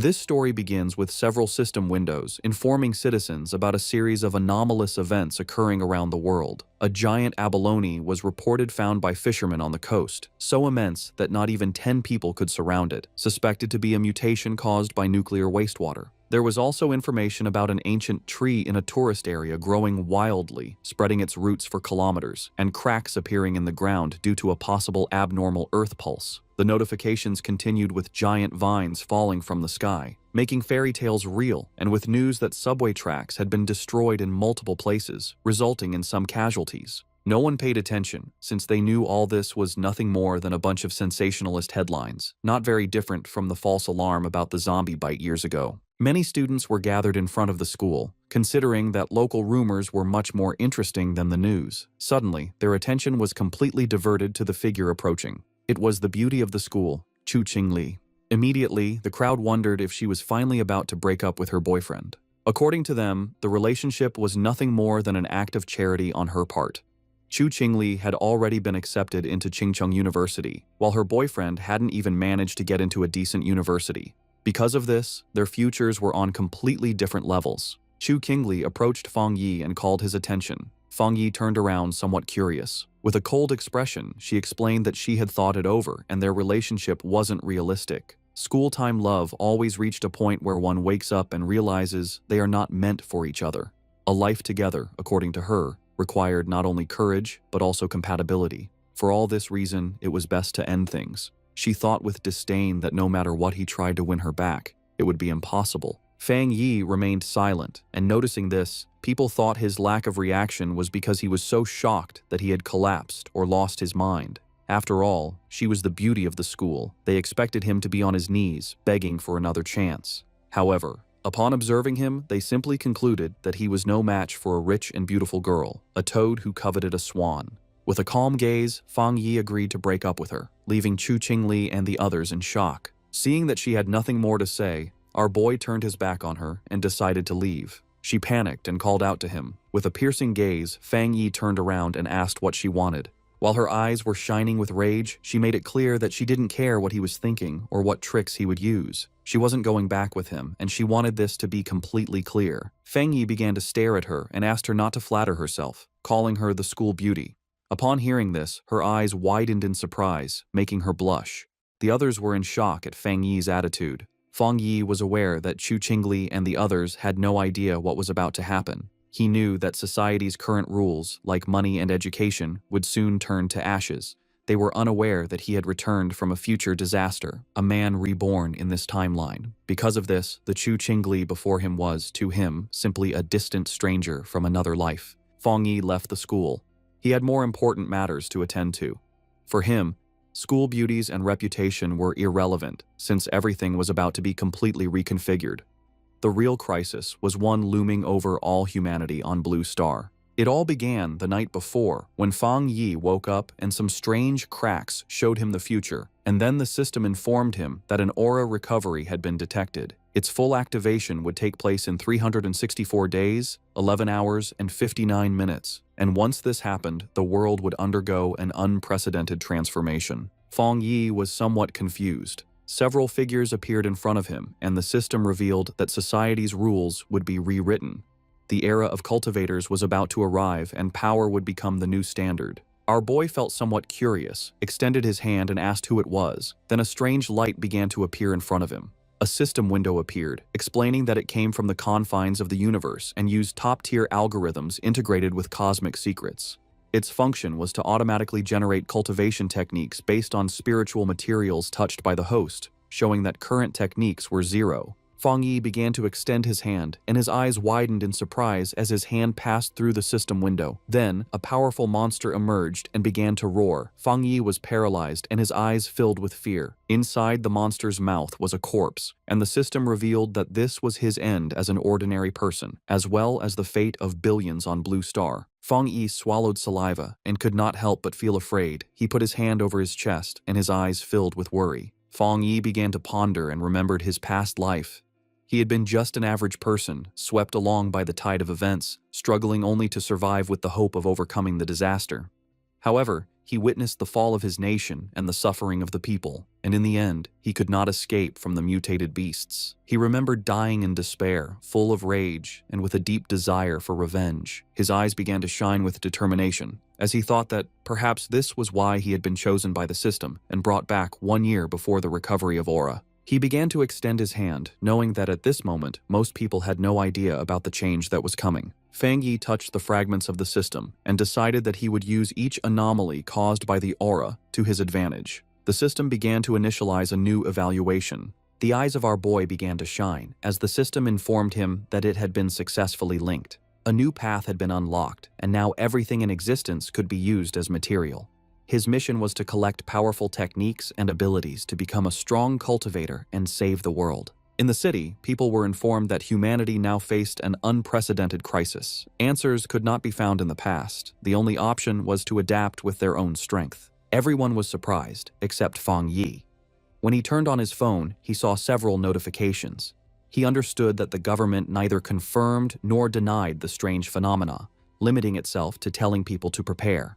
This story begins with several system windows informing citizens about a series of anomalous events occurring around the world. A giant abalone was reported found by fishermen on the coast, so immense that not even 10 people could surround it, suspected to be a mutation caused by nuclear wastewater. There was also information about an ancient tree in a tourist area growing wildly, spreading its roots for kilometers, and cracks appearing in the ground due to a possible abnormal earth pulse. The notifications continued with giant vines falling from the sky, making fairy tales real, and with news that subway tracks had been destroyed in multiple places, resulting in some casualties. No one paid attention, since they knew all this was nothing more than a bunch of sensationalist headlines, not very different from the false alarm about the zombie bite years ago. Many students were gathered in front of the school, considering that local rumors were much more interesting than the news. Suddenly, their attention was completely diverted to the figure approaching. It was the beauty of the school, Chu Qingli. Immediately, the crowd wondered if she was finally about to break up with her boyfriend. According to them, the relationship was nothing more than an act of charity on her part. Chu Qingli had already been accepted into Qingcheng University, while her boyfriend hadn't even managed to get into a decent university. Because of this, their futures were on completely different levels. Chu Qingli approached Fang Yi and called his attention. Fang Yi turned around somewhat curious. With a cold expression, she explained that she had thought it over and their relationship wasn't realistic. School-time love always reached a point where one wakes up and realizes they are not meant for each other. A life together, according to her, required not only courage, but also compatibility. For all this reason, it was best to end things. She thought with disdain that no matter what he tried to win her back, it would be impossible. Fang Yi remained silent, and noticing this, people thought his lack of reaction was because he was so shocked that he had collapsed or lost his mind. After all, she was the beauty of the school. They expected him to be on his knees, begging for another chance. However, upon observing him, they simply concluded that he was no match for a rich and beautiful girl, a toad who coveted a swan. With a calm gaze, Fang Yi agreed to break up with her, leaving Chu Qingli and the others in shock. Seeing that she had nothing more to say, our boy turned his back on her and decided to leave. She panicked and called out to him. With a piercing gaze, Fang Yi turned around and asked what she wanted. While her eyes were shining with rage, she made it clear that she didn't care what he was thinking or what tricks he would use. She wasn't going back with him, and she wanted this to be completely clear. Fang Yi began to stare at her and asked her not to flatter herself, calling her the school beauty. Upon hearing this, her eyes widened in surprise, making her blush. The others were in shock at Fang Yi's attitude. Fang Yi was aware that Chu Qingli and the others had no idea what was about to happen. He knew that society's current rules, like money and education, would soon turn to ashes. They were unaware that he had returned from a future disaster, a man reborn in this timeline. Because of this, the Chu Qingli before him was, to him, simply a distant stranger from another life. Fang Yi left the school. He had more important matters to attend to. For him, school beauties and reputation were irrelevant, since everything was about to be completely reconfigured. The real crisis was one looming over all humanity on Blue Star. It all began the night before, when Fang Yi woke up and some strange cracks showed him the future, and then the system informed him that an aura recovery had been detected. Its full activation would take place in 364 days, 11 hours, and 59 minutes. And once this happened, the world would undergo an unprecedented transformation. Fang Yi was somewhat confused. Several figures appeared in front of him, and the system revealed that society's rules would be rewritten. The era of cultivators was about to arrive, and power would become the new standard. Our boy felt somewhat curious, extended his hand and asked who it was. Then a strange light began to appear in front of him. A system window appeared, explaining that it came from the confines of the universe and used top-tier algorithms integrated with cosmic secrets. Its function was to automatically generate cultivation techniques based on spiritual materials touched by the host, showing that current techniques were zero. Fang Yi began to extend his hand, and his eyes widened in surprise as his hand passed through the system window. Then, a powerful monster emerged and began to roar. Fang Yi was paralyzed, and his eyes filled with fear. Inside the monster's mouth was a corpse, and the system revealed that this was his end as an ordinary person, as well as the fate of billions on Blue Star. Fang Yi swallowed saliva and could not help but feel afraid. He put his hand over his chest, and his eyes filled with worry. Fang Yi began to ponder and remembered his past life. He had been just an average person, swept along by the tide of events, struggling only to survive with the hope of overcoming the disaster. However, he witnessed the fall of his nation and the suffering of the people, and in the end, he could not escape from the mutated beasts. He remembered dying in despair, full of rage, and with a deep desire for revenge. His eyes began to shine with determination, as he thought that perhaps this was why he had been chosen by the system and brought back 1 year before the recovery of Aura. He began to extend his hand, knowing that at this moment, most people had no idea about the change that was coming. Fang Yi touched the fragments of the system and decided that he would use each anomaly caused by the aura to his advantage. The system began to initialize a new evaluation. The eyes of our boy began to shine as the system informed him that it had been successfully linked. A new path had been unlocked, and now everything in existence could be used as material. His mission was to collect powerful techniques and abilities to become a strong cultivator and save the world. In the city, people were informed that humanity now faced an unprecedented crisis. Answers could not be found in the past. The only option was to adapt with their own strength. Everyone was surprised, except Fang Yi. When he turned on his phone, he saw several notifications. He understood that the government neither confirmed nor denied the strange phenomena, limiting itself to telling people to prepare.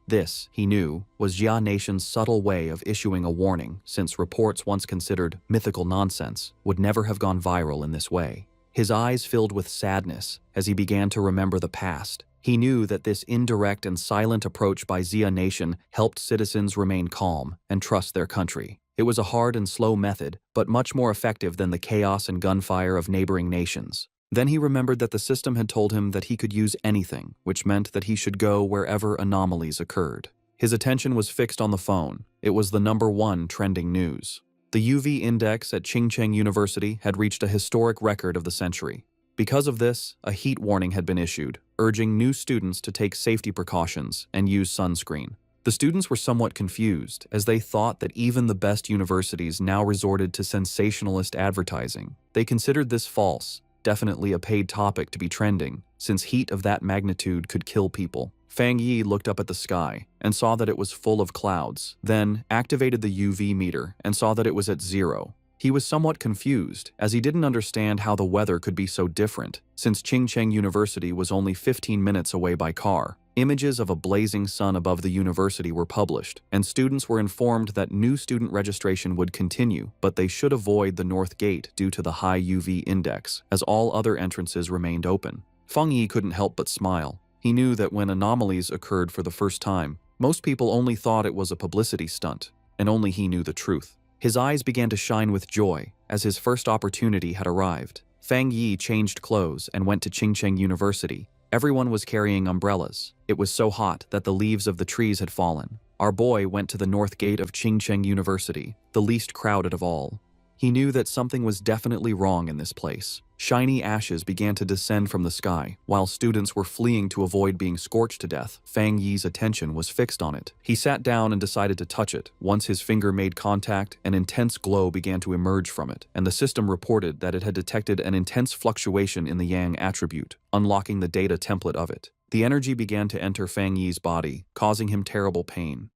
This, he knew, was Jia Nation's subtle way of issuing a warning, since reports once considered mythical nonsense would never have gone viral in this way. His eyes filled with sadness as he began to remember the past. He knew that this indirect and silent approach by Jia Nation helped citizens remain calm and trust their country. It was a hard and slow method, but much more effective than the chaos and gunfire of neighboring nations. Then he remembered that the system had told him that he could use anything, which meant that he should go wherever anomalies occurred. His attention was fixed on the phone. It was the #1 trending news. The UV index at Qingcheng University had reached a historic record of the century. Because of this, a heat warning had been issued, urging new students to take safety precautions and use sunscreen. The students were somewhat confused, as they thought that even the best universities now resorted to sensationalist advertising. They considered this false, definitely a paid topic to be trending, since heat of that magnitude could kill people. Fang Yi looked up at the sky and saw that it was full of clouds, then activated the UV meter and saw that it was at 0. He was somewhat confused, as he didn't understand how the weather could be so different, since Qingcheng University was only 15 minutes away by car. Images of a blazing sun above the university were published, and students were informed that new student registration would continue, but they should avoid the north gate due to the high UV index, as all other entrances remained open. Feng Yi couldn't help but smile. He knew that when anomalies occurred for the first time, most people only thought it was a publicity stunt, and only he knew the truth. His eyes began to shine with joy, as his first opportunity had arrived. Fang Yi changed clothes and went to Qingcheng University. Everyone was carrying umbrellas. It was so hot that the leaves of the trees had fallen. Our boy went to the north gate of Qingcheng University, the least crowded of all. He knew that something was definitely wrong in this place. Shiny ashes began to descend from the sky. While students were fleeing to avoid being scorched to death, Fang Yi's attention was fixed on it. He sat down and decided to touch it. Once his finger made contact, an intense glow began to emerge from it, and the system reported that it had detected an intense fluctuation in the Yang attribute, unlocking the data template of it. The energy began to enter Fang Yi's body, causing him terrible pain.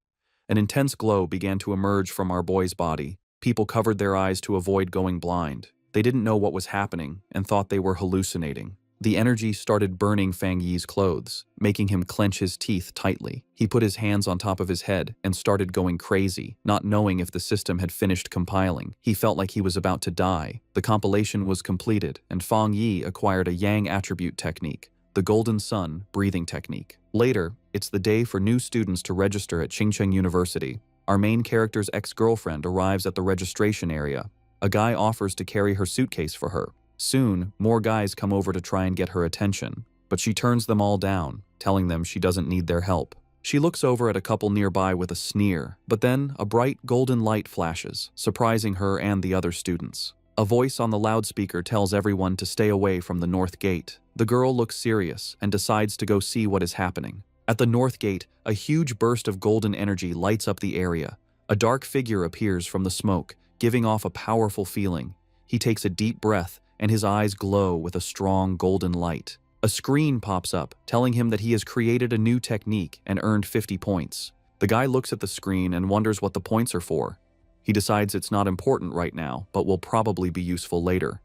An intense glow began to emerge from our boy's body. People covered their eyes to avoid going blind. They didn't know what was happening and thought they were hallucinating. The energy started burning Fang Yi's clothes, making him clench his teeth tightly. He put his hands on top of his head and started going crazy, not knowing if the system had finished compiling. He felt like he was about to die. The compilation was completed, and Fang Yi acquired a Yang attribute technique, the Golden Sun breathing technique. Later, it's the day for new students to register at Qingcheng University. Our main character's ex-girlfriend arrives at the registration area. A guy offers to carry her suitcase for her. Soon, more guys come over to try and get her attention, but she turns them all down, telling them she doesn't need their help. She looks over at a couple nearby with a sneer, but then a bright golden light flashes, surprising her and the other students. A voice on the loudspeaker tells everyone to stay away from the north gate. The girl looks serious and decides to go see what is happening. At the north gate, a huge burst of golden energy lights up the area. A dark figure appears from the smoke, giving off a powerful feeling. He takes a deep breath, and his eyes glow with a strong golden light. A screen pops up, telling him that he has created a new technique and earned 50 points. The guy looks at the screen and wonders what the points are for. He decides it's not important right now, but will probably be useful later.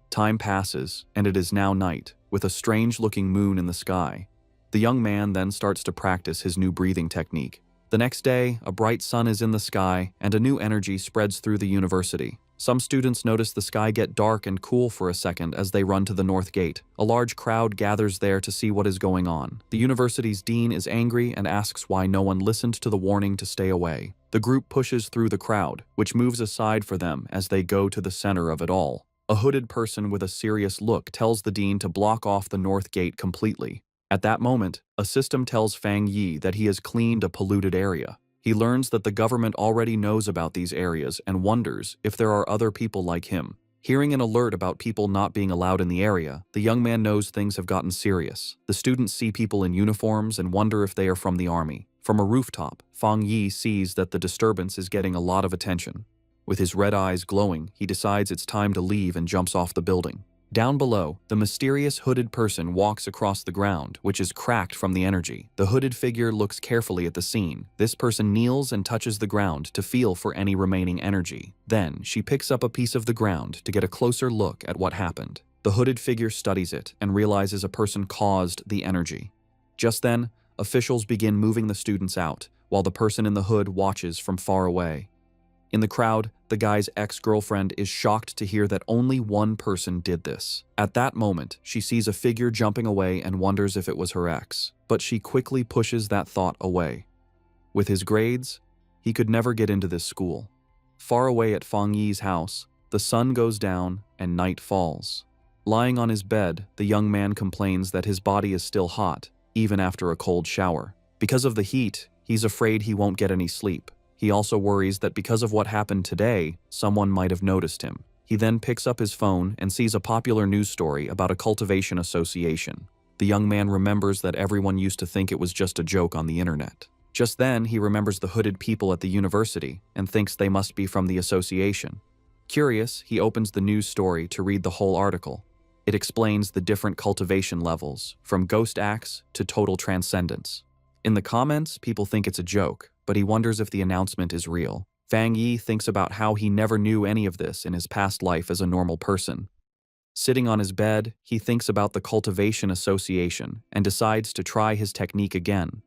Time passes, and it is now night, with a strange-looking moon in the sky. The young man then starts to practice his new breathing technique. The next day, a bright sun is in the sky, and a new energy spreads through the university. Some students notice the sky get dark and cool for a second as they run to the north gate. A large crowd gathers there to see what is going on. The university's dean is angry and asks why no one listened to the warning to stay away. The group pushes through the crowd, which moves aside for them as they go to the center of it all. A hooded person with a serious look tells the dean to block off the north gate completely. At that moment, a system tells Fang Yi that he has cleaned a polluted area. He learns that the government already knows about these areas and wonders if there are other people like him. Hearing an alert about people not being allowed in the area, the young man knows things have gotten serious. The students see people in uniforms and wonder if they are from the army. From a rooftop, Fang Yi sees that the disturbance is getting a lot of attention. With his red eyes glowing, he decides it's time to leave and jumps off the building. Down below, the mysterious hooded person walks across the ground, which is cracked from the energy. The hooded figure looks carefully at the scene. This person kneels and touches the ground to feel for any remaining energy. Then, she picks up a piece of the ground to get a closer look at what happened. The hooded figure studies it and realizes a person caused the energy. Just then, officials begin moving the students out, while the person in the hood watches from far away. In the crowd, the guy's ex-girlfriend is shocked to hear that only one person did this. At that moment, she sees a figure jumping away and wonders if it was her ex, but she quickly pushes that thought away. With his grades, he could never get into this school. Far away at Fang Yi's house, the sun goes down and night falls. Lying on his bed, the young man complains that his body is still hot, even after a cold shower. Because of the heat, he's afraid he won't get any sleep. He also worries that because of what happened today, someone might have noticed him. He then picks up his phone and sees a popular news story about a cultivation association. The young man remembers that everyone used to think it was just a joke on the internet. Just then, he remembers the hooded people at the university and thinks they must be from the association. Curious, he opens the news story to read the whole article. It explains the different cultivation levels, from ghost acts to total transcendence. In the comments, people think it's a joke, but he wonders if the announcement is real. Fang Yi thinks about how he never knew any of this in his past life as a normal person. Sitting on his bed, he thinks about the cultivation association and decides to try his technique again.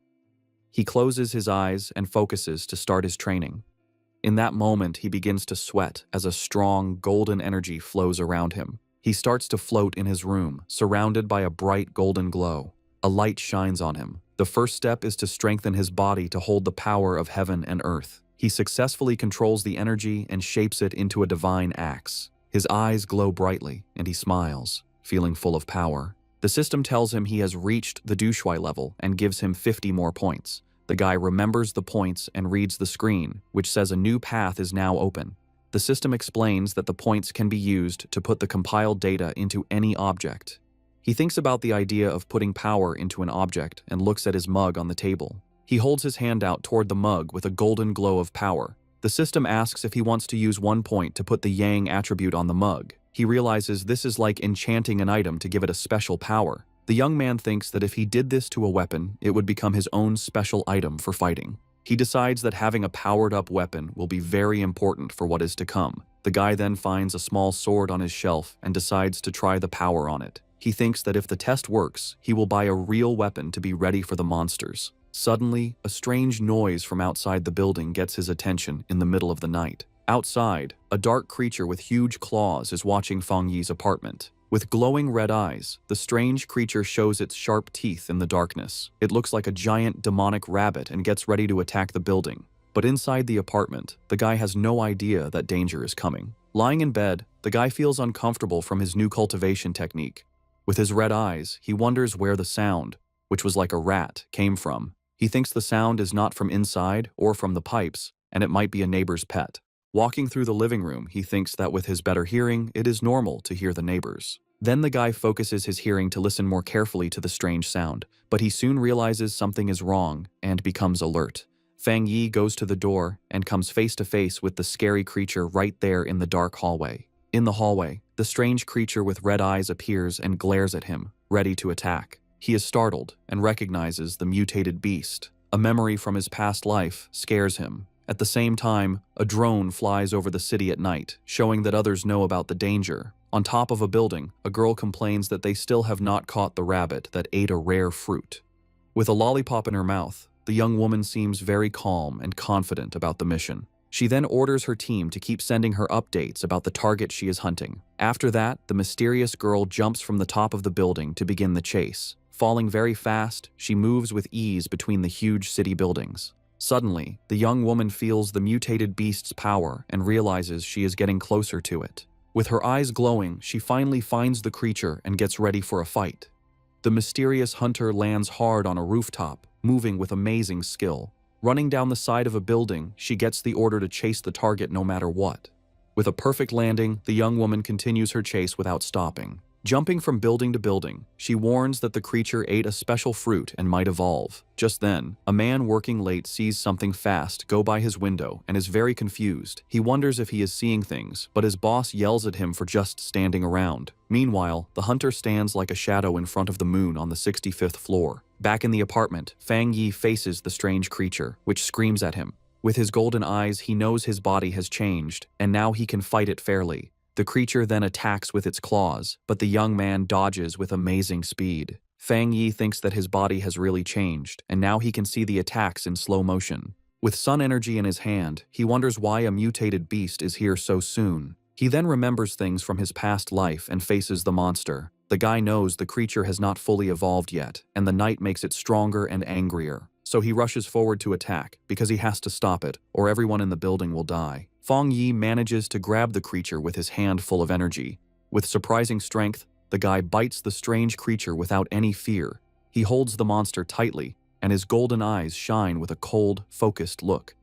He closes his eyes and focuses to start his training. In that moment, he begins to sweat as a strong, golden energy flows around him. He starts to float in his room, surrounded by a bright golden glow. A light shines on him. The first step is to strengthen his body to hold the power of heaven and earth. He successfully controls the energy and shapes it into a divine axe. His eyes glow brightly, and he smiles, feeling full of power. The system tells him he has reached the Dushui level and gives him 50 more points. The guy remembers the points and reads the screen, which says a new path is now open. The system explains that the points can be used to put the compiled data into any object. He thinks about the idea of putting power into an object and looks at his mug on the table. He holds his hand out toward the mug with a golden glow of power. The system asks if he wants to use 1 point to put the Yang attribute on the mug. He realizes this is like enchanting an item to give it a special power. The young man thinks that if he did this to a weapon, it would become his own special item for fighting. He decides that having a powered-up weapon will be very important for what is to come. The guy then finds a small sword on his shelf and decides to try the power on it. He thinks that if the test works, he will buy a real weapon to be ready for the monsters. Suddenly, a strange noise from outside the building gets his attention in the middle of the night. Outside, a dark creature with huge claws is watching Fang Yi's apartment. With glowing red eyes, the strange creature shows its sharp teeth in the darkness. It looks like a giant demonic rabbit and gets ready to attack the building. But inside the apartment, the guy has no idea that danger is coming. Lying in bed, the guy feels uncomfortable from his new cultivation technique. With his red eyes, he wonders where the sound, which was like a rat, came from. He thinks the sound is not from inside or from the pipes, and it might be a neighbor's pet. Walking through the living room, he thinks that with his better hearing, it is normal to hear the neighbors. Then the guy focuses his hearing to listen more carefully to the strange sound, but he soon realizes something is wrong and becomes alert. Fang Yi goes to the door and comes face to face with the scary creature right there in the dark hallway. In the hallway, the strange creature with red eyes appears and glares at him, ready to attack. He is startled and recognizes the mutated beast. A memory from his past life scares him. At the same time, a drone flies over the city at night, showing that others know about the danger. On top of a building, a girl complains that they still have not caught the rabbit that ate a rare fruit. With a lollipop in her mouth, the young woman seems very calm and confident about the mission. She then orders her team to keep sending her updates about the target she is hunting. After that, the mysterious girl jumps from the top of the building to begin the chase. Falling very fast, she moves with ease between the huge city buildings. Suddenly, the young woman feels the mutated beast's power and realizes she is getting closer to it. With her eyes glowing, she finally finds the creature and gets ready for a fight. The mysterious hunter lands hard on a rooftop, moving with amazing skill. Running down the side of a building, she gets the order to chase the target no matter what. With a perfect landing, the young woman continues her chase without stopping. Jumping from building to building, she warns that the creature ate a special fruit and might evolve. Just then, a man working late sees something fast go by his window and is very confused. He wonders if he is seeing things, but his boss yells at him for just standing around. Meanwhile, the hunter stands like a shadow in front of the moon on the 65th floor. Back in the apartment, Fang Yi faces the strange creature, which screams at him. With his golden eyes, he knows his body has changed, and now he can fight it fairly. The creature then attacks with its claws, but the young man dodges with amazing speed. Fang Yi thinks that his body has really changed, and now he can see the attacks in slow motion. With sun energy in his hand, he wonders why a mutated beast is here so soon. He then remembers things from his past life and faces the monster. The guy knows the creature has not fully evolved yet, and the night makes it stronger and angrier. So he rushes forward to attack, because he has to stop it, or everyone in the building will die. Fang Yi manages to grab the creature with his hand full of energy. With surprising strength, the guy bites the strange creature without any fear. He holds the monster tightly, and his golden eyes shine with a cold, focused look.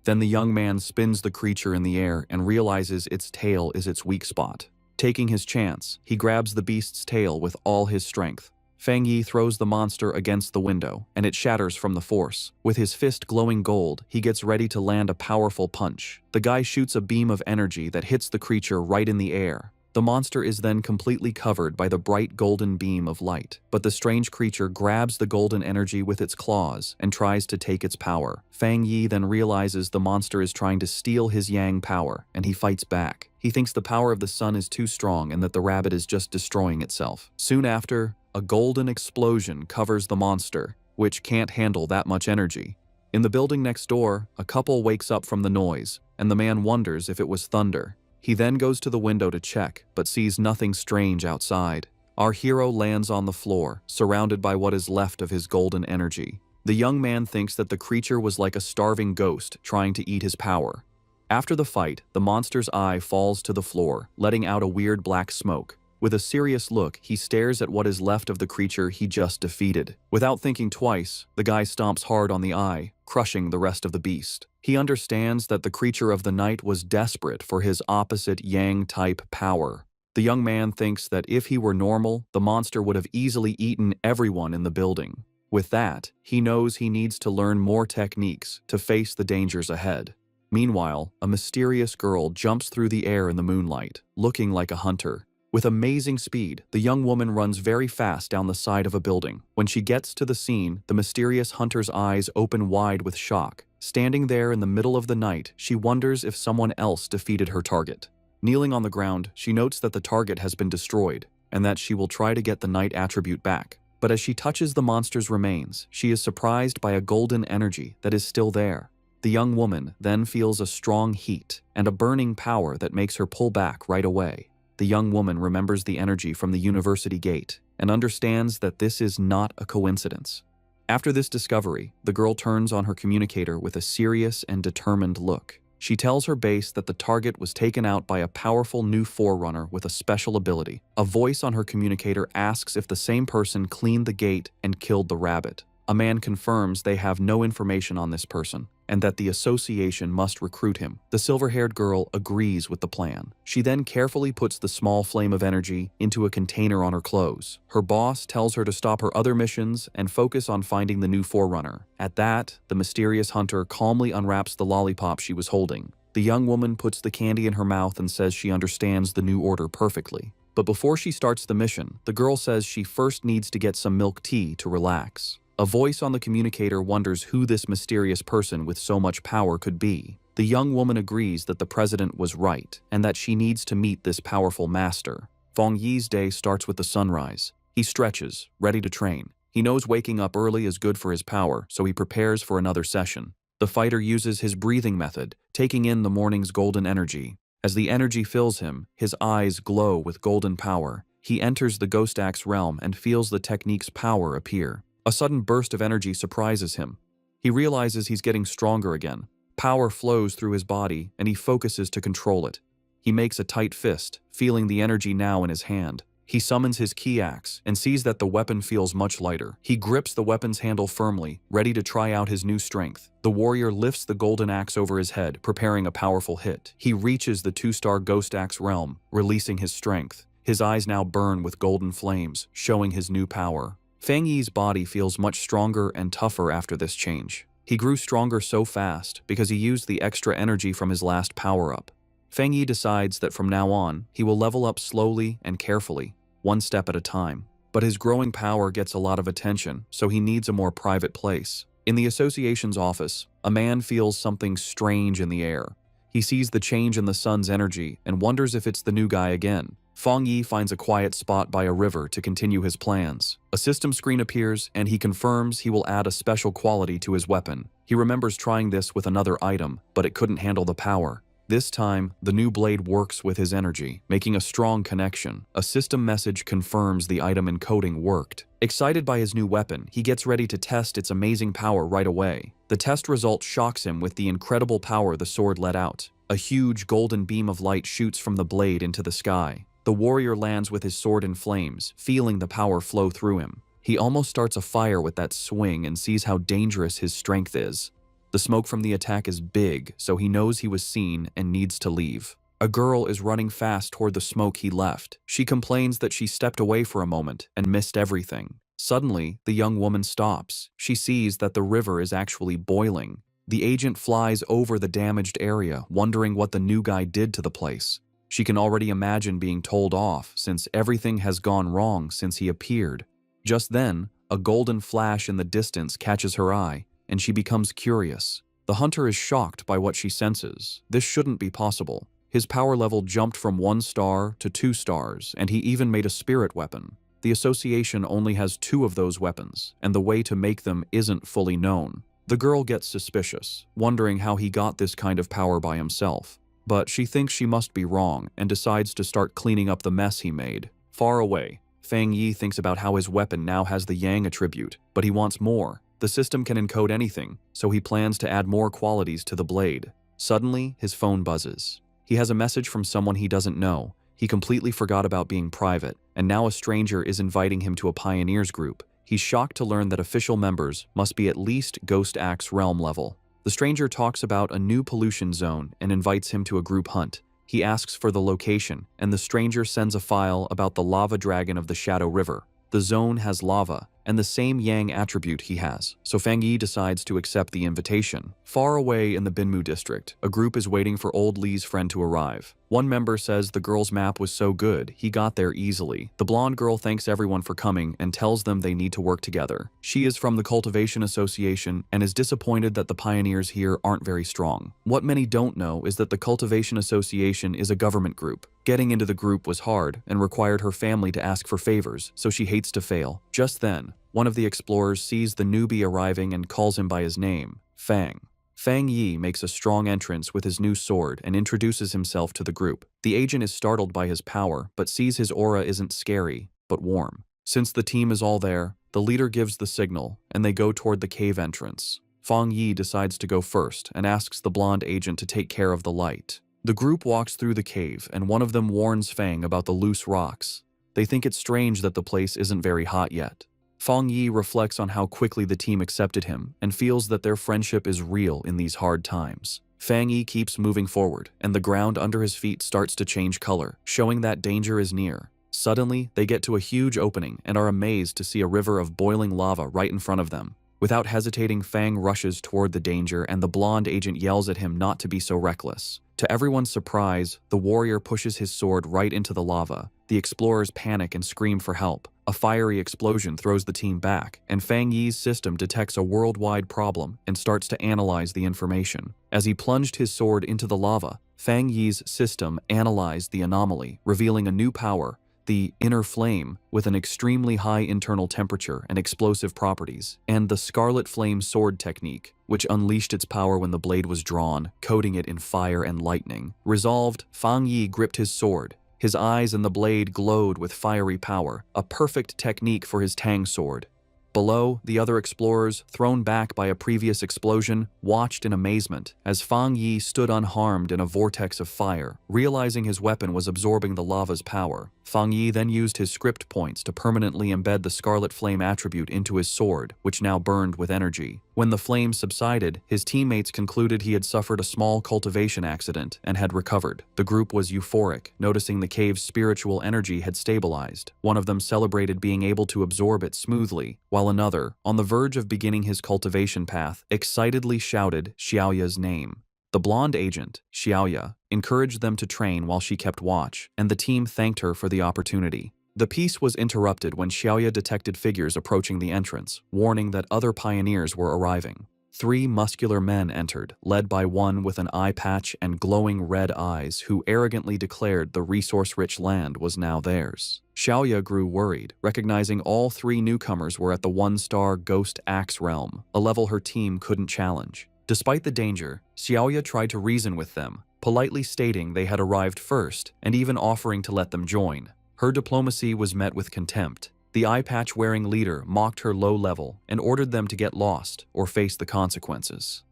Then the young man spins the creature in the air and realizes its tail is its weak spot. Taking his chance, he grabs the beast's tail with all his strength. Fang Yi throws the monster against the window, and it shatters from the force. With his fist glowing gold, he gets ready to land a powerful punch. The guy shoots a beam of energy that hits the creature right in the air. The monster is then completely covered by the bright golden beam of light, but the strange creature grabs the golden energy with its claws and tries to take its power. Fang Yi then realizes the monster is trying to steal his yang power, and he fights back. He thinks the power of the sun is too strong and that the rabbit is just destroying itself. Soon after, a golden explosion covers the monster, which can't handle that much energy. In the building next door, a couple wakes up from the noise, and the man wonders if it was thunder. He then goes to the window to check, but sees nothing strange outside. Our hero lands on the floor, surrounded by what is left of his golden energy. The young man thinks that the creature was like a starving ghost trying to eat his power. After the fight, the monster's eye falls to the floor, letting out a weird black smoke. With a serious look, he stares at what is left of the creature he just defeated. Without thinking twice, the guy stomps hard on the eye, crushing the rest of the beast. He understands that the creature of the night was desperate for his opposite yang-type power. The young man thinks that if he were normal, the monster would have easily eaten everyone in the building. With that, he knows he needs to learn more techniques to face the dangers ahead. Meanwhile, a mysterious girl jumps through the air in the moonlight, looking like a hunter. With amazing speed, the young woman runs very fast down the side of a building. When she gets to the scene, the mysterious hunter's eyes open wide with shock. Standing there in the middle of the night, she wonders if someone else defeated her target. Kneeling on the ground, she notes that the target has been destroyed, and that she will try to get the night attribute back. But as she touches the monster's remains, she is surprised by a golden energy that is still there. The young woman then feels a strong heat and a burning power that makes her pull back right away. The young woman remembers the energy from the university gate and understands that this is not a coincidence. After this discovery, the girl turns on her communicator with a serious and determined look. She tells her base that the target was taken out by a powerful new forerunner with a special ability. A voice on her communicator asks if the same person cleaned the gate and killed the rabbit. A man confirms they have no information on this person, and that the association must recruit him. The silver-haired girl agrees with the plan. She then carefully puts the small flame of energy into a container on her clothes. Her boss tells her to stop her other missions and focus on finding the new forerunner. At that, the mysterious hunter calmly unwraps the lollipop she was holding. The young woman puts the candy in her mouth and says she understands the new order perfectly. But before she starts the mission, the girl says she first needs to get some milk tea to relax. A voice on the communicator wonders who this mysterious person with so much power could be. The young woman agrees that the president was right and that she needs to meet this powerful master. Fang Yi's day starts with the sunrise. He stretches, ready to train. He knows waking up early is good for his power, so he prepares for another session. The fighter uses his breathing method, taking in the morning's golden energy. As the energy fills him, his eyes glow with golden power. He enters the Ghost Axe realm and feels the technique's power appear. A sudden burst of energy surprises him. He realizes he's getting stronger again. Power flows through his body, and he focuses to control it. He makes a tight fist, feeling the energy now in his hand. He summons his key axe and sees that the weapon feels much lighter. He grips the weapon's handle firmly, ready to try out his new strength. The warrior lifts the golden axe over his head, preparing a powerful hit. He reaches the 2-star Ghost Axe realm, releasing his strength. His eyes now burn with golden flames, showing his new power. Fang Yi's body feels much stronger and tougher after this change. He grew stronger so fast because he used the extra energy from his last power-up. Fang Yi decides that from now on, he will level up slowly and carefully, one step at a time. But his growing power gets a lot of attention, so he needs a more private place. In the association's office, a man feels something strange in the air. He sees the change in the sun's energy and wonders if it's the new guy again. Fang Yi finds a quiet spot by a river to continue his plans. A system screen appears, and he confirms he will add a special quality to his weapon. He remembers trying this with another item, but it couldn't handle the power. This time, the new blade works with his energy, making a strong connection. A system message confirms the item encoding worked. Excited by his new weapon, he gets ready to test its amazing power right away. The test result shocks him with the incredible power the sword let out. A huge golden beam of light shoots from the blade into the sky. The warrior lands with his sword in flames, feeling the power flow through him. He almost starts a fire with that swing and sees how dangerous his strength is. The smoke from the attack is big, so he knows he was seen and needs to leave. A girl is running fast toward the smoke he left. She complains that she stepped away for a moment and missed everything. Suddenly, the young woman stops. She sees that the river is actually boiling. The agent flies over the damaged area, wondering what the new guy did to the place. She can already imagine being told off, since everything has gone wrong since he appeared. Just then, a golden flash in the distance catches her eye, and she becomes curious. The hunter is shocked by what she senses. This shouldn't be possible. His power level jumped from 1 star to 2 stars, and he even made a spirit weapon. The association only has 2 of those weapons, and the way to make them isn't fully known. The girl gets suspicious, wondering how he got this kind of power by himself. But she thinks she must be wrong and decides to start cleaning up the mess he made. Far away, Fang Yi thinks about how his weapon now has the Yang attribute, but he wants more. The system can encode anything, so he plans to add more qualities to the blade. Suddenly, his phone buzzes. He has a message from someone he doesn't know. He completely forgot about being private, and now a stranger is inviting him to a pioneers group. He's shocked to learn that official members must be at least Ghost Axe realm level. The stranger talks about a new pollution zone and invites him to a group hunt. He asks for the location, and the stranger sends a file about the lava dragon of the Shadow River. The zone has lava, and the same Yang attribute he has, so Fang Yi decides to accept the invitation. Far away in the Binmu district, a group is waiting for old Li's friend to arrive. One member says the girl's map was so good, he got there easily. The blonde girl thanks everyone for coming and tells them they need to work together. She is from the Cultivation Association and is disappointed that the pioneers here aren't very strong. What many don't know is that the Cultivation Association is a government group. Getting into the group was hard and required her family to ask for favors, so she hates to fail. Just then, one of the explorers sees the newbie arriving and calls him by his name, Fang. Fang Yi makes a strong entrance with his new sword and introduces himself to the group. The agent is startled by his power, but sees his aura isn't scary, but warm. Since the team is all there, the leader gives the signal, and they go toward the cave entrance. Fang Yi decides to go first and asks the blonde agent to take care of the light. The group walks through the cave, and one of them warns Fang about the loose rocks. They think it's strange that the place isn't very hot yet. Fang Yi reflects on how quickly the team accepted him and feels that their friendship is real in these hard times. Fang Yi keeps moving forward, and the ground under his feet starts to change color, showing that danger is near. Suddenly, they get to a huge opening and are amazed to see a river of boiling lava right in front of them. Without hesitating, Fang rushes toward the danger, and the blonde agent yells at him not to be so reckless. To everyone's surprise, the warrior pushes his sword right into the lava. The explorers panic and scream for help. A fiery explosion throws the team back, and Fang Yi's system detects a worldwide problem and starts to analyze the information. As he plunged his sword into the lava, Fang Yi's system analyzed the anomaly, revealing a new power, the inner flame, with an extremely high internal temperature and explosive properties, and the Scarlet Flame sword technique, which unleashed its power when the blade was drawn, coating it in fire and lightning. Resolved, Fang Yi gripped his sword. His eyes and the blade glowed with fiery power, a perfect technique for his Tang sword. Below, the other explorers, thrown back by a previous explosion, watched in amazement as Fang Yi stood unharmed in a vortex of fire, realizing his weapon was absorbing the lava's power. Fang Yi then used his script points to permanently embed the Scarlet Flame attribute into his sword, which now burned with energy. When the flames subsided, his teammates concluded he had suffered a small cultivation accident and had recovered. The group was euphoric, noticing the cave's spiritual energy had stabilized. One of them celebrated being able to absorb it smoothly, while another, on the verge of beginning his cultivation path, excitedly shouted Xiaoya's name. The blonde agent, Xiaoya, encouraged them to train while she kept watch, and the team thanked her for the opportunity. The peace was interrupted when Xiaoya detected figures approaching the entrance, warning that other pioneers were arriving. 3 muscular men entered, led by one with an eye patch and glowing red eyes who arrogantly declared the resource-rich land was now theirs. Xiaoya grew worried, recognizing all 3 newcomers were at the 1-star Ghost Axe realm, a level her team couldn't challenge. Despite the danger, Xiaoya tried to reason with them, politely stating they had arrived first and even offering to let them join. Her diplomacy was met with contempt. The eye-patch-wearing leader mocked her low level and ordered them to get lost or face the consequences.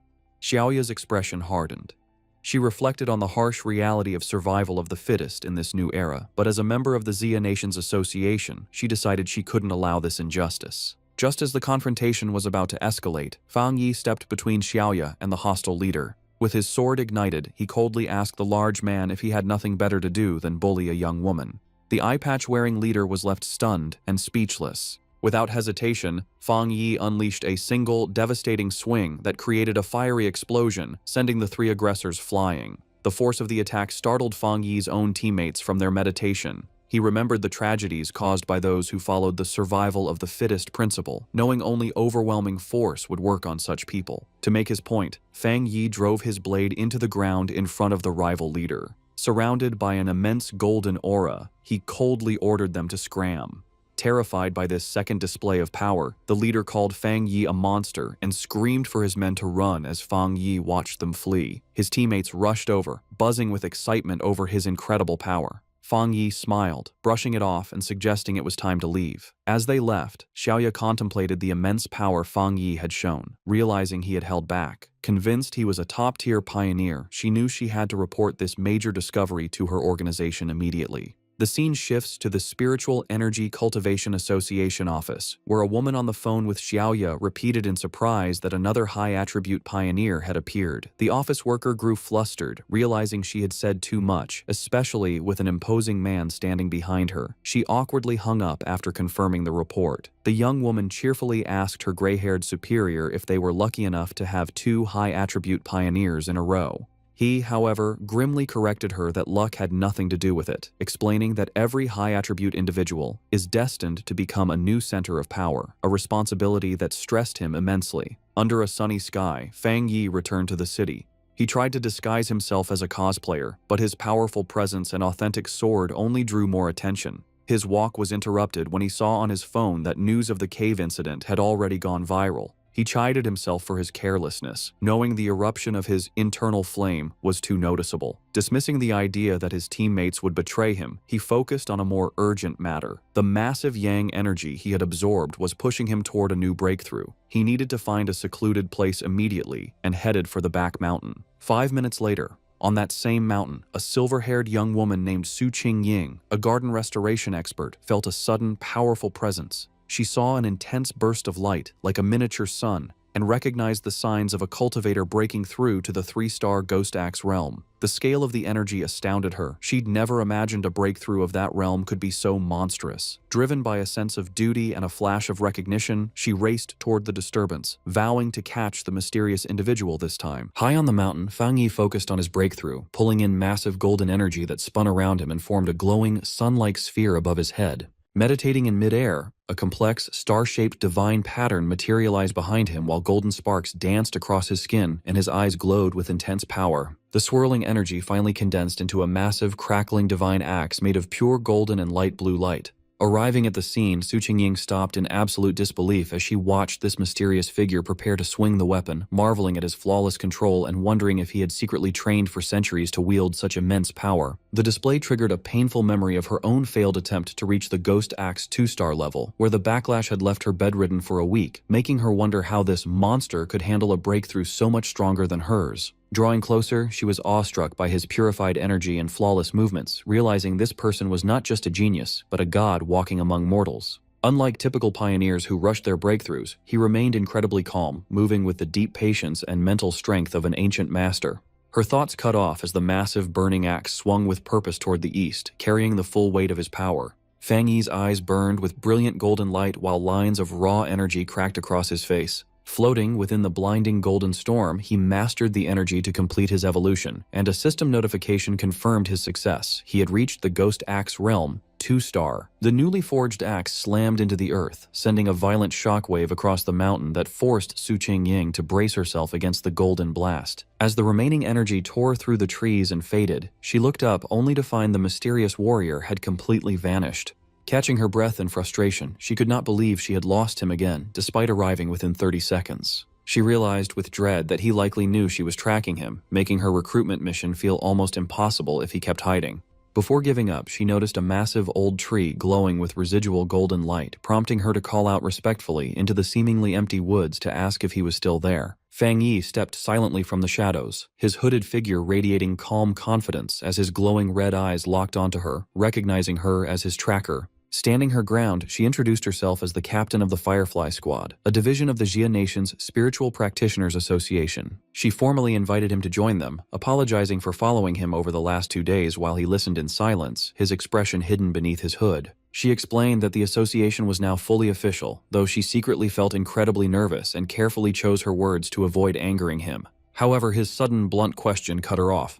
Xiaoya's expression hardened. She reflected on the harsh reality of survival of the fittest in this new era, but as a member of the Xia Nations Association, she decided she couldn't allow this injustice. Just as the confrontation was about to escalate, Fang Yi stepped between Xiaoya and the hostile leader. With his sword ignited, he coldly asked the large man if he had nothing better to do than bully a young woman. The eye-patch-wearing leader was left stunned and speechless. Without hesitation, Fang Yi unleashed a single, devastating swing that created a fiery explosion, sending the 3 aggressors flying. The force of the attack startled Fang Yi's own teammates from their meditation. He remembered the tragedies caused by those who followed the survival of the fittest principle, knowing only overwhelming force would work on such people. To make his point, Fang Yi drove his blade into the ground in front of the rival leader. Surrounded by an immense golden aura, he coldly ordered them to scram. Terrified by this second display of power, the leader called Fang Yi a monster and screamed for his men to run as Fang Yi watched them flee. His teammates rushed over, buzzing with excitement over his incredible power. Fang Yi smiled, brushing it off and suggesting it was time to leave. As they left, Xiaoya contemplated the immense power Fang Yi had shown, realizing he had held back. Convinced he was a top-tier pioneer, she knew she had to report this major discovery to her organization immediately. The scene shifts to the Spiritual Energy Cultivation Association office, where a woman on the phone with Xiaoya repeated in surprise that another high-attribute pioneer had appeared. The office worker grew flustered, realizing she had said too much, especially with an imposing man standing behind her. She awkwardly hung up after confirming the report. The young woman cheerfully asked her gray-haired superior if they were lucky enough to have 2 high-attribute pioneers in a row. He, however, grimly corrected her that luck had nothing to do with it, explaining that every high-attribute individual is destined to become a new center of power, a responsibility that stressed him immensely. Under a sunny sky, Fang Yi returned to the city. He tried to disguise himself as a cosplayer, but his powerful presence and authentic sword only drew more attention. His walk was interrupted when he saw on his phone that news of the cave incident had already gone viral. He chided himself for his carelessness, knowing the eruption of his internal flame was too noticeable. Dismissing the idea that his teammates would betray him, he focused on a more urgent matter. The massive yang energy he had absorbed was pushing him toward a new breakthrough. He needed to find a secluded place immediately and headed for the back mountain. 5 minutes later, on that same mountain, a silver-haired young woman named Su Qingying, a garden restoration expert, felt a sudden, powerful presence. She saw an intense burst of light, like a miniature sun, and recognized the signs of a cultivator breaking through to the 3-star Ghost Axe realm. The scale of the energy astounded her. She'd never imagined a breakthrough of that realm could be so monstrous. Driven by a sense of duty and a flash of recognition, she raced toward the disturbance, vowing to catch the mysterious individual this time. High on the mountain, Fang Yi focused on his breakthrough, pulling in massive golden energy that spun around him and formed a glowing, sun-like sphere above his head. Meditating in midair, a complex, star-shaped divine pattern materialized behind him while golden sparks danced across his skin and his eyes glowed with intense power. The swirling energy finally condensed into a massive, crackling divine axe made of pure golden and light blue light. Arriving at the scene, Su Qingying stopped in absolute disbelief as she watched this mysterious figure prepare to swing the weapon, marveling at his flawless control and wondering if he had secretly trained for centuries to wield such immense power. The display triggered a painful memory of her own failed attempt to reach the Ghost Axe 2-star level, where the backlash had left her bedridden for a week, making her wonder how this monster could handle a breakthrough so much stronger than hers. Drawing closer, she was awestruck by his purified energy and flawless movements, realizing this person was not just a genius, but a god walking among mortals. Unlike typical pioneers who rushed their breakthroughs, he remained incredibly calm, moving with the deep patience and mental strength of an ancient master. Her thoughts cut off as the massive burning axe swung with purpose toward the east, carrying the full weight of his power. Fang Yi's eyes burned with brilliant golden light while lines of raw energy cracked across his face. Floating within the blinding golden storm, he mastered the energy to complete his evolution, and a system notification confirmed his success. He had reached the Ghost Axe realm, 2-star. The newly forged axe slammed into the earth, sending a violent shockwave across the mountain that forced Su Qingying to brace herself against the golden blast. As the remaining energy tore through the trees and faded, she looked up only to find the mysterious warrior had completely vanished. Catching her breath in frustration, she could not believe she had lost him again, despite arriving within 30 seconds. She realized with dread that he likely knew she was tracking him, making her recruitment mission feel almost impossible if he kept hiding. Before giving up, she noticed a massive old tree glowing with residual golden light, prompting her to call out respectfully into the seemingly empty woods to ask if he was still there. Fang Yi stepped silently from the shadows, his hooded figure radiating calm confidence as his glowing red eyes locked onto her, recognizing her as his tracker. Standing her ground, she introduced herself as the captain of the Firefly Squad, a division of the Jia Nation's Spiritual Practitioners Association. She formally invited him to join them, apologizing for following him over the last 2 days while he listened in silence, his expression hidden beneath his hood. She explained that the association was now fully official, though she secretly felt incredibly nervous and carefully chose her words to avoid angering him. However, his sudden, blunt question cut her off.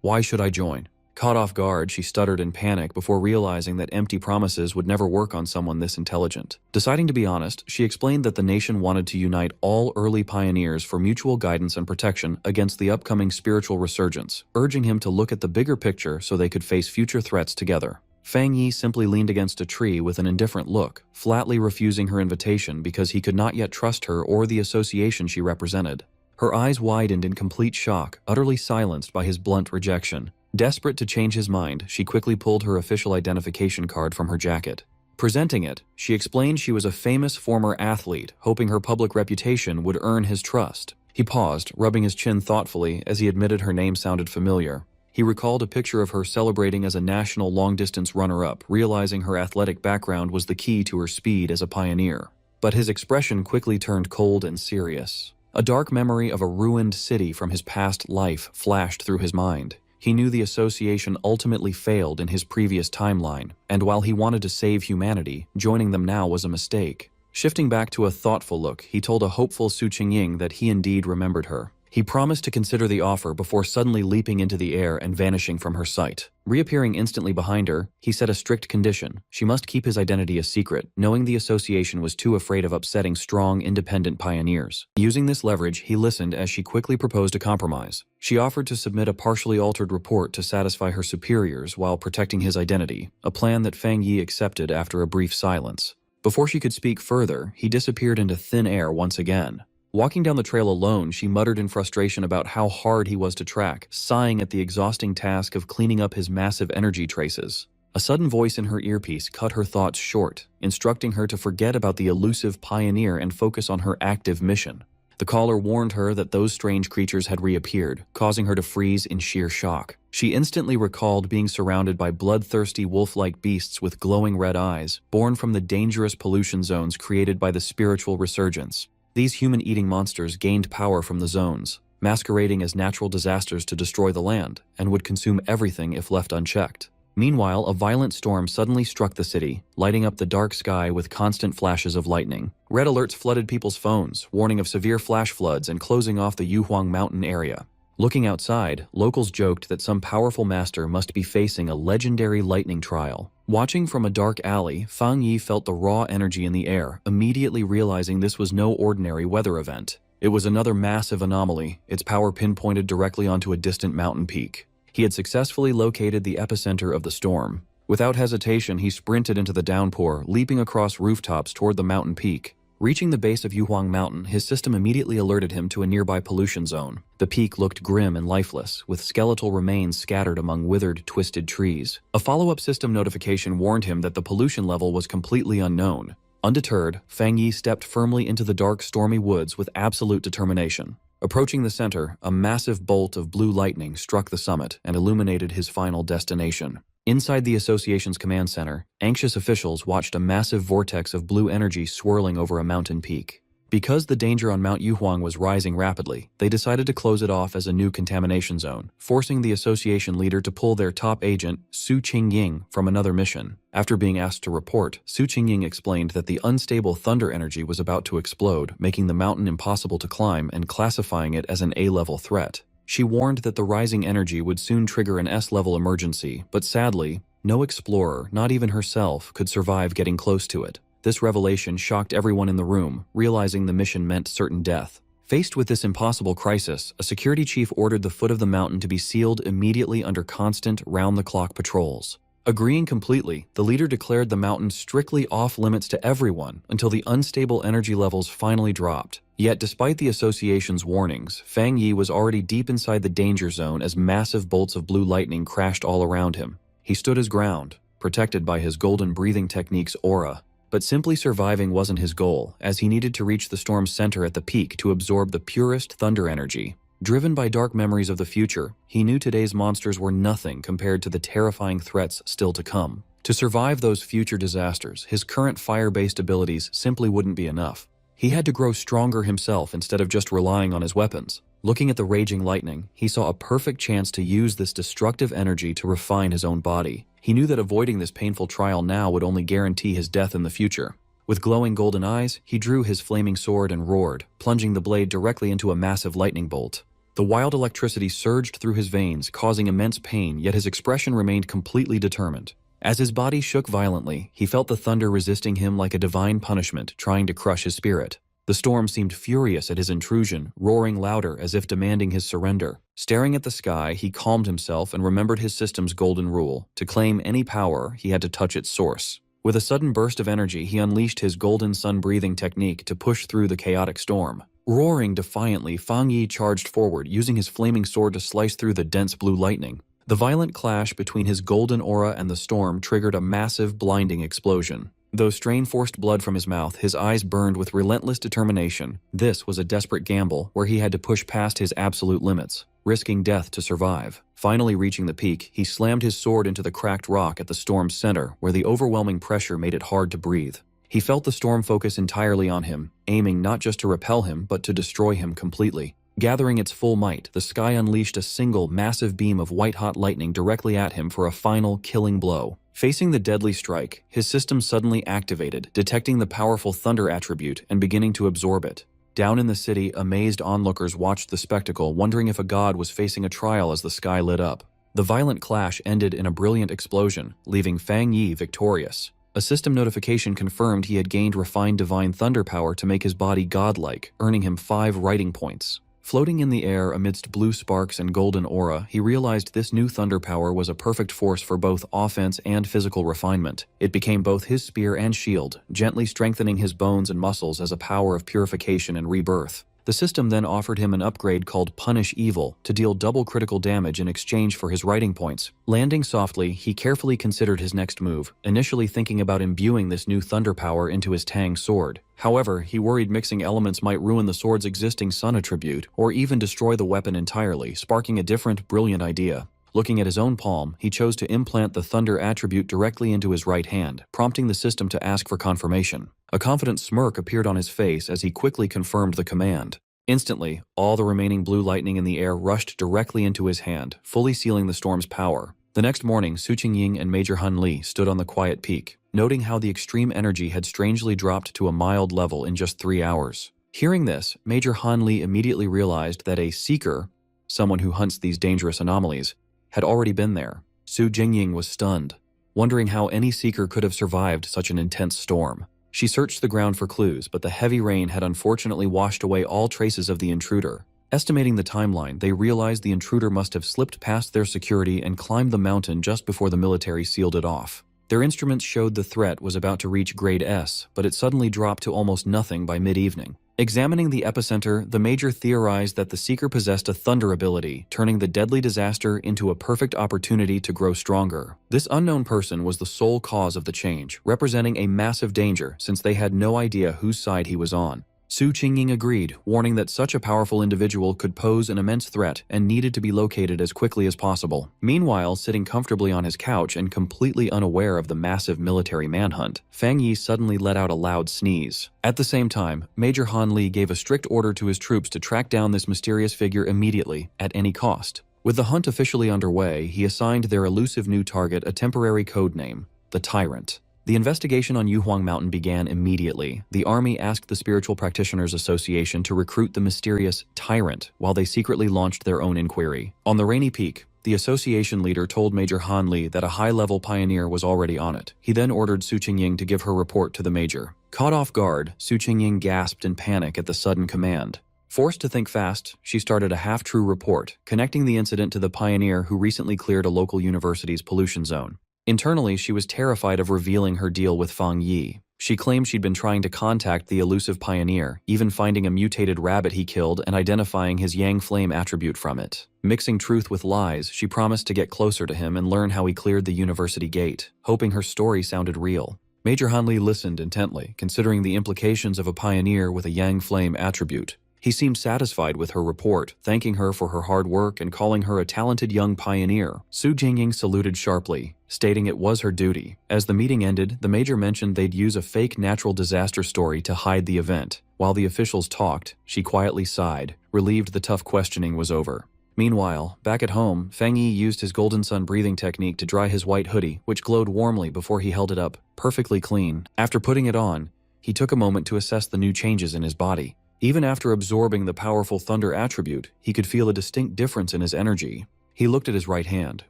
"Why should I join?" Caught off guard, she stuttered in panic before realizing that empty promises would never work on someone this intelligent. Deciding to be honest, she explained that the nation wanted to unite all early pioneers for mutual guidance and protection against the upcoming spiritual resurgence, urging him to look at the bigger picture so they could face future threats together. Fang Yi simply leaned against a tree with an indifferent look, flatly refusing her invitation because he could not yet trust her or the association she represented. Her eyes widened in complete shock, utterly silenced by his blunt rejection. Desperate to change his mind, she quickly pulled her official identification card from her jacket. Presenting it, she explained she was a famous former athlete, hoping her public reputation would earn his trust. He paused, rubbing his chin thoughtfully as he admitted her name sounded familiar. He recalled a picture of her celebrating as a national long-distance runner-up, realizing her athletic background was the key to her speed as a pioneer. But his expression quickly turned cold and serious. A dark memory of a ruined city from his past life flashed through his mind. He knew the association ultimately failed in his previous timeline, and while he wanted to save humanity, joining them now was a mistake. Shifting back to a thoughtful look, he told a hopeful Su Qingying that he indeed remembered her. He promised to consider the offer before suddenly leaping into the air and vanishing from her sight. Reappearing instantly behind her, he set a strict condition. She must keep his identity a secret, knowing the association was too afraid of upsetting strong, independent pioneers. Using this leverage, he listened as she quickly proposed a compromise. She offered to submit a partially altered report to satisfy her superiors while protecting his identity, a plan that Fang Yi accepted after a brief silence. Before she could speak further, he disappeared into thin air once again. Walking down the trail alone, she muttered in frustration about how hard he was to track, sighing at the exhausting task of cleaning up his massive energy traces. A sudden voice in her earpiece cut her thoughts short, instructing her to forget about the elusive pioneer and focus on her active mission. The caller warned her that those strange creatures had reappeared, causing her to freeze in sheer shock. She instantly recalled being surrounded by bloodthirsty wolf-like beasts with glowing red eyes, born from the dangerous pollution zones created by the spiritual resurgence. These human-eating monsters gained power from the zones, masquerading as natural disasters to destroy the land, and would consume everything if left unchecked. Meanwhile, a violent storm suddenly struck the city, lighting up the dark sky with constant flashes of lightning. Red alerts flooded people's phones, warning of severe flash floods and closing off the Yuhuang Mountain area. Looking outside, locals joked that some powerful master must be facing a legendary lightning trial. Watching from a dark alley, Fang Yi felt the raw energy in the air, immediately realizing this was no ordinary weather event. It was another massive anomaly, its power pinpointed directly onto a distant mountain peak. He had successfully located the epicenter of the storm. Without hesitation, he sprinted into the downpour, leaping across rooftops toward the mountain peak. Reaching the base of Yuhuang Mountain, his system immediately alerted him to a nearby pollution zone. The peak looked grim and lifeless, with skeletal remains scattered among withered, twisted trees. A follow-up system notification warned him that the pollution level was completely unknown. Undeterred, Fang Yi stepped firmly into the dark, stormy woods with absolute determination. Approaching the center, a massive bolt of blue lightning struck the summit and illuminated his final destination. Inside the association's command center, anxious officials watched a massive vortex of blue energy swirling over a mountain peak. Because the danger on Mount Yuhuang was rising rapidly, they decided to close it off as a new contamination zone, forcing the association leader to pull their top agent, Su Qingying, from another mission. After being asked to report, Su Qingying explained that the unstable thunder energy was about to explode, making the mountain impossible to climb and classifying it as an A-level threat. She warned that the rising energy would soon trigger an S-level emergency, but sadly, no explorer, not even herself, could survive getting close to it. This revelation shocked everyone in the room, realizing the mission meant certain death. Faced with this impossible crisis, a security chief ordered the foot of the mountain to be sealed immediately under constant, round-the-clock patrols. Agreeing completely, the leader declared the mountain strictly off-limits to everyone until the unstable energy levels finally dropped. Yet despite the association's warnings, Fang Yi was already deep inside the danger zone as massive bolts of blue lightning crashed all around him. He stood his ground, protected by his golden breathing technique's aura. But simply surviving wasn't his goal, as he needed to reach the storm's center at the peak to absorb the purest thunder energy. Driven by dark memories of the future, he knew today's monsters were nothing compared to the terrifying threats still to come. To survive those future disasters, his current fire-based abilities simply wouldn't be enough. He had to grow stronger himself instead of just relying on his weapons. Looking at the raging lightning, he saw a perfect chance to use this destructive energy to refine his own body. He knew that avoiding this painful trial now would only guarantee his death in the future. With glowing golden eyes, he drew his flaming sword and roared, plunging the blade directly into a massive lightning bolt. The wild electricity surged through his veins, causing immense pain, yet his expression remained completely determined. As his body shook violently, he felt the thunder resisting him like a divine punishment, trying to crush his spirit. The storm seemed furious at his intrusion, roaring louder as if demanding his surrender. Staring at the sky, he calmed himself and remembered his system's golden rule: to claim any power, he had to touch its source. With a sudden burst of energy, he unleashed his golden sun-breathing technique to push through the chaotic storm. Roaring defiantly, Fang Yi charged forward, using his flaming sword to slice through the dense blue lightning. The violent clash between his golden aura and the storm triggered a massive, blinding explosion. Though strain forced blood from his mouth, his eyes burned with relentless determination. This was a desperate gamble where he had to push past his absolute limits, risking death to survive. Finally reaching the peak, he slammed his sword into the cracked rock at the storm's center, where the overwhelming pressure made it hard to breathe. He felt the storm focus entirely on him, aiming not just to repel him, but to destroy him completely. Gathering its full might, the sky unleashed a single, massive beam of white-hot lightning directly at him for a final, killing blow. Facing the deadly strike, his system suddenly activated, detecting the powerful thunder attribute and beginning to absorb it. Down in the city, amazed onlookers watched the spectacle, wondering if a god was facing a trial as the sky lit up. The violent clash ended in a brilliant explosion, leaving Fang Yi victorious. A system notification confirmed he had gained refined divine thunder power to make his body godlike, earning him 5 writing points. Floating in the air amidst blue sparks and golden aura, he realized this new thunder power was a perfect force for both offense and physical refinement. It became both his spear and shield, gently strengthening his bones and muscles as a power of purification and rebirth. The system then offered him an upgrade called Punish Evil to deal double critical damage in exchange for his writing points. Landing softly, he carefully considered his next move, initially thinking about imbuing this new thunder power into his Tang sword. However, he worried mixing elements might ruin the sword's existing sun attribute, or even destroy the weapon entirely, sparking a different, brilliant idea. Looking at his own palm, he chose to implant the thunder attribute directly into his right hand, prompting the system to ask for confirmation. A confident smirk appeared on his face as he quickly confirmed the command. Instantly, all the remaining blue lightning in the air rushed directly into his hand, fully sealing the storm's power. The next morning, Su Qingying and Major Han Li stood on the quiet peak, noting how the extreme energy had strangely dropped to a mild level in just 3 hours. Hearing this, Major Han Li immediately realized that a seeker someone who hunts these dangerous anomalies, had already been there. Su Jingying was stunned, wondering how any seeker could have survived such an intense storm. She searched the ground for clues, but the heavy rain had unfortunately washed away all traces of the intruder. Estimating the timeline, they realized the intruder must have slipped past their security and climbed the mountain just before the military sealed it off. Their instruments showed the threat was about to reach grade S, but it suddenly dropped to almost nothing by mid-evening. Examining the epicenter, the Major theorized that the seeker possessed a thunder ability, turning the deadly disaster into a perfect opportunity to grow stronger. This unknown person was the sole cause of the change, representing a massive danger since they had no idea whose side he was on. Su Jingying agreed, warning that such a powerful individual could pose an immense threat and needed to be located as quickly as possible. Meanwhile, sitting comfortably on his couch and completely unaware of the massive military manhunt, Fang Yi suddenly let out a loud sneeze. At the same time, Major Han Li gave a strict order to his troops to track down this mysterious figure immediately, at any cost. With the hunt officially underway, he assigned their elusive new target a temporary code name, the Tyrant. The investigation on Yuhuang Mountain began immediately. The army asked the Spiritual Practitioners Association to recruit the mysterious Tyrant while they secretly launched their own inquiry. On the Rainy Peak, the association leader told Major Han Li that a high-level pioneer was already on it. He then ordered Su Jingying to give her report to the Major. Caught off guard, Su Jingying gasped in panic at the sudden command. Forced to think fast, she started a half-true report, connecting the incident to the pioneer who recently cleared a local university's pollution zone. Internally, she was terrified of revealing her deal with Fang Yi. She claimed she'd been trying to contact the elusive pioneer, even finding a mutated rabbit he killed and identifying his Yang Flame attribute from it. Mixing truth with lies, she promised to get closer to him and learn how he cleared the university gate, hoping her story sounded real. Major Han Li listened intently, considering the implications of a pioneer with a Yang Flame attribute. He seemed satisfied with her report, thanking her for her hard work and calling her a talented young pioneer. Su Jingying saluted sharply, stating it was her duty. As the meeting ended, the Major mentioned they'd use a fake natural disaster story to hide the event. While the officials talked, she quietly sighed, relieved the tough questioning was over. Meanwhile, back at home, Fang Yi used his golden sun breathing technique to dry his white hoodie, which glowed warmly before he held it up, perfectly clean. After putting it on, he took a moment to assess the new changes in his body. Even after absorbing the powerful thunder attribute, he could feel a distinct difference in his energy. He looked at his right hand,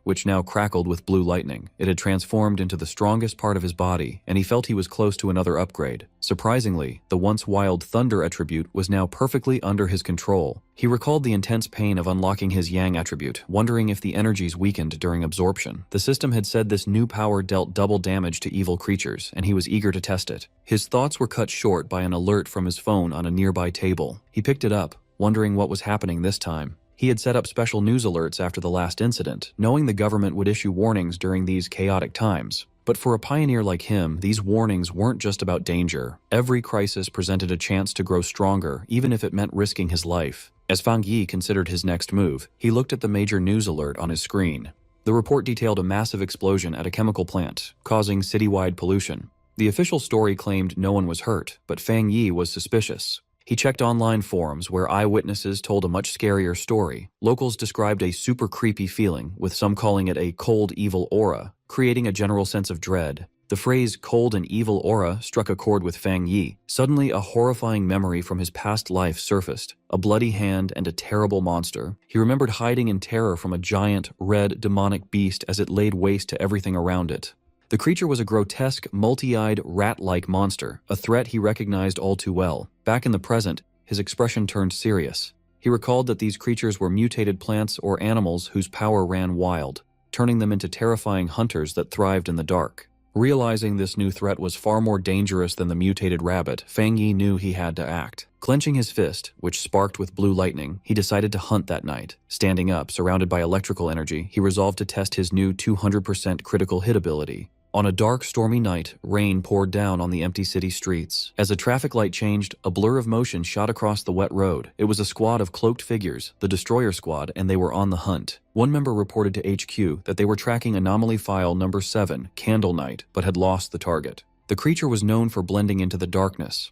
which now crackled with blue lightning. It had transformed into the strongest part of his body, and he felt he was close to another upgrade. Surprisingly, the once wild thunder attribute was now perfectly under his control. He recalled the intense pain of unlocking his Yang attribute, wondering if the energies weakened during absorption. The system had said this new power dealt double damage to evil creatures, and he was eager to test it. His thoughts were cut short by an alert from his phone on a nearby table. He picked it up, wondering what was happening this time. He had set up special news alerts after the last incident, knowing the government would issue warnings during these chaotic times. But for a pioneer like him, these warnings weren't just about danger. Every crisis presented a chance to grow stronger, even if it meant risking his life. As Fang Yi considered his next move, he looked at the major news alert on his screen. The report detailed a massive explosion at a chemical plant, causing citywide pollution. The official story claimed no one was hurt, but Fang Yi was suspicious. He checked online forums where eyewitnesses told a much scarier story. Locals described a super creepy feeling, with some calling it a cold, evil aura, creating a general sense of dread. The phrase cold and evil aura struck a chord with Fang Yi. Suddenly, a horrifying memory from his past life surfaced. A bloody hand and a terrible monster. He remembered hiding in terror from a giant, red, demonic beast as it laid waste to everything around it. The creature was a grotesque, multi-eyed, rat-like monster, a threat he recognized all too well. Back in the present, his expression turned serious. He recalled that these creatures were mutated plants or animals whose power ran wild, turning them into terrifying hunters that thrived in the dark. Realizing this new threat was far more dangerous than the mutated rabbit, Fang Yi knew he had to act. Clenching his fist, which sparked with blue lightning, he decided to hunt that night. Standing up, surrounded by electrical energy, he resolved to test his new 200% critical hit ability. On a dark, stormy night, rain poured down on the empty city streets. As a traffic light changed, a blur of motion shot across the wet road. It was a squad of cloaked figures, the Destroyer Squad, and they were on the hunt. One member reported to HQ that they were tracking anomaly file number 7, Candle Night, but had lost the target. The creature was known for blending into the darkness.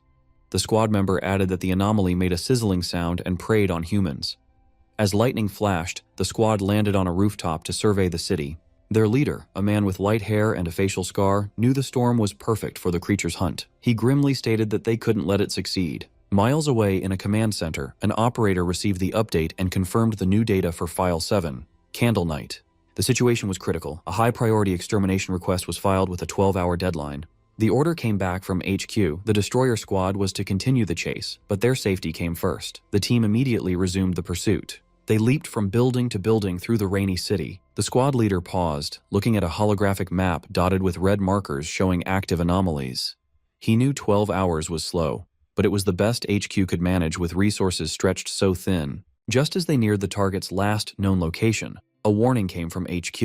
The squad member added that the anomaly made a sizzling sound and preyed on humans. As lightning flashed, the squad landed on a rooftop to survey the city. Their leader, a man with light hair and a facial scar, knew the storm was perfect for the creature's hunt. He grimly stated that they couldn't let it succeed. Miles away in a command center, an operator received the update and confirmed the new data for File 7, Candle Night. The situation was critical. A high-priority extermination request was filed with a 12-hour deadline. The order came back from HQ. The destroyer squad was to continue the chase, but their safety came first. The team immediately resumed the pursuit. They leaped from building to building through the rainy city. The squad leader paused, looking at a holographic map dotted with red markers showing active anomalies. He knew 12 hours was slow, but it was the best HQ could manage with resources stretched so thin. Just as they neared the target's last known location, a warning came from HQ.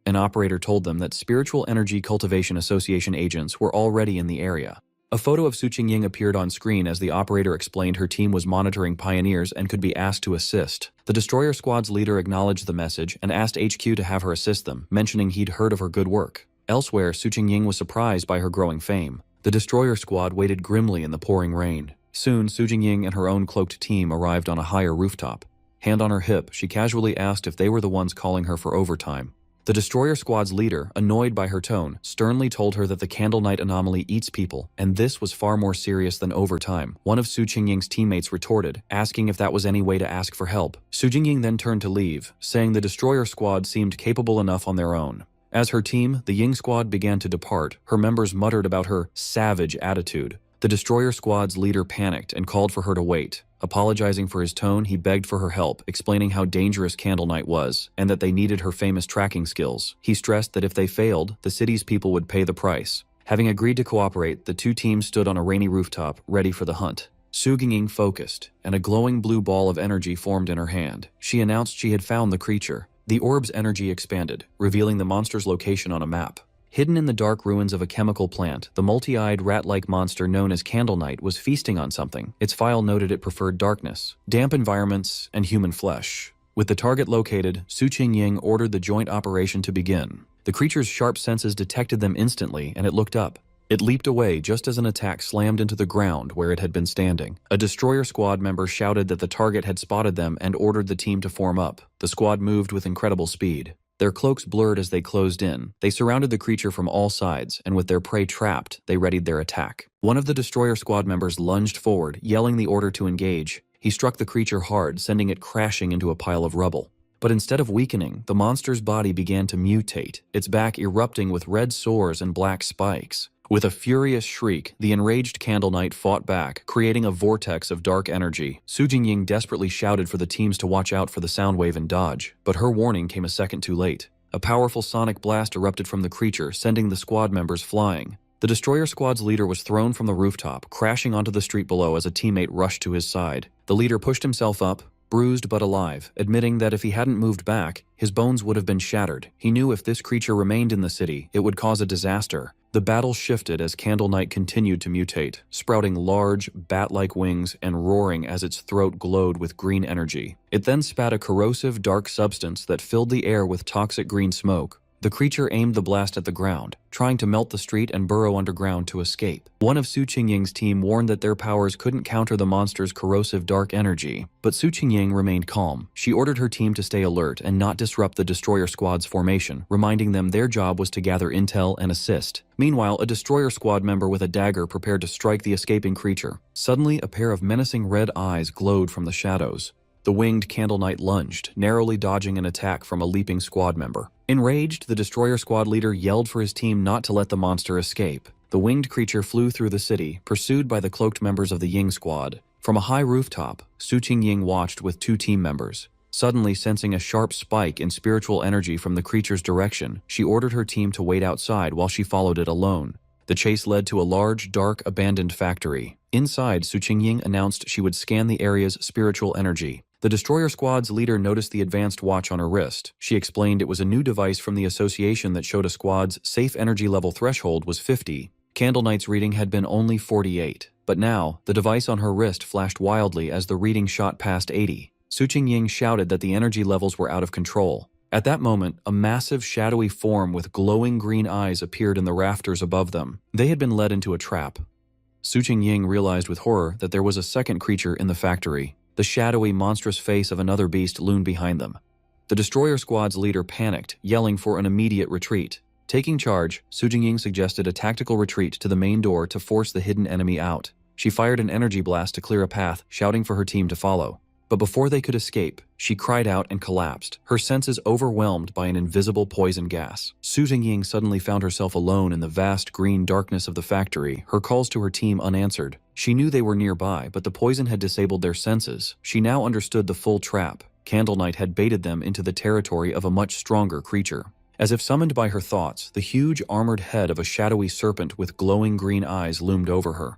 An operator told them that Spiritual Energy Cultivation Association agents were already in the area. A photo of Su Qingying appeared on screen as the operator explained her team was monitoring pioneers and could be asked to assist. The destroyer squad's leader acknowledged the message and asked HQ to have her assist them, mentioning he'd heard of her good work. Elsewhere, Su Qingying was surprised by her growing fame. The destroyer squad waited grimly in the pouring rain. Soon, Su Qingying and her own cloaked team arrived on a higher rooftop. Hand on her hip, she casually asked if they were the ones calling her for overtime. The destroyer squad's leader, annoyed by her tone, sternly told her that the Candle Night anomaly eats people, and this was far more serious than overtime. One of Su Qingying's teammates retorted, asking if that was any way to ask for help. Su Qingying then turned to leave, saying the destroyer squad seemed capable enough on their own. As her team, the Ying squad, began to depart, her members muttered about her savage attitude. The destroyer squad's leader panicked and called for her to wait. Apologizing for his tone, he begged for her help, explaining how dangerous Candle Night was, and that they needed her famous tracking skills. He stressed that if they failed, the city's people would pay the price. Having agreed to cooperate, the two teams stood on a rainy rooftop, ready for the hunt. Su Qingying focused, and a glowing blue ball of energy formed in her hand. She announced she had found the creature. The orb's energy expanded, revealing the monster's location on a map. Hidden in the dark ruins of a chemical plant, the multi-eyed rat-like monster known as Candle Night was feasting on something. Its file noted it preferred darkness, damp environments, and human flesh. With the target located, Su Qingying ordered the joint operation to begin. The creature's sharp senses detected them instantly, and it looked up. It leaped away just as an attack slammed into the ground where it had been standing. A destroyer squad member shouted that the target had spotted them and ordered the team to form up. The squad moved with incredible speed. Their cloaks blurred as they closed in. They surrounded the creature from all sides, and with their prey trapped, they readied their attack. One of the destroyer squad members lunged forward, yelling the order to engage. He struck the creature hard, sending it crashing into a pile of rubble. But instead of weakening, the monster's body began to mutate, its back erupting with red sores and black spikes. With a furious shriek, the enraged Candle Night fought back, creating a vortex of dark energy. Su Qingying desperately shouted for the teams to watch out for the sound wave and dodge, but her warning came a second too late. A powerful sonic blast erupted from the creature, sending the squad members flying. The destroyer squad's leader was thrown from the rooftop, crashing onto the street below as a teammate rushed to his side. The leader pushed himself up, bruised but alive, admitting that if he hadn't moved back, his bones would have been shattered. He knew if this creature remained in the city, it would cause a disaster. The battle shifted as Candle Night continued to mutate, sprouting large, bat-like wings and roaring as its throat glowed with green energy. It then spat a corrosive, dark substance that filled the air with toxic green smoke. The creature aimed the blast at the ground, trying to melt the street and burrow underground to escape. One of Su Qingying's team warned that their powers couldn't counter the monster's corrosive dark energy, but Su Qingying remained calm. She ordered her team to stay alert and not disrupt the destroyer squad's formation, reminding them their job was to gather intel and assist. Meanwhile, a destroyer squad member with a dagger prepared to strike the escaping creature. Suddenly, a pair of menacing red eyes glowed from the shadows. The winged Candle Night lunged, narrowly dodging an attack from a leaping squad member. Enraged, the destroyer squad leader yelled for his team not to let the monster escape. The winged creature flew through the city, pursued by the cloaked members of the Ying squad. From a high rooftop, Su Qingying watched with two team members. Suddenly sensing a sharp spike in spiritual energy from the creature's direction, she ordered her team to wait outside while she followed it alone. The chase led to a large, dark, abandoned factory. Inside, Su Qingying announced she would scan the area's spiritual energy. The destroyer squad's leader noticed the advanced watch on her wrist. She explained it was a new device from the association that showed a squad's safe energy level threshold was 50. Candle Night's reading had been only 48. But now, the device on her wrist flashed wildly as the reading shot past 80. Su Qingying shouted that the energy levels were out of control. At that moment, a massive shadowy form with glowing green eyes appeared in the rafters above them. They had been led into a trap. Su Qingying realized with horror that there was a second creature in the factory. The shadowy, monstrous face of another beast loomed behind them. The destroyer squad's leader panicked, yelling for an immediate retreat. Taking charge, Su Qingying suggested a tactical retreat to the main door to force the hidden enemy out. She fired an energy blast to clear a path, shouting for her team to follow. But before they could escape, she cried out and collapsed, her senses overwhelmed by an invisible poison gas. Su Tingying suddenly found herself alone in the vast green darkness of the factory, her calls to her team unanswered. She knew they were nearby, but the poison had disabled their senses. She now understood the full trap. Candle Knight had baited them into the territory of a much stronger creature. As if summoned by her thoughts, the huge armored head of a shadowy serpent with glowing green eyes loomed over her.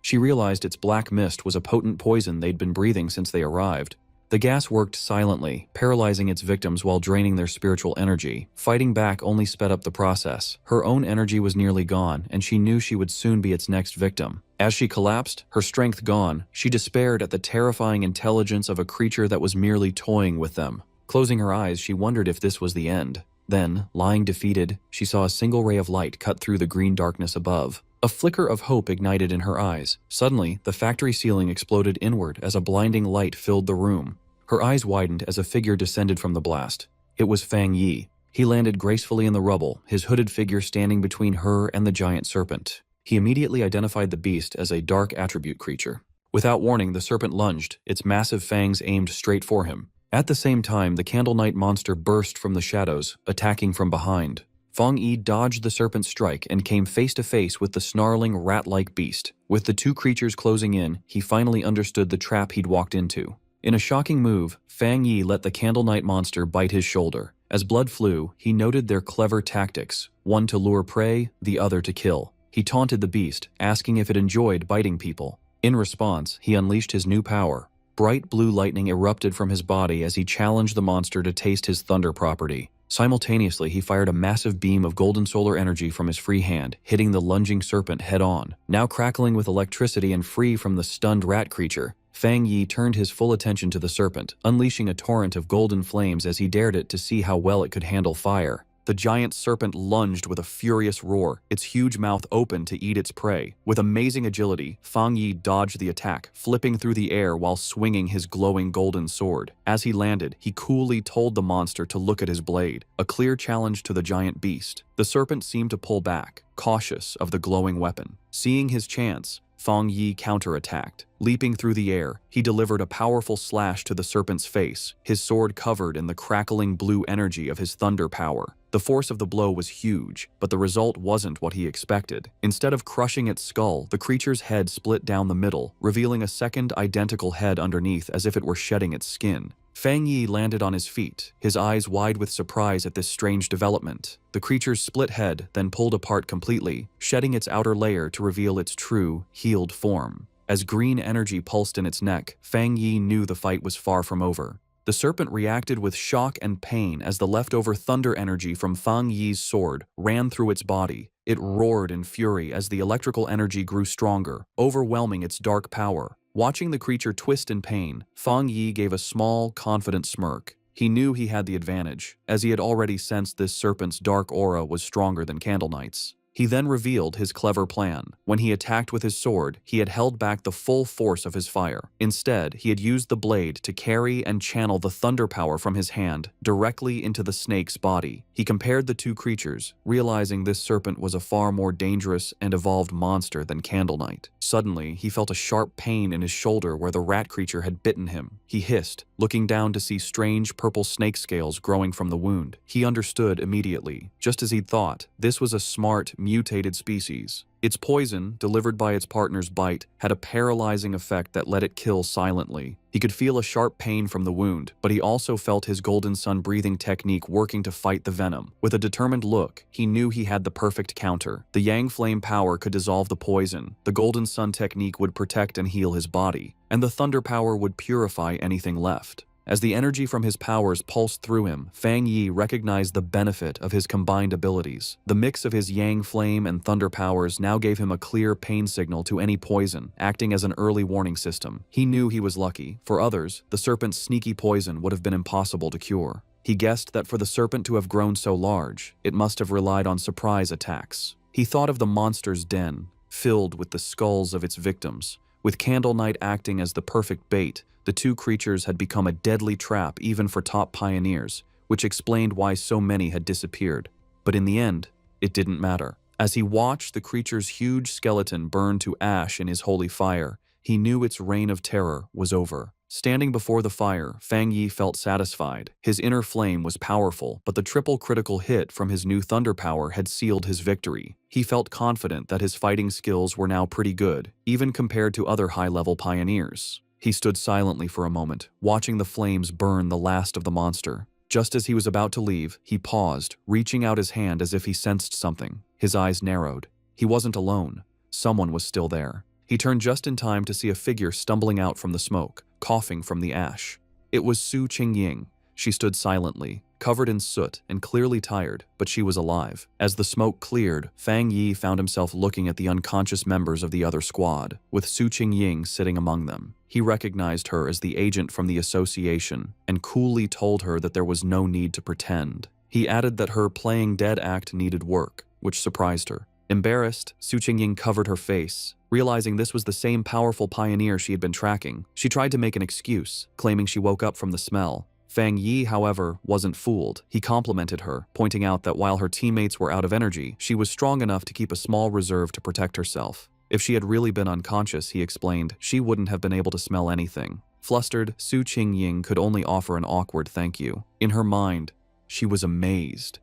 She realized its black mist was a potent poison they'd been breathing since they arrived. The gas worked silently, paralyzing its victims while draining their spiritual energy. Fighting back only sped up the process. Her own energy was nearly gone, and she knew she would soon be its next victim. As she collapsed, her strength gone, she despaired at the terrifying intelligence of a creature that was merely toying with them. Closing her eyes, she wondered if this was the end. Then, lying defeated, she saw a single ray of light cut through the green darkness above. A flicker of hope ignited in her eyes. Suddenly, the factory ceiling exploded inward as a blinding light filled the room. Her eyes widened as a figure descended from the blast. It was Fang Yi. He landed gracefully in the rubble, his hooded figure standing between her and the giant serpent. He immediately identified the beast as a dark attribute creature. Without warning, the serpent lunged, its massive fangs aimed straight for him. At the same time, the Candle Knight monster burst from the shadows, attacking from behind. Fang Yi dodged the serpent's strike and came face to face with the snarling, rat-like beast. With the two creatures closing in, he finally understood the trap he'd walked into. In a shocking move, Fang Yi let the Candle Knight monster bite his shoulder. As blood flew, he noted their clever tactics, one to lure prey, the other to kill. He taunted the beast, asking if it enjoyed biting people. In response, he unleashed his new power. Bright blue lightning erupted from his body as he challenged the monster to taste his thunder property. Simultaneously, he fired a massive beam of golden solar energy from his free hand, hitting the lunging serpent head-on. Now crackling with electricity and free from the stunned rat creature, Fang Yi turned his full attention to the serpent, unleashing a torrent of golden flames as he dared it to see how well it could handle fire. The giant serpent lunged with a furious roar, its huge mouth open to eat its prey. With amazing agility, Fang Yi dodged the attack, flipping through the air while swinging his glowing golden sword. As he landed, he coolly told the monster to look at his blade, a clear challenge to the giant beast. The serpent seemed to pull back, cautious of the glowing weapon. Seeing his chance, Fang Yi counterattacked. Leaping through the air, he delivered a powerful slash to the serpent's face, his sword covered in the crackling blue energy of his thunder power. The force of the blow was huge, but the result wasn't what he expected. Instead of crushing its skull, the creature's head split down the middle, revealing a second identical head underneath as if it were shedding its skin. Fang Yi landed on his feet, his eyes wide with surprise at this strange development. The creature's split head then pulled apart completely, shedding its outer layer to reveal its true, healed form. As green energy pulsed in its neck, Fang Yi knew the fight was far from over. The serpent reacted with shock and pain as the leftover thunder energy from Fang Yi's sword ran through its body. It roared in fury as the electrical energy grew stronger, overwhelming its dark power. Watching the creature twist in pain, Fang Yi gave a small, confident smirk. He knew he had the advantage, as he had already sensed this serpent's dark aura was stronger than Candle Knight's. He then revealed his clever plan. When he attacked with his sword, he had held back the full force of his fire. Instead, he had used the blade to carry and channel the thunder power from his hand directly into the snake's body. He compared the two creatures, realizing this serpent was a far more dangerous and evolved monster than Candle Knight. Suddenly, he felt a sharp pain in his shoulder where the rat creature had bitten him. He hissed, looking down to see strange purple snake scales growing from the wound. He understood immediately. Just as he'd thought, this was a smart, mutated species. Its poison, delivered by its partner's bite, had a paralyzing effect that let it kill silently. He could feel a sharp pain from the wound, but he also felt his Golden Sun breathing technique working to fight the venom. With a determined look, he knew he had the perfect counter. The Yang Flame power could dissolve the poison, the Golden Sun technique would protect and heal his body, and the Thunder power would purify anything left. As the energy from his powers pulsed through him, Fang Yi recognized the benefit of his combined abilities. The mix of his Yang Flame and Thunder powers now gave him a clear pain signal to any poison, acting as an early warning system. He knew he was lucky. For others, the serpent's sneaky poison would have been impossible to cure. He guessed that for the serpent to have grown so large, it must have relied on surprise attacks. He thought of the monster's den, filled with the skulls of its victims. With Candle Knight acting as the perfect bait, the two creatures had become a deadly trap even for top pioneers, which explained why so many had disappeared. But in the end, it didn't matter. As he watched the creature's huge skeleton burn to ash in his holy fire, he knew its reign of terror was over. Standing before the fire, Fang Yi felt satisfied. His inner flame was powerful, but the triple critical hit from his new thunder power had sealed his victory. He felt confident that his fighting skills were now pretty good, even compared to other high-level pioneers. He stood silently for a moment, watching the flames burn the last of the monster. Just as he was about to leave, he paused, reaching out his hand as if he sensed something. His eyes narrowed. He wasn't alone. Someone was still there. He turned just in time to see a figure stumbling out from the smoke, coughing from the ash. It was Su Qingying. She stood silently, covered in soot and clearly tired, but she was alive. As the smoke cleared, Fang Yi found himself looking at the unconscious members of the other squad, with Su Qingying sitting among them. He recognized her as the agent from the association and coolly told her that there was no need to pretend. He added that her playing dead act needed work, which surprised her. Embarrassed, Su Qingying covered her face. Realizing this was the same powerful pioneer she had been tracking, she tried to make an excuse, claiming she woke up from the smell. Fang Yi, however, wasn't fooled. He complimented her, pointing out that while her teammates were out of energy, she was strong enough to keep a small reserve to protect herself. If she had really been unconscious, he explained, she wouldn't have been able to smell anything. Flustered, Su Qingying could only offer an awkward thank you. In her mind, she was amazed.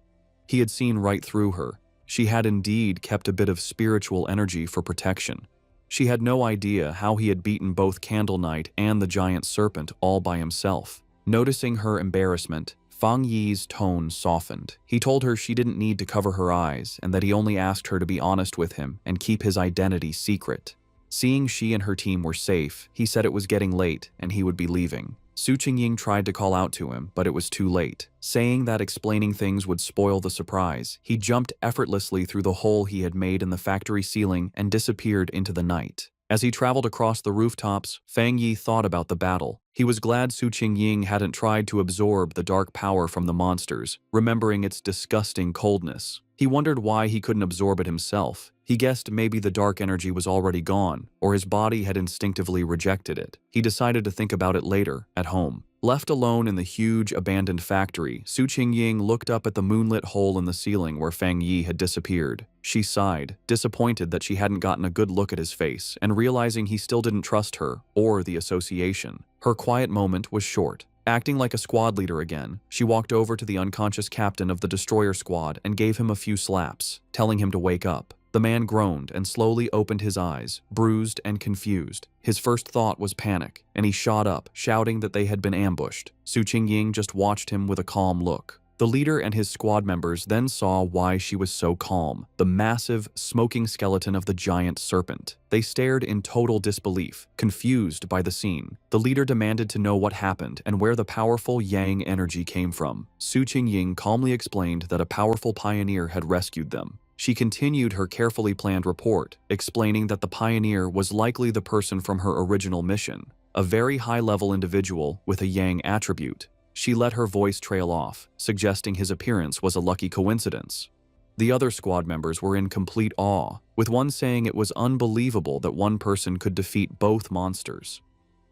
He had seen right through her. She had indeed kept a bit of spiritual energy for protection. She had no idea how he had beaten both Candle Knight and the giant serpent all by himself. Noticing her embarrassment, Fang Yi's tone softened. He told her she didn't need to cover her eyes and that he only asked her to be honest with him and keep his identity secret. Seeing she and her team were safe, he said it was getting late and he would be leaving. Su Qingying tried to call out to him, but it was too late. Saying that explaining things would spoil the surprise, he jumped effortlessly through the hole he had made in the factory ceiling and disappeared into the night. As he traveled across the rooftops, Fang Yi thought about the battle. He was glad Su Qingying hadn't tried to absorb the dark power from the monsters, remembering its disgusting coldness. He wondered why he couldn't absorb it himself. He guessed maybe the dark energy was already gone, or his body had instinctively rejected it. He decided to think about it later, at home. Left alone in the huge, abandoned factory, Su Qingying looked up at the moonlit hole in the ceiling where Fang Yi had disappeared. She sighed, disappointed that she hadn't gotten a good look at his face, and realizing he still didn't trust her, or the association. Her quiet moment was short. Acting like a squad leader again, she walked over to the unconscious captain of the destroyer squad and gave him a few slaps, telling him to wake up. The man groaned and slowly opened his eyes, bruised and confused. His first thought was panic, and he shot up, shouting that they had been ambushed. Su Qingying just watched him with a calm look. The leader and his squad members then saw why she was so calm: the massive, smoking skeleton of the giant serpent. They stared in total disbelief, confused by the scene. The leader demanded to know what happened and where the powerful yang energy came from. Su Qingying calmly explained that a powerful pioneer had rescued them. She continued her carefully planned report, explaining that the pioneer was likely the person from her original mission, a very high-level individual with a yang attribute. She let her voice trail off, suggesting his appearance was a lucky coincidence. The other squad members were in complete awe, with one saying it was unbelievable that one person could defeat both monsters.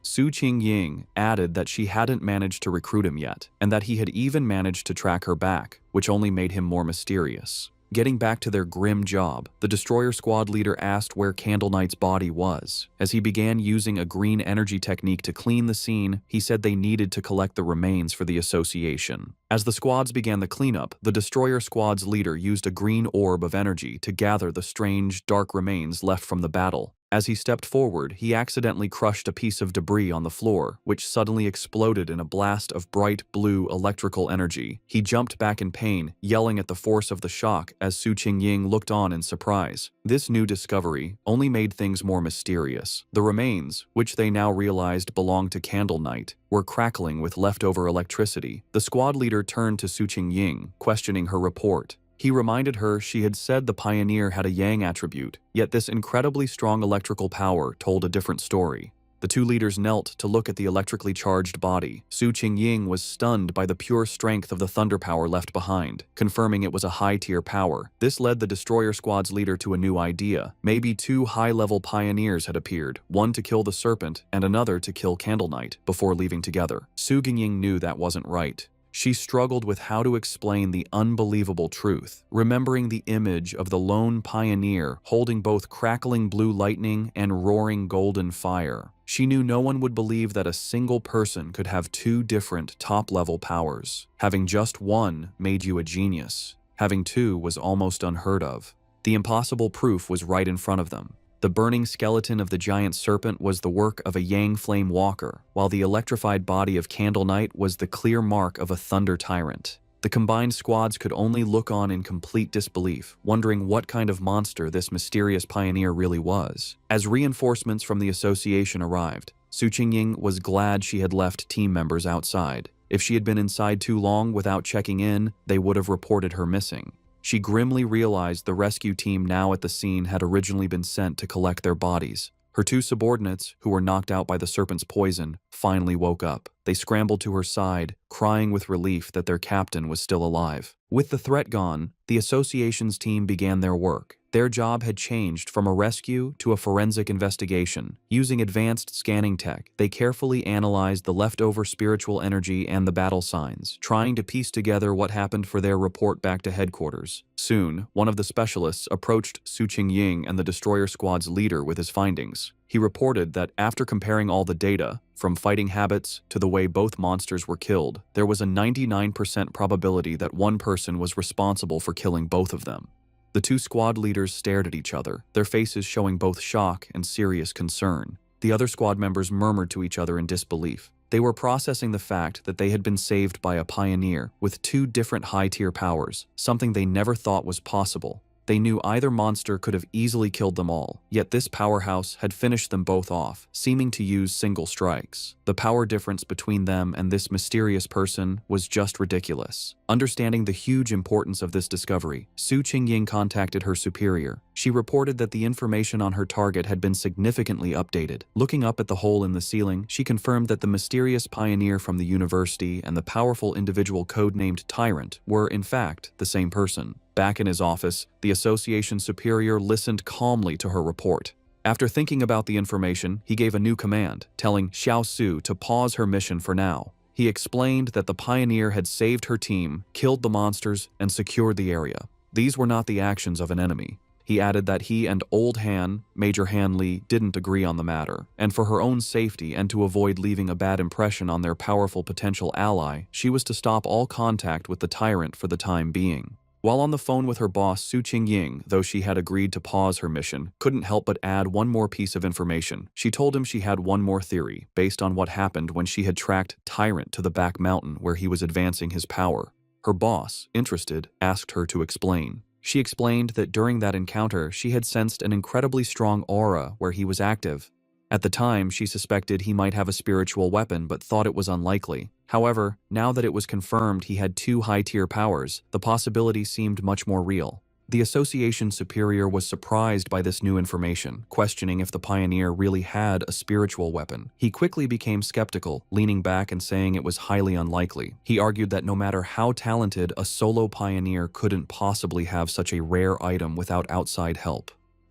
Su Qingying added that she hadn't managed to recruit him yet, and that he had even managed to track her back, which only made him more mysterious. Getting back to their grim job, the destroyer squad leader asked where Candle Knight's body was. As he began using a green energy technique to clean the scene, he said they needed to collect the remains for the association. As the squads began the cleanup, the destroyer squad's leader used a green orb of energy to gather the strange, dark remains left from the battle. As he stepped forward, he accidentally crushed a piece of debris on the floor, which suddenly exploded in a blast of bright blue electrical energy. He jumped back in pain, yelling at the force of the shock as Su Qingying looked on in surprise. This new discovery only made things more mysterious. The remains, which they now realized belonged to Candle Knight, were crackling with leftover electricity. The squad leader turned to Su Qingying, questioning her report. He reminded her she had said the pioneer had a yang attribute, yet this incredibly strong electrical power told a different story. The two leaders knelt to look at the electrically charged body. Su Qingying was stunned by the pure strength of the thunder power left behind, confirming it was a high-tier power. This led the destroyer squad's leader to a new idea. Maybe two high-level pioneers had appeared, one to kill the serpent and another to kill Candle Knight, before leaving together. Su Qingying knew that wasn't right. She struggled with how to explain the unbelievable truth, remembering the image of the lone pioneer holding both crackling blue lightning and roaring golden fire. She knew no one would believe that a single person could have two different top-level powers. Having just one made you a genius. Having two was almost unheard of. The impossible proof was right in front of them. The burning skeleton of the giant serpent was the work of a Yang Flame Walker, while the electrified body of Candle Knight was the clear mark of a Thunder Tyrant. The combined squads could only look on in complete disbelief, wondering what kind of monster this mysterious pioneer really was. As reinforcements from the association arrived, Su Qingying was glad she had left team members outside. If she had been inside too long without checking in, they would have reported her missing. She grimly realized the rescue team now at the scene had originally been sent to collect their bodies. Her two subordinates, who were knocked out by the serpent's poison, finally woke up. They scrambled to her side, crying with relief that their captain was still alive. With the threat gone, the association's team began their work. Their job had changed from a rescue to a forensic investigation. Using advanced scanning tech, they carefully analyzed the leftover spiritual energy and the battle signs, trying to piece together what happened for their report back to headquarters. Soon, one of the specialists approached Su Qingying and the destroyer squad's leader with his findings. He reported that after comparing all the data, from fighting habits to the way both monsters were killed, there was a 99% probability that one person was responsible for killing both of them. The two squad leaders stared at each other, their faces showing both shock and serious concern. The other squad members murmured to each other in disbelief. They were processing the fact that they had been saved by a pioneer with two different high-tier powers, something they never thought was possible. They knew either monster could have easily killed them all, yet this powerhouse had finished them both off, seeming to use single strikes. The power difference between them and this mysterious person was just ridiculous. Understanding the huge importance of this discovery, Su Qingying contacted her superior. She reported that the information on her target had been significantly updated. Looking up at the hole in the ceiling, she confirmed that the mysterious pioneer from the university and the powerful individual codenamed Tyrant were, in fact, the same person. Back in his office, the association superior listened calmly to her report. After thinking about the information, he gave a new command, telling Xiao Su to pause her mission for now. He explained that the pioneer had saved her team, killed the monsters, and secured the area. These were not the actions of an enemy. He added that he and Old Han, Major Han Li, didn't agree on the matter, and for her own safety and to avoid leaving a bad impression on their powerful potential ally, she was to stop all contact with the tyrant for the time being. While on the phone with her boss, Su Qingying, though she had agreed to pause her mission, couldn't help but add one more piece of information. She told him she had one more theory, based on what happened when she had tracked Tyrant to the back mountain where he was advancing his power. Her boss, interested, asked her to explain. She explained that during that encounter, she had sensed an incredibly strong aura where he was active. At the time, she suspected he might have a spiritual weapon but thought it was unlikely. However, now that it was confirmed he had two high-tier powers, the possibility seemed much more real. The association superior was surprised by this new information, questioning if the pioneer really had a spiritual weapon. He quickly became skeptical, leaning back and saying it was highly unlikely. He argued that no matter how talented, a solo pioneer couldn't possibly have such a rare item without outside help.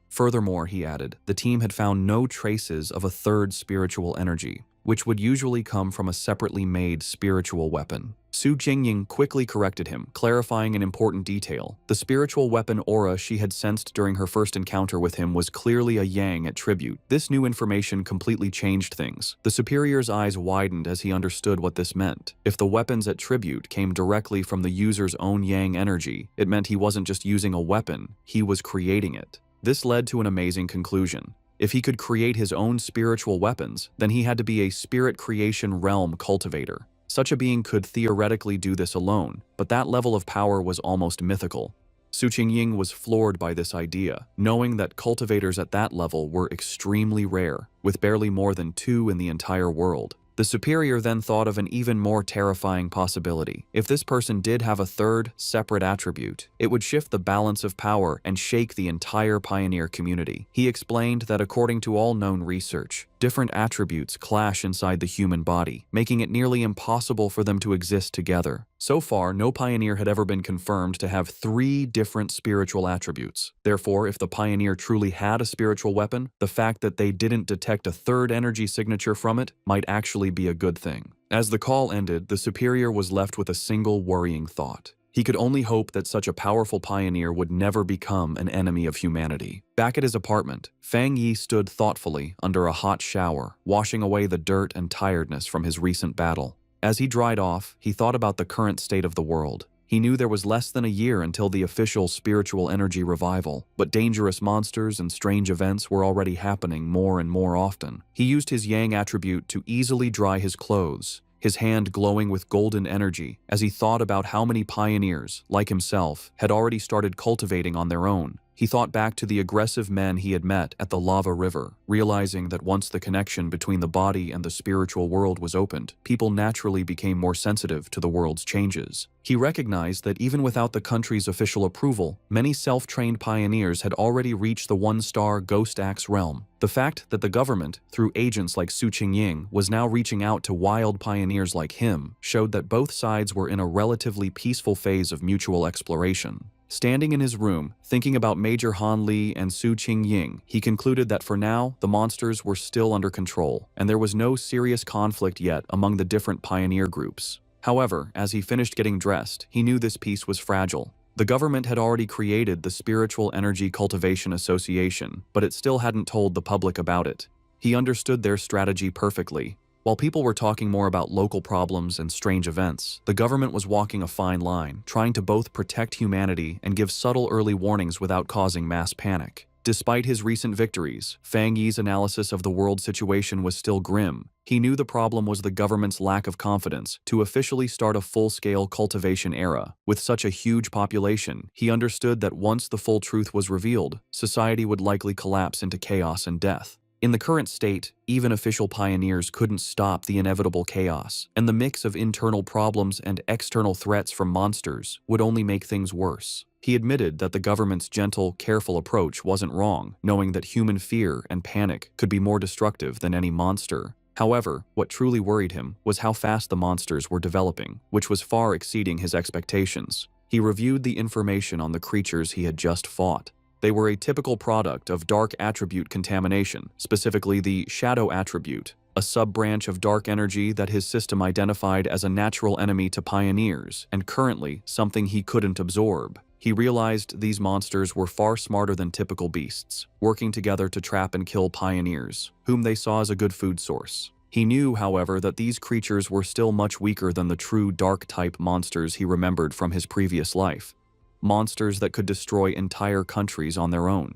Furthermore, he added, the team had found no traces of a third spiritual energy, which would usually come from a separately made spiritual weapon. Su Qingying quickly corrected him, clarifying an important detail. The spiritual weapon aura she had sensed during her first encounter with him was clearly a Yang at tribute. This new information completely changed things. The superior's eyes widened as he understood what this meant. If the weapons at tribute came directly from the user's own Yang energy, it meant he wasn't just using a weapon, he was creating it. This led to an amazing conclusion. If he could create his own spiritual weapons, then he had to be a spirit creation realm cultivator. Such a being could theoretically do this alone, but that level of power was almost mythical. Su Qingying was floored by this idea, knowing that cultivators at that level were extremely rare, with barely more than 2 in the entire world. The superior then thought of an even more terrifying possibility. If this person did have a third, separate attribute, it would shift the balance of power and shake the entire pioneer community. He explained that according to all known research, different attributes clash inside the human body, making it nearly impossible for them to exist together. So far, no pioneer had ever been confirmed to have 3 different spiritual attributes. Therefore, if the pioneer truly had a spiritual weapon, the fact that they didn't detect a third energy signature from it might actually be a good thing. As the call ended, the superior was left with a single worrying thought. He could only hope that such a powerful pioneer would never become an enemy of humanity. Back at his apartment, Fang Yi stood thoughtfully under a hot shower, washing away the dirt and tiredness from his recent battle. As he dried off, he thought about the current state of the world. He knew there was less than a year until the official spiritual energy revival, but dangerous monsters and strange events were already happening more and more often. He used his yang attribute to easily dry his clothes, his hand glowing with golden energy as he thought about how many pioneers, like himself, had already started cultivating on their own. He thought back to the aggressive men he had met at the lava river, realizing that once the connection between the body and the spiritual world was opened, people naturally became more sensitive to the world's changes. He recognized that even without the country's official approval, many self-trained pioneers had already reached the one-star Ghost Axe realm. The fact that the government, through agents like Su Qingying, was now reaching out to wild pioneers like him showed that both sides were in a relatively peaceful phase of mutual exploration. Standing in his room, thinking about Major Han Li and Su Qingying, he concluded that for now, the monsters were still under control, and there was no serious conflict yet among the different pioneer groups. However, as he finished getting dressed, he knew this peace was fragile. The government had already created the Spiritual Energy Cultivation Association, but it still hadn't told the public about it. He understood their strategy perfectly. While people were talking more about local problems and strange events, the government was walking a fine line, trying to both protect humanity and give subtle early warnings without causing mass panic. Despite his recent victories, Fang Yi's analysis of the world situation was still grim. He knew the problem was the government's lack of confidence to officially start a full-scale cultivation era. With such a huge population, he understood that once the full truth was revealed, society would likely collapse into chaos and death. In the current state, even official pioneers couldn't stop the inevitable chaos, and the mix of internal problems and external threats from monsters would only make things worse. He admitted that the government's gentle, careful approach wasn't wrong, knowing that human fear and panic could be more destructive than any monster. However, what truly worried him was how fast the monsters were developing, which was far exceeding his expectations. He reviewed the information on the creatures he had just fought. They were a typical product of dark attribute contamination, specifically the shadow attribute, a sub-branch of dark energy that his system identified as a natural enemy to pioneers, and currently something he couldn't absorb. He realized these monsters were far smarter than typical beasts, working together to trap and kill pioneers, whom they saw as a good food source. He knew, however, that these creatures were still much weaker than the true dark-type monsters he remembered from his previous life. Monsters that could destroy entire countries on their own.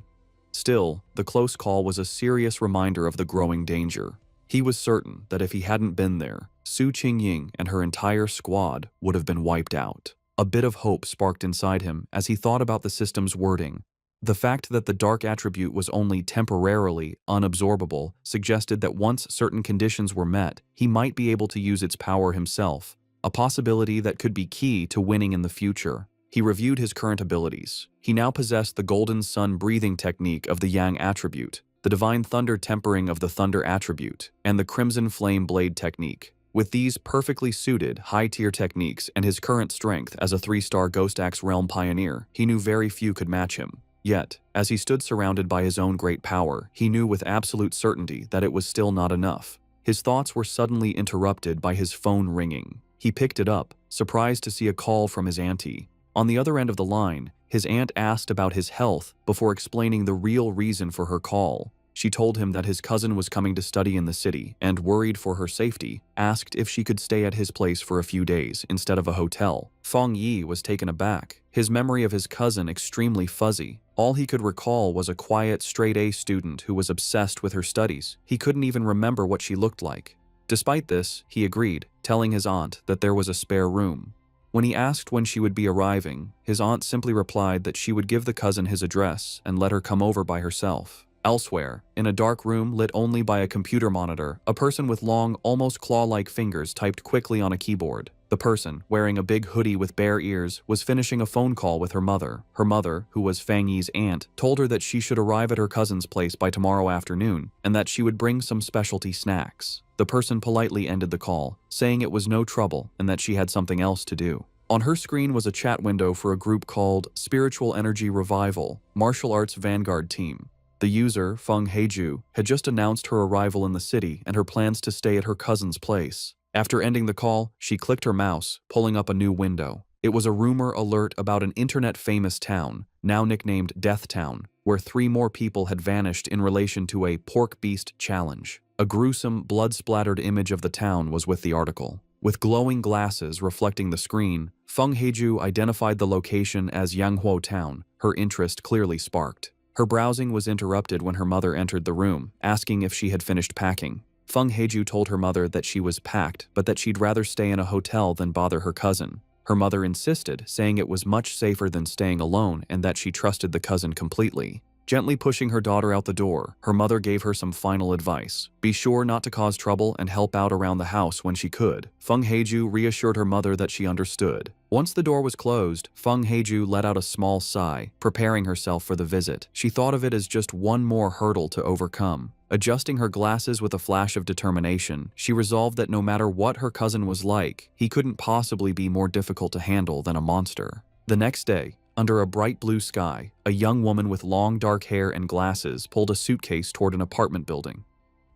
Still, the close call was a serious reminder of the growing danger. He was certain that if he hadn't been there, Su Qingying and her entire squad would have been wiped out. A bit of hope sparked inside him as he thought about the system's wording. The fact that the dark attribute was only temporarily unabsorbable suggested that once certain conditions were met, he might be able to use its power himself, a possibility that could be key to winning in the future. He reviewed his current abilities. He now possessed the Golden Sun breathing technique of the Yang attribute, the Divine Thunder tempering of the Thunder attribute, and the Crimson Flame Blade technique. With these perfectly suited, high-tier techniques and his current strength as a 3-star Ghost Axe Realm pioneer, he knew very few could match him. Yet, as he stood surrounded by his own great power, he knew with absolute certainty that it was still not enough. His thoughts were suddenly interrupted by his phone ringing. He picked it up, surprised to see a call from his auntie. On the other end of the line, his aunt asked about his health before explaining the real reason for her call. She told him that his cousin was coming to study in the city and, worried for her safety, asked if she could stay at his place for a few days instead of a hotel. Fang Yi was taken aback, his memory of his cousin extremely fuzzy. All he could recall was a quiet, straight-A student who was obsessed with her studies. He couldn't even remember what she looked like. Despite this, he agreed, telling his aunt that there was a spare room. When he asked when she would be arriving, his aunt simply replied that she would give the cousin his address and let her come over by herself. Elsewhere, in a dark room lit only by a computer monitor, a person with long, almost claw-like fingers typed quickly on a keyboard. The person, wearing a big hoodie with bare ears, was finishing a phone call with her mother. Her mother, who was Fang Yi's aunt, told her that she should arrive at her cousin's place by tomorrow afternoon and that she would bring some specialty snacks. The person politely ended the call, saying it was no trouble and that she had something else to do. On her screen was a chat window for a group called Spiritual Energy Revival, Martial Arts Vanguard Team. The user, Feng Heiju, had just announced her arrival in the city and her plans to stay at her cousin's place. After ending the call, she clicked her mouse, pulling up a new window. It was a rumor alert about an internet-famous town, now nicknamed Death Town, where 3 more people had vanished in relation to a pork beast challenge. A gruesome, blood-splattered image of the town was with the article. With glowing glasses reflecting the screen, Feng Heiju identified the location as Manhwa Town. Her interest clearly sparked. Her browsing was interrupted when her mother entered the room, asking if she had finished packing. Feng Heiju told her mother that she was packed, but that she'd rather stay in a hotel than bother her cousin. Her mother insisted, saying it was much safer than staying alone and that she trusted the cousin completely. Gently pushing her daughter out the door, her mother gave her some final advice. Be sure not to cause trouble and help out around the house when she could. Feng Heiju reassured her mother that she understood. Once the door was closed, Feng Heiju let out a small sigh, preparing herself for the visit. She thought of it as just one more hurdle to overcome. Adjusting her glasses with a flash of determination, she resolved that no matter what her cousin was like, he couldn't possibly be more difficult to handle than a monster. The next day, under a bright blue sky, a young woman with long dark hair and glasses pulled a suitcase toward an apartment building.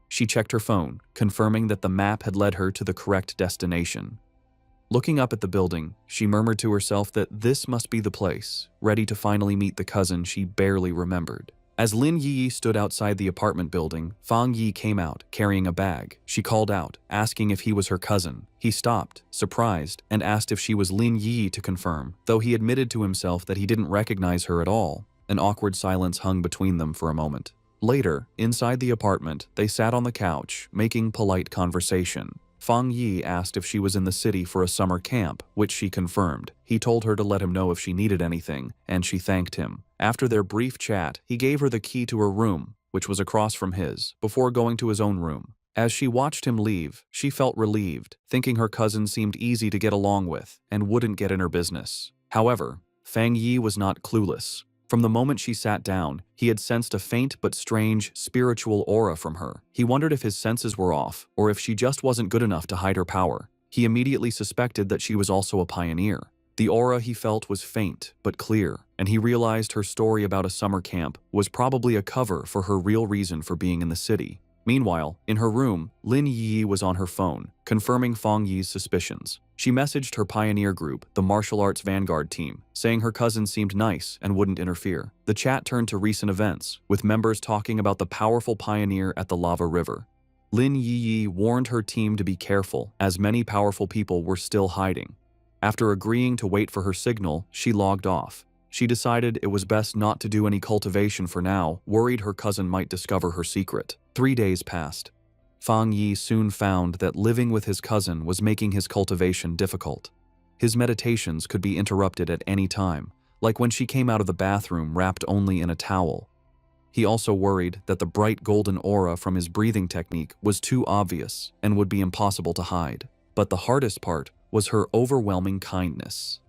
She checked her phone, confirming that the map had led her to the correct destination. Looking up at the building, she murmured to herself that this must be the place, ready to finally meet the cousin she barely remembered. As Lin Yi stood outside the apartment building, Fang Yi came out, carrying a bag. She called out, asking if he was her cousin. He stopped, surprised, and asked if she was Lin Yi to confirm, though he admitted to himself that he didn't recognize her at all. An awkward silence hung between them for a moment. Later, inside the apartment, they sat on the couch, making polite conversation. Fang Yi asked if she was in the city for a summer camp, which she confirmed. He told her to let him know if she needed anything, and she thanked him. After their brief chat, he gave her the key to her room, which was across from his, before going to his own room. As she watched him leave, she felt relieved, thinking her cousin seemed easy to get along with and wouldn't get in her business. However, Fang Yi was not clueless. From the moment she sat down, he had sensed a faint but strange spiritual aura from her. He wondered if his senses were off, or if she just wasn't good enough to hide her power. He immediately suspected that she was also a pioneer. The aura he felt was faint but clear, and he realized her story about a summer camp was probably a cover for her real reason for being in the city. Meanwhile, in her room, Lin Yi was on her phone, confirming Fang Yi's suspicions. She messaged her pioneer group, the martial arts vanguard team, saying her cousin seemed nice and wouldn't interfere. The chat turned to recent events, with members talking about the powerful pioneer at the lava river. Lin Yi warned her team to be careful, as many powerful people were still hiding. After agreeing to wait for her signal, she logged off. She decided it was best not to do any cultivation for now, worried her cousin might discover her secret. 3 days passed. Fang Yi soon found that living with his cousin was making his cultivation difficult. His meditations could be interrupted at any time, like when she came out of the bathroom wrapped only in a towel. He also worried that the bright golden aura from his breathing technique was too obvious and would be impossible to hide. But the hardest part was her overwhelming kindness.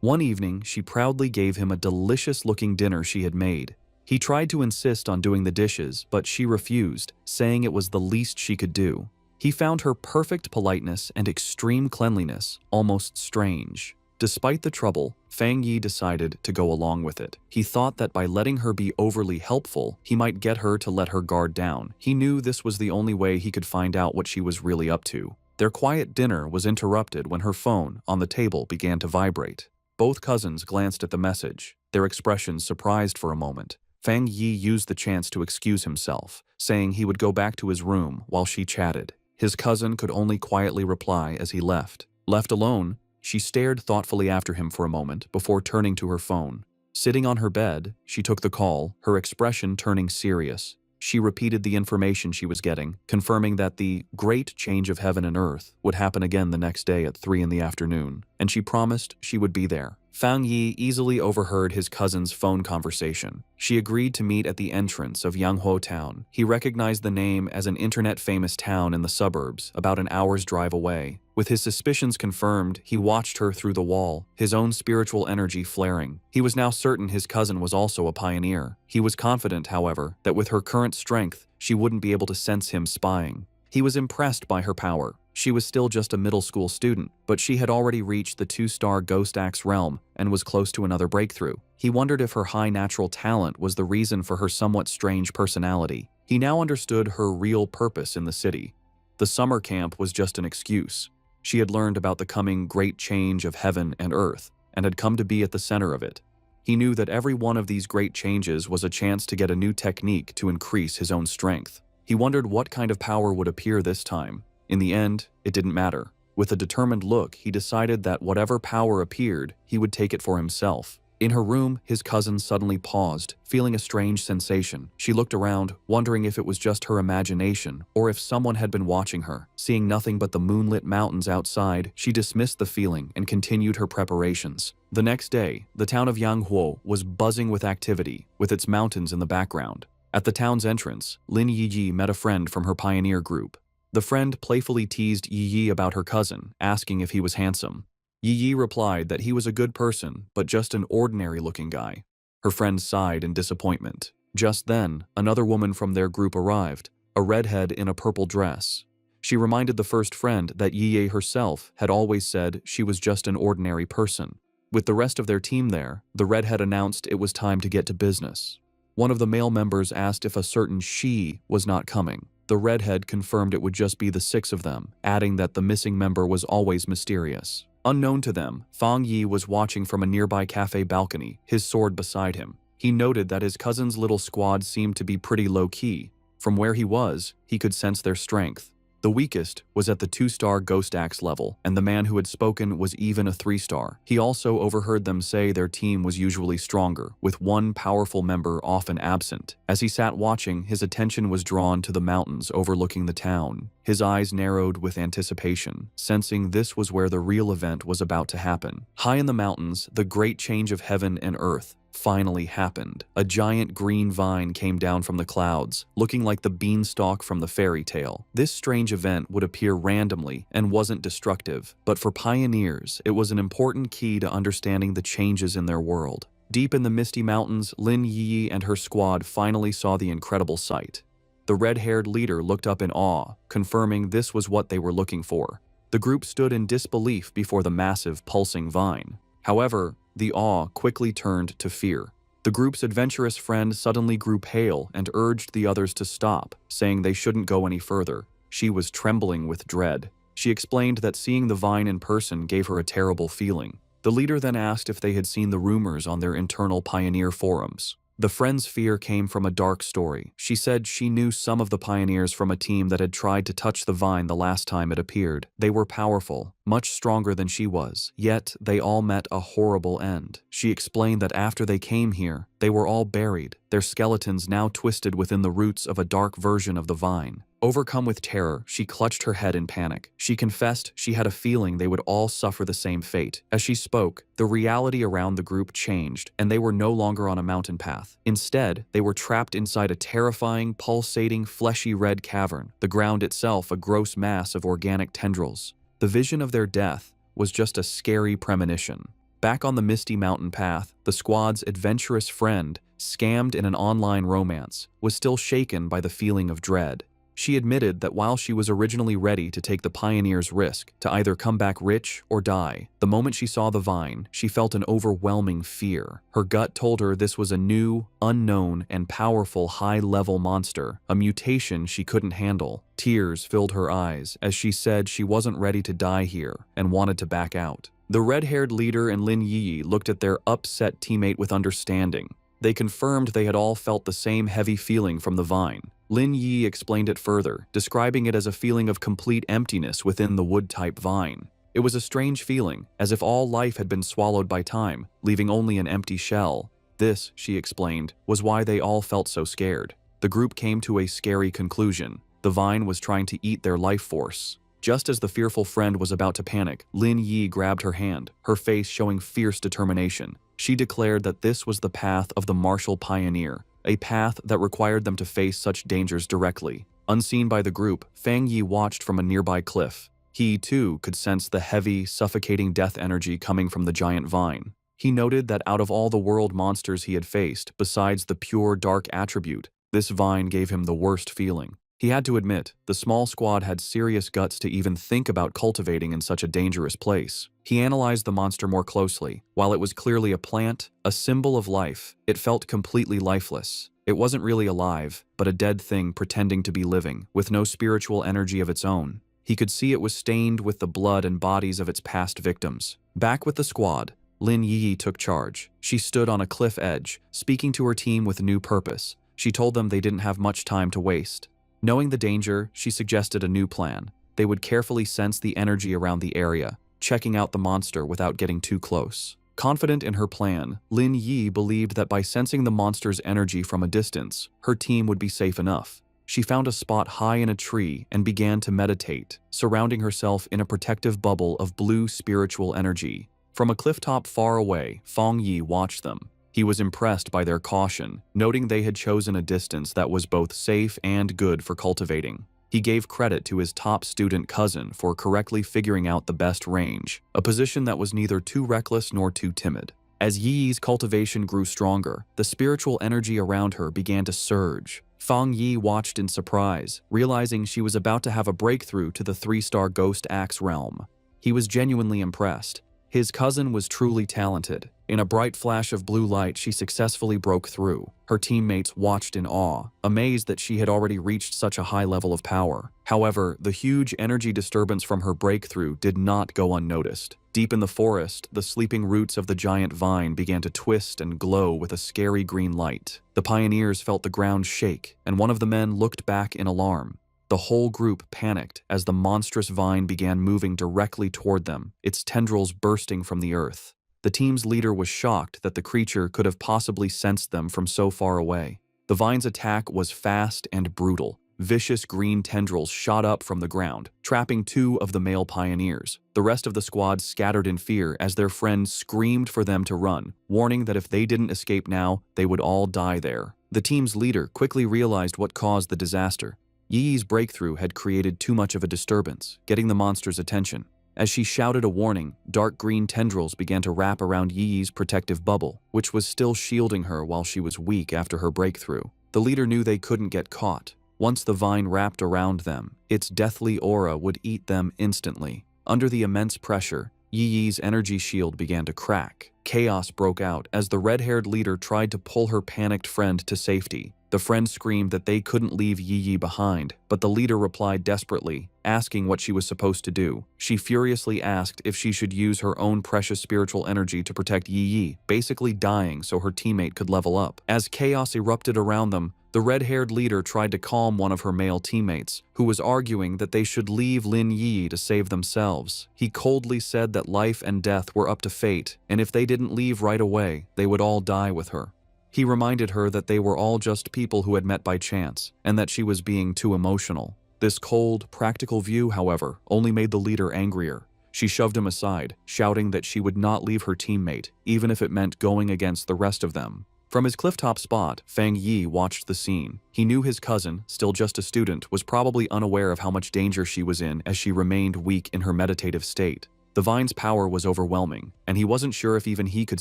One evening, she proudly gave him a delicious-looking dinner she had made. He tried to insist on doing the dishes, but she refused, saying it was the least she could do. He found her perfect politeness and extreme cleanliness almost strange. Despite the trouble, Fang Yi decided to go along with it. He thought that by letting her be overly helpful, he might get her to let her guard down. He knew this was the only way he could find out what she was really up to. Their quiet dinner was interrupted when her phone on the table began to vibrate. Both cousins glanced at the message, their expressions surprised for a moment. Fang Yi used the chance to excuse himself, saying he would go back to his room while she chatted. His cousin could only quietly reply as he left. Left alone, she stared thoughtfully after him for a moment before turning to her phone. Sitting on her bed, she took the call, her expression turning serious. She repeated the information she was getting, confirming that the great change of heaven and earth would happen again the next day at 3 in the afternoon, and she promised she would be there. Fang Yi easily overheard his cousin's phone conversation. She agreed to meet at the entrance of Manhwa Town. He recognized the name as an internet-famous town in the suburbs, about an hour's drive away. With his suspicions confirmed, he watched her through the wall, his own spiritual energy flaring. He was now certain his cousin was also a pioneer. He was confident, however, that with her current strength, she wouldn't be able to sense him spying. He was impressed by her power. She was still just a middle school student, but she had already reached the 2-star Ghost Axe realm and was close to another breakthrough. He wondered if her high natural talent was the reason for her somewhat strange personality. He now understood her real purpose in the city. The summer camp was just an excuse. She had learned about the coming great change of heaven and earth, and had come to be at the center of it. He knew that every one of these great changes was a chance to get a new technique to increase his own strength. He wondered what kind of power would appear this time. In the end, it didn't matter. With a determined look, he decided that whatever power appeared, he would take it for himself. In her room, his cousin suddenly paused, feeling a strange sensation. She looked around, wondering if it was just her imagination or if someone had been watching her. Seeing nothing but the moonlit mountains outside, she dismissed the feeling and continued her preparations. The next day, the town of Yanghuo was buzzing with activity, with its mountains in the background. At the town's entrance, Lin Yiyi met a friend from her pioneer group. The friend playfully teased Yiyi about her cousin, asking if he was handsome. Yiyi replied that he was a good person, but just an ordinary-looking guy. Her friend sighed in disappointment. Just then, another woman from their group arrived, a redhead in a purple dress. She reminded the first friend that Yiyi herself had always said she was just an ordinary person. With the rest of their team there, the redhead announced it was time to get to business. One of the male members asked if a certain she was not coming. The redhead confirmed it would just be the 6 of them, adding that the missing member was always mysterious. Unknown to them, Fang Yi was watching from a nearby cafe balcony, his sword beside him. He noted that his cousin's little squad seemed to be pretty low-key. From where he was, he could sense their strength. The weakest was at the 2-star Ghost Axe level, and the man who had spoken was even a 3-star. He also overheard them say their team was usually stronger, with one powerful member often absent. As he sat watching, his attention was drawn to the mountains overlooking the town. His eyes narrowed with anticipation, sensing this was where the real event was about to happen. High in the mountains, the great change of heaven and earth finally happened. A giant green vine came down from the clouds, looking like the beanstalk from the fairy tale. This strange event would appear randomly and wasn't destructive, but for pioneers, it was an important key to understanding the changes in their world. Deep in the misty mountains, Lin Yi and her squad finally saw the incredible sight. The red-haired leader looked up in awe, confirming this was what they were looking for. The group stood in disbelief before the massive, pulsing vine. However, the awe quickly turned to fear. The group's adventurous friend suddenly grew pale and urged the others to stop, saying they shouldn't go any further. She was trembling with dread. She explained that seeing the vine in person gave her a terrible feeling. The leader then asked if they had seen the rumors on their internal pioneer forums. The friend's fear came from a dark story. She said she knew some of the pioneers from a team that had tried to touch the vine the last time it appeared. They were powerful, much stronger than she was, yet they all met a horrible end. She explained that after they came here, they were all buried, their skeletons now twisted within the roots of a dark version of the vine. Overcome with terror, she clutched her head in panic. She confessed she had a feeling they would all suffer the same fate. As she spoke, the reality around the group changed, and they were no longer on a mountain path. Instead, they were trapped inside a terrifying, pulsating, fleshy red cavern, the ground itself a gross mass of organic tendrils. The vision of their death was just a scary premonition. Back on the misty mountain path, the squad's adventurous friend, scammed in an online romance, was still shaken by the feeling of dread. She admitted that while she was originally ready to take the pioneer's risk, to either come back rich or die, the moment she saw the vine, she felt an overwhelming fear. Her gut told her this was a new, unknown, and powerful high-level monster, a mutation she couldn't handle. Tears filled her eyes as she said she wasn't ready to die here and wanted to back out. The red-haired leader and Lin Yi looked at their upset teammate with understanding. They confirmed they had all felt the same heavy feeling from the vine. Lin Yi explained it further, describing it as a feeling of complete emptiness within the wood-type vine. It was a strange feeling, as if all life had been swallowed by time, leaving only an empty shell. This, she explained, was why they all felt so scared. The group came to a scary conclusion. The vine was trying to eat their life force. Just as the fearful friend was about to panic, Lin Yi grabbed her hand, her face showing fierce determination. She declared that this was the path of the martial pioneer, a path that required them to face such dangers directly. Unseen by the group, Fang Yi watched from a nearby cliff. He, too, could sense the heavy, suffocating death energy coming from the giant vine. He noted that out of all the world monsters he had faced, besides the pure dark attribute, this vine gave him the worst feeling. He had to admit, the small squad had serious guts to even think about cultivating in such a dangerous place. He analyzed the monster more closely. While it was clearly a plant, a symbol of life, it felt completely lifeless. It wasn't really alive, but a dead thing pretending to be living, with no spiritual energy of its own. He could see it was stained with the blood and bodies of its past victims. Back with the squad, Lin Yi took charge. She stood on a cliff edge, speaking to her team with new purpose. She told them they didn't have much time to waste. Knowing the danger, she suggested a new plan. They would carefully sense the energy around the area, checking out the monster without getting too close. Confident in her plan, Lin Yi believed that by sensing the monster's energy from a distance, her team would be safe enough. She found a spot high in a tree and began to meditate, surrounding herself in a protective bubble of blue spiritual energy. From a clifftop far away, Fang Yi watched them. He was impressed by their caution, noting they had chosen a distance that was both safe and good for cultivating. He gave credit to his top student cousin for correctly figuring out the best range, a position that was neither too reckless nor too timid. As Yi's cultivation grew stronger, the spiritual energy around her began to surge. Fang Yi watched in surprise, realizing she was about to have a breakthrough to the 3-star Ghost Axe realm. He was genuinely impressed. His cousin was truly talented. In a bright flash of blue light, she successfully broke through. Her teammates watched in awe, amazed that she had already reached such a high level of power. However, the huge energy disturbance from her breakthrough did not go unnoticed. Deep in the forest, the sleeping roots of the giant vine began to twist and glow with a scary green light. The pioneers felt the ground shake, and one of the men looked back in alarm. The whole group panicked as the monstrous vine began moving directly toward them, its tendrils bursting from the earth. The team's leader was shocked that the creature could have possibly sensed them from so far away. The vine's attack was fast and brutal. Vicious green tendrils shot up from the ground, trapping 2 of the male pioneers. The rest of the squad scattered in fear as their friends screamed for them to run, warning that if they didn't escape now, they would all die there. The team's leader quickly realized what caused the disaster. Yi's breakthrough had created too much of a disturbance, getting the monster's attention. As she shouted a warning, dark green tendrils began to wrap around Yi's protective bubble, which was still shielding her while she was weak after her breakthrough. The leader knew they couldn't get caught. Once the vine wrapped around them, its deathly aura would eat them instantly. Under the immense pressure, Yi's energy shield began to crack. Chaos broke out as the red-haired leader tried to pull her panicked friend to safety. The friend screamed that they couldn't leave Yi behind, but the leader replied desperately, asking what she was supposed to do. She furiously asked if she should use her own precious spiritual energy to protect Yi, basically dying so her teammate could level up. As chaos erupted around them, the red-haired leader tried to calm one of her male teammates, who was arguing that they should leave Lin Yi to save themselves. He coldly said that life and death were up to fate, and if they didn't leave right away, they would all die with her. He reminded her that they were all just people who had met by chance, and that she was being too emotional. This cold, practical view, however, only made the leader angrier. She shoved him aside, shouting that she would not leave her teammate, even if it meant going against the rest of them. From his clifftop spot, Fang Yi watched the scene. He knew his cousin, still just a student, was probably unaware of how much danger she was in as she remained weak in her meditative state. The vine's power was overwhelming, and he wasn't sure if even he could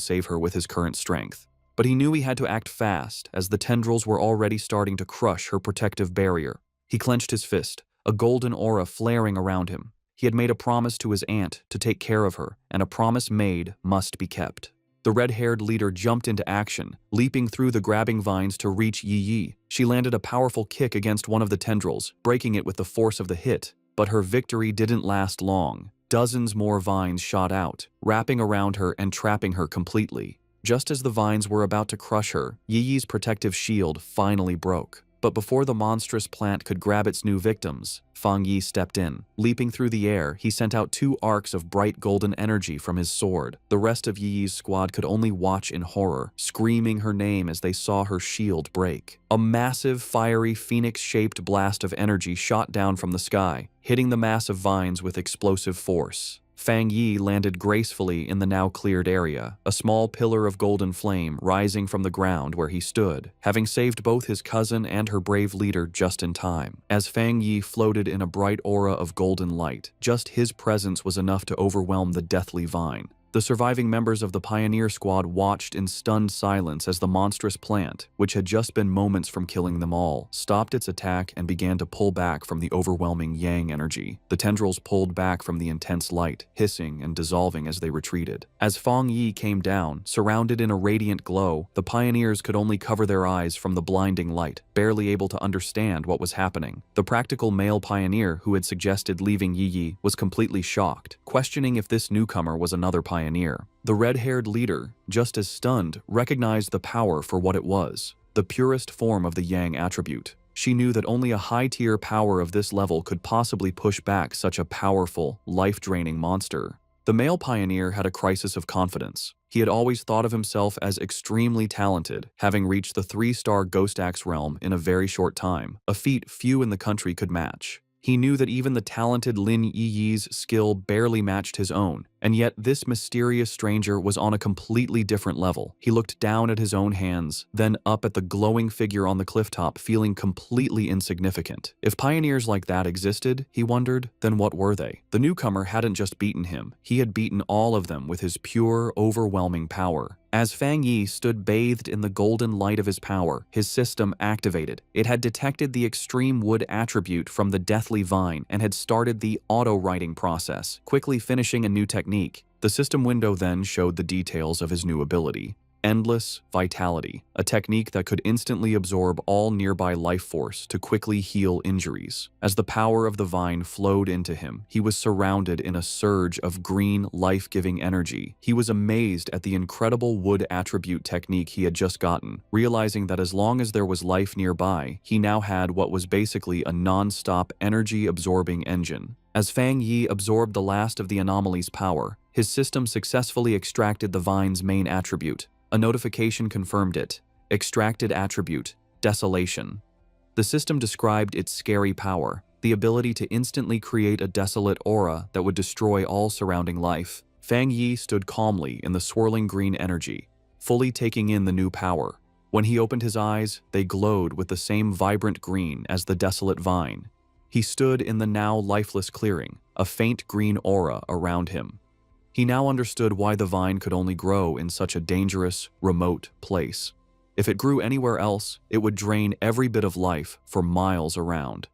save her with his current strength. But he knew he had to act fast, as the tendrils were already starting to crush her protective barrier. He clenched his fist, a golden aura flaring around him. He had made a promise to his aunt to take care of her, and a promise made must be kept. The red-haired leader jumped into action, leaping through the grabbing vines to reach Yi. She landed a powerful kick against one of the tendrils, breaking it with the force of the hit. But her victory didn't last long. Dozens more vines shot out, wrapping around her and trapping her completely. Just as the vines were about to crush her, Yi's protective shield finally broke. But before the monstrous plant could grab its new victims, Fang Yi stepped in. Leaping through the air, he sent out 2 arcs of bright golden energy from his sword. The rest of Yi's squad could only watch in horror, screaming her name as they saw her shield break. A massive, fiery, phoenix-shaped blast of energy shot down from the sky, hitting the mass of vines with explosive force. Fang Yi landed gracefully in the now cleared area, a small pillar of golden flame rising from the ground where he stood, having saved both his cousin and her brave leader just in time. As Fang Yi floated in a bright aura of golden light, just his presence was enough to overwhelm the deathly vine. The surviving members of the pioneer squad watched in stunned silence as the monstrous plant, which had just been moments from killing them all, stopped its attack and began to pull back from the overwhelming yang energy. The tendrils pulled back from the intense light, hissing and dissolving as they retreated. As Fang Yi came down, surrounded in a radiant glow, the pioneers could only cover their eyes from the blinding light, barely able to understand what was happening. The practical male pioneer who had suggested leaving Yi was completely shocked, questioning if this newcomer was another pioneer. The red-haired leader, just as stunned, recognized the power for what it was, the purest form of the yang attribute. She knew that only a high-tier power of this level could possibly push back such a powerful, life-draining monster. The male pioneer had a crisis of confidence. He had always thought of himself as extremely talented, having reached the 3-star Ghost Axe realm in a very short time, a feat few in the country could match. He knew that even the talented Lin Yi's skill barely matched his own, and yet this mysterious stranger was on a completely different level. He looked down at his own hands, then up at the glowing figure on the clifftop, feeling completely insignificant. If pioneers like that existed, he wondered, then what were they? The newcomer hadn't just beaten him, he had beaten all of them with his pure, overwhelming power. As Fang Yi stood bathed in the golden light of his power, his system activated. It had detected the extreme wood attribute from the deathly vine and had started the auto-writing process, quickly finishing a new technique. The system window then showed the details of his new ability. Endless Vitality, a technique that could instantly absorb all nearby life force to quickly heal injuries. As the power of the vine flowed into him, he was surrounded in a surge of green, life-giving energy. He was amazed at the incredible wood attribute technique he had just gotten, realizing that as long as there was life nearby, he now had what was basically a non-stop energy-absorbing engine. As Fang Yi absorbed the last of the anomaly's power, his system successfully extracted the vine's main attribute. A notification confirmed it. Extracted attribute, Desolation. The system described its scary power, the ability to instantly create a desolate aura that would destroy all surrounding life. Fang Yi stood calmly in the swirling green energy, fully taking in the new power. When he opened his eyes, they glowed with the same vibrant green as the desolate vine. He stood in the now lifeless clearing, a faint green aura around him. He now understood why the vine could only grow in such a dangerous, remote place. If it grew anywhere else, it would drain every bit of life for miles around.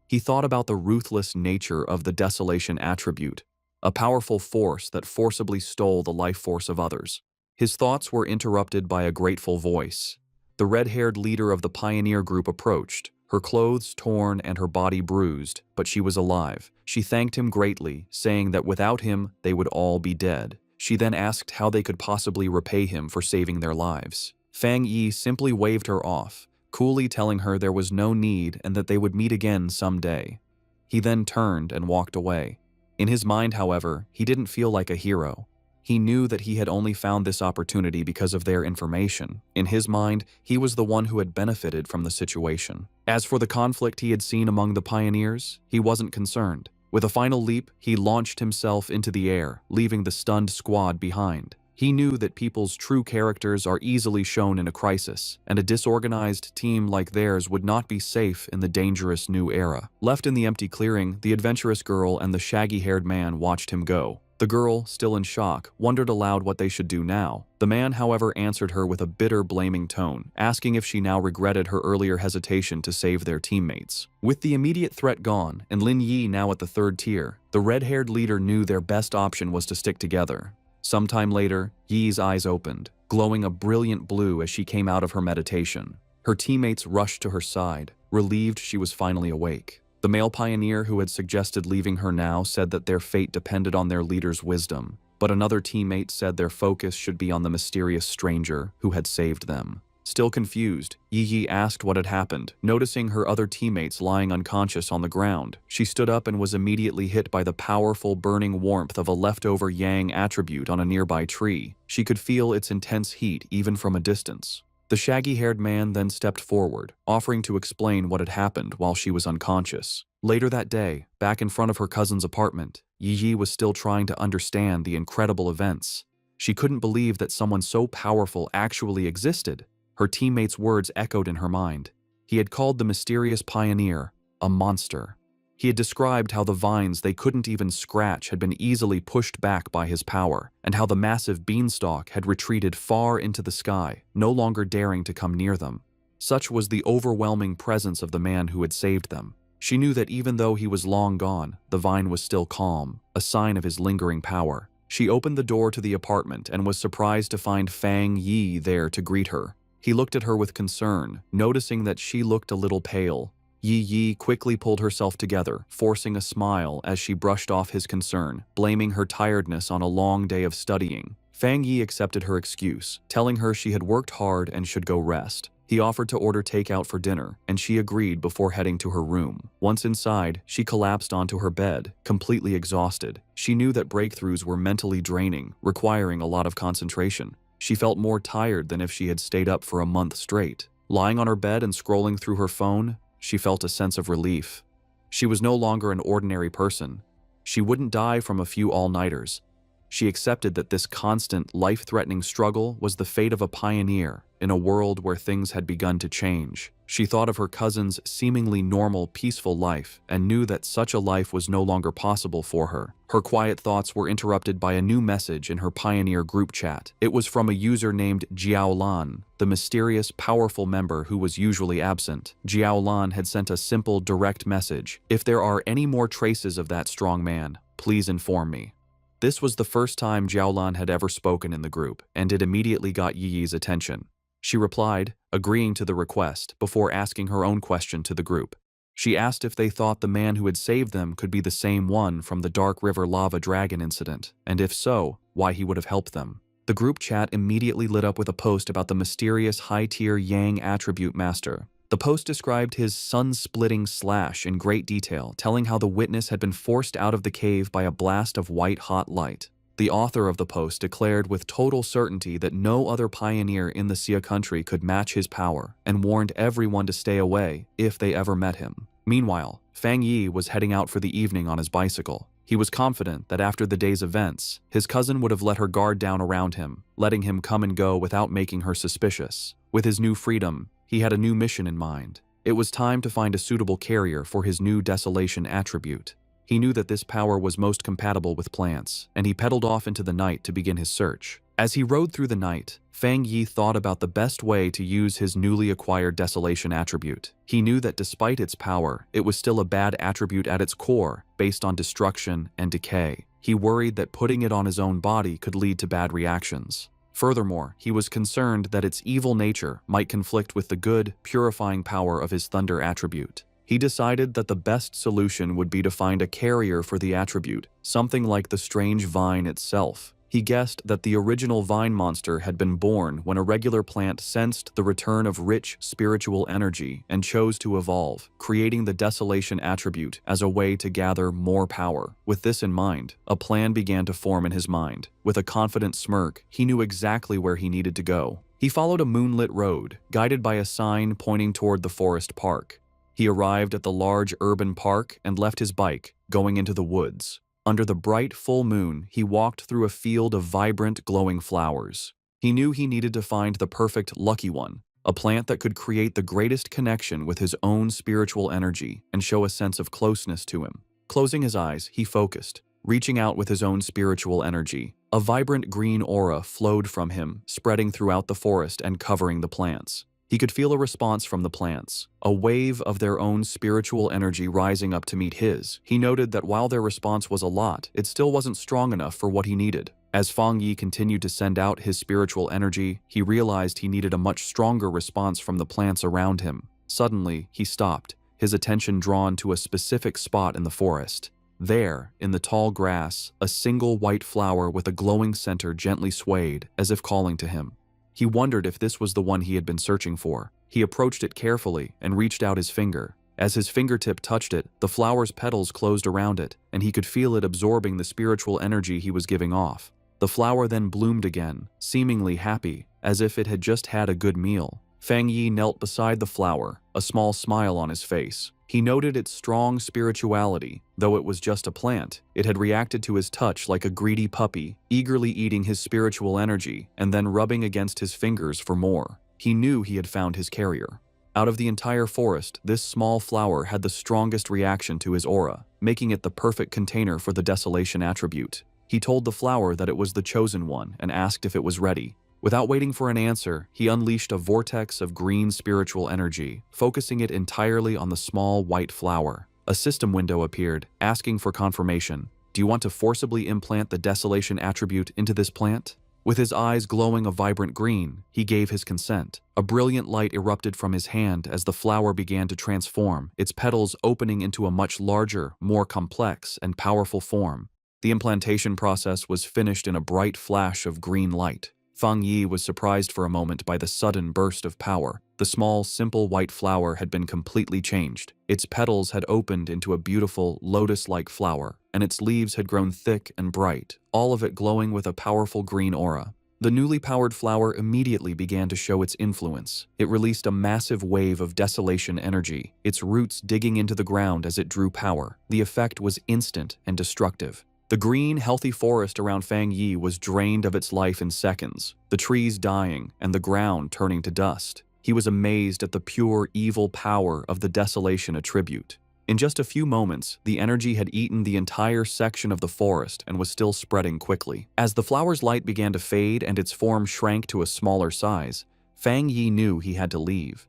He thought about the ruthless nature of the desolation attribute, a powerful force that forcibly stole the life force of others. His thoughts were interrupted by a grateful voice. The red-haired leader of the pioneer group approached, her clothes torn and her body bruised, but she was alive. She thanked him greatly, saying that without him, they would all be dead. She then asked how they could possibly repay him for saving their lives. Fang Yi simply waved her off, coolly telling her there was no need and that they would meet again someday. He then turned and walked away. In his mind, however, he didn't feel like a hero. He knew that he had only found this opportunity because of their information. In his mind, he was the one who had benefited from the situation. As for the conflict he had seen among the pioneers, he wasn't concerned. With a final leap, he launched himself into the air, leaving the stunned squad behind. He knew that people's true characters are easily shown in a crisis, and a disorganized team like theirs would not be safe in the dangerous new era. Left in the empty clearing, the adventurous girl and the shaggy-haired man watched him go. The girl, still in shock, wondered aloud what they should do now. The man, however, answered her with a bitter, blaming tone, asking if she now regretted her earlier hesitation to save their teammates. With the immediate threat gone, and Lin Yi now at the 3rd tier, the red-haired leader knew their best option was to stick together. Sometime later, Yi's eyes opened, glowing a brilliant blue as she came out of her meditation. Her teammates rushed to her side, relieved she was finally awake. The male pioneer who had suggested leaving her now said that their fate depended on their leader's wisdom, but another teammate said their focus should be on the mysterious stranger who had saved them. Still confused, Yi asked what had happened, noticing her other teammates lying unconscious on the ground. She stood up and was immediately hit by the powerful burning warmth of a leftover yang attribute on a nearby tree. She could feel its intense heat even from a distance. The shaggy-haired man then stepped forward, offering to explain what had happened while she was unconscious. Later that day, back in front of her cousin's apartment, Yi was still trying to understand the incredible events. She couldn't believe that someone so powerful actually existed. Her teammates' words echoed in her mind. He had called the mysterious pioneer a monster. He had described how the vines they couldn't even scratch had been easily pushed back by his power, and how the massive beanstalk had retreated far into the sky, no longer daring to come near them. Such was the overwhelming presence of the man who had saved them. She knew that even though he was long gone, the vine was still calm, a sign of his lingering power. She opened the door to the apartment and was surprised to find Fang Yi there to greet her. He looked at her with concern, noticing that she looked a little pale. Yi quickly pulled herself together, forcing a smile as she brushed off his concern, blaming her tiredness on a long day of studying. Fang Yi accepted her excuse, telling her she had worked hard and should go rest. He offered to order takeout for dinner, and she agreed before heading to her room. Once inside, she collapsed onto her bed, completely exhausted. She knew that breakthroughs were mentally draining, requiring a lot of concentration. She felt more tired than if she had stayed up for a month straight. Lying on her bed and scrolling through her phone, she felt a sense of relief. She was no longer an ordinary person. She wouldn't die from a few all-nighters. She accepted that this constant, life-threatening struggle was the fate of a pioneer in a world where things had begun to change. She thought of her cousin's seemingly normal, peaceful life and knew that such a life was no longer possible for her. Her quiet thoughts were interrupted by a new message in her Pioneer group chat. It was from a user named Jiaolan, the mysterious, powerful member who was usually absent. Jiaolan had sent a simple, direct message. "If there are any more traces of that strong man, please inform me." This was the first time Jiaolan had ever spoken in the group, and it immediately got Yi's attention. She replied, agreeing to the request, before asking her own question to the group. She asked if they thought the man who had saved them could be the same one from the Dark River Lava Dragon incident, and if so, why he would have helped them. The group chat immediately lit up with a post about the mysterious high-tier Yang attribute master. The post described his sun-splitting slash in great detail, telling how the witness had been forced out of the cave by a blast of white-hot light. The author of the post declared with total certainty that no other pioneer in the Xia country could match his power, and warned everyone to stay away if they ever met him. Meanwhile, Fang Yi was heading out for the evening on his bicycle. He was confident that after the day's events, his cousin would have let her guard down around him, letting him come and go without making her suspicious. With his new freedom, he had a new mission in mind. It was time to find a suitable carrier for his new desolation attribute. He knew that this power was most compatible with plants, and he pedaled off into the night to begin his search. As he rode through the night, Fang Yi thought about the best way to use his newly acquired desolation attribute. He knew that despite its power, it was still a bad attribute at its core, based on destruction and decay. He worried that putting it on his own body could lead to bad reactions. Furthermore, he was concerned that its evil nature might conflict with the good, purifying power of his thunder attribute. He decided that the best solution would be to find a carrier for the attribute, something like the strange vine itself. He guessed that the original vine monster had been born when a regular plant sensed the return of rich spiritual energy and chose to evolve, creating the desolation attribute as a way to gather more power. With this in mind, a plan began to form in his mind. With a confident smirk, he knew exactly where he needed to go. He followed a moonlit road, guided by a sign pointing toward the forest park. He arrived at the large urban park and left his bike, going into the woods. Under the bright full moon, he walked through a field of vibrant, glowing flowers. He knew he needed to find the perfect lucky one, a plant that could create the greatest connection with his own spiritual energy and show a sense of closeness to him. Closing his eyes, he focused, reaching out with his own spiritual energy. A vibrant green aura flowed from him, spreading throughout the forest and covering the plants. He could feel a response from the plants, a wave of their own spiritual energy rising up to meet his. He noted that while their response was a lot, it still wasn't strong enough for what he needed. As Fang Yi continued to send out his spiritual energy, he realized he needed a much stronger response from the plants around him. Suddenly, he stopped, his attention drawn to a specific spot in the forest. There, in the tall grass, a single white flower with a glowing center gently swayed, as if calling to him. He wondered if this was the one he had been searching for. He approached it carefully and reached out his finger. As his fingertip touched it, the flower's petals closed around it, and he could feel it absorbing the spiritual energy he was giving off. The flower then bloomed again, seemingly happy, as if it had just had a good meal. Fang Yi knelt beside the flower, a small smile on his face. He noted its strong spirituality. Though it was just a plant, it had reacted to his touch like a greedy puppy, eagerly eating his spiritual energy and then rubbing against his fingers for more. He knew he had found his carrier. Out of the entire forest, this small flower had the strongest reaction to his aura, making it the perfect container for the desolation attribute. He told the flower that it was the chosen one and asked if it was ready. Without waiting for an answer, he unleashed a vortex of green spiritual energy, focusing it entirely on the small white flower. A system window appeared, asking for confirmation. Do you want to forcibly implant the desolation attribute into this plant? With his eyes glowing a vibrant green, he gave his consent. A brilliant light erupted from his hand as the flower began to transform, its petals opening into a much larger, more complex, and powerful form. The implantation process was finished in a bright flash of green light. Fang Yi was surprised for a moment by the sudden burst of power. The small, simple white flower had been completely changed. Its petals had opened into a beautiful, lotus-like flower, and its leaves had grown thick and bright, all of it glowing with a powerful green aura. The newly powered flower immediately began to show its influence. It released a massive wave of desolation energy, its roots digging into the ground as it drew power. The effect was instant and destructive. The green, healthy forest around Fang Yi was drained of its life in seconds, the trees dying and the ground turning to dust. He was amazed at the pure, evil power of the desolation attribute. In just a few moments, the energy had eaten the entire section of the forest and was still spreading quickly. As the flower's light began to fade and its form shrank to a smaller size, Fang Yi knew he had to leave.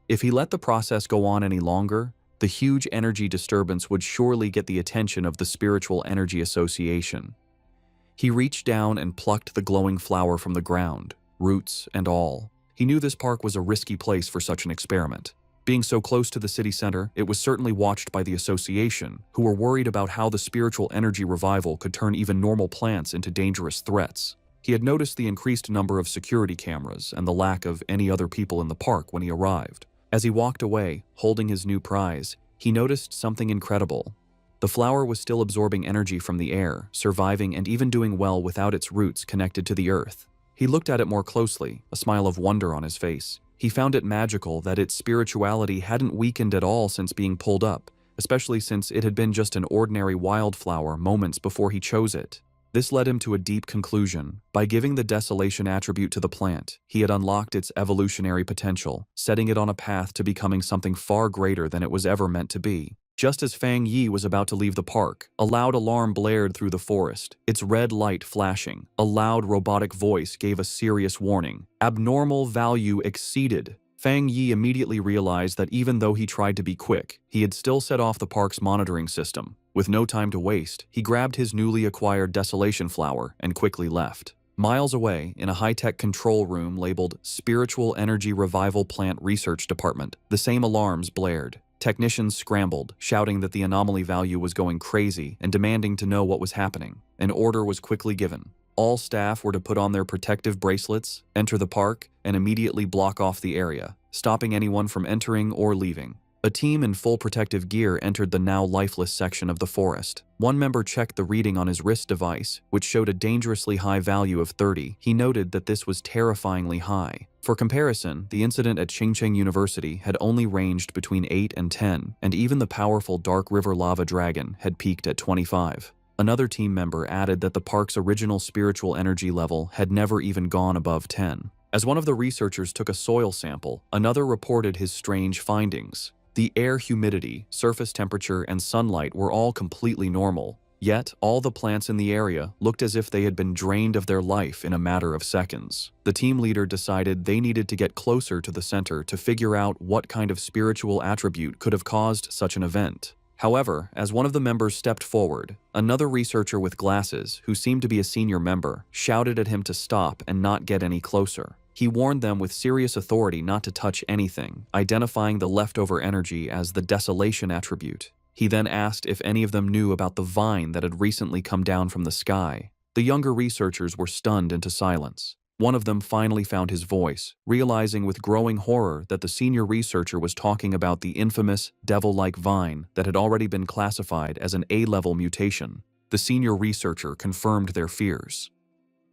If he let the process go on any longer, the huge energy disturbance would surely get the attention of the Spiritual Energy Association. He reached down and plucked the glowing flower from the ground, roots and all. He knew this park was a risky place for such an experiment. Being so close to the city center, it was certainly watched by the association, who were worried about how the spiritual energy revival could turn even normal plants into dangerous threats. He had noticed the increased number of security cameras and the lack of any other people in the park when he arrived. As he walked away, holding his new prize, he noticed something incredible. The flower was still absorbing energy from the air, surviving and even doing well without its roots connected to the earth. He looked at it more closely, a smile of wonder on his face. He found it magical that its spirituality hadn't weakened at all since being pulled up, especially since it had been just an ordinary wildflower moments before he chose it. This led him to a deep conclusion. By giving the desolation attribute to the plant, he had unlocked its evolutionary potential, setting it on a path to becoming something far greater than it was ever meant to be. Just as Fang Yi was about to leave the park, a loud alarm blared through the forest, its red light flashing. A loud robotic voice gave a serious warning. Abnormal value exceeded. Fang Yi immediately realized that even though he tried to be quick, he had still set off the park's monitoring system. With no time to waste, he grabbed his newly acquired desolation flower and quickly left. Miles away, in a high-tech control room labeled Spiritual Energy Revival Plant Research Department, the same alarms blared. Technicians scrambled, shouting that the anomaly value was going crazy and demanding to know what was happening. An order was quickly given. All staff were to put on their protective bracelets, enter the park, and immediately block off the area, stopping anyone from entering or leaving. A team in full protective gear entered the now lifeless section of the forest. One member checked the reading on his wrist device, which showed a dangerously high value of 30. He noted that this was terrifyingly high. For comparison, the incident at Qingcheng University had only ranged between 8 and 10, and even the powerful Dark River Lava Dragon had peaked at 25. Another team member added that the park's original spiritual energy level had never even gone above 10. As one of the researchers took a soil sample, another reported his strange findings. The air humidity, surface temperature, and sunlight were all completely normal. Yet, all the plants in the area looked as if they had been drained of their life in a matter of seconds. The team leader decided they needed to get closer to the center to figure out what kind of spiritual attribute could have caused such an event. However, as one of the members stepped forward, another researcher with glasses, who seemed to be a senior member, shouted at him to stop and not get any closer. He warned them with serious authority not to touch anything, identifying the leftover energy as the desolation attribute. He then asked if any of them knew about the vine that had recently come down from the sky. The younger researchers were stunned into silence. One of them finally found his voice, realizing with growing horror that the senior researcher was talking about the infamous devil-like vine that had already been classified as an A-level mutation. The senior researcher confirmed their fears.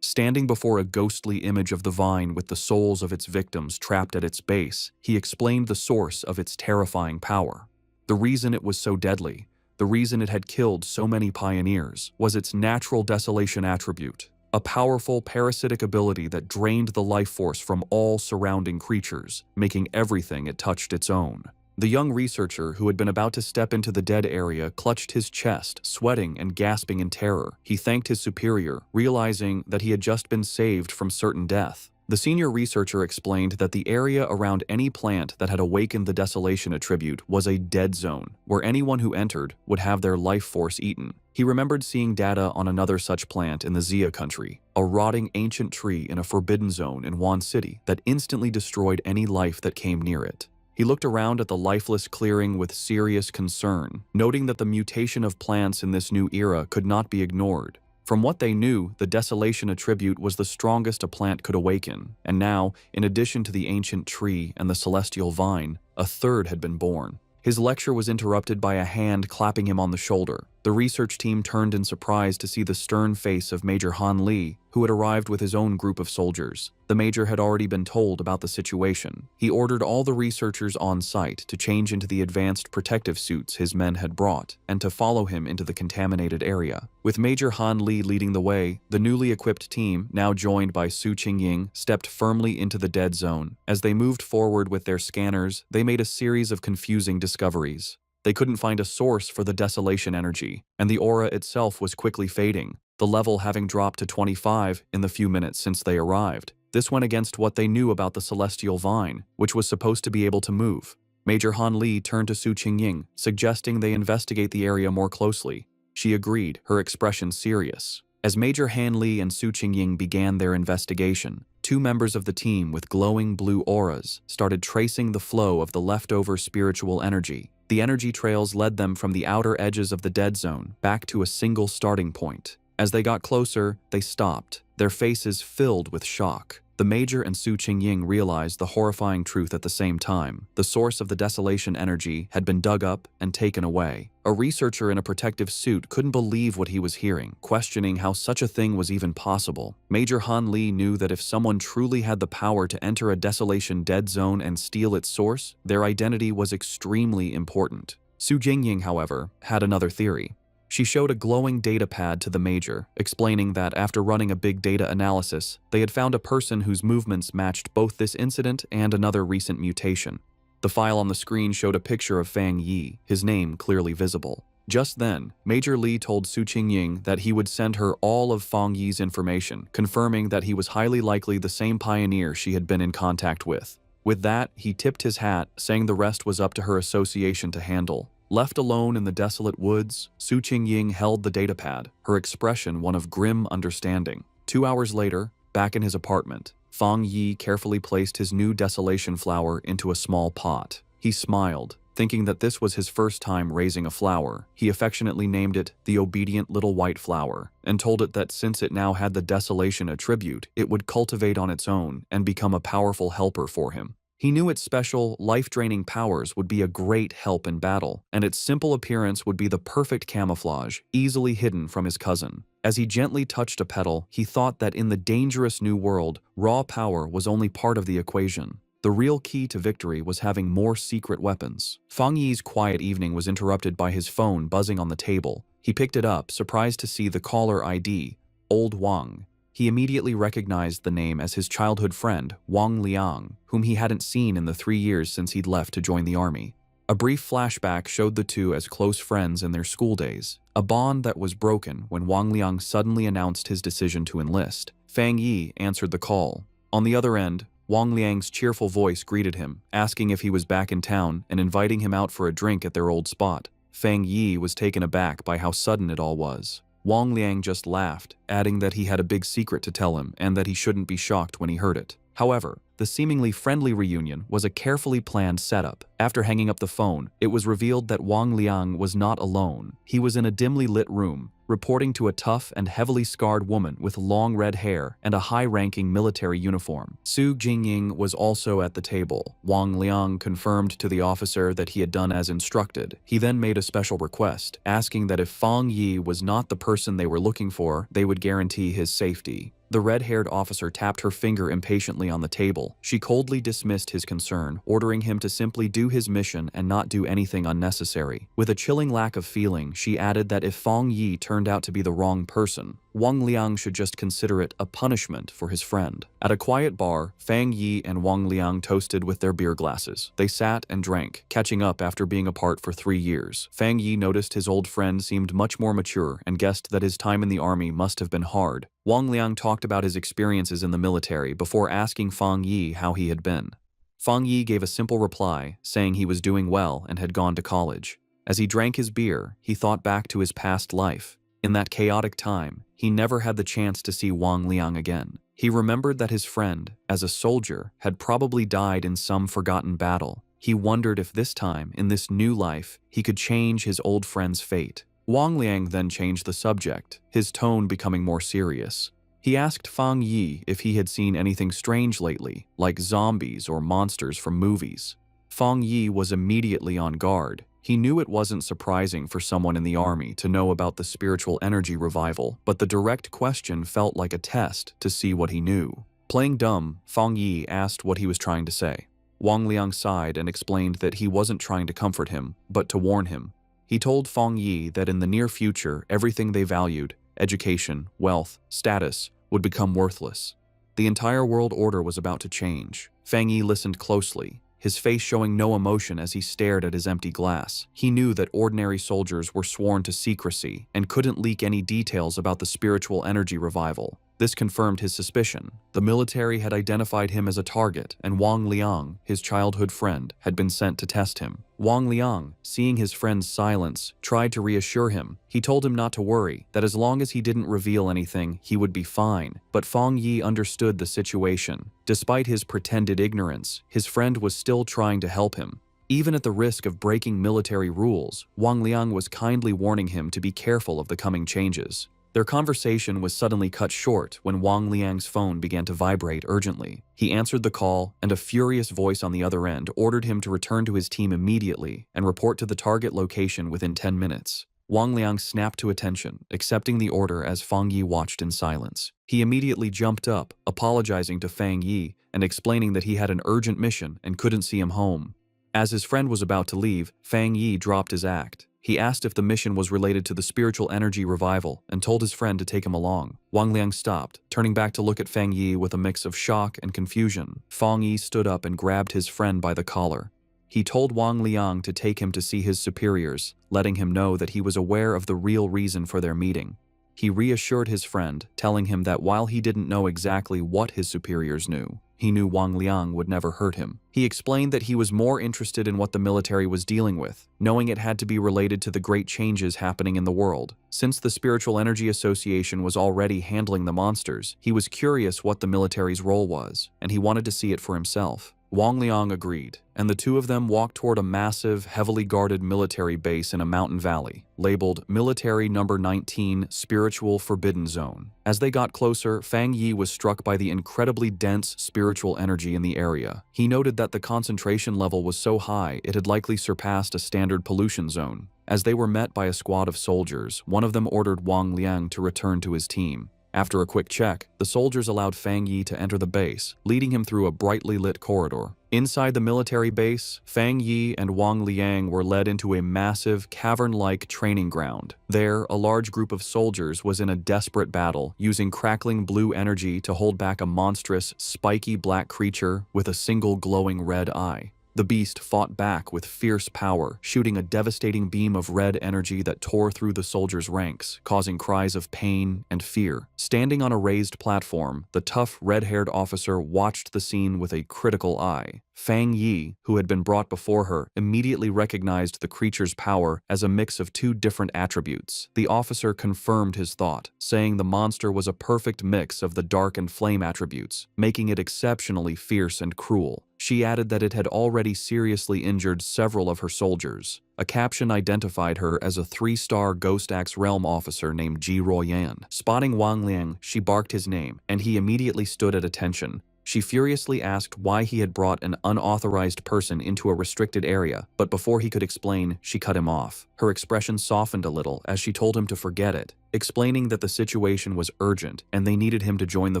Standing before a ghostly image of the vine with the souls of its victims trapped at its base, he explained the source of its terrifying power. The reason it was so deadly, the reason it had killed so many pioneers, was its natural desolation attribute. a powerful parasitic ability that drained the life force from all surrounding creatures, making everything it touched its own. The young researcher, who had been about to step into the dead area, clutched his chest, sweating and gasping in terror. He thanked his superior, realizing that he had just been saved from certain death. The senior researcher explained that the area around any plant that had awakened the desolation attribute was a dead zone, where anyone who entered would have their life force eaten. He remembered seeing data on another such plant in the Xia country, a rotting ancient tree in a forbidden zone in Wan City that instantly destroyed any life that came near it. He looked around at the lifeless clearing with serious concern, noting that the mutation of plants in this new era could not be ignored. From what they knew, the desolation attribute was the strongest a plant could awaken, and now, in addition to the ancient tree and the celestial vine, a third had been born. His lecture was interrupted by a hand clapping him on the shoulder. The research team turned in surprise to see the stern face of Major Han Li, who had arrived with his own group of soldiers. The major had already been told about the situation. He ordered all the researchers on site to change into the advanced protective suits his men had brought, and to follow him into the contaminated area. With Major Han Li leading the way, the newly equipped team, now joined by Su Qingying, stepped firmly into the dead zone. As they moved forward with their scanners, they made a series of confusing discoveries. They couldn't find a source for the desolation energy, and the aura itself was quickly fading, the level having dropped to 25 in the few minutes since they arrived. This went against what they knew about the celestial vine, which was supposed to be able to move. Major Han Li turned to Su Qingying, suggesting they investigate the area more closely. She agreed, her expression serious. As Major Han Li and Su Qingying began their investigation, two members of the team with glowing blue auras started tracing the flow of the leftover spiritual energy. The energy trails led them from the outer edges of the dead zone back to a single starting point. As they got closer, they stopped, their faces filled with shock. The Major and Su Qingying realized the horrifying truth at the same time. The source of the desolation energy had been dug up and taken away. A researcher in a protective suit couldn't believe what he was hearing, questioning how such a thing was even possible. Major Han Li knew that if someone truly had the power to enter a desolation dead zone and steal its source, their identity was extremely important. Su Qingying, however, had another theory. She showed a glowing data pad to the Major, explaining that after running a big data analysis, they had found a person whose movements matched both this incident and another recent mutation. The file on the screen showed a picture of Fang Yi, his name clearly visible. Just then, Major Li told Su Qingying that he would send her all of Fang Yi's information, confirming that he was highly likely the same pioneer she had been in contact with. With that, he tipped his hat, saying the rest was up to her association to handle. Left alone in the desolate woods, Su Qingying held the datapad, her expression one of grim understanding. 2 hours later, back in his apartment, Fang Yi carefully placed his new desolation flower into a small pot. He smiled, thinking that this was his first time raising a flower. He affectionately named it the obedient little white flower, and told it that since it now had the desolation attribute, it would cultivate on its own and become a powerful helper for him. He knew its special, life-draining powers would be a great help in battle, and its simple appearance would be the perfect camouflage, easily hidden from his cousin. As he gently touched a petal, he thought that in the dangerous new world, raw power was only part of the equation. The real key to victory was having more secret weapons. Fang Yi's quiet evening was interrupted by his phone buzzing on the table. He picked it up, surprised to see the caller ID, Old Wang. He immediately recognized the name as his childhood friend, Wang Liang, whom he hadn't seen in the 3 years since he'd left to join the army. A brief flashback showed the two as close friends in their school days, a bond that was broken when Wang Liang suddenly announced his decision to enlist. Fang Yi answered the call. On the other end, Wang Liang's cheerful voice greeted him, asking if he was back in town and inviting him out for a drink at their old spot. Fang Yi was taken aback by how sudden it all was. Wang Liang just laughed, adding that he had a big secret to tell him and that he shouldn't be shocked when he heard it. However, the seemingly friendly reunion was a carefully planned setup. After hanging up the phone, it was revealed that Wang Liang was not alone. He was in a dimly lit room, reporting to a tough and heavily scarred woman with long red hair and a high-ranking military uniform. Su Qingying was also at the table. Wang Liang confirmed to the officer that he had done as instructed. He then made a special request, asking that if Fang Yi was not the person they were looking for, they would guarantee his safety. The red-haired officer tapped her finger impatiently on the table. She coldly dismissed his concern, ordering him to simply do his mission and not do anything unnecessary. With a chilling lack of feeling, she added that if Fang Yi turned out to be the wrong person, Wang Liang should just consider it a punishment for his friend. At a quiet bar, Fang Yi and Wang Liang toasted with their beer glasses. They sat and drank, catching up after being apart for 3 years. Fang Yi noticed his old friend seemed much more mature and guessed that his time in the army must have been hard. Wang Liang talked about his experiences in the military before asking Fang Yi how he had been. Fang Yi gave a simple reply, saying he was doing well and had gone to college. As he drank his beer, he thought back to his past life. In that chaotic time, he never had the chance to see Wang Liang again. He remembered that his friend, as a soldier, had probably died in some forgotten battle. He wondered if this time, in this new life, he could change his old friend's fate. Wang Liang then changed the subject, his tone becoming more serious. He asked Fang Yi if he had seen anything strange lately, like zombies or monsters from movies. Fang Yi was immediately on guard. He knew it wasn't surprising for someone in the army to know about the spiritual energy revival, but the direct question felt like a test to see what he knew. Playing dumb, Fang Yi asked what he was trying to say. Wang Liang sighed and explained that he wasn't trying to comfort him, but to warn him. He told Fang Yi that in the near future, everything they valued, education, wealth, status, would become worthless. The entire world order was about to change. Fang Yi listened closely, his face showing no emotion as he stared at his empty glass. He knew that ordinary soldiers were sworn to secrecy and couldn't leak any details about the spiritual energy revival. This confirmed his suspicion. The military had identified him as a target, and Wang Liang, his childhood friend, had been sent to test him. Wang Liang, seeing his friend's silence, tried to reassure him. He told him not to worry, that as long as he didn't reveal anything, he would be fine. But Fang Yi understood the situation. Despite his pretended ignorance, his friend was still trying to help him. Even at the risk of breaking military rules, Wang Liang was kindly warning him to be careful of the coming changes. Their conversation was suddenly cut short when Wang Liang's phone began to vibrate urgently. He answered the call, and a furious voice on the other end ordered him to return to his team immediately and report to the target location within 10 minutes. Wang Liang snapped to attention, accepting the order as Fang Yi watched in silence. He immediately jumped up, apologizing to Fang Yi and explaining that he had an urgent mission and couldn't see him home. As his friend was about to leave, Fang Yi dropped his act. He asked if the mission was related to the spiritual energy revival and told his friend to take him along. Wang Liang stopped, turning back to look at Fang Yi with a mix of shock and confusion. Fang Yi stood up and grabbed his friend by the collar. He told Wang Liang to take him to see his superiors, letting him know that he was aware of the real reason for their meeting. He reassured his friend, telling him that while he didn't know exactly what his superiors knew, he knew Wang Liang would never hurt him. He explained that he was more interested in what the military was dealing with, knowing it had to be related to the great changes happening in the world. Since the Spiritual Energy Association was already handling the monsters, he was curious what the military's role was, and he wanted to see it for himself. Wang Liang agreed, and the two of them walked toward a massive, heavily guarded military base in a mountain valley, labeled Military Number 19 Spiritual Forbidden Zone. As they got closer, Fang Yi was struck by the incredibly dense spiritual energy in the area. He noted that the concentration level was so high it had likely surpassed a standard pollution zone. As they were met by a squad of soldiers, one of them ordered Wang Liang to return to his team. After a quick check, the soldiers allowed Fang Yi to enter the base, leading him through a brightly lit corridor. Inside the military base, Fang Yi and Wang Liang were led into a massive, cavern-like training ground. There, a large group of soldiers was in a desperate battle, using crackling blue energy to hold back a monstrous, spiky black creature with a single glowing red eye. The beast fought back with fierce power, shooting a devastating beam of red energy that tore through the soldiers' ranks, causing cries of pain and fear. Standing on a raised platform, the tough, red-haired officer watched the scene with a critical eye. Fang Yi, who had been brought before her, immediately recognized the creature's power as a mix of two different attributes. The officer confirmed his thought, saying the monster was a perfect mix of the dark and flame attributes, making it exceptionally fierce and cruel. She added that it had already seriously injured several of her soldiers. A caption identified her as a 3-star Ghost Axe Realm officer named Ji Royan. Spotting Wang Liang, she barked his name, and he immediately stood at attention. She furiously asked why he had brought an unauthorized person into a restricted area, but before he could explain, she cut him off. Her expression softened a little as she told him to forget it, explaining that the situation was urgent and they needed him to join the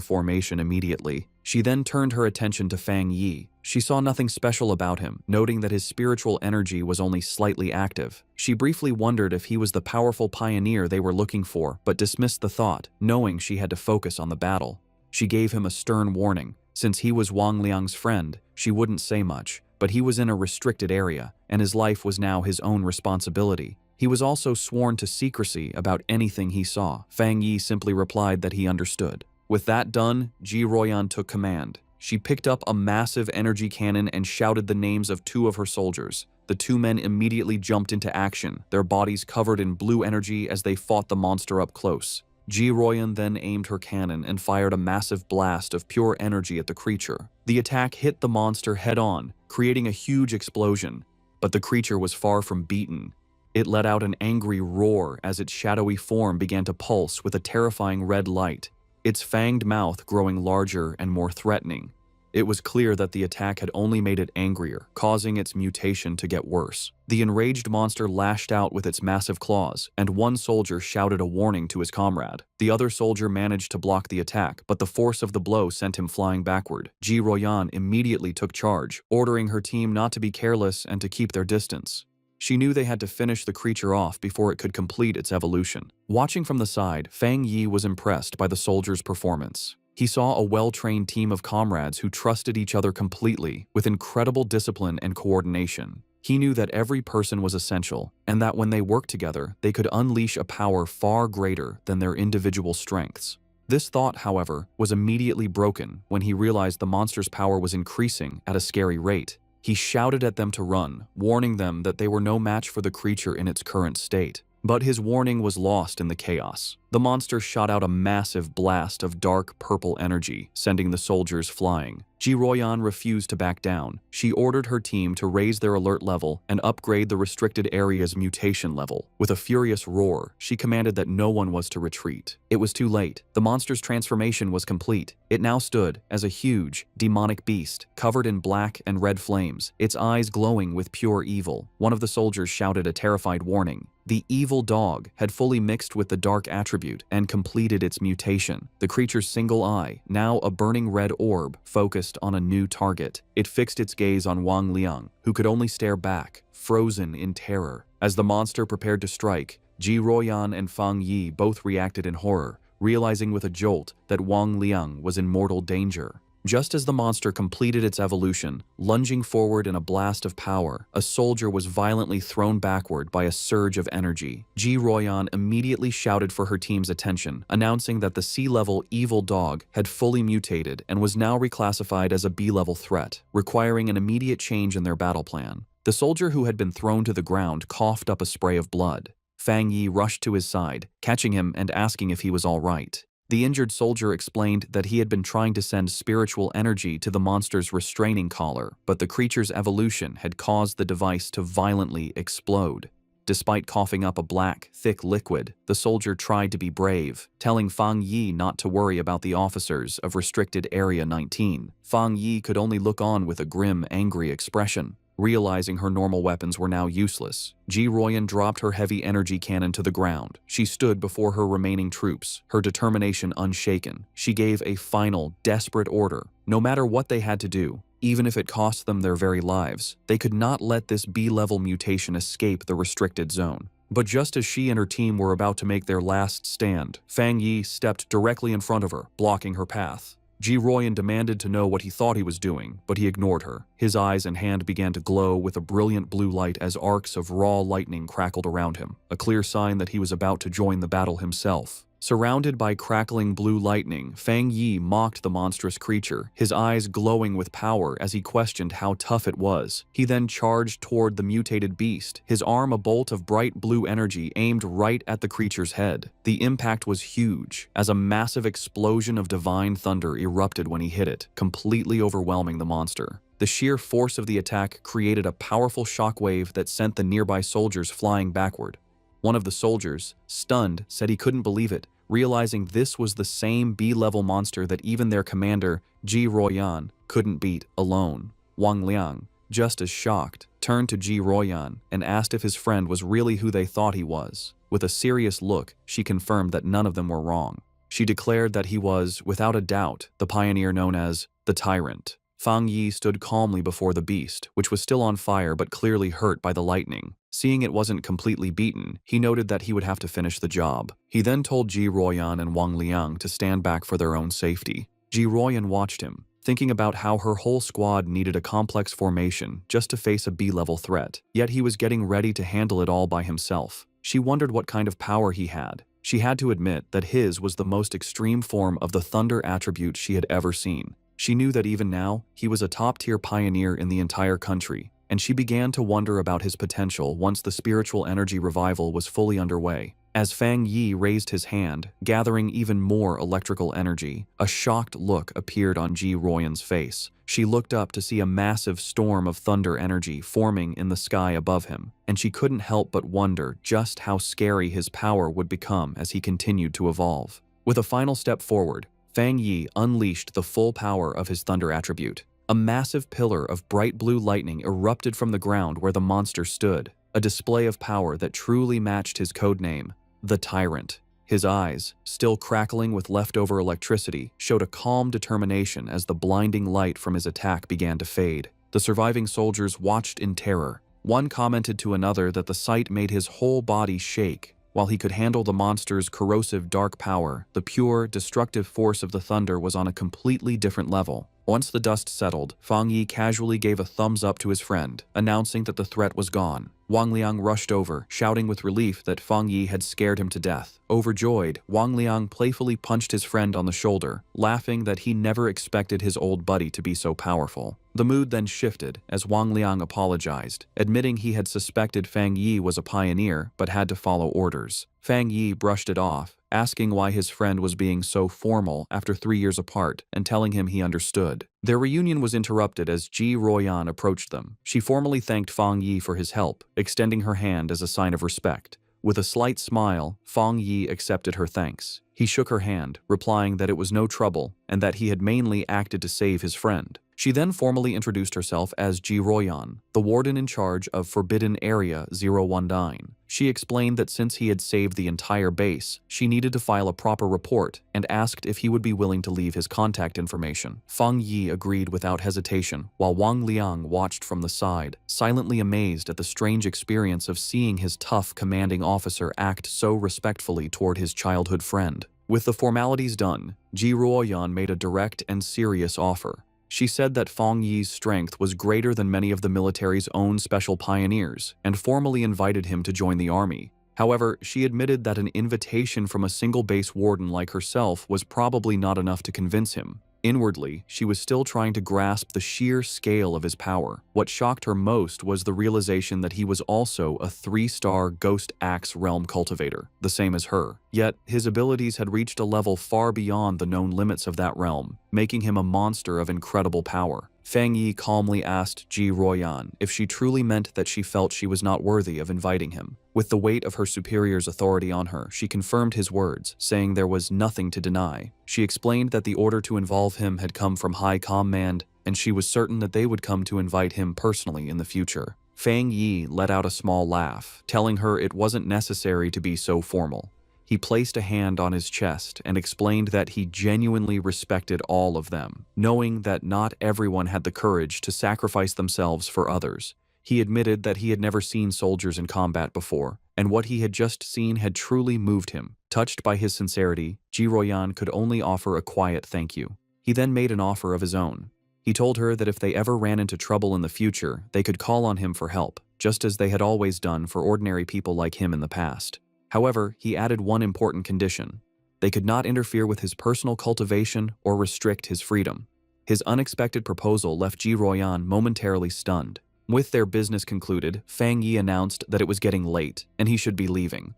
formation immediately. She then turned her attention to Fang Yi. She saw nothing special about him, noting that his spiritual energy was only slightly active. She briefly wondered if he was the powerful pioneer they were looking for, but dismissed the thought, knowing she had to focus on the battle. She gave him a stern warning. Since he was Wang Liang's friend, she wouldn't say much, but he was in a restricted area, and his life was now his own responsibility. He was also sworn to secrecy about anything he saw. Fang Yi simply replied that he understood. With that done, Ji Royan took command. She picked up a massive energy cannon and shouted the names of 2 of her soldiers. The 2 men immediately jumped into action, their bodies covered in blue energy as they fought the monster up close. Ji Royan then aimed her cannon and fired a massive blast of pure energy at the creature. The attack hit the monster head-on, creating a huge explosion, but the creature was far from beaten. It let out an angry roar as its shadowy form began to pulse with a terrifying red light, its fanged mouth growing larger and more threatening. It was clear that the attack had only made it angrier, causing its mutation to get worse. The enraged monster lashed out with its massive claws, and one soldier shouted a warning to his comrade. The other soldier managed to block the attack, but the force of the blow sent him flying backward. Ji Royan immediately took charge, ordering her team not to be careless and to keep their distance. She knew they had to finish the creature off before it could complete its evolution. Watching from the side, Fang Yi was impressed by the soldier's performance. He saw a well-trained team of comrades who trusted each other completely, with incredible discipline and coordination. He knew that every person was essential, and that when they worked together, they could unleash a power far greater than their individual strengths. This thought, however, was immediately broken when he realized the monster's power was increasing at a scary rate. He shouted at them to run, warning them that they were no match for the creature in its current state. But his warning was lost in the chaos. The monster shot out a massive blast of dark purple energy, sending the soldiers flying. Ji Royan refused to back down. She ordered her team to raise their alert level and upgrade the restricted area's mutation level. With a furious roar, she commanded that no one was to retreat. It was too late. The monster's transformation was complete. It now stood as a huge, demonic beast, covered in black and red flames, its eyes glowing with pure evil. One of the soldiers shouted a terrified warning. The evil dog had fully mixed with the dark attribute and completed its mutation. The creature's single eye, now a burning red orb, focused on a new target. It fixed its gaze on Wang Liang, who could only stare back, frozen in terror. As the monster prepared to strike, Ji Royan and Fang Yi both reacted in horror, realizing with a jolt that Wang Liang was in mortal danger. Just as the monster completed its evolution, lunging forward in a blast of power, a soldier was violently thrown backward by a surge of energy. Ji Royan immediately shouted for her team's attention, announcing that the C-level evil dog had fully mutated and was now reclassified as a B-level threat, requiring an immediate change in their battle plan. The soldier who had been thrown to the ground coughed up a spray of blood. Fang Yi rushed to his side, catching him and asking if he was all right. The injured soldier explained that he had been trying to send spiritual energy to the monster's restraining collar, but the creature's evolution had caused the device to violently explode. Despite coughing up a black, thick liquid, the soldier tried to be brave, telling Fang Yi not to worry about the officers of Restricted Area 19. Fang Yi could only look on with a grim, angry expression. Realizing her normal weapons were now useless, Ji Royan dropped her heavy energy cannon to the ground. She stood before her remaining troops, her determination unshaken. She gave a final, desperate order. No matter what they had to do, even if it cost them their very lives, they could not let this B-level mutation escape the restricted zone. But just as she and her team were about to make their last stand, Fang Yi stepped directly in front of her, blocking her path. Ji Royan demanded to know what he thought he was doing, but he ignored her. His eyes and hand began to glow with a brilliant blue light as arcs of raw lightning crackled around him, a clear sign that he was about to join the battle himself. Surrounded by crackling blue lightning, Fang Yi mocked the monstrous creature, his eyes glowing with power as he questioned how tough it was. He then charged toward the mutated beast, his arm a bolt of bright blue energy aimed right at the creature's head. The impact was huge, as a massive explosion of divine thunder erupted when he hit it, completely overwhelming the monster. The sheer force of the attack created a powerful shockwave that sent the nearby soldiers flying backward. One of the soldiers, stunned, said he couldn't believe it, realizing this was the same B-level monster that even their commander, Ji Ruoyan, couldn't beat alone. Wang Liang, just as shocked, turned to Ji Ruoyan and asked if his friend was really who they thought he was. With a serious look, she confirmed that none of them were wrong. She declared that he was, without a doubt, the pioneer known as the Tyrant. Fang Yi stood calmly before the beast, which was still on fire but clearly hurt by the lightning. Seeing it wasn't completely beaten, he noted that he would have to finish the job. He then told Ji Ruoyan and Wang Liang to stand back for their own safety. Ji Ruoyan watched him, thinking about how her whole squad needed a complex formation just to face a B-level threat, yet he was getting ready to handle it all by himself. She wondered what kind of power he had. She had to admit that his was the most extreme form of the thunder attribute she had ever seen. She knew that even now, he was a top-tier pioneer in the entire country, and she began to wonder about his potential once the spiritual energy revival was fully underway. As Fang Yi raised his hand, gathering even more electrical energy, a shocked look appeared on Ji Ruoyan's face. She looked up to see a massive storm of thunder energy forming in the sky above him, and she couldn't help but wonder just how scary his power would become as he continued to evolve. With a final step forward, Fang Yi unleashed the full power of his thunder attribute. A massive pillar of bright blue lightning erupted from the ground where the monster stood, a display of power that truly matched his codename, the Tyrant. His eyes, still crackling with leftover electricity, showed a calm determination as the blinding light from his attack began to fade. The surviving soldiers watched in terror. One commented to another that the sight made his whole body shake. While he could handle the monster's corrosive dark power, the pure, destructive force of the thunder was on a completely different level. Once the dust settled, Fang Yi casually gave a thumbs up to his friend, announcing that the threat was gone. Wang Liang rushed over, shouting with relief that Fang Yi had scared him to death. Overjoyed, Wang Liang playfully punched his friend on the shoulder, laughing that he never expected his old buddy to be so powerful. The mood then shifted as Wang Liang apologized, admitting he had suspected Fang Yi was a pioneer but had to follow orders. Fang Yi brushed it off, asking why his friend was being so formal after 3 years apart and telling him he understood. Their reunion was interrupted as Ji Ruoyan approached them. She formally thanked Fang Yi for his help, extending her hand as a sign of respect. With a slight smile, Fang Yi accepted her thanks. He shook her hand, replying that it was no trouble and that he had mainly acted to save his friend. She then formally introduced herself as Ji Ruoyan, the warden in charge of Forbidden Area 019. She explained that since he had saved the entire base, she needed to file a proper report and asked if he would be willing to leave his contact information. Fang Yi agreed without hesitation, while Wang Liang watched from the side, silently amazed at the strange experience of seeing his tough commanding officer act so respectfully toward his childhood friend. With the formalities done, Ji Ruoyan made a direct and serious offer. She said that Fang Yi's strength was greater than many of the military's own special pioneers and formally invited him to join the army. However, she admitted that an invitation from a single base warden like herself was probably not enough to convince him. Inwardly, she was still trying to grasp the sheer scale of his power. What shocked her most was the realization that he was also a 3-star Ghost Axe realm cultivator, the same as her. Yet, his abilities had reached a level far beyond the known limits of that realm, making him a monster of incredible power. Fang Yi calmly asked Ji Ruoyan if she truly meant that she felt she was not worthy of inviting him. With the weight of her superior's authority on her, she confirmed his words, saying there was nothing to deny. She explained that the order to involve him had come from High Command, and she was certain that they would come to invite him personally in the future. Fang Yi let out a small laugh, telling her it wasn't necessary to be so formal. He placed a hand on his chest and explained that he genuinely respected all of them, knowing that not everyone had the courage to sacrifice themselves for others. He admitted that he had never seen soldiers in combat before, and what he had just seen had truly moved him. Touched by his sincerity, Ji Ruoyan could only offer a quiet thank you. He then made an offer of his own. He told her that if they ever ran into trouble in the future, they could call on him for help, just as they had always done for ordinary people like him in the past. However, he added one important condition. They could not interfere with his personal cultivation or restrict his freedom. His unexpected proposal left Ji Ruoyan momentarily stunned. With their business concluded, Fang Yi announced that it was getting late and he should be leaving.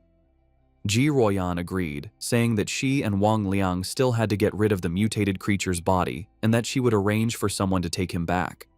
Ji Ruoyan agreed, saying that she and Wang Liang still had to get rid of the mutated creature's body and that she would arrange for someone to take him back.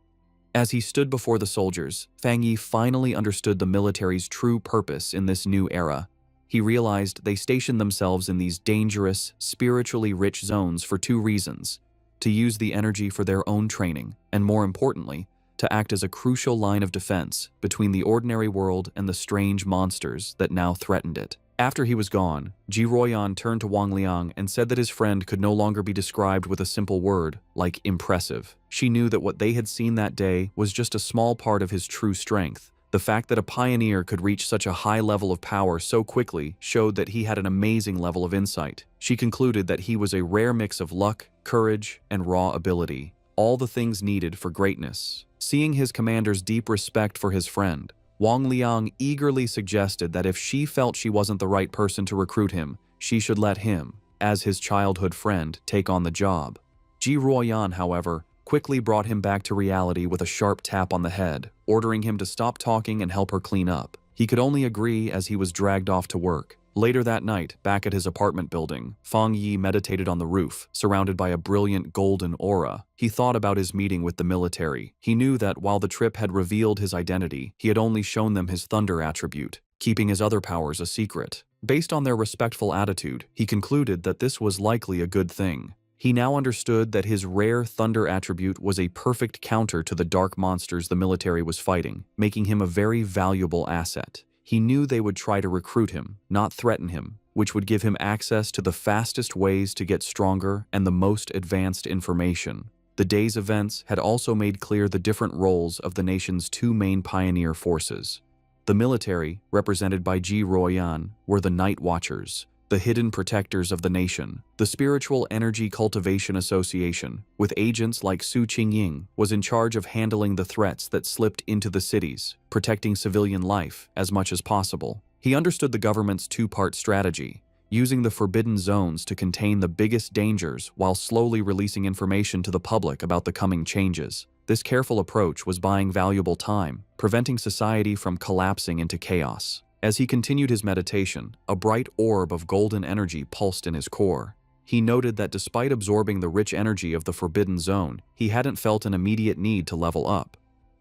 As he stood before the soldiers, Fang Yi finally understood the military's true purpose in this new era. He realized they stationed themselves in these dangerous, spiritually rich zones for two reasons: to use the energy for their own training, and more importantly, to act as a crucial line of defense between the ordinary world and the strange monsters that now threatened it. After he was gone, Ji Ruoyan turned to Wang Liang and said that his friend could no longer be described with a simple word like impressive. She knew that what they had seen that day was just a small part of his true strength. The fact that a pioneer could reach such a high level of power so quickly showed that he had an amazing level of insight. She concluded that he was a rare mix of luck, courage, and raw ability, all the things needed for greatness. Seeing his commander's deep respect for his friend, Wang Liang eagerly suggested that if she felt she wasn't the right person to recruit him, she should let him, as his childhood friend, take on the job. Ji Ruoyan, however, quickly brought him back to reality with a sharp tap on the head, ordering him to stop talking and help her clean up. He could only agree as he was dragged off to work. Later that night, back at his apartment building, Fang Yi meditated on the roof, surrounded by a brilliant golden aura. He thought about his meeting with the military. He knew that while the trip had revealed his identity, he had only shown them his thunder attribute, keeping his other powers a secret. Based on their respectful attitude, he concluded that this was likely a good thing. He now understood that his rare thunder attribute was a perfect counter to the dark monsters the military was fighting, making him a very valuable asset. He knew they would try to recruit him, not threaten him, which would give him access to the fastest ways to get stronger and the most advanced information. The day's events had also made clear the different roles of the nation's two main pioneer forces. The military, represented by Ji Ruoyan, were the Night Watchers, the hidden protectors of the nation. The Spiritual Energy Cultivation Association, with agents like Su Qingying, was in charge of handling the threats that slipped into the cities, protecting civilian life as much as possible. He understood the government's two-part strategy, using the forbidden zones to contain the biggest dangers while slowly releasing information to the public about the coming changes. This careful approach was buying valuable time, preventing society from collapsing into chaos. As he continued his meditation, a bright orb of golden energy pulsed in his core. He noted that despite absorbing the rich energy of the Forbidden Zone, he hadn't felt an immediate need to level up.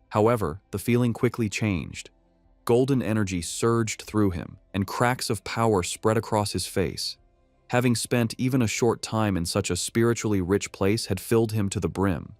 However, the feeling quickly changed. Golden energy surged through him, and cracks of power spread across his face. Having spent even a short time in such a spiritually rich place had filled him to the brim.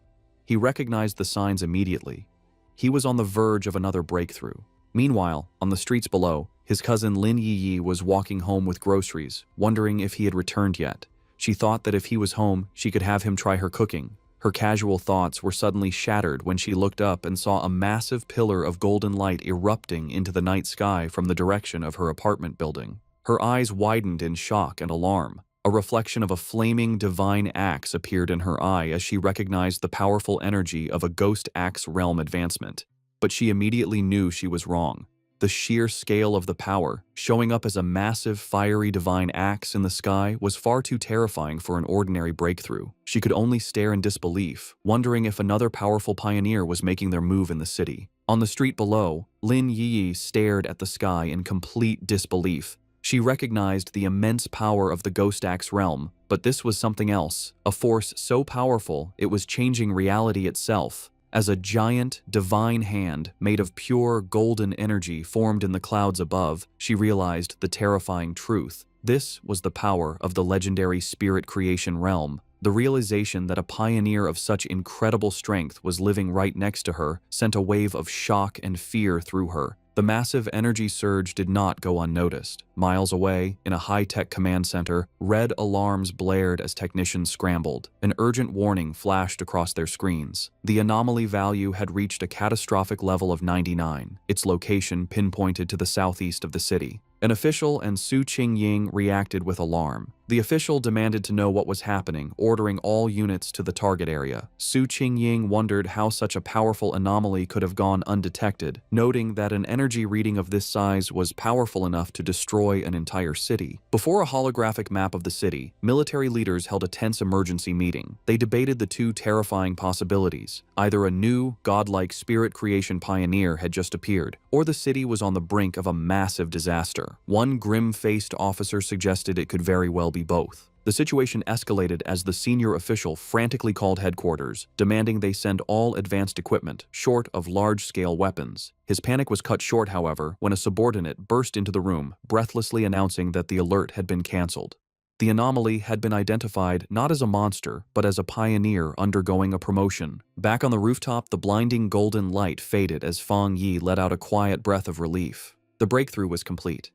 He recognized the signs immediately. He was on the verge of another breakthrough. Meanwhile, on the streets below, his cousin Lin Yiyi was walking home with groceries, wondering if he had returned yet. She thought that if he was home, she could have him try her cooking. Her casual thoughts were suddenly shattered when she looked up and saw a massive pillar of golden light erupting into the night sky from the direction of her apartment building. Her eyes widened in shock and alarm. A reflection of a flaming divine axe appeared in her eye as she recognized the powerful energy of a ghost axe realm advancement. But she immediately knew she was wrong. The sheer scale of the power, showing up as a massive fiery divine axe in the sky, was far too terrifying for an ordinary breakthrough. She could only stare in disbelief, wondering if another powerful pioneer was making their move in the city. On the street below, Lin Yiyi stared at the sky in complete disbelief. She recognized the immense power of the Ghost Axe realm, but this was something else, a force so powerful it was changing reality itself. As a giant, divine hand made of pure golden energy formed in the clouds above, she realized the terrifying truth. This was the power of the legendary spirit creation realm. The realization that a pioneer of such incredible strength was living right next to her sent a wave of shock and fear through her. The massive energy surge did not go unnoticed. Miles away, in a high-tech command center, red alarms blared as technicians scrambled. An urgent warning flashed across their screens. The anomaly value had reached a catastrophic level of 99, its location pinpointed to the southeast of the city. An official and Su Qingying reacted with alarm. The official demanded to know what was happening, ordering all units to the target area. Su Qingying wondered how such a powerful anomaly could have gone undetected, noting that an energy reading of this size was powerful enough to destroy an entire city. Before a holographic map of the city, military leaders held a tense emergency meeting. They debated the two terrifying possibilities. Either a new, godlike spirit creation pioneer had just appeared, or the city was on the brink of a massive disaster. One grim-faced officer suggested it could very well be both. The situation escalated as the senior official frantically called headquarters, demanding they send all advanced equipment, short of large-scale weapons. His panic was cut short, however, when a subordinate burst into the room, breathlessly announcing that the alert had been cancelled. The anomaly had been identified not as a monster, but as a pioneer undergoing a promotion. Back on the rooftop, the blinding golden light faded as Fang Yi let out a quiet breath of relief. The breakthrough was complete.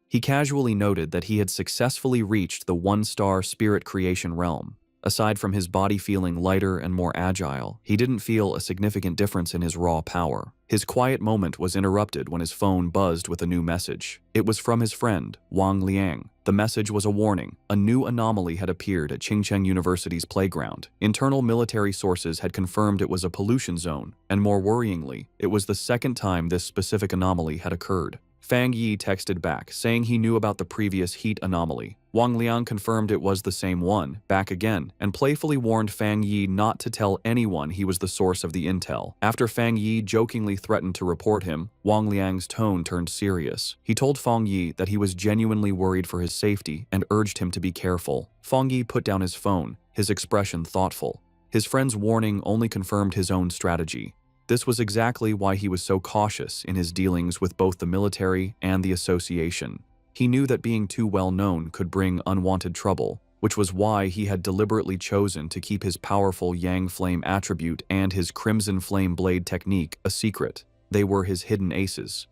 He casually noted that he had successfully reached the one-star spirit creation realm. Aside from his body feeling lighter and more agile, he didn't feel a significant difference in his raw power. His quiet moment was interrupted when his phone buzzed with a new message. It was from his friend, Wang Liang. The message was a warning. A new anomaly had appeared at Qingcheng University's playground. Internal military sources had confirmed it was a pollution zone, and more worryingly, it was the second time this specific anomaly had occurred. Fang Yi texted back, saying he knew about the previous heat anomaly. Wang Liang confirmed it was the same one, back again, and playfully warned Fang Yi not to tell anyone he was the source of the intel. After Fang Yi jokingly threatened to report him, Wang Liang's tone turned serious. He told Fang Yi that he was genuinely worried for his safety and urged him to be careful. Fang Yi put down his phone, his expression thoughtful. His friend's warning only confirmed his own strategy. This was exactly why he was so cautious in his dealings with both the military and the association. He knew that being too well known could bring unwanted trouble, which was why he had deliberately chosen to keep his powerful Yang Flame attribute and his Crimson Flame Blade technique a secret. They were his hidden aces.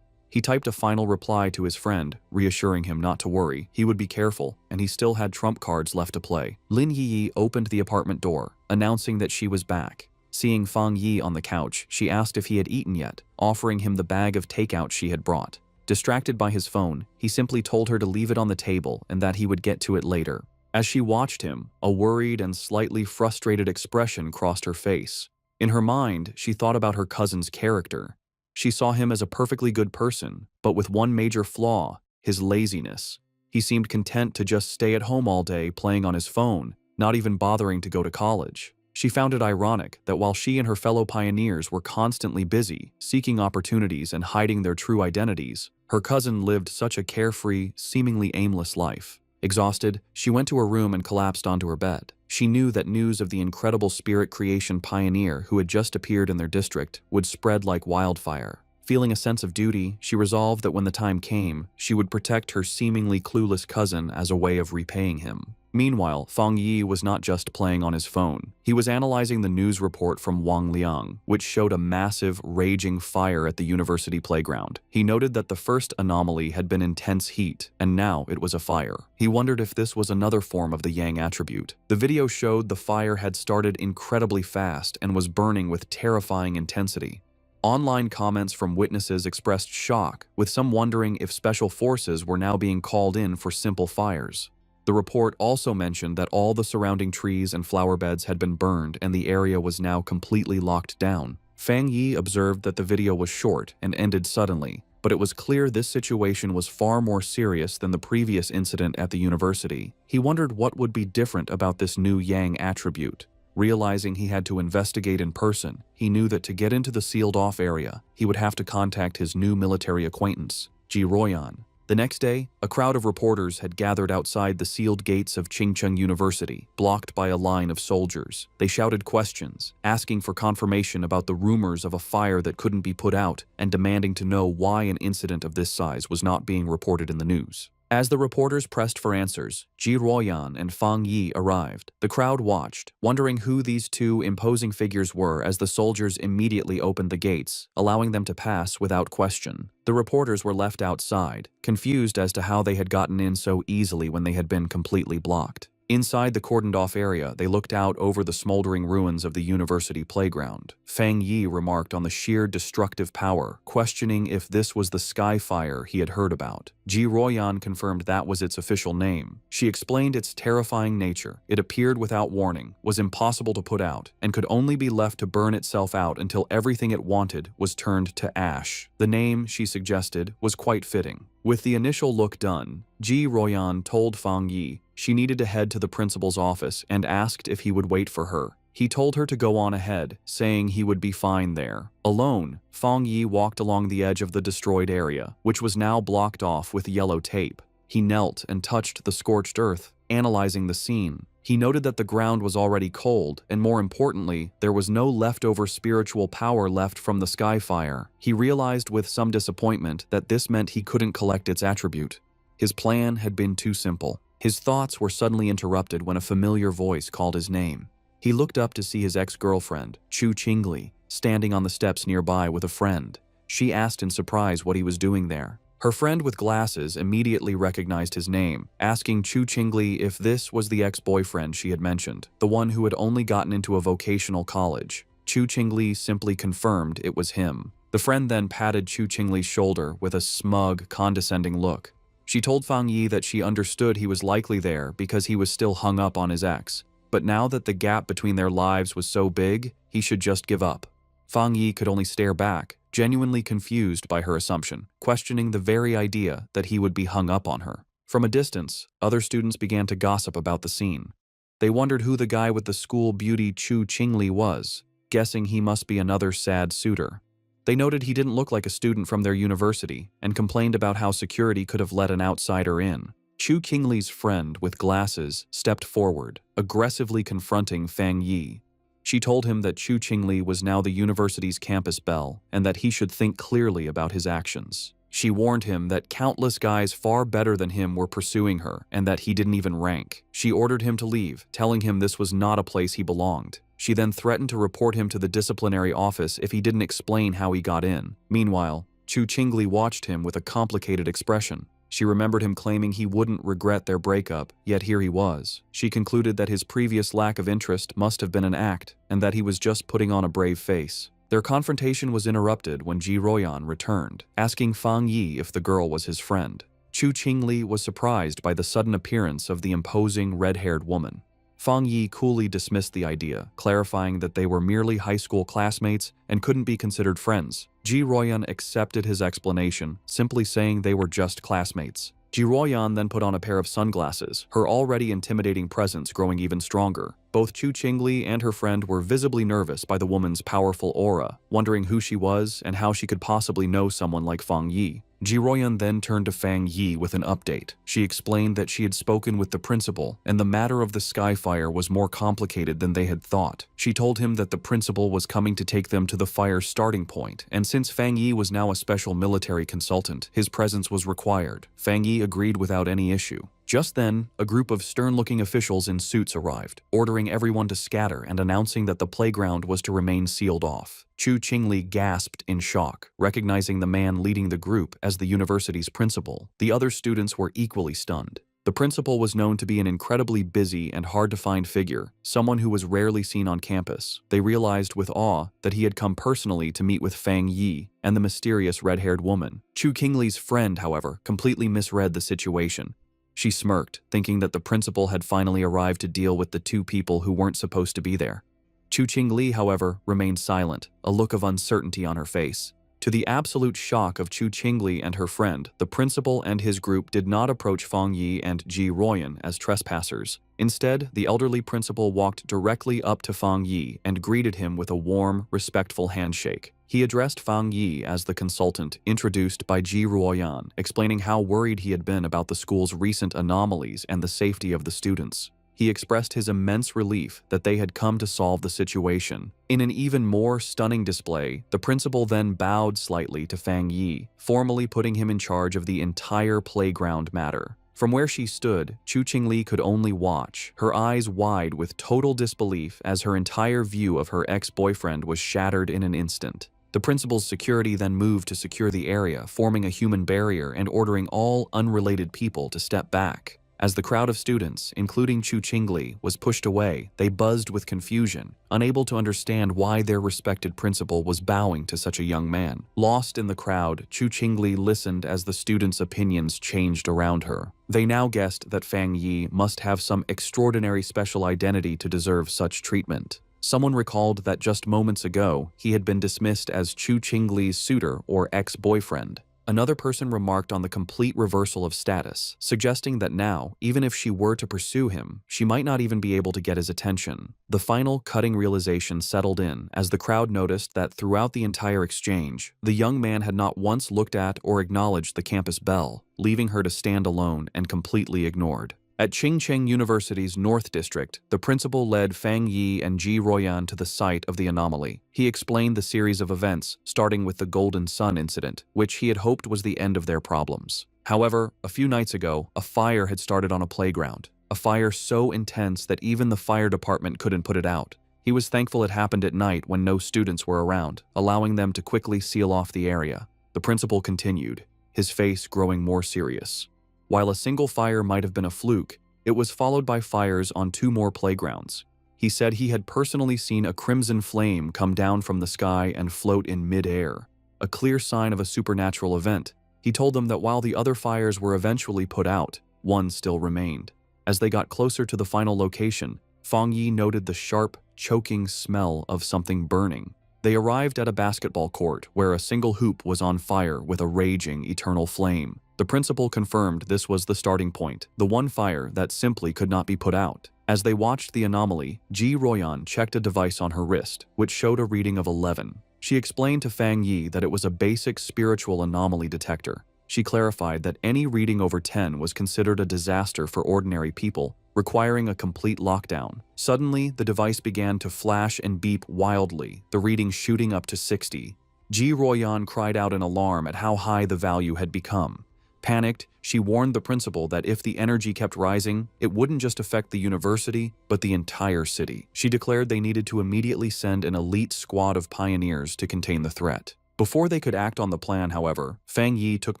He typed a final reply to his friend, reassuring him not to worry, he would be careful, and he still had trump cards left to play. Lin Yi opened the apartment door, announcing that she was back. Seeing Fang Yi on the couch, she asked if he had eaten yet, offering him the bag of takeout she had brought. Distracted by his phone, he simply told her to leave it on the table and that he would get to it later. As she watched him, a worried and slightly frustrated expression crossed her face. In her mind, she thought about her cousin's character. She saw him as a perfectly good person, but with one major flaw, his laziness. He seemed content to just stay at home all day playing on his phone, not even bothering to go to college. She found it ironic that while she and her fellow pioneers were constantly busy, seeking opportunities and hiding their true identities, her cousin lived such a carefree, seemingly aimless life. Exhausted, she went to her room and collapsed onto her bed. She knew that news of the incredible spirit creation pioneer who had just appeared in their district would spread like wildfire. Feeling a sense of duty, she resolved that when the time came, she would protect her seemingly clueless cousin as a way of repaying him. Meanwhile, Fang Yi was not just playing on his phone. He was analyzing the news report from Wang Liang, which showed a massive, raging fire at the university playground. He noted that the first anomaly had been intense heat, and now it was a fire. He wondered if this was another form of the Yang attribute. The video showed the fire had started incredibly fast and was burning with terrifying intensity. Online comments from witnesses expressed shock, with some wondering if special forces were now being called in for simple fires. The report also mentioned that all the surrounding trees and flower beds had been burned and the area was now completely locked down. Fang Yi observed that the video was short and ended suddenly, but it was clear this situation was far more serious than the previous incident at the university. He wondered what would be different about this new Yang attribute. Realizing he had to investigate in person, he knew that to get into the sealed-off area, he would have to contact his new military acquaintance, Ji Royan. The next day, a crowd of reporters had gathered outside the sealed gates of Qingcheng University, blocked by a line of soldiers. They shouted questions, asking for confirmation about the rumors of a fire that couldn't be put out, and demanding to know why an incident of this size was not being reported in the news. As the reporters pressed for answers, Ji Ruoyan and Fang Yi arrived. The crowd watched, wondering who these two imposing figures were as the soldiers immediately opened the gates, allowing them to pass without question. The reporters were left outside, confused as to how they had gotten in so easily when they had been completely blocked. Inside the cordoned-off area, they looked out over the smoldering ruins of the university playground. Fang Yi remarked on the sheer destructive power, questioning if this was the sky fire he had heard about. Ji Royan confirmed that was its official name. She explained its terrifying nature. It appeared without warning, was impossible to put out, and could only be left to burn itself out until everything it wanted was turned to ash. The name, she suggested, was quite fitting. With the initial look done, Ji Royan told Fang Yi she needed to head to the principal's office and asked if he would wait for her. He told her to go on ahead, saying he would be fine there. Alone, Fang Yi walked along the edge of the destroyed area, which was now blocked off with yellow tape. He knelt and touched the scorched earth, analyzing the scene. He noted that the ground was already cold, and more importantly, there was no leftover spiritual power left from the sky fire. He realized with some disappointment that this meant he couldn't collect its attribute. His plan had been too simple. His thoughts were suddenly interrupted when a familiar voice called his name. He looked up to see his ex-girlfriend, Chu Qingli, standing on the steps nearby with a friend. She asked in surprise what he was doing there. Her friend with glasses immediately recognized his name, asking Chu Qingli if this was the ex-boyfriend she had mentioned, the one who had only gotten into a vocational college. Chu Qingli simply confirmed it was him. The friend then patted Chu Qingli's shoulder with a smug, condescending look. She told Fang Yi that she understood he was likely there because he was still hung up on his ex, but now that the gap between their lives was so big, he should just give up. Fang Yi could only stare back, genuinely confused by her assumption, questioning the very idea that he would be hung up on her. From a distance, other students began to gossip about the scene. They wondered who the guy with the school beauty Chu Qingli was, guessing he must be another sad suitor. They noted he didn't look like a student from their university and complained about how security could have let an outsider in. Chu Qingli's friend with glasses stepped forward, aggressively confronting Fang Yi. She told him that Chu Qingli was now the university's campus belle and that he should think clearly about his actions. She warned him that countless guys far better than him were pursuing her and that he didn't even rank. She ordered him to leave, telling him this was not a place he belonged. She then threatened to report him to the disciplinary office if he didn't explain how he got in. Meanwhile, Chu Qingli watched him with a complicated expression. She remembered him claiming he wouldn't regret their breakup, yet here he was. She concluded that his previous lack of interest must have been an act, and that he was just putting on a brave face. Their confrontation was interrupted when Ji Royan returned, asking Fang Yi if the girl was his friend. Chu Qingli was surprised by the sudden appearance of the imposing red-haired woman. Fang Yi coolly dismissed the idea, clarifying that they were merely high school classmates and couldn't be considered friends. Ji Royan accepted his explanation, simply saying they were just classmates. Ji Royan then put on a pair of sunglasses, her already intimidating presence growing even stronger. Both Chu Qingli and her friend were visibly nervous by the woman's powerful aura, wondering who she was and how she could possibly know someone like Fang Yi. Ji Royan then turned to Fang Yi with an update. She explained that she had spoken with the principal, and the matter of the skyfire was more complicated than they had thought. She told him that the principal was coming to take them to the fire's starting point, and since Fang Yi was now a special military consultant, his presence was required. Fang Yi agreed without any issue. Just then, a group of stern-looking officials in suits arrived, ordering everyone to scatter and announcing that the playground was to remain sealed off. Chu Qingli gasped in shock, recognizing the man leading the group as the university's principal. The other students were equally stunned. The principal was known to be an incredibly busy and hard-to-find figure, someone who was rarely seen on campus. They realized with awe that he had come personally to meet with Fang Yi and the mysterious red-haired woman. Chu Qingli's friend, however, completely misread the situation. She smirked, thinking that the principal had finally arrived to deal with the two people who weren't supposed to be there. Chu Qingli, however, remained silent, a look of uncertainty on her face. To the absolute shock of Chu Qingli and her friend, the principal and his group did not approach Fang Yi and Ji Royan as trespassers. Instead, the elderly principal walked directly up to Fang Yi and greeted him with a warm, respectful handshake. He addressed Fang Yi as the consultant introduced by Ji Royan, explaining how worried he had been about the school's recent anomalies and the safety of the students. He expressed his immense relief that they had come to solve the situation. In an even more stunning display, the principal then bowed slightly to Fang Yi, formally putting him in charge of the entire playground matter. From where she stood, Chu Qingli could only watch, her eyes wide with total disbelief as her entire view of her ex-boyfriend was shattered in an instant. The principal's security then moved to secure the area, forming a human barrier and ordering all unrelated people to step back. As the crowd of students, including Chu Qingli, was pushed away, they buzzed with confusion, unable to understand why their respected principal was bowing to such a young man. Lost in the crowd, Chu Qingli listened as the students' opinions changed around her. They now guessed that Fang Yi must have some extraordinary special identity to deserve such treatment. Someone recalled that just moments ago, he had been dismissed as Chu Qingli's suitor or ex-boyfriend. Another person remarked on the complete reversal of status, suggesting that now, even if she were to pursue him, she might not even be able to get his attention. The final cutting realization settled in as the crowd noticed that throughout the entire exchange, the young man had not once looked at or acknowledged the campus belle, leaving her to stand alone and completely ignored. At Qingcheng University's North District, the principal led Fang Yi and Ji Royan to the site of the anomaly. He explained the series of events, starting with the Golden Sun incident, which he had hoped was the end of their problems. However, a few nights ago, a fire had started on a playground. A fire so intense that even the fire department couldn't put it out. He was thankful it happened at night when no students were around, allowing them to quickly seal off the area. The principal continued, his face growing more serious. While a single fire might have been a fluke, it was followed by fires on 2 more playgrounds. He said he had personally seen a crimson flame come down from the sky and float in mid-air, a clear sign of a supernatural event. He told them that while the other fires were eventually put out, one still remained. As they got closer to the final location, Fang Yi noted the sharp, choking smell of something burning. They arrived at a basketball court where a single hoop was on fire with a raging, eternal flame. The principal confirmed this was the starting point, the one fire that simply could not be put out. As they watched the anomaly, Ji Royan checked a device on her wrist, which showed a reading of 11. She explained to Fang Yi that it was a basic spiritual anomaly detector. She clarified that any reading over 10 was considered a disaster for ordinary people, requiring a complete lockdown. Suddenly, the device began to flash and beep wildly, the reading shooting up to 60. Ji Royan cried out in alarm at how high the value had become. Panicked, she warned the principal that if the energy kept rising, it wouldn't just affect the university, but the entire city. She declared they needed to immediately send an elite squad of pioneers to contain the threat. Before they could act on the plan, however, Fang Yi took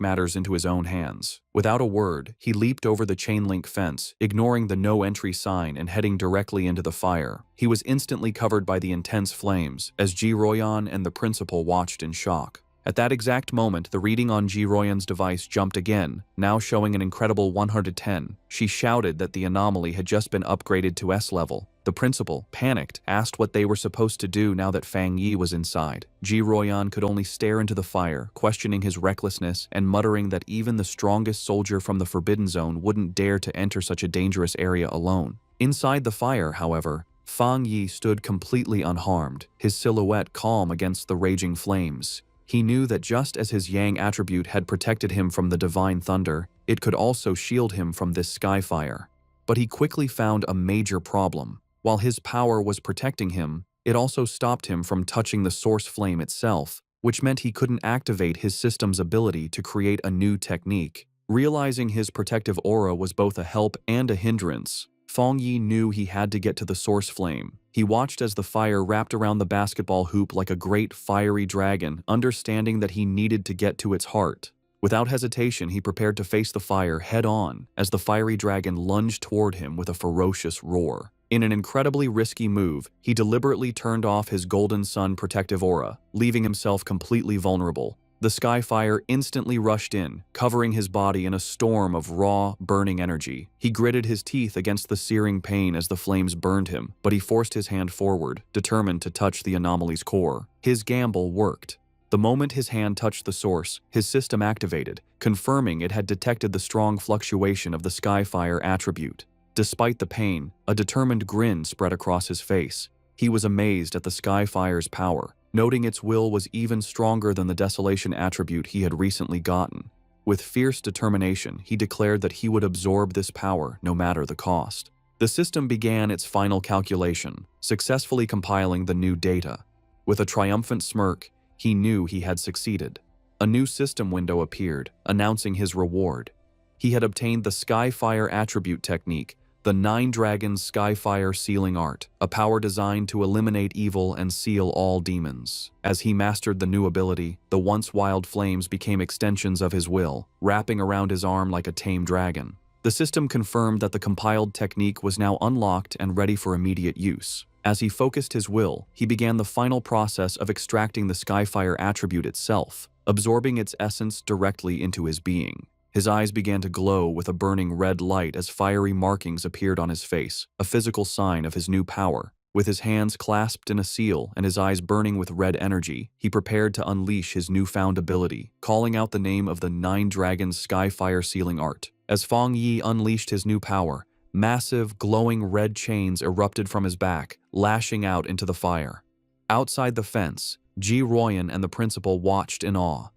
matters into his own hands. Without a word, he leaped over the chain-link fence, ignoring the no-entry sign and heading directly into the fire. He was instantly covered by the intense flames, as Ji Royan and the principal watched in shock. At that exact moment, the reading on Ji Royan's device jumped again, now showing an incredible 110. She shouted that the anomaly had just been upgraded to S level. The principal, panicked, asked what they were supposed to do now that Fang Yi was inside. Ji Royan could only stare into the fire, questioning his recklessness and muttering that even the strongest soldier from the Forbidden Zone wouldn't dare to enter such a dangerous area alone. Inside the fire, however, Fang Yi stood completely unharmed, his silhouette calm against the raging flames. He knew that just as his Yang attribute had protected him from the divine thunder, it could also shield him from this sky fire. But he quickly found a major problem. While his power was protecting him, it also stopped him from touching the source flame itself, which meant he couldn't activate his system's ability to create a new technique. Realizing his protective aura was both a help and a hindrance, Fang Yi knew he had to get to the source flame. He watched as the fire wrapped around the basketball hoop like a great fiery dragon, understanding that he needed to get to its heart. Without hesitation, he prepared to face the fire head-on as the fiery dragon lunged toward him with a ferocious roar. In an incredibly risky move, he deliberately turned off his Golden Sun protective aura, leaving himself completely vulnerable. The sky fire instantly rushed in, covering his body in a storm of raw, burning energy. He gritted his teeth against the searing pain as the flames burned him, but he forced his hand forward, determined to touch the anomaly's core. His gamble worked. The moment his hand touched the source, his system activated, confirming it had detected the strong fluctuation of the sky fire attribute. Despite the pain, a determined grin spread across his face. He was amazed at the sky fire's power, noting its will was even stronger than the desolation attribute he had recently gotten. With fierce determination, he declared that he would absorb this power no matter the cost. The system began its final calculation, successfully compiling the new data. With a triumphant smirk, he knew he had succeeded. A new system window appeared, announcing his reward. He had obtained the Skyfire attribute technique, the 9 Dragons Skyfire Sealing Art, a power designed to eliminate evil and seal all demons. As he mastered the new ability, the once wild flames became extensions of his will, wrapping around his arm like a tame dragon. The system confirmed that the compiled technique was now unlocked and ready for immediate use. As he focused his will, he began the final process of extracting the Skyfire attribute itself, absorbing its essence directly into his being. His eyes began to glow with a burning red light as fiery markings appeared on his face, a physical sign of his new power. With his hands clasped in a seal and his eyes burning with red energy, he prepared to unleash his newfound ability, calling out the name of the 9 Dragons Skyfire Sealing Art. As Fang Yi unleashed his new power, massive, glowing red chains erupted from his back, lashing out into the fire. Outside the fence, Ji Royan and the principal watched in awe.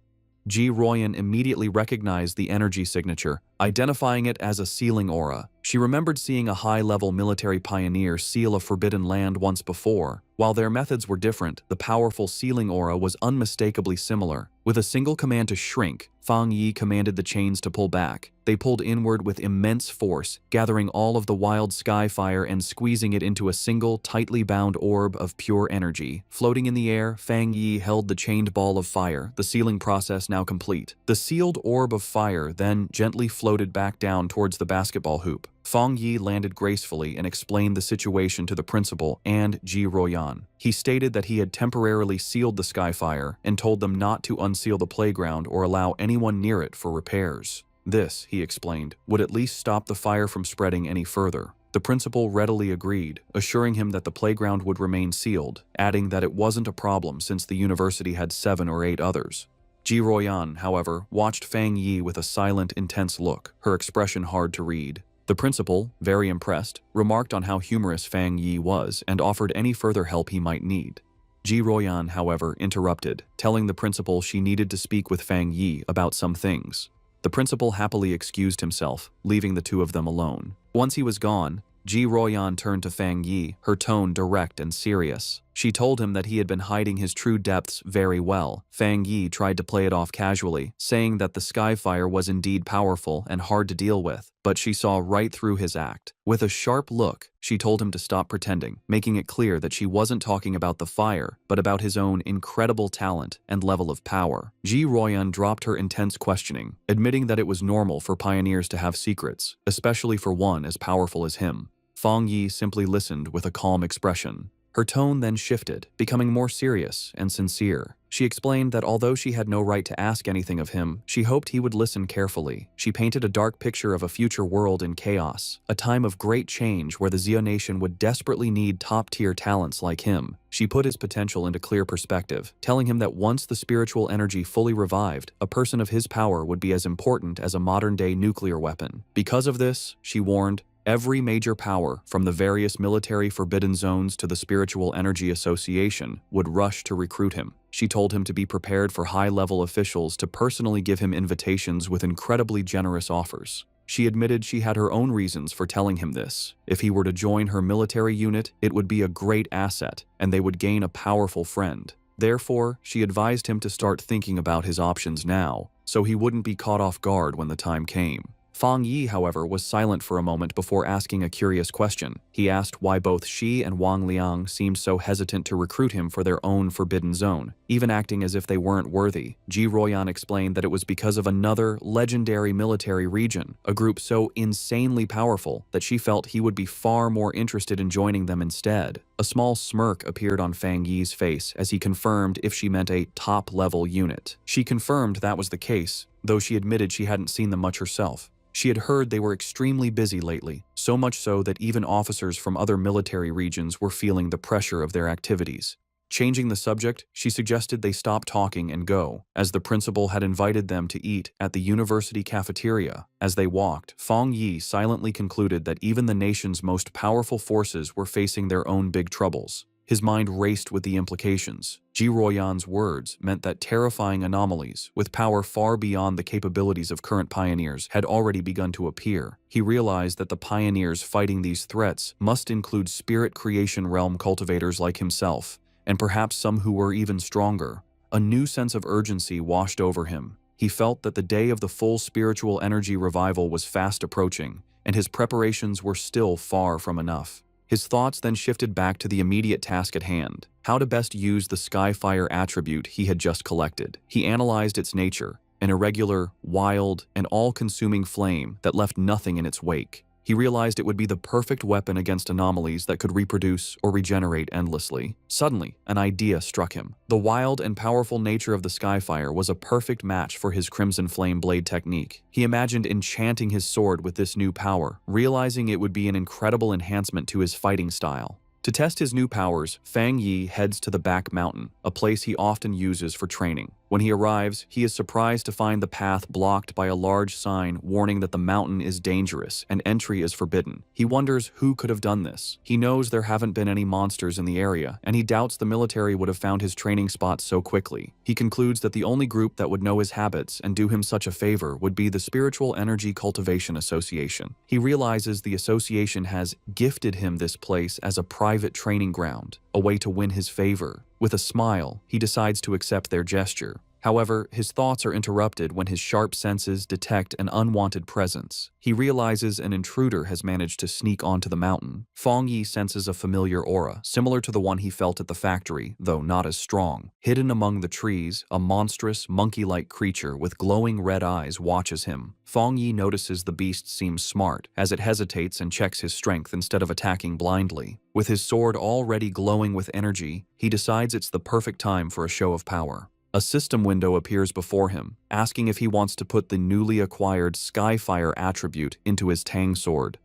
Ji Royan immediately recognized the energy signature, identifying it as a sealing aura. She remembered seeing a high-level military pioneer seal a forbidden land once before. While their methods were different, the powerful sealing aura was unmistakably similar. With a single command to shrink, Fang Yi commanded the chains to pull back. They pulled inward with immense force, gathering all of the wild sky fire and squeezing it into a single, tightly bound orb of pure energy. Floating in the air, Fang Yi held the chained ball of fire, the sealing process now complete. The sealed orb of fire then gently floated back down towards the basketball hoop. Fang Yi landed gracefully and explained the situation to the principal and Ji Royan. He stated that he had temporarily sealed the skyfire and told them not to unseal the playground or allow anyone near it for repairs. This, he explained, would at least stop the fire from spreading any further. The principal readily agreed, assuring him that the playground would remain sealed, adding that it wasn't a problem since the university had 7 or 8 others. Ji Royan, however, watched Fang Yi with a silent, intense look, her expression hard to read. The principal, very impressed, remarked on how humorous Fang Yi was and offered any further help he might need. Ji Royan, however, interrupted, telling the principal she needed to speak with Fang Yi about some things. The principal happily excused himself, leaving the two of them alone. Once he was gone, Ji Royan turned to Fang Yi, her tone direct and serious. She told him that he had been hiding his true depths very well. Fang Yi tried to play it off casually, saying that the skyfire was indeed powerful and hard to deal with, but she saw right through his act. With a sharp look, she told him to stop pretending, making it clear that she wasn't talking about the fire, but about his own incredible talent and level of power. Ji Royan dropped her intense questioning, admitting that it was normal for pioneers to have secrets, especially for one as powerful as him. Fang Yi simply listened with a calm expression. Her tone then shifted, becoming more serious and sincere. She explained that although she had no right to ask anything of him, she hoped he would listen carefully. She painted a dark picture of a future world in chaos, a time of great change where the Xia nation would desperately need top-tier talents like him. She put his potential into clear perspective, telling him that once the spiritual energy fully revived, a person of his power would be as important as a modern-day nuclear weapon. Because of this, she warned, every major power, from the various military forbidden zones to the Spiritual Energy Association, would rush to recruit him. She told him to be prepared for high-level officials to personally give him invitations with incredibly generous offers. She admitted she had her own reasons for telling him this. If he were to join her military unit, it would be a great asset, and they would gain a powerful friend. Therefore, she advised him to start thinking about his options now, so he wouldn't be caught off guard when the time came. Fang Yi, however, was silent for a moment before asking a curious question. He asked why both she and Wang Liang seemed so hesitant to recruit him for their own forbidden zone, even acting as if they weren't worthy. Ji Royan explained that it was because of another legendary military region, a group so insanely powerful that she felt he would be far more interested in joining them instead. A small smirk appeared on Fang Yi's face as he confirmed if she meant a top-level unit. She confirmed that was the case, though she admitted she hadn't seen them much herself. She had heard they were extremely busy lately, so much so that even officers from other military regions were feeling the pressure of their activities. Changing the subject, she suggested they stop talking and go, as the principal had invited them to eat at the university cafeteria. As they walked, Fang Yi silently concluded that even the nation's most powerful forces were facing their own big troubles. His mind raced with the implications. Ji Royan's words meant that terrifying anomalies, with power far beyond the capabilities of current pioneers, had already begun to appear. He realized that the pioneers fighting these threats must include spirit creation realm cultivators like himself, and perhaps some who were even stronger. A new sense of urgency washed over him. He felt that the day of the full spiritual energy revival was fast approaching, and his preparations were still far from enough. His thoughts then shifted back to the immediate task at hand, how to best use the Skyfire attribute he had just collected. He analyzed its nature, an irregular, wild, and all-consuming flame that left nothing in its wake. He realized it would be the perfect weapon against anomalies that could reproduce or regenerate endlessly. Suddenly, an idea struck him. The wild and powerful nature of the Skyfire was a perfect match for his Crimson Flame Blade technique. He imagined enchanting his sword with this new power, realizing it would be an incredible enhancement to his fighting style. To test his new powers, Fang Yi heads to the back mountain, a place he often uses for training. When he arrives, he is surprised to find the path blocked by a large sign warning that the mountain is dangerous and entry is forbidden. He wonders who could have done this. He knows there haven't been any monsters in the area, and he doubts the military would have found his training spot so quickly. He concludes that the only group that would know his habits and do him such a favor would be the Spiritual Energy Cultivation Association. He realizes the association has gifted him this place as a private training ground, a way to win his favor. With a smile, he decides to accept their gesture. However, his thoughts are interrupted when his sharp senses detect an unwanted presence. He realizes an intruder has managed to sneak onto the mountain. Fang Yi senses a familiar aura, similar to the one he felt at the factory, though not as strong. Hidden among the trees, a monstrous, monkey-like creature with glowing red eyes watches him. Fang Yi notices the beast seems smart, as it hesitates and checks his strength instead of attacking blindly. With his sword already glowing with energy, he decides it's the perfect time for a show of power. A system window appears before him, asking if he wants to put the newly acquired Skyfire attribute into his Tang sword.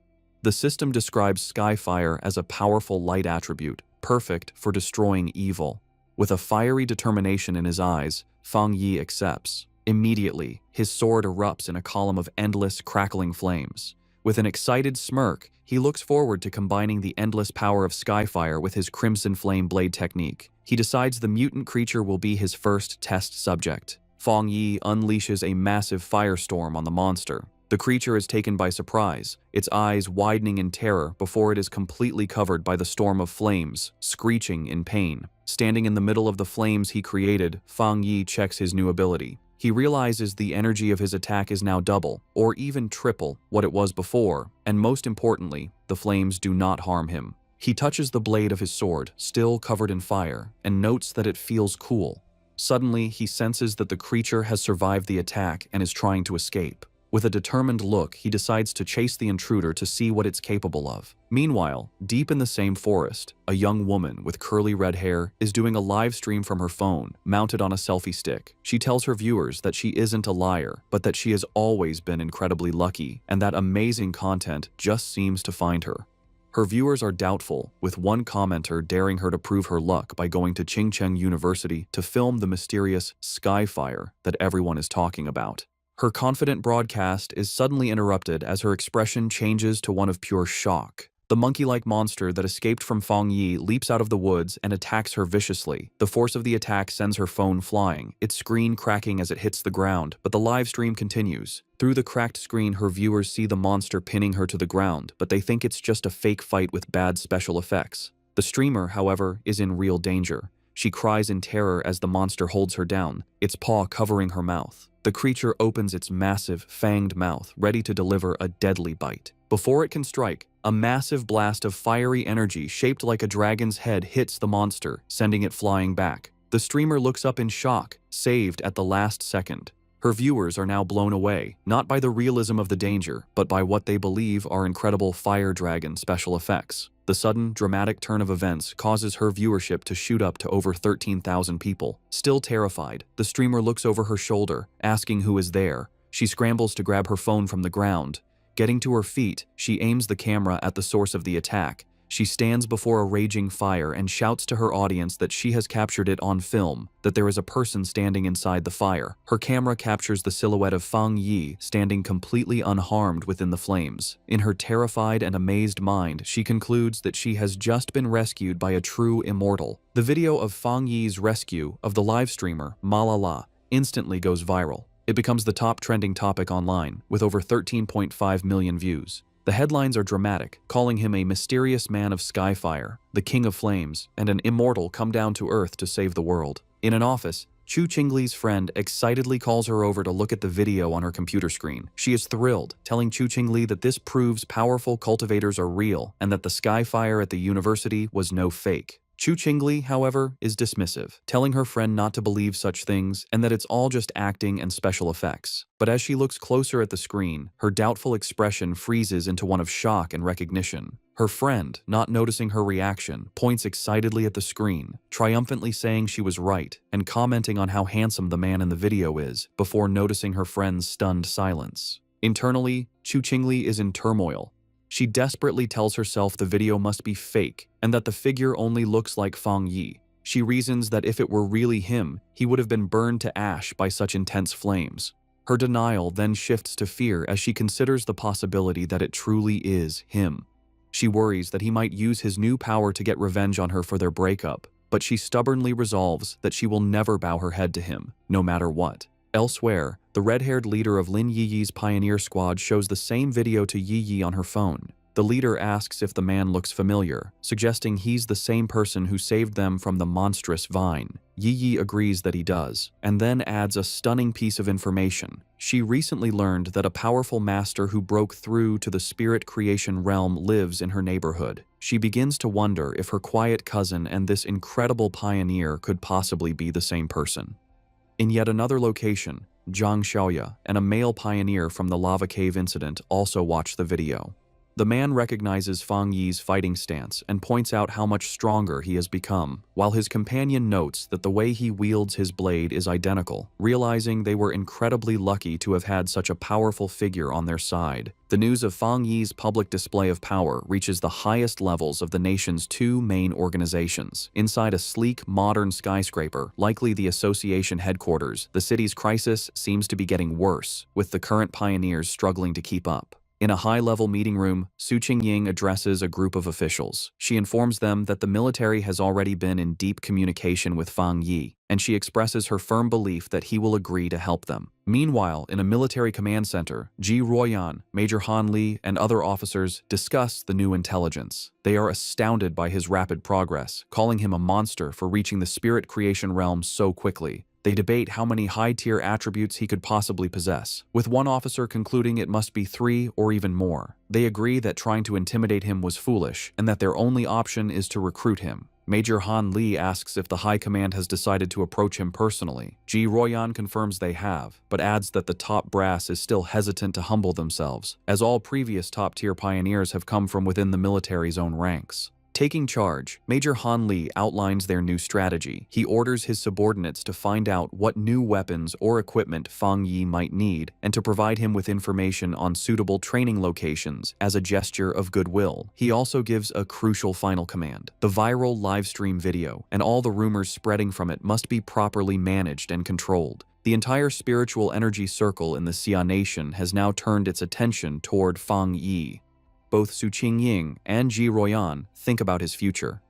The system describes Skyfire as a powerful light attribute, perfect for destroying evil. With a fiery determination in his eyes, Fang Yi accepts. Immediately, his sword erupts in a column of endless, crackling flames. With an excited smirk, he looks forward to combining the endless power of Skyfire with his Crimson Flame Blade technique. He decides the mutant creature will be his first test subject. Fang Yi unleashes a massive firestorm on the monster. The creature is taken by surprise, its eyes widening in terror before it is completely covered by the storm of flames, screeching in pain. Standing in the middle of the flames he created, Fang Yi checks his new ability. He realizes the energy of his attack is now double, or even triple, what it was before, and most importantly, the flames do not harm him. He touches the blade of his sword, still covered in fire, and notes that it feels cool. Suddenly, he senses that the creature has survived the attack and is trying to escape. With a determined look, he decides to chase the intruder to see what it's capable of. Meanwhile, deep in the same forest, a young woman with curly red hair is doing a live stream from her phone, mounted on a selfie stick. She tells her viewers that she isn't a liar, but that she has always been incredibly lucky, and that amazing content just seems to find her. Her viewers are doubtful, with one commenter daring her to prove her luck by going to Qingcheng University to film the mysterious Skyfire that everyone is talking about. Her confident broadcast is suddenly interrupted as her expression changes to one of pure shock. The monkey-like monster that escaped from Fang Yi leaps out of the woods and attacks her viciously. The force of the attack sends her phone flying, its screen cracking as it hits the ground, but the live stream continues. Through the cracked screen, her viewers see the monster pinning her to the ground, but they think it's just a fake fight with bad special effects. The streamer, however, is in real danger. She cries in terror as the monster holds her down, its paw covering her mouth. The creature opens its massive, fanged mouth, ready to deliver a deadly bite. Before it can strike, a massive blast of fiery energy shaped like a dragon's head hits the monster, sending it flying back. The streamer looks up in shock, saved at the last second. Her viewers are now blown away, not by the realism of the danger, but by what they believe are incredible fire dragon special effects. The sudden, dramatic turn of events causes her viewership to shoot up to over 13,000 people. Still terrified, the streamer looks over her shoulder, asking who is there. She scrambles to grab her phone from the ground. Getting to her feet, she aims the camera at the source of the attack. She stands before a raging fire and shouts to her audience that she has captured it on film, that there is a person standing inside the fire. Her camera captures the silhouette of Fang Yi standing completely unharmed within the flames. In her terrified and amazed mind, she concludes that she has just been rescued by a true immortal. The video of Fang Yi's rescue of the live streamer, Malala, instantly goes viral. It becomes the top trending topic online, with over 13.5 million views. The headlines are dramatic, calling him a mysterious man of Skyfire, the king of flames, and an immortal come down to Earth to save the world. In an office, Chu Qingli's friend excitedly calls her over to look at the video on her computer screen. She is thrilled, telling Chu Qingli that this proves powerful cultivators are real and that the Skyfire at the university was no fake. Chu Qingli, however, is dismissive, telling her friend not to believe such things and that it's all just acting and special effects. But as she looks closer at the screen, her doubtful expression freezes into one of shock and recognition. Her friend, not noticing her reaction, points excitedly at the screen, triumphantly saying she was right and commenting on how handsome the man in the video is, before noticing her friend's stunned silence. Internally, Chu Qingli is in turmoil. She desperately tells herself the video must be fake and that the figure only looks like Fang Yi. She reasons that if it were really him, he would have been burned to ash by such intense flames. Her denial then shifts to fear as she considers the possibility that it truly is him. She worries that he might use his new power to get revenge on her for their breakup, but she stubbornly resolves that she will never bow her head to him, no matter what. Elsewhere, the red-haired leader of Lin Yiyi's pioneer squad shows the same video to Yiyi on her phone. The leader asks if the man looks familiar, suggesting he's the same person who saved them from the monstrous vine. Yiyi agrees that he does, and then adds a stunning piece of information. She recently learned that a powerful master who broke through to the spirit creation realm lives in her neighborhood. She begins to wonder if her quiet cousin and this incredible pioneer could possibly be the same person. In yet another location, Zhang Xiaoya and a male pioneer from the lava cave incident also watch the video. The man recognizes Fang Yi's fighting stance and points out how much stronger he has become, while his companion notes that the way he wields his blade is identical, realizing they were incredibly lucky to have had such a powerful figure on their side. The news of Fang Yi's public display of power reaches the highest levels of the nation's two main organizations. Inside a sleek, modern skyscraper, likely the association headquarters, the city's crisis seems to be getting worse, with the current pioneers struggling to keep up. In a high-level meeting room, Su Qingying addresses a group of officials. She informs them that the military has already been in deep communication with Fang Yi, and she expresses her firm belief that he will agree to help them. Meanwhile, in a military command center, Ji Ruoyan, Major Han Li, and other officers discuss the new intelligence. They are astounded by his rapid progress, calling him a monster for reaching the spirit creation realm so quickly. They debate how many high-tier attributes he could possibly possess, with one officer concluding it must be 3 or even more. They agree that trying to intimidate him was foolish, and that their only option is to recruit him. Major Han Li asks if the High Command has decided to approach him personally. Ji Ruoyan confirms they have, but adds that the top brass is still hesitant to humble themselves, as all previous top-tier pioneers have come from within the military's own ranks. Taking charge, Major Han Li outlines their new strategy. He orders his subordinates to find out what new weapons or equipment Fang Yi might need and to provide him with information on suitable training locations as a gesture of goodwill. He also gives a crucial final command. The viral livestream video and all the rumors spreading from it must be properly managed and controlled. The entire spiritual energy circle in the Xia Nation has now turned its attention toward Fang Yi. Both Su Qingying and Ji Ruoyan think about his future.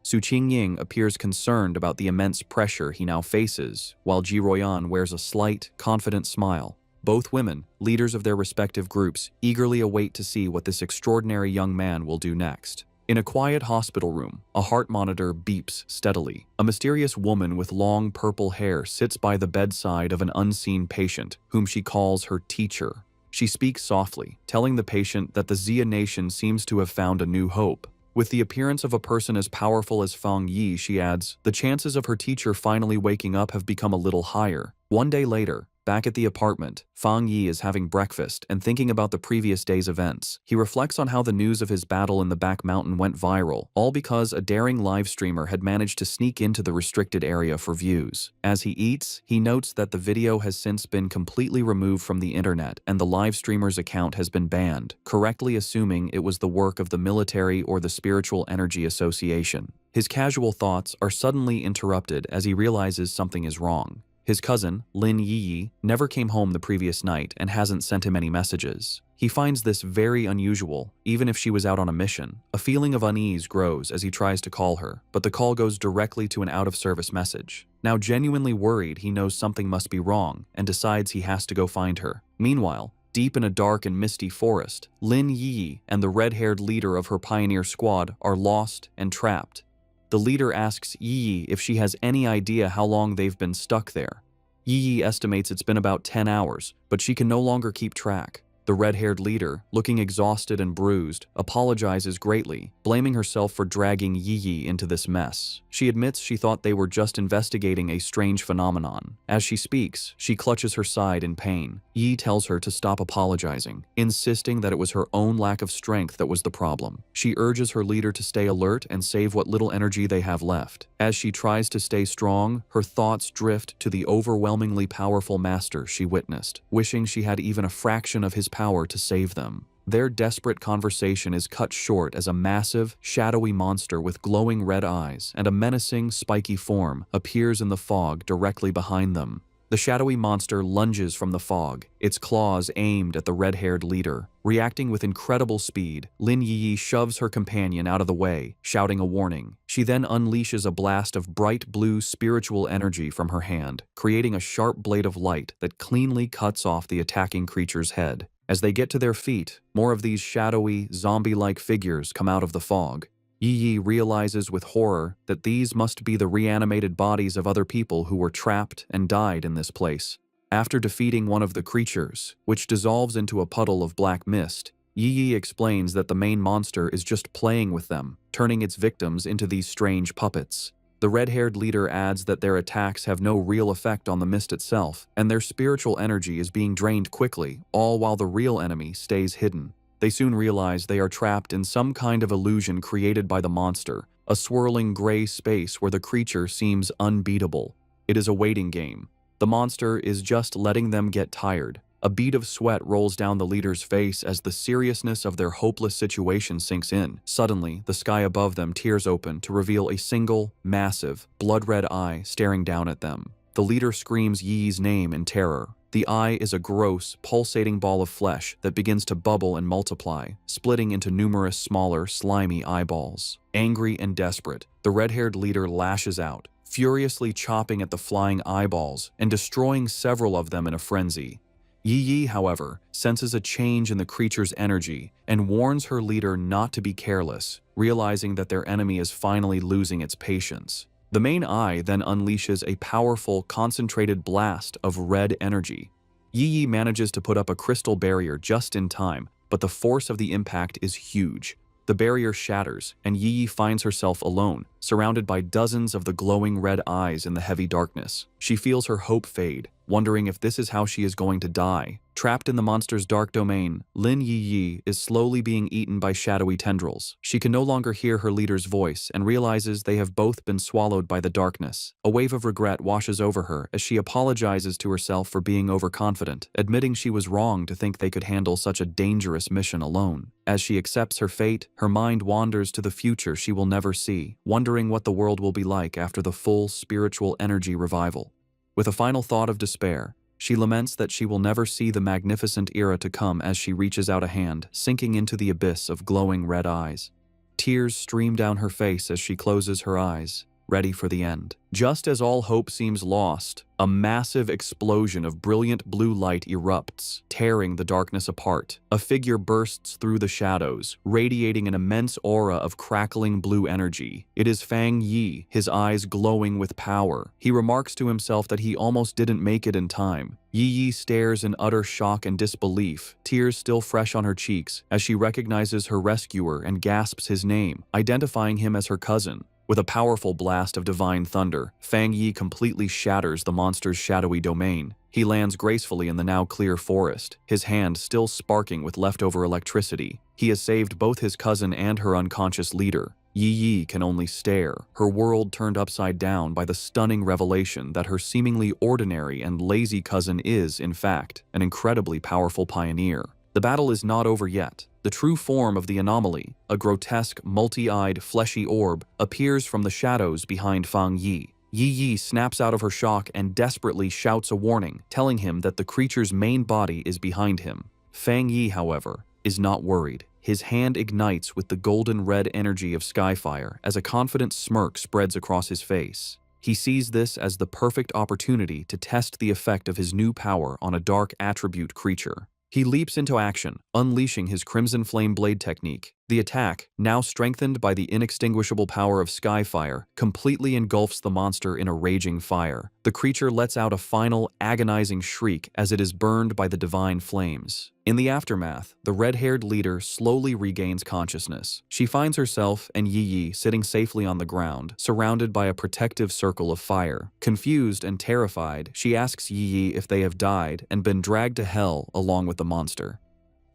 Su Qingying appears concerned about the immense pressure he now faces, while Ji Ruoyan wears a slight, confident smile. Both women, leaders of their respective groups, eagerly await to see what this extraordinary young man will do next. In a quiet hospital room, a heart monitor beeps steadily. A mysterious woman with long purple hair sits by the bedside of an unseen patient, whom she calls her teacher. She speaks softly, telling the patient that the Xia Nation seems to have found a new hope. With the appearance of a person as powerful as Fang Yi, she adds, the chances of her teacher finally waking up have become a little higher. One day later, back at the apartment, Fang Yi is having breakfast and thinking about the previous day's events. He reflects on how the news of his battle in the back mountain went viral, all because a daring live streamer had managed to sneak into the restricted area for views. As he eats, he notes that the video has since been completely removed from the internet and the live streamer's account has been banned, correctly assuming it was the work of the military or the Spiritual Energy Association. His casual thoughts are suddenly interrupted as he realizes something is wrong. His cousin, Lin Yiyi, never came home the previous night and hasn't sent him any messages. He finds this very unusual, even if she was out on a mission. A feeling of unease grows as he tries to call her, but the call goes directly to an out-of-service message. Now genuinely worried, he knows something must be wrong and decides he has to go find her. Meanwhile, deep in a dark and misty forest, Lin Yiyi and the red-haired leader of her pioneer squad are lost and trapped. The leader asks Yi if she has any idea how long they've been stuck there. Yi estimates it's been about 10 hours, but she can no longer keep track. The red-haired leader, looking exhausted and bruised, apologizes greatly, blaming herself for dragging Yi into this mess. She admits she thought they were just investigating a strange phenomenon. As she speaks, she clutches her side in pain. Yi tells her to stop apologizing, insisting that it was her own lack of strength that was the problem. She urges her leader to stay alert and save what little energy they have left. As she tries to stay strong, her thoughts drift to the overwhelmingly powerful master she witnessed, wishing she had even a fraction of his power to save them. Their desperate conversation is cut short as a massive, shadowy monster with glowing red eyes and a menacing, spiky form appears in the fog directly behind them. The shadowy monster lunges from the fog, its claws aimed at the red-haired leader. Reacting with incredible speed, Lin Yi shoves her companion out of the way, shouting a warning. She then unleashes a blast of bright blue spiritual energy from her hand, creating a sharp blade of light that cleanly cuts off the attacking creature's head. As they get to their feet, more of these shadowy, zombie-like figures come out of the fog. Yi realizes with horror that these must be the reanimated bodies of other people who were trapped and died in this place. After defeating one of the creatures, which dissolves into a puddle of black mist, Yi explains that the main monster is just playing with them, turning its victims into these strange puppets. The red-haired leader adds that their attacks have no real effect on the mist itself, and their spiritual energy is being drained quickly, all while the real enemy stays hidden. They soon realize they are trapped in some kind of illusion created by the monster, a swirling gray space where the creature seems unbeatable. It is a waiting game. The monster is just letting them get tired. A bead of sweat rolls down the leader's face as the seriousness of their hopeless situation sinks in. Suddenly, the sky above them tears open to reveal a single, massive, blood-red eye staring down at them. The leader screams Yi's name in terror. The eye is a gross, pulsating ball of flesh that begins to bubble and multiply, splitting into numerous smaller, slimy eyeballs. Angry and desperate, the red-haired leader lashes out, furiously chopping at the flying eyeballs and destroying several of them in a frenzy. Yi, however, senses a change in the creature's energy and warns her leader not to be careless, realizing that their enemy is finally losing its patience. The main eye then unleashes a powerful, concentrated blast of red energy. Yi manages to put up a crystal barrier just in time, but the force of the impact is huge. The barrier shatters, and Yi finds herself alone, surrounded by dozens of the glowing red eyes in the heavy darkness. She feels her hope fade, wondering if this is how she is going to die. Trapped in the monster's dark domain, Lin Yi is slowly being eaten by shadowy tendrils. She can no longer hear her leader's voice and realizes they have both been swallowed by the darkness. A wave of regret washes over her as she apologizes to herself for being overconfident, admitting she was wrong to think they could handle such a dangerous mission alone. As she accepts her fate, her mind wanders to the future she will never see, wondering what the world will be like after the full spiritual energy revival. With a final thought of despair, she laments that she will never see the magnificent era to come as she reaches out a hand, sinking into the abyss of glowing red eyes. Tears stream down her face as she closes her eyes, ready for the end. Just as all hope seems lost, a massive explosion of brilliant blue light erupts, tearing the darkness apart. A figure bursts through the shadows, radiating an immense aura of crackling blue energy. It is Fang Yi, his eyes glowing with power. He remarks to himself that he almost didn't make it in time. Yi stares in utter shock and disbelief, tears still fresh on her cheeks, as she recognizes her rescuer and gasps his name, identifying him as her cousin. With a powerful blast of divine thunder, Fang Yi completely shatters the monster's shadowy domain. He lands gracefully in the now clear forest, his hand still sparking with leftover electricity. He has saved both his cousin and her unconscious leader. Yi can only stare, her world turned upside down by the stunning revelation that her seemingly ordinary and lazy cousin is, in fact, an incredibly powerful pioneer. The battle is not over yet. The true form of the anomaly, a grotesque, multi-eyed, fleshy orb, appears from the shadows behind Fang Yi. Yi snaps out of her shock and desperately shouts a warning, telling him that the creature's main body is behind him. Fang Yi, however, is not worried. His hand ignites with the golden red energy of Skyfire as a confident smirk spreads across his face. He sees this as the perfect opportunity to test the effect of his new power on a dark attribute creature. He leaps into action, unleashing his Crimson Flame Blade technique. The attack, now strengthened by the inextinguishable power of Skyfire, completely engulfs the monster in a raging fire. The creature lets out a final, agonizing shriek as it is burned by the divine flames. In the aftermath, the red-haired leader slowly regains consciousness. She finds herself and Yi sitting safely on the ground, surrounded by a protective circle of fire. Confused and terrified, she asks Yi if they have died and been dragged to hell along with the monster.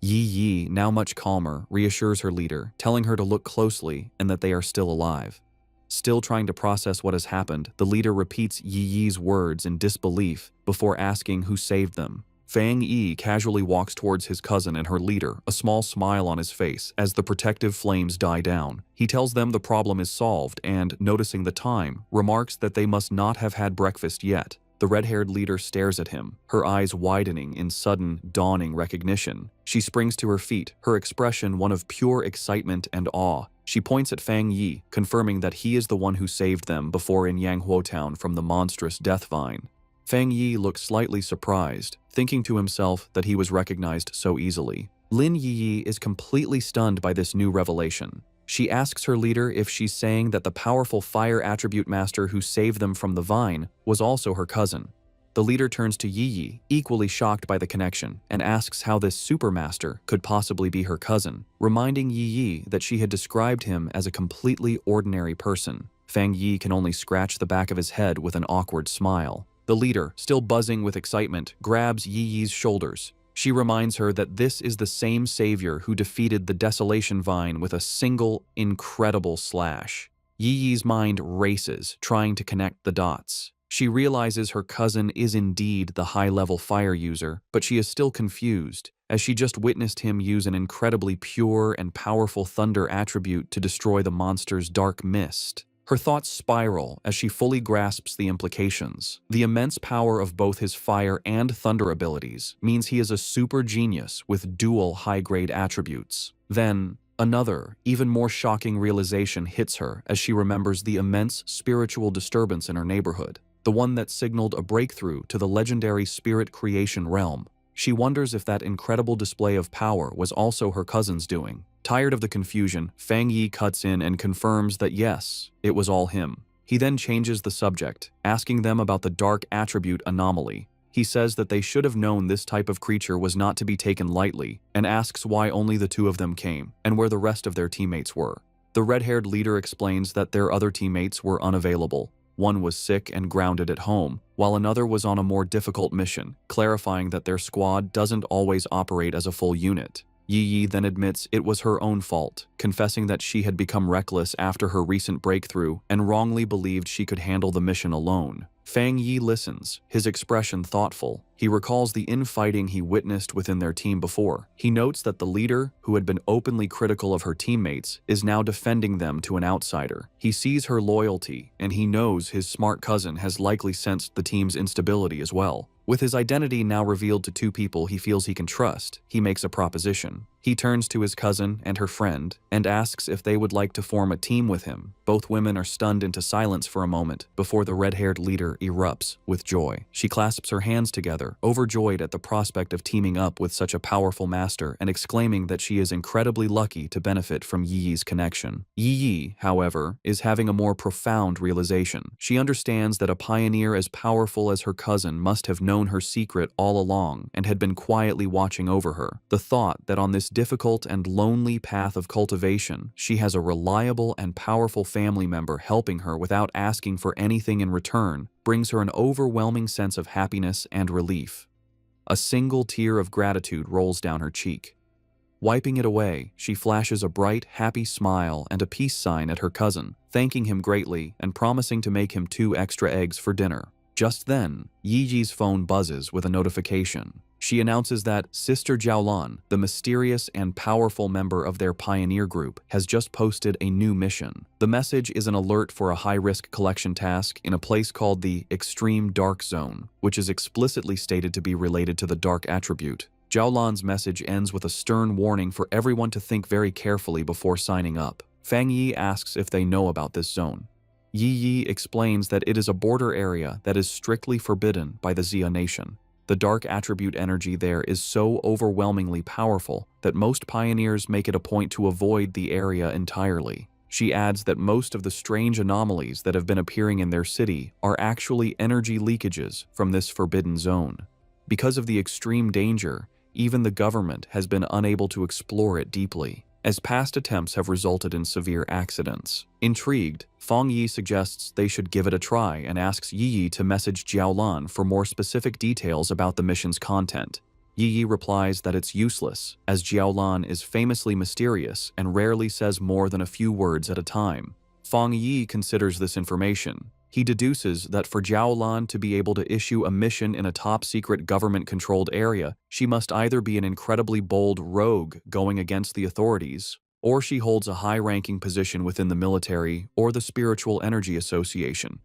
Yi, now much calmer, reassures her leader, telling her to look closely and that they are still alive. Still trying to process what has happened, the leader repeats Yi's words in disbelief before asking who saved them. Fang Yi casually walks towards his cousin and her leader, a small smile on his face as the protective flames die down. He tells them the problem is solved and, noticing the time, remarks that they must not have had breakfast yet. The red-haired leader stares at him, her eyes widening in sudden, dawning recognition. She springs to her feet, her expression one of pure excitement and awe. She points at Fang Yi, confirming that he is the one who saved them before in Yanghuo Town from the monstrous death vine. Fang Yi looks slightly surprised, thinking to himself that he was recognized so easily. Lin Yi is completely stunned by this new revelation. She asks her leader if she's saying that the powerful fire attribute master who saved them from the vine was also her cousin. The leader turns to Yi, equally shocked by the connection, and asks how this supermaster could possibly be her cousin, reminding Yi that she had described him as a completely ordinary person. Fang Yi can only scratch the back of his head with an awkward smile. The leader, still buzzing with excitement, grabs Yi's shoulders. She reminds her that this is the same savior who defeated the Desolation Vine with a single, incredible slash. Yi's mind races, trying to connect the dots. She realizes her cousin is indeed the high-level fire user, but she is still confused, as she just witnessed him use an incredibly pure and powerful thunder attribute to destroy the monster's dark mist. Her thoughts spiral as she fully grasps the implications. The immense power of both his fire and thunder abilities means he is a super genius with dual high-grade attributes. Then, another, even more shocking realization hits her as she remembers the immense spiritual disturbance in her neighborhood, the one that signaled a breakthrough to the legendary spirit creation realm. She wonders if that incredible display of power was also her cousin's doing. Tired of the confusion, Fang Yi cuts in and confirms that yes, it was all him. He then changes the subject, asking them about the dark attribute anomaly. He says that they should have known this type of creature was not to be taken lightly, and asks why only the two of them came, and where the rest of their teammates were. The red-haired leader explains that their other teammates were unavailable. One was sick and grounded at home, while another was on a more difficult mission, clarifying that their squad doesn't always operate as a full unit. Yi then admits it was her own fault, confessing that she had become reckless after her recent breakthrough and wrongly believed she could handle the mission alone. Fang Yi listens, his expression thoughtful. He recalls the infighting he witnessed within their team before. He notes that the leader, who had been openly critical of her teammates, is now defending them to an outsider. He sees her loyalty, and he knows his smart cousin has likely sensed the team's instability as well. With his identity now revealed to two people he feels he can trust, he makes a proposition. He turns to his cousin and her friend and asks if they would like to form a team with him. Both women are stunned into silence for a moment before the red-haired leader erupts with joy. She clasps her hands together, overjoyed at the prospect of teaming up with such a powerful master and exclaiming that she is incredibly lucky to benefit from Yi's connection. Yi, however, is having a more profound realization. She understands that a pioneer as powerful as her cousin must have known her secret all along and had been quietly watching over her. The thought that on this difficult and lonely path of cultivation, she has a reliable and powerful family member helping her without asking for anything in return brings her an overwhelming sense of happiness and relief. A single tear of gratitude rolls down her cheek. Wiping it away, she flashes a bright, happy smile and a peace sign at her cousin, thanking him greatly and promising to make him 2 extra eggs for dinner. Just then, Yi's phone buzzes with a notification. She announces that Sister Jiaolan, the mysterious and powerful member of their pioneer group, has just posted a new mission. The message is an alert for a high-risk collection task in a place called the Extreme Dark Zone, which is explicitly stated to be related to the dark attribute. Jiaolan's message ends with a stern warning for everyone to think very carefully before signing up. Fang Yi asks if they know about this zone. Yi explains that it is a border area that is strictly forbidden by the Xia Nation. The dark attribute energy there is so overwhelmingly powerful that most pioneers make it a point to avoid the area entirely. She adds that most of the strange anomalies that have been appearing in their city are actually energy leakages from this forbidden zone. Because of the extreme danger, even the government has been unable to explore it deeply, as past attempts have resulted in severe accidents. Intrigued, Fang Yi suggests they should give it a try and asks Yi to message Jiaolan for more specific details about the mission's content. Yi replies that it's useless, as Jiaolan is famously mysterious and rarely says more than a few words at a time. Fang Yi considers this information, He deduces that for Jiaolan to be able to issue a mission in a top-secret government-controlled area, she must either be an incredibly bold rogue going against the authorities, or she holds a high-ranking position within the military or the Spiritual Energy Association.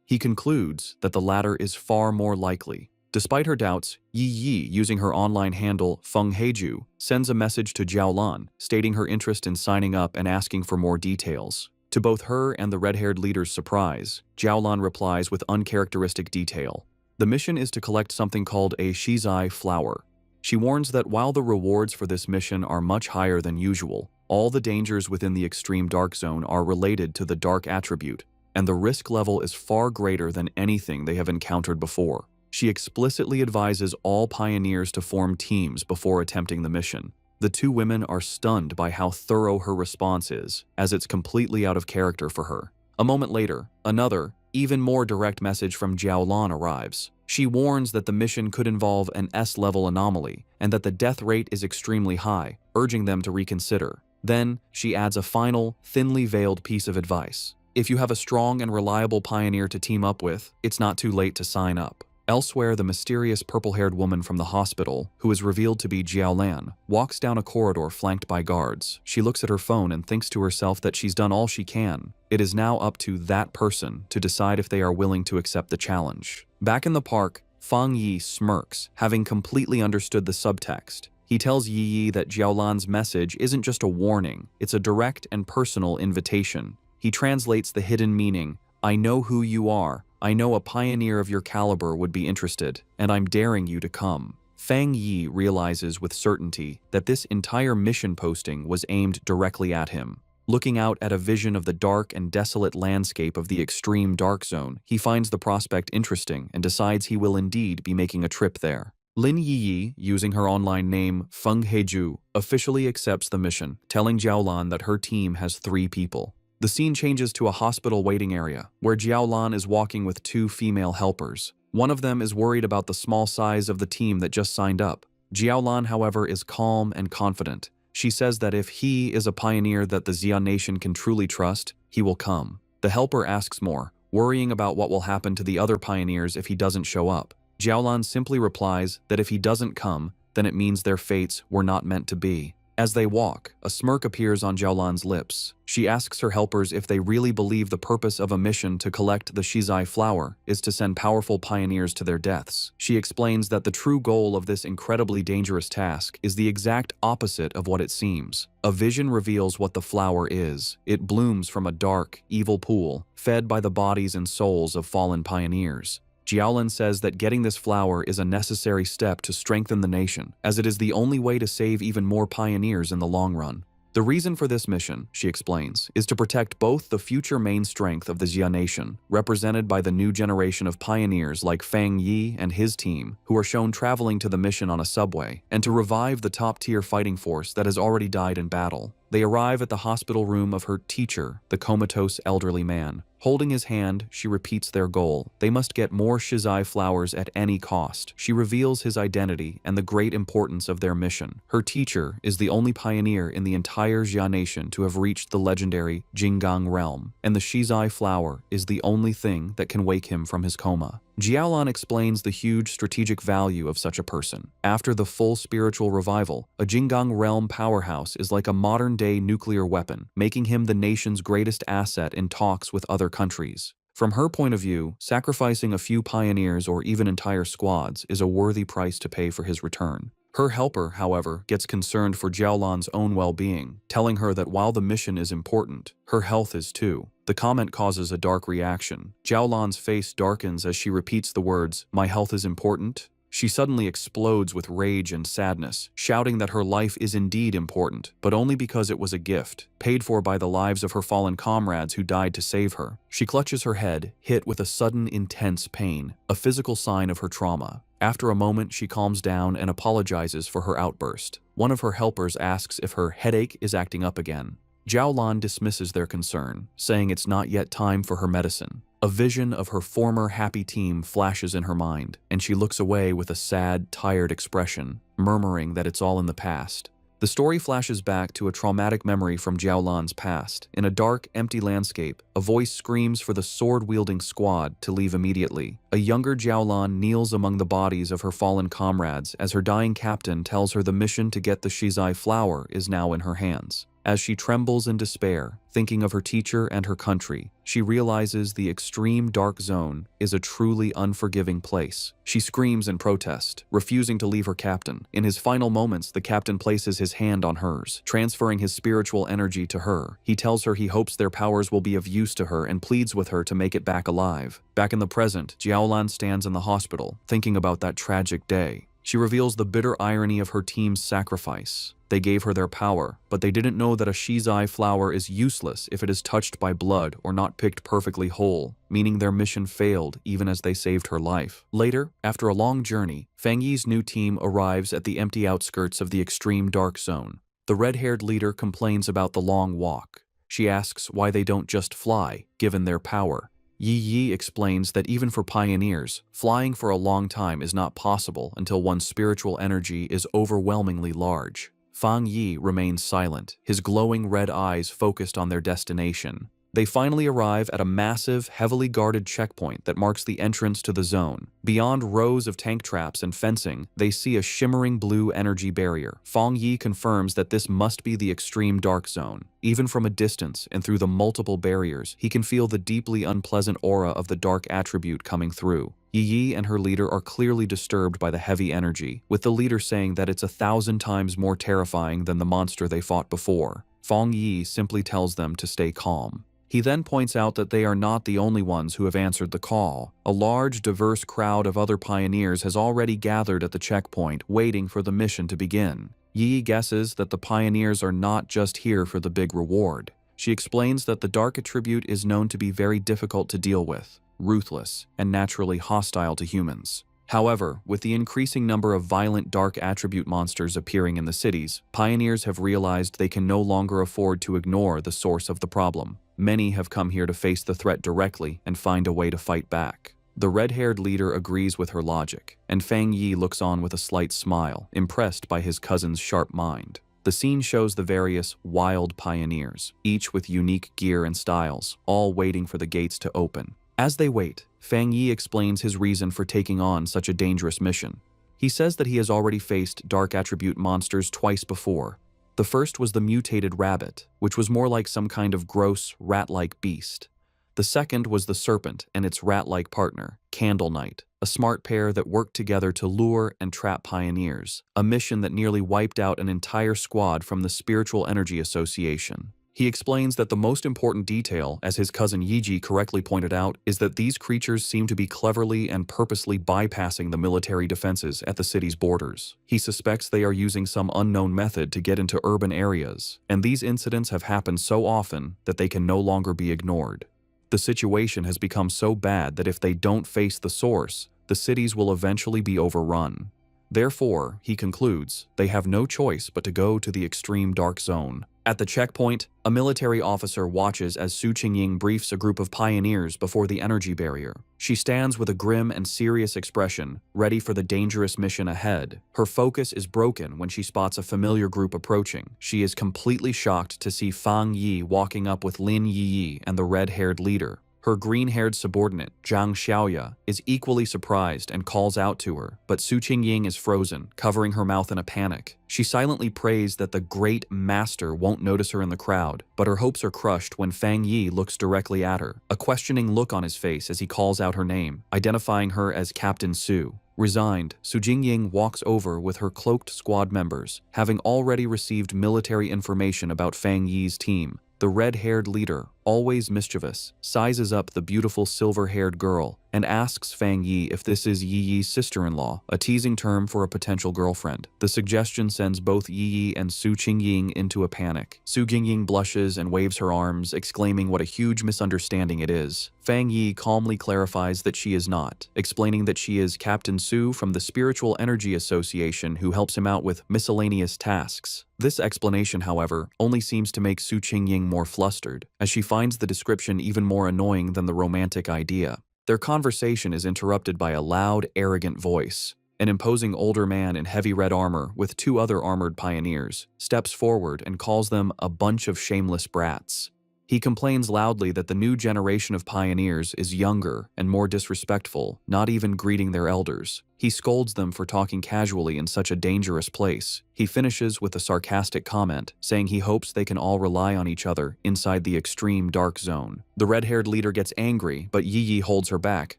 He concludes that the latter is far more likely. Despite her doubts, Yi Yi, using her online handle Feng Heiju, sends a message to Jiaolan, stating her interest in signing up and asking for more details. To both her and the red-haired leader's surprise, Jiaolan replies with uncharacteristic detail. The mission is to collect something called a shizai flower. She warns that while the rewards for this mission are much higher than usual, all the dangers within the extreme dark zone are related to the dark attribute, and the risk level is far greater than anything they have encountered before. She explicitly advises all pioneers to form teams before attempting the mission. The two women are stunned by how thorough her response is, as it's completely out of character for her. A moment later, another, even more direct message from Jiaolan arrives. She warns that the mission could involve an S-level anomaly and that the death rate is extremely high, urging them to reconsider. Then, she adds a final, thinly veiled piece of advice. If you have a strong and reliable pioneer to team up with, it's not too late to sign up. Elsewhere, the mysterious purple-haired woman from the hospital, who is revealed to be Jiaolan, walks down a corridor flanked by guards. She looks at her phone and thinks to herself that she's done all she can. It is now up to that person to decide if they are willing to accept the challenge. Back in the park, Fang Yi smirks, having completely understood the subtext. He tells Yi Yi that Jiaolan's message isn't just a warning, it's a direct and personal invitation. He translates the hidden meaning, "I know who you are. I know a pioneer of your caliber would be interested, and I'm daring you to come." Fang Yi realizes with certainty that this entire mission posting was aimed directly at him. Looking out at a vision of the dark and desolate landscape of the extreme dark zone, he finds the prospect interesting and decides he will indeed be making a trip there. Lin Yi, using her online name Feng Heiju, officially accepts the mission, telling Jiaolan that her team has 3 people. The scene changes to a hospital waiting area, where Jiaolan is walking with 2 female helpers. One of them is worried about the small size of the team that just signed up. Jiaolan, however, is calm and confident. She says that if he is a pioneer that the Xia Nation can truly trust, he will come. The helper asks more, worrying about what will happen to the other pioneers if he doesn't show up. Jiaolan simply replies that if he doesn't come, then it means their fates were not meant to be. As they walk, a smirk appears on Jiaolan's lips. She asks her helpers if they really believe the purpose of a mission to collect the shizai flower is to send powerful pioneers to their deaths. She explains that the true goal of this incredibly dangerous task is the exact opposite of what it seems. A vision reveals what the flower is. It blooms from a dark, evil pool, fed by the bodies and souls of fallen pioneers. Jiaolan says that getting this flower is a necessary step to strengthen the nation, as it is the only way to save even more pioneers in the long run. The reason for this mission, she explains, is to protect both the future main strength of the Xia Nation, represented by the new generation of pioneers like Fang Yi and his team, who are shown traveling to the mission on a subway, and to revive the top-tier fighting force that has already died in battle. They arrive at the hospital room of her teacher, the comatose elderly man. Holding his hand, she repeats their goal. They must get more shizai flowers at any cost. She reveals his identity and the great importance of their mission. Her teacher is the only pioneer in the entire Xia Nation to have reached the legendary Jinggang realm, and the shizai flower is the only thing that can wake him from his coma. Jiaolan explains the huge strategic value of such a person. After the full spiritual revival, a Jinggang realm powerhouse is like a modern-day nuclear weapon, making him the nation's greatest asset in talks with other countries. From her point of view, sacrificing a few pioneers or even entire squads is a worthy price to pay for his return. Her helper, however, gets concerned for Jiaolan's own well-being, telling her that while the mission is important, her health is too. The comment causes a dark reaction. Jiaolan's face darkens as she repeats the words, "My health is important." She suddenly explodes with rage and sadness, shouting that her life is indeed important, but only because it was a gift, paid for by the lives of her fallen comrades who died to save her. She clutches her head, hit with a sudden, intense pain, a physical sign of her trauma. After a moment, she calms down and apologizes for her outburst. One of her helpers asks if her headache is acting up again. Jiaolan dismisses their concern, saying it's not yet time for her medicine. A vision of her former happy team flashes in her mind, and she looks away with a sad, tired expression, murmuring that it's all in the past. The story flashes back to a traumatic memory from Jiaolan's past. In a dark, empty landscape, a voice screams for the sword-wielding squad to leave immediately. A younger Jiaolan kneels among the bodies of her fallen comrades as her dying captain tells her the mission to get the Shizai flower is now in her hands. As she trembles in despair, thinking of her teacher and her country, she realizes the extreme dark zone is a truly unforgiving place. She screams in protest, refusing to leave her captain. In his final moments, the captain places his hand on hers, transferring his spiritual energy to her. He tells her he hopes their powers will be of use to her and pleads with her to make it back alive. Back in the present, Jiaolan stands in the hospital, thinking about that tragic day. She reveals the bitter irony of her team's sacrifice. They gave her their power, but they didn't know that a Shizai flower is useless if it is touched by blood or not picked perfectly whole, meaning their mission failed even as they saved her life. Later, after a long journey, Fang Yi's new team arrives at the empty outskirts of the extreme dark zone. The red-haired leader complains about the long walk. She asks why they don't just fly, given their power. Yi explains that even for pioneers, flying for a long time is not possible until one's spiritual energy is overwhelmingly large. Fang Yi remains silent, his glowing red eyes focused on their destination. They finally arrive at a massive, heavily guarded checkpoint that marks the entrance to the zone. Beyond rows of tank traps and fencing, they see a shimmering blue energy barrier. Fang Yi confirms that this must be the extreme dark zone. Even from a distance and through the multiple barriers, he can feel the deeply unpleasant aura of the dark attribute coming through. Yi and her leader are clearly disturbed by the heavy energy, with the leader saying that it's 1,000 times more terrifying than the monster they fought before. Fang Yi simply tells them to stay calm. He then points out that they are not the only ones who have answered the call. A large, diverse crowd of other pioneers has already gathered at the checkpoint, waiting for the mission to begin. Yi guesses that the pioneers are not just here for the big reward. She explains that the dark attribute is known to be very difficult to deal with, ruthless, and naturally hostile to humans. However, with the increasing number of violent dark attribute monsters appearing in the cities, pioneers have realized they can no longer afford to ignore the source of the problem. Many have come here to face the threat directly and find a way to fight back. The red-haired leader agrees with her logic, and Fang Yi looks on with a slight smile, impressed by his cousin's sharp mind. The scene shows the various wild pioneers, each with unique gear and styles, all waiting for the gates to open. As they wait, Fang Yi explains his reason for taking on such a dangerous mission. He says that he has already faced dark attribute monsters twice before. The first was the mutated rabbit, which was more like some kind of gross, rat-like beast. The second was the serpent and its rat-like partner, Candle Knight, a smart pair that worked together to lure and trap pioneers, a mission that nearly wiped out an entire squad from the Spiritual Energy Association. He explains that the most important detail, as his cousin Yiji correctly pointed out, is that these creatures seem to be cleverly and purposely bypassing the military defenses at the city's borders. He suspects they are using some unknown method to get into urban areas, and these incidents have happened so often that they can no longer be ignored. The situation has become so bad that if they don't face the source, the cities will eventually be overrun. Therefore, he concludes, they have no choice but to go to the extreme dark zone. At the checkpoint, a military officer watches as Su Qingying briefs a group of pioneers before the energy barrier. She stands with a grim and serious expression, ready for the dangerous mission ahead. Her focus is broken when she spots a familiar group approaching. She is completely shocked to see Fang Yi walking up with Lin Yi and the red-haired leader. Her green-haired subordinate, Zhang Xiaoya, is equally surprised and calls out to her, but Su Qingying is frozen, covering her mouth in a panic. She silently prays that the great master won't notice her in the crowd, but her hopes are crushed when Fang Yi looks directly at her, a questioning look on his face as he calls out her name, identifying her as Captain Su. Resigned, Su Qingying walks over with her cloaked squad members, having already received military information about Fang Yi's team. The red-haired leader, always mischievous, sizes up the beautiful silver-haired girl and asks Fang Yi if this is Yi Yi's sister-in-law, a teasing term for a potential girlfriend. The suggestion sends both Yi Yi and Su Qingying into a panic. Su Qingying blushes and waves her arms, exclaiming what a huge misunderstanding it is. Fang Yi calmly clarifies that she is not, explaining that she is Captain Su from the Spiritual Energy Association who helps him out with miscellaneous tasks. This explanation, however, only seems to make Su Qingying more flustered, as she finds the description even more annoying than the romantic idea. Their conversation is interrupted by a loud, arrogant voice. An imposing older man in heavy red armor with 2 other armored pioneers steps forward and calls them a bunch of shameless brats. He complains loudly that the new generation of pioneers is younger and more disrespectful, not even greeting their elders. He scolds them for talking casually in such a dangerous place. He finishes with a sarcastic comment, saying he hopes they can all rely on each other inside the extreme dark zone. The red-haired leader gets angry, but Yi Yi holds her back,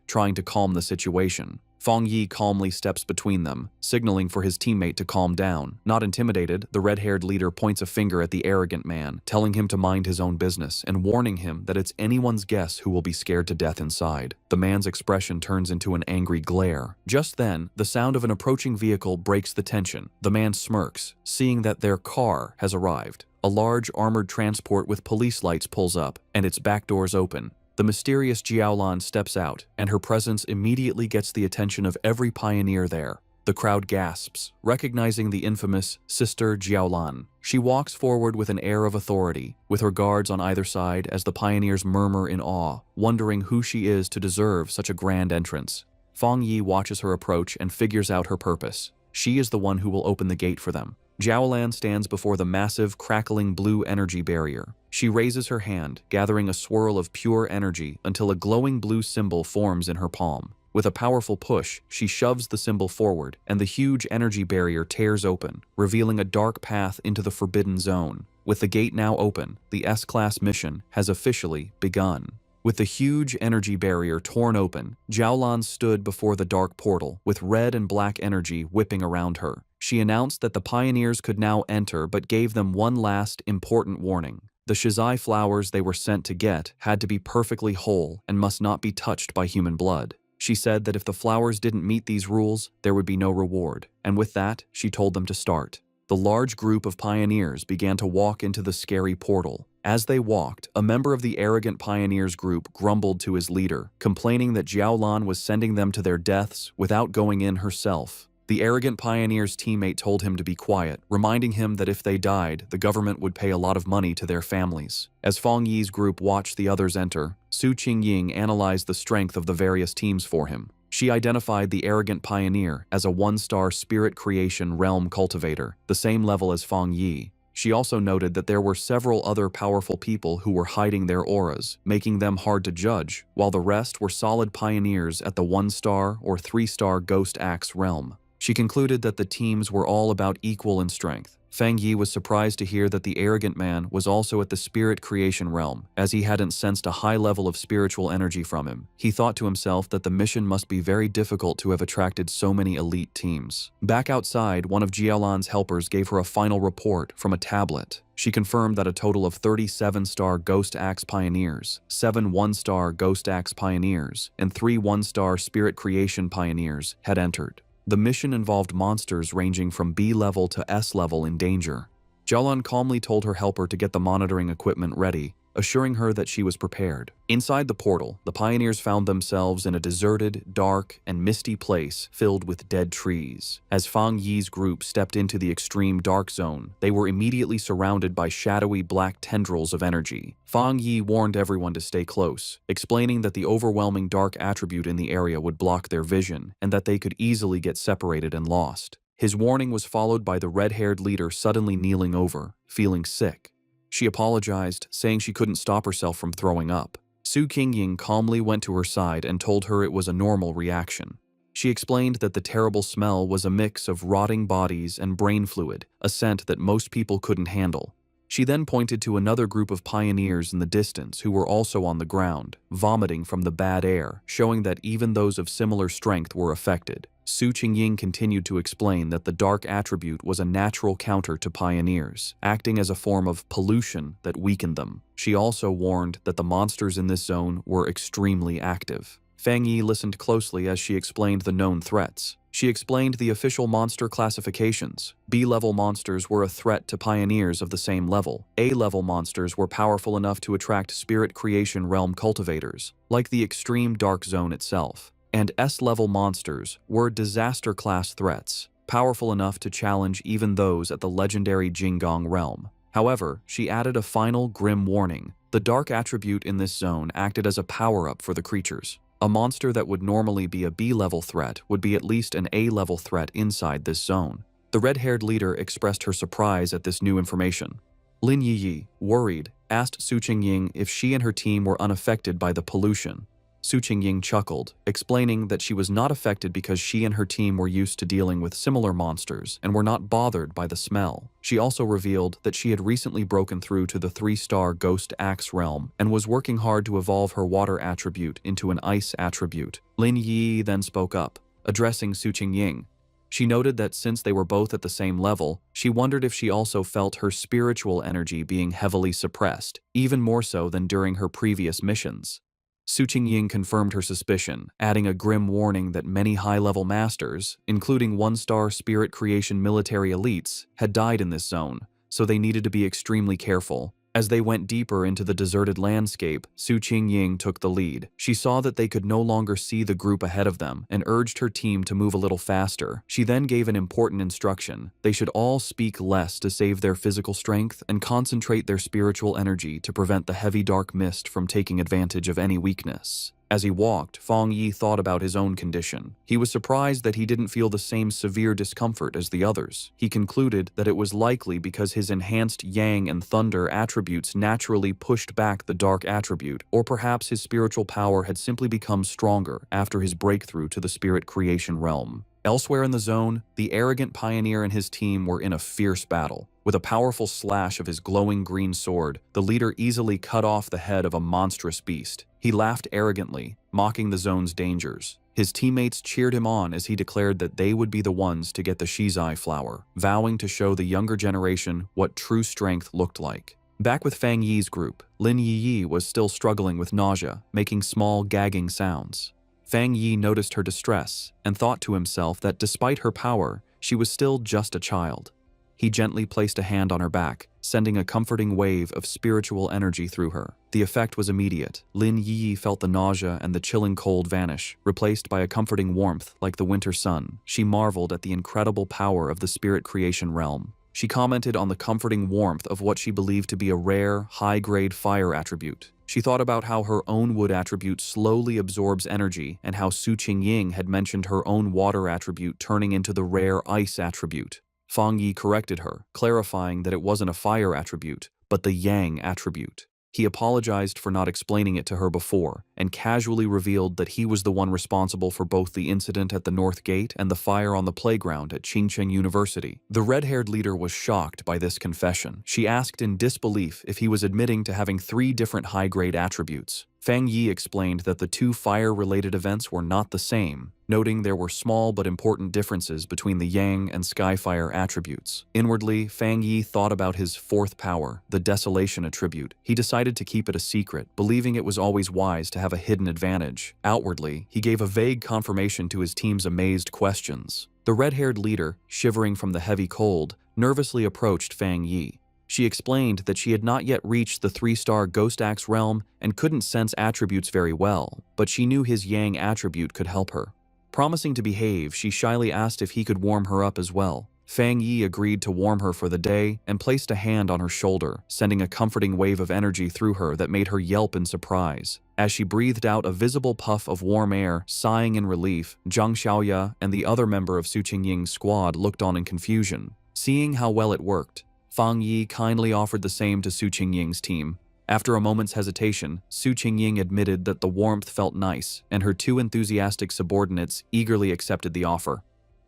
trying to calm the situation. Fang Yi calmly steps between them, signaling for his teammate to calm down. Not intimidated, the red-haired leader points a finger at the arrogant man, telling him to mind his own business and warning him that it's anyone's guess who will be scared to death inside. The man's expression turns into an angry glare. Just then, the sound of an approaching vehicle breaks the tension. The man smirks, seeing that their car has arrived. A large armored transport with police lights pulls up, and its back doors open. The mysterious Jiaolan steps out, and her presence immediately gets the attention of every pioneer there. The crowd gasps, recognizing the infamous Sister Jiaolan. She walks forward with an air of authority, with her guards on either side as the pioneers murmur in awe, wondering who she is to deserve such a grand entrance. Fang Yi watches her approach and figures out her purpose. She is the one who will open the gate for them. Jiaolan stands before the massive, crackling blue energy barrier. She raises her hand, gathering a swirl of pure energy until a glowing blue symbol forms in her palm. With a powerful push, she shoves the symbol forward, and the huge energy barrier tears open, revealing a dark path into the forbidden zone. With the gate now open, the S-Class mission has officially begun. With the huge energy barrier torn open, Jiaolan stood before the dark portal, with red and black energy whipping around her. She announced that the pioneers could now enter, but gave them one last important warning. The shizai flowers they were sent to get had to be perfectly whole and must not be touched by human blood. She said that if the flowers didn't meet these rules, there would be no reward, and with that, she told them to start. The large group of pioneers began to walk into the scary portal. As they walked, a member of the arrogant pioneers group grumbled to his leader, complaining that Jiaolan was sending them to their deaths without going in herself. The arrogant pioneer's teammate told him to be quiet, reminding him that if they died, the government would pay a lot of money to their families. As Fang Yi's group watched the others enter, Su Qingying analyzed the strength of the various teams for him. She identified the arrogant pioneer as a 1-star spirit creation realm cultivator, the same level as Fang Yi. She also noted that there were several other powerful people who were hiding their auras, making them hard to judge, while the rest were solid pioneers at the 1-star or 3-star Ghost Axe realm. She concluded that the teams were all about equal in strength. Fang Yi was surprised to hear that the arrogant man was also at the spirit creation realm, as he hadn't sensed a high level of spiritual energy from him. He thought to himself that the mission must be very difficult to have attracted so many elite teams. Back outside, one of Jiaolan's helpers gave her a final report from a tablet. She confirmed that a total of 37-star Ghost Axe Pioneers, 7 1-star Ghost Axe Pioneers, and 3 1-star Spirit Creation Pioneers had entered. The mission involved monsters ranging from B level to S level in danger. Jiaolan calmly told her helper to get the monitoring equipment ready, assuring her that she was prepared. Inside the portal, the pioneers found themselves in a deserted, dark, and misty place filled with dead trees. As Fang Yi's group stepped into the extreme dark zone, they were immediately surrounded by shadowy black tendrils of energy. Fang Yi warned everyone to stay close, explaining that the overwhelming dark attribute in the area would block their vision, and that they could easily get separated and lost. His warning was followed by the red-haired leader suddenly kneeling over, feeling sick. She apologized, saying she couldn't stop herself from throwing up. Su Qingying calmly went to her side and told her it was a normal reaction. She explained that the terrible smell was a mix of rotting bodies and brain fluid, a scent that most people couldn't handle. She then pointed to another group of pioneers in the distance who were also on the ground, vomiting from the bad air, showing that even those of similar strength were affected. Su Qingying continued to explain that the dark attribute was a natural counter to pioneers, acting as a form of pollution that weakened them. She also warned that the monsters in this zone were extremely active. Fang Yi listened closely as she explained the known threats. She explained the official monster classifications. B-level monsters were a threat to pioneers of the same level. A-level monsters were powerful enough to attract spirit creation realm cultivators, like the extreme dark zone itself. And S-level monsters were disaster-class threats, powerful enough to challenge even those at the legendary Jingong realm. However, she added a final grim warning. The dark attribute in this zone acted as a power-up for the creatures. A monster that would normally be a B-level threat would be at least an A-level threat inside this zone. The red-haired leader expressed her surprise at this new information. Lin Yiyi, worried, asked Su Qingying if she and her team were unaffected by the pollution. Su Qingying chuckled, explaining that she was not affected because she and her team were used to dealing with similar monsters and were not bothered by the smell. She also revealed that she had recently broken through to the 3-star Ghost Axe realm and was working hard to evolve her water attribute into an ice attribute. Lin Yi then spoke up, addressing Su Qingying. She noted that since they were both at the same level, she wondered if she also felt her spiritual energy being heavily suppressed, even more so than during her previous missions. Su Qingying confirmed her suspicion, adding a grim warning that many high-level masters, including 1-star spirit creation military elites, had died in this zone, so they needed to be extremely careful. As they went deeper into the deserted landscape, Su Qingying took the lead. She saw that they could no longer see the group ahead of them and urged her team to move a little faster. She then gave an important instruction. They should all speak less to save their physical strength and concentrate their spiritual energy to prevent the heavy dark mist from taking advantage of any weakness. As he walked, Fang Yi thought about his own condition. He was surprised that he didn't feel the same severe discomfort as the others. He concluded that it was likely because his enhanced Yang and Thunder attributes naturally pushed back the Dark attribute, or perhaps his spiritual power had simply become stronger after his breakthrough to the spirit creation realm. Elsewhere in the zone, the arrogant pioneer and his team were in a fierce battle. With a powerful slash of his glowing green sword, the leader easily cut off the head of a monstrous beast. He laughed arrogantly, mocking the zone's dangers. His teammates cheered him on as he declared that they would be the ones to get the Shizai flower, vowing to show the younger generation what true strength looked like. Back with Fang Yi's group, Lin Yiyi was still struggling with nausea, making small gagging sounds. Fang Yi noticed her distress and thought to himself that despite her power, she was still just a child. He gently placed a hand on her back, sending a comforting wave of spiritual energy through her. The effect was immediate. Lin Yi felt the nausea and the chilling cold vanish, replaced by a comforting warmth like the winter sun. She marveled at the incredible power of the spirit creation realm. She commented on the comforting warmth of what she believed to be a rare, high-grade fire attribute. She thought about how her own wood attribute slowly absorbs energy and how Su Qingying had mentioned her own water attribute turning into the rare ice attribute. Fang Yi corrected her, clarifying that it wasn't a fire attribute, but the Yang attribute. He apologized for not explaining it to her before, and casually revealed that he was the one responsible for both the incident at the North Gate and the fire on the playground at Qingcheng University. The red-haired leader was shocked by this confession. She asked in disbelief if he was admitting to having 3 different high-grade attributes. Fang Yi explained that the 2 fire-related events were not the same, noting there were small but important differences between the Yang and Skyfire attributes. Inwardly, Fang Yi thought about his 4th power, the Desolation attribute. He decided to keep it a secret, believing it was always wise to have a hidden advantage. Outwardly, he gave a vague confirmation to his team's amazed questions. The red-haired leader, shivering from the heavy cold, nervously approached Fang Yi. She explained that she had not yet reached the 3-star Ghost Axe realm and couldn't sense attributes very well, but she knew his Yang attribute could help her. Promising to behave, she shyly asked if he could warm her up as well. Fang Yi agreed to warm her for the day and placed a hand on her shoulder, sending a comforting wave of energy through her that made her yelp in surprise. As she breathed out a visible puff of warm air, sighing in relief, Zhang Xiaoya and the other member of Su Qingying's squad looked on in confusion. Seeing how well it worked, Fang Yi kindly offered the same to Su Qingying's team. After a moment's hesitation, Su Qingying admitted that the warmth felt nice, and her 2 enthusiastic subordinates eagerly accepted the offer.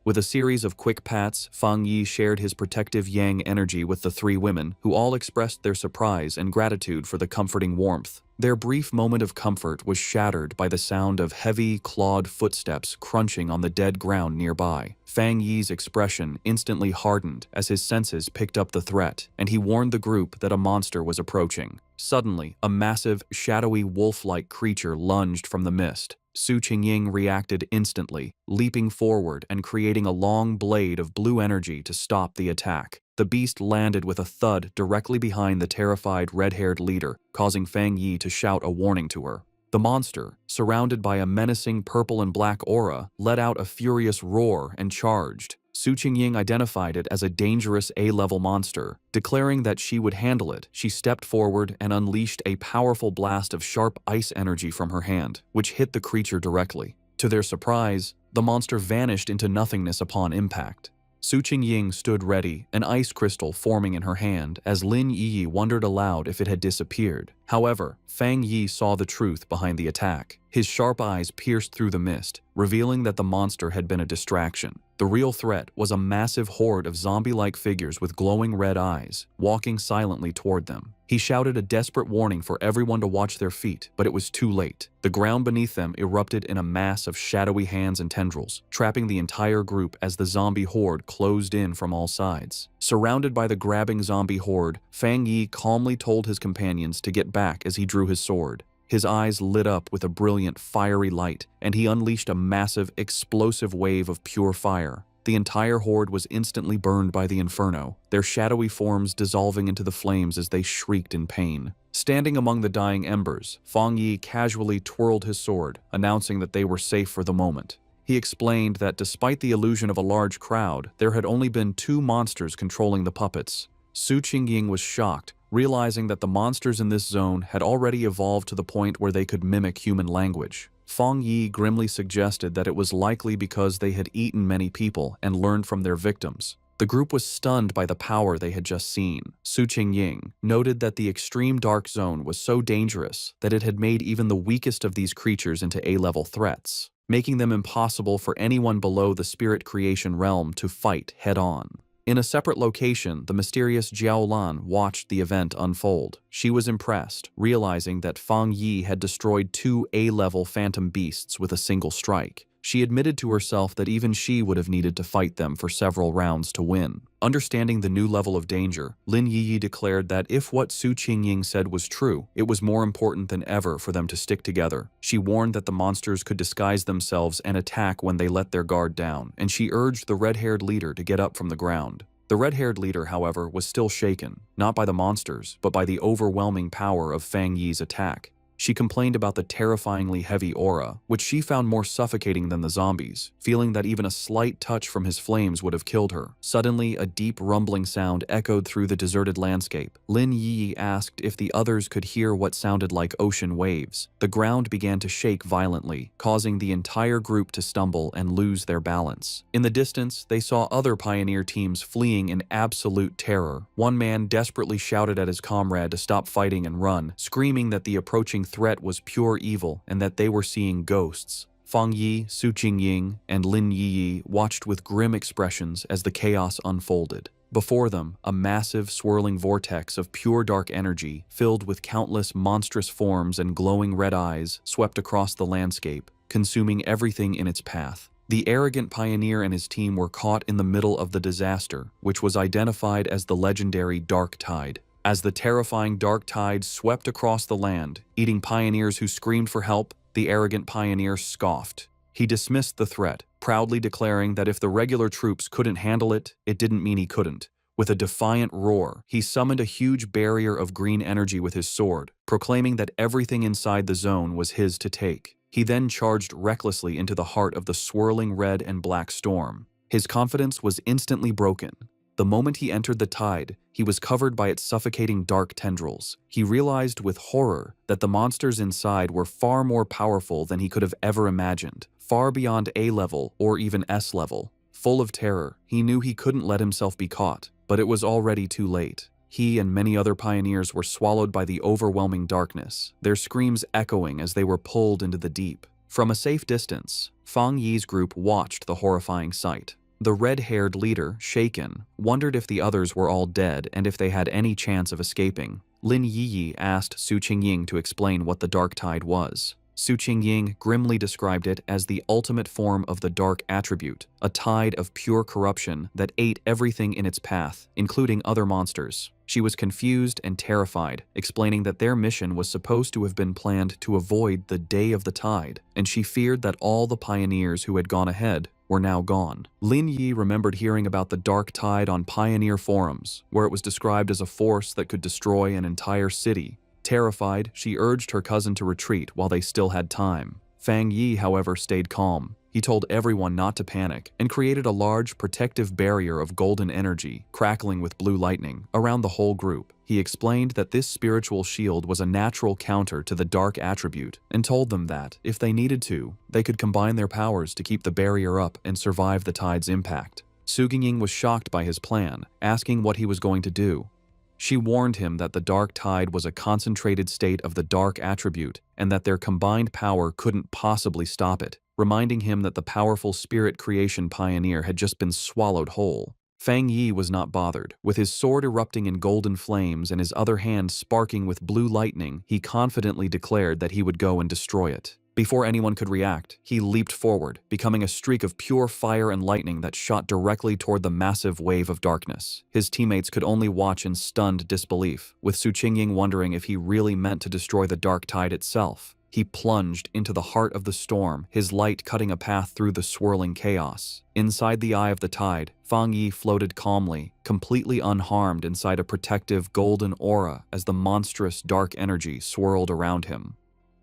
With a series of quick pats, Fang Yi shared his protective Yang energy with the 3 women, who all expressed their surprise and gratitude for the comforting warmth. Their brief moment of comfort was shattered by the sound of heavy, clawed footsteps crunching on the dead ground nearby. Fang Yi's expression instantly hardened as his senses picked up the threat, and he warned the group that a monster was approaching. Suddenly, a massive, shadowy wolf-like creature lunged from the mist. Su Qingying reacted instantly, leaping forward and creating a long blade of blue energy to stop the attack. The beast landed with a thud directly behind the terrified red-haired leader, causing Fang Yi to shout a warning to her. The monster, surrounded by a menacing purple and black aura, let out a furious roar and charged. Su Qingying identified it as a dangerous A-level monster. Declaring that she would handle it, she stepped forward and unleashed a powerful blast of sharp ice energy from her hand, which hit the creature directly. To their surprise, the monster vanished into nothingness upon impact. Su Qingying stood ready, an ice crystal forming in her hand, as Lin Yi wondered aloud if it had disappeared. However, Fang Yi saw the truth behind the attack. His sharp eyes pierced through the mist, revealing that the monster had been a distraction. The real threat was a massive horde of zombie-like figures with glowing red eyes, walking silently toward them. He shouted a desperate warning for everyone to watch their feet, but it was too late. The ground beneath them erupted in a mass of shadowy hands and tendrils, trapping the entire group as the zombie horde closed in from all sides. Surrounded by the grabbing zombie horde, Fang Yi calmly told his companions to get back as he drew his sword. His eyes lit up with a brilliant, fiery light, and he unleashed a massive, explosive wave of pure fire. The entire horde was instantly burned by the inferno, their shadowy forms dissolving into the flames as they shrieked in pain. Standing among the dying embers, Fang Yi casually twirled his sword, announcing that they were safe for the moment. He explained that despite the illusion of a large crowd, there had only been 2 monsters controlling the puppets. Su Qingying was shocked, realizing that the monsters in this zone had already evolved to the point where they could mimic human language. Fang Yi grimly suggested that it was likely because they had eaten many people and learned from their victims. The group was stunned by the power they had just seen. Su Qingying noted that the extreme dark zone was so dangerous that it had made even the weakest of these creatures into A-level threats, making them impossible for anyone below the spirit creation realm to fight head-on. In a separate location, the mysterious Jiaolan watched the event unfold. She was impressed, realizing that Fang Yi had destroyed 2 A-level phantom beasts with a single strike. She admitted to herself that even she would have needed to fight them for several rounds to win. Understanding the new level of danger, Lin Yi declared that if what Su Qingying said was true, it was more important than ever for them to stick together. She warned that the monsters could disguise themselves and attack when they let their guard down, and she urged the red-haired leader to get up from the ground. The red-haired leader, however, was still shaken, not by the monsters, but by the overwhelming power of Fang Yi's attack. She complained about the terrifyingly heavy aura, which she found more suffocating than the zombies, feeling that even a slight touch from his flames would have killed her. Suddenly, a deep rumbling sound echoed through the deserted landscape. Lin Yi asked if the others could hear what sounded like ocean waves. The ground began to shake violently, causing the entire group to stumble and lose their balance. In the distance, they saw other pioneer teams fleeing in absolute terror. One man desperately shouted at his comrade to stop fighting and run, screaming that the approaching threat was pure evil and that they were seeing ghosts. Fang Yi, Su Qingying, and Lin Yi watched with grim expressions as the chaos unfolded. Before them, a massive, swirling vortex of pure dark energy, filled with countless monstrous forms and glowing red eyes, swept across the landscape, consuming everything in its path. The arrogant pioneer and his team were caught in the middle of the disaster, which was identified as the legendary Dark Tide. As the terrifying dark tide swept across the land, eating pioneers who screamed for help, the arrogant pioneer scoffed. He dismissed the threat, proudly declaring that if the regular troops couldn't handle it, it didn't mean he couldn't. With a defiant roar, he summoned a huge barrier of green energy with his sword, proclaiming that everything inside the zone was his to take. He then charged recklessly into the heart of the swirling red and black storm. His confidence was instantly broken. The moment he entered the tide, he was covered by its suffocating dark tendrils. He realized with horror that the monsters inside were far more powerful than he could have ever imagined, far beyond A-level or even S-level. Full of terror, he knew he couldn't let himself be caught, but it was already too late. He and many other pioneers were swallowed by the overwhelming darkness, their screams echoing as they were pulled into the deep. From a safe distance, Fang Yi's group watched the horrifying sight. The red-haired leader, shaken, wondered if the others were all dead and if they had any chance of escaping. Lin Yi asked Su Qingying to explain what the dark tide was. Su Qingying grimly described it as the ultimate form of the dark attribute, a tide of pure corruption that ate everything in its path, including other monsters. She was confused and terrified, explaining that their mission was supposed to have been planned to avoid the Day of the Tide, and she feared that all the pioneers who had gone ahead were now gone. Lin Yi remembered hearing about the dark tide on pioneer forums, where it was described as a force that could destroy an entire city. Terrified, she urged her cousin to retreat while they still had time. Fang Yi, however, stayed calm. He told everyone not to panic and created a large protective barrier of golden energy, crackling with blue lightning, around the whole group. He explained that this spiritual shield was a natural counter to the dark attribute and told them that, if they needed to, they could combine their powers to keep the barrier up and survive the tide's impact. Su-Ying was shocked by his plan, asking what he was going to do. She warned him that the dark tide was a concentrated state of the dark attribute and that their combined power couldn't possibly stop it, reminding him that the powerful spirit creation pioneer had just been swallowed whole. Fang Yi was not bothered. With his sword erupting in golden flames and his other hand sparking with blue lightning, he confidently declared that he would go and destroy it. Before anyone could react, he leaped forward, becoming a streak of pure fire and lightning that shot directly toward the massive wave of darkness. His teammates could only watch in stunned disbelief, with Su-Ying wondering if he really meant to destroy the dark tide itself. He plunged into the heart of the storm, his light cutting a path through the swirling chaos. Inside the eye of the tide, Fang Yi floated calmly, completely unharmed inside a protective golden aura as the monstrous dark energy swirled around him.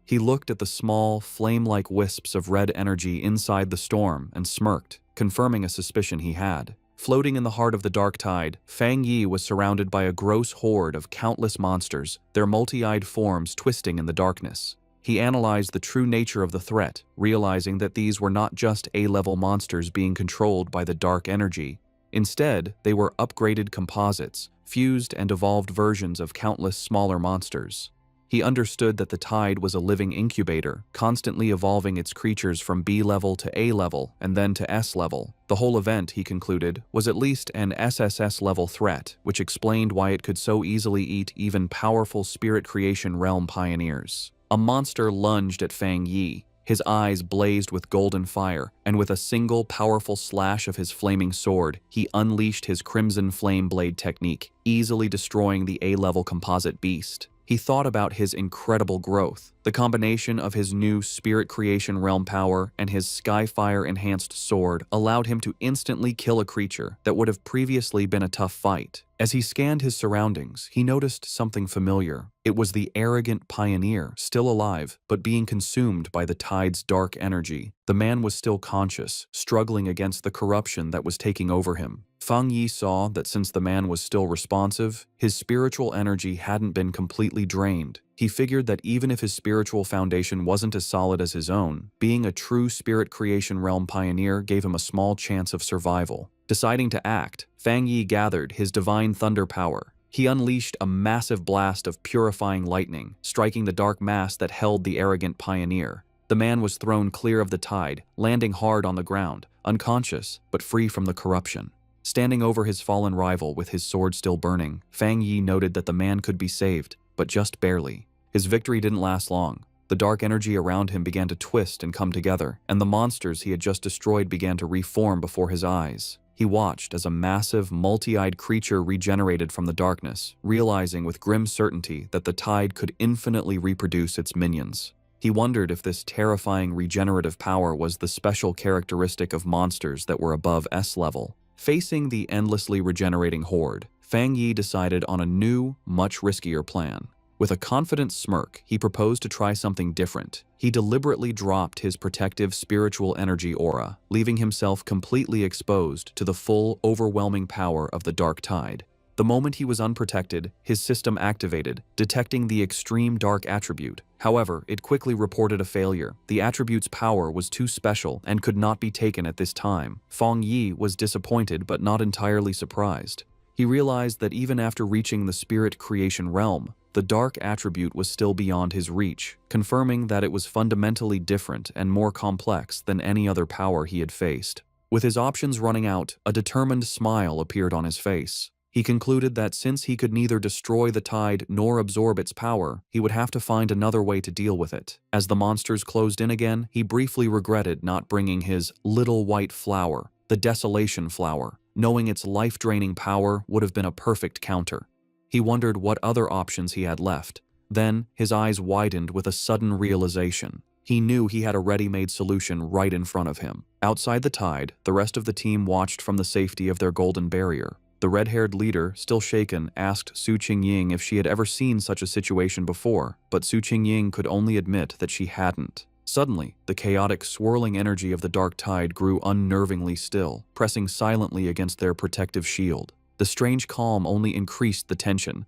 He looked at the small, flame-like wisps of red energy inside the storm and smirked, confirming a suspicion he had. Floating in the heart of the dark tide, Fang Yi was surrounded by a gross horde of countless monsters, their multi-eyed forms twisting in the darkness. He analyzed the true nature of the threat, realizing that these were not just A-level monsters being controlled by the dark energy. Instead, they were upgraded composites, fused and evolved versions of countless smaller monsters. He understood that the tide was a living incubator, constantly evolving its creatures from B-level to A-level and then to S-level. The whole event, he concluded, was at least an SSS-level threat, which explained why it could so easily eat even powerful spirit creation realm pioneers. A monster lunged at Fang Yi. His eyes blazed with golden fire, and with a single powerful slash of his flaming sword, he unleashed his crimson flame blade technique, easily destroying the A-level composite beast. He thought about his incredible growth. The combination of his new spirit creation realm power and his skyfire-enhanced sword allowed him to instantly kill a creature that would have previously been a tough fight. As he scanned his surroundings, he noticed something familiar. It was the arrogant pioneer, still alive, but being consumed by the tide's dark energy. The man was still conscious, struggling against the corruption that was taking over him. Fang Yi saw that since the man was still responsive, his spiritual energy hadn't been completely drained. He figured that even if his spiritual foundation wasn't as solid as his own, being a true spirit creation realm pioneer gave him a small chance of survival. Deciding to act, Fang Yi gathered his divine thunder power. He unleashed a massive blast of purifying lightning, striking the dark mass that held the arrogant pioneer. The man was thrown clear of the tide, landing hard on the ground, unconscious, but free from the corruption. Standing over his fallen rival with his sword still burning, Fang Yi noted that the man could be saved, but just barely. His victory didn't last long. The dark energy around him began to twist and come together, and the monsters he had just destroyed began to reform before his eyes. He watched as a massive, multi-eyed creature regenerated from the darkness, realizing with grim certainty that the tide could infinitely reproduce its minions. He wondered if this terrifying regenerative power was the special characteristic of monsters that were above S-level. Facing the endlessly regenerating horde, Fang Yi decided on a new, much riskier plan. With a confident smirk, he proposed to try something different. He deliberately dropped his protective spiritual energy aura, leaving himself completely exposed to the full, overwhelming power of the dark tide. The moment he was unprotected, his system activated, detecting the extreme dark attribute. However, it quickly reported a failure. The attribute's power was too special and could not be taken at this time. Fang Yi was disappointed but not entirely surprised. He realized that even after reaching the spirit creation realm, the dark attribute was still beyond his reach, confirming that it was fundamentally different and more complex than any other power he had faced. With his options running out, a determined smile appeared on his face. He concluded that since he could neither destroy the tide nor absorb its power, he would have to find another way to deal with it. As the monsters closed in again, he briefly regretted not bringing his little white flower, the desolation flower, knowing its life-draining power would have been a perfect counter. He wondered what other options he had left. Then, his eyes widened with a sudden realization. He knew he had a ready-made solution right in front of him. Outside the tide, the rest of the team watched from the safety of their golden barrier. The red-haired leader, still shaken, asked Su-Ying if she had ever seen such a situation before, but Su-Ying could only admit that she hadn't. Suddenly, the chaotic, swirling energy of the dark tide grew unnervingly still, pressing silently against their protective shield. The strange calm only increased the tension.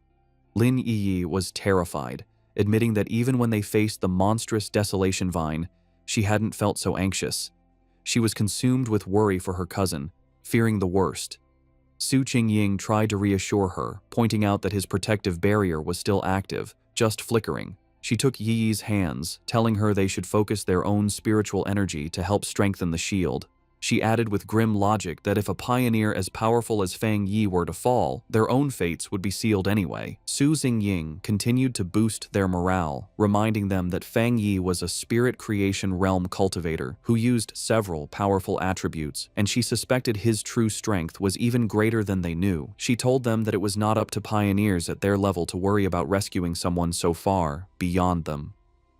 Lin Yi was terrified, admitting that even when they faced the monstrous desolation vine, she hadn't felt so anxious. She was consumed with worry for her cousin, fearing the worst. Su Qingying tried to reassure her, pointing out that his protective barrier was still active, just flickering. She took Yi's hands, telling her they should focus their own spiritual energy to help strengthen the shield. She added with grim logic that if a pioneer as powerful as Fang Yi were to fall, their own fates would be sealed anyway. Su Xingying continued to boost their morale, reminding them that Fang Yi was a spirit creation realm cultivator who used several powerful attributes, and she suspected his true strength was even greater than they knew. She told them that it was not up to pioneers at their level to worry about rescuing someone so far beyond them.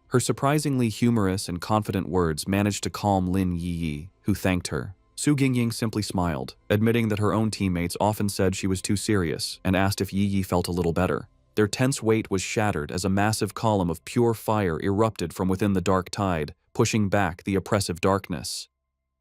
Her surprisingly humorous and confident words managed to calm Lin Yi, who thanked her. Su Gingying simply smiled, admitting that her own teammates often said she was too serious, and asked if Yi felt a little better. Their tense weight was shattered as a massive column of pure fire erupted from within the dark tide, pushing back the oppressive darkness.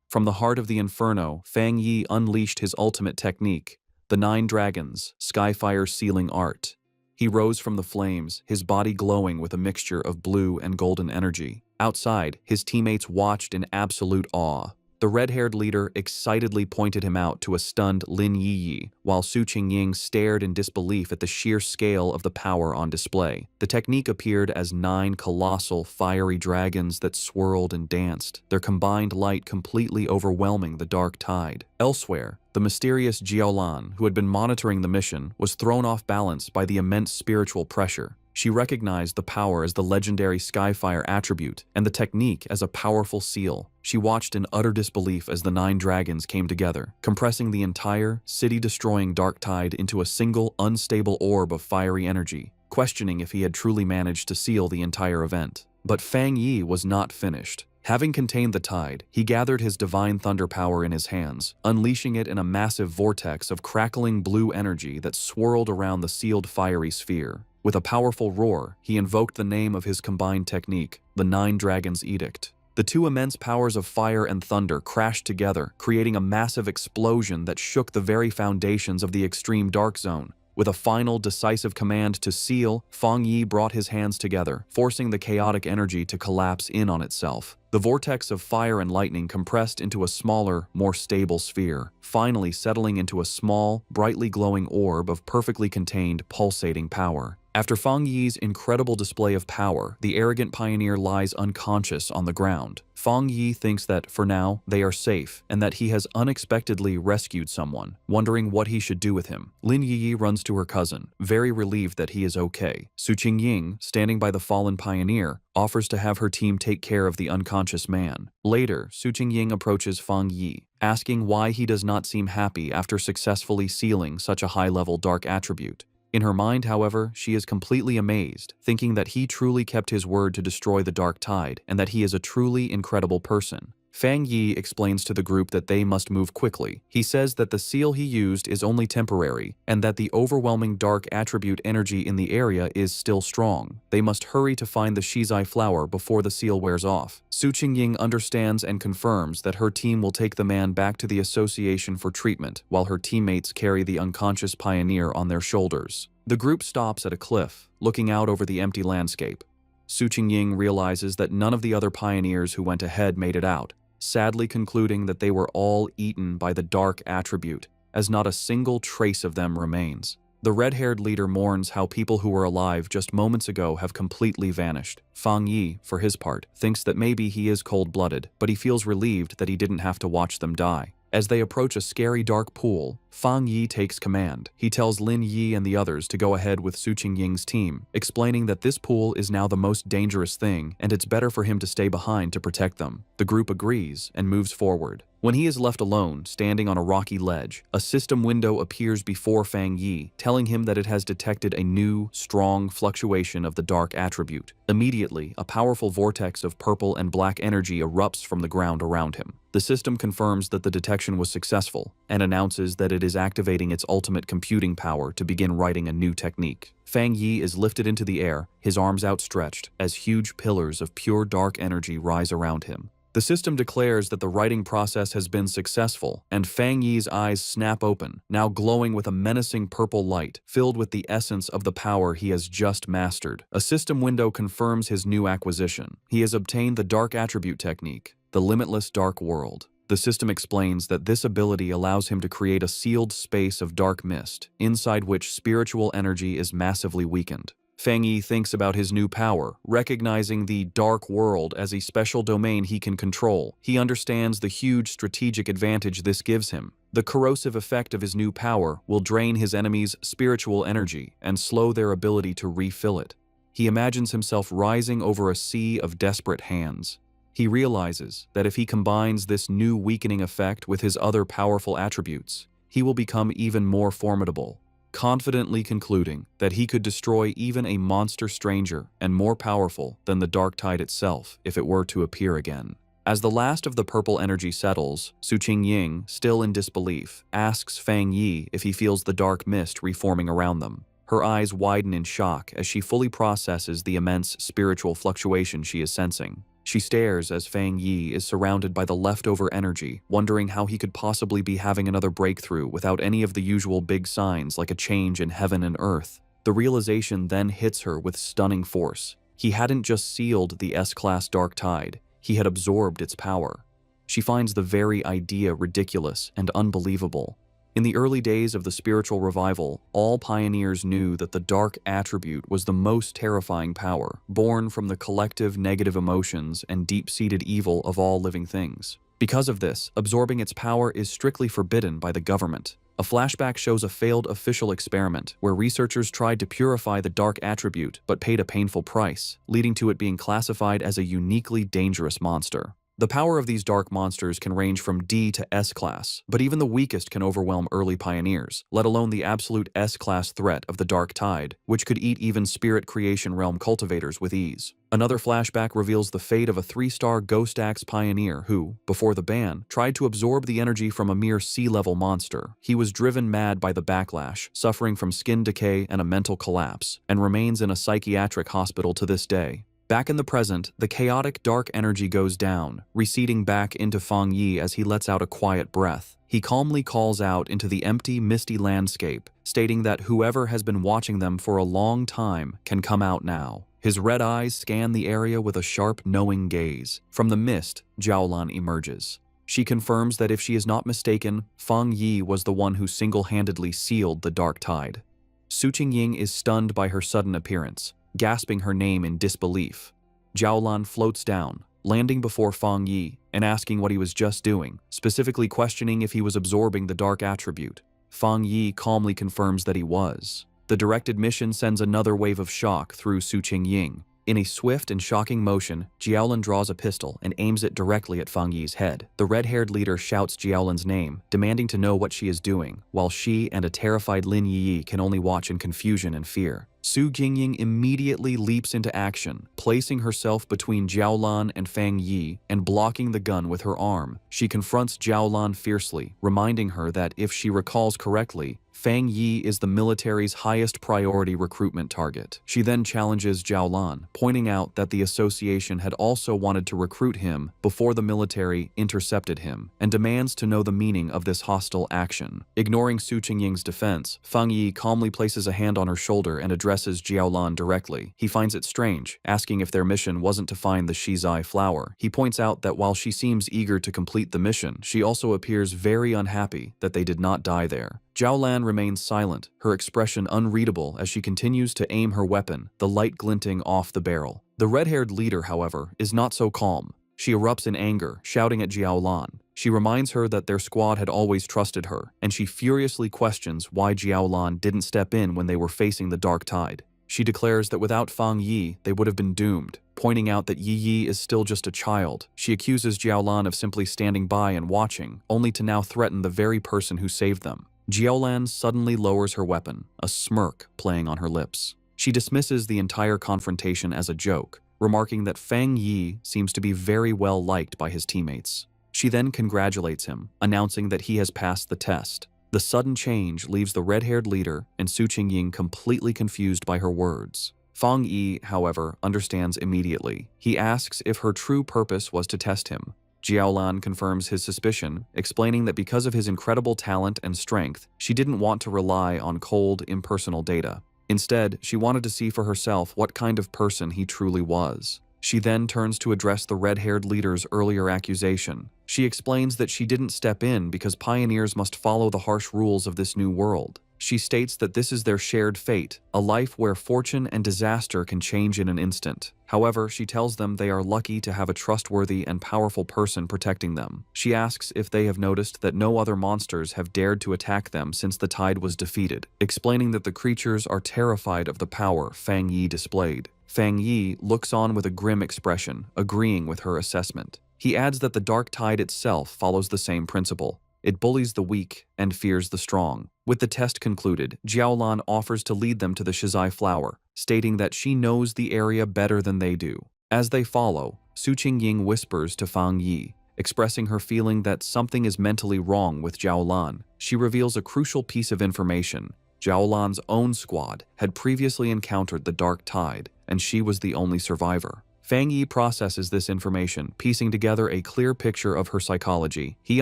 From the heart of the inferno, Fang Yi unleashed his ultimate technique, the 9 dragons, Skyfire sealing art. He rose from the flames, his body glowing with a mixture of blue and golden energy. Outside, his teammates watched in absolute awe. The red-haired leader excitedly pointed him out to a stunned Lin Yi, while Su Qingying stared in disbelief at the sheer scale of the power on display. The technique appeared as 9 colossal, fiery dragons that swirled and danced, their combined light completely overwhelming the dark tide. Elsewhere, the mysterious Jiaolan, who had been monitoring the mission, was thrown off balance by the immense spiritual pressure. She recognized the power as the legendary Skyfire attribute and the technique as a powerful seal. She watched in utter disbelief as the 9 dragons came together, compressing the entire, city-destroying dark tide into a single, unstable orb of fiery energy, questioning if he had truly managed to seal the entire event. But Fang Yi was not finished. Having contained the tide, he gathered his divine thunder power in his hands, unleashing it in a massive vortex of crackling blue energy that swirled around the sealed fiery sphere. With a powerful roar, he invoked the name of his combined technique, the 9 Dragons' Edict. The 2 immense powers of fire and thunder crashed together, creating a massive explosion that shook the very foundations of the extreme dark zone. With a final, decisive command to seal, Fang Yi brought his hands together, forcing the chaotic energy to collapse in on itself. The vortex of fire and lightning compressed into a smaller, more stable sphere, finally settling into a small, brightly glowing orb of perfectly contained, pulsating power. After Fang Yi's incredible display of power, the arrogant pioneer lies unconscious on the ground. Fang Yi thinks that, for now, they are safe, and that he has unexpectedly rescued someone, wondering what he should do with him. Lin Yi runs to her cousin, very relieved that he is okay. Su Qingying, standing by the fallen pioneer, offers to have her team take care of the unconscious man. Later, Su Qingying approaches Fang Yi, asking why he does not seem happy after successfully sealing such a high-level dark attribute. In her mind, however, she is completely amazed, thinking that he truly kept his word to destroy the dark tide, and that he is a truly incredible person. Fang Yi explains to the group that they must move quickly. He says that the seal he used is only temporary, and that the overwhelming dark attribute energy in the area is still strong. They must hurry to find the Shizai flower before the seal wears off. Su Qingying understands and confirms that her team will take the man back to the association for treatment, while her teammates carry the unconscious pioneer on their shoulders. The group stops at a cliff, looking out over the empty landscape. Su Qingying realizes that none of the other pioneers who went ahead made it out, sadly concluding that they were all eaten by the dark attribute, as not a single trace of them remains. The red-haired leader mourns how people who were alive just moments ago have completely vanished. Fang Yi, for his part, thinks that maybe he is cold-blooded, but he feels relieved that he didn't have to watch them die. As they approach a scary dark pool, Fang Yi takes command. He tells Lin Yi and the others to go ahead with Su Qingying's team, explaining that this pool is now the most dangerous thing and it's better for him to stay behind to protect them. The group agrees and moves forward. When he is left alone, standing on a rocky ledge, a system window appears before Fang Yi, telling him that it has detected a new, strong fluctuation of the dark attribute. Immediately, a powerful vortex of purple and black energy erupts from the ground around him. The system confirms that the detection was successful and announces that it is activating its ultimate computing power to begin writing a new technique. Fang Yi is lifted into the air, his arms outstretched, as huge pillars of pure dark energy rise around him. The system declares that the writing process has been successful, and Fang Yi's eyes snap open, now glowing with a menacing purple light, filled with the essence of the power he has just mastered. A system window confirms his new acquisition. He has obtained the Dark Attribute Technique, the Limitless Dark World. The system explains that this ability allows him to create a sealed space of dark mist, inside which spiritual energy is massively weakened. Fang Yi thinks about his new power, recognizing the dark world as a special domain he can control. He understands the huge strategic advantage this gives him. The corrosive effect of his new power will drain his enemies' spiritual energy and slow their ability to refill it. He imagines himself rising over a sea of desperate hands. He realizes that if he combines this new weakening effect with his other powerful attributes, he will become even more formidable, confidently concluding that he could destroy even a monster stranger and more powerful than the Dark Tide itself if it were to appear again. As the last of the purple energy settles, Su Qingying, still in disbelief, asks Fang Yi if he feels the dark mist reforming around them. Her eyes widen in shock as she fully processes the immense spiritual fluctuation she is sensing. She stares as Fang Yi is surrounded by the leftover energy, wondering how he could possibly be having another breakthrough without any of the usual big signs like a change in heaven and earth. The realization then hits her with stunning force. He hadn't just sealed the S-Class Dark Tide, he had absorbed its power. She finds the very idea ridiculous and unbelievable. In the early days of the spiritual revival, all pioneers knew that the dark attribute was the most terrifying power, born from the collective negative emotions and deep-seated evil of all living things. Because of this, absorbing its power is strictly forbidden by the government. A flashback shows a failed official experiment where researchers tried to purify the dark attribute but paid a painful price, leading to it being classified as a uniquely dangerous monster. The power of these dark monsters can range from D to S-Class, but even the weakest can overwhelm early pioneers, let alone the absolute S-Class threat of the Dark Tide, which could eat even Spirit Creation Realm cultivators with ease. Another flashback reveals the fate of a 3-star Ghost Axe pioneer who, before the ban, tried to absorb the energy from a mere sea-level monster. He was driven mad by the backlash, suffering from skin decay and a mental collapse, and remains in a psychiatric hospital to this day. Back in the present, the chaotic dark energy goes down, receding back into Fang Yi as he lets out a quiet breath. He calmly calls out into the empty, misty landscape, stating that whoever has been watching them for a long time can come out now. His red eyes scan the area with a sharp, knowing gaze. From the mist, Jiaolan emerges. She confirms that if she is not mistaken, Fang Yi was the one who single-handedly sealed the Dark Tide. Su Qingying is stunned by her sudden appearance, gasping her name in disbelief. Jiaolan floats down, landing before Fang Yi and asking what he was just doing, specifically questioning if he was absorbing the dark attribute. Fang Yi calmly confirms that he was. The directed mission sends another wave of shock through Su Qingying. In a swift and shocking motion, Jiaolan draws a pistol and aims it directly at Fang Yi's head. The red-haired leader shouts Jiaolan's name, demanding to know what she is doing, while she and a terrified Lin Yi can only watch in confusion and fear. Su Qingying immediately leaps into action, placing herself between Jiaolan and Fang Yi and blocking the gun with her arm. She confronts Jiaolan fiercely, reminding her that if she recalls correctly, Fang Yi is the military's highest priority recruitment target. She then challenges Jiaolan, pointing out that the association had also wanted to recruit him before the military intercepted him, and demands to know the meaning of this hostile action. Ignoring Su Qingying's defense, Fang Yi calmly places a hand on her shoulder and addresses Jiaolan directly. He finds it strange, asking if their mission wasn't to find the Shizai flower. He points out that while she seems eager to complete the mission, she also appears very unhappy that they did not die there. Jiaolan remains silent, her expression unreadable as she continues to aim her weapon, the light glinting off the barrel. The red-haired leader, however, is not so calm. She erupts in anger, shouting at Jiaolan. She reminds her that their squad had always trusted her, and she furiously questions why Jiaolan didn't step in when they were facing the Dark Tide. She declares that without Fang Yi, they would have been doomed, pointing out that Yi Yi is still just a child. She accuses Jiaolan of simply standing by and watching, only to now threaten the very person who saved them. Jiaolan suddenly lowers her weapon, a smirk playing on her lips. She dismisses the entire confrontation as a joke, remarking that Fang Yi seems to be very well liked by his teammates. She then congratulates him, announcing that he has passed the test. The sudden change leaves the red-haired leader and Su Qingying completely confused by her words. Fang Yi, however, understands immediately. He asks if her true purpose was to test him. Jiaolan confirms his suspicion, explaining that because of his incredible talent and strength, she didn't want to rely on cold, impersonal data. Instead, she wanted to see for herself what kind of person he truly was. She then turns to address the red-haired leader's earlier accusation. She explains that she didn't step in because pioneers must follow the harsh rules of this new world. She states that this is their shared fate, a life where fortune and disaster can change in an instant. However, she tells them they are lucky to have a trustworthy and powerful person protecting them. She asks if they have noticed that no other monsters have dared to attack them since the tide was defeated, explaining that the creatures are terrified of the power Fang Yi displayed. Fang Yi looks on with a grim expression, agreeing with her assessment. He adds that the dark tide itself follows the same principle. It bullies the weak and fears the strong. With the test concluded, Jiaolan offers to lead them to the Shizai flower, stating that she knows the area better than they do. As they follow, Su Qingying whispers to Fang Yi, expressing her feeling that something is mentally wrong with Jiaolan. She reveals a crucial piece of information. Jiaolan's own squad had previously encountered the dark tide, and she was the only survivor. Fang Yi processes this information, piecing together a clear picture of her psychology. He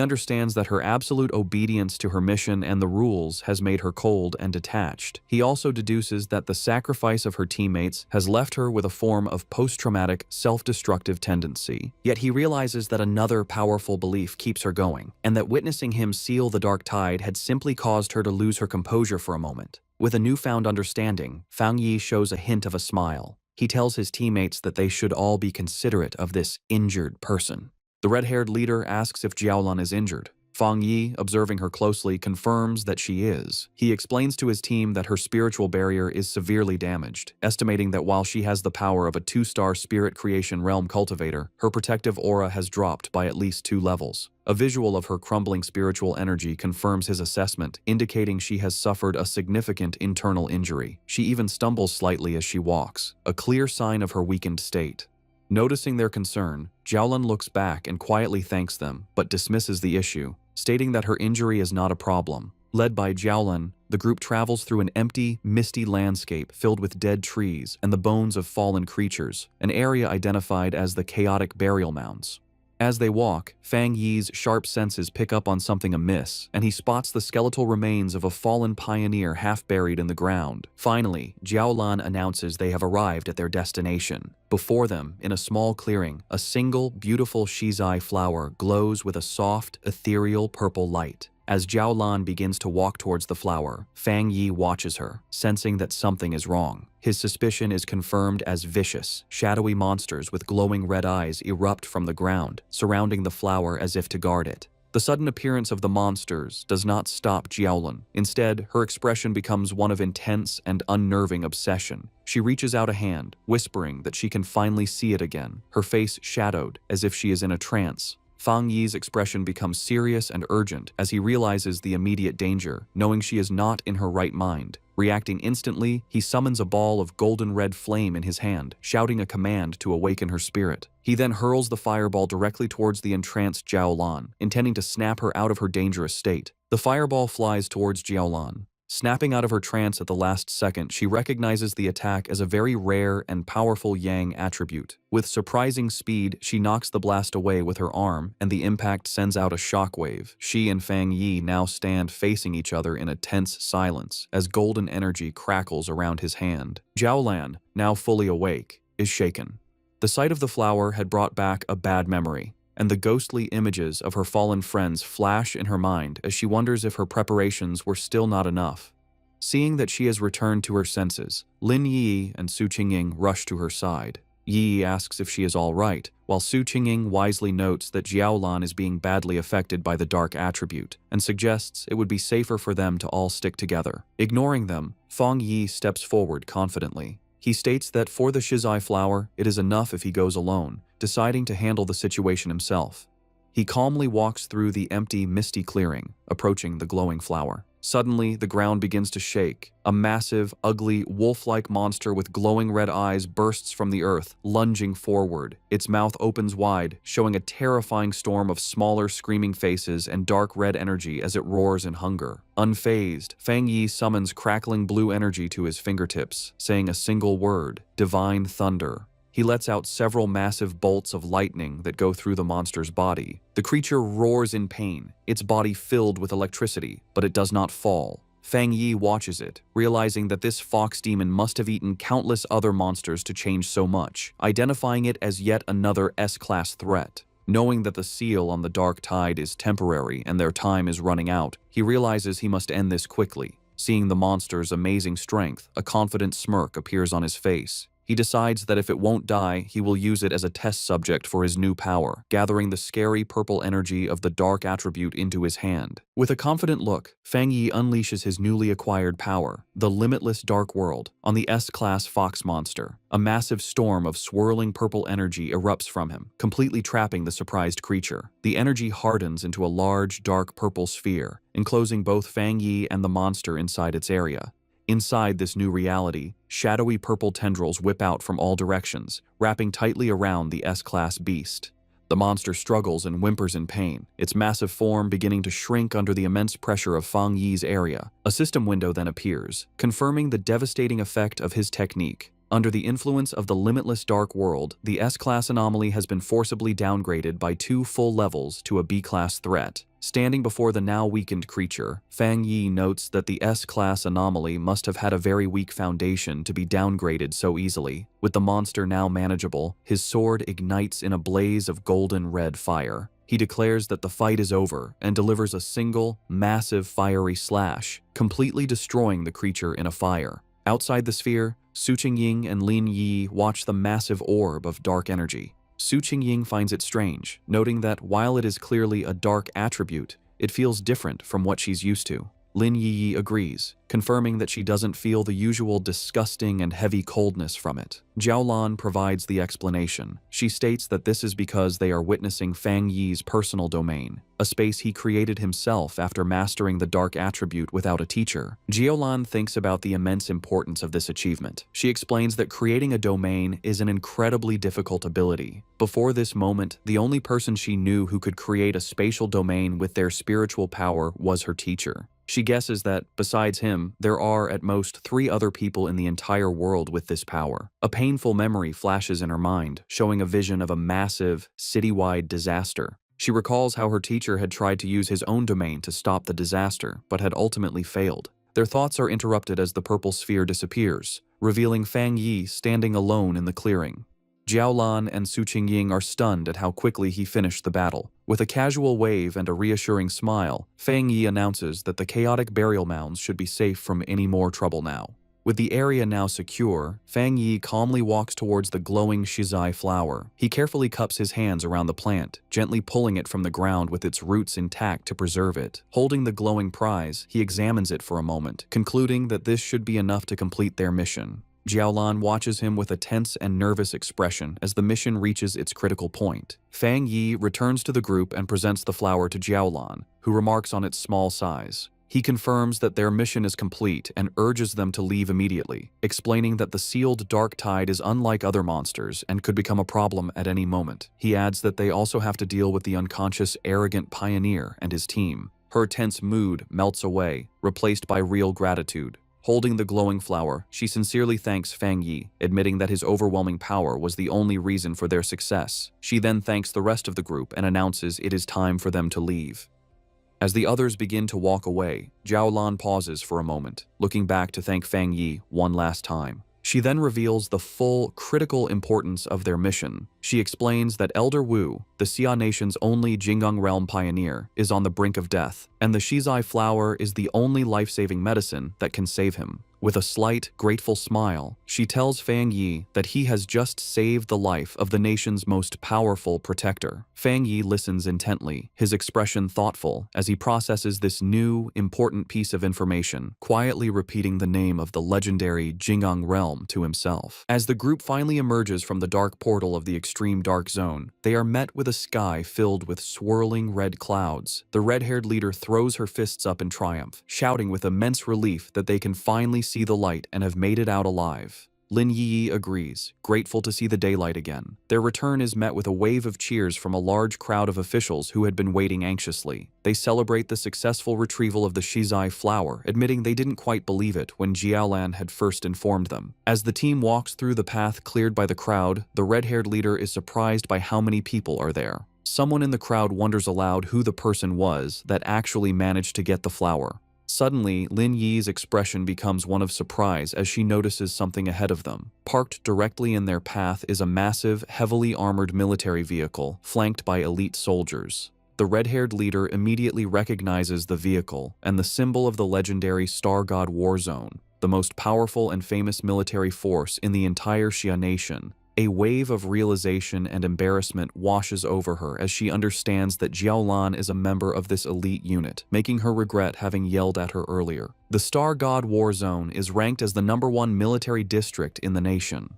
understands that her absolute obedience to her mission and the rules has made her cold and detached. He also deduces that the sacrifice of her teammates has left her with a form of post-traumatic, self-destructive tendency. Yet he realizes that another powerful belief keeps her going, and that witnessing him seal the dark tide had simply caused her to lose her composure for a moment. With a newfound understanding, Fang Yi shows a hint of a smile. He tells his teammates that they should all be considerate of this injured person. The red-haired leader asks if Jiaolan is injured. Fang Yi, observing her closely, confirms that she is. He explains to his team that her spiritual barrier is severely damaged, estimating that while she has the power of a 2-star spirit creation realm cultivator, her protective aura has dropped by at least 2 levels. A visual of her crumbling spiritual energy confirms his assessment, indicating she has suffered a significant internal injury. She even stumbles slightly as she walks, a clear sign of her weakened state. Noticing their concern, Jiaolan looks back and quietly thanks them, but dismisses the issue, stating that her injury is not a problem. Led by Jiaolan, the group travels through an empty, misty landscape filled with dead trees and the bones of fallen creatures, an area identified as the chaotic burial mounds. As they walk, Fang Yi's sharp senses pick up on something amiss, and he spots the skeletal remains of a fallen pioneer half buried in the ground. Finally, Jiaolan announces they have arrived at their destination. Before them, in a small clearing, a single, beautiful shizai flower glows with a soft, ethereal purple light. As Jiaolan begins to walk towards the flower, Fang Yi watches her, sensing that something is wrong. His suspicion is confirmed as vicious, shadowy monsters with glowing red eyes erupt from the ground, surrounding the flower as if to guard it. The sudden appearance of the monsters does not stop Jiaolan. Instead, her expression becomes one of intense and unnerving obsession. She reaches out a hand, whispering that she can finally see it again, her face shadowed as if she is in a trance. Fang Yi's expression becomes serious and urgent as he realizes the immediate danger, knowing she is not in her right mind. Reacting instantly, he summons a ball of golden red flame in his hand, shouting a command to awaken her spirit. He then hurls the fireball directly towards the entranced Jiaolan, intending to snap her out of her dangerous state. The fireball flies towards Jiaolan. Snapping out of her trance at the last second, she recognizes the attack as a very rare and powerful Yang attribute. With surprising speed, she knocks the blast away with her arm, and the impact sends out a shockwave. She and Fang Yi now stand facing each other in a tense silence as golden energy crackles around his hand. Jiaolan, now fully awake, is shaken. The sight of the flower had brought back a bad memory, and the ghostly images of her fallen friends flash in her mind as she wonders if her preparations were still not enough. Seeing that she has returned to her senses, Lin Yi and Su Qingying rush to her side. Yi asks if she is all right, while Su Qingying wisely notes that Jiaolan is being badly affected by the dark attribute, and suggests it would be safer for them to all stick together. Ignoring them, Fang Yi steps forward confidently. He states that for the Shizai flower, it is enough if he goes alone, deciding to handle the situation himself. He calmly walks through the empty, misty clearing, approaching the glowing flower. Suddenly, the ground begins to shake. A massive, ugly, wolf-like monster with glowing red eyes bursts from the earth, lunging forward. Its mouth opens wide, showing a terrifying storm of smaller, screaming faces and dark red energy as it roars in hunger. Unfazed, Fang Yi summons crackling blue energy to his fingertips, saying a single word: Divine Thunder. He lets out several massive bolts of lightning that go through the monster's body. The creature roars in pain, its body filled with electricity, but it does not fall. Fang Yi watches it, realizing that this fox demon must have eaten countless other monsters to change so much, identifying it as yet another S-class threat. Knowing that the seal on the dark tide is temporary and their time is running out, he realizes he must end this quickly. Seeing the monster's amazing strength, a confident smirk appears on his face. He decides that if it won't die, he will use it as a test subject for his new power, gathering the scary purple energy of the dark attribute into his hand. With a confident look, Fang Yi unleashes his newly acquired power, the limitless dark world, on the S-class fox monster. A massive storm of swirling purple energy erupts from him, completely trapping the surprised creature. The energy hardens into a large, dark purple sphere, enclosing both Fang Yi and the monster inside its area. Inside this new reality, shadowy purple tendrils whip out from all directions, wrapping tightly around the S-class beast. The monster struggles and whimpers in pain, its massive form beginning to shrink under the immense pressure of Fang Yi's area. A system window then appears, confirming the devastating effect of his technique. Under the influence of the limitless dark world, the S-class anomaly has been forcibly downgraded by 2 full levels to a B-class threat. Standing before the now weakened creature, Fang Yi notes that the S-class anomaly must have had a very weak foundation to be downgraded so easily. With the monster now manageable, his sword ignites in a blaze of golden red fire. He declares that the fight is over and delivers a single, massive fiery slash, completely destroying the creature in a fire. Outside the sphere, Su Qingying and Lin Yi watch the massive orb of dark energy. Su Qingying finds it strange, noting that while it is clearly a dark attribute, it feels different from what she's used to. Lin Yi agrees, confirming that she doesn't feel the usual disgusting and heavy coldness from it. Jiaolan provides the explanation. She states that this is because they are witnessing Fang Yi's personal domain, a space he created himself after mastering the dark attribute without a teacher. Jiaolan thinks about the immense importance of this achievement. She explains that creating a domain is an incredibly difficult ability. Before this moment, the only person she knew who could create a spatial domain with their spiritual power was her teacher. She guesses that, besides him, there are at most 3 other people in the entire world with this power. A painful memory flashes in her mind, showing a vision of a massive, citywide disaster. She recalls how her teacher had tried to use his own domain to stop the disaster, but had ultimately failed. Their thoughts are interrupted as the purple sphere disappears, revealing Fang Yi standing alone in the clearing. Jiaolan and Su Qingying are stunned at how quickly he finished the battle. With a casual wave and a reassuring smile, Fang Yi announces that the chaotic burial mounds should be safe from any more trouble now. With the area now secure, Fang Yi calmly walks towards the glowing Shizai flower. He carefully cups his hands around the plant, gently pulling it from the ground with its roots intact to preserve it. Holding the glowing prize, he examines it for a moment, concluding that this should be enough to complete their mission. Jiaolan watches him with a tense and nervous expression as the mission reaches its critical point. Fang Yi returns to the group and presents the flower to Jiaolan, who remarks on its small size. He confirms that their mission is complete and urges them to leave immediately, explaining that the sealed dark tide is unlike other monsters and could become a problem at any moment. He adds that they also have to deal with the unconscious, arrogant pioneer and his team. Her tense mood melts away, replaced by real gratitude. Holding the glowing flower, she sincerely thanks Fang Yi, admitting that his overwhelming power was the only reason for their success. She then thanks the rest of the group and announces it is time for them to leave. As the others begin to walk away, Jiaolan pauses for a moment, looking back to thank Fang Yi one last time. She then reveals the full, critical importance of their mission. She explains that Elder Wu, the Xia Nation's only Jinggang realm pioneer, is on the brink of death, and the Shizai flower is the only life-saving medicine that can save him. With a slight, grateful smile, she tells Fang Yi that he has just saved the life of the nation's most powerful protector. Fang Yi listens intently, his expression thoughtful as he processes this new, important piece of information, quietly repeating the name of the legendary Jingang realm to himself. As the group finally emerges from the dark portal of the extreme dark zone, they are met with a sky filled with swirling red clouds. The red-haired leader throws her fists up in triumph, shouting with immense relief that they can finally see the light and have made it out alive. Lin Yi agrees, grateful to see the daylight again. Their return is met with a wave of cheers from a large crowd of officials who had been waiting anxiously. They celebrate the successful retrieval of the Shizai flower, admitting they didn't quite believe it when Jiaolan had first informed them. As the team walks through the path cleared by the crowd, the red-haired leader is surprised by how many people are there. Someone in the crowd wonders aloud who the person was that actually managed to get the flower. Suddenly, Lin Yi's expression becomes one of surprise as she notices something ahead of them. Parked directly in their path is a massive, heavily armored military vehicle, flanked by elite soldiers. The red-haired leader immediately recognizes the vehicle and the symbol of the legendary Star God War Zone, the most powerful and famous military force in the entire Xia nation. A wave of realization and embarrassment washes over her as she understands that Jiaolan is a member of this elite unit, making her regret having yelled at her earlier. The Star God War Zone is ranked as the #1 military district in the nation.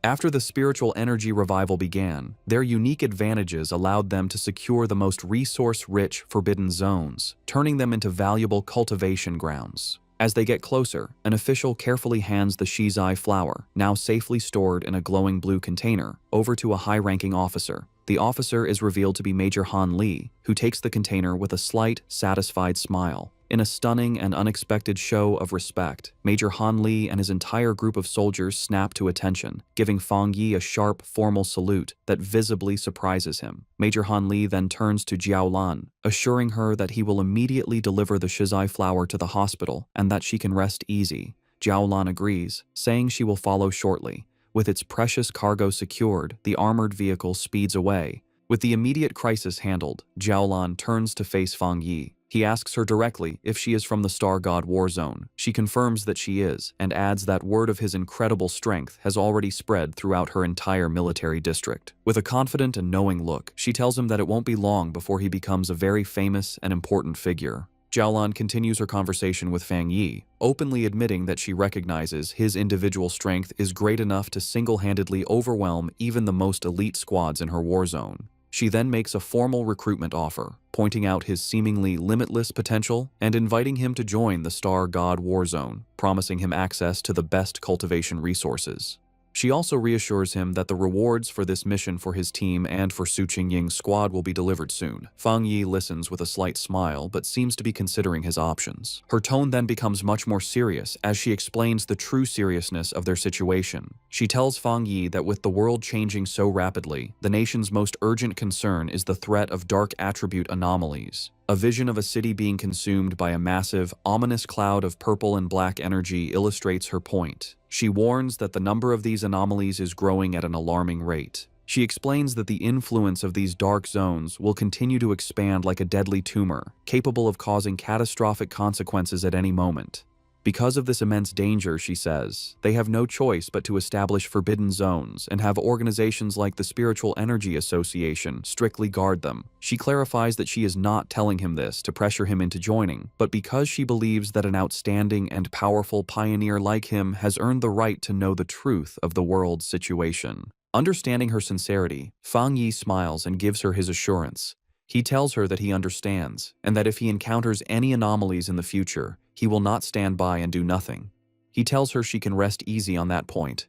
After the spiritual energy revival began, their unique advantages allowed them to secure the most resource-rich forbidden zones, turning them into valuable cultivation grounds. As they get closer, an official carefully hands the Shizai flower, now safely stored in a glowing blue container, over to a high-ranking officer. The officer is revealed to be Major Han Li, who takes the container with a slight, satisfied smile. In a stunning and unexpected show of respect, Major Han Li and his entire group of soldiers snap to attention, giving Fang Yi a sharp, formal salute that visibly surprises him. Major Han Li then turns to Jiaolan, assuring her that he will immediately deliver the Shizai flower to the hospital and that she can rest easy. Jiaolan agrees, saying she will follow shortly. With its precious cargo secured, the armored vehicle speeds away. With the immediate crisis handled, Jiaolan turns to face Fang Yi. He asks her directly if she is from the Star God War Zone. She confirms that she is, and adds that word of his incredible strength has already spread throughout her entire military district. With a confident and knowing look, she tells him that it won't be long before he becomes a very famous and important figure. Jiaolan continues her conversation with Fang Yi, openly admitting that she recognizes his individual strength is great enough to single-handedly overwhelm even the most elite squads in her war zone. She then makes a formal recruitment offer, pointing out his seemingly limitless potential and inviting him to join the Star God War Zone, promising him access to the best cultivation resources. She also reassures him that the rewards for this mission for his team and for Su Qingying's squad will be delivered soon. Fang Yi listens with a slight smile but seems to be considering his options. Her tone then becomes much more serious as she explains the true seriousness of their situation. She tells Fang Yi that with the world changing so rapidly, the nation's most urgent concern is the threat of dark attribute anomalies. A vision of a city being consumed by a massive, ominous cloud of purple and black energy illustrates her point. She warns that the number of these anomalies is growing at an alarming rate. She explains that the influence of these dark zones will continue to expand like a deadly tumor, capable of causing catastrophic consequences at any moment. Because of this immense danger, she says, they have no choice but to establish forbidden zones and have organizations like the Spiritual Energy Association strictly guard them. She clarifies that she is not telling him this to pressure him into joining, but because she believes that an outstanding and powerful pioneer like him has earned the right to know the truth of the world's situation. Understanding her sincerity, Fang Yi smiles and gives her his assurance. He tells her that he understands, and that if he encounters any anomalies in the future, he will not stand by and do nothing. He tells her she can rest easy on that point.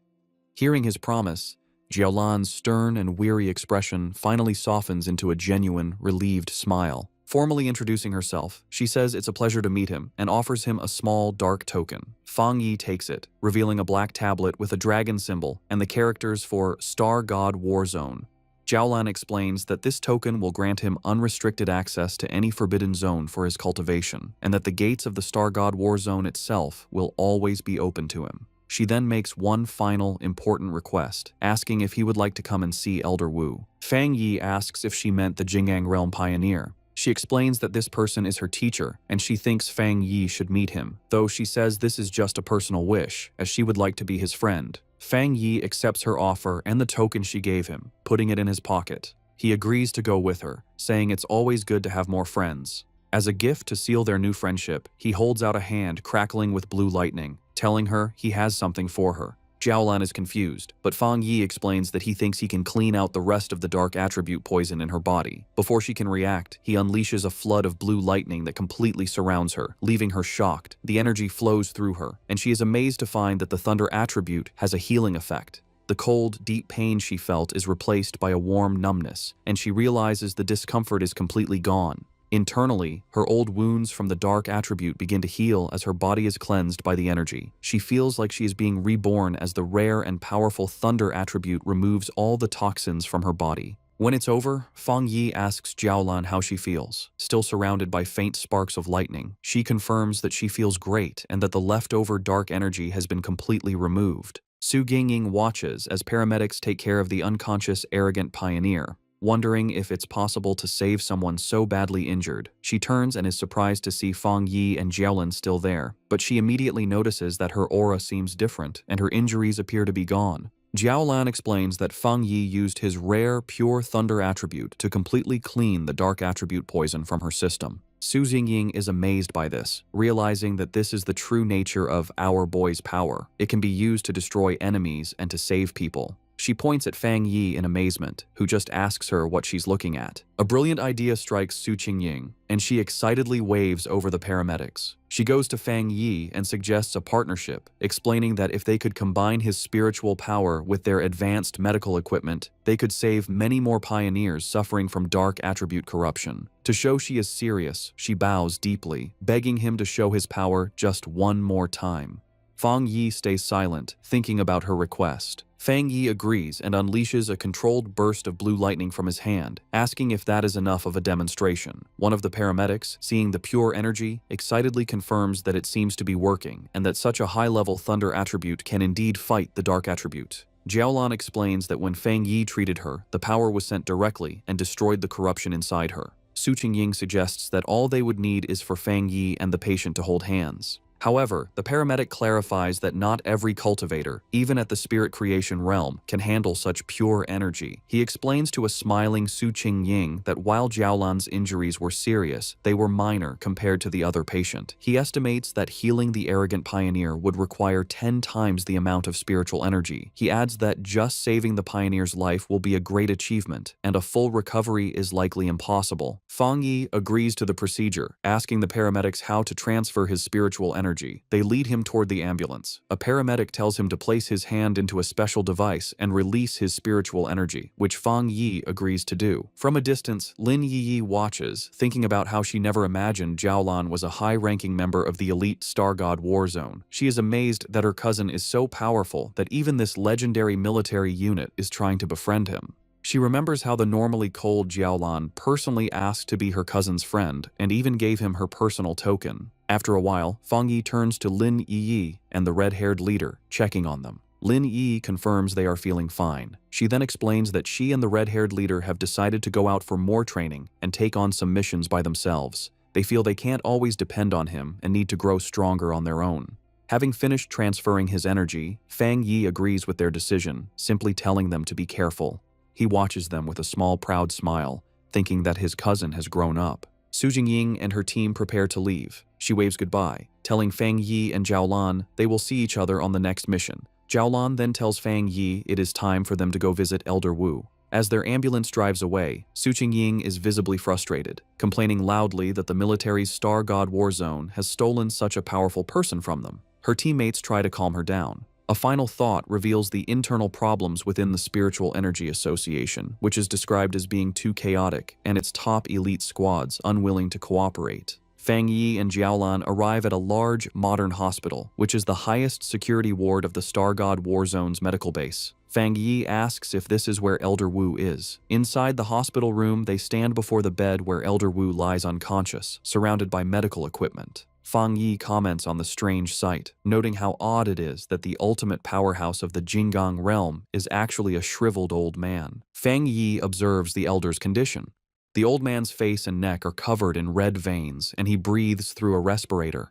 Hearing his promise, Jiaolan's stern and weary expression finally softens into a genuine, relieved smile. Formally introducing herself, she says it's a pleasure to meet him and offers him a small, dark token. Fang Yi takes it, revealing a black tablet with a dragon symbol and the characters for Star God War Zone. Jiaolan explains that this token will grant him unrestricted access to any forbidden zone for his cultivation, and that the gates of the Star God War Zone itself will always be open to him. She then makes one final, important request, asking if he would like to come and see Elder Wu. Fang Yi asks if she meant the Jingang Realm Pioneer. She explains that this person is her teacher, and she thinks Fang Yi should meet him, though she says this is just a personal wish, as she would like to be his friend. Fang Yi accepts her offer and the token she gave him, putting it in his pocket. He agrees to go with her, saying it's always good to have more friends. As a gift to seal their new friendship, he holds out a hand crackling with blue lightning, telling her he has something for her. Jiaolan is confused, but Fang Yi explains that he thinks he can clean out the rest of the dark attribute poison in her body. Before she can react, he unleashes a flood of blue lightning that completely surrounds her, leaving her shocked. The energy flows through her, and she is amazed to find that the thunder attribute has a healing effect. The cold, deep pain she felt is replaced by a warm numbness, and she realizes the discomfort is completely gone. Internally, her old wounds from the dark attribute begin to heal as her body is cleansed by the energy. She feels like she is being reborn as the rare and powerful thunder attribute removes all the toxins from her body. When it's over, Fang Yi asks Jiaolan how she feels. Still surrounded by faint sparks of lightning, she confirms that she feels great and that the leftover dark energy has been completely removed. Su Jingying watches as paramedics take care of the unconscious, arrogant pioneer. Wondering if it's possible to save someone so badly injured, she turns and is surprised to see Fang Yi and Jiaolan still there, but she immediately notices that her aura seems different and her injuries appear to be gone. Jiaolan explains that Fang Yi used his rare, pure thunder attribute to completely clean the dark attribute poison from her system. Su Jingying is amazed by this, realizing that this is the true nature of our boy's power. It can be used to destroy enemies and to save people. She points at Fang Yi in amazement, who just asks her what she's looking at. A brilliant idea strikes Su Qingying, and she excitedly waves over the paramedics. She goes to Fang Yi and suggests a partnership, explaining that if they could combine his spiritual power with their advanced medical equipment, they could save many more pioneers suffering from dark attribute corruption. To show she is serious, she bows deeply, begging him to show his power just one more time. Fang Yi stays silent, thinking about her request. Fang Yi agrees and unleashes a controlled burst of blue lightning from his hand, asking if that is enough of a demonstration. One of the paramedics, seeing the pure energy, excitedly confirms that it seems to be working and that such a high-level thunder attribute can indeed fight the dark attribute. Jiaolan explains that when Fang Yi treated her, the power was sent directly and destroyed the corruption inside her. Su Qingying suggests that all they would need is for Fang Yi and the patient to hold hands. However, the paramedic clarifies that not every cultivator, even at the spirit creation realm, can handle such pure energy. He explains to a smiling Su Qingying that while Jiaolan's injuries were serious, they were minor compared to the other patient. He estimates that healing the arrogant pioneer would require 10 times the amount of spiritual energy. He adds that just saving the pioneer's life will be a great achievement, and a full recovery is likely impossible. Fang Yi agrees to the procedure, asking the paramedics how to transfer his spiritual energy. They lead him toward the ambulance. A paramedic tells him to place his hand into a special device and release his spiritual energy, which Fang Yi agrees to do. From a distance, Lin Yiyi watches, thinking about how she never imagined Jiaolan was a high-ranking member of the elite Star God War Zone. She is amazed that her cousin is so powerful that even this legendary military unit is trying to befriend him. She remembers how the normally cold Jiaolan personally asked to be her cousin's friend and even gave him her personal token. After a while, Fang Yi turns to Lin Yi and the red-haired leader, checking on them. Lin Yi confirms they are feeling fine. She then explains that she and the red-haired leader have decided to go out for more training and take on some missions by themselves. They feel they can't always depend on him and need to grow stronger on their own. Having finished transferring his energy, Fang Yi agrees with their decision, simply telling them to be careful. He watches them with a small, proud smile, thinking that his cousin has grown up. Su Jingying and her team prepare to leave. She waves goodbye, telling Fang Yi and Jiaolan they will see each other on the next mission. Jiaolan then tells Fang Yi it is time for them to go visit Elder Wu. As their ambulance drives away, Su Jingying is visibly frustrated, complaining loudly that the military's Star God War Zone has stolen such a powerful person from them. Her teammates try to calm her down. A final thought reveals the internal problems within the Spiritual Energy Association, which is described as being too chaotic, and its top elite squads unwilling to cooperate. Fang Yi and Jiaolan arrive at a large, modern hospital, which is the highest security ward of the Star God War Zone's medical base. Fang Yi asks if this is where Elder Wu is. Inside the hospital room, they stand before the bed where Elder Wu lies unconscious, surrounded by medical equipment. Fang Yi comments on the strange sight, noting how odd it is that the ultimate powerhouse of the Jinggang realm is actually a shriveled old man. Fang Yi observes the elder's condition. The old man's face and neck are covered in red veins, and he breathes through a respirator.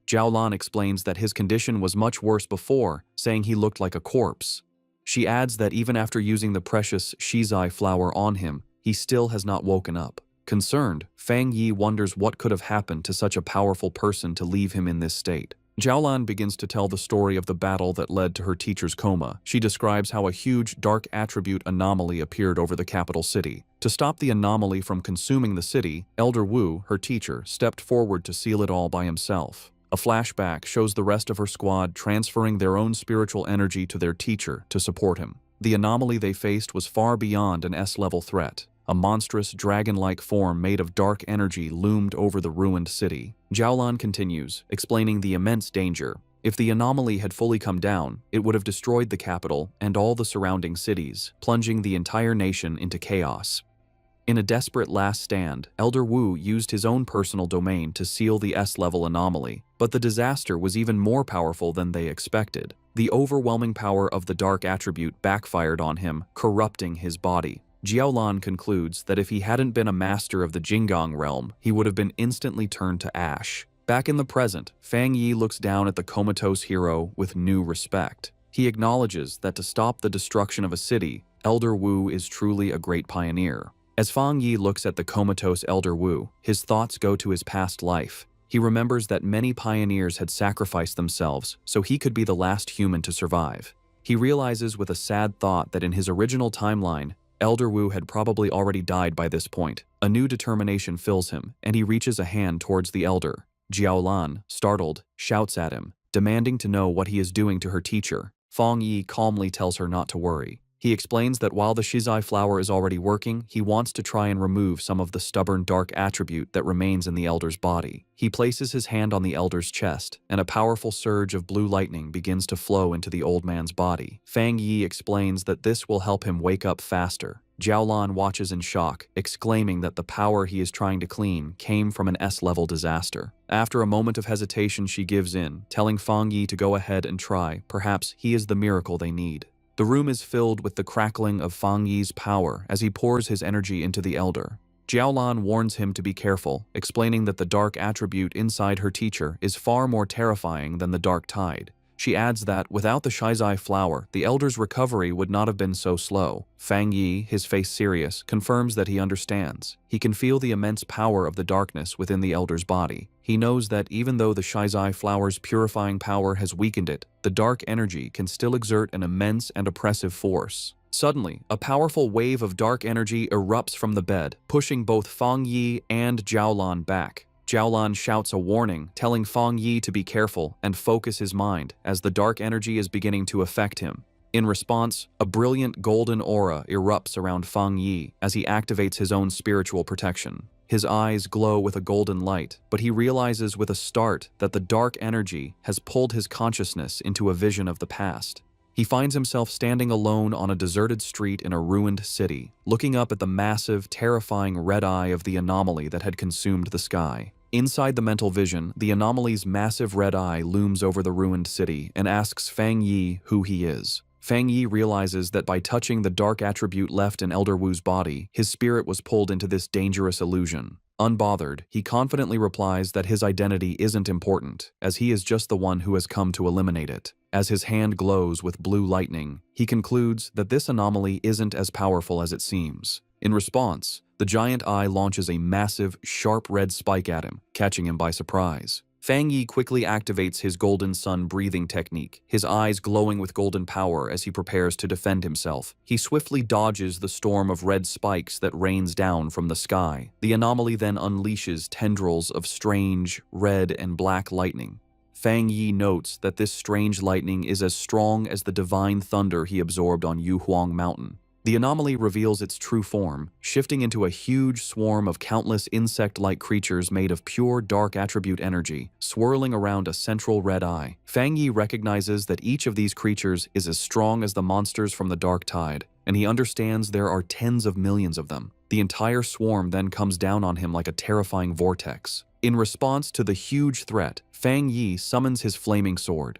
Jiaolan explains that his condition was much worse before, saying he looked like a corpse. She adds that even after using the precious shizai flower on him, he still has not woken up. Concerned, Fang Yi wonders what could have happened to such a powerful person to leave him in this state. Jiaolan begins to tell the story of the battle that led to her teacher's coma. She describes how a huge dark attribute anomaly appeared over the capital city. To stop the anomaly from consuming the city, Elder Wu, her teacher, stepped forward to seal it all by himself. A flashback shows the rest of her squad transferring their own spiritual energy to their teacher to support him. The anomaly they faced was far beyond an S-level threat. A monstrous, dragon-like form made of dark energy loomed over the ruined city. Jiaolan continues, explaining the immense danger. If the anomaly had fully come down, it would have destroyed the capital and all the surrounding cities, plunging the entire nation into chaos. In a desperate last stand, Elder Wu used his own personal domain to seal the S-level anomaly, but the disaster was even more powerful than they expected. The overwhelming power of the dark attribute backfired on him, corrupting his body. Jiaolan concludes that if he hadn't been a master of the Jinggang realm, he would have been instantly turned to ash. Back in the present, Fang Yi looks down at the comatose hero with new respect. He acknowledges that to stop the destruction of a city, Elder Wu is truly a great pioneer. As Fang Yi looks at the comatose Elder Wu, his thoughts go to his past life. He remembers that many pioneers had sacrificed themselves so he could be the last human to survive. He realizes with a sad thought that in his original timeline, Elder Wu had probably already died by this point. A new determination fills him, and he reaches a hand towards the elder. Jiaolan, startled, shouts at him, demanding to know what he is doing to her teacher. Fang Yi calmly tells her not to worry. He explains that while the shizai flower is already working, he wants to try and remove some of the stubborn dark attribute that remains in the elder's body. He places his hand on the elder's chest, and a powerful surge of blue lightning begins to flow into the old man's body. Fang Yi explains that this will help him wake up faster. Jiaolan watches in shock, exclaiming that the power he is trying to clean came from an S-level disaster. After a moment of hesitation, she gives in, telling Fang Yi to go ahead and try. Perhaps he is the miracle they need. The room is filled with the crackling of Fang Yi's power as he pours his energy into the elder. Jiaolan warns him to be careful, explaining that the dark attribute inside her teacher is far more terrifying than the dark tide. She adds that without the shizai flower, the elder's recovery would not have been so slow. Fang Yi, his face serious, confirms that he understands. He can feel the immense power of the darkness within the elder's body. He knows that even though the shizai flower's purifying power has weakened it, the dark energy can still exert an immense and oppressive force. Suddenly, a powerful wave of dark energy erupts from the bed, pushing both Fang Yi and Jiaolan back. Jiaolan shouts a warning, telling Fang Yi to be careful and focus his mind as the dark energy is beginning to affect him. In response, a brilliant golden aura erupts around Fang Yi as he activates his own spiritual protection. His eyes glow with a golden light, but he realizes with a start that the dark energy has pulled his consciousness into a vision of the past. He finds himself standing alone on a deserted street in a ruined city, looking up at the massive, terrifying red eye of the anomaly that had consumed the sky. Inside the mental vision, the anomaly's massive red eye looms over the ruined city and asks Fang Yi who he is. Fang Yi realizes that by touching the dark attribute left in Elder Wu's body, his spirit was pulled into this dangerous illusion. Unbothered, he confidently replies that his identity isn't important, as he is just the one who has come to eliminate it. As his hand glows with blue lightning, he concludes that this anomaly isn't as powerful as it seems. In response, the giant eye launches a massive, sharp red spike at him, catching him by surprise. Fang Yi quickly activates his golden sun breathing technique, his eyes glowing with golden power as he prepares to defend himself. He swiftly dodges the storm of red spikes that rains down from the sky. The anomaly then unleashes tendrils of strange, red and black lightning. Fang Yi notes that this strange lightning is as strong as the divine thunder he absorbed on Yuhuang Mountain. The anomaly reveals its true form, shifting into a huge swarm of countless insect-like creatures made of pure dark attribute energy, swirling around a central red eye. Fang Yi recognizes that each of these creatures is as strong as the monsters from the dark tide, and he understands there are tens of millions of them. The entire swarm then comes down on him like a terrifying vortex. In response to the huge threat, Fang Yi summons his flaming sword.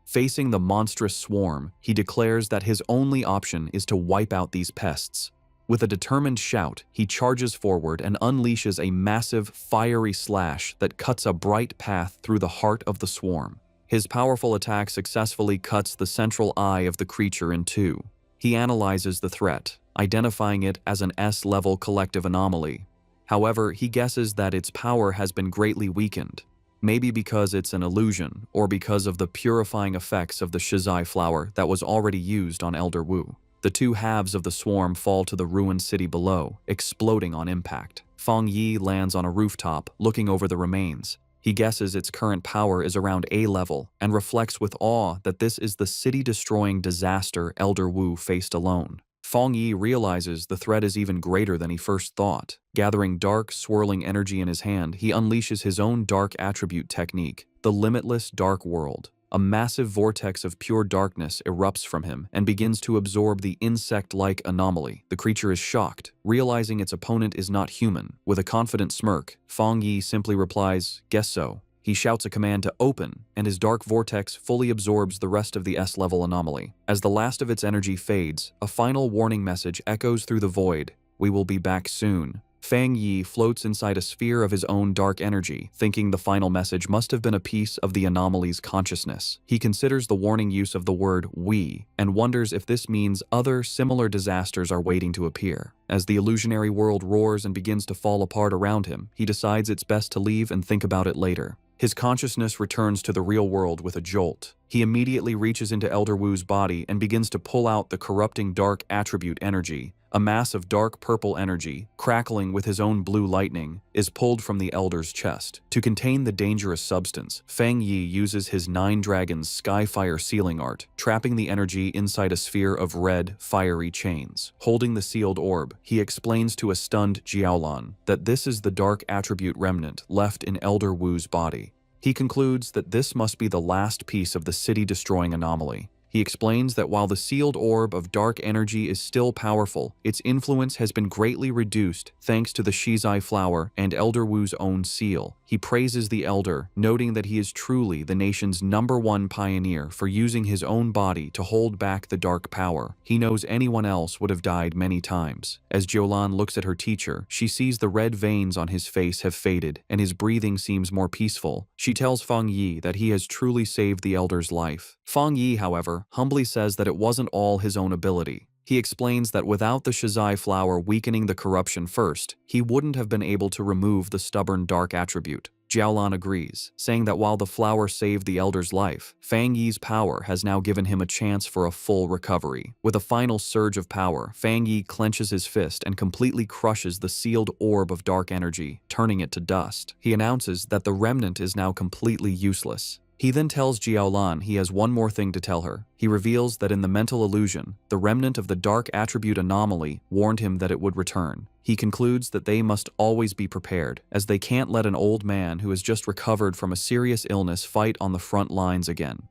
Facing the monstrous swarm, he declares that his only option is to wipe out these pests. With a determined shout, he charges forward and unleashes a massive, fiery slash that cuts a bright path through the heart of the swarm. His powerful attack successfully cuts the central eye of the creature in two. He analyzes the threat, identifying it as an S-level collective anomaly. However, he guesses that its power has been greatly weakened, maybe because it's an illusion or because of the purifying effects of the Shizai flower that was already used on Elder Wu. The two halves of the swarm fall to the ruined city below, exploding on impact. Feng Yi lands on a rooftop, looking over the remains. He guesses its current power is around A level and reflects with awe that this is the city-destroying disaster Elder Wu faced alone. Feng Yi realizes the threat is even greater than he first thought. Gathering dark, swirling energy in his hand, he unleashes his own dark attribute technique, the Limitless Dark World. A massive vortex of pure darkness erupts from him and begins to absorb the insect-like anomaly. The creature is shocked, realizing its opponent is not human. With a confident smirk, Feng Yi simply replies, "Guess so." He shouts a command to open, and his dark vortex fully absorbs the rest of the S-level anomaly. As the last of its energy fades, a final warning message echoes through the void. "We will be back soon." Feng Yi floats inside a sphere of his own dark energy, thinking the final message must have been a piece of the anomaly's consciousness. He considers the warning use of the word "we" and wonders if this means other similar disasters are waiting to appear. As the illusionary world roars and begins to fall apart around him, he decides it's best to leave and think about it later. His consciousness returns to the real world with a jolt. He immediately reaches into Elder Wu's body and begins to pull out the corrupting dark attribute energy. A mass of dark purple energy, crackling with his own blue lightning, is pulled from the Elder's chest. To contain the dangerous substance, Feng Yi uses his Nine Dragons Skyfire sealing art, trapping the energy inside a sphere of red, fiery chains. Holding the sealed orb, he explains to a stunned Jiaolan that this is the dark attribute remnant left in Elder Wu's body. He concludes that this must be the last piece of the city-destroying anomaly. He explains that while the sealed orb of dark energy is still powerful, its influence has been greatly reduced thanks to the Shizai flower and Elder Wu's own seal. He praises the Elder, noting that he is truly the nation's #1 pioneer for using his own body to hold back the dark power. He knows anyone else would have died many times. As Jiaolan looks at her teacher, she sees the red veins on his face have faded and his breathing seems more peaceful. She tells Feng Yi that he has truly saved the Elder's life. Feng Yi, however, humbly says that it wasn't all his own ability. He explains that without the Shizai flower weakening the corruption first, he wouldn't have been able to remove the stubborn dark attribute. Jiaolan agrees, saying that while the flower saved the Elder's life, Feng Yi's power has now given him a chance for a full recovery. With a final surge of power, Feng Yi clenches his fist and completely crushes the sealed orb of dark energy, turning it to dust. He announces that the remnant is now completely useless. He then tells Jiaolan he has one more thing to tell her. He reveals that in the mental illusion, the remnant of the dark attribute anomaly warned him that it would return. He concludes that they must always be prepared, as they can't let an old man who has just recovered from a serious illness fight on the front lines again.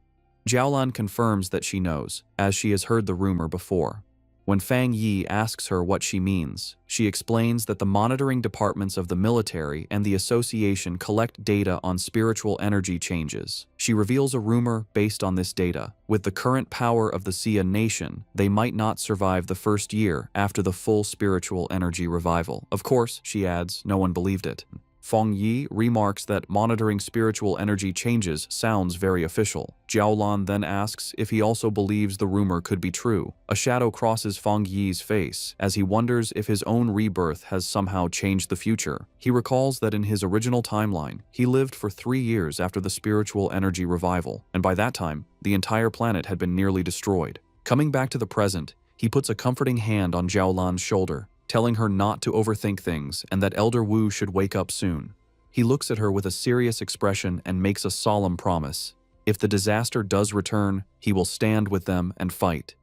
Jiaolan confirms that she knows, as she has heard the rumor before. When Feng Yi asks her what she means, she explains that the monitoring departments of the military and the association collect data on spiritual energy changes. She reveals a rumor based on this data. With the current power of the Xia nation, they might not survive the first year after the full spiritual energy revival. Of course, she adds, no one believed it. Feng Yi remarks that monitoring spiritual energy changes sounds very official. Jiaolan then asks if he also believes the rumor could be true. A shadow crosses Feng Yi's face as he wonders if his own rebirth has somehow changed the future. He recalls that in his original timeline, he lived for 3 years after the spiritual energy revival, and by that time, the entire planet had been nearly destroyed. Coming back to the present, he puts a comforting hand on Jiaolan's shoulder, telling her not to overthink things and that Elder Wu should wake up soon. He looks at her with a serious expression and makes a solemn promise. If the disaster does return, he will stand with them and fight.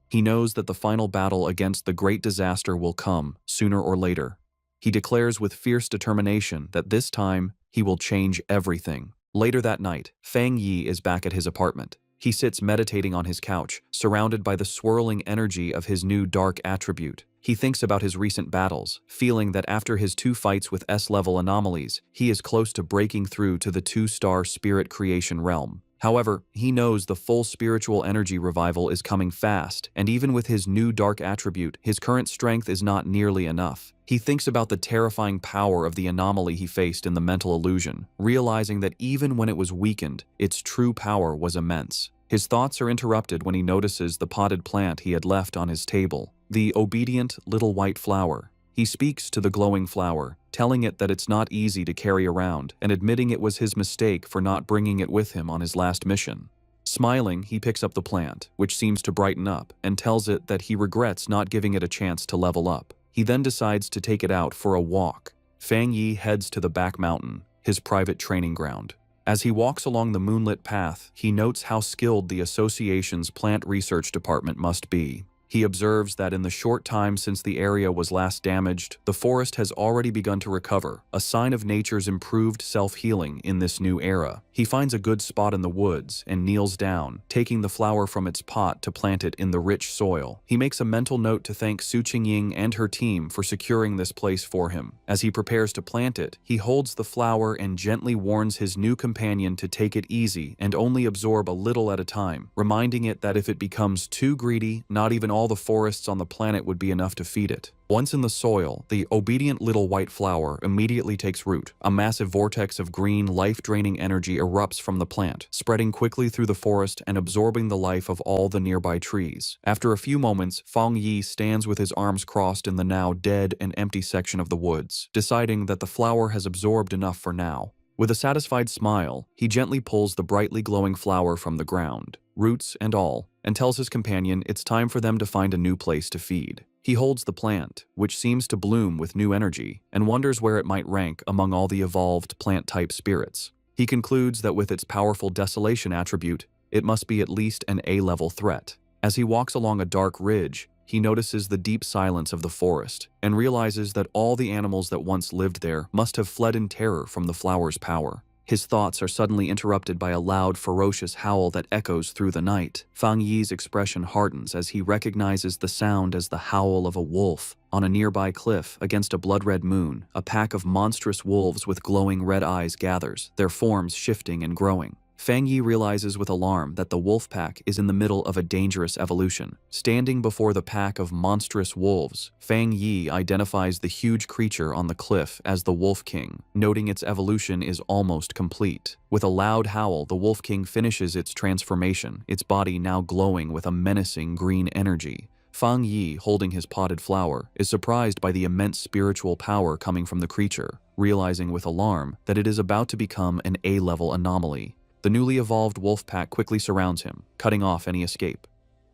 He knows that the final battle against the great disaster will come, sooner or later. He declares with fierce determination that this time, he will change everything. Later that night, Feng Yi is back at his apartment. He sits meditating on his couch, surrounded by the swirling energy of his new dark attribute. He thinks about his recent battles, feeling that after his 2 fights with S-level anomalies, he is close to breaking through to the 2-star spirit creation realm. However, he knows the full spiritual energy revival is coming fast, and even with his new dark attribute, his current strength is not nearly enough. He thinks about the terrifying power of the anomaly he faced in the mental illusion, realizing that even when it was weakened, its true power was immense. His thoughts are interrupted when he notices the potted plant he had left on his table, the obedient little white flower. He speaks to the glowing flower, telling it that it's not easy to carry around and admitting it was his mistake for not bringing it with him on his last mission. Smiling, he picks up the plant, which seems to brighten up, and tells it that he regrets not giving it a chance to level up. He then decides to take it out for a walk. Fang Yi heads to the back mountain, his private training ground. As he walks along the moonlit path, he notes how skilled the association's plant research department must be. He observes that in the short time since the area was last damaged, the forest has already begun to recover, a sign of nature's improved self-healing in this new era. He finds a good spot in the woods and kneels down, taking the flower from its pot to plant it in the rich soil. He makes a mental note to thank Su Qingying and her team for securing this place for him. As he prepares to plant it, he holds the flower and gently warns his new companion to take it easy and only absorb a little at a time, reminding it that if it becomes too greedy, not even all the forests on the planet would be enough to feed it. Once in the soil, the obedient little white flower immediately takes root. A massive vortex of green, life-draining energy erupts from the plant, spreading quickly through the forest and absorbing the life of all the nearby trees. After a few moments, Fang Yi stands with his arms crossed in the now dead and empty section of the woods, deciding that the flower has absorbed enough for now. With a satisfied smile, he gently pulls the brightly glowing flower from the ground, roots and all, and tells his companion it's time for them to find a new place to feed. He holds the plant, which seems to bloom with new energy, and wonders where it might rank among all the evolved plant-type spirits. He concludes that with its powerful desolation attribute, it must be at least an A-level threat. As he walks along a dark ridge, he notices the deep silence of the forest and realizes that all the animals that once lived there must have fled in terror from the flower's power. His thoughts are suddenly interrupted by a loud, ferocious howl that echoes through the night. Fang Yi's expression hardens as he recognizes the sound as the howl of a wolf. On a nearby cliff, against a blood-red moon, a pack of monstrous wolves with glowing red eyes gathers, their forms shifting and growing. Fang Yi realizes with alarm that the wolf pack is in the middle of a dangerous evolution. Standing before the pack of monstrous wolves, Fang Yi identifies the huge creature on the cliff as the Wolf King, noting its evolution is almost complete. With a loud howl, the Wolf King finishes its transformation, its body now glowing with a menacing green energy. Fang Yi, holding his potted flower, is surprised by the immense spiritual power coming from the creature, realizing with alarm that it is about to become an A-level anomaly. The newly evolved wolf pack quickly surrounds him, cutting off any escape.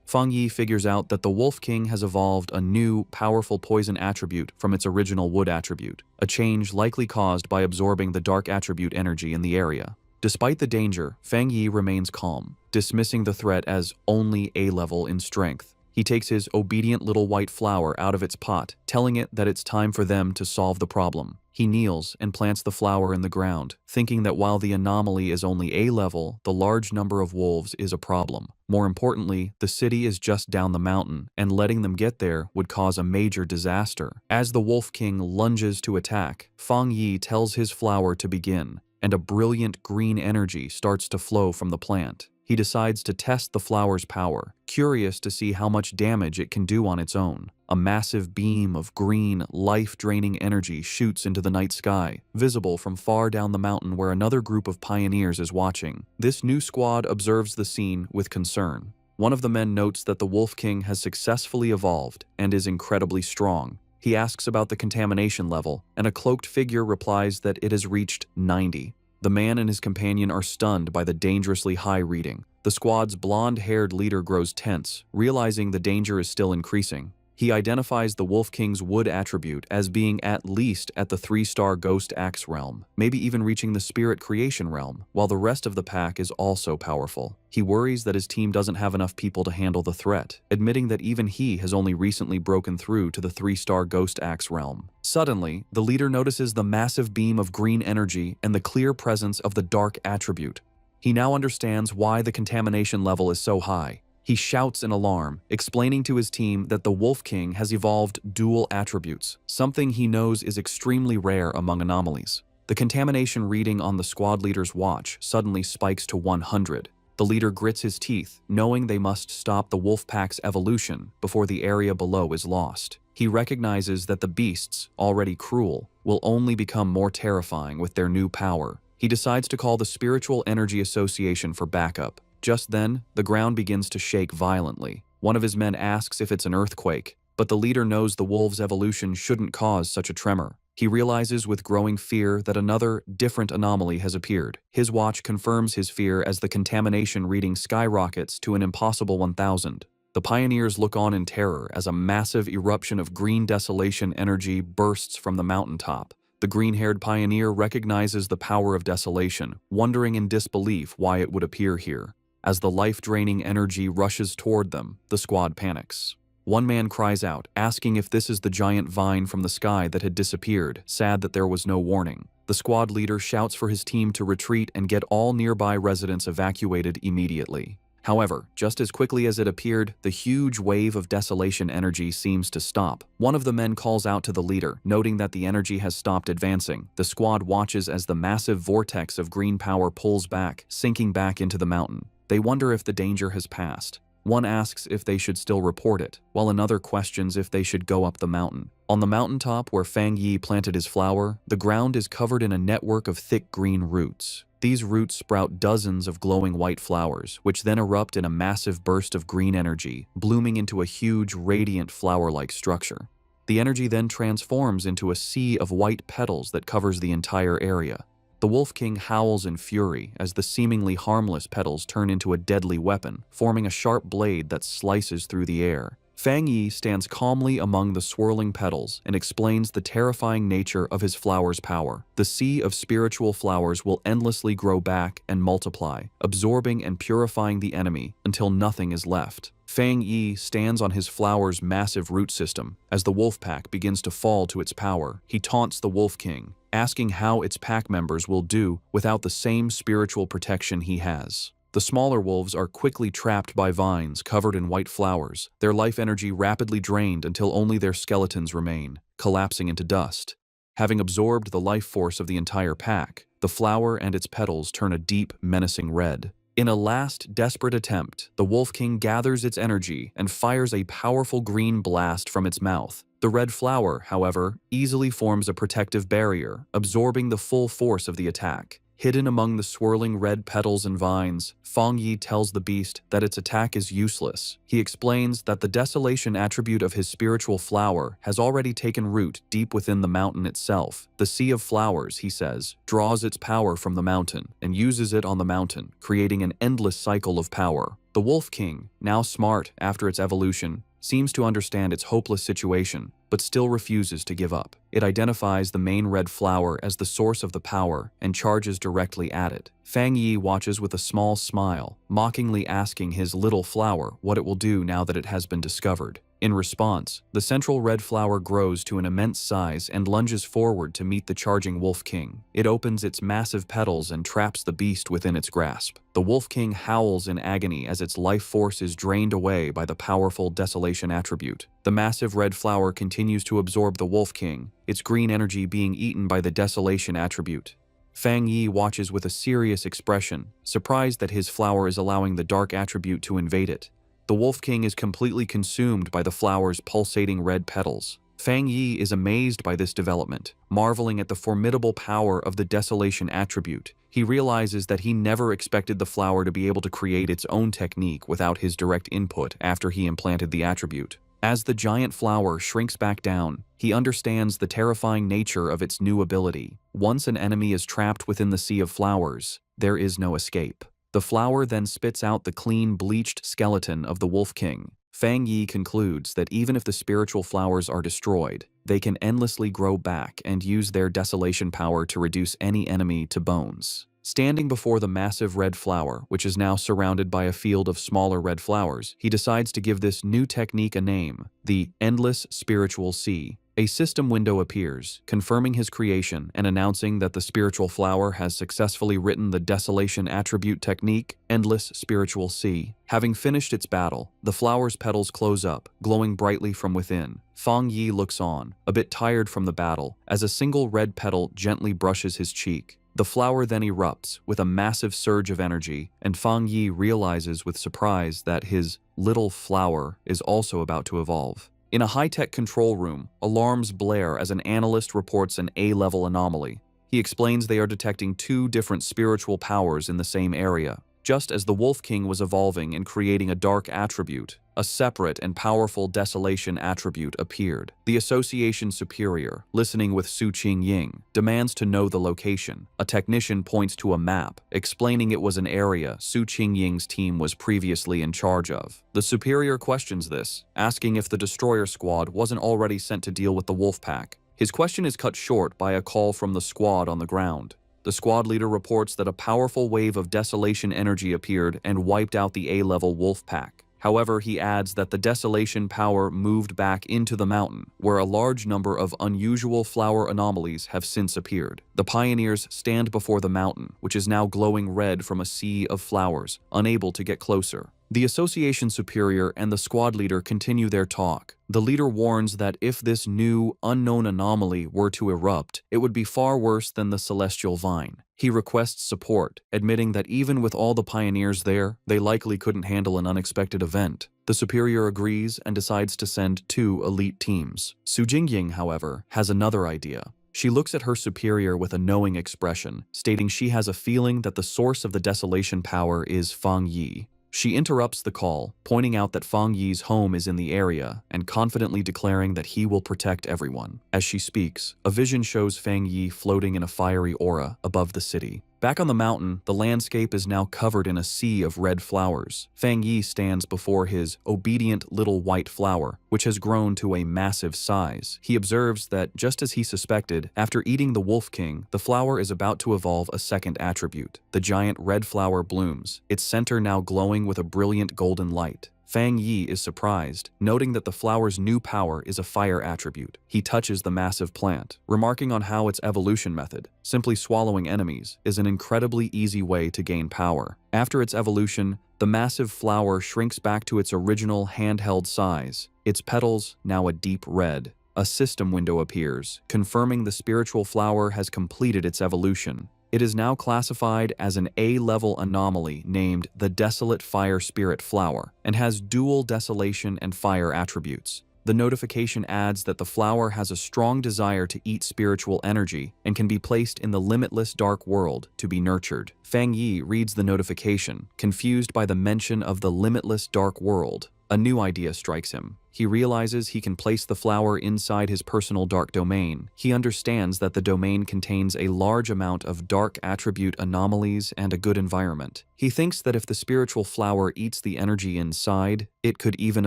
Fang Yi figures out that the Wolf King has evolved a new, powerful poison attribute from its original wood attribute, a change likely caused by absorbing the dark attribute energy in the area. Despite the danger, Fang Yi remains calm, dismissing the threat as only A-level in strength. He takes his obedient little white flower out of its pot, telling it that it's time for them to solve the problem. He kneels and plants the flower in the ground, thinking that while the anomaly is only A-level, the large number of wolves is a problem. More importantly, the city is just down the mountain, and letting them get there would cause a major disaster. As the Wolf King lunges to attack, Fang Yi tells his flower to begin, and a brilliant green energy starts to flow from the plant. He decides to test the flower's power, curious to see how much damage it can do on its own. A massive beam of green, life-draining energy shoots into the night sky, visible from far down the mountain where another group of pioneers is watching. This new squad observes the scene with concern. One of the men notes that the Wolf King has successfully evolved and is incredibly strong. He asks about the contamination level, and a cloaked figure replies that it has reached 90. The man and his companion are stunned by the dangerously high reading. The squad's blonde-haired leader grows tense, realizing the danger is still increasing. He identifies the Wolf King's wood attribute as being at least at the 3-star Ghost Axe realm, maybe even reaching the Spirit Creation realm, while the rest of the pack is also powerful. He worries that his team doesn't have enough people to handle the threat, admitting that even he has only recently broken through to the 3-star Ghost Axe realm. Suddenly, the leader notices the massive beam of green energy and the clear presence of the dark attribute. He now understands why the contamination level is so high. He shouts in alarm, explaining to his team that the Wolf King has evolved dual attributes, something he knows is extremely rare among anomalies. The contamination reading on the squad leader's watch suddenly spikes to 100. The leader grits his teeth, knowing they must stop the wolf pack's evolution before the area below is lost. He recognizes that the beasts, already cruel, will only become more terrifying with their new power. He decides to call the Spiritual Energy Association for backup. Just then, the ground begins to shake violently. One of his men asks if it's an earthquake, but the leader knows the wolf's evolution shouldn't cause such a tremor. He realizes with growing fear that another, different anomaly has appeared. His watch confirms his fear as the contamination reading skyrockets to an impossible 1,000. The pioneers look on in terror as a massive eruption of green desolation energy bursts from the mountaintop. The green-haired pioneer recognizes the power of desolation, wondering in disbelief why it would appear here. As the life-draining energy rushes toward them, the squad panics. One man cries out, asking if this is the giant vine from the sky that had disappeared, sad that there was no warning. The squad leader shouts for his team to retreat and get all nearby residents evacuated immediately. However, just as quickly as it appeared, the huge wave of desolation energy seems to stop. One of the men calls out to the leader, noting that the energy has stopped advancing. The squad watches as the massive vortex of green power pulls back, sinking back into the mountain. They wonder if the danger has passed. One asks if they should still report it, while another questions if they should go up the mountain. On the mountaintop where Fang Yi planted his flower, the ground is covered in a network of thick green roots. These roots sprout dozens of glowing white flowers, which then erupt in a massive burst of green energy, blooming into a huge, radiant flower-like structure. The energy then transforms into a sea of white petals that covers the entire area. The Wolf King howls in fury as the seemingly harmless petals turn into a deadly weapon, forming a sharp blade that slices through the air. Fang Yi stands calmly among the swirling petals and explains the terrifying nature of his flower's power. The sea of spiritual flowers will endlessly grow back and multiply, absorbing and purifying the enemy until nothing is left. Fang Yi stands on his flower's massive root system. As the wolf pack begins to fall to its power, he taunts the Wolf King, asking how its pack members will do without the same spiritual protection he has. The smaller wolves are quickly trapped by vines covered in white flowers, their life energy rapidly drained until only their skeletons remain, collapsing into dust. Having absorbed the life force of the entire pack, the flower and its petals turn a deep, menacing red. In a last, desperate attempt, the Wolf King gathers its energy and fires a powerful green blast from its mouth. The red flower, however, easily forms a protective barrier, absorbing the full force of the attack. Hidden among the swirling red petals and vines, Fang Yi tells the beast that its attack is useless. He explains that the desolation attribute of his spiritual flower has already taken root deep within the mountain itself. The Sea of Flowers, he says, draws its power from the mountain and uses it on the mountain, creating an endless cycle of power. The Wolf King, now smart after its evolution, seems to understand its hopeless situation, but still refuses to give up. It identifies the main red flower as the source of the power and charges directly at it. Fang Yi watches with a small smile, mockingly asking his little flower what it will do now that it has been discovered. In response, the central red flower grows to an immense size and lunges forward to meet the charging Wolf King. It opens its massive petals and traps the beast within its grasp. The Wolf King howls in agony as its life force is drained away by the powerful desolation attribute. The massive red flower continues to absorb the Wolf King, its green energy being eaten by the desolation attribute. Fang Yi watches with a serious expression, surprised that his flower is allowing the dark attribute to invade it. The Wolf King is completely consumed by the flower's pulsating red petals. Fang Yi is amazed by this development, marveling at the formidable power of the desolation attribute. He realizes that he never expected the flower to be able to create its own technique without his direct input after he implanted the attribute. As the giant flower shrinks back down, he understands the terrifying nature of its new ability. Once an enemy is trapped within the Sea of Flowers, there is no escape. The flower then spits out the clean, bleached skeleton of the Wolf King. Fang Yi concludes that even if the spiritual flowers are destroyed, they can endlessly grow back and use their desolation power to reduce any enemy to bones. Standing before the massive red flower, which is now surrounded by a field of smaller red flowers, he decides to give this new technique a name, the Endless Spiritual Sea. A system window appears, confirming his creation and announcing that the spiritual flower has successfully written the desolation attribute technique, Endless Spiritual Sea. Having finished its battle, the flower's petals close up, glowing brightly from within. Fang Yi looks on, a bit tired from the battle, as a single red petal gently brushes his cheek. The flower then erupts with a massive surge of energy, and Fang Yi realizes with surprise that his little flower is also about to evolve. In a high-tech control room, alarms blare as an analyst reports an A-level anomaly. He explains they are detecting two different spiritual powers in the same area. Just as the Wolf King was evolving and creating a dark attribute, a separate and powerful desolation attribute appeared. The Association Superior, listening with Su Qing Ying, demands to know the location. A technician points to a map, explaining it was an area Su Qing Ying's team was previously in charge of. The Superior questions this, asking if the Destroyer Squad wasn't already sent to deal with the Wolf Pack. His question is cut short by a call from the squad on the ground. The squad leader reports that a powerful wave of desolation energy appeared and wiped out the A-level wolf pack. However, he adds that the desolation power moved back into the mountain, where a large number of unusual flower anomalies have since appeared. The pioneers stand before the mountain, which is now glowing red from a sea of flowers, unable to get closer. The Association Superior and the squad leader continue their talk. The leader warns that if this new, unknown anomaly were to erupt, it would be far worse than the celestial vine. He requests support, admitting that even with all the pioneers there, they likely couldn't handle an unexpected event. The Superior agrees and decides to send 2 elite teams. Su Jingying, however, has another idea. She looks at her superior with a knowing expression, stating she has a feeling that the source of the desolation power is Fang Yi. She interrupts the call, pointing out that Fang Yi's home is in the area and confidently declaring that he will protect everyone. As she speaks, a vision shows Fang Yi floating in a fiery aura above the city. Back on the mountain, the landscape is now covered in a sea of red flowers. Fang Yi stands before his obedient little white flower, which has grown to a massive size. He observes that, just as he suspected, after eating the Wolf King, the flower is about to evolve a second attribute. The giant red flower blooms, its center now glowing with a brilliant golden light. Fang Yi is surprised, noting that the flower's new power is a fire attribute. He touches the massive plant, remarking on how its evolution method, simply swallowing enemies, is an incredibly easy way to gain power. After its evolution, the massive flower shrinks back to its original handheld size, its petals now a deep red. A system window appears, confirming the spiritual flower has completed its evolution. It is now classified as an A-level anomaly named the Desolate Fire Spirit Flower and has dual desolation and fire attributes. The notification adds that the flower has a strong desire to eat spiritual energy and can be placed in the limitless dark world to be nurtured. Fang Yi reads the notification, confused by the mention of the limitless dark world. A new idea strikes him. He realizes he can place the flower inside his personal dark domain. He understands that the domain contains a large amount of dark attribute anomalies and a good environment. He thinks that if the spiritual flower eats the energy inside, it could even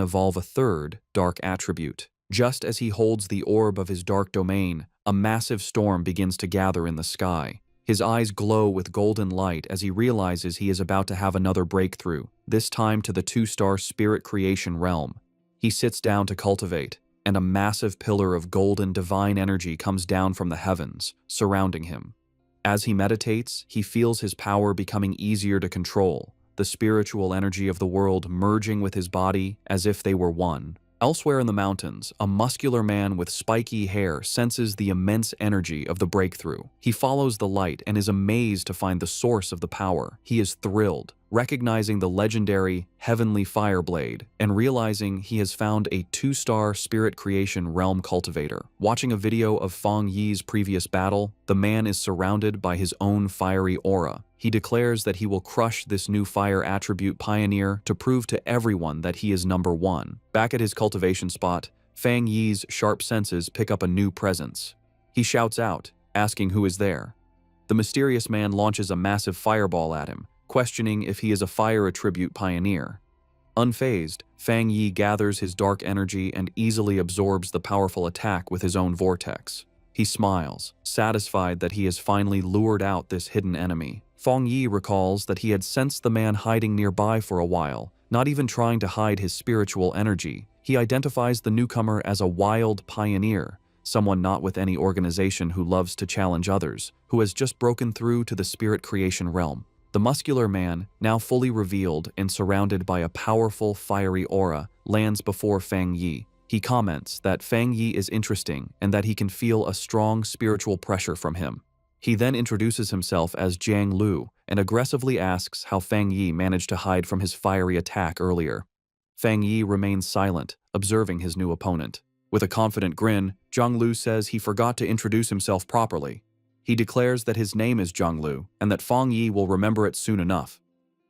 evolve a third dark attribute. Just as he holds the orb of his dark domain, a massive storm begins to gather in the sky. His eyes glow with golden light as he realizes he is about to have another breakthrough, this time to the 2-star spirit creation realm. He sits down to cultivate, and a massive pillar of golden divine energy comes down from the heavens, surrounding him. As he meditates, he feels his power becoming easier to control, the spiritual energy of the world merging with his body as if they were one. Elsewhere in the mountains, a muscular man with spiky hair senses the immense energy of the breakthrough. He follows the light and is amazed to find the source of the power. He is thrilled, recognizing the legendary Heavenly Fireblade and realizing he has found a 2-star spirit creation realm cultivator. Watching a video of Fang Yi's previous battle, the man is surrounded by his own fiery aura. He declares that he will crush this new fire attribute pioneer to prove to everyone that he is number 1. Back at his cultivation spot, Fang Yi's sharp senses pick up a new presence. He shouts out, asking who is there. The mysterious man launches a massive fireball at him, questioning if he is a fire attribute pioneer. Unfazed, Fang Yi gathers his dark energy and easily absorbs the powerful attack with his own vortex. He smiles, satisfied that he has finally lured out this hidden enemy. Fang Yi recalls that he had sensed the man hiding nearby for a while, not even trying to hide his spiritual energy. He identifies the newcomer as a wild pioneer, someone not with any organization who loves to challenge others, who has just broken through to the spirit creation realm. The muscular man, now fully revealed and surrounded by a powerful fiery aura, lands before Fang Yi. He comments that Fang Yi is interesting and that he can feel a strong spiritual pressure from him. He then introduces himself as Jiang Lu and aggressively asks how Fang Yi managed to hide from his fiery attack earlier. Fang Yi remains silent, observing his new opponent. With a confident grin, Jiang Lu says he forgot to introduce himself properly. He declares that his name is Jiang Lu and that Fang Yi will remember it soon enough.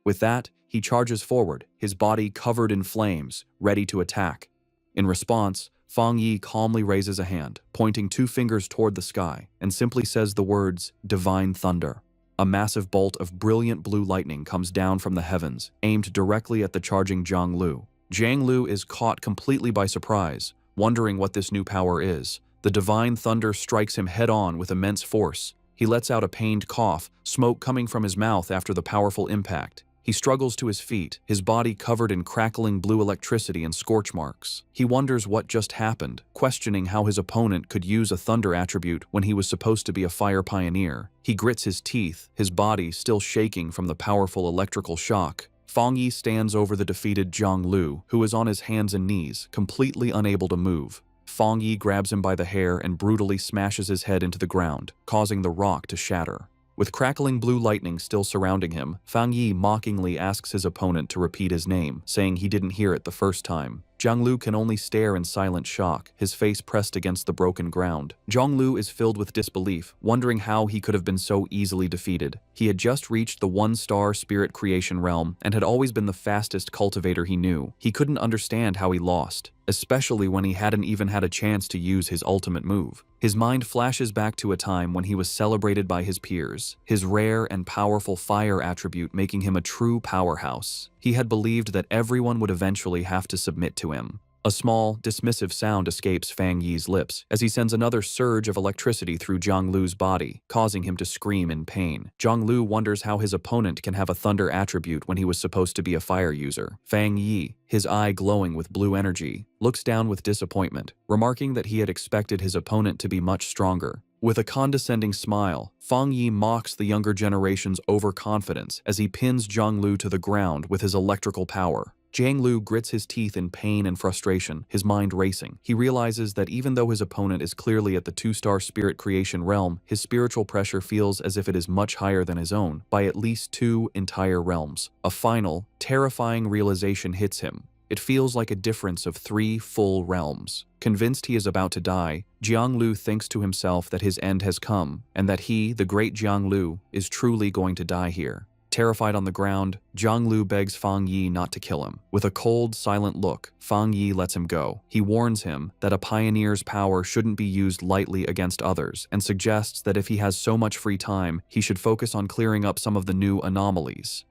With that, he charges forward, his body covered in flames, ready to attack. In response, Fang Yi calmly raises a hand, pointing 2 fingers toward the sky, and simply says the words, "Divine Thunder." A massive bolt of brilliant blue lightning comes down from the heavens, aimed directly at the charging Jiang Lu. Jiang Lu is caught completely by surprise, wondering what this new power is. The divine thunder strikes him head-on with immense force. He lets out a pained cough, smoke coming from his mouth after the powerful impact. He struggles to his feet, his body covered in crackling blue electricity and scorch marks. He wonders what just happened, questioning how his opponent could use a thunder attribute when he was supposed to be a fire pioneer. He grits his teeth, his body still shaking from the powerful electrical shock. Fang Yi stands over the defeated Jiang Lu, who is on his hands and knees, completely unable to move. Fang Yi grabs him by the hair and brutally smashes his head into the ground, causing the rock to shatter. With crackling blue lightning still surrounding him, Fang Yi mockingly asks his opponent to repeat his name, saying he didn't hear it the first time. Jiang Lu can only stare in silent shock, his face pressed against the broken ground. Jiang Lu is filled with disbelief, wondering how he could have been so easily defeated. He had just reached the 1-star spirit creation realm and had always been the fastest cultivator he knew. He couldn't understand how he lost, especially when he hadn't even had a chance to use his ultimate move. His mind flashes back to a time when he was celebrated by his peers, his rare and powerful fire attribute making him a true powerhouse. He had believed that everyone would eventually have to submit to him. A small, dismissive sound escapes Fang Yi's lips as he sends another surge of electricity through Jiang Lu's body, causing him to scream in pain. Jiang Lu wonders how his opponent can have a thunder attribute when he was supposed to be a fire user. Fang Yi, his eye glowing with blue energy, looks down with disappointment, remarking that he had expected his opponent to be much stronger. With a condescending smile, Fang Yi mocks the younger generation's overconfidence as he pins Jiang Lu to the ground with his electrical power. Jiang Lu grits his teeth in pain and frustration, his mind racing. He realizes that even though his opponent is clearly at the 2-star spirit creation realm, his spiritual pressure feels as if it is much higher than his own, by at least 2 entire realms. A final, terrifying realization hits him. It feels like a difference of 3 full realms. Convinced he is about to die, Jiang Lu thinks to himself that his end has come, and that he, the great Jiang Lu, is truly going to die here. Terrified on the ground, Jiang Lu begs Fang Yi not to kill him. With a cold, silent look, Fang Yi lets him go. He warns him that a pioneer's power shouldn't be used lightly against others, and suggests that if he has so much free time, he should focus on clearing up some of the new anomalies.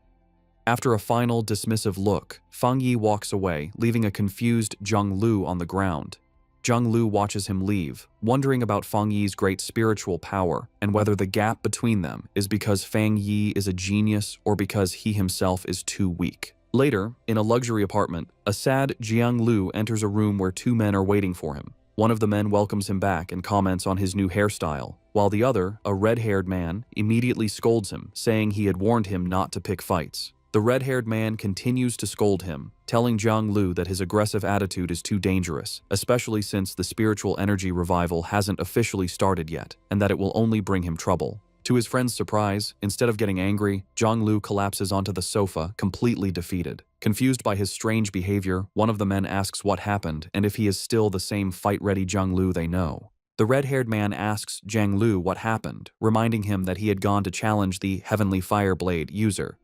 After a final, dismissive look, Fang Yi walks away, leaving a confused Jiang Lu on the ground. Jiang Lu watches him leave, wondering about Fang Yi's great spiritual power and whether the gap between them is because Fang Yi is a genius or because he himself is too weak. Later, in a luxury apartment, a sad Jiang Lu enters a room where 2 men are waiting for him. One of the men welcomes him back and comments on his new hairstyle, while the other, a red-haired man, immediately scolds him, saying he had warned him not to pick fights. The red-haired man continues to scold him, telling Jiang Lu that his aggressive attitude is too dangerous, especially since the spiritual energy revival hasn't officially started yet, and that it will only bring him trouble. To his friend's surprise, instead of getting angry, Jiang Lu collapses onto the sofa, completely defeated. Confused by his strange behavior, one of the men asks what happened and if he is still the same fight-ready Jiang Lu they know. The red-haired man asks Jiang Lu what happened, reminding him that he had gone to challenge the Heavenly Fireblade user.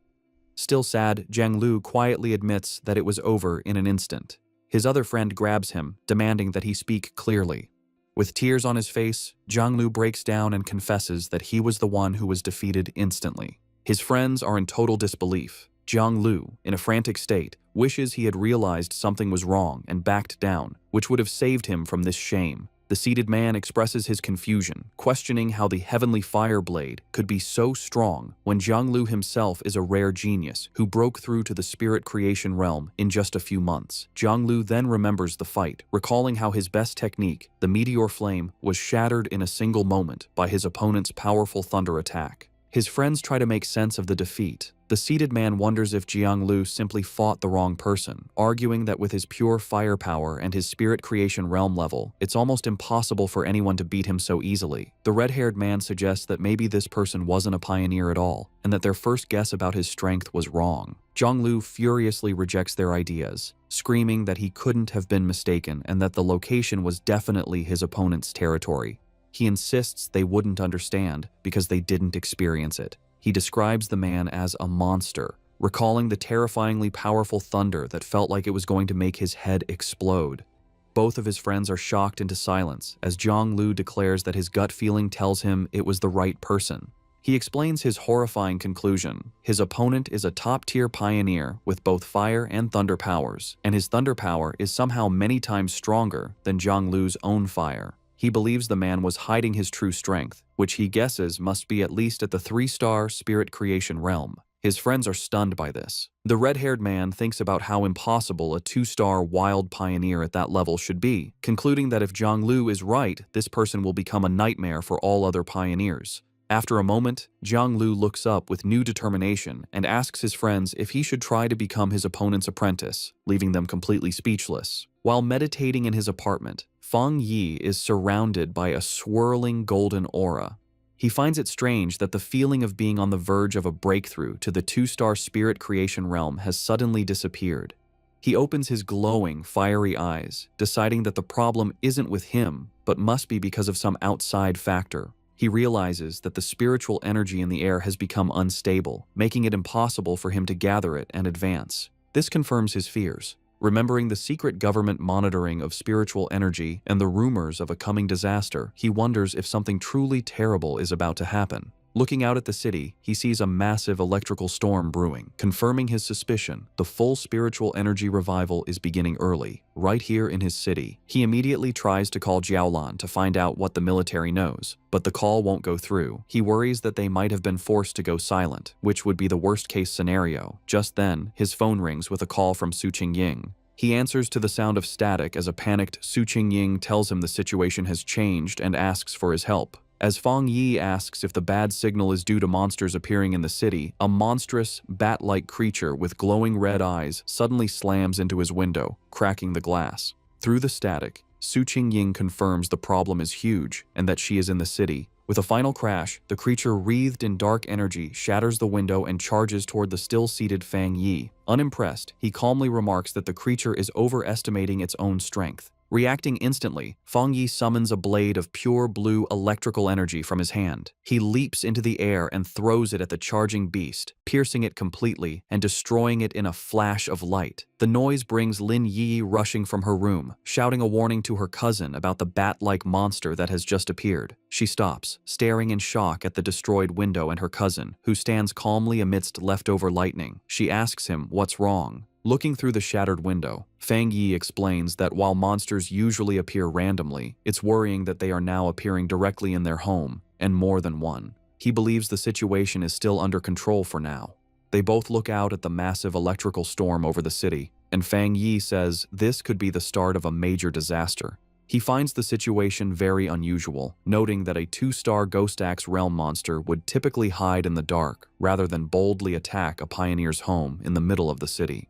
Still sad, Jiang Lu quietly admits that it was over in an instant. His other friend grabs him, demanding that he speak clearly. With tears on his face, Jiang Lu breaks down and confesses that he was the one who was defeated instantly. His friends are in total disbelief. Jiang Lu, in a frantic state, wishes he had realized something was wrong and backed down, which would have saved him from this shame. The seated man expresses his confusion, questioning how the Heavenly Fireblade could be so strong when Jiang Lu himself is a rare genius who broke through to the spirit creation realm in just a few months. Jiang Lu then remembers the fight, recalling how his best technique, the meteor flame, was shattered in a single moment by his opponent's powerful thunder attack. His friends try to make sense of the defeat. The seated man wonders if Jiang Lu simply fought the wrong person, arguing that with his pure firepower and his spirit creation realm level, it's almost impossible for anyone to beat him so easily. The red-haired man suggests that maybe this person wasn't a pioneer at all, and that their first guess about his strength was wrong. Jiang Lu furiously rejects their ideas, screaming that he couldn't have been mistaken and that the location was definitely his opponent's territory. He insists they wouldn't understand because they didn't experience it. He describes the man as a monster, recalling the terrifyingly powerful thunder that felt like it was going to make his head explode. Both of his friends are shocked into silence as Jiang Lu declares that his gut feeling tells him it was the right person. He explains his horrifying conclusion. His opponent is a top-tier pioneer with both fire and thunder powers, and his thunder power is somehow many times stronger than Jiang Lu's own fire. He believes the man was hiding his true strength, which he guesses must be at least at the 3-star spirit creation realm. His friends are stunned by this. The red-haired man thinks about how impossible a 2-star wild pioneer at that level should be, concluding that if Jiang Lu is right, this person will become a nightmare for all other pioneers. After a moment, Jiang Lu looks up with new determination and asks his friends if he should try to become his opponent's apprentice, leaving them completely speechless. While meditating in his apartment, Feng Yi is surrounded by a swirling golden aura. He finds it strange that the feeling of being on the verge of a breakthrough to the 2-star spirit creation realm has suddenly disappeared. He opens his glowing, fiery eyes, deciding that the problem isn't with him, but must be because of some outside factor. He realizes that the spiritual energy in the air has become unstable, making it impossible for him to gather it and advance. This confirms his fears. Remembering the secret government monitoring of spiritual energy and the rumors of a coming disaster, he wonders if something truly terrible is about to happen. Looking out at the city, he sees a massive electrical storm brewing, confirming his suspicion. The full spiritual energy revival is beginning early, right here in his city. He immediately tries to call Jiaolan to find out what the military knows, but the call won't go through. He worries that they might have been forced to go silent, which would be the worst-case scenario. Just then, his phone rings with a call from Su Qingying. He answers to the sound of static as a panicked Su Qingying tells him the situation has changed and asks for his help. As Feng Yi asks if the bad signal is due to monsters appearing in the city, a monstrous, bat-like creature with glowing red eyes suddenly slams into his window, cracking the glass. Through the static, Su Qingying confirms the problem is huge and that she is in the city. With a final crash, the creature wreathed in dark energy shatters the window and charges toward the still-seated Feng Yi. Unimpressed, he calmly remarks that the creature is overestimating its own strength. Reacting instantly, Feng Yi summons a blade of pure blue electrical energy from his hand. He leaps into the air and throws it at the charging beast, piercing it completely and destroying it in a flash of light. The noise brings Lin Yi rushing from her room, shouting a warning to her cousin about the bat-like monster that has just appeared. She stops, staring in shock at the destroyed window and her cousin, who stands calmly amidst leftover lightning. She asks him what's wrong. Looking through the shattered window, Feng Yi explains that while monsters usually appear randomly, it's worrying that they are now appearing directly in their home, and more than one. He believes the situation is still under control for now. They both look out at the massive electrical storm over the city, and Feng Yi says this could be the start of a major disaster. He finds the situation very unusual, noting that a 2-star Ghost Axe realm monster would typically hide in the dark rather than boldly attack a pioneer's home in the middle of the city.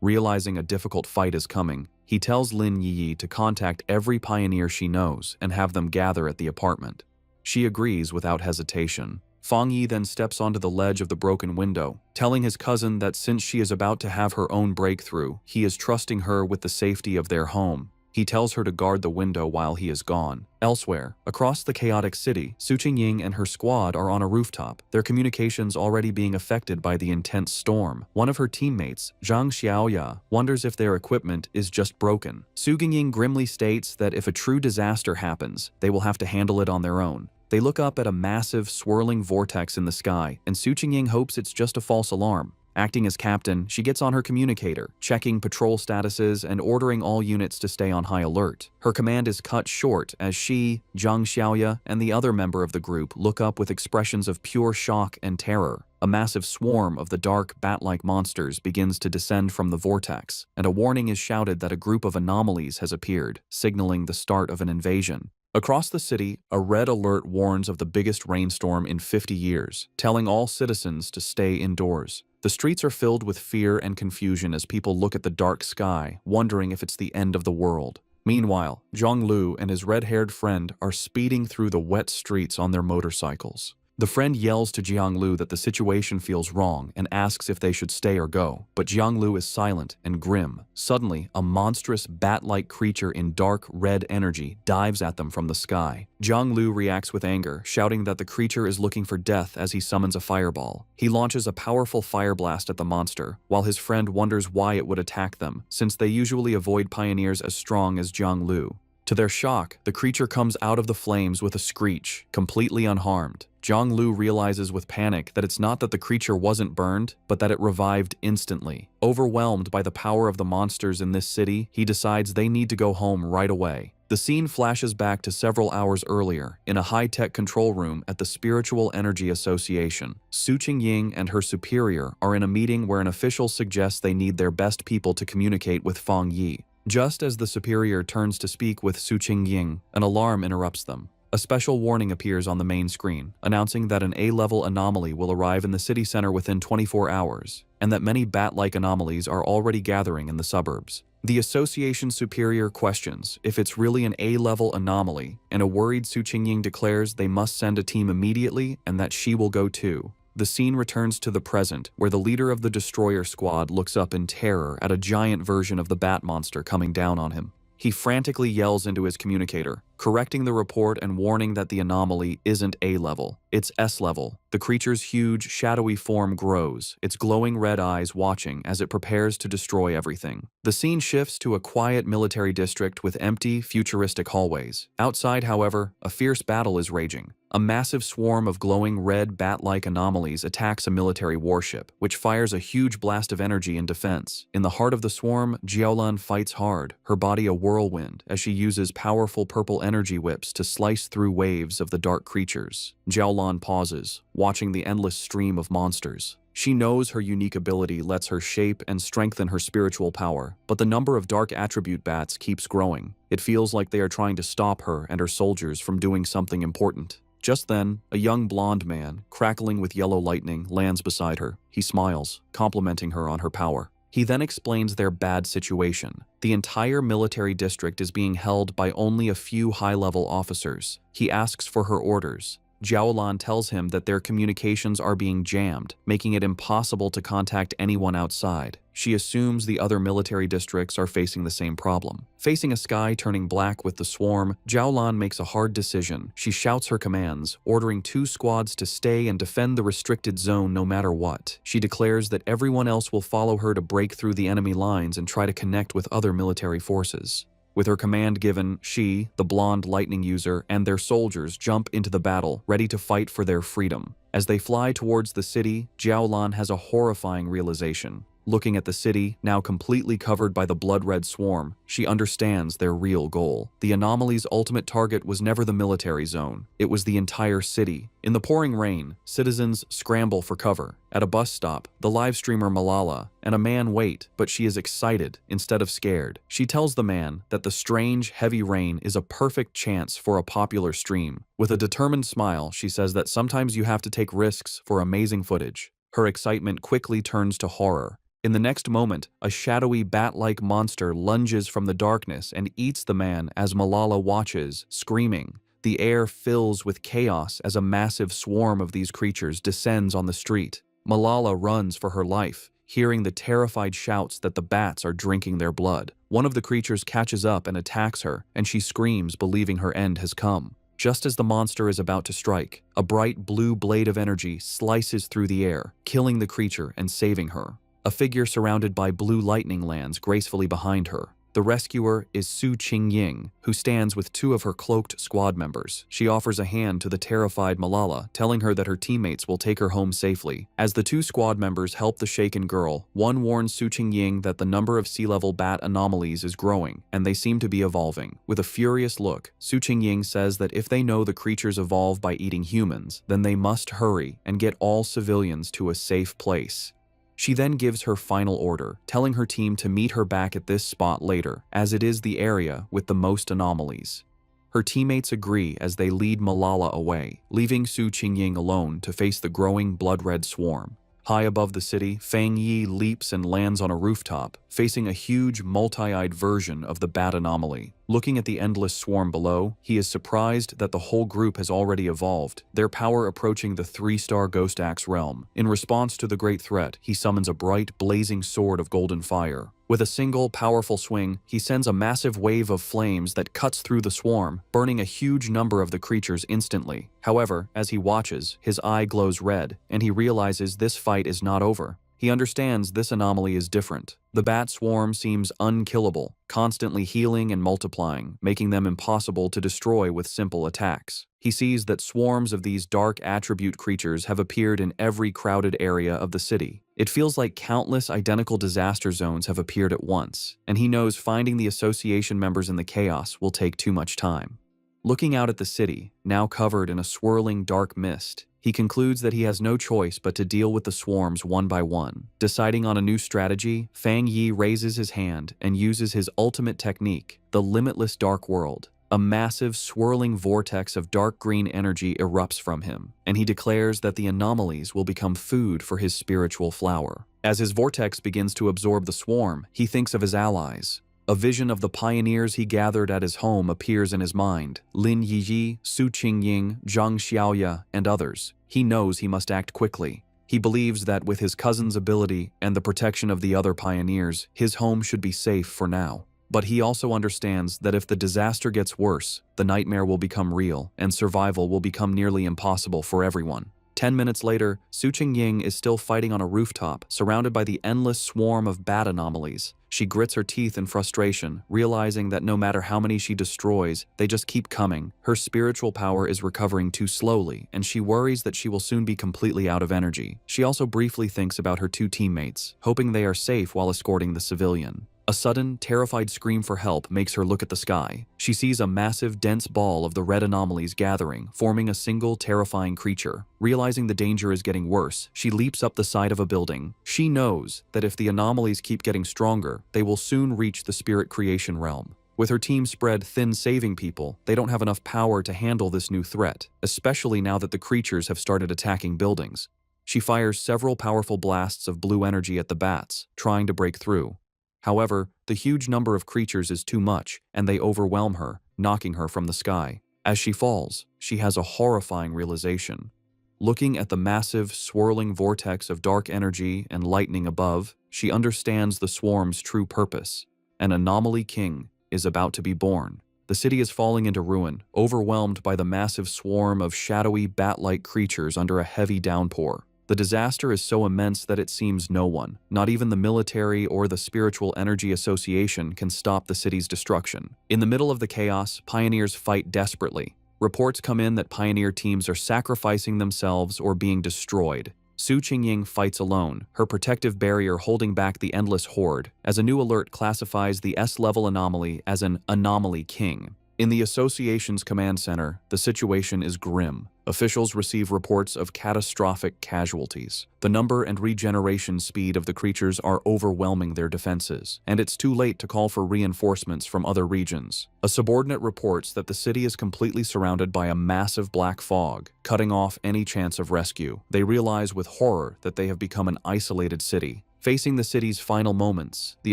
Realizing a difficult fight is coming, he tells Lin Yi to contact every pioneer she knows and have them gather at the apartment. She agrees without hesitation. Feng Yi then steps onto the ledge of the broken window, telling his cousin that since she is about to have her own breakthrough, he is trusting her with the safety of their home. He tells her to guard the window while he is gone. Elsewhere, across the chaotic city, Su Qingying and her squad are on a rooftop, their communications already being affected by the intense storm. One of her teammates, Zhang Xiaoya, wonders if their equipment is just broken. Su Qingying grimly states that if a true disaster happens, they will have to handle it on their own. They look up at a massive, swirling vortex in the sky, and Su Qingying hopes it's just a false alarm. Acting as captain, she gets on her communicator, checking patrol statuses and ordering all units to stay on high alert. Her command is cut short as she, Zhang Xiaoya, and the other member of the group look up with expressions of pure shock and terror. A massive swarm of the dark, bat-like monsters begins to descend from the vortex, and a warning is shouted that a group of anomalies has appeared, signaling the start of an invasion. Across the city, a red alert warns of the biggest rainstorm in 50 years, telling all citizens to stay indoors. The streets are filled with fear and confusion as people look at the dark sky, wondering if it's the end of the world. Meanwhile, Zhonglu and his red-haired friend are speeding through the wet streets on their motorcycles. The friend yells to Jianglu that the situation feels wrong and asks if they should stay or go, but Jianglu is silent and grim. Suddenly, a monstrous bat-like creature in dark red energy dives at them from the sky. Jianglu reacts with anger, shouting that the creature is looking for death as he summons a fireball. He launches a powerful fire blast at the monster, while his friend wonders why it would attack them, since they usually avoid pioneers as strong as Jianglu. To their shock, the creature comes out of the flames with a screech, completely unharmed. Zhonglu realizes with panic that it's not that the creature wasn't burned, but that it revived instantly. Overwhelmed by the power of the monsters in this city, he decides they need to go home right away. The scene flashes back to several hours earlier, in a high-tech control room at the Spiritual Energy Association. Su Qingying and her superior are in a meeting where an official suggests they need their best people to communicate with Fang Yi. Just as the superior turns to speak with Su Qingying, an alarm interrupts them. A special warning appears on the main screen, announcing that an A-level anomaly will arrive in the city center within 24 hours, and that many bat-like anomalies are already gathering in the suburbs. The association superior questions if it's really an A-level anomaly, and a worried Su Qingying declares they must send a team immediately and that she will go too. The scene returns to the present, where the leader of the destroyer squad looks up in terror at a giant version of the bat monster coming down on him. He frantically yells into his communicator, correcting the report and warning that the anomaly isn't A-level, it's S-level. The creature's huge, shadowy form grows, its glowing red eyes watching as it prepares to destroy everything. The scene shifts to a quiet military district with empty, futuristic hallways. Outside, however, a fierce battle is raging. A massive swarm of glowing red bat-like anomalies attacks a military warship, which fires a huge blast of energy in defense. In the heart of the swarm, Jiaolan fights hard, her body a whirlwind, as she uses powerful purple energy whips to slice through waves of the dark creatures. Jiaolan pauses, watching the endless stream of monsters. She knows her unique ability lets her shape and strengthen her spiritual power, but the number of dark attribute bats keeps growing. It feels like they are trying to stop her and her soldiers from doing something important. Just then, a young blonde man, crackling with yellow lightning, lands beside her. He smiles, complimenting her on her power. He then explains their bad situation. The entire military district is being held by only a few high-level officers. He asks for her orders. Jiaolan tells him that their communications are being jammed, making it impossible to contact anyone outside. She assumes the other military districts are facing the same problem. Facing a sky turning black with the swarm, Jiaolan makes a hard decision. She shouts her commands, ordering 2 squads to stay and defend the restricted zone no matter what. She declares that everyone else will follow her to break through the enemy lines and try to connect with other military forces. With her command given, she, the blonde lightning user, and their soldiers jump into the battle, ready to fight for their freedom. As they fly towards the city, Jiaolan has a horrifying realization. Looking at the city, now completely covered by the blood-red swarm, she understands their real goal. The anomaly's ultimate target was never the military zone. It was the entire city. In the pouring rain, citizens scramble for cover. At a bus stop, the live streamer Malala and a man wait, but she is excited instead of scared. She tells the man that the strange, heavy rain is a perfect chance for a popular stream. With a determined smile, she says that sometimes you have to take risks for amazing footage. Her excitement quickly turns to horror. In the next moment, a shadowy bat-like monster lunges from the darkness and eats the man as Malala watches, screaming. The air fills with chaos as a massive swarm of these creatures descends on the street. Malala runs for her life, hearing the terrified shouts that the bats are drinking their blood. One of the creatures catches up and attacks her, and she screams, believing her end has come. Just as the monster is about to strike, a bright blue blade of energy slices through the air, killing the creature and saving her. A figure surrounded by blue lightning lands gracefully behind her. The rescuer is Su Qingying, who stands with 2 of her cloaked squad members. She offers a hand to the terrified Malala, telling her that her teammates will take her home safely. As the 2 squad members help the shaken girl, one warns Su Qingying that the number of sea-level bat anomalies is growing, and they seem to be evolving. With a furious look, Su Qingying says that if they know the creatures evolve by eating humans, then they must hurry and get all civilians to a safe place. She then gives her final order, telling her team to meet her back at this spot later, as it is the area with the most anomalies. Her teammates agree as they lead Malala away, leaving Su Qingying alone to face the growing blood-red swarm. High above the city, Fang Yi leaps and lands on a rooftop, facing a huge, multi-eyed version of the bat anomaly. Looking at the endless swarm below, he is surprised that the whole group has already evolved, their power approaching the 3-star Ghost Axe realm. In response to the great threat, he summons a bright, blazing sword of golden fire. With a single, powerful swing, he sends a massive wave of flames that cuts through the swarm, burning a huge number of the creatures instantly. However, as he watches, his eye glows red, and he realizes this fight is not over. He understands this anomaly is different. The bat swarm seems unkillable, constantly healing and multiplying, making them impossible to destroy with simple attacks. He sees that swarms of these dark attribute creatures have appeared in every crowded area of the city. It feels like countless identical disaster zones have appeared at once, and he knows finding the association members in the chaos will take too much time. Looking out at the city, now covered in a swirling dark mist, he concludes that he has no choice but to deal with the swarms one by one. Deciding on a new strategy, Fang Yi raises his hand and uses his ultimate technique, the Limitless Dark World. A massive, swirling vortex of dark green energy erupts from him, and he declares that the anomalies will become food for his spiritual flower. As his vortex begins to absorb the swarm, he thinks of his allies. A vision of the pioneers he gathered at his home appears in his mind: Lin Yiyi, Su Qingying, Zhang Xiaoya, and others. He knows he must act quickly. He believes that with his cousin's ability and the protection of the other pioneers, his home should be safe for now. But he also understands that if the disaster gets worse, the nightmare will become real, and survival will become nearly impossible for everyone. 10 minutes later, Su Qingying is still fighting on a rooftop, surrounded by the endless swarm of bat anomalies. She grits her teeth in frustration, realizing that no matter how many she destroys, they just keep coming. Her spiritual power is recovering too slowly, and she worries that she will soon be completely out of energy. She also briefly thinks about her 2 teammates, hoping they are safe while escorting the civilian. A sudden, terrified scream for help makes her look at the sky. She sees a massive, dense ball of the red anomalies gathering, forming a single, terrifying creature. Realizing the danger is getting worse, she leaps up the side of a building. She knows that if the anomalies keep getting stronger, they will soon reach the spirit creation realm. With her team spread thin saving people, they don't have enough power to handle this new threat, especially now that the creatures have started attacking buildings. She fires several powerful blasts of blue energy at the bats, trying to break through. However, the huge number of creatures is too much, and they overwhelm her, knocking her from the sky. As she falls, she has a horrifying realization. Looking at the massive, swirling vortex of dark energy and lightning above, she understands the swarm's true purpose. An anomaly king is about to be born. The city is falling into ruin, overwhelmed by the massive swarm of shadowy, bat-like creatures under a heavy downpour. The disaster is so immense that it seems no one, not even the military or the Spiritual Energy Association, can stop the city's destruction. In the middle of the chaos, pioneers fight desperately. Reports come in that pioneer teams are sacrificing themselves or being destroyed. Su Qingying fights alone, her protective barrier holding back the endless horde, as a new alert classifies the S-level anomaly as an anomaly king. In the association's command center, the situation is grim. Officials receive reports of catastrophic casualties. The number and regeneration speed of the creatures are overwhelming their defenses, and it's too late to call for reinforcements from other regions. A subordinate reports that the city is completely surrounded by a massive black fog, cutting off any chance of rescue. They realize with horror that they have become an isolated city. Facing the city's final moments, the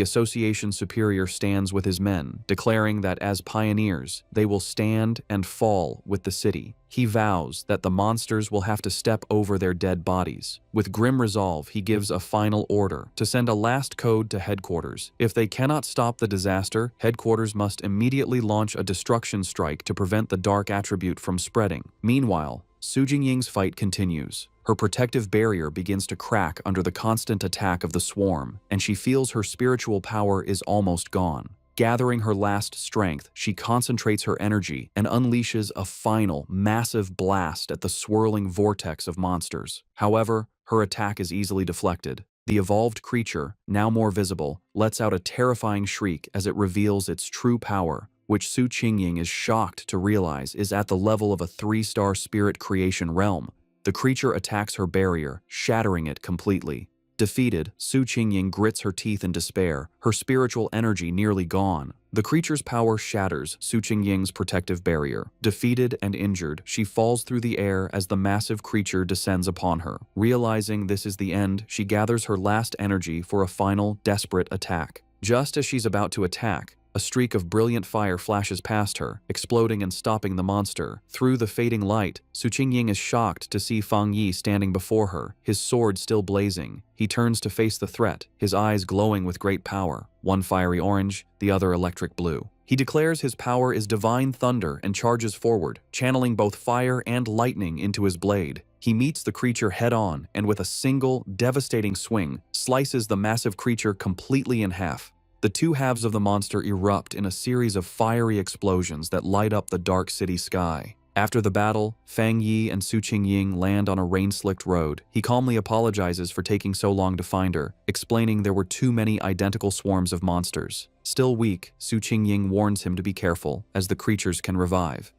association superior stands with his men, declaring that as pioneers, they will stand and fall with the city. He vows that the monsters will have to step over their dead bodies. With grim resolve, he gives a final order to send a last code to headquarters. If they cannot stop the disaster, headquarters must immediately launch a destruction strike to prevent the dark attribute from spreading. Meanwhile, Su Jingying's fight continues. Her protective barrier begins to crack under the constant attack of the swarm, and she feels her spiritual power is almost gone. Gathering her last strength, she concentrates her energy and unleashes a final, massive blast at the swirling vortex of monsters. However, her attack is easily deflected. The evolved creature, now more visible, lets out a terrifying shriek as it reveals its true power, which Su Qingying is shocked to realize is at the level of a 3-star spirit creation realm. The creature attacks her barrier, shattering it completely. Defeated, Su Qingying grits her teeth in despair, her spiritual energy nearly gone. The creature's power shatters Su Qingying's protective barrier. Defeated and injured, she falls through the air as the massive creature descends upon her. Realizing this is the end, she gathers her last energy for a final, desperate attack. Just as she's about to attack, a streak of brilliant fire flashes past her, exploding and stopping the monster. Through the fading light, Su Qingying is shocked to see Fang Yi standing before her, his sword still blazing. He turns to face the threat, his eyes glowing with great power, one fiery orange, the other electric blue. He declares his power is divine thunder and charges forward, channeling both fire and lightning into his blade. He meets the creature head-on and with a single, devastating swing, slices the massive creature completely in half. The two halves of the monster erupt in a series of fiery explosions that light up the dark city sky. After the battle, Fang Yi and Su Qingying land on a rain-slicked road. He calmly apologizes for taking so long to find her, explaining there were too many identical swarms of monsters. Still weak, Su Qingying warns him to be careful, as the creatures can revive.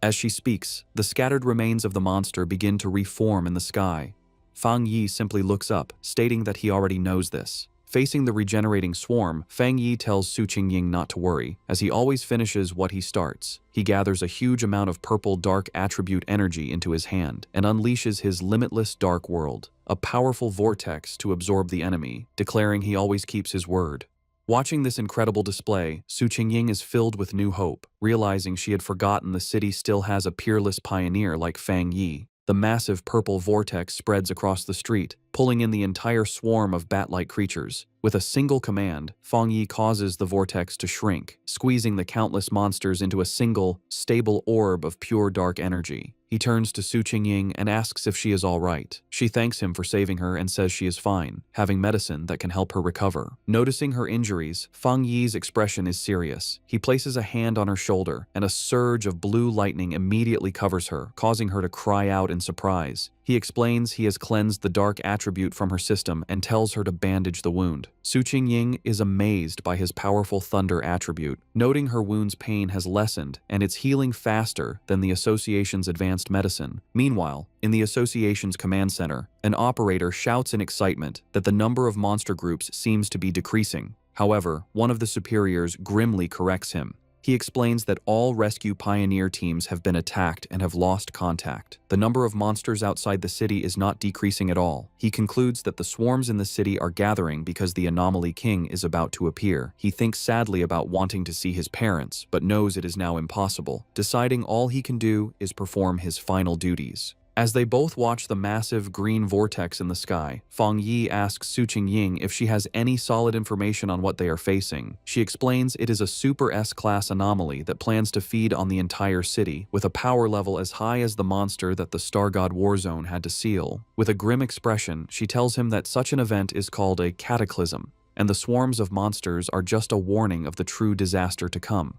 As she speaks, the scattered remains of the monster begin to reform in the sky. Fang Yi simply looks up, stating that he already knows this. Facing the regenerating swarm, Fang Yi tells Su Qingying not to worry, as he always finishes what he starts. He gathers a huge amount of purple dark attribute energy into his hand and unleashes his limitless dark world, a powerful vortex to absorb the enemy, declaring he always keeps his word. Watching this incredible display, Su Qingying is filled with new hope, realizing she had forgotten the city still has a peerless pioneer like Fang Yi. The massive purple vortex spreads across the street, pulling in the entire swarm of bat-like creatures. With a single command, Fang Yi causes the vortex to shrink, squeezing the countless monsters into a single, stable orb of pure dark energy. He turns to Su Qingying and asks if she is all right. She thanks him for saving her and says she is fine, having medicine that can help her recover. Noticing her injuries, Fang Yi's expression is serious. He places a hand on her shoulder, and a surge of blue lightning immediately covers her, causing her to cry out in surprise. He explains he has cleansed the dark attribute from her system and tells her to bandage the wound. Su Qingying is amazed by his powerful thunder attribute, noting her wound's pain has lessened and it's healing faster than the association's advanced medicine. Meanwhile, in the association's command center, an operator shouts in excitement that the number of monster groups seems to be decreasing. However, one of the superiors grimly corrects him. He explains that all rescue pioneer teams have been attacked and have lost contact. The number of monsters outside the city is not decreasing at all. He concludes that the swarms in the city are gathering because the anomaly king is about to appear. He thinks sadly about wanting to see his parents, but knows it is now impossible. Deciding all he can do is perform his final duties. As they both watch the massive green vortex in the sky, Fang Yi asks Su Qingying if she has any solid information on what they are facing. She explains it is a Super S-class anomaly that plans to feed on the entire city, with a power level as high as the monster that the Star God Warzone had to seal. With a grim expression, she tells him that such an event is called a cataclysm, and the swarms of monsters are just a warning of the true disaster to come.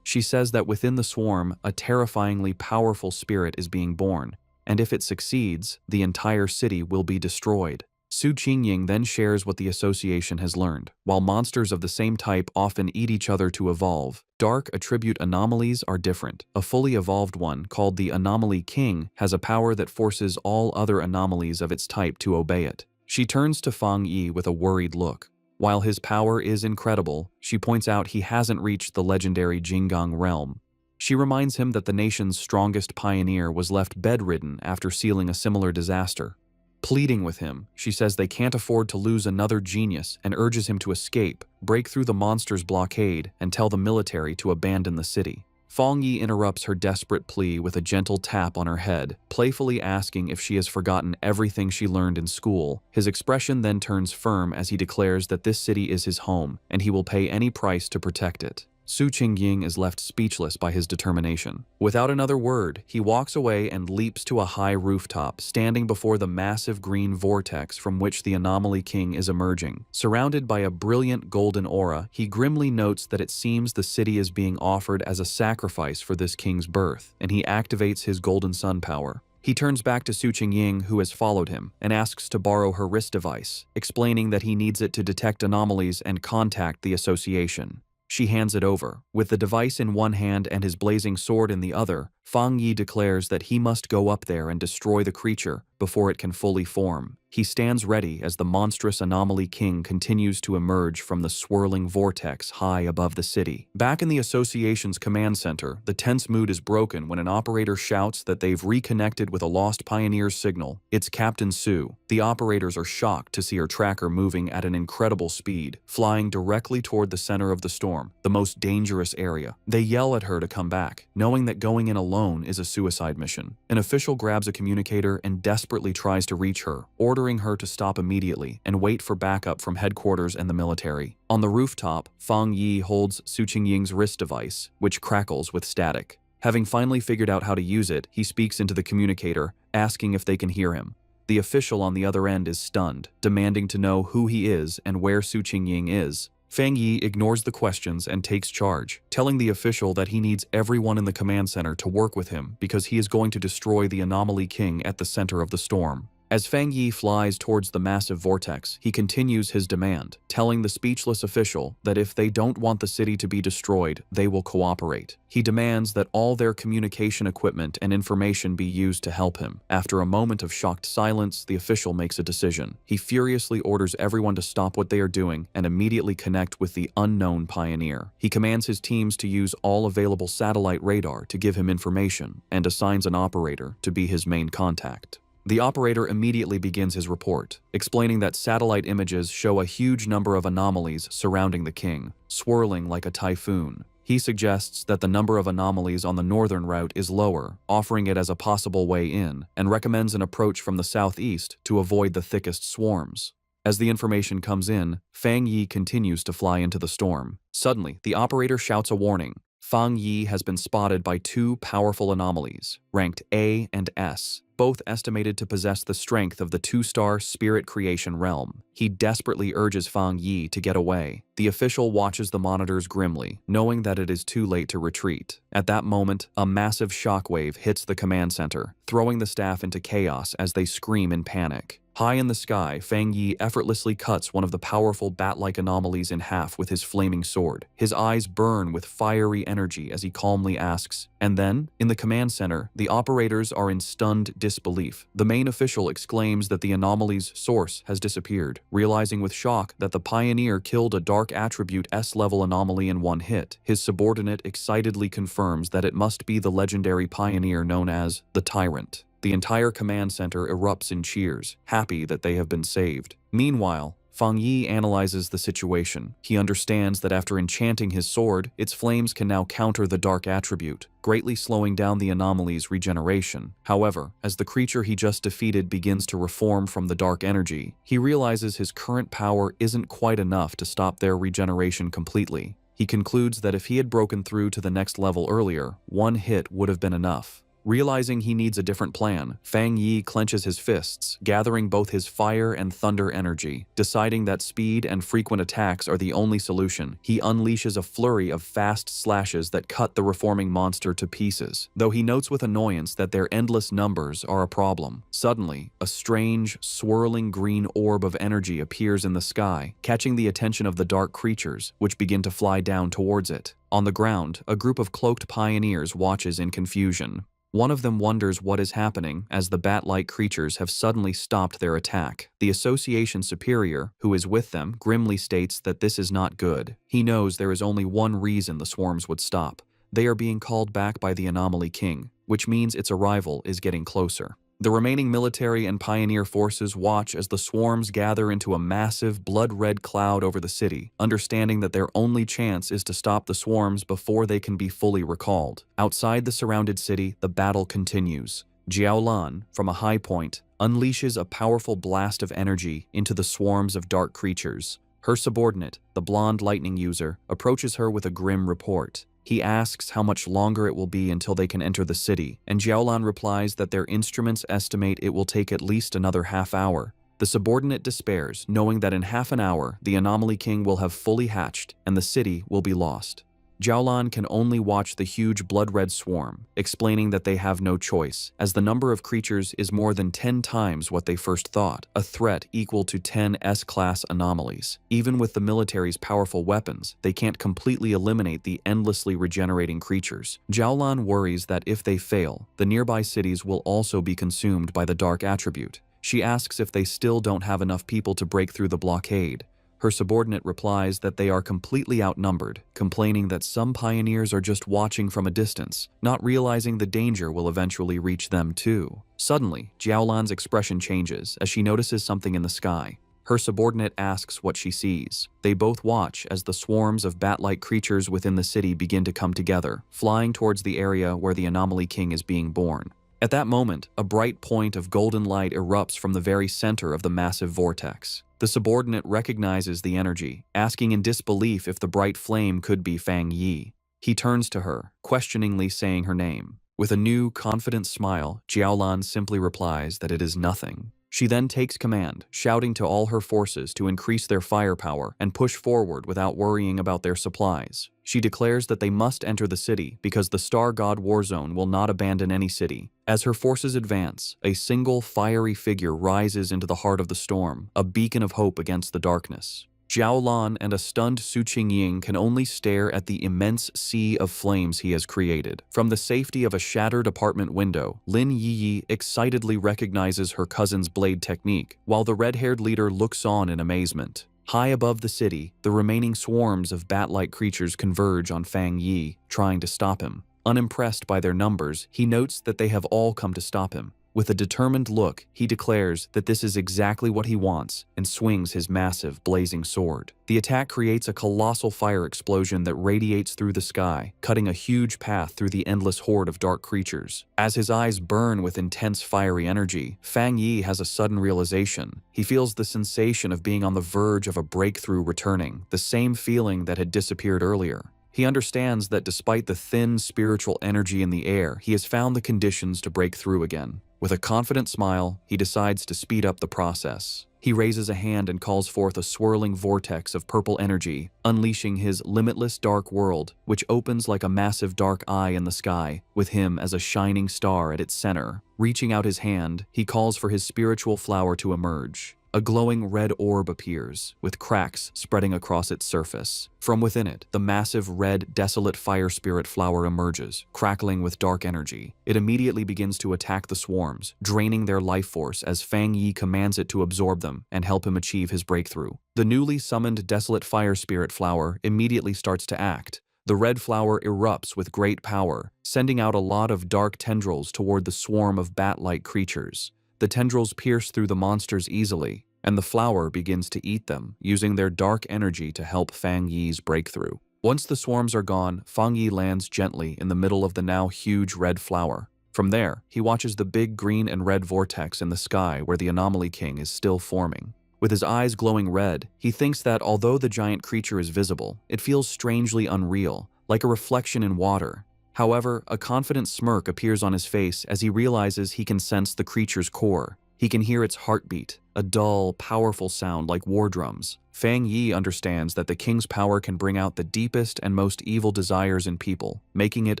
She says that within the swarm, a terrifyingly powerful spirit is being born, and if it succeeds, the entire city will be destroyed. Su Qingying then shares what the association has learned. While monsters of the same type often eat each other to evolve, dark attribute anomalies are different. A fully evolved one, called the Anomaly King, has a power that forces all other anomalies of its type to obey it. She turns to Fang Yi with a worried look. While his power is incredible, she points out he hasn't reached the legendary Jinggang realm. She reminds him that the nation's strongest pioneer was left bedridden after sealing a similar disaster. Pleading with him, she says they can't afford to lose another genius and urges him to escape, break through the monster's blockade, and tell the military to abandon the city. Fang Yi interrupts her desperate plea with a gentle tap on her head, playfully asking if she has forgotten everything she learned in school. His expression then turns firm as he declares that this city is his home, and he will pay any price to protect it. Su Qingying is left speechless by his determination. Without another word, he walks away and leaps to a high rooftop, standing before the massive green vortex from which the Anomaly King is emerging. Surrounded by a brilliant golden aura, he grimly notes that it seems the city is being offered as a sacrifice for this king's birth, and he activates his golden sun power. He turns back to Su Qingying, who has followed him, and asks to borrow her wrist device, explaining that he needs it to detect anomalies and contact the association. She hands it over. With the device in one hand and his blazing sword in the other, Fang Yi declares that he must go up there and destroy the creature before it can fully form. He stands ready as the monstrous anomaly king continues to emerge from the swirling vortex high above the city. Back in the association's command center, the tense mood is broken when an operator shouts that they've reconnected with a lost pioneer's signal. It's Captain Sue. The operators are shocked to see her tracker moving at an incredible speed, flying directly toward the center of the storm, the most dangerous area. They yell at her to come back, knowing that going in alone is a suicide mission. An official grabs a communicator and desperately tries to reach her, ordering her to stop immediately and wait for backup from headquarters and the military. On the rooftop, Fang Yi holds Su Qingying's wrist device, which crackles with static. Having finally figured out how to use it, he speaks into the communicator, asking if they can hear him. The official on the other end is stunned, demanding to know who he is and where Su Qingying is. Fang Yi ignores the questions and takes charge, telling the official that he needs everyone in the command center to work with him because he is going to destroy the anomaly king at the center of the storm. As Fang Yi flies towards the massive vortex, he continues his demand, telling the speechless official that if they don't want the city to be destroyed, they will cooperate. He demands that all their communication equipment and information be used to help him. After a moment of shocked silence, the official makes a decision. He furiously orders everyone to stop what they are doing and immediately connect with the unknown pioneer. He commands his teams to use all available satellite radar to give him information and assigns an operator to be his main contact. The operator immediately begins his report, explaining that satellite images show a huge number of anomalies surrounding the king, swirling like a typhoon. He suggests that the number of anomalies on the northern route is lower, offering it as a possible way in, and recommends an approach from the southeast to avoid the thickest swarms. As the information comes in, Fang Yi continues to fly into the storm. Suddenly, the operator shouts a warning. Fang Yi has been spotted by two powerful anomalies, ranked A and S, both estimated to possess the strength of the two-star spirit creation realm. He desperately urges Fang Yi to get away. The official watches the monitors grimly, knowing that it is too late to retreat. At that moment, a massive shockwave hits the command center, throwing the staff into chaos as they scream in panic. High in the sky, Fang Yi effortlessly cuts one of the powerful bat-like anomalies in half with his flaming sword. His eyes burn with fiery energy as he calmly asks, and then, in the command center, the operators are in stunned disbelief. The main official exclaims that the anomaly's source has disappeared, realizing with shock that the pioneer killed a dark attribute S-level anomaly in one hit. His subordinate excitedly confirms that it must be the legendary pioneer known as the Tyrant. The entire command center erupts in cheers, happy that they have been saved. Meanwhile, Fang Yi analyzes the situation. He understands that after enchanting his sword, its flames can now counter the dark attribute, greatly slowing down the anomaly's regeneration. However, as the creature he just defeated begins to reform from the dark energy, he realizes his current power isn't quite enough to stop their regeneration completely. He concludes that if he had broken through to the next level earlier, one hit would have been enough. Realizing he needs a different plan, Fang Yi clenches his fists, gathering both his fire and thunder energy. Deciding that speed and frequent attacks are the only solution, he unleashes a flurry of fast slashes that cut the reforming monster to pieces, though he notes with annoyance that their endless numbers are a problem. Suddenly, a strange, swirling green orb of energy appears in the sky, catching the attention of the dark creatures, which begin to fly down towards it. On the ground, a group of cloaked pioneers watches in confusion. One of them wonders what is happening as the bat-like creatures have suddenly stopped their attack. The association superior, who is with them, grimly states that this is not good. He knows there is only one reason the swarms would stop. They are being called back by the Anomaly King, which means its arrival is getting closer. The remaining military and pioneer forces watch as the swarms gather into a massive, blood-red cloud over the city, understanding that their only chance is to stop the swarms before they can be fully recalled. Outside the surrounded city, the battle continues. Jiaolan, from a high point, unleashes a powerful blast of energy into the swarms of dark creatures. Her subordinate, the blonde lightning user, approaches her with a grim report. He asks how much longer it will be until they can enter the city, and Jiaolan replies that their instruments estimate it will take at least another half hour. The subordinate despairs, knowing that in half an hour, the Anomaly King will have fully hatched, and the city will be lost. Jiaolan can only watch the huge blood-red swarm, explaining that they have no choice, as the number of creatures is more than 10 times what they first thought, a threat equal to 10 S-class anomalies. Even with the military's powerful weapons, they can't completely eliminate the endlessly regenerating creatures. Jiaolan worries that if they fail, the nearby cities will also be consumed by the dark attribute. She asks if they still don't have enough people to break through the blockade. Her subordinate replies that they are completely outnumbered, complaining that some pioneers are just watching from a distance, not realizing the danger will eventually reach them too. Suddenly, Jiaolan's expression changes as she notices something in the sky. Her subordinate asks what she sees. They both watch as the swarms of bat-like creatures within the city begin to come together, flying towards the area where the Anomaly King is being born. At that moment, a bright point of golden light erupts from the very center of the massive vortex. The subordinate recognizes the energy, asking in disbelief if the bright flame could be Fang Yi. He turns to her, questioningly saying her name. With a new, confident smile, Jiaolan simply replies that it is nothing. She then takes command, shouting to all her forces to increase their firepower and push forward without worrying about their supplies. She declares that they must enter the city because the Star God Warzone will not abandon any city. As her forces advance, a single fiery figure rises into the heart of the storm, a beacon of hope against the darkness. Jiaolan and a stunned Su Qingying can only stare at the immense sea of flames he has created. From the safety of a shattered apartment window, Lin Yiyi excitedly recognizes her cousin's blade technique, while the red-haired leader looks on in amazement. High above the city, the remaining swarms of bat-like creatures converge on Fang Yi, trying to stop him. Unimpressed by their numbers, he notes that they have all come to stop him. With a determined look, he declares that this is exactly what he wants and swings his massive, blazing sword. The attack creates a colossal fire explosion that radiates through the sky, cutting a huge path through the endless horde of dark creatures. As his eyes burn with intense fiery energy, Fang Yi has a sudden realization. He feels the sensation of being on the verge of a breakthrough returning, the same feeling that had disappeared earlier. He understands that despite the thin spiritual energy in the air, he has found the conditions to break through again. With a confident smile, he decides to speed up the process. He raises a hand and calls forth a swirling vortex of purple energy, unleashing his limitless dark world, which opens like a massive dark eye in the sky, with him as a shining star at its center. Reaching out his hand, he calls for his spiritual flower to emerge. A glowing red orb appears, with cracks spreading across its surface. From within it, the massive red, desolate fire spirit flower emerges, crackling with dark energy. It immediately begins to attack the swarms, draining their life force as Fang Yi commands it to absorb them and help him achieve his breakthrough. The newly summoned desolate fire spirit flower immediately starts to act. The red flower erupts with great power, sending out a lot of dark tendrils toward the swarm of bat-like creatures. The tendrils pierce through the monsters easily, and the flower begins to eat them, using their dark energy to help Fang Yi's breakthrough. Once the swarms are gone, Fang Yi lands gently in the middle of the now huge red flower. From there, he watches the big green and red vortex in the sky where the Anomaly King is still forming. With his eyes glowing red, he thinks that although the giant creature is visible, it feels strangely unreal, like a reflection in water. However, a confident smirk appears on his face as he realizes he can sense the creature's core. He can hear its heartbeat, a dull, powerful sound like war drums. Fang Yi understands that the king's power can bring out the deepest and most evil desires in people, making it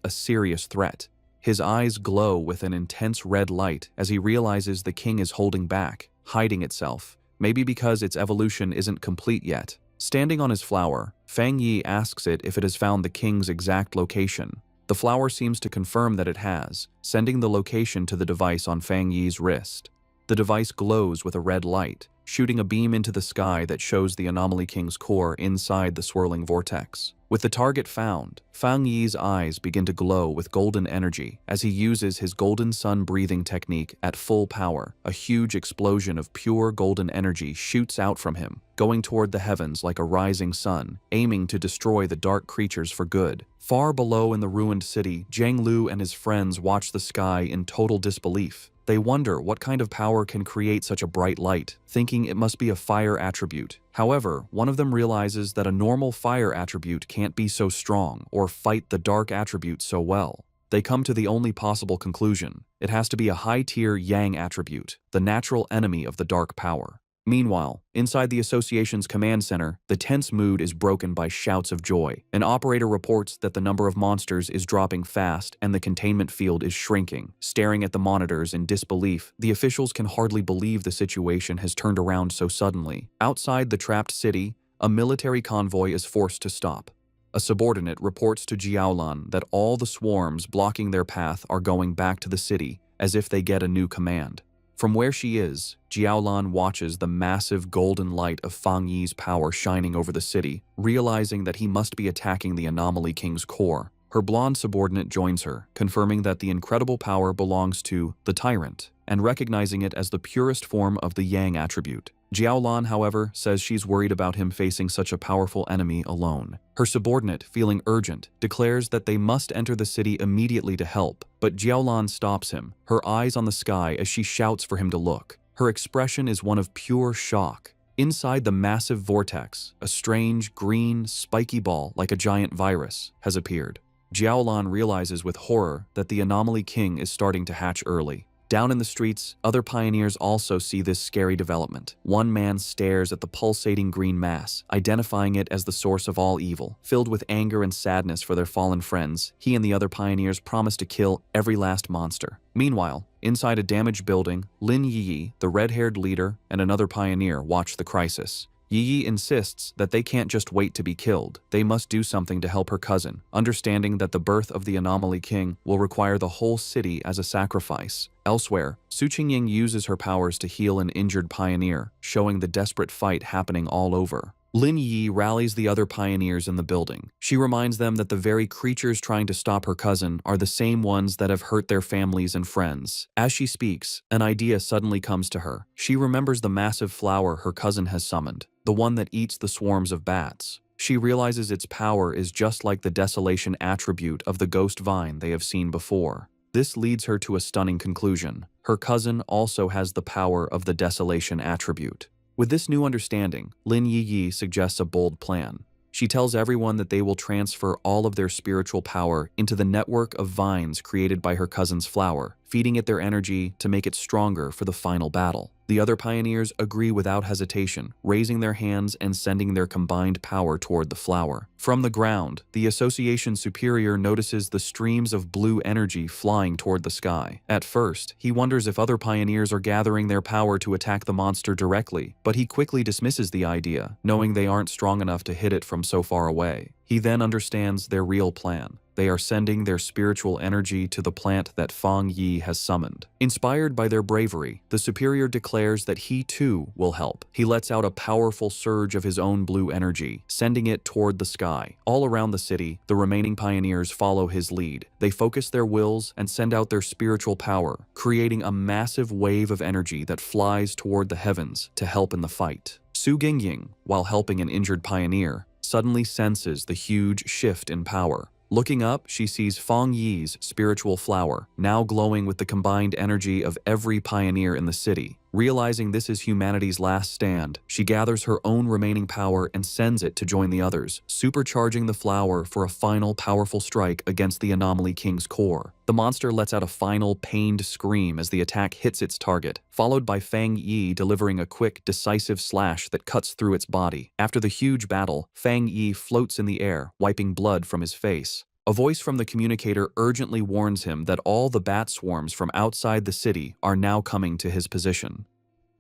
a serious threat. His eyes glow with an intense red light as he realizes the king is holding back, hiding itself, maybe because its evolution isn't complete yet. Standing on his flower, Fang Yi asks it if it has found the king's exact location. The flower seems to confirm that it has, sending the location to the device on Fang Yi's wrist. The device glows with a red light, shooting a beam into the sky that shows the Anomaly King's core inside the swirling vortex. With the target found, Fang Yi's eyes begin to glow with golden energy as he uses his golden sun breathing technique at full power. A huge explosion of pure golden energy shoots out from him, going toward the heavens like a rising sun, aiming to destroy the dark creatures for good. Far below in the ruined city, Zhang Lu and his friends watch the sky in total disbelief. They wonder what kind of power can create such a bright light, thinking it must be a fire attribute. However, one of them realizes that a normal fire attribute can't be so strong or fight the dark attribute so well. They come to the only possible conclusion. It has to be a high-tier yang attribute, the natural enemy of the dark power. Meanwhile, inside the association's command center, the tense mood is broken by shouts of joy. An operator reports that the number of monsters is dropping fast and the containment field is shrinking. Staring at the monitors in disbelief, the officials can hardly believe the situation has turned around so suddenly. Outside the trapped city, a military convoy is forced to stop. A subordinate reports to Jiaolan that all the swarms blocking their path are going back to the city as if they get a new command. From where she is, Jiaolan watches the massive golden light of Fang Yi's power shining over the city, realizing that he must be attacking the Anomaly King's core. Her blonde subordinate joins her, confirming that the incredible power belongs to the Tyrant, and recognizing it as the purest form of the Yang attribute. Jiaolan, however, says she's worried about him facing such a powerful enemy alone. Her subordinate, feeling urgent, declares that they must enter the city immediately to help, but Jiaolan stops him, her eyes on the sky as she shouts for him to look. Her expression is one of pure shock. Inside the massive vortex, a strange, green, spiky ball like a giant virus has appeared. Jiaolan realizes with horror that the Anomaly King is starting to hatch early. Down in the streets, other pioneers also see this scary development. One man stares at the pulsating green mass, identifying it as the source of all evil. Filled with anger and sadness for their fallen friends, he and the other pioneers promise to kill every last monster. Meanwhile, inside a damaged building, Lin Yi, the red-haired leader, and another pioneer watch the crisis. Yi insists that they can't just wait to be killed. They must do something to help her cousin, understanding that the birth of the Anomaly King will require the whole city as a sacrifice. Elsewhere, Su Qingying uses her powers to heal an injured pioneer, showing the desperate fight happening all over. Lin Yi rallies the other pioneers in the building. She reminds them that the very creatures trying to stop her cousin are the same ones that have hurt their families and friends. As she speaks, an idea suddenly comes to her. She remembers the massive flower her cousin has summoned, the one that eats the swarms of bats. She realizes its power is just like the desolation attribute of the ghost vine they have seen before. This leads her to a stunning conclusion. Her cousin also has the power of the desolation attribute. With this new understanding, Lin Yi suggests a bold plan. She tells everyone that they will transfer all of their spiritual power into the network of vines created by her cousin's flower, feeding it their energy to make it stronger for the final battle. The other pioneers agree without hesitation, raising their hands and sending their combined power toward the flower. From the ground, the association superior notices the streams of blue energy flying toward the sky. At first, he wonders if other pioneers are gathering their power to attack the monster directly, but he quickly dismisses the idea, knowing they aren't strong enough to hit it from so far away. He then understands their real plan. They are sending their spiritual energy to the plant that Fang Yi has summoned. Inspired by their bravery, the superior declares that he too will help. He lets out a powerful surge of his own blue energy, sending it toward the sky. All around the city, the remaining pioneers follow his lead. They focus their wills and send out their spiritual power, creating a massive wave of energy that flies toward the heavens to help in the fight. Su Qingying, while helping an injured pioneer, suddenly senses the huge shift in power. Looking up, she sees Fang Yi's spiritual flower, now glowing with the combined energy of every pioneer in the city. Realizing this is humanity's last stand, she gathers her own remaining power and sends it to join the others, supercharging the flower for a final powerful strike against the Anomaly King's core. The monster lets out a final pained scream as the attack hits its target, followed by Fang Yi delivering a quick, decisive slash that cuts through its body. After the huge battle, Fang Yi floats in the air, wiping blood from his face. A voice from the communicator urgently warns him that all the bat swarms from outside the city are now coming to his position.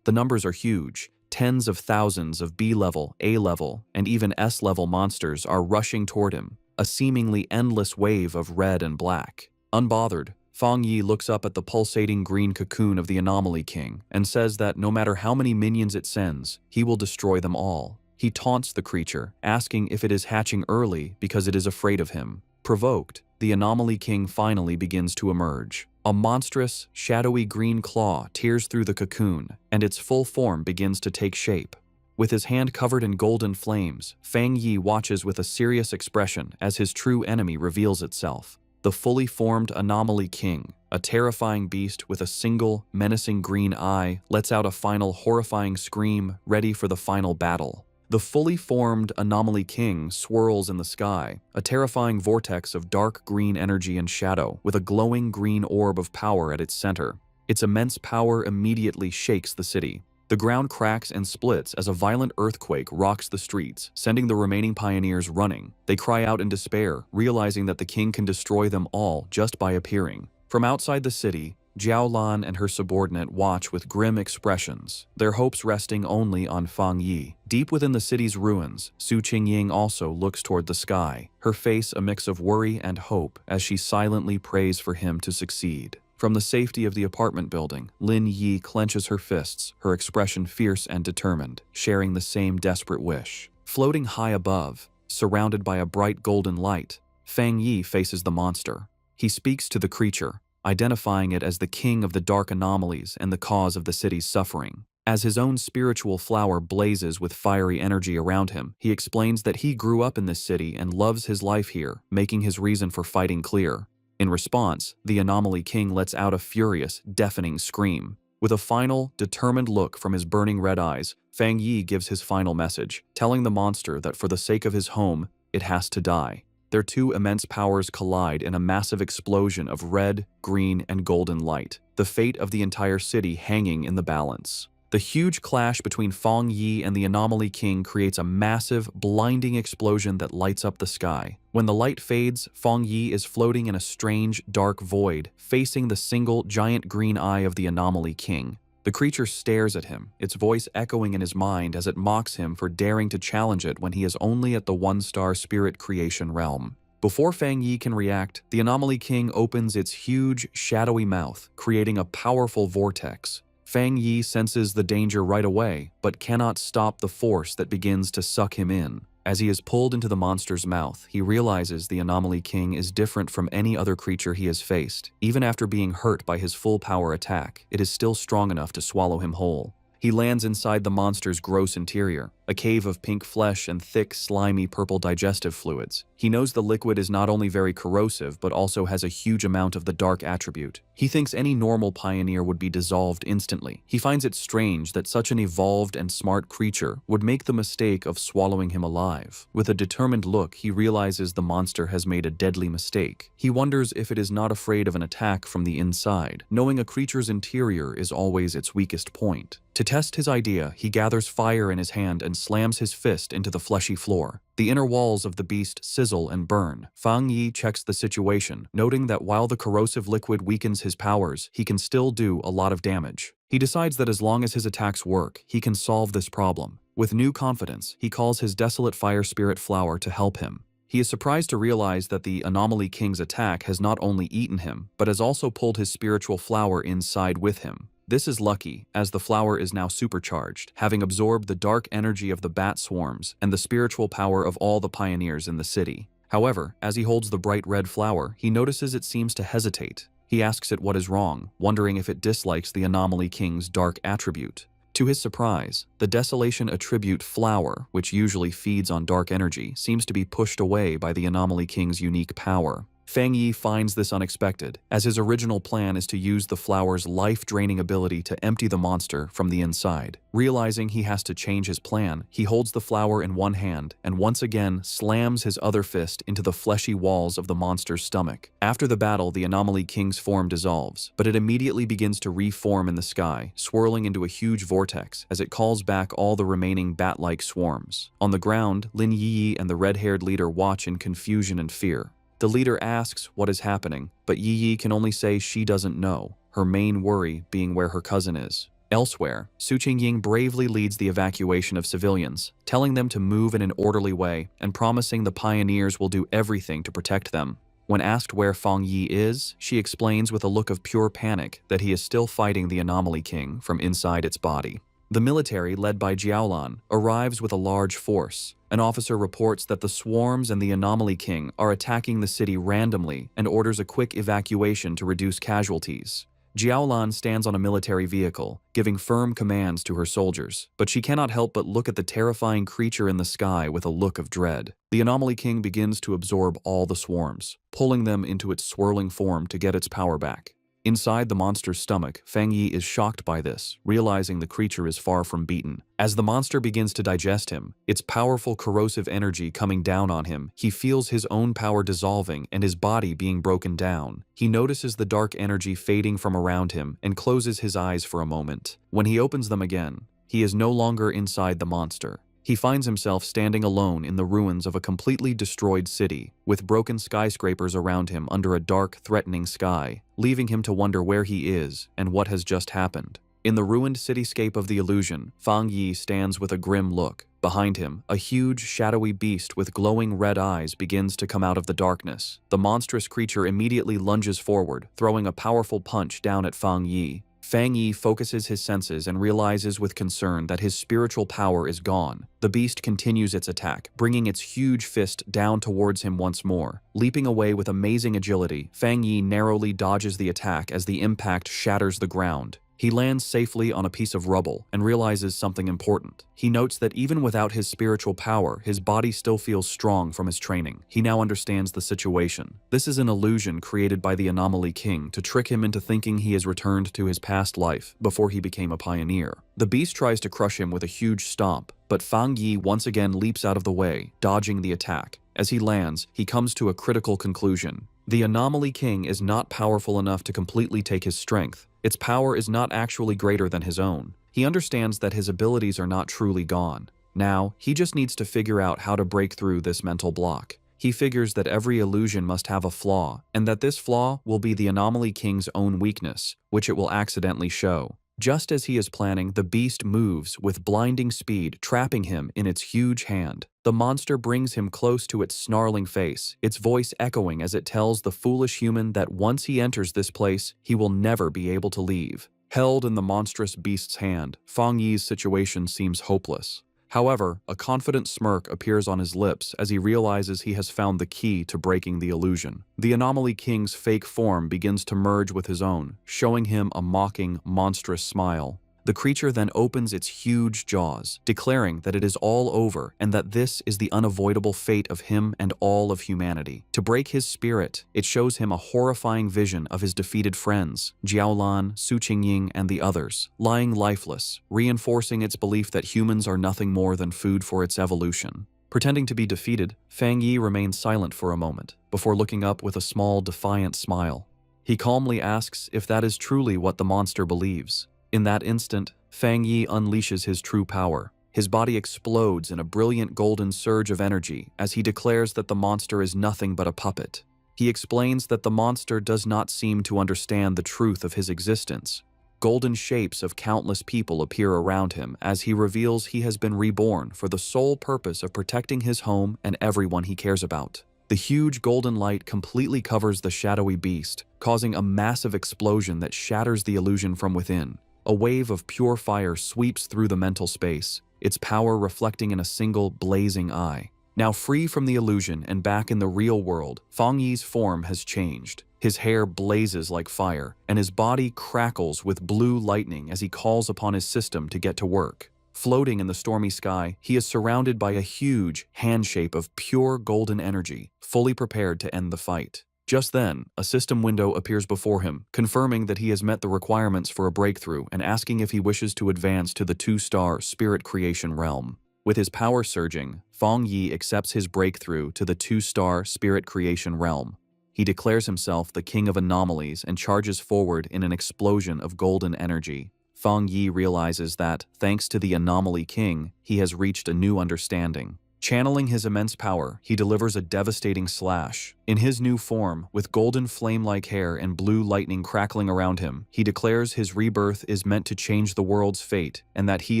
The numbers are huge. Tens of thousands of B-level, A-level, and even S-level monsters are rushing toward him, a seemingly endless wave of red and black. Unbothered, Fang Yi looks up at the pulsating green cocoon of the Anomaly King and says that no matter how many minions it sends, he will destroy them all. He taunts the creature, asking if it is hatching early because it is afraid of him. Provoked, the Anomaly King finally begins to emerge. A monstrous, shadowy green claw tears through the cocoon, and its full form begins to take shape. With his hand covered in golden flames, Fang Yi watches with a serious expression as his true enemy reveals itself. The fully formed Anomaly King, a terrifying beast with a single, menacing green eye, lets out a final horrifying scream, ready for the final battle. The fully formed Anomaly King swirls in the sky, a terrifying vortex of dark green energy and shadow, with a glowing green orb of power at its center. Its immense power immediately shakes the city. The ground cracks and splits as a violent earthquake rocks the streets, sending the remaining pioneers running. They cry out in despair, realizing that the king can destroy them all just by appearing. From outside the city, Jiaolan and her subordinate watch with grim expressions, their hopes resting only on Fang Yi. Deep within the city's ruins, Su Qingying also looks toward the sky, her face a mix of worry and hope as she silently prays for him to succeed. From the safety of the apartment building, Lin Yi clenches her fists, her expression fierce and determined, sharing the same desperate wish. Floating high above, surrounded by a bright golden light, Fang Yi faces the monster. He speaks to the creature, identifying it as the king of the dark anomalies and the cause of the city's suffering. As his own spiritual flower blazes with fiery energy around him, he explains that he grew up in this city and loves his life here, making his reason for fighting clear. In response, the Anomaly King lets out a furious, deafening scream. With a final, determined look from his burning red eyes, Fang Yi gives his final message, telling the monster that for the sake of his home, it has to die. Their two immense powers collide in a massive explosion of red, green, and golden light, the fate of the entire city hanging in the balance. The huge clash between Fang Yi and the Anomaly King creates a massive, blinding explosion that lights up the sky. When the light fades, Fang Yi is floating in a strange, dark void, facing the single, giant green eye of the Anomaly King. The creature stares at him, its voice echoing in his mind as it mocks him for daring to challenge it when he is only at the one-star spirit creation realm. Before Fang Yi can react, the Anomaly King opens its huge, shadowy mouth, creating a powerful vortex. Fang Yi senses the danger right away, but cannot stop the force that begins to suck him in. As he is pulled into the monster's mouth, he realizes the Anomaly King is different from any other creature he has faced. Even after being hurt by his full power attack, it is still strong enough to swallow him whole. He lands inside the monster's gross interior, a cave of pink flesh and thick, slimy purple digestive fluids. He knows the liquid is not only very corrosive, but also has a huge amount of the dark attribute. He thinks any normal pioneer would be dissolved instantly. He finds it strange that such an evolved and smart creature would make the mistake of swallowing him alive. With a determined look, he realizes the monster has made a deadly mistake. He wonders if it is not afraid of an attack from the inside, knowing a creature's interior is always its weakest point. To test his idea, he gathers fire in his hand and slams his fist into the fleshy floor. The inner walls of the beast sizzle and burn. Fang Yi checks the situation, noting that while the corrosive liquid weakens his powers, he can still do a lot of damage. He decides that as long as his attacks work, he can solve this problem. With new confidence, he calls his desolate fire spirit flower to help him. He is surprised to realize that the Anomaly King's attack has not only eaten him, but has also pulled his spiritual flower inside with him. This is lucky, as the flower is now supercharged, having absorbed the dark energy of the bat swarms and the spiritual power of all the pioneers in the city. However, as he holds the bright red flower, he notices it seems to hesitate. He asks it what is wrong, wondering if it dislikes the Anomaly King's dark attribute. To his surprise, the Desolation attribute flower, which usually feeds on dark energy, seems to be pushed away by the Anomaly King's unique power. Fang Yi finds this unexpected, as his original plan is to use the flower's life-draining ability to empty the monster from the inside. Realizing he has to change his plan, he holds the flower in one hand and once again slams his other fist into the fleshy walls of the monster's stomach. After the battle, the Anomaly King's form dissolves, but it immediately begins to reform in the sky, swirling into a huge vortex as it calls back all the remaining bat-like swarms. On the ground, Lin Yi and the red-haired leader watch in confusion and fear. The leader asks what is happening, but Yi can only say she doesn't know, her main worry being where her cousin is. Elsewhere, Su Qingying bravely leads the evacuation of civilians, telling them to move in an orderly way and promising the pioneers will do everything to protect them. When asked where Fang Yi is, she explains with a look of pure panic that he is still fighting the Anomaly King from inside its body. The military, led by Jiaolan, arrives with a large force. An officer reports that the swarms and the Anomaly King are attacking the city randomly and orders a quick evacuation to reduce casualties. Jiaolan stands on a military vehicle, giving firm commands to her soldiers, but she cannot help but look at the terrifying creature in the sky with a look of dread. The Anomaly King begins to absorb all the swarms, pulling them into its swirling form to get its power back. Inside the monster's stomach, Fang Yi is shocked by this, realizing the creature is far from beaten. As the monster begins to digest him, its powerful corrosive energy coming down on him, he feels his own power dissolving and his body being broken down. He notices the dark energy fading from around him and closes his eyes for a moment. When he opens them again, he is no longer inside the monster. He finds himself standing alone in the ruins of a completely destroyed city, with broken skyscrapers around him under a dark, threatening sky, leaving him to wonder where he is and what has just happened. In the ruined cityscape of the illusion, Fang Yi stands with a grim look. Behind him, a huge, shadowy beast with glowing red eyes begins to come out of the darkness. The monstrous creature immediately lunges forward, throwing a powerful punch down at Fang Yi. Fang Yi focuses his senses and realizes with concern that his spiritual power is gone. The beast continues its attack, bringing its huge fist down towards him once more. Leaping away with amazing agility, Fang Yi narrowly dodges the attack as the impact shatters the ground. He lands safely on a piece of rubble and realizes something important. He notes that even without his spiritual power, his body still feels strong from his training. He now understands the situation. This is an illusion created by the Anomaly King to trick him into thinking he has returned to his past life before he became a pioneer. The beast tries to crush him with a huge stomp, but Fang Yi once again leaps out of the way, dodging the attack. As he lands, he comes to a critical conclusion. The Anomaly King is not powerful enough to completely take his strength. Its power is not actually greater than his own. He understands that his abilities are not truly gone. Now, he just needs to figure out how to break through this mental block. He figures that every illusion must have a flaw, and that this flaw will be the Anomaly King's own weakness, which it will accidentally show. Just as he is planning, the beast moves with blinding speed, trapping him in its huge hand. The monster brings him close to its snarling face, its voice echoing as it tells the foolish human that once he enters this place, he will never be able to leave. Held in the monstrous beast's hand, Fang Yi's situation seems hopeless. However, a confident smirk appears on his lips as he realizes he has found the key to breaking the illusion. The Anomaly King's fake form begins to merge with his own, showing him a mocking, monstrous smile. The creature then opens its huge jaws, declaring that it is all over and that this is the unavoidable fate of him and all of humanity. To break his spirit, it shows him a horrifying vision of his defeated friends, Jiaolan, Su Qingying, and the others, lying lifeless, reinforcing its belief that humans are nothing more than food for its evolution. Pretending to be defeated, Fang Yi remains silent for a moment, before looking up with a small, defiant smile. He calmly asks if that is truly what the monster believes. In that instant, Fang Yi unleashes his true power. His body explodes in a brilliant golden surge of energy as he declares that the monster is nothing but a puppet. He explains that the monster does not seem to understand the truth of his existence. Golden shapes of countless people appear around him as he reveals he has been reborn for the sole purpose of protecting his home and everyone he cares about. The huge golden light completely covers the shadowy beast, causing a massive explosion that shatters the illusion from within. A wave of pure fire sweeps through the mental space, its power reflecting in a single blazing eye. Now free from the illusion and back in the real world, Fang Yi's form has changed. His hair blazes like fire, and his body crackles with blue lightning as he calls upon his system to get to work. Floating in the stormy sky, he is surrounded by a huge hand shape of pure golden energy, fully prepared to end the fight. Just then, a system window appears before him, confirming that he has met the requirements for a breakthrough and asking if he wishes to advance to the 2-star Spirit Creation realm. With his power surging, Fang Yi accepts his breakthrough to the 2-star Spirit Creation realm. He declares himself the King of Anomalies and charges forward in an explosion of golden energy. Fang Yi realizes that, thanks to the Anomaly King, he has reached a new understanding. Channeling his immense power, he delivers a devastating slash. In his new form, with golden flame-like hair and blue lightning crackling around him, he declares his rebirth is meant to change the world's fate and that he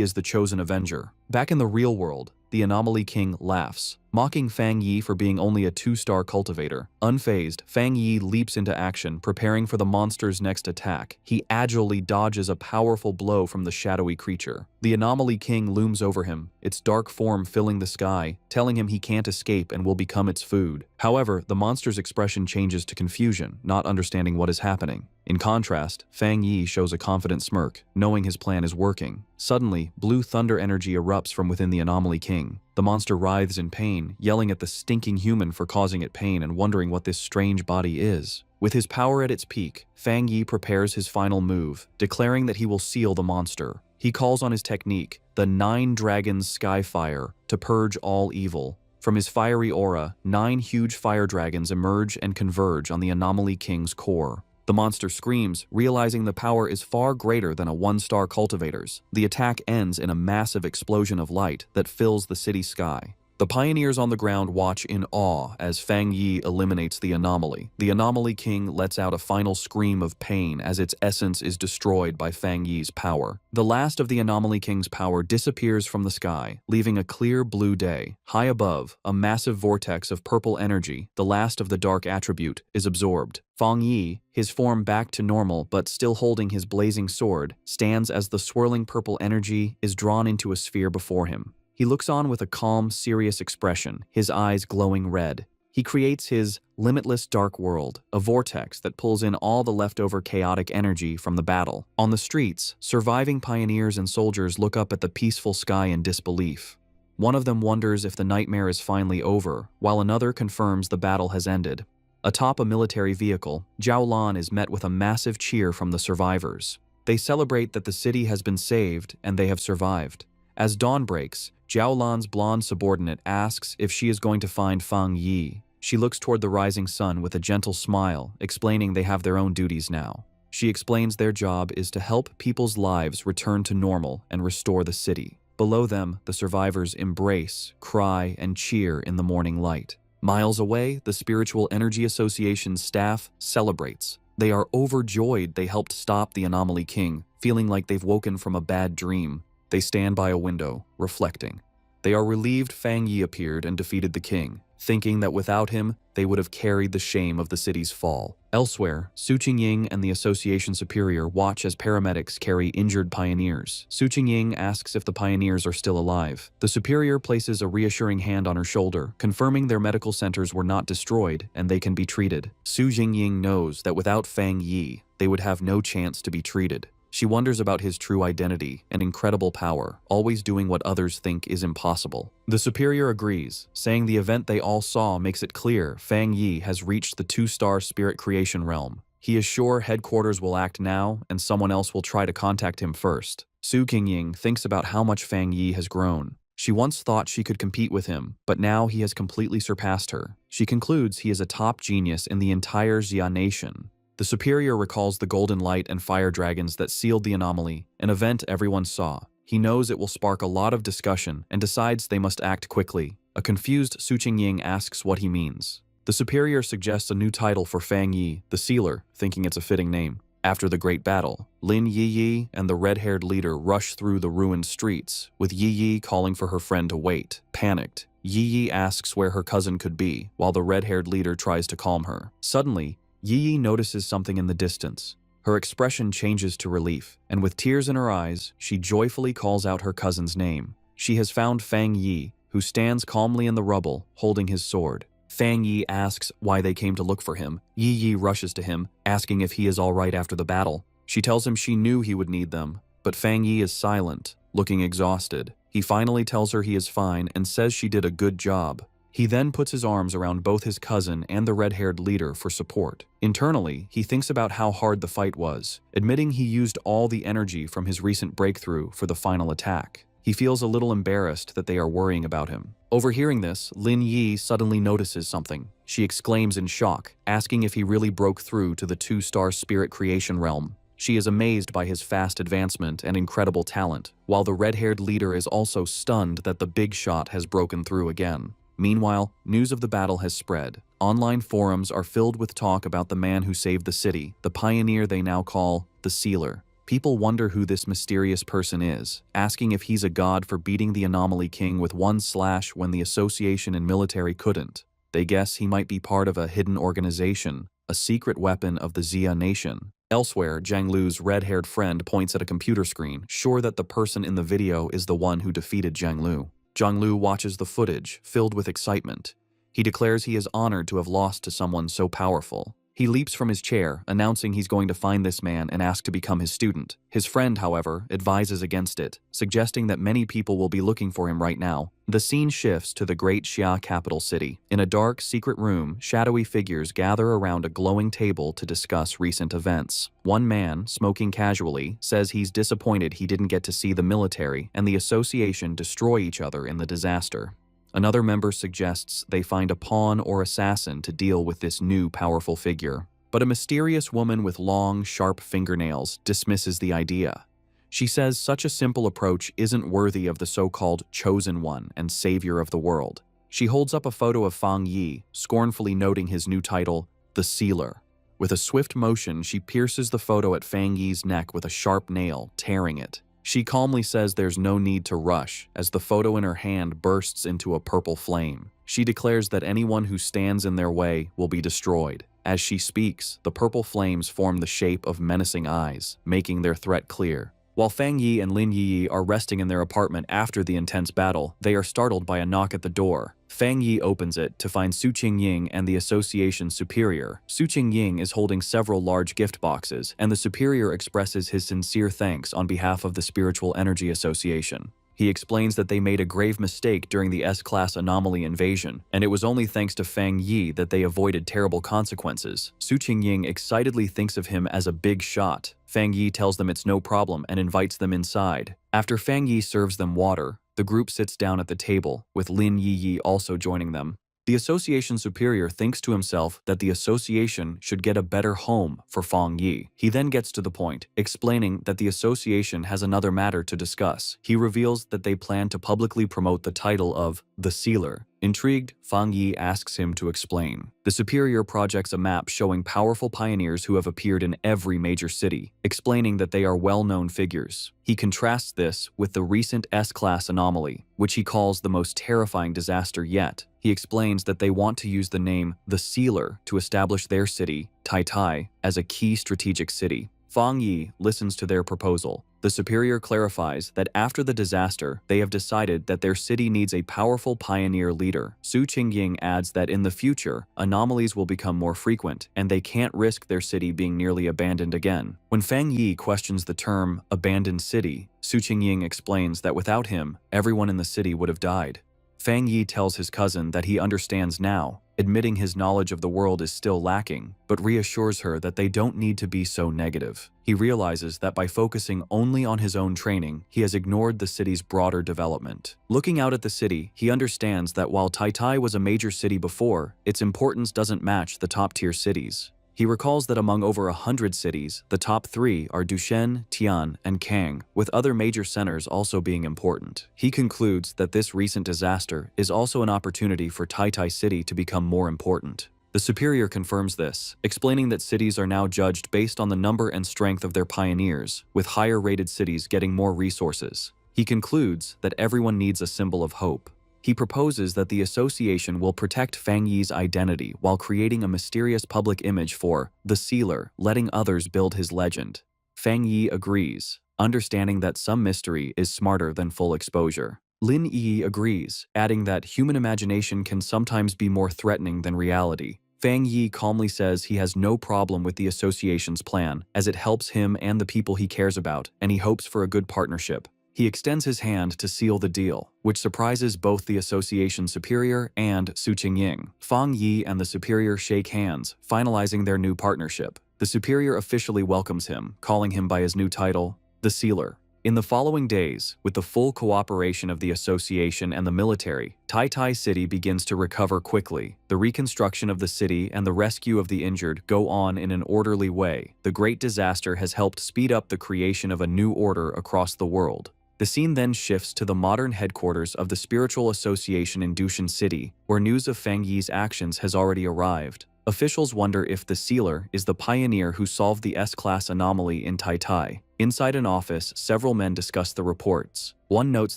is the chosen avenger. Back in the real world, the Anomaly King laughs, mocking Fang Yi for being only a 2-star cultivator. Unfazed, Fang Yi leaps into action, preparing for the monster's next attack. He agilely dodges a powerful blow from the shadowy creature. The Anomaly King looms over him, its dark form filling the sky, telling him he can't escape and will become its food. However, the monster's expression changes to confusion, not understanding what is happening. In contrast, Fang Yi shows a confident smirk, knowing his plan is working. Suddenly, blue thunder energy erupts from within the Anomaly King. The monster writhes in pain, yelling at the stinking human for causing it pain and wondering what this strange body is. With his power at its peak, Fang Yi prepares his final move, declaring that he will seal the monster. He calls on his technique, the 9 Dragons Skyfire, to purge all evil. From his fiery aura, 9 huge fire dragons emerge and converge on the Anomaly King's core. The monster screams, realizing the power is far greater than a 1-star cultivator's. The attack ends in a massive explosion of light that fills the city sky. The pioneers on the ground watch in awe as Fang Yi eliminates the anomaly. The Anomaly King lets out a final scream of pain as its essence is destroyed by Fang Yi's power. The last of the Anomaly King's power disappears from the sky, leaving a clear blue day. High above, a massive vortex of purple energy, the last of the dark attribute, is absorbed. Fang Yi, his form back to normal but still holding his blazing sword, stands as the swirling purple energy is drawn into a sphere before him. He looks on with a calm, serious expression, his eyes glowing red. He creates his limitless dark world, a vortex that pulls in all the leftover chaotic energy from the battle. On the streets, surviving pioneers and soldiers look up at the peaceful sky in disbelief. One of them wonders if the nightmare is finally over, while another confirms the battle has ended. Atop a military vehicle, Zhao Lan is met with a massive cheer from the survivors. They celebrate that the city has been saved and they have survived. As dawn breaks, Zhao Lan's blonde subordinate asks if she is going to find Fang Yi. She looks toward the rising sun with a gentle smile, explaining they have their own duties now. She explains their job is to help people's lives return to normal and restore the city. Below them, the survivors embrace, cry, and cheer in the morning light. Miles away, the Spiritual Energy Association's staff celebrates. They are overjoyed they helped stop the Anomaly King, feeling like they've woken from a bad dream. They stand by a window, reflecting. They are relieved Fang Yi appeared and defeated the king, thinking that without him, they would have carried the shame of the city's fall. Elsewhere, Su Qingying and the association superior watch as paramedics carry injured pioneers. Su Qingying asks if the pioneers are still alive. The superior places a reassuring hand on her shoulder, confirming their medical centers were not destroyed and they can be treated. Su Qingying knows that without Fang Yi, they would have no chance to be treated. She wonders about his true identity and incredible power, always doing what others think is impossible. The superior agrees, saying the event they all saw makes it clear Fang Yi has reached the 2-star spirit creation realm. He is sure headquarters will act now and someone else will try to contact him first. Su Qingying thinks about how much Fang Yi has grown. She once thought she could compete with him, but now he has completely surpassed her. She concludes he is a top genius in the entire Xia nation. The superior recalls the golden light and fire dragons that sealed the anomaly, an event everyone saw. He knows it will spark a lot of discussion and decides they must act quickly. A confused Su Qingying asks what he means. The superior suggests a new title for Fang Yi, the Sealer, thinking it's a fitting name. After the great battle, Lin Yi and the red-haired leader rush through the ruined streets, with Yi calling for her friend to wait. Panicked, Yi asks where her cousin could be, while the red-haired leader tries to calm her. Suddenly, Yi notices something in the distance. Her expression changes to relief, and with tears in her eyes, she joyfully calls out her cousin's name. She has found Fang Yi, who stands calmly in the rubble, holding his sword. Fang Yi asks why they came to look for him. Yi rushes to him, asking if he is all right after the battle. She tells him she knew he would need them, but Fang Yi is silent, looking exhausted. He finally tells her he is fine and says she did a good job. He then puts his arms around both his cousin and the red-haired leader for support. Internally, he thinks about how hard the fight was, admitting he used all the energy from his recent breakthrough for the final attack. He feels a little embarrassed that they are worrying about him. Overhearing this, Lin Yi suddenly notices something. She exclaims in shock, asking if he really broke through to the 2-star spirit creation realm. She is amazed by his fast advancement and incredible talent, while the red-haired leader is also stunned that the big shot has broken through again. Meanwhile, news of the battle has spread. Online forums are filled with talk about the man who saved the city, the pioneer they now call the Sealer. People wonder who this mysterious person is, asking if he's a god for beating the Anomaly King with one slash when the association and military couldn't. They guess he might be part of a hidden organization, a secret weapon of the Xia nation. Elsewhere, Zhang Lu's red-haired friend points at a computer screen, sure that the person in the video is the one who defeated Zhang Lu. Zhang Lu watches the footage, filled with excitement. He declares he is honored to have lost to someone so powerful. He leaps from his chair, announcing he's going to find this man and ask to become his student. His friend, however, advises against it, suggesting that many people will be looking for him right now. The scene shifts to the great Xia capital city. In a dark, secret room, shadowy figures gather around a glowing table to discuss recent events. One man, smoking casually, says he's disappointed he didn't get to see the military and the association destroy each other in the disaster. Another member suggests they find a pawn or assassin to deal with this new powerful figure. But a mysterious woman with long, sharp fingernails dismisses the idea. She says such a simple approach isn't worthy of the so-called chosen one and savior of the world. She holds up a photo of Fang Yi, scornfully noting his new title, the Sealer. With a swift motion, she pierces the photo at Fang Yi's neck with a sharp nail, tearing it. She calmly says there's no need to rush, as the photo in her hand bursts into a purple flame. She declares that anyone who stands in their way will be destroyed. As she speaks, the purple flames form the shape of menacing eyes, making their threat clear. While Fang Yi and Lin Yi are resting in their apartment after the intense battle, they are startled by a knock at the door. Fang Yi opens it to find Su Qingying and the association's superior. Su Qingying is holding several large gift boxes, and the superior expresses his sincere thanks on behalf of the Spiritual Energy Association. He explains that they made a grave mistake during the S-class anomaly invasion, and it was only thanks to Fang Yi that they avoided terrible consequences. Su Qingying excitedly thinks of him as a big shot. Fang Yi tells them it's no problem and invites them inside. After Fang Yi serves them water, the group sits down at the table, with Lin Yi also joining them. The association superior thinks to himself that the association should get a better home for Fang Yi. He then gets to the point, explaining that the association has another matter to discuss. He reveals that they plan to publicly promote the title of the Sealer. Intrigued, Fang Yi asks him to explain. The superior projects a map showing powerful pioneers who have appeared in every major city, explaining that they are well-known figures. He contrasts this with the recent S-class anomaly, which he calls the most terrifying disaster yet. He explains that they want to use the name the Sealer to establish their city, Tai, as a key strategic city. Fang Yi listens to their proposal. The superior clarifies that after the disaster, they have decided that their city needs a powerful pioneer leader. Su Qingying adds that in the future, anomalies will become more frequent, and they can't risk their city being nearly abandoned again. When Fang Yi questions the term abandoned city, Su Qingying explains that without him, everyone in the city would have died. Fang Yi tells his cousin that he understands now, admitting his knowledge of the world is still lacking, but reassures her that they don't need to be so negative. He realizes that by focusing only on his own training, he has ignored the city's broader development. Looking out at the city, he understands that while Tai was a major city before, its importance doesn't match the top-tier cities. He recalls that among over 100 cities, the top 3 are Dushen, Tian, and Kang, with other major centers also being important. He concludes that this recent disaster is also an opportunity for Tai City to become more important. The superior confirms this, explaining that cities are now judged based on the number and strength of their pioneers, with higher-rated cities getting more resources. He concludes that everyone needs a symbol of hope. He proposes that the association will protect Fang Yi's identity while creating a mysterious public image for the Sealer, letting others build his legend. Fang Yi agrees, understanding that some mystery is smarter than full exposure. Lin Yi agrees, adding that human imagination can sometimes be more threatening than reality. Fang Yi calmly says he has no problem with the association's plan, as it helps him and the people he cares about, and he hopes for a good partnership. He extends his hand to seal the deal, which surprises both the association superior and Su Qingying. Fang Yi and the superior shake hands, finalizing their new partnership. The superior officially welcomes him, calling him by his new title, the Sealer. In the following days, with the full cooperation of the association and the military, Tai City begins to recover quickly. The reconstruction of the city and the rescue of the injured go on in an orderly way. The great disaster has helped speed up the creation of a new order across the world. The scene then shifts to the modern headquarters of the Spiritual Association in Dushan City, where news of Fang Yi's actions has already arrived. Officials wonder if the Sealer is the pioneer who solved the S-class anomaly in Tai. Inside an office, several men discuss the reports. One notes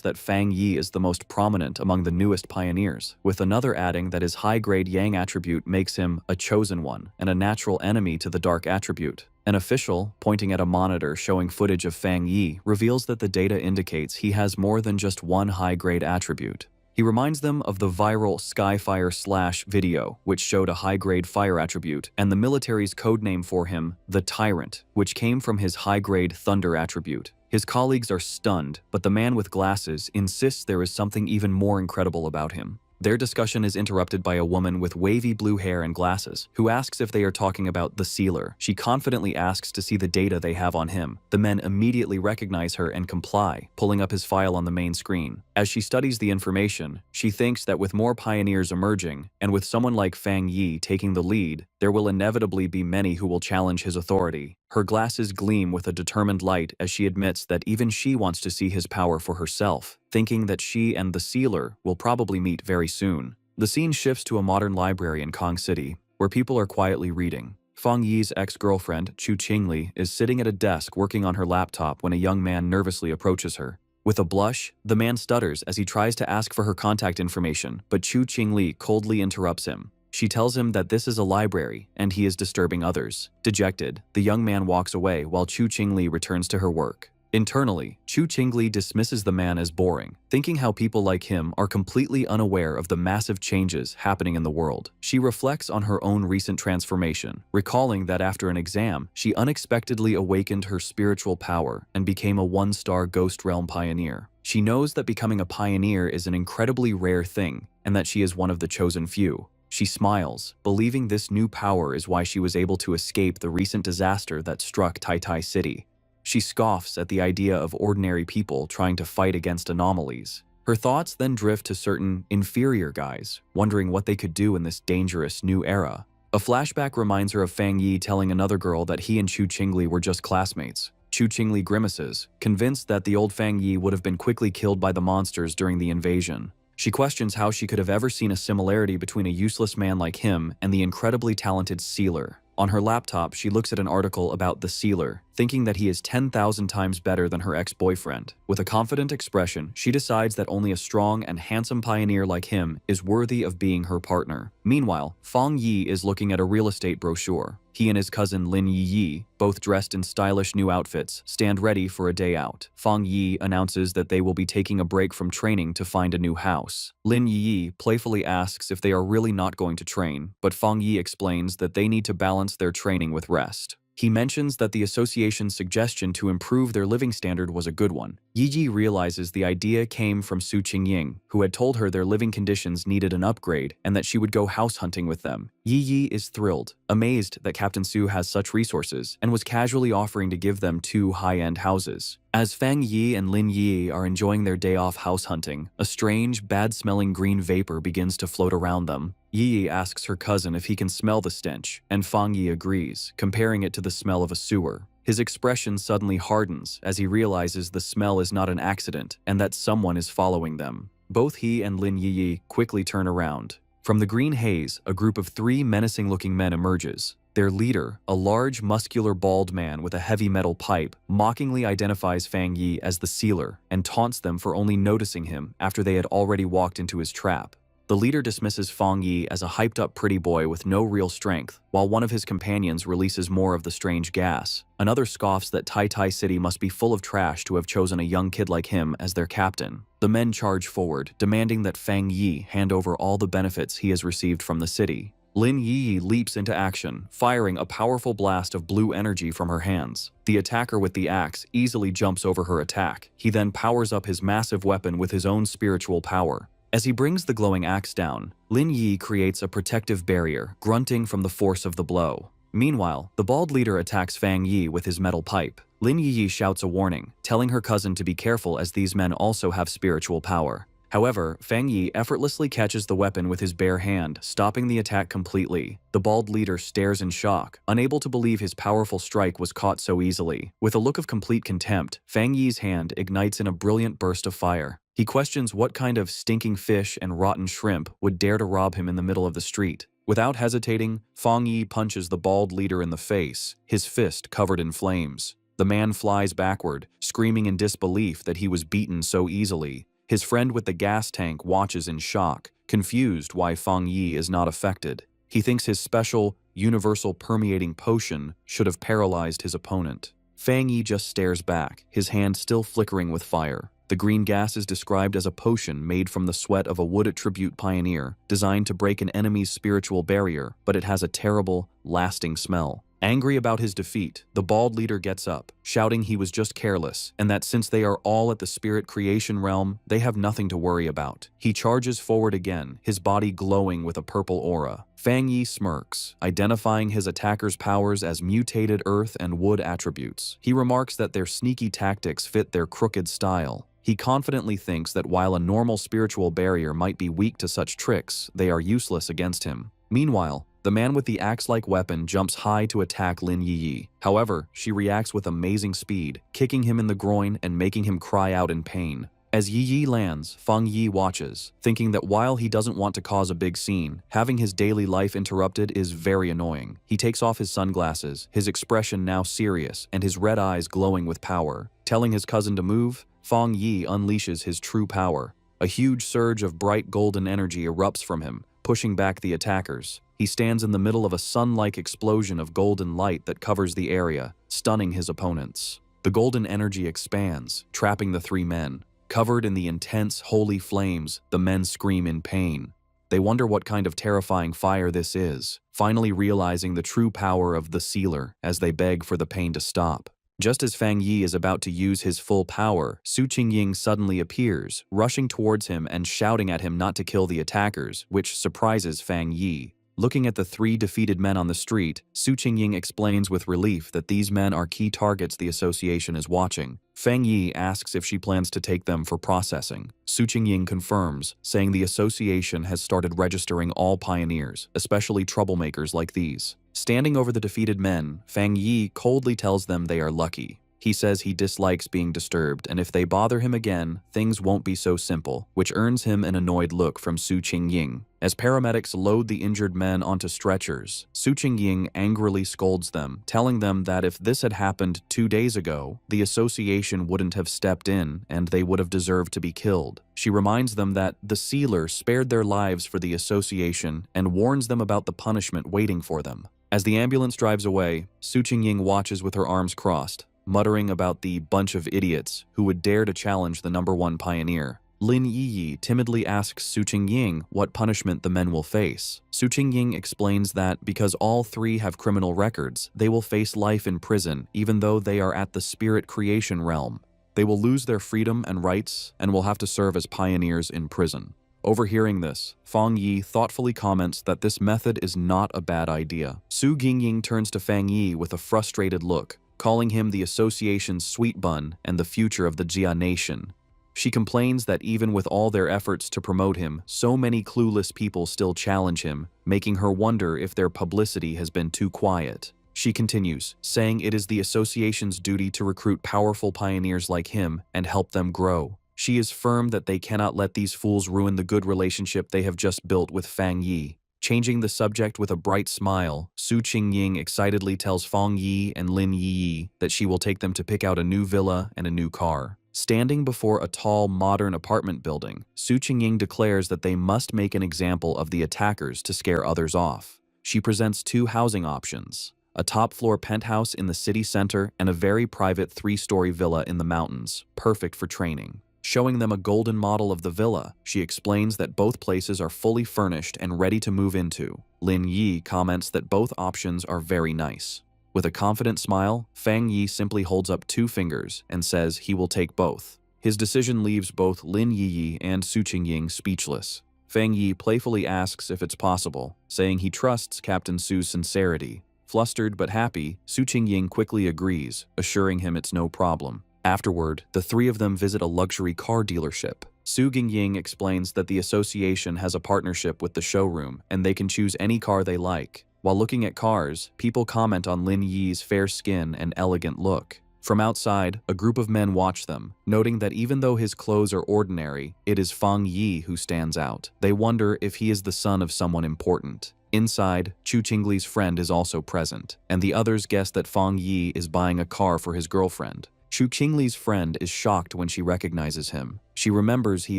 that Fang Yi is the most prominent among the newest pioneers, with another adding that his high-grade Yang attribute makes him a chosen one and a natural enemy to the dark attribute. An official, pointing at a monitor showing footage of Fang Yi, reveals that the data indicates he has more than just one high-grade attribute. He reminds them of the viral Skyfire Slash video, which showed a high-grade fire attribute, and the military's codename for him, the Tyrant, which came from his high-grade Thunder attribute. His colleagues are stunned, but the man with glasses insists there is something even more incredible about him. Their discussion is interrupted by a woman with wavy blue hair and glasses, who asks if they are talking about the Sealer. She confidently asks to see the data they have on him. The men immediately recognize her and comply, pulling up his file on the main screen. As she studies the information, she thinks that with more pioneers emerging, and with someone like Fang Yi taking the lead, there will inevitably be many who will challenge his authority. Her glasses gleam with a determined light as she admits that even she wants to see his power for herself, thinking that she and the Sealer will probably meet very soon. The scene shifts to a modern library in Kong City, where people are quietly reading. Fang Yi's ex-girlfriend, Chu Qingli, is sitting at a desk working on her laptop when a young man nervously approaches her. With a blush, the man stutters as he tries to ask for her contact information, but Chu Qingli coldly interrupts him. She tells him that this is a library, and he is disturbing others. Dejected, the young man walks away while Chu Qingli returns to her work. Internally, Chu Qingli dismisses the man as boring, thinking how people like him are completely unaware of the massive changes happening in the world. She reflects on her own recent transformation, recalling that after an exam, she unexpectedly awakened her spiritual power and became a one-star Ghost Realm pioneer. She knows that becoming a pioneer is an incredibly rare thing, and that she is one of the chosen few. She smiles, believing this new power is why she was able to escape the recent disaster that struck Tai Tai City. She scoffs at the idea of ordinary people trying to fight against anomalies. Her thoughts then drift to certain inferior guys, wondering what they could do in this dangerous new era. A flashback reminds her of Fang Yi telling another girl that he and Chu Qingli were just classmates. Chu Qingli grimaces, convinced that the old Fang Yi would have been quickly killed by the monsters during the invasion. She questions how she could have ever seen a similarity between a useless man like him and the incredibly talented Sealer. On her laptop, she looks at an article about the Sealer, thinking that he is 10,000 times better than her ex-boyfriend. With a confident expression, she decides that only a strong and handsome pioneer like him is worthy of being her partner. Meanwhile, Fang Yi is looking at a real estate brochure. He and his cousin Lin Yi, both dressed in stylish new outfits, stand ready for a day out. Fang Yi announces that they will be taking a break from training to find a new house. Lin Yi playfully asks if they are really not going to train, but Fang Yi explains that they need to balance their training with rest. He mentions that the association's suggestion to improve their living standard was a good one. Yi realizes the idea came from Su Qingying, who had told her their living conditions needed an upgrade and that she would go house hunting with them. Yi is thrilled, amazed that Captain Su has such resources, and was casually offering to give them 2 high-end houses. As Fang Yi and Lin Yi are enjoying their day off house hunting, a strange, bad-smelling green vapor begins to float around them. Yi asks her cousin if he can smell the stench, and Fang Yi agrees, comparing it to the smell of a sewer. His expression suddenly hardens as he realizes the smell is not an accident and that someone is following them. Both he and Lin Yi quickly turn around. From the green haze, a group of 3 menacing-looking men emerges. Their leader, a large, muscular, bald man with a heavy metal pipe, mockingly identifies Fang Yi as the Sealer and taunts them for only noticing him after they had already walked into his trap. The leader dismisses Fang Yi as a hyped-up pretty boy with no real strength, while one of his companions releases more of the strange gas. Another scoffs that Tai Tai City must be full of trash to have chosen a young kid like him as their captain. The men charge forward, demanding that Fang Yi hand over all the benefits he has received from the city. Lin Yi leaps into action, firing a powerful blast of blue energy from her hands. The attacker with the axe easily jumps over her attack. He then powers up his massive weapon with his own spiritual power. As he brings the glowing axe down, Lin Yi creates a protective barrier, grunting from the force of the blow. Meanwhile, the bald leader attacks Fang Yi with his metal pipe. Lin Yi shouts a warning, telling her cousin to be careful as these men also have spiritual power. However, Fang Yi effortlessly catches the weapon with his bare hand, stopping the attack completely. The bald leader stares in shock, unable to believe his powerful strike was caught so easily. With a look of complete contempt, Fang Yi's hand ignites in a brilliant burst of fire. He questions what kind of stinking fish and rotten shrimp would dare to rob him in the middle of the street. Without hesitating, Fang Yi punches the bald leader in the face, his fist covered in flames. The man flies backward, screaming in disbelief that he was beaten so easily. His friend with the gas tank watches in shock, confused why Fang Yi is not affected. He thinks his special, universal permeating potion should have paralyzed his opponent. Fang Yi just stares back, his hand still flickering with fire. The green gas is described as a potion made from the sweat of a wood attribute pioneer, designed to break an enemy's spiritual barrier, but it has a terrible, lasting smell. Angry about his defeat, the bald leader gets up, shouting he was just careless, and that since they are all at the spirit creation realm, they have nothing to worry about. He charges forward again, his body glowing with a purple aura. Fang Yi smirks, identifying his attacker's powers as mutated earth and wood attributes. He remarks that their sneaky tactics fit their crooked style. He confidently thinks that while a normal spiritual barrier might be weak to such tricks, they are useless against him. Meanwhile, the man with the axe-like weapon jumps high to attack Lin Yi. However, she reacts with amazing speed, kicking him in the groin and making him cry out in pain. As Yi lands, Feng Yi watches, thinking that while he doesn't want to cause a big scene, having his daily life interrupted is very annoying. He takes off his sunglasses, his expression now serious and his red eyes glowing with power. Telling his cousin to move, Feng Yi unleashes his true power. A huge surge of bright golden energy erupts from him, pushing back the attackers. He stands in the middle of a sun-like explosion of golden light that covers the area, stunning his opponents. The golden energy expands, trapping the three men. Covered in the intense, holy flames, the men scream in pain. They wonder what kind of terrifying fire this is, finally realizing the true power of the sealer as they beg for the pain to stop. Just as Fang Yi is about to use his full power, Su Qingying suddenly appears, rushing towards him and shouting at him not to kill the attackers, which surprises Fang Yi. Looking at the three defeated men on the street, Su Qingying explains with relief that these men are key targets the association is watching. Fang Yi asks if she plans to take them for processing. Su Qingying confirms, saying the association has started registering all pioneers, especially troublemakers like these. Standing over the defeated men, Fang Yi coldly tells them they are lucky. He says he dislikes being disturbed, and if they bother him again, things won't be so simple, which earns him an annoyed look from Su Qingying. As paramedics load the injured men onto stretchers, Su Qingying angrily scolds them, telling them that if this had happened 2 days ago, the association wouldn't have stepped in and they would have deserved to be killed. She reminds them that the sealer spared their lives for the association and warns them about the punishment waiting for them. As the ambulance drives away, Su Qingying watches with her arms crossed, muttering about the bunch of idiots who would dare to challenge the #1 pioneer. Lin Yi timidly asks Su Qingying what punishment the men will face. Su Qingying explains that because all three have criminal records, they will face life in prison even though they are at the spirit creation realm. They will lose their freedom and rights and will have to serve as pioneers in prison. Overhearing this, Fang Yi thoughtfully comments that this method is not a bad idea. Su Qingying turns to Fang Yi with a frustrated look, calling him the association's sweet bun and the future of the Jia nation. She complains that even with all their efforts to promote him, so many clueless people still challenge him, making her wonder if their publicity has been too quiet. She continues, saying it is the association's duty to recruit powerful pioneers like him and help them grow. She is firm that they cannot let these fools ruin the good relationship they have just built with Fang Yi. Changing the subject with a bright smile, Su Qingying excitedly tells Fang Yi and Lin Yi that she will take them to pick out a new villa and a new car. Standing before a tall, modern apartment building, Su Qingying declares that they must make an example of the attackers to scare others off. She presents 2 housing options: a top-floor penthouse in the city center and a very private 3-story villa in the mountains, perfect for training. Showing them a golden model of the villa, she explains that both places are fully furnished and ready to move into. Lin Yi comments that both options are very nice. With a confident smile, Fang Yi simply holds up 2 fingers and says he will take both. His decision leaves both Lin Yi and Su Qingying speechless. Fang Yi playfully asks if it's possible, saying he trusts Captain Su's sincerity. Flustered but happy, Su Qingying quickly agrees, assuring him it's no problem. Afterward, the 3 of them visit a luxury car dealership. Su Qingying explains that the association has a partnership with the showroom and they can choose any car they like. While looking at cars, people comment on Lin Yi's fair skin and elegant look. From outside, a group of men watch them, noting that even though his clothes are ordinary, it is Fang Yi who stands out. They wonder if he is the son of someone important. Inside, Chu Qingli's friend is also present, and the others guess that Fang Yi is buying a car for his girlfriend. Chu Qingli's friend is shocked when she recognizes him. She remembers he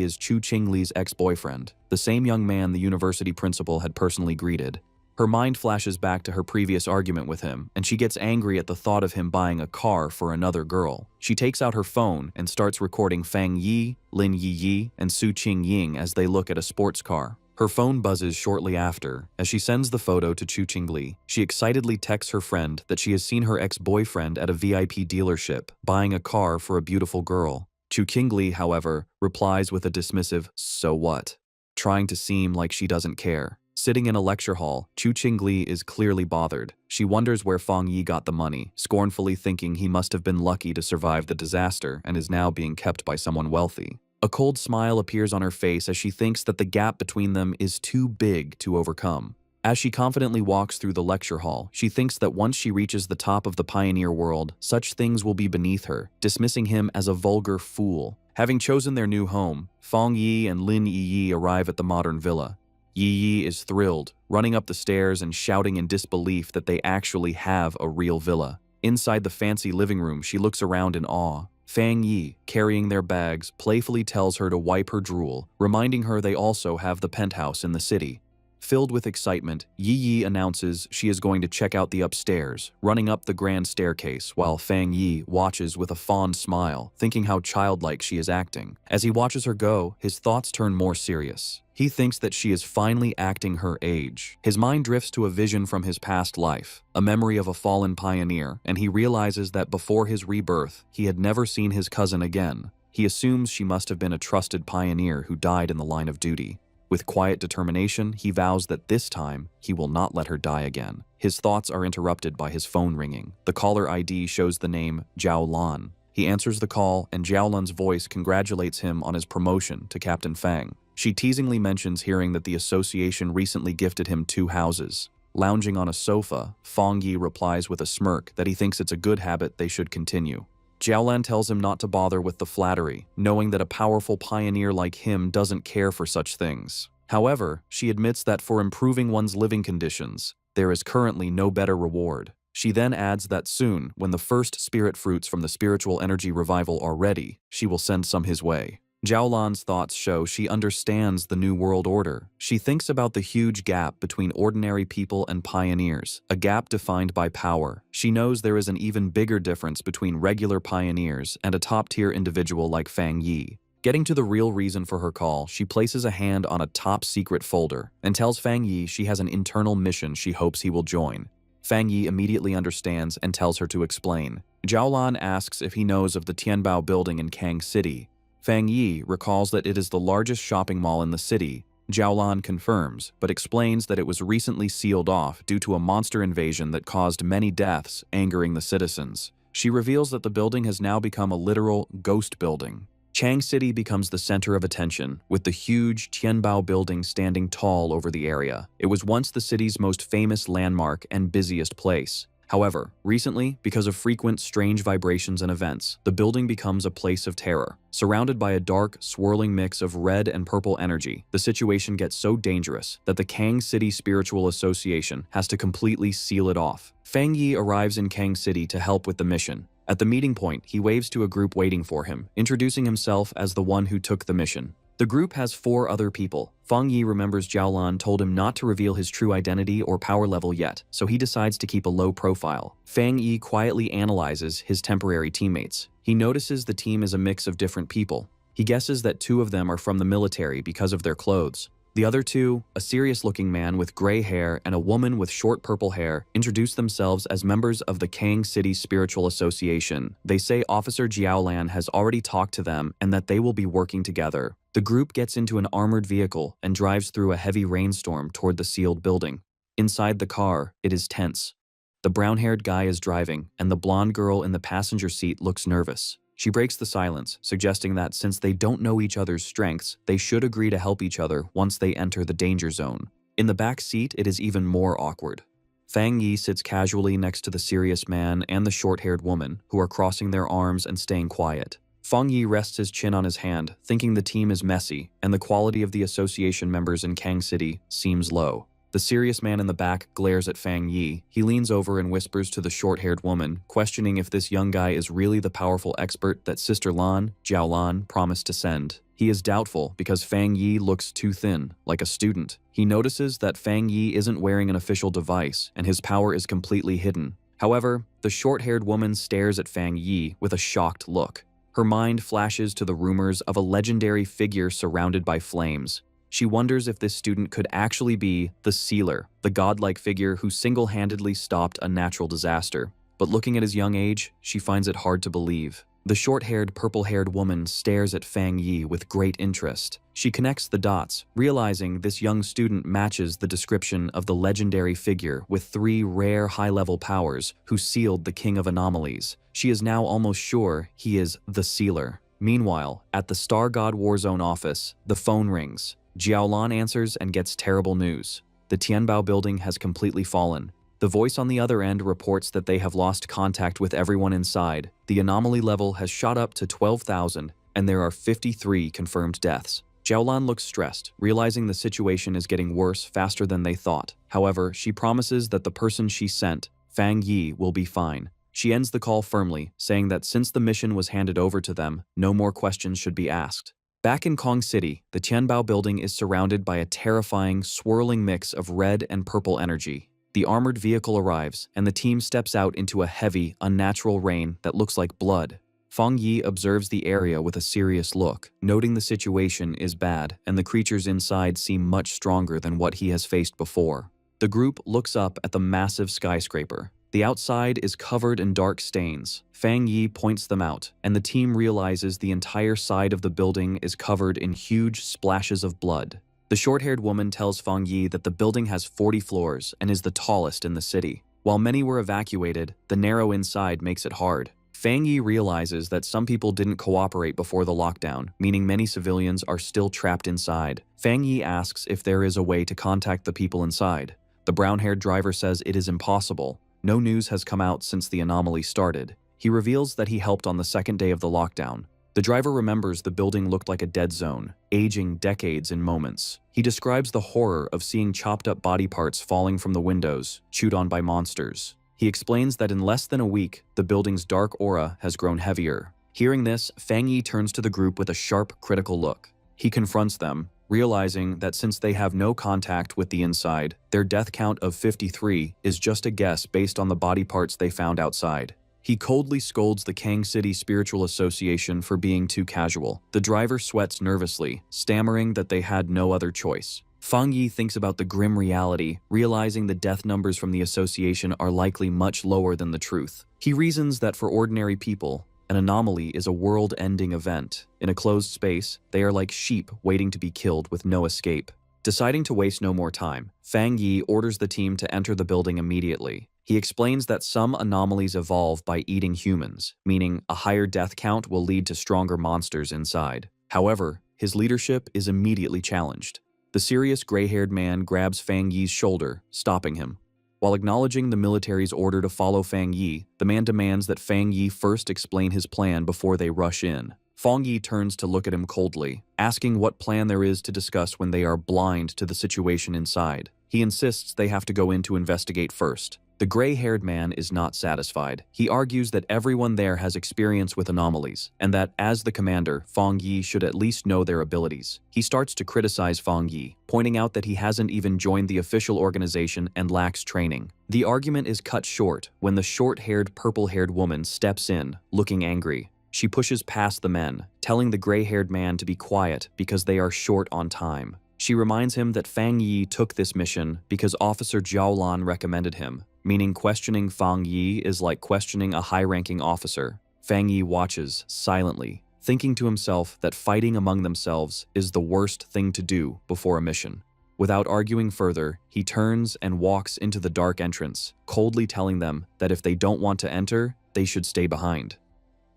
is Chu Qingli's ex-boyfriend, the same young man the university principal had personally greeted. Her mind flashes back to her previous argument with him, and she gets angry at the thought of him buying a car for another girl. She takes out her phone and starts recording Fang Yi, Lin Yi, and Su Qing Ying as they look at a sports car. Her phone buzzes shortly after. As she sends the photo to Chu Qingli, she excitedly texts her friend that she has seen her ex-boyfriend at a VIP dealership, buying a car for a beautiful girl. Chu Qingli, however, replies with a dismissive, "So what?" trying to seem like she doesn't care. Sitting in a lecture hall, Chu Qingli is clearly bothered. She wonders where Fang Yi got the money, scornfully thinking he must have been lucky to survive the disaster and is now being kept by someone wealthy. A cold smile appears on her face as she thinks that the gap between them is too big to overcome. As she confidently walks through the lecture hall, she thinks that once she reaches the top of the pioneer world, such things will be beneath her, dismissing him as a vulgar fool. Having chosen their new home, Fang Yi and Lin Yi arrive at the modern villa. Yi is thrilled, running up the stairs and shouting in disbelief that they actually have a real villa. Inside the fancy living room, she looks around in awe. Fang Yi, carrying their bags, playfully tells her to wipe her drool, reminding her they also have the penthouse in the city. Filled with excitement, Yi announces she is going to check out the upstairs, running up the grand staircase while Fang Yi watches with a fond smile, thinking how childlike she is acting. As he watches her go, his thoughts turn more serious. He thinks that she is finally acting her age. His mind drifts to a vision from his past life, a memory of a fallen pioneer, and he realizes that before his rebirth, he had never seen his cousin again. He assumes she must have been a trusted pioneer who died in the line of duty. With quiet determination, he vows that this time, he will not let her die again. His thoughts are interrupted by his phone ringing. The caller ID shows the name Zhao Lan. He answers the call, and Zhao Lan's voice congratulates him on his promotion to Captain Fang. She teasingly mentions hearing that the association recently gifted him 2 houses. Lounging on a sofa, Fang Yi replies with a smirk that he thinks it's a good habit they should continue. Jiaolan tells him not to bother with the flattery, knowing that a powerful pioneer like him doesn't care for such things. However, she admits that for improving one's living conditions, there is currently no better reward. She then adds that soon, when the first spirit fruits from the spiritual energy revival are ready, she will send some his way. Jiaolan's thoughts show she understands the New World Order. She thinks about the huge gap between ordinary people and pioneers, a gap defined by power. She knows there is an even bigger difference between regular pioneers and a top-tier individual like Fang Yi. Getting to the real reason for her call, she places a hand on a top-secret folder and tells Fang Yi she has an internal mission she hopes he will join. Fang Yi immediately understands and tells her to explain. Jiaolan asks if he knows of the Tianbao building in Kang City. Fang Yi recalls that it is the largest shopping mall in the city. Jiaolan confirms, but explains that it was recently sealed off due to a monster invasion that caused many deaths, angering the citizens. She reveals that the building has now become a literal ghost building. Chang City becomes the center of attention, with the huge Tianbao building standing tall over the area. It was once the city's most famous landmark and busiest place. However, recently, because of frequent strange vibrations and events, the building becomes a place of terror. Surrounded by a dark, swirling mix of red and purple energy, the situation gets so dangerous that the Kang City Spiritual Association has to completely seal it off. Fang Yi arrives in Kang City to help with the mission. At the meeting point, he waves to a group waiting for him, introducing himself as the one who took the mission. The group has 4 other people. Fang Yi remembers Jiaolan told him not to reveal his true identity or power level yet, so he decides to keep a low profile. Fang Yi quietly analyzes his temporary teammates. He notices the team is a mix of different people. He guesses that 2 of them are from the military because of their clothes. The other 2, a serious-looking man with gray hair and a woman with short purple hair, introduce themselves as members of the Kang City Spiritual Association. They say Officer Jiaolan has already talked to them and that they will be working together. The group gets into an armored vehicle and drives through a heavy rainstorm toward the sealed building. Inside the car, it is tense. The brown-haired guy is driving, and the blonde girl in the passenger seat looks nervous. She breaks the silence, suggesting that since they don't know each other's strengths, they should agree to help each other once they enter the danger zone. In the back seat, it is even more awkward. Fang Yi sits casually next to the serious man and the short-haired woman, who are crossing their arms and staying quiet. Fang Yi rests his chin on his hand, thinking the team is messy, and the quality of the association members in Kang City seems low. The serious man in the back glares at Fang Yi. He leans over and whispers to the short-haired woman, questioning if this young guy is really the powerful expert that Sister Lan, Jiao Lan, promised to send. He is doubtful because Fang Yi looks too thin, like a student. He notices that Fang Yi isn't wearing an official device, and his power is completely hidden. However, the short-haired woman stares at Fang Yi with a shocked look. Her mind flashes to the rumors of a legendary figure surrounded by flames. She wonders if this student could actually be the Sealer, the godlike figure who single-handedly stopped a natural disaster. But looking at his young age, she finds it hard to believe. The short-haired, purple-haired woman stares at Fang Yi with great interest. She connects the dots, realizing this young student matches the description of the legendary figure with 3 rare high-level powers who sealed the King of Anomalies. She is now almost sure he is the Sealer. Meanwhile, at the Star God Warzone office, the phone rings. Jiaolan answers and gets terrible news. The Tianbao building has completely fallen. The voice on the other end reports that they have lost contact with everyone inside. The anomaly level has shot up to 12,000, and there are 53 confirmed deaths. Jiaolan looks stressed, realizing the situation is getting worse faster than they thought. However, she promises that the person she sent, Fang Yi, will be fine. She ends the call firmly, saying that since the mission was handed over to them, no more questions should be asked. Back in Kong City, the Tianbao building is surrounded by a terrifying, swirling mix of red and purple energy. The armored vehicle arrives, and the team steps out into a heavy, unnatural rain that looks like blood. Fang Yi observes the area with a serious look, noting the situation is bad and the creatures inside seem much stronger than what he has faced before. The group looks up at the massive skyscraper. The outside is covered in dark stains. Fang Yi points them out, and the team realizes the entire side of the building is covered in huge splashes of blood. The short-haired woman tells Fang Yi that the building has 40 floors and is the tallest in the city. While many were evacuated, the narrow inside makes it hard. Fang Yi realizes that some people didn't cooperate before the lockdown, meaning many civilians are still trapped inside. Fang Yi asks if there is a way to contact the people inside. The brown-haired driver says it is impossible. No news has come out since the anomaly started. He reveals that he helped on the second day of the lockdown. The driver remembers the building looked like a dead zone, aging decades in moments. He describes the horror of seeing chopped up body parts falling from the windows, chewed on by monsters. He explains that in less than a week, the building's dark aura has grown heavier. Hearing this, Fang Yi turns to the group with a sharp, critical look. He confronts them, realizing that since they have no contact with the inside, their death count of 53 is just a guess based on the body parts they found outside. He coldly scolds the Kang City Spiritual Association for being too casual. The driver sweats nervously, stammering that they had no other choice. Fang Yi thinks about the grim reality, realizing the death numbers from the association are likely much lower than the truth. He reasons that for ordinary people, an anomaly is a world-ending event. In a closed space, they are like sheep waiting to be killed with no escape. Deciding to waste no more time, Fang Yi orders the team to enter the building immediately. He explains that some anomalies evolve by eating humans, meaning a higher death count will lead to stronger monsters inside. However, his leadership is immediately challenged. The serious gray-haired man grabs Fang Yi's shoulder, stopping him. While acknowledging the military's order to follow Fang Yi, the man demands that Fang Yi first explain his plan before they rush in. Fang Yi turns to look at him coldly, asking what plan there is to discuss when they are blind to the situation inside. He insists they have to go in to investigate first. The gray-haired man is not satisfied. He argues that everyone there has experience with anomalies, and that, as the commander, Fang Yi should at least know their abilities. He starts to criticize Fang Yi, pointing out that he hasn't even joined the official organization and lacks training. The argument is cut short when the short-haired, purple-haired woman steps in, looking angry. She pushes past the men, telling the gray-haired man to be quiet because they are short on time. She reminds him that Fang Yi took this mission because Officer Jiaolan recommended him, meaning questioning Fang Yi is like questioning a high-ranking officer. Fang Yi watches silently, thinking to himself that fighting among themselves is the worst thing to do before a mission. Without arguing further, he turns and walks into the dark entrance, coldly telling them that if they don't want to enter, they should stay behind.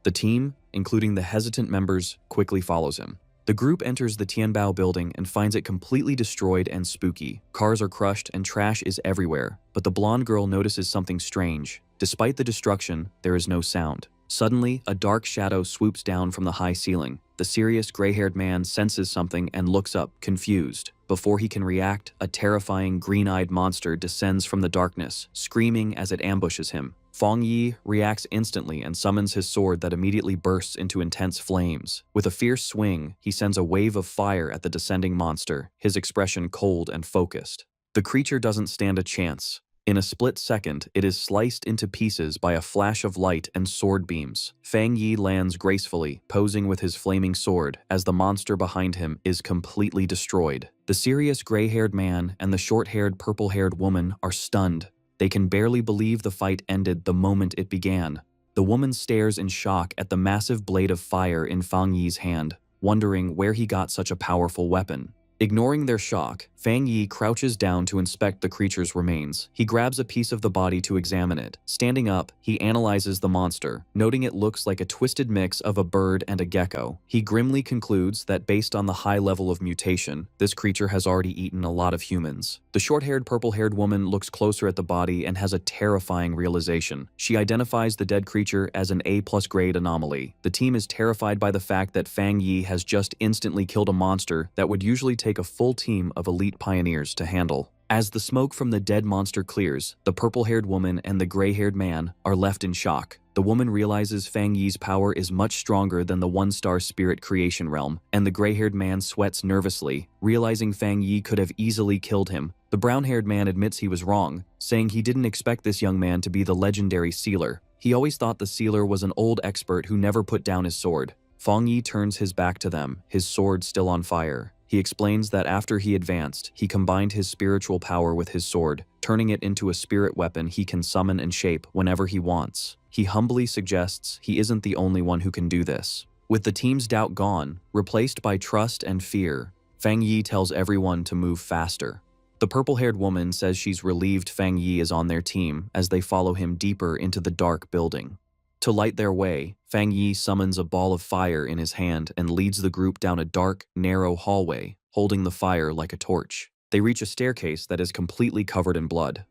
The team, including the hesitant members, quickly follows him. The group enters the Tianbao building and finds it completely destroyed and spooky. Cars are crushed and trash is everywhere, but the blonde girl notices something strange. Despite the destruction, there is no sound. Suddenly, a dark shadow swoops down from the high ceiling. The serious gray-haired man senses something and looks up, confused. Before he can react, a terrifying green-eyed monster descends from the darkness, screaming as it ambushes him. Fang Yi reacts instantly and summons his sword that immediately bursts into intense flames. With a fierce swing, he sends a wave of fire at the descending monster, his expression cold and focused. The creature doesn't stand a chance. In a split second, it is sliced into pieces by a flash of light and sword beams. Fang Yi lands gracefully, posing with his flaming sword, as the monster behind him is completely destroyed. The serious gray-haired man and the short-haired purple-haired woman are stunned. They can barely believe the fight ended the moment it began. The woman stares in shock at the massive blade of fire in Fang Yi's hand, wondering where he got such a powerful weapon. Ignoring their shock, Fang Yi crouches down to inspect the creature's remains. He grabs a piece of the body to examine it. Standing up, he analyzes the monster, noting it looks like a twisted mix of a bird and a gecko. He grimly concludes that based on the high level of mutation, this creature has already eaten a lot of humans. The short-haired, purple-haired woman looks closer at the body and has a terrifying realization. She identifies the dead creature as an A+ grade anomaly. The team is terrified by the fact that Fang Yi has just instantly killed a monster that would usually take a full team of elite pioneers to handle. As the smoke from the dead monster clears, the purple-haired woman and the gray-haired man are left in shock. The woman realizes Fang Yi's power is much stronger than the one-star spirit creation realm, and the gray-haired man sweats nervously, realizing Fang Yi could have easily killed him. The brown-haired man admits he was wrong, saying he didn't expect this young man to be the legendary sealer. He always thought the sealer was an old expert who never put down his sword. Fang Yi turns his back to them, his sword still on fire. He explains that after he advanced, he combined his spiritual power with his sword, turning it into a spirit weapon he can summon and shape whenever he wants. He humbly suggests he isn't the only one who can do this. With the team's doubt gone, replaced by trust and fear, Fang Yi tells everyone to move faster. The purple-haired woman says she's relieved Fang Yi is on their team as they follow him deeper into the dark building. To light their way, Fang Yi summons a ball of fire in his hand and leads the group down a dark, narrow hallway, holding the fire like a torch. They reach a staircase that is completely covered in blood.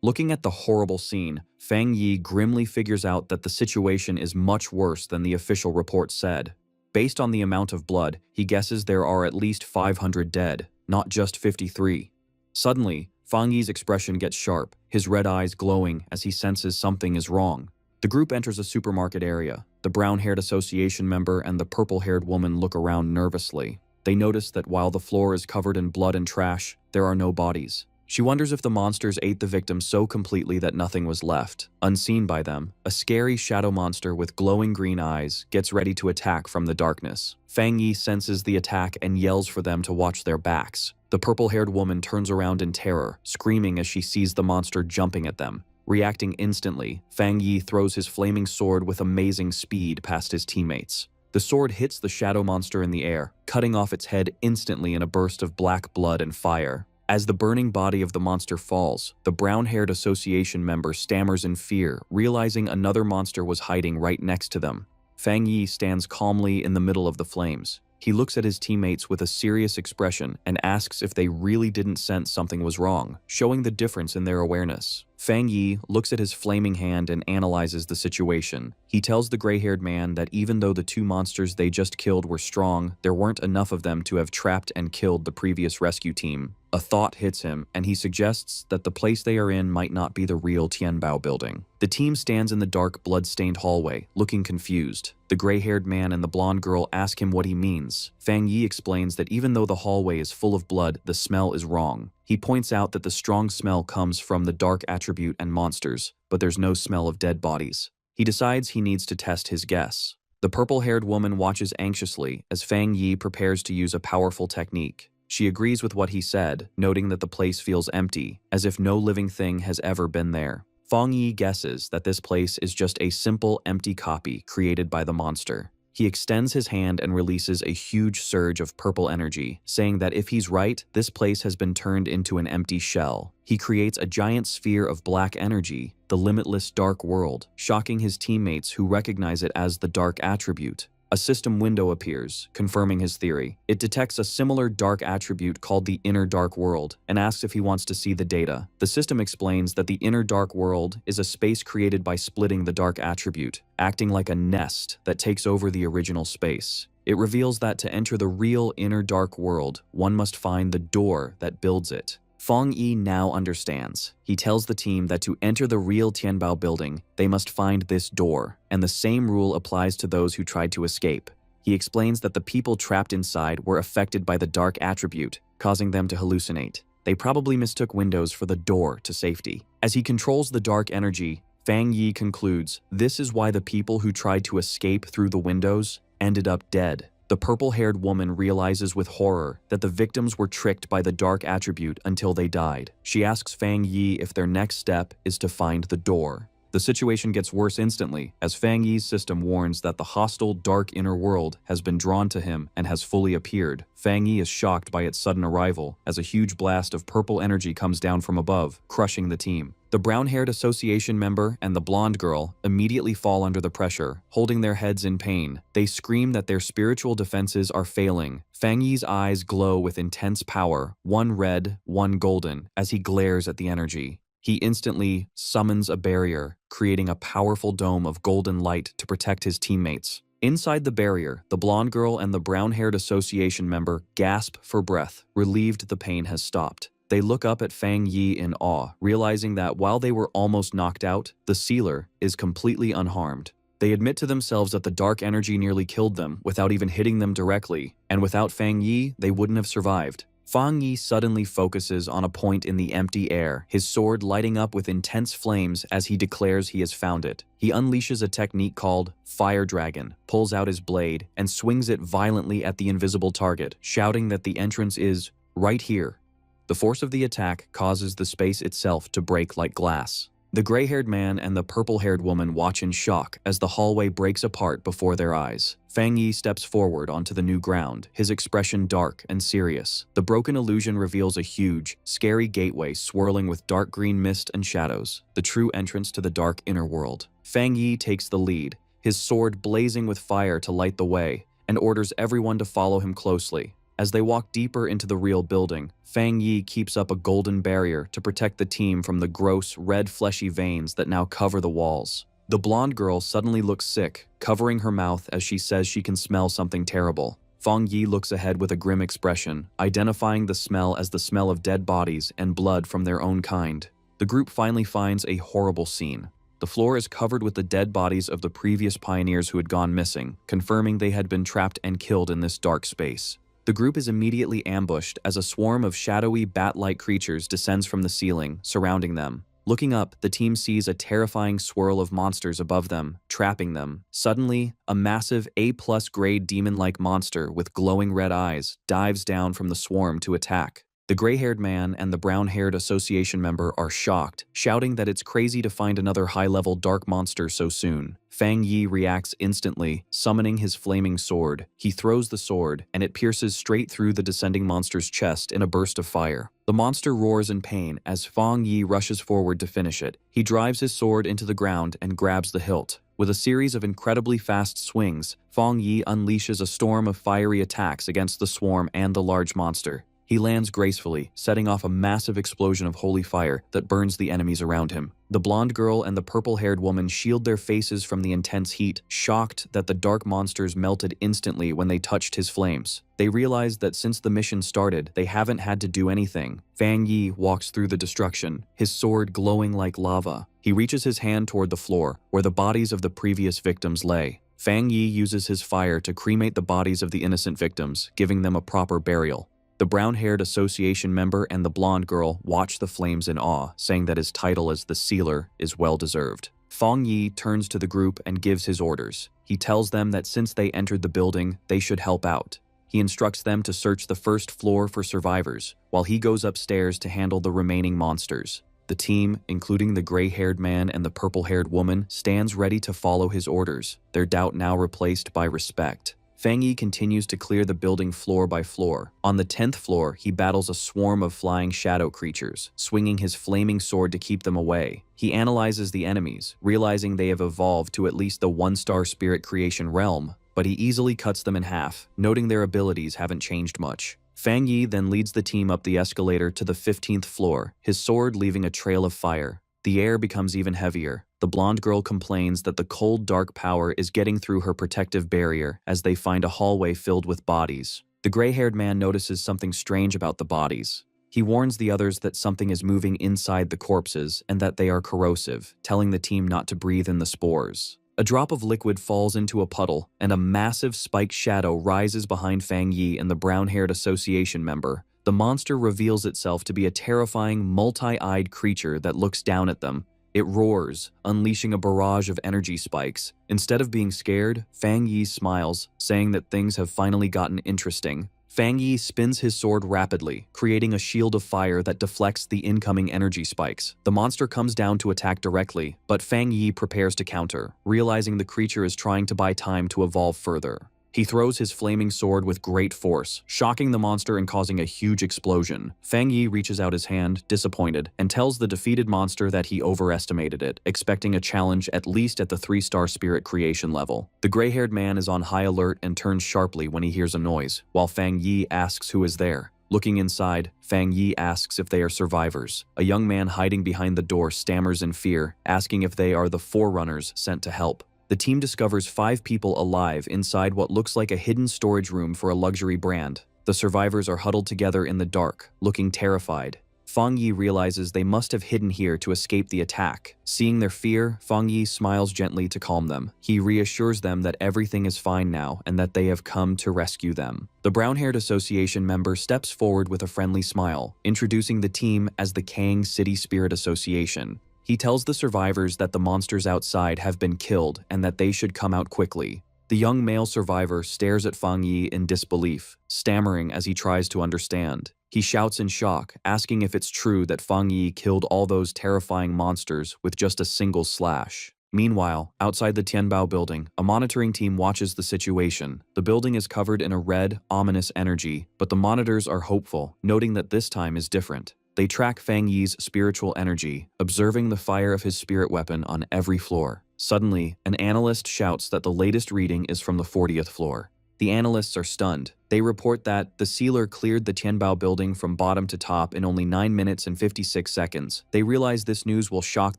Looking at the horrible scene, Fang Yi grimly figures out that the situation is much worse than the official report said. Based on the amount of blood, he guesses there are at least 500 dead, not just 53. Suddenly, Fang Yi's expression gets sharp, his red eyes glowing as he senses something is wrong. The group enters a supermarket area. The brown-haired association member and the purple-haired woman look around nervously. They notice that while the floor is covered in blood and trash, there are no bodies. She wonders if the monsters ate the victims so completely that nothing was left. Unseen by them, a scary shadow monster with glowing green eyes gets ready to attack from the darkness. Fang Yi senses the attack and yells for them to watch their backs. The purple-haired woman turns around in terror, screaming as she sees the monster jumping at them. Reacting instantly, Fang Yi throws his flaming sword with amazing speed past his teammates. The sword hits the shadow monster in the air, cutting off its head instantly in a burst of black blood and fire. As the burning body of the monster falls, the brown-haired association member stammers in fear, realizing another monster was hiding right next to them. Fang Yi stands calmly in the middle of the flames. He looks at his teammates with a serious expression and asks if they really didn't sense something was wrong, showing the difference in their awareness. Fang Yi looks at his flaming hand and analyzes the situation. He tells the gray-haired man that even though the two monsters they just killed were strong, there weren't enough of them to have trapped and killed the previous rescue team. A thought hits him, and he suggests that the place they are in might not be the real Tianbao building. The team stands in the dark, blood-stained hallway, looking confused. The gray-haired man and the blonde girl ask him what he means. Fang Yi explains that even though the hallway is full of blood, the smell is wrong. He points out that the strong smell comes from the dark attribute and monsters, but there's no smell of dead bodies. He decides he needs to test his guess. The purple-haired woman watches anxiously as Fang Yi prepares to use a powerful technique. She agrees with what he said, noting that the place feels empty, as if no living thing has ever been there. Fang Yi guesses that this place is just a simple, empty copy created by the monster. He extends his hand and releases a huge surge of purple energy, saying that if he's right, this place has been turned into an empty shell. He creates a giant sphere of black energy, the limitless dark world, shocking his teammates who recognize it as the dark attribute. A system window appears, confirming his theory. It detects a similar dark attribute called the inner dark world and asks if he wants to see the data. The system explains that the inner dark world is a space created by splitting the dark attribute, acting like a nest that takes over the original space. It reveals that to enter the real inner dark world, one must find the door that builds it. Feng Yi now understands. He tells the team that to enter the real Tianbao building, they must find this door, and the same rule applies to those who tried to escape. He explains that the people trapped inside were affected by the dark attribute, causing them to hallucinate. They probably mistook windows for the door to safety. As he controls the dark energy, Feng Yi concludes this is why the people who tried to escape through the windows ended up dead. The purple-haired woman realizes with horror that the victims were tricked by the dark attribute until they died. She asks Feng Yi if their next step is to find the door. The situation gets worse instantly, as Feng Yi's system warns that the hostile dark inner world has been drawn to him and has fully appeared. Feng Yi is shocked by its sudden arrival, as a huge blast of purple energy comes down from above, crushing the team. The brown-haired association member and the blonde girl immediately fall under the pressure, holding their heads in pain. They scream that their spiritual defenses are failing. Feng Yi's eyes glow with intense power, one red, one golden, as he glares at the energy. He instantly summons a barrier, creating a powerful dome of golden light to protect his teammates. Inside the barrier, the blonde girl and the brown-haired association member gasp for breath, relieved the pain has stopped. They look up at Feng Yi in awe, realizing that while they were almost knocked out, the sealer is completely unharmed. They admit to themselves that the dark energy nearly killed them without even hitting them directly, and without Feng Yi, they wouldn't have survived. Feng Yi suddenly focuses on a point in the empty air, his sword lighting up with intense flames as he declares he has found it. He unleashes a technique called Fire Dragon, pulls out his blade, and swings it violently at the invisible target, shouting that the entrance is right here. The force of the attack causes the space itself to break like glass. The gray-haired man and the purple-haired woman watch in shock as the hallway breaks apart before their eyes. Feng Yi steps forward onto the new ground, his expression dark and serious. The broken illusion reveals a huge, scary gateway swirling with dark green mist and shadows, the true entrance to the dark inner world. Feng Yi takes the lead, his sword blazing with fire to light the way, and orders everyone to follow him closely. As they walk deeper into the real building, Feng Yi keeps up a golden barrier to protect the team from the gross, red fleshy veins that now cover the walls. The blonde girl suddenly looks sick, covering her mouth as she says she can smell something terrible. Feng Yi looks ahead with a grim expression, identifying the smell as the smell of dead bodies and blood from their own kind. The group finally finds a horrible scene. The floor is covered with the dead bodies of the previous pioneers who had gone missing, confirming they had been trapped and killed in this dark space. The group is immediately ambushed as a swarm of shadowy, bat-like creatures descends from the ceiling, surrounding them. Looking up, the team sees a terrifying swirl of monsters above them, trapping them. Suddenly, a massive A+ grade demon-like monster with glowing red eyes dives down from the swarm to attack. The gray-haired man and the brown-haired association member are shocked, shouting that it's crazy to find another high-level dark monster so soon. Feng Yi reacts instantly, summoning his flaming sword. He throws the sword, and it pierces straight through the descending monster's chest in a burst of fire. The monster roars in pain as Feng Yi rushes forward to finish it. He drives his sword into the ground and grabs the hilt. With a series of incredibly fast swings, Feng Yi unleashes a storm of fiery attacks against the swarm and the large monster. He lands gracefully, setting off a massive explosion of holy fire that burns the enemies around him. The blonde girl and the purple-haired woman shield their faces from the intense heat, shocked that the dark monsters melted instantly when they touched his flames. They realize that since the mission started, they haven't had to do anything. Feng Yi walks through the destruction, his sword glowing like lava. He reaches his hand toward the floor, where the bodies of the previous victims lay. Feng Yi uses his fire to cremate the bodies of the innocent victims, giving them a proper burial. The brown-haired association member and the blonde girl watch the flames in awe, saying that his title as the Sealer is well-deserved. Feng Yi turns to the group and gives his orders. He tells them that since they entered the building, they should help out. He instructs them to search the first floor for survivors, while he goes upstairs to handle the remaining monsters. The team, including the gray-haired man and the purple-haired woman, stands ready to follow his orders, their doubt now replaced by respect. Feng Yi continues to clear the building floor by floor. On the 10th floor, he battles a swarm of flying shadow creatures, swinging his flaming sword to keep them away. He analyzes the enemies, realizing they have evolved to at least the 1-star spirit creation realm, but he easily cuts them in half, noting their abilities haven't changed much. Feng Yi then leads the team up the escalator to the 15th floor, his sword leaving a trail of fire. The air becomes even heavier. The blonde girl complains that the cold, dark power is getting through her protective barrier as they find a hallway filled with bodies. The gray-haired man notices something strange about the bodies. He warns the others that something is moving inside the corpses and that they are corrosive, telling the team not to breathe in the spores. A drop of liquid falls into a puddle, and a massive spiked shadow rises behind Fang Yi and the brown-haired association member. The monster reveals itself to be a terrifying, multi-eyed creature that looks down at them. It roars, unleashing a barrage of energy spikes. Instead of being scared, Fang Yi smiles, saying that things have finally gotten interesting. Fang Yi spins his sword rapidly, creating a shield of fire that deflects the incoming energy spikes. The monster comes down to attack directly, but Fang Yi prepares to counter, realizing the creature is trying to buy time to evolve further. He throws his flaming sword with great force, shocking the monster and causing a huge explosion. Fang Yi reaches out his hand, disappointed, and tells the defeated monster that he overestimated it, expecting a challenge at least at the 3-star spirit creation level. The gray-haired man is on high alert and turns sharply when he hears a noise, while Fang Yi asks who is there. Looking inside, Fang Yi asks if they are survivors. A young man hiding behind the door stammers in fear, asking if they are the Forerunners sent to help. The team discovers 5 people alive inside what looks like a hidden storage room for a luxury brand. The survivors are huddled together in the dark, looking terrified. Fang Yi realizes they must have hidden here to escape the attack. Seeing their fear, Fang Yi smiles gently to calm them. He reassures them that everything is fine now and that they have come to rescue them. The brown-haired association member steps forward with a friendly smile, introducing the team as the Kang City Spirit Association. He tells the survivors that the monsters outside have been killed and that they should come out quickly. The young male survivor stares at Fang Yi in disbelief, stammering as he tries to understand. He shouts in shock, asking if it's true that Fang Yi killed all those terrifying monsters with just a single slash. Meanwhile, outside the Tianbao building, a monitoring team watches the situation. The building is covered in a red, ominous energy, but the monitors are hopeful, noting that this time is different. They track Fang Yi's spiritual energy, observing the fire of his spirit weapon on every floor. Suddenly, an analyst shouts that the latest reading is from the 40th floor. The analysts are stunned. They report that the sealer cleared the Tianbao building from bottom to top in only 9 minutes and 56 seconds. They realize this news will shock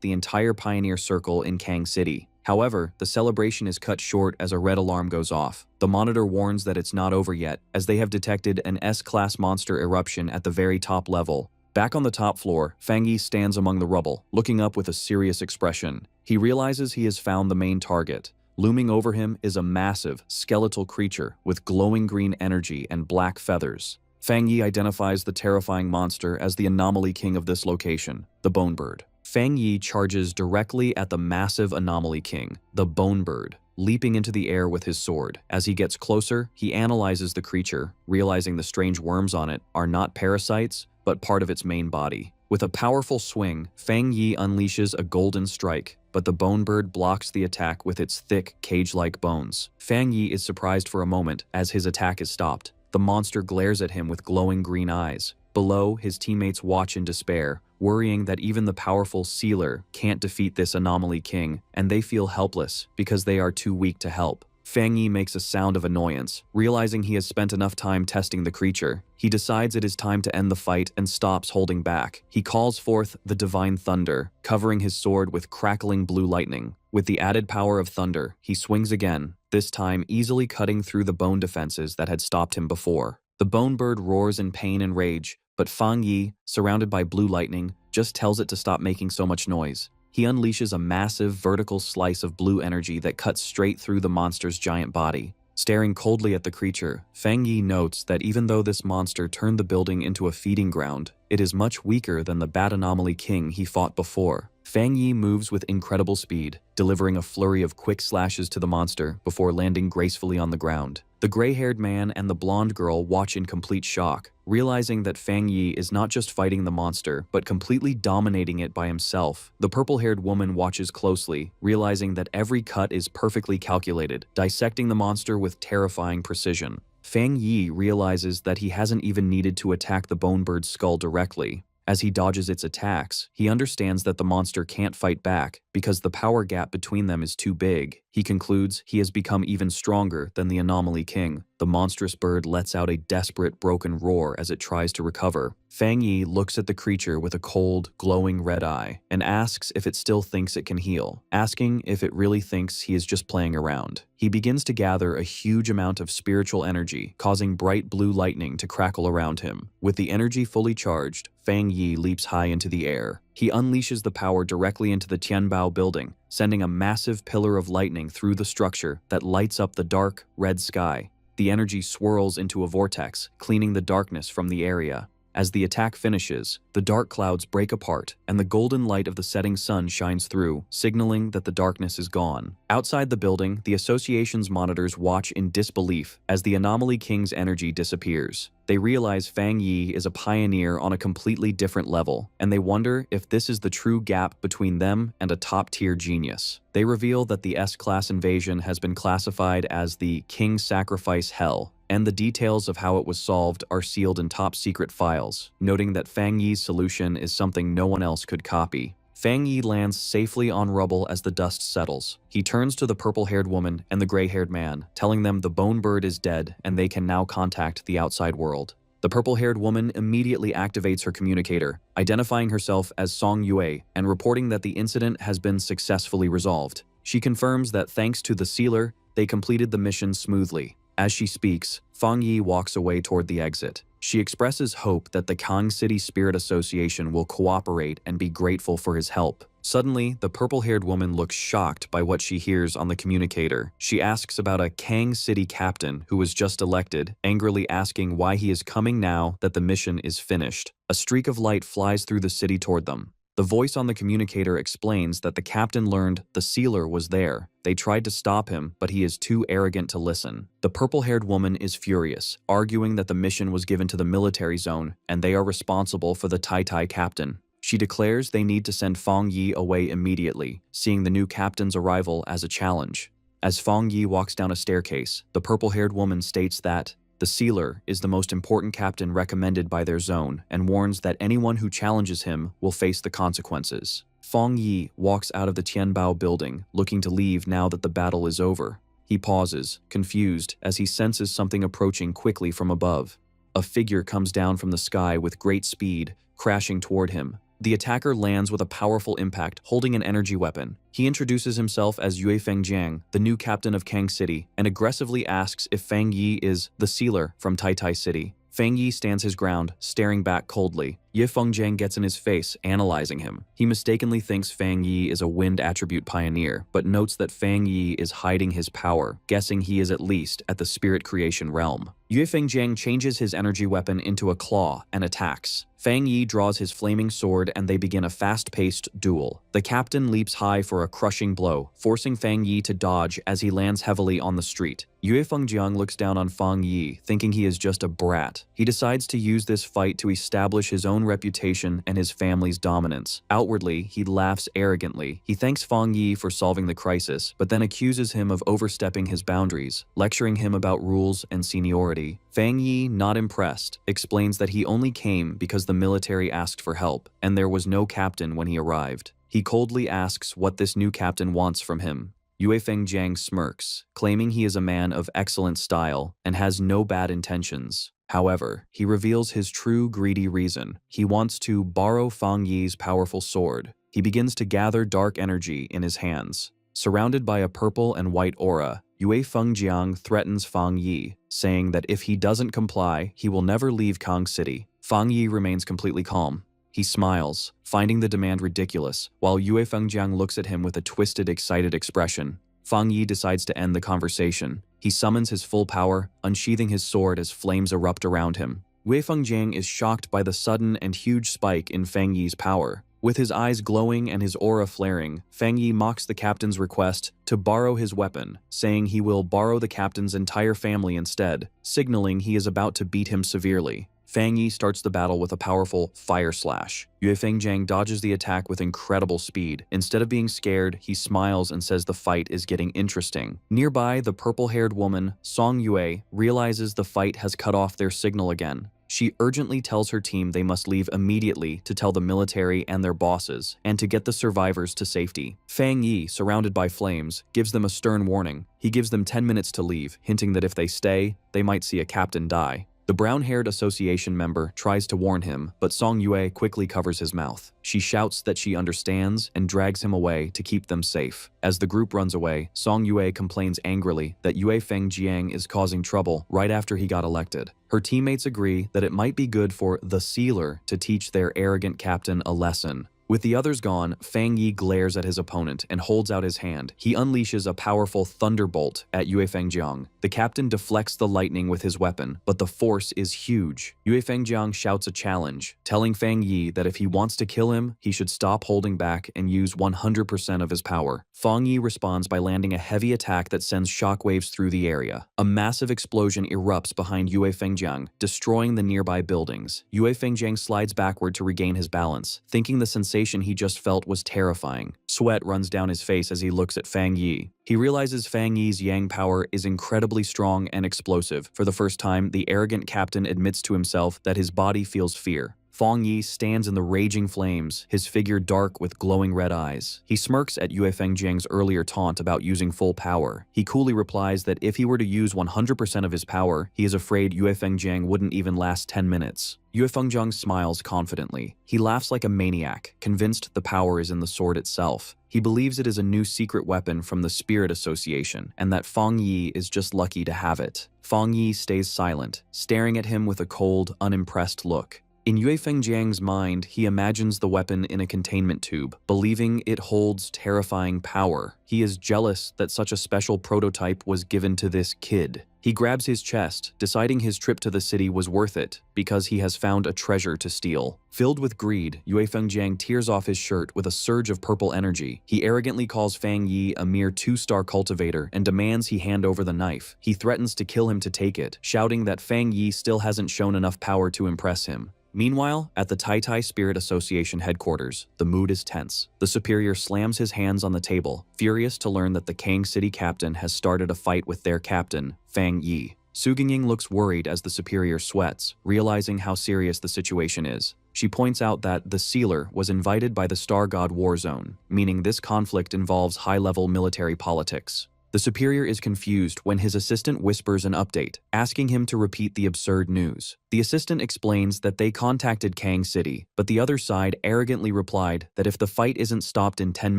the entire Pioneer Circle in Kang City. However, the celebration is cut short as a red alarm goes off. The monitor warns that it's not over yet, as they have detected an S-class monster eruption at the very top level. Back on the top floor, Fang Yi stands among the rubble, looking up with a serious expression. He realizes he has found the main target. Looming over him is a massive, skeletal creature with glowing green energy and black feathers. Fang Yi identifies the terrifying monster as the anomaly king of this location, the Bone Bird. Fang Yi charges directly at the massive anomaly king, the Bone Bird, leaping into the air with his sword. As he gets closer, he analyzes the creature, realizing the strange worms on it are not parasites, but part of its main body. With a powerful swing, Fang Yi unleashes a golden strike, but the Bone Bird blocks the attack with its thick, cage-like bones. Fang Yi is surprised for a moment as his attack is stopped. The monster glares at him with glowing green eyes. Below, his teammates watch in despair, worrying that even the powerful sealer can't defeat this anomaly king, and they feel helpless because they are too weak to help. Fang Yi makes a sound of annoyance, realizing he has spent enough time testing the creature. He decides it is time to end the fight and stops holding back. He calls forth the Divine Thunder, covering his sword with crackling blue lightning. With the added power of thunder, he swings again, this time easily cutting through the bone defenses that had stopped him before. The Bone Bird roars in pain and rage, but Fang Yi, surrounded by blue lightning, just tells it to stop making so much noise. He unleashes a massive vertical slice of blue energy that cuts straight through the monster's giant body. Staring coldly at the creature, Fang Yi notes that even though this monster turned the building into a feeding ground, it is much weaker than the Bat Anomaly King he fought before. Fang Yi moves with incredible speed, delivering a flurry of quick slashes to the monster before landing gracefully on the ground. The gray-haired man and the blonde girl watch in complete shock, realizing that Fang Yi is not just fighting the monster, but completely dominating it by himself. The purple-haired woman watches closely, realizing that every cut is perfectly calculated, dissecting the monster with terrifying precision. Fang Yi realizes that he hasn't even needed to attack the Bone Bird's skull directly. As he dodges its attacks, he understands that the monster can't fight back because the power gap between them is too big. He concludes he has become even stronger than the Anomaly King. The monstrous bird lets out a desperate, broken roar as it tries to recover. Fang Yi looks at the creature with a cold, glowing red eye and asks if it still thinks it can heal, asking if it really thinks he is just playing around. He begins to gather a huge amount of spiritual energy, causing bright blue lightning to crackle around him. With the energy fully charged, Fang Yi leaps high into the air. He unleashes the power directly into the Tianbao building, sending a massive pillar of lightning through the structure that lights up the dark, red sky. The energy swirls into a vortex, cleaning the darkness from the area. As the attack finishes, the dark clouds break apart and the golden light of the setting sun shines through, signaling that the darkness is gone. Outside the building, the association's monitors watch in disbelief as the Anomaly King's energy disappears. They realize Fang Yi is a pioneer on a completely different level, and they wonder if this is the true gap between them and a top-tier genius. They reveal that the S-Class invasion has been classified as the King Sacrifice Hell, and the details of how it was solved are sealed in top-secret files, noting that Fang Yi's solution is something no one else could copy. Fang Yi lands safely on rubble as the dust settles. He turns to the purple-haired woman and the gray-haired man, telling them the bone bird is dead and they can now contact the outside world. The purple-haired woman immediately activates her communicator, identifying herself as Song Yue and reporting that the incident has been successfully resolved. She confirms that thanks to the sealer, they completed the mission smoothly. As she speaks, Fang Yi walks away toward the exit. She expresses hope that the Kang City Spirit Association will cooperate and be grateful for his help. Suddenly, the purple-haired woman looks shocked by what she hears on the communicator. She asks about a Kang City captain who was just elected, angrily asking why he is coming now that the mission is finished. A streak of light flies through the city toward them. The voice on the communicator explains that the captain learned the sealer was there. They tried to stop him, but he is too arrogant to listen. The purple-haired woman is furious, arguing that the mission was given to the military zone and they are responsible for the Tai captain. She declares they need to send Fang Yi away immediately, seeing the new captain's arrival as a challenge. As Fang Yi walks down a staircase, the purple-haired woman states that the sealer is the most important captain recommended by their zone and warns that anyone who challenges him will face the consequences. Fang Yi walks out of the Tianbao building, looking to leave now that the battle is over. He pauses, confused, as he senses something approaching quickly from above. A figure comes down from the sky with great speed, crashing toward him. The attacker lands with a powerful impact, holding an energy weapon. He introduces himself as Yue Fengjiang, the new captain of Kang City, and aggressively asks if Fang Yi is the sealer from Tai City. Fang Yi stands his ground, staring back coldly. Yue Fengjiang gets in his face, analyzing him. He mistakenly thinks Fang Yi is a wind attribute pioneer, but notes that Fang Yi is hiding his power, guessing he is at least at the spirit creation realm. Yue Fengjiang changes his energy weapon into a claw and attacks. Fang Yi draws his flaming sword and they begin a fast-paced duel. The captain leaps high for a crushing blow, forcing Fang Yi to dodge as he lands heavily on the street. Yue Fengjiang looks down on Fang Yi, thinking he is just a brat. He decides to use this fight to establish his own reputation and his family's dominance. Outwardly, he laughs arrogantly. He thanks Fang Yi for solving the crisis, but then accuses him of overstepping his boundaries, lecturing him about rules and seniority. Fang Yi, not impressed, explains that he only came because the military asked for help, and there was no captain when he arrived. He coldly asks what this new captain wants from him. Yue Fengjiang smirks, claiming he is a man of excellent style and has no bad intentions. However, he reveals his true greedy reason. He wants to borrow Fang Yi's powerful sword. He begins to gather dark energy in his hands. Surrounded by a purple and white aura, Yue Fengjiang threatens Fang Yi, saying that if he doesn't comply, he will never leave Kang City. Fang Yi remains completely calm. He smiles, finding the demand ridiculous, while Yue Fengjiang looks at him with a twisted, excited expression. Fang Yi decides to end the conversation. He summons his full power, unsheathing his sword as flames erupt around him. Yue Fengjiang is shocked by the sudden and huge spike in Fang Yi's power. With his eyes glowing and his aura flaring, Fang Yi mocks the captain's request to borrow his weapon, saying he will borrow the captain's entire family instead, signaling he is about to beat him severely. Fang Yi starts the battle with a powerful fire slash. Yue Fengjiang dodges the attack with incredible speed. Instead of being scared, he smiles and says the fight is getting interesting. Nearby, the purple-haired woman, Song Yue, realizes the fight has cut off their signal again. She urgently tells her team they must leave immediately to tell the military and their bosses, and to get the survivors to safety. Fang Yi, surrounded by flames, gives them a stern warning. He gives them 10 minutes to leave, hinting that if they stay, they might see a captain die. The brown-haired association member tries to warn him, but Song Yue quickly covers his mouth. She shouts that she understands and drags him away to keep them safe. As the group runs away, Song Yue complains angrily that Yue Fengjiang is causing trouble right after he got elected. Her teammates agree that it might be good for the Sealer to teach their arrogant captain a lesson. With the others gone, Fang Yi glares at his opponent and holds out his hand. He unleashes a powerful thunderbolt at Yue Fengjiang. The captain deflects the lightning with his weapon, but the force is huge. Yue Fengjiang shouts a challenge, telling Fang Yi that if he wants to kill him, he should stop holding back and use 100% of his power. Fang Yi responds by landing a heavy attack that sends shockwaves through the area. A massive explosion erupts behind Yue Fengjiang, destroying the nearby buildings. Yue Fengjiang slides backward to regain his balance, thinking the sensation he just felt was terrifying. Sweat runs down his face as he looks at Fang Yi. He realizes Fang Yi's yang power is incredibly strong and explosive. For the first time, the arrogant captain admits to himself that his body feels fear. Fang Yi stands in the raging flames, his figure dark with glowing red eyes. He smirks at Yue Fengjiang's earlier taunt about using full power. He coolly replies that if he were to use 100% of his power, he is afraid Yue Fengjiang wouldn't even last 10 minutes. Yue Fengjiang smiles confidently. He laughs like a maniac, convinced the power is in the sword itself. He believes it is a new secret weapon from the Spirit Association, and that Fang Yi is just lucky to have it. Fang Yi stays silent, staring at him with a cold, unimpressed look. In Yue Fengjiang's mind, he imagines the weapon in a containment tube, believing it holds terrifying power. He is jealous that such a special prototype was given to this kid. He grabs his chest, deciding his trip to the city was worth it because he has found a treasure to steal. Filled with greed, Yue Fengjiang tears off his shirt with a surge of purple energy. He arrogantly calls Fang Yi a mere 2-star cultivator and demands he hand over the knife. He threatens to kill him to take it, shouting that Fang Yi still hasn't shown enough power to impress him. Meanwhile, at the Tai Tai Spirit Association headquarters, the mood is tense. The superior slams his hands on the table, furious to learn that the Kang City captain has started a fight with their captain, Fang Yi. Su Gingying looks worried as the superior sweats, realizing how serious the situation is. She points out that the Sealer was invited by the Star God War Zone, meaning this conflict involves high-level military politics. The superior is confused when his assistant whispers an update, asking him to repeat the absurd news. The assistant explains that they contacted Kang City, but the other side arrogantly replied that if the fight isn't stopped in 10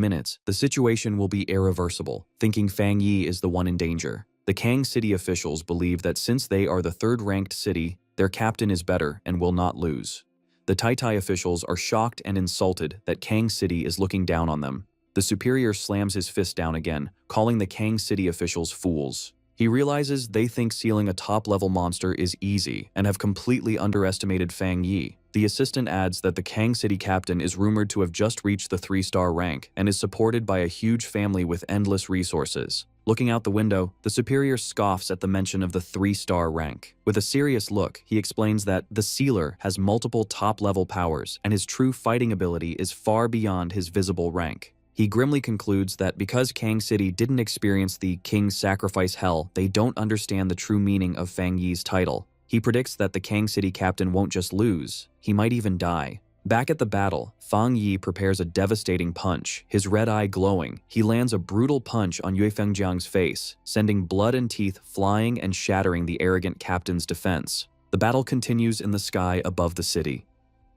minutes, the situation will be irreversible, thinking Fang Yi is the one in danger. The Kang City officials believe that since they are the third-ranked city, their captain is better and will not lose. The Tai Tai officials are shocked and insulted that Kang City is looking down on them. The superior slams his fist down again, calling the Kang City officials fools. He realizes they think sealing a top-level monster is easy and have completely underestimated Fang Yi. The assistant adds that the Kang City captain is rumored to have just reached the 3-star rank and is supported by a huge family with endless resources. Looking out the window, the superior scoffs at the mention of the 3-star rank. With a serious look, he explains that the Sealer has multiple top-level powers and his true fighting ability is far beyond his visible rank. He grimly concludes that because Kang City didn't experience the King's Sacrifice Hell, they don't understand the true meaning of Fang Yi's title. He predicts that the Kang City captain won't just lose, he might even die. Back at the battle, Fang Yi prepares a devastating punch, his red eye glowing. He lands a brutal punch on Yue Fengjiang's face, sending blood and teeth flying and shattering the arrogant captain's defense. The battle continues in the sky above the city.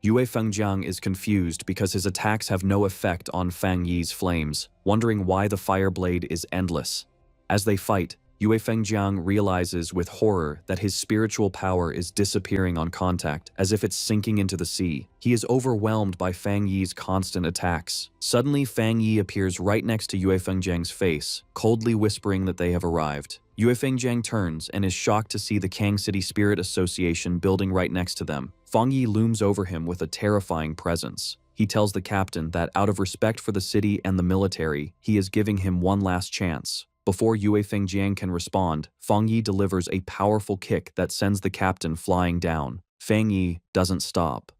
Yue Fengjiang is confused because his attacks have no effect on Fang Yi's flames, wondering why the fire blade is endless. As they fight, Yue Fengjiang realizes with horror that his spiritual power is disappearing on contact, as if it's sinking into the sea. He is overwhelmed by Fang Yi's constant attacks. Suddenly, Fang Yi appears right next to Yue Fengjiang's face, coldly whispering that they have arrived. Yue Fengjiang turns and is shocked to see the Kang City Spirit Association building right next to them. Fang Yi looms over him with a terrifying presence. He tells the captain that out of respect for the city and the military, he is giving him one last chance. Before Yue Fengjiang can respond, Fang Yi delivers a powerful kick that sends the captain flying down. Fang Yi doesn't stop.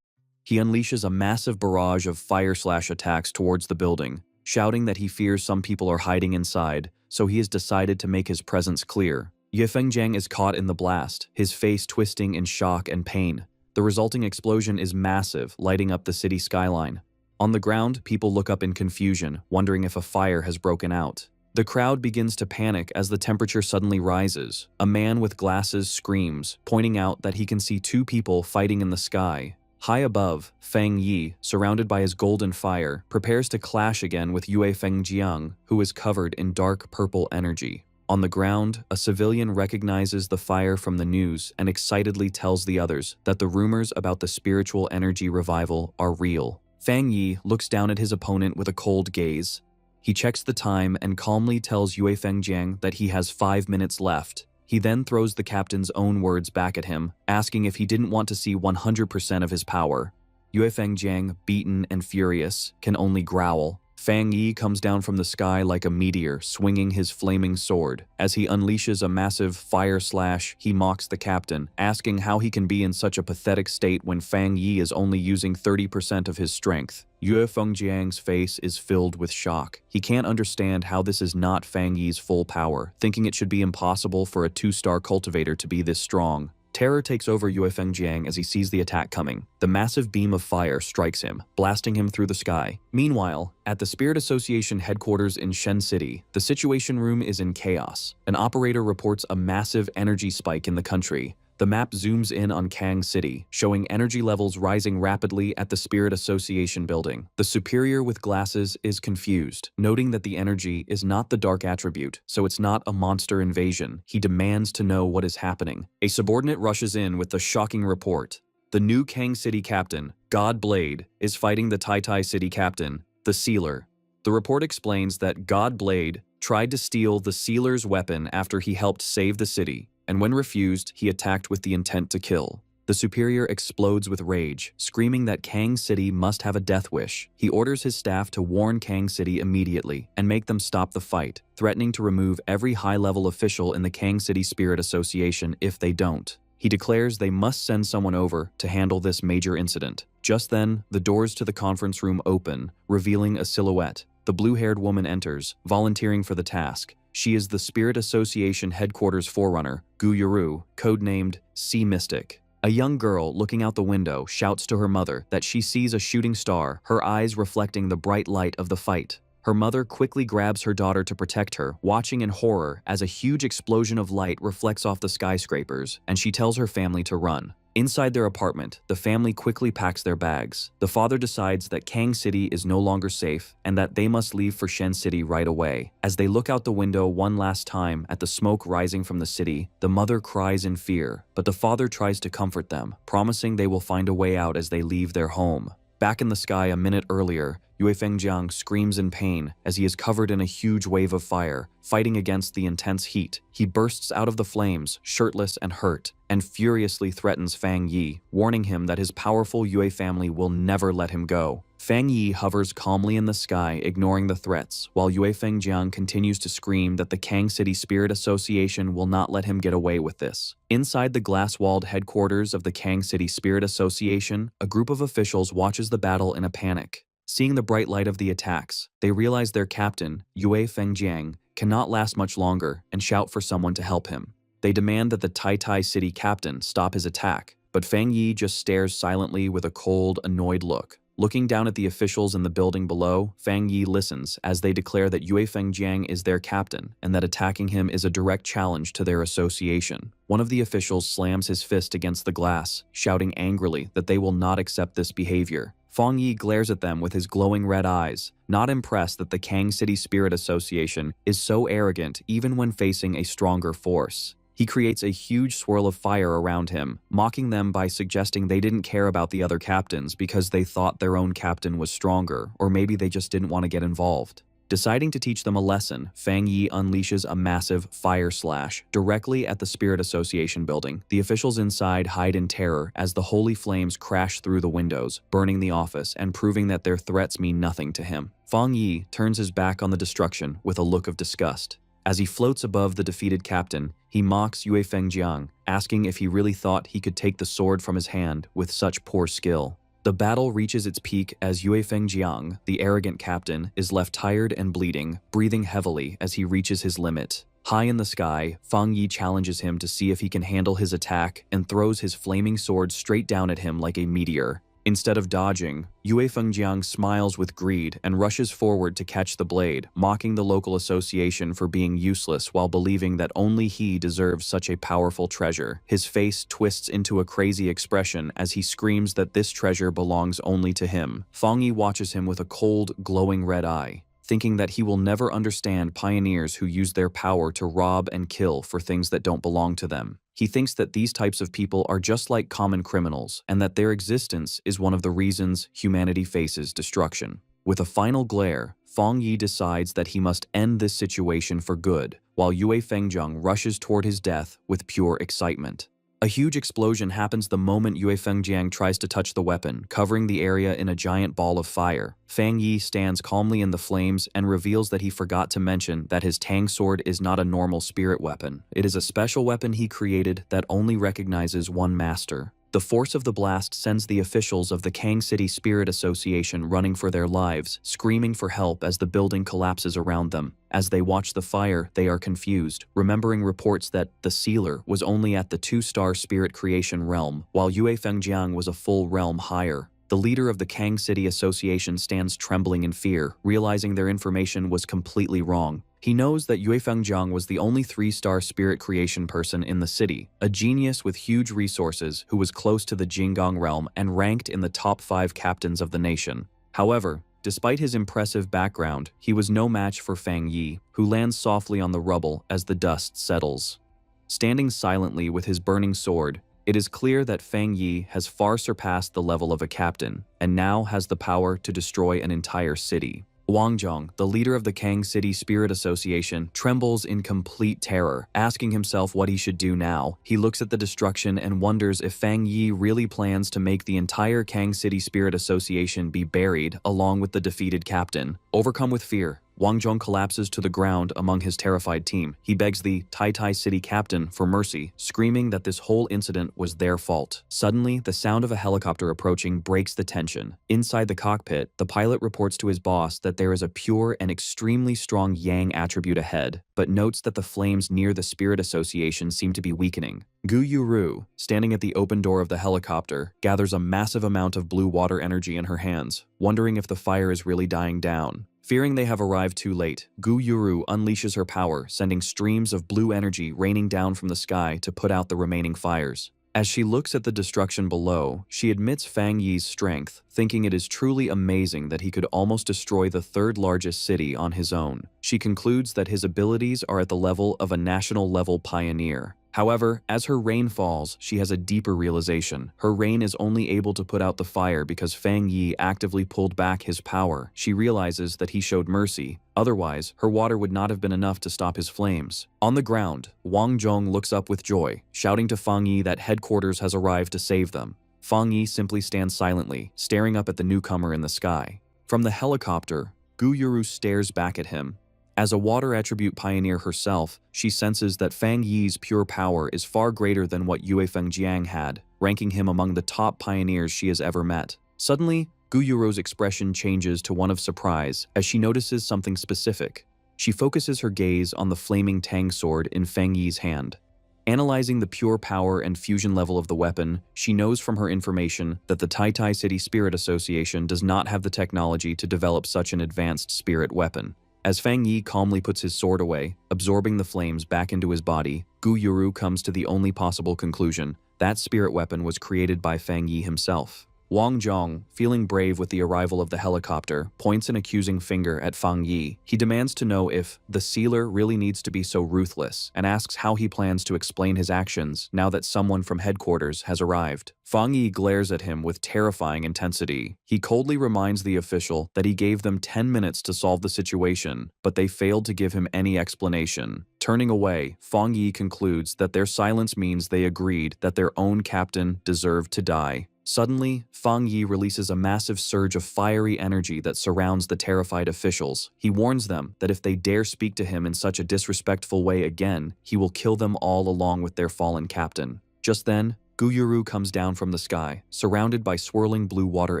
He unleashes a massive barrage of fire-slash attacks towards the building, shouting that he fears some people are hiding inside, so he has decided to make his presence clear. Yue Fengjiang is caught in the blast, his face twisting in shock and pain. The resulting explosion is massive, lighting up the city skyline. On the ground, people look up in confusion, wondering if a fire has broken out. The crowd begins to panic as the temperature suddenly rises. A man with glasses screams, pointing out that he can see two people fighting in the sky. High above, Fang Yi, surrounded by his golden fire, prepares to clash again with Yue Fengjiang, who is covered in dark purple energy. On the ground, a civilian recognizes the fire from the news and excitedly tells the others that the rumors about the spiritual energy revival are real. Fang Yi looks down at his opponent with a cold gaze. He checks the time and calmly tells Yue Fengjiang that he has 5 minutes left. He then throws the captain's own words back at him, asking if he didn't want to see 100% of his power. Yue Fengjiang, beaten and furious, can only growl. Fang Yi comes down from the sky like a meteor, swinging his flaming sword. As he unleashes a massive fire slash, he mocks the captain, asking how he can be in such a pathetic state when Fang Yi is only using 30% of his strength. Yue Fengjiang's face is filled with shock. He can't understand how this is not Fang Yi's full power, thinking it should be impossible for a 2-star cultivator to be this strong. Terror takes over Yue Fengjiang as he sees the attack coming. The massive beam of fire strikes him, blasting him through the sky. Meanwhile, at the Spirit Association headquarters in Shen City, the Situation Room is in chaos. An operator reports a massive energy spike in the country. The map zooms in on Kang City, showing energy levels rising rapidly at the Spirit Association building. The superior with glasses is confused, noting that the energy is not the dark attribute, so it's not a monster invasion. He demands to know what is happening. A subordinate rushes in with the shocking report. The new Kang City captain, God Blade, is fighting the Tai Tai City captain, the Sealer. The report explains that God Blade tried to steal the Sealer's weapon after he helped save the city, and when refused, he attacked with the intent to kill. The superior explodes with rage, screaming that Kang City must have a death wish. He orders his staff to warn Kang City immediately and make them stop the fight, threatening to remove every high-level official in the Kang City Spirit Association if they don't. He declares they must send someone over to handle this major incident. Just then, the doors to the conference room open, revealing a silhouette. The blue-haired woman enters, volunteering for the task. She is the Spirit Association headquarters forerunner, Gu Yuru, codenamed Sea Mystic. A young girl looking out the window shouts to her mother that she sees a shooting star, her eyes reflecting the bright light of the fight. Her mother quickly grabs her daughter to protect her, watching in horror as a huge explosion of light reflects off the skyscrapers, and she tells her family to run. Inside their apartment, the family quickly packs their bags. The father decides that Kang City is no longer safe and that they must leave for Shen City right away. As they look out the window one last time at the smoke rising from the city, the mother cries in fear, but the father tries to comfort them, promising they will find a way out as they leave their home. Back in the sky a minute earlier, Yue Fengjiang screams in pain as he is covered in a huge wave of fire, fighting against the intense heat. He bursts out of the flames, shirtless and hurt, and furiously threatens Fang Yi, warning him that his powerful Yue family will never let him go. Fang Yi hovers calmly in the sky, ignoring the threats, while Yue Fengjiang continues to scream that the Kang City Spirit Association will not let him get away with this. Inside the glass-walled headquarters of the Kang City Spirit Association, a group of officials watches the battle in a panic. Seeing the bright light of the attacks, they realize their captain, Yue Fengjiang, cannot last much longer and shout for someone to help him. They demand that the Tai Tai City captain stop his attack, but Fang Yi just stares silently with a cold, annoyed look. Looking down at the officials in the building below, Fang Yi listens as they declare that Yue Fengjiang is their captain and that attacking him is a direct challenge to their association. One of the officials slams his fist against the glass, shouting angrily that they will not accept this behavior. Fang Yi glares at them with his glowing red eyes, not impressed that the Kang City Spirit Association is so arrogant even when facing a stronger force. He creates a huge swirl of fire around him, mocking them by suggesting they didn't care about the other captains because they thought their own captain was stronger, or maybe they just didn't want to get involved. Deciding to teach them a lesson, Fang Yi unleashes a massive fire slash directly at the Spirit Association building. The officials inside hide in terror as the holy flames crash through the windows, burning the office and proving that their threats mean nothing to him. Fang Yi turns his back on the destruction with a look of disgust. As he floats above the defeated captain, he mocks Yue Fengjiang, asking if he really thought he could take the sword from his hand with such poor skill. The battle reaches its peak as Yue Fengjiang, the arrogant captain, is left tired and bleeding, breathing heavily as he reaches his limit. High in the sky, Fang Yi challenges him to see if he can handle his attack and throws his flaming sword straight down at him like a meteor. Instead of dodging, Yue Fengjiang smiles with greed and rushes forward to catch the blade, mocking the local association for being useless while believing that only he deserves such a powerful treasure. His face twists into a crazy expression as he screams that this treasure belongs only to him. Fang Yi watches him with a cold, glowing red eye, thinking that he will never understand pioneers who use their power to rob and kill for things that don't belong to them. He thinks that these types of people are just like common criminals and that their existence is one of the reasons humanity faces destruction. With a final glare, Fang Yi decides that he must end this situation for good, while Yue Fengjiang rushes toward his death with pure excitement. A huge explosion happens the moment Yue Fengjiang tries to touch the weapon, covering the area in a giant ball of fire. Fang Yi stands calmly in the flames and reveals that he forgot to mention that his Tang sword is not a normal spirit weapon. It is a special weapon he created that only recognizes one master. The force of the blast sends the officials of the Kang City Spirit Association running for their lives, screaming for help as the building collapses around them. As they watch the fire, they are confused, remembering reports that the Sealer was only at the 2-star spirit creation realm, while Yue Fengjiang was a full realm higher. The leader of the Kang City Association stands trembling in fear, realizing their information was completely wrong. He knows that Yue Fengjiang was the only 3-star spirit creation person in the city, a genius with huge resources who was close to the Jinggang realm and ranked in the top 5 captains of the nation. However, despite his impressive background, he was no match for Fang Yi, who lands softly on the rubble as the dust settles. Standing silently with his burning sword, it is clear that Fang Yi has far surpassed the level of a captain, and now has the power to destroy an entire city. Wang Zhong, the leader of the Kang City Spirit Association, trembles in complete terror, asking himself what he should do now. He looks at the destruction and wonders if Fang Yi really plans to make the entire Kang City Spirit Association be buried along with the defeated captain. Overcome with fear, Wang Zhong collapses to the ground among his terrified team. He begs the Tai City captain for mercy, screaming that this whole incident was their fault. Suddenly, the sound of a helicopter approaching breaks the tension. Inside the cockpit, the pilot reports to his boss that there is a pure and extremely strong Yang attribute ahead, but notes that the flames near the Spirit Association seem to be weakening. Gu Yuru, standing at the open door of the helicopter, gathers a massive amount of blue water energy in her hands, wondering if the fire is really dying down. Fearing they have arrived too late, Gu Yuru unleashes her power, sending streams of blue energy raining down from the sky to put out the remaining fires. As she looks at the destruction below, she admits Fang Yi's strength, thinking it is truly amazing that he could almost destroy the 3rd largest city on his own. She concludes that his abilities are at the level of a national-level pioneer. However, as her rain falls, she has a deeper realization. Her rain is only able to put out the fire because Fang Yi actively pulled back his power. She realizes that he showed mercy. Otherwise, her water would not have been enough to stop his flames. On the ground, Wang Zhong looks up with joy, shouting to Fang Yi that headquarters has arrived to save them. Fang Yi simply stands silently, staring up at the newcomer in the sky. From the helicopter, Gu Yuru stares back at him. As a water attribute pioneer herself, she senses that Fang Yi's pure power is far greater than what Yue Fengjiang had, ranking him among the top pioneers she has ever met. Suddenly, Gu Yuru's expression changes to one of surprise as she notices something specific. She focuses her gaze on the flaming Tang sword in Fang Yi's hand. Analyzing the pure power and fusion level of the weapon, she knows from her information that the Tai City Spirit Association does not have the technology to develop such an advanced spirit weapon. As Fang Yi calmly puts his sword away, absorbing the flames back into his body, Gu Yuru comes to the only possible conclusion: that spirit weapon was created by Fang Yi himself. Wang Zhong, feeling brave with the arrival of the helicopter, points an accusing finger at Fang Yi. He demands to know if the Sealer really needs to be so ruthless, and asks how he plans to explain his actions now that someone from headquarters has arrived. Fang Yi glares at him with terrifying intensity. He coldly reminds the official that he gave them 10 minutes to solve the situation, but they failed to give him any explanation. Turning away, Fang Yi concludes that their silence means they agreed that their own captain deserved to die. Suddenly, Fang Yi releases a massive surge of fiery energy that surrounds the terrified officials. He warns them that if they dare speak to him in such a disrespectful way again, he will kill them all along with their fallen captain. Just then, Gu Yuru comes down from the sky, surrounded by swirling blue water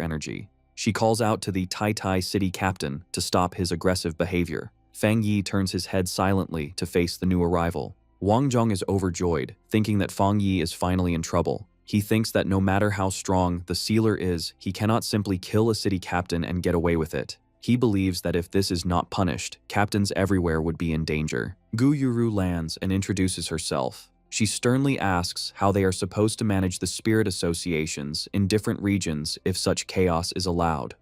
energy. She calls out to the Tai City captain to stop his aggressive behavior. Fang Yi turns his head silently to face the new arrival. Wang Zhong is overjoyed, thinking that Fang Yi is finally in trouble. He thinks that no matter how strong the sealer is, he cannot simply kill a city captain and get away with it. He believes that if this is not punished, captains everywhere would be in danger. Gu Yuru lands and introduces herself. She sternly asks how they are supposed to manage the spirit associations in different regions if such chaos is allowed.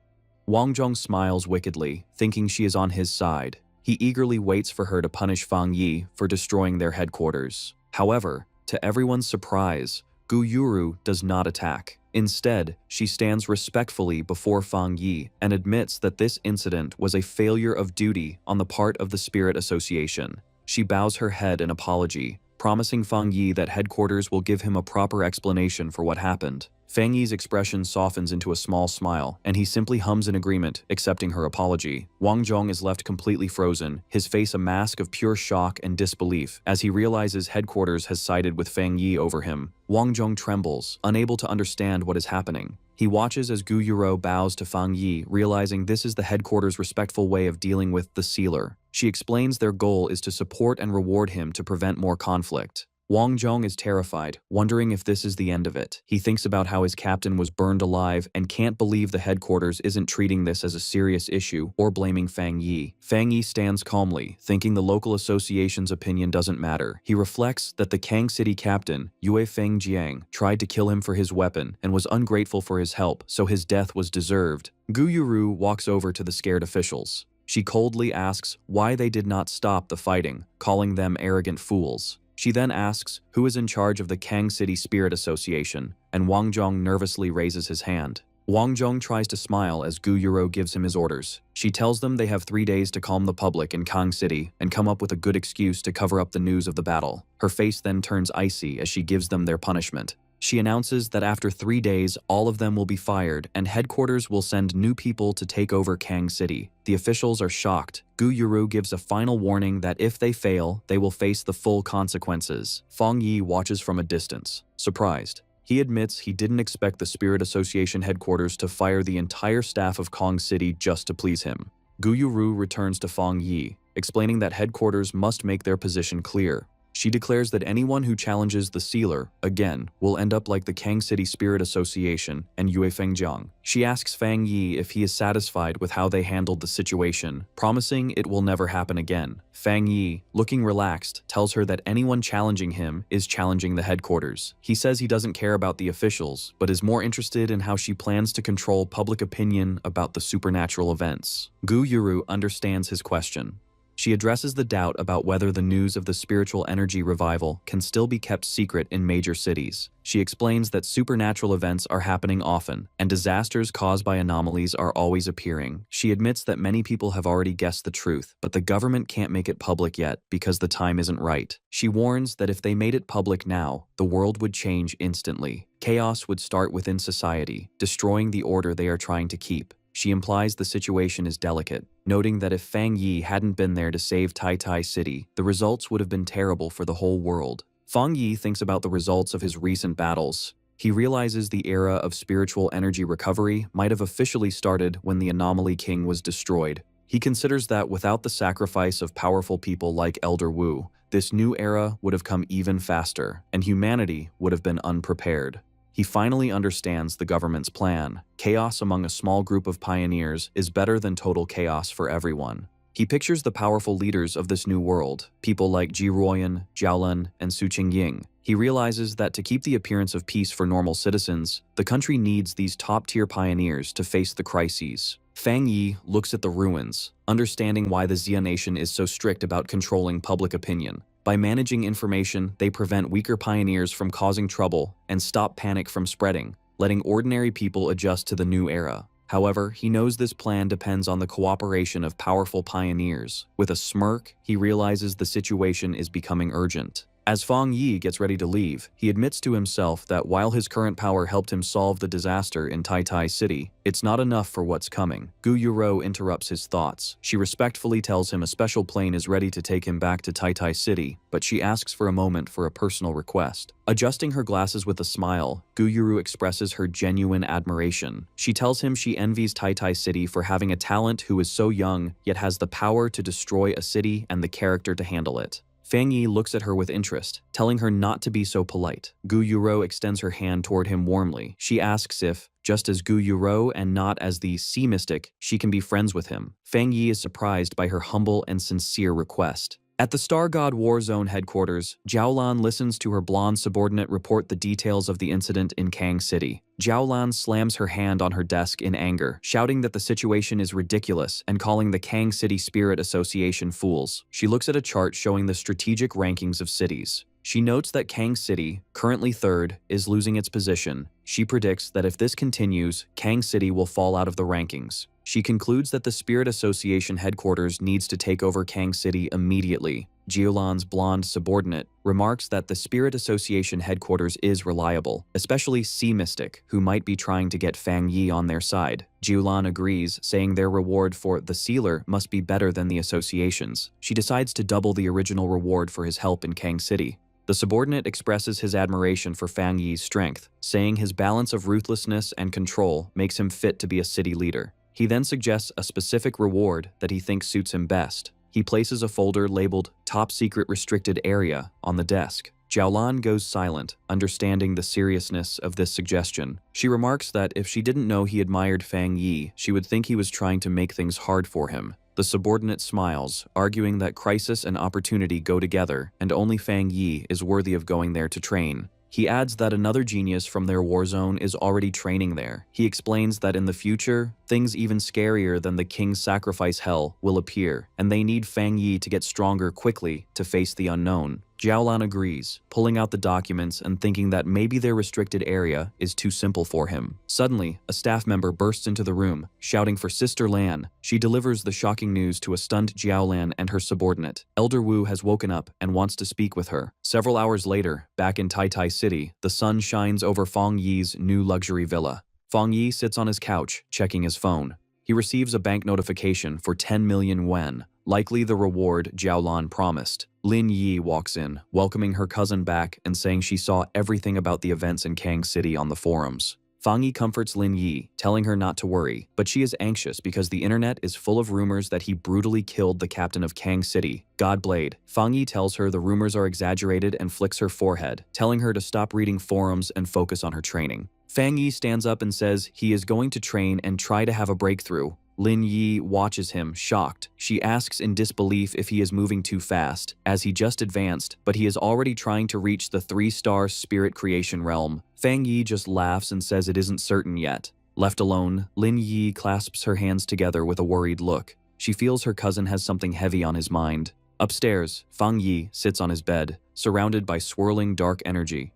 Wang Zhong smiles wickedly, thinking she is on his side. He eagerly waits for her to punish Fang Yi for destroying their headquarters. However, to everyone's surprise, Gu Yuru does not attack. Instead, she stands respectfully before Fang Yi and admits that this incident was a failure of duty on the part of the Spirit Association. She bows her head in apology, promising Fang Yi that headquarters will give him a proper explanation for what happened. Fang Yi's expression softens into a small smile, and he simply hums in agreement, accepting her apology. Wang Zhong is left completely frozen, his face a mask of pure shock and disbelief, as he realizes headquarters has sided with Fang Yi over him. Wang Zhong trembles, unable to understand what is happening. He watches as Gu Yuro bows to Fang Yi, realizing this is the headquarters' respectful way of dealing with the sealer. She explains their goal is to support and reward him to prevent more conflict. Wang Zhong is terrified, wondering if this is the end of it. He thinks about how his captain was burned alive and can't believe the headquarters isn't treating this as a serious issue or blaming Fang Yi. Fang Yi stands calmly, thinking the local association's opinion doesn't matter. He reflects that the Kang City captain, Yue Feng Jiang, tried to kill him for his weapon and was ungrateful for his help, so his death was deserved. Gu Yuru walks over to the scared officials. She coldly asks why they did not stop the fighting, calling them arrogant fools. She then asks who is in charge of the Kang City Spirit Association, and Wang Zhong nervously raises his hand. Wang Zhong tries to smile as Gu Yuro gives him his orders. She tells them they have 3 days to calm the public in Kang City and come up with a good excuse to cover up the news of the battle. Her face then turns icy as she gives them their punishment. She announces that after 3 days, all of them will be fired and headquarters will send new people to take over Kang City. The officials are shocked. Gu Yuru gives a final warning that if they fail, they will face the full consequences. Fang Yi watches from a distance, surprised. He admits he didn't expect the Spirit Association headquarters to fire the entire staff of Kang City just to please him. Gu Yuru returns to Fang Yi, explaining that headquarters must make their position clear. She declares that anyone who challenges the sealer, again, will end up like the Kang City Spirit Association and Yue Fengjiang. She asks Fang Yi if he is satisfied with how they handled the situation, promising it will never happen again. Fang Yi, looking relaxed, tells her that anyone challenging him is challenging the headquarters. He says he doesn't care about the officials, but is more interested in how she plans to control public opinion about the supernatural events. Gu Yuru understands his question. She addresses the doubt about whether the news of the spiritual energy revival can still be kept secret in major cities. She explains that supernatural events are happening often, and disasters caused by anomalies are always appearing. She admits that many people have already guessed the truth, but the government can't make it public yet because the time isn't right. She warns that if they made it public now, the world would change instantly. Chaos would start within society, destroying the order they are trying to keep. She implies the situation is delicate, noting that if Fang Yi hadn't been there to save Tai Tai City, the results would have been terrible for the whole world. Fang Yi thinks about the results of his recent battles. He realizes the era of spiritual energy recovery might have officially started when the Anomaly King was destroyed. He considers that without the sacrifice of powerful people like Elder Wu, this new era would have come even faster, and humanity would have been unprepared. He finally understands the government's plan. Chaos among a small group of pioneers is better than total chaos for everyone. He pictures the powerful leaders of this new world, people like Ji Ruoyan, Jiaolun, and Su Qingying. He realizes that to keep the appearance of peace for normal citizens, the country needs these top-tier pioneers to face the crises. Fang Yi looks at the ruins, understanding why the Xia nation is so strict about controlling public opinion. By managing information, they prevent weaker pioneers from causing trouble and stop panic from spreading, letting ordinary people adjust to the new era. However, he knows this plan depends on the cooperation of powerful pioneers. With a smirk, he realizes the situation is becoming urgent. As Fang Yi gets ready to leave, he admits to himself that while his current power helped him solve the disaster in Tai Tai City, it's not enough for what's coming. Gu Yuro interrupts his thoughts. She respectfully tells him a special plane is ready to take him back to Tai Tai City, but she asks for a moment for a personal request. Adjusting her glasses with a smile, Gu Yuro expresses her genuine admiration. She tells him she envies Tai Tai City for having a talent who is so young, yet has the power to destroy a city and the character to handle it. Fang Yi looks at her with interest, telling her not to be so polite. Gu Yuro extends her hand toward him warmly. She asks if, just as Gu Yuro and not as the sea mystic, she can be friends with him. Fang Yi is surprised by her humble and sincere request. At the Star God War Zone headquarters, Jiaolan listens to her blonde subordinate report the details of the incident in Kang City. Jiaolan slams her hand on her desk in anger, shouting that the situation is ridiculous and calling the Kang City Spirit Association fools. She looks at a chart showing the strategic rankings of cities. She notes that Kang City, currently third, is losing its position. She predicts that if this continues, Kang City will fall out of the rankings. She concludes that the Spirit Association headquarters needs to take over Kang City immediately. Jiaolan's blonde subordinate remarks that the Spirit Association headquarters is reliable, especially Sea Mystic, who might be trying to get Fang Yi on their side. Jiaolan agrees, saying their reward for the Sealer must be better than the association's. She decides to double the original reward for his help in Kang City. The subordinate expresses his admiration for Fang Yi's strength, saying his balance of ruthlessness and control makes him fit to be a city leader. He then suggests a specific reward that he thinks suits him best. He places a folder labeled Top Secret Restricted Area on the desk. Jiaolan goes silent, understanding the seriousness of this suggestion. She remarks that if she didn't know he admired Fang Yi, she would think he was trying to make things hard for him. The subordinate smiles, arguing that crisis and opportunity go together, and only Fang Yi is worthy of going there to train. He adds that another genius from their war zone is already training there. He explains that in the future, things even scarier than the King's Sacrifice Hell will appear, and they need Fang Yi to get stronger quickly to face the unknown. Jiaolan agrees, pulling out the documents and thinking that maybe their restricted area is too simple for him. Suddenly, a staff member bursts into the room, shouting for Sister Lan. She delivers the shocking news to a stunned Jiaolan and her subordinate. Elder Wu has woken up and wants to speak with her. Several hours later, back in Tai Tai City, the sun shines over Fang Yi's new luxury villa. Fang Yi sits on his couch, checking his phone. He receives a bank notification for 10 million yuan, likely the reward Jiaolan promised. Lin Yi walks in, welcoming her cousin back and saying she saw everything about the events in Kang City on the forums. Fang Yi comforts Lin Yi, telling her not to worry, but she is anxious because the internet is full of rumors that he brutally killed the captain of Kang City, Godblade. Fang Yi tells her the rumors are exaggerated and flicks her forehead, telling her to stop reading forums and focus on her training. Fang Yi stands up and says he is going to train and try to have a breakthrough. Lin Yi watches him, shocked. She asks in disbelief if he is moving too fast, as he just advanced, but he is already trying to reach the 3-star spirit creation realm. Fang Yi just laughs and says it isn't certain yet. Left alone, Lin Yi clasps her hands together with a worried look. She feels her cousin has something heavy on his mind. Upstairs, Fang Yi sits on his bed, surrounded by swirling dark energy.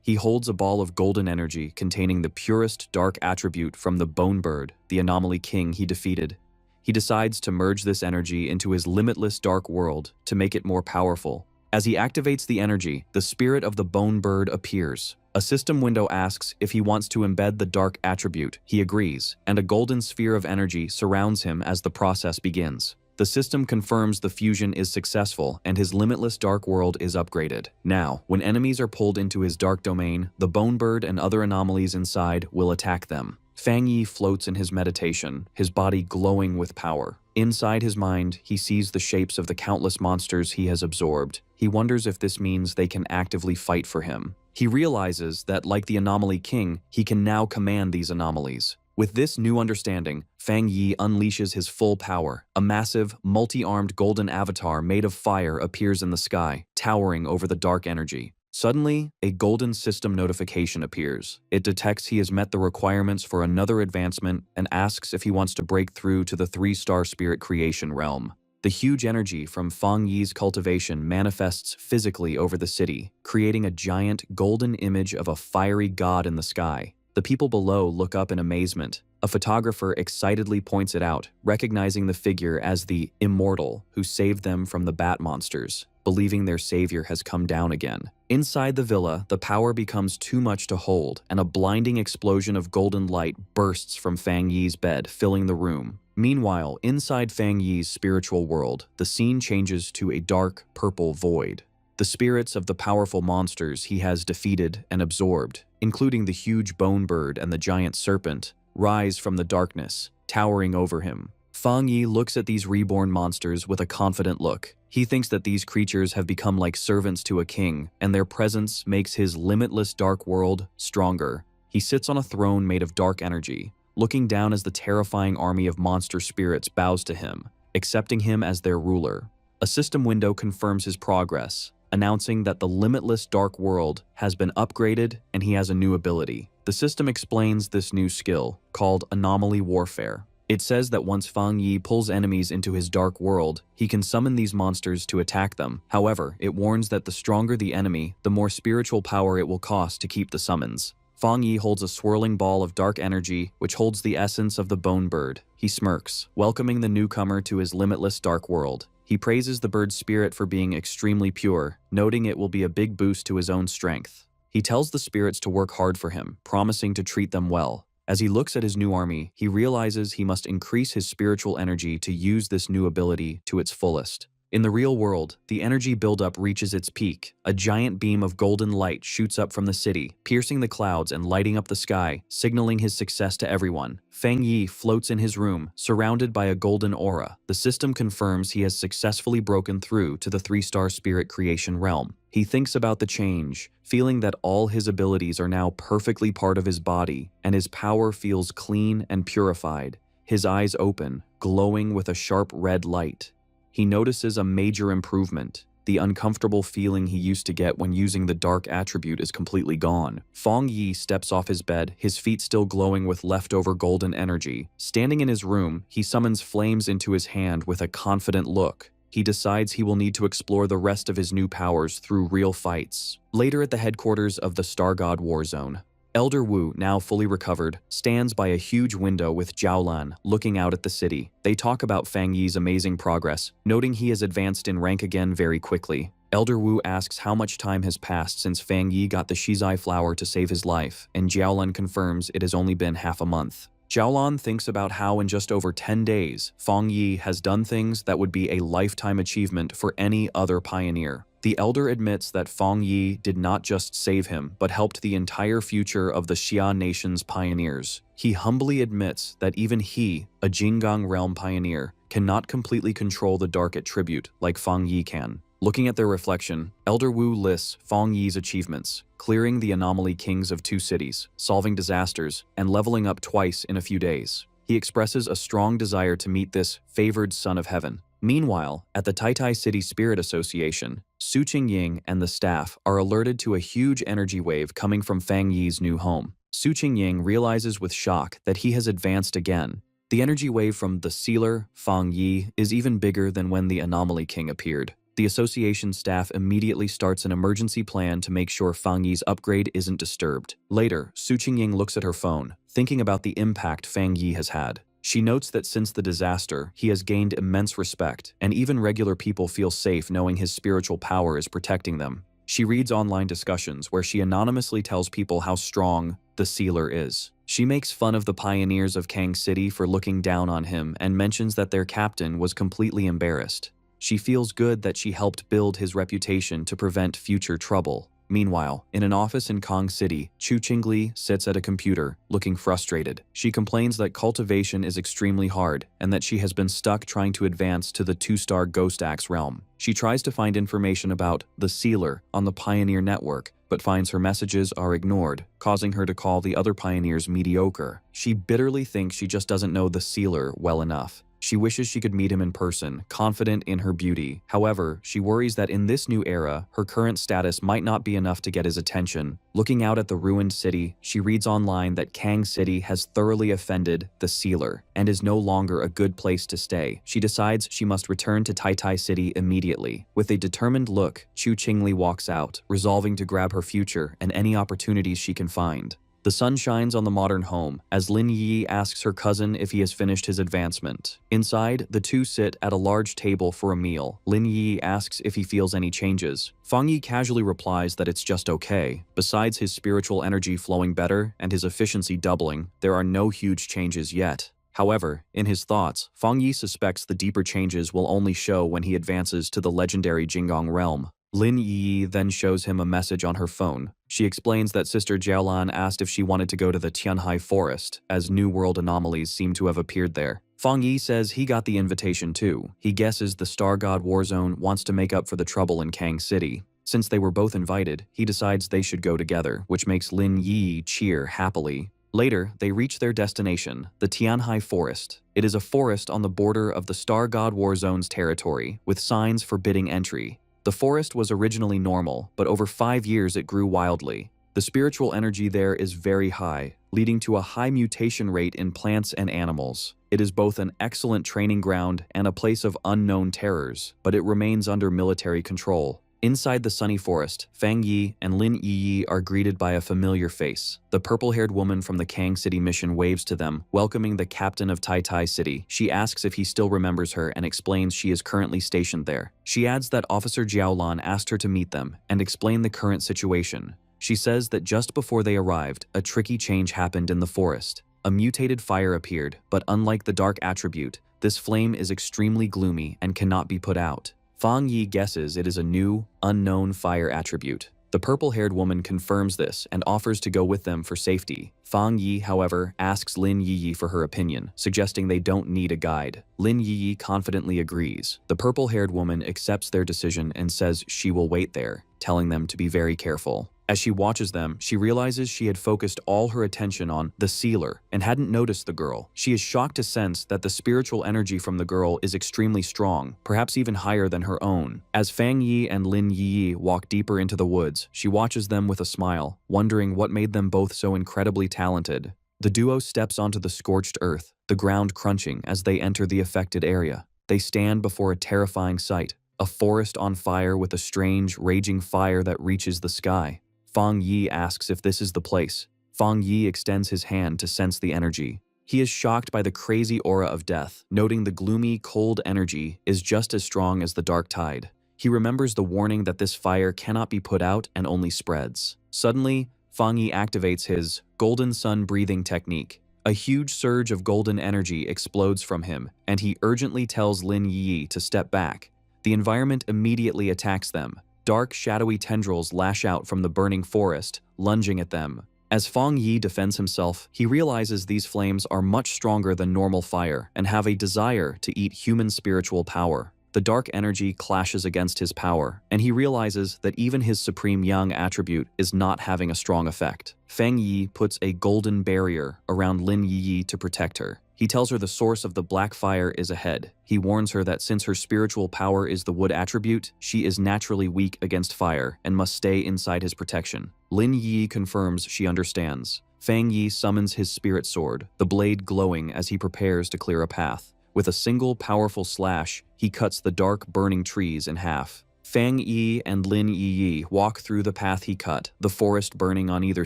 He holds a ball of golden energy containing the purest dark attribute from the Bone Bird, the anomaly king he defeated. He decides to merge this energy into his limitless dark world to make it more powerful. As he activates the energy, the spirit of the Bone Bird appears. A system window asks if he wants to embed the dark attribute. He agrees, and a golden sphere of energy surrounds him as the process begins. The system confirms the fusion is successful and his limitless dark world is upgraded. Now, when enemies are pulled into his dark domain, the Bone Bird and other anomalies inside will attack them. Fang Yi floats in his meditation, his body glowing with power. Inside his mind, he sees the shapes of the countless monsters he has absorbed. He wonders if this means they can actively fight for him. He realizes that, like the Anomaly King, he can now command these anomalies. With this new understanding, Fang Yi unleashes his full power. A massive, multi-armed golden avatar made of fire appears in the sky, towering over the dark energy. Suddenly, a golden system notification appears. It detects he has met the requirements for another advancement and asks if he wants to break through to the 3-star spirit creation realm. The huge energy from Fang Yi's cultivation manifests physically over the city, creating a giant golden image of a fiery god in the sky. The people below look up in amazement. A photographer excitedly points it out, recognizing the figure as the Immortal who saved them from the bat monsters. believing their savior has come down again. Inside the villa, the power becomes too much to hold, and a blinding explosion of golden light bursts from Fang Yi's bed, filling the room. Meanwhile, inside Fang Yi's spiritual world, the scene changes to a dark, purple void. The spirits of the powerful monsters he has defeated and absorbed, including the huge bone bird and the giant serpent, rise from the darkness, towering over him. Fang Yi looks at these reborn monsters with a confident look. He thinks that these creatures have become like servants to a king, and their presence makes his limitless dark world stronger. He sits on a throne made of dark energy, looking down as the terrifying army of monster spirits bows to him, accepting him as their ruler. A system window confirms his progress, announcing that the limitless dark world has been upgraded and he has a new ability. The system explains this new skill, called Anomaly Warfare. It says that once Fang Yi pulls enemies into his dark world, he can summon these monsters to attack them. However, it warns that the stronger the enemy, the more spiritual power it will cost to keep the summons. Fang Yi holds a swirling ball of dark energy, which holds the essence of the bone bird. He smirks, welcoming the newcomer to his limitless dark world. He praises the bird's spirit for being extremely pure, noting it will be a big boost to his own strength. He tells the spirits to work hard for him, promising to treat them well. As he looks at his new army, he realizes he must increase his spiritual energy to use this new ability to its fullest. In the real world, the energy buildup reaches its peak. A giant beam of golden light shoots up from the city, piercing the clouds and lighting up the sky, signaling his success to everyone. Fang Yi floats in his room, surrounded by a golden aura. The system confirms he has successfully broken through to the 3-star spirit creation realm. He thinks about the change, feeling that all his abilities are now perfectly part of his body, and his power feels clean and purified. His eyes open, glowing with a sharp red light. He notices a major improvement. The uncomfortable feeling he used to get when using the dark attribute is completely gone. Fang Yi steps off his bed, his feet still glowing with leftover golden energy. Standing in his room, he summons flames into his hand with a confident look. He decides he will need to explore the rest of his new powers through real fights. Later at the headquarters of the Star God War Zone, Elder Wu, now fully recovered, stands by a huge window with Jiaolan looking out at the city. They talk about Fang Yi's amazing progress, noting he has advanced in rank again very quickly. Elder Wu asks how much time has passed since Fang Yi got the Shizai flower to save his life, and Jiaolan confirms it has only been half a month. Jiaolan thinks about how in just over 10 days, Fang Yi has done things that would be a lifetime achievement for any other pioneer. The elder admits that Fang Yi did not just save him, but helped the entire future of the Xia nation's pioneers. He humbly admits that even he, a Jinggang realm pioneer, cannot completely control the dark attribute like Fang Yi can. Looking at their reflection, Elder Wu lists Fang Yi's achievements, clearing the anomaly kings of 2 cities, solving disasters, and leveling up twice in a few days. He expresses a strong desire to meet this favored son of heaven. Meanwhile, at the Taitai City Spirit Association, Su Qingying and the staff are alerted to a huge energy wave coming from Fang Yi's new home. Su Qingying realizes with shock that he has advanced again. The energy wave from the sealer, Fang Yi, is even bigger than when the Anomaly King appeared. The association staff immediately starts an emergency plan to make sure Fang Yi's upgrade isn't disturbed. Later, Su Qingying looks at her phone, thinking about the impact Fang Yi has had. She notes that since the disaster, he has gained immense respect, and even regular people feel safe knowing his spiritual power is protecting them. She reads online discussions where she anonymously tells people how strong the sealer is. She makes fun of the pioneers of Kang City for looking down on him and mentions that their captain was completely embarrassed. She feels good that she helped build his reputation to prevent future trouble. Meanwhile, in an office in Kong City, Chu Qingli sits at a computer, looking frustrated. She complains that cultivation is extremely hard and that she has been stuck trying to advance to the 2-star Ghost Axe realm. She tries to find information about the Sealer on the Pioneer Network, but finds her messages are ignored, causing her to call the other pioneers mediocre. She bitterly thinks she just doesn't know the Sealer well enough. She wishes she could meet him in person, confident in her beauty. However, she worries that in this new era, her current status might not be enough to get his attention. Looking out at the ruined city, she reads online that Kang City has thoroughly offended the Sealer and is no longer a good place to stay. She decides she must return to Taitai City immediately. With a determined look, Chu Qingli walks out, resolving to grab her future and any opportunities she can find. The sun shines on the modern home as Lin Yi asks her cousin if he has finished his advancement. Inside, the two sit at a large table for a meal. Lin Yi asks if he feels any changes. Fang Yi casually replies that it's just okay. Besides his spiritual energy flowing better and his efficiency doubling, there are no huge changes yet. However, in his thoughts, Fang Yi suspects the deeper changes will only show when he advances to the legendary Jingong realm. Lin Yi then shows him a message on her phone. She explains that Sister Jiaolan asked if she wanted to go to the Tianhai forest, as New World anomalies seem to have appeared there. Fang Yi says he got the invitation too. He guesses the Star God Warzone wants to make up for the trouble in Kang City. Since they were both invited, he decides they should go together, which makes Lin Yi cheer happily. Later, they reach their destination, the Tianhai Forest. It is a forest on the border of the Star God Warzone's territory, with signs forbidding entry. The forest was originally normal, but over 5 years it grew wildly. The spiritual energy there is very high, leading to a high mutation rate in plants and animals. It is both an excellent training ground and a place of unknown terrors, but it remains under military control. Inside the sunny forest, Fang Yi and Lin Yi are greeted by a familiar face. The purple-haired woman from the Kang City mission waves to them, welcoming the captain of Tai Tai City. She asks if he still remembers her and explains she is currently stationed there. She adds that Officer Jiaolan asked her to meet them and explain the current situation. She says that just before they arrived, a tricky change happened in the forest. A mutated fire appeared, but unlike the dark attribute, this flame is extremely gloomy and cannot be put out. Fang Yi guesses it is a new, unknown fire attribute. The purple-haired woman confirms this and offers to go with them for safety. Fang Yi, however, asks Lin Yi for her opinion, suggesting they don't need a guide. Lin Yi confidently agrees. The purple-haired woman accepts their decision and says she will wait there, telling them to be very careful. As she watches them, she realizes she had focused all her attention on the sealer and hadn't noticed the girl. She is shocked to sense that the spiritual energy from the girl is extremely strong, perhaps even higher than her own. As Fang Yi and Lin Yi walk deeper into the woods, she watches them with a smile, wondering what made them both so incredibly talented. The duo steps onto the scorched earth, the ground crunching as they enter the affected area. They stand before a terrifying sight, a forest on fire with a strange, raging fire that reaches the sky. Fang Yi asks if this is the place. Fang Yi extends his hand to sense the energy. He is shocked by the crazy aura of death, noting the gloomy, cold energy is just as strong as the dark tide. He remembers the warning that this fire cannot be put out and only spreads. Suddenly, Fang Yi activates his golden sun breathing technique. A huge surge of golden energy explodes from him, and he urgently tells Lin Yi to step back. The environment immediately attacks them. Dark, shadowy tendrils lash out from the burning forest, lunging at them. As Fang Yi defends himself, he realizes these flames are much stronger than normal fire and have a desire to eat human spiritual power. The dark energy clashes against his power, and he realizes that even his supreme yang attribute is not having a strong effect. Fang Yi puts a golden barrier around Lin Yi to protect her. He tells her the source of the black fire is ahead. He warns her that since her spiritual power is the wood attribute, she is naturally weak against fire and must stay inside his protection. Lin Yi confirms she understands. Fang Yi summons his spirit sword, the blade glowing as he prepares to clear a path. With a single powerful slash, he cuts the dark, burning trees in half. Fang Yi and Lin Yi walk through the path he cut, the forest burning on either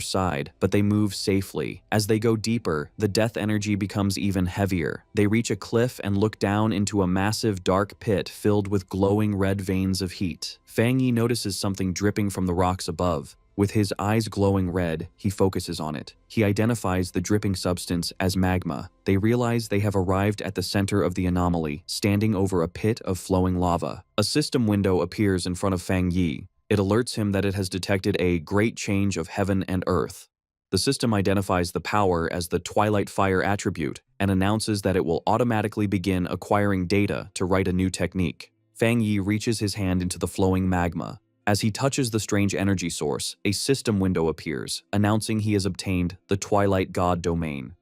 side, but they move safely. As they go deeper, the death energy becomes even heavier. They reach a cliff and look down into a massive dark pit filled with glowing red veins of heat. Fang Yi notices something dripping from the rocks above. With his eyes glowing red, he focuses on it. He identifies the dripping substance as magma. They realize they have arrived at the center of the anomaly, standing over a pit of flowing lava. A system window appears in front of Fang Yi. It alerts him that it has detected a great change of heaven and earth. The system identifies the power as the Twilight Fire attribute and announces that it will automatically begin acquiring data to write a new technique. Fang Yi reaches his hand into the flowing magma. As he touches the strange energy source, a system window appears, announcing he has obtained the Twilight God domain.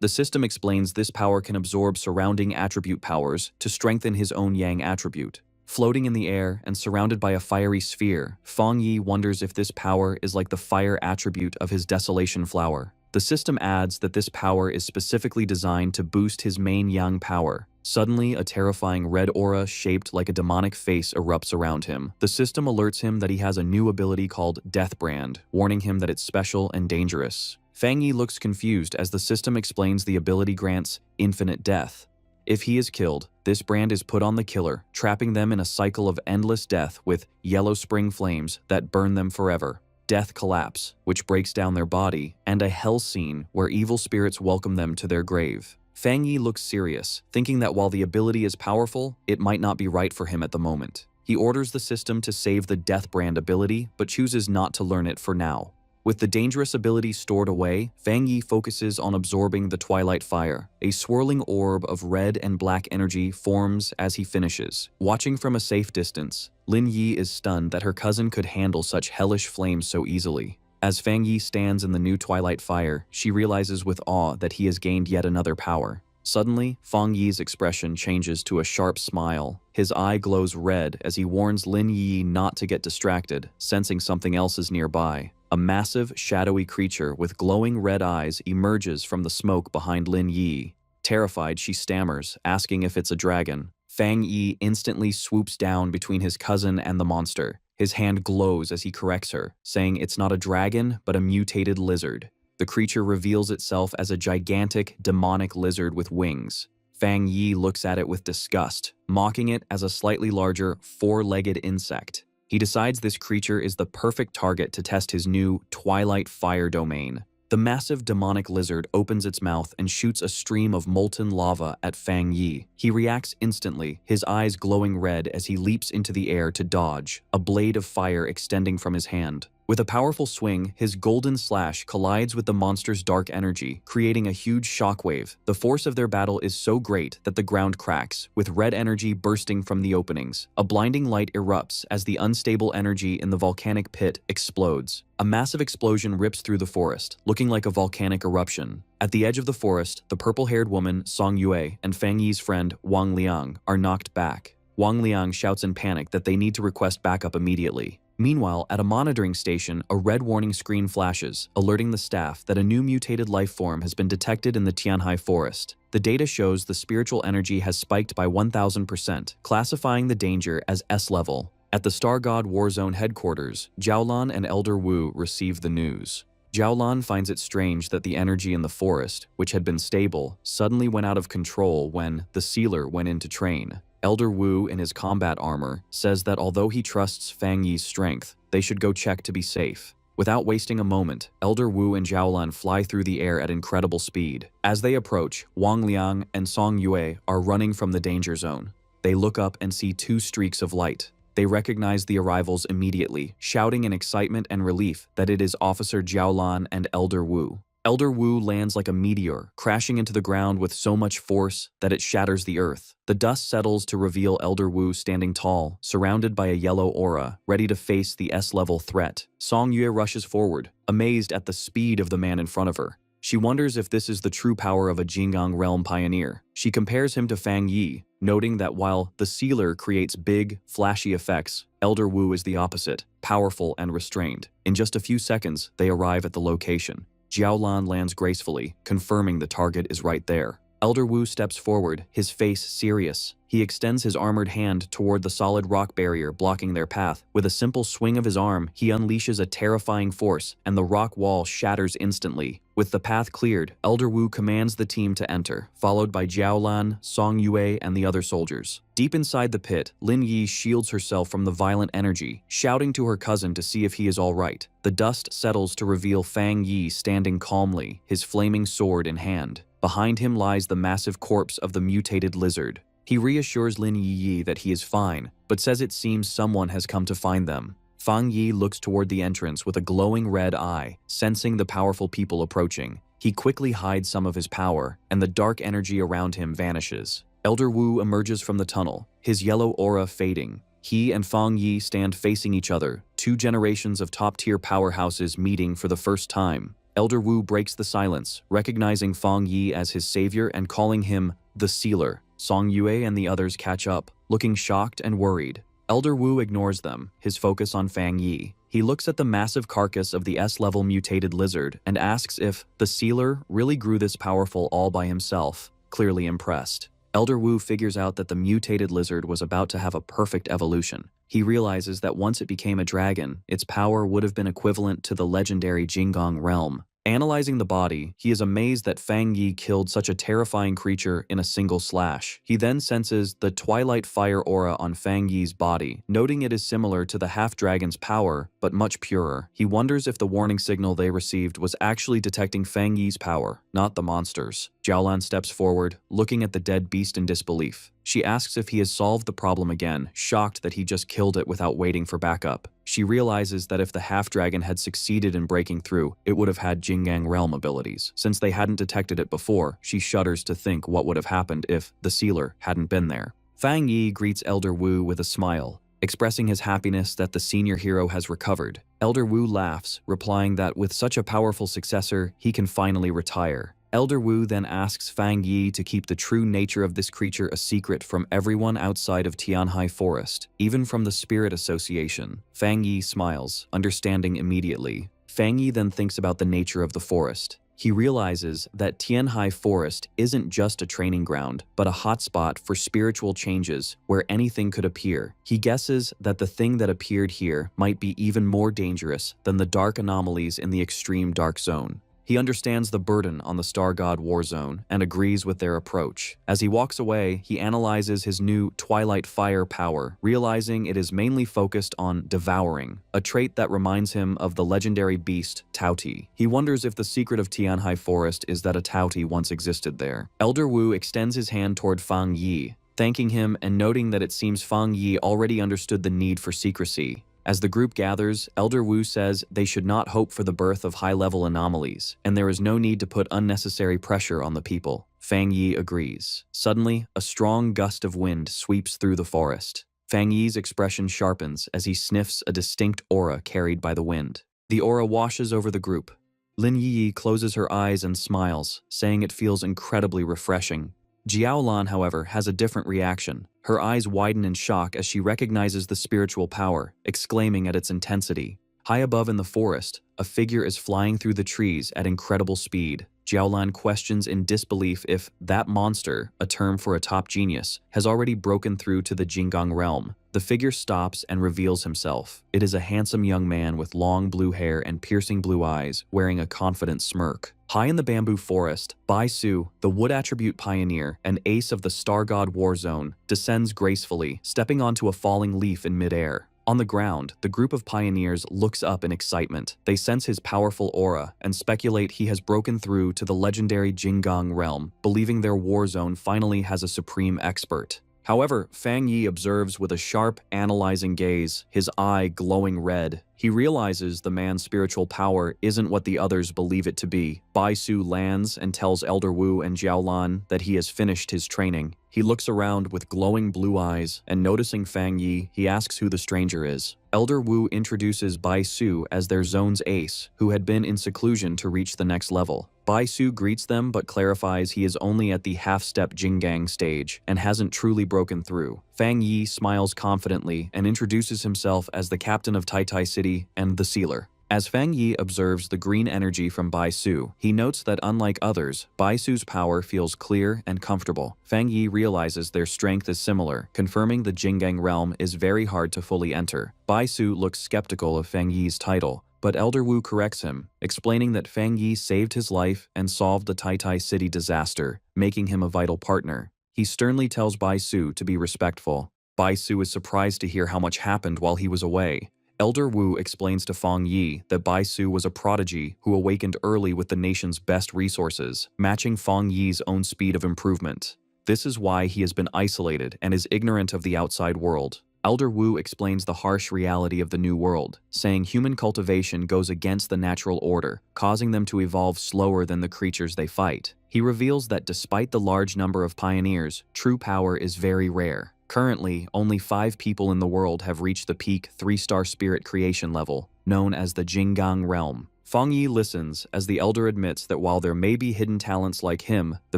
The system explains this power can absorb surrounding attribute powers to strengthen his own Yang attribute. Floating in the air and surrounded by a fiery sphere, Fang Yi wonders if this power is like the fire attribute of his Desolation Flower. The system adds that this power is specifically designed to boost his main Yang power. Suddenly, a terrifying red aura shaped like a demonic face erupts around him. The system alerts him that he has a new ability called Death Brand, warning him that it's special and dangerous. Fang Yi looks confused as the system explains the ability grants infinite death. If he is killed, this brand is put on the killer, trapping them in a cycle of endless death with yellow spring flames that burn them forever, death collapse, which breaks down their body, and a hell scene where evil spirits welcome them to their grave. Fang Yi looks serious, thinking that while the ability is powerful, it might not be right for him at the moment. He orders the system to save the Death Brand ability, but chooses not to learn it for now. With the dangerous ability stored away, Fang Yi focuses on absorbing the Twilight Fire. A swirling orb of red and black energy forms as he finishes. Watching from a safe distance, Lin Yi is stunned that her cousin could handle such hellish flames so easily. As Fang Yi stands in the new Twilight Fire, she realizes with awe that he has gained yet another power. Suddenly, Fang Yi's expression changes to a sharp smile. His eye glows red as he warns Lin Yi not to get distracted, sensing something else is nearby. A massive, shadowy creature with glowing red eyes emerges from the smoke behind Lin Yi. Terrified, she stammers, asking if it's a dragon. Fang Yi instantly swoops down between his cousin and the monster. His hand glows as he corrects her, saying it's not a dragon, but a mutated lizard. The creature reveals itself as a gigantic, demonic lizard with wings. Fang Yi looks at it with disgust, mocking it as a slightly larger, four-legged insect. He decides this creature is the perfect target to test his new Twilight Fire domain. The massive demonic lizard opens its mouth and shoots a stream of molten lava at Fang Yi. He reacts instantly, his eyes glowing red as he leaps into the air to dodge, a blade of fire extending from his hand. With a powerful swing, his golden slash collides with the monster's dark energy, creating a huge shockwave. The force of their battle is so great that the ground cracks, with red energy bursting from the openings. A blinding light erupts as the unstable energy in the volcanic pit explodes. A massive explosion rips through the forest, looking like a volcanic eruption. At the edge of the forest, the purple-haired woman, Song Yue, and Fang Yi's friend, Wang Liang, are knocked back. Wang Liang shouts in panic that they need to request backup immediately. Meanwhile, at a monitoring station, a red warning screen flashes, alerting the staff that a new mutated life form has been detected in the Tianhai forest. The data shows the spiritual energy has spiked by 1000%, classifying the danger as S-level. At the Star God Warzone headquarters, Jiaolan and Elder Wu receive the news. Jiaolan finds it strange that the energy in the forest, which had been stable, suddenly went out of control when the Sealer went in to train. Elder Wu, in his combat armor, says that although he trusts Fang Yi's strength, they should go check to be safe. Without wasting a moment, Elder Wu and Jiaolan fly through the air at incredible speed. As they approach, Wang Liang and Song Yue are running from the danger zone. They look up and see two streaks of light. They recognize the arrivals immediately, shouting in excitement and relief that it is Officer Jiaolan and Elder Wu. Elder Wu lands like a meteor, crashing into the ground with so much force that it shatters the earth. The dust settles to reveal Elder Wu standing tall, surrounded by a yellow aura, ready to face the S-level threat. Song Yue rushes forward, amazed at the speed of the man in front of her. She wonders if this is the true power of a Jinggang realm pioneer. She compares him to Fang Yi, noting that while the Sealer creates big, flashy effects, Elder Wu is the opposite, powerful and restrained. In just a few seconds, they arrive at the location. Jiaolan lands gracefully, confirming the target is right there. Elder Wu steps forward, his face serious. He extends his armored hand toward the solid rock barrier blocking their path. With a simple swing of his arm, he unleashes a terrifying force, and the rock wall shatters instantly. With the path cleared, Elder Wu commands the team to enter, followed by Jiaolan, Song Yue, and the other soldiers. Deep inside the pit, Lin Yi shields herself from the violent energy, shouting to her cousin to see if he is all right. The dust settles to reveal Fang Yi standing calmly, his flaming sword in hand. Behind him lies the massive corpse of the mutated lizard. He reassures Lin Yi that he is fine, but says it seems someone has come to find them. Fang Yi looks toward the entrance with a glowing red eye, sensing the powerful people approaching. He quickly hides some of his power, and the dark energy around him vanishes. Elder Wu emerges from the tunnel, his yellow aura fading. He and Fang Yi stand facing each other, two generations of top-tier powerhouses meeting for the first time. Elder Wu breaks the silence, recognizing Fang Yi as his savior and calling him the Sealer. Song Yue and the others catch up, looking shocked and worried. Elder Wu ignores them, his focus on Fang Yi. He looks at the massive carcass of the S-level mutated lizard and asks if the Sealer really grew this powerful all by himself, clearly impressed. Elder Wu figures out that the mutated lizard was about to have a perfect evolution. He realizes that once it became a dragon, its power would have been equivalent to the legendary Jinggang realm. Analyzing the body, he is amazed that Fang Yi killed such a terrifying creature in a single slash. He then senses the twilight fire aura on Fang Yi's body, noting it is similar to the half-dragon's power, but much purer. He wonders if the warning signal they received was actually detecting Fang Yi's power, not the monsters. Jiaolan steps forward, looking at the dead beast in disbelief. She asks if he has solved the problem again, shocked that he just killed it without waiting for backup. She realizes that if the half-dragon had succeeded in breaking through, it would have had Jinggang realm abilities. Since they hadn't detected it before, she shudders to think what would have happened if the sealer hadn't been there. Fang Yi greets Elder Wu with a smile, expressing his happiness that the senior hero has recovered. Elder Wu laughs, replying that with such a powerful successor, he can finally retire. Elder Wu then asks Fang Yi to keep the true nature of this creature a secret from everyone outside of Tianhai Forest, even from the Spirit Association. Fang Yi smiles, understanding immediately. Fang Yi then thinks about the nature of the forest. He realizes that Tianhai Forest isn't just a training ground, but a hotspot for spiritual changes where anything could appear. He guesses that the thing that appeared here might be even more dangerous than the dark anomalies in the extreme dark zone. He understands the burden on the Star God War Zone and agrees with their approach. As he walks away, he analyzes his new Twilight Fire power, realizing it is mainly focused on devouring, a trait that reminds him of the legendary beast Taoti. He wonders if the secret of Tianhai Forest is that a Taoti once existed there. Elder Wu extends his hand toward Fang Yi, thanking him and noting that it seems Fang Yi already understood the need for secrecy. As the group gathers, Elder Wu says they should not hope for the birth of high-level anomalies, and there is no need to put unnecessary pressure on the people. Fang Yi agrees. Suddenly, a strong gust of wind sweeps through the forest. Fang Yi's expression sharpens as he sniffs a distinct aura carried by the wind. The aura washes over the group. Lin Yi closes her eyes and smiles, saying it feels incredibly refreshing. Jiaolan, however, has a different reaction. Her eyes widen in shock as she recognizes the spiritual power, exclaiming at its intensity. High above in the forest, a figure is flying through the trees at incredible speed. Jiaolan questions in disbelief if that monster, a term for a top genius, has already broken through to the Jinggang realm. The figure stops and reveals himself. It is a handsome young man with long blue hair and piercing blue eyes, wearing a confident smirk. High in the bamboo forest, Bai Su, the wood attribute pioneer and ace of the Star God War Zone, descends gracefully, stepping onto a falling leaf in midair. On the ground, the group of pioneers looks up in excitement. They sense his powerful aura and speculate he has broken through to the legendary Jinggang realm, believing their war zone finally has a supreme expert. However, Fang Yi observes with a sharp, analyzing gaze, his eye glowing red. He realizes the man's spiritual power isn't what the others believe it to be. Bai Su lands and tells Elder Wu and Jiaolan that he has finished his training. He looks around with glowing blue eyes, and noticing Fang Yi, he asks who the stranger is. Elder Wu introduces Bai Su as their zone's ace, who had been in seclusion to reach the next level. Bai Su greets them but clarifies he is only at the half-step Jinggang stage and hasn't truly broken through. Fang Yi smiles confidently and introduces himself as the captain of Tai City and the sealer. As Fang Yi observes the green energy from Bai Su, he notes that unlike others, Bai Su's power feels clear and comfortable. Fang Yi realizes their strength is similar, confirming the Jinggang realm is very hard to fully enter. Bai Su looks skeptical of Fang Yi's title, but Elder Wu corrects him, explaining that Fang Yi saved his life and solved the Tai City disaster, making him a vital partner. He sternly tells Bai Su to be respectful. Bai Su is surprised to hear how much happened while he was away. Elder Wu explains to Fang Yi that Bai Su was a prodigy who awakened early with the nation's best resources, matching Fang Yi's own speed of improvement. This is why he has been isolated and is ignorant of the outside world. Elder Wu explains the harsh reality of the new world, saying human cultivation goes against the natural order, causing them to evolve slower than the creatures they fight. He reveals that despite the large number of pioneers, true power is very rare. Currently, only 5 people in the world have reached the peak 3-star spirit creation level, known as the Jinggang realm. Fang Yi listens as the elder admits that while there may be hidden talents like him, the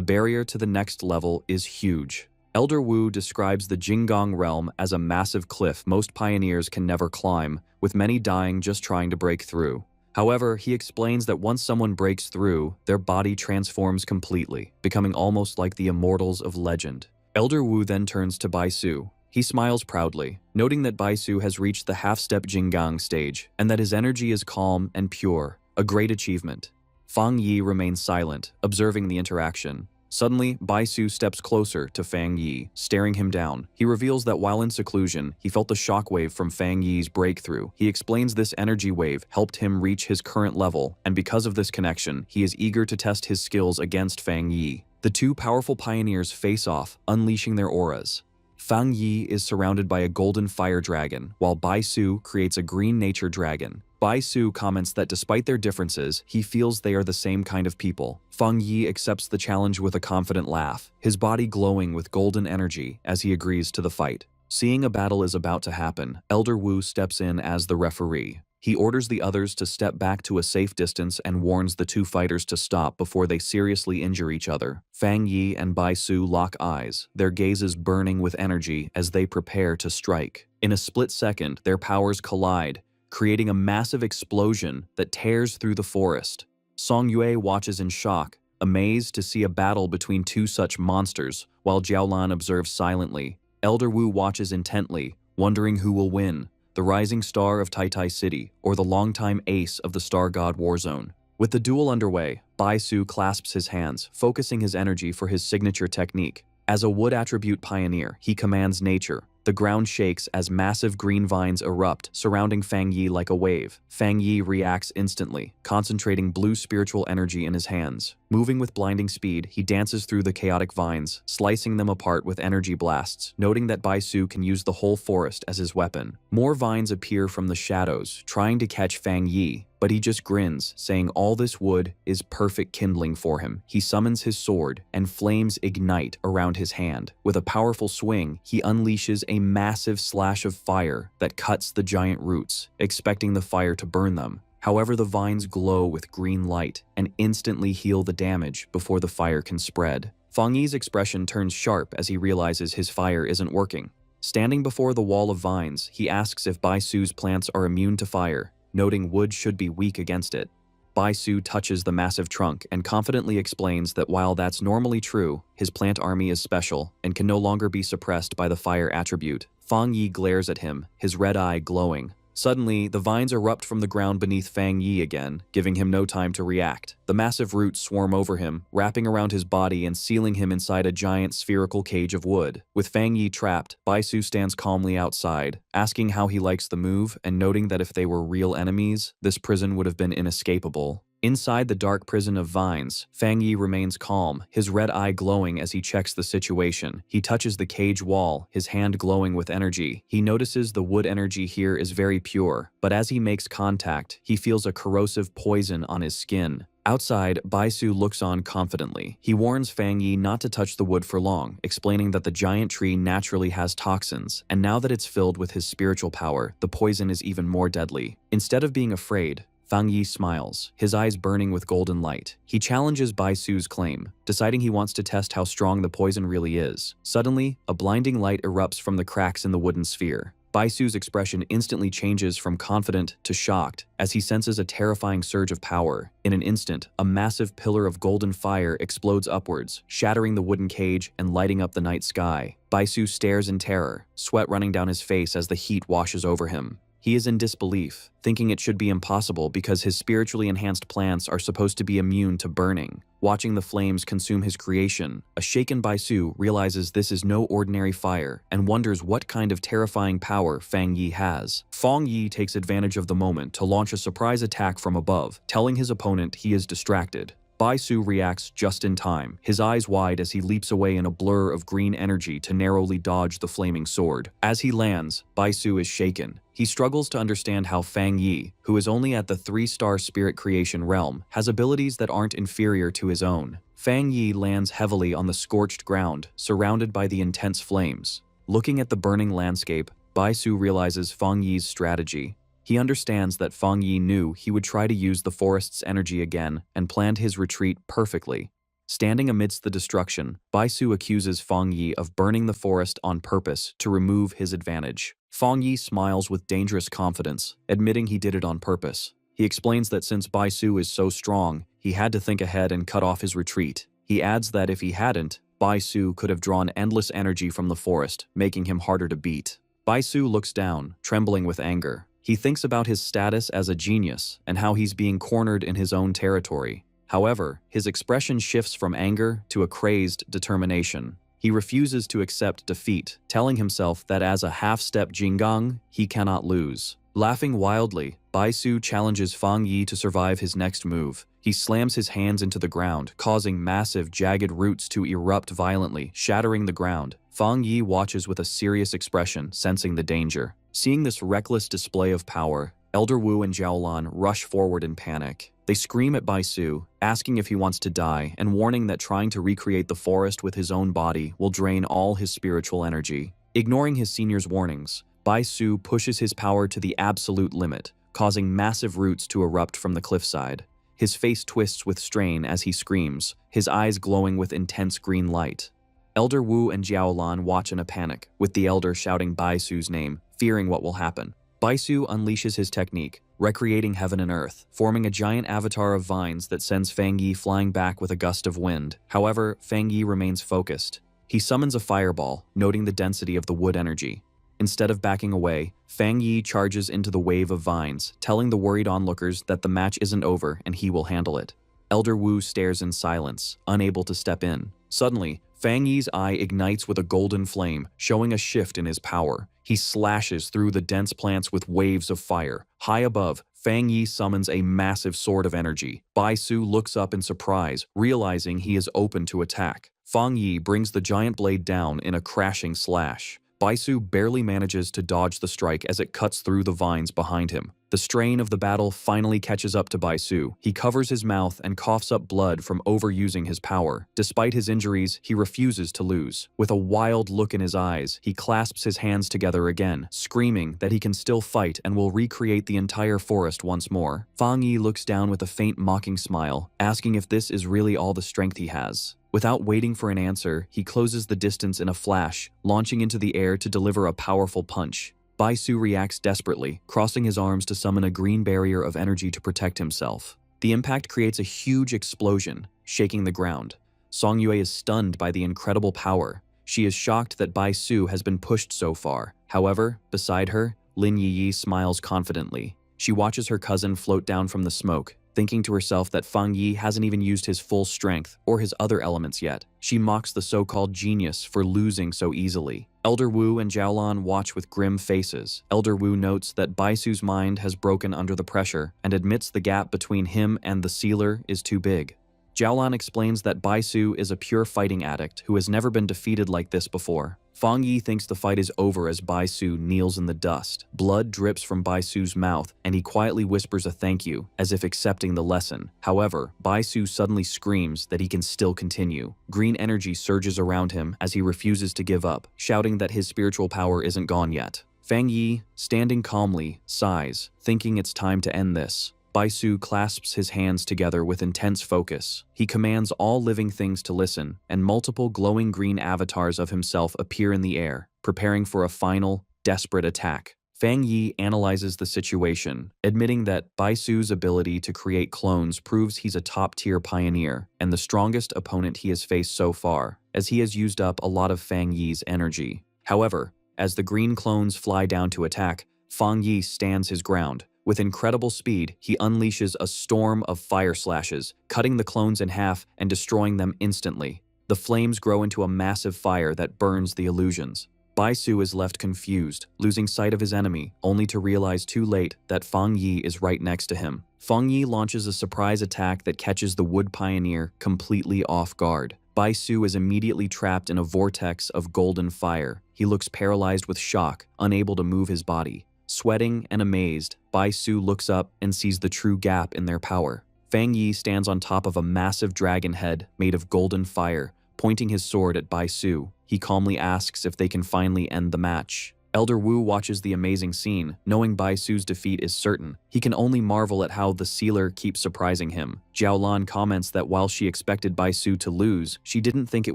barrier to the next level is huge. Elder Wu describes the Jinggang realm as a massive cliff most pioneers can never climb, with many dying just trying to break through. However, he explains that once someone breaks through, their body transforms completely, becoming almost like the immortals of legend. Elder Wu then turns to Bai Su. He smiles proudly, noting that Bai Su has reached the half-step Jinggang stage and that his energy is calm and pure, a great achievement. Fang Yi remains silent, observing the interaction. Suddenly, Bai Su steps closer to Fang Yi, staring him down. He reveals that while in seclusion, he felt the shockwave from Fang Yi's breakthrough. He explains this energy wave helped him reach his current level, and because of this connection, he is eager to test his skills against Fang Yi. The two powerful pioneers face off, unleashing their auras. Fang Yi is surrounded by a golden fire dragon, while Bai Su creates a green nature dragon. Bai Su comments that despite their differences, he feels they are the same kind of people. Fang Yi accepts the challenge with a confident laugh, his body glowing with golden energy as he agrees to the fight. Seeing a battle is about to happen, Elder Wu steps in as the referee. He orders the others to step back to a safe distance and warns the two fighters to stop before they seriously injure each other. Fang Yi and Bai Su lock eyes, their gazes burning with energy as they prepare to strike. In a split second, their powers collide, creating a massive explosion that tears through the forest. Song Yue watches in shock, amazed to see a battle between two such monsters, while Jiaolan observes silently. Elder Wu watches intently, wondering who will win, the rising star of Tai City or the longtime ace of the Star God Warzone. With the duel underway, Bai Su clasps his hands, focusing his energy for his signature technique. As a wood attribute pioneer, he commands nature. The ground shakes as massive green vines erupt, surrounding Fang Yi like a wave. Fang Yi reacts instantly, concentrating blue spiritual energy in his hands. Moving with blinding speed, he dances through the chaotic vines, slicing them apart with energy blasts, noting that Bai Su can use the whole forest as his weapon. More vines appear from the shadows, trying to catch Fang Yi, but he just grins, saying all this wood is perfect kindling for him. He summons his sword, and flames ignite around his hand. With a powerful swing, he unleashes a massive slash of fire that cuts the giant roots, expecting the fire to burn them. However, the vines glow with green light and instantly heal the damage before the fire can spread. Fang Yi's expression turns sharp as he realizes his fire isn't working. Standing before the wall of vines, he asks if Bai Su's plants are immune to fire, noting wood should be weak against it. Bai Su touches the massive trunk and confidently explains that while that's normally true, his plant army is special and can no longer be suppressed by the fire attribute. Fang Yi glares at him, his red eye glowing. Suddenly, the vines erupt from the ground beneath Fang Yi again, giving him no time to react. The massive roots swarm over him, wrapping around his body and sealing him inside a giant spherical cage of wood. With Fang Yi trapped, Bai Su stands calmly outside, asking how he likes the move and noting that if they were real enemies, this prison would have been inescapable. Inside the dark prison of vines, Fang Yi remains calm, his red eye glowing as he checks the situation. He touches the cage wall, his hand glowing with energy. He notices the wood energy here is very pure, but as he makes contact, he feels a corrosive poison on his skin. Outside, Bai Su looks on confidently. He warns Fang Yi not to touch the wood for long, explaining that the giant tree naturally has toxins, and now that it's filled with his spiritual power, the poison is even more deadly. Instead of being afraid, Fang Yi smiles, his eyes burning with golden light. He challenges Bai Su's claim, deciding he wants to test how strong the poison really is. Suddenly, a blinding light erupts from the cracks in the wooden sphere. Bai Su's expression instantly changes from confident to shocked as he senses a terrifying surge of power. In an instant, a massive pillar of golden fire explodes upwards, shattering the wooden cage and lighting up the night sky. Bai Su stares in terror, sweat running down his face as the heat washes over him. He is in disbelief, thinking it should be impossible because his spiritually enhanced plants are supposed to be immune to burning. Watching the flames consume his creation, a shaken Bai Su realizes this is no ordinary fire and wonders what kind of terrifying power Fang Yi has. Fang Yi takes advantage of the moment to launch a surprise attack from above, telling his opponent he is distracted. Bai Su reacts just in time, his eyes wide as he leaps away in a blur of green energy to narrowly dodge the flaming sword. As he lands, Bai Su is shaken. He struggles to understand how Fang Yi, who is only at the 3-star spirit creation realm, has abilities that aren't inferior to his own. Fang Yi lands heavily on the scorched ground, surrounded by the intense flames. Looking at the burning landscape, Bai Su realizes Fang Yi's strategy. He understands that Fang Yi knew he would try to use the forest's energy again and planned his retreat perfectly. Standing amidst the destruction, Bai Su accuses Fang Yi of burning the forest on purpose to remove his advantage. Fang Yi smiles with dangerous confidence, admitting he did it on purpose. He explains that since Bai Su is so strong, he had to think ahead and cut off his retreat. He adds that if he hadn't, Bai Su could have drawn endless energy from the forest, making him harder to beat. Bai Su looks down, trembling with anger. He thinks about his status as a genius and how he's being cornered in his own territory. However, his expression shifts from anger to a crazed determination. He refuses to accept defeat, telling himself that as a half-step Jinggang, he cannot lose. Laughing wildly, Baisu challenges Fang Yi to survive his next move. He slams his hands into the ground, causing massive, jagged roots to erupt violently, shattering the ground. Fang Yi watches with a serious expression, sensing the danger. Seeing this reckless display of power, Elder Wu and Jiaolan rush forward in panic. They scream at Baisu, asking if he wants to die, and warning that trying to recreate the forest with his own body will drain all his spiritual energy. Ignoring his senior's warnings, Baisu pushes his power to the absolute limit, causing massive roots to erupt from the cliffside. His face twists with strain as he screams, his eyes glowing with intense green light. Elder Wu and Jiaolan watch in a panic, with the elder shouting Baisu's name, fearing what will happen. Baisu unleashes his technique, recreating heaven and earth, forming a giant avatar of vines that sends Fang Yi flying back with a gust of wind. However, Fang Yi remains focused. He summons a fireball, noting the density of the wood energy. Instead of backing away, Fang Yi charges into the wave of vines, telling the worried onlookers that the match isn't over and he will handle it. Elder Wu stares in silence, unable to step in. Suddenly, Fang Yi's eye ignites with a golden flame, showing a shift in his power. He slashes through the dense plants with waves of fire. High above, Fang Yi summons a massive sword of energy. Baisu looks up in surprise, realizing he is open to attack. Fang Yi brings the giant blade down in a crashing slash. Baisu barely manages to dodge the strike as it cuts through the vines behind him. The strain of the battle finally catches up to Baisu. He covers his mouth and coughs up blood from overusing his power. Despite his injuries, he refuses to lose. With a wild look in his eyes, he clasps his hands together again, screaming that he can still fight and will recreate the entire forest once more. Fang Yi looks down with a faint mocking smile, asking if this is really all the strength he has. Without waiting for an answer, he closes the distance in a flash, launching into the air to deliver a powerful punch. Baisu reacts desperately, crossing his arms to summon a green barrier of energy to protect himself. The impact creates a huge explosion, shaking the ground. Song Yue is stunned by the incredible power. She is shocked that Baisu has been pushed so far. However, beside her, Lin Yiyi smiles confidently. She watches her cousin float down from the smoke, thinking to herself that Fang Yi hasn't even used his full strength or his other elements yet. She mocks the so-called genius for losing so easily. Elder Wu and Jiaolan watch with grim faces. Elder Wu notes that Baisu's mind has broken under the pressure and admits the gap between him and the sealer is too big. Jiaolan explains that Baisu is a pure fighting addict who has never been defeated like this before. Fang Yi thinks the fight is over as Baisu kneels in the dust. Blood drips from Baisu's mouth, and he quietly whispers a thank you, as if accepting the lesson. However, Baisu suddenly screams that he can still continue. Green energy surges around him as he refuses to give up, shouting that his spiritual power isn't gone yet. Fang Yi, standing calmly, sighs, thinking it's time to end this. Baisu clasps his hands together with intense focus. He commands all living things to listen, and multiple glowing green avatars of himself appear in the air, preparing for a final, desperate attack. Fang Yi analyzes the situation, admitting that Baisu's ability to create clones proves he's a top-tier pioneer and the strongest opponent he has faced so far, as he has used up a lot of Fang Yi's energy. However, as the green clones fly down to attack, Fang Yi stands his ground. With incredible speed, he unleashes a storm of fire slashes, cutting the clones in half and destroying them instantly. The flames grow into a massive fire that burns the illusions. Baisu is left confused, losing sight of his enemy, only to realize too late that Fang Yi is right next to him. Fang Yi launches a surprise attack that catches the wood pioneer completely off guard. Baisu is immediately trapped in a vortex of golden fire. He looks paralyzed with shock, unable to move his body. Sweating and amazed, Baisu looks up and sees the true gap in their power. Fang Yi stands on top of a massive dragon head made of golden fire, pointing his sword at Baisu. He calmly asks if they can finally end the match. Elder Wu watches the amazing scene, knowing Baisu's defeat is certain. He can only marvel at how the sealer keeps surprising him. Jiaolan comments that while she expected Baisu to lose, she didn't think it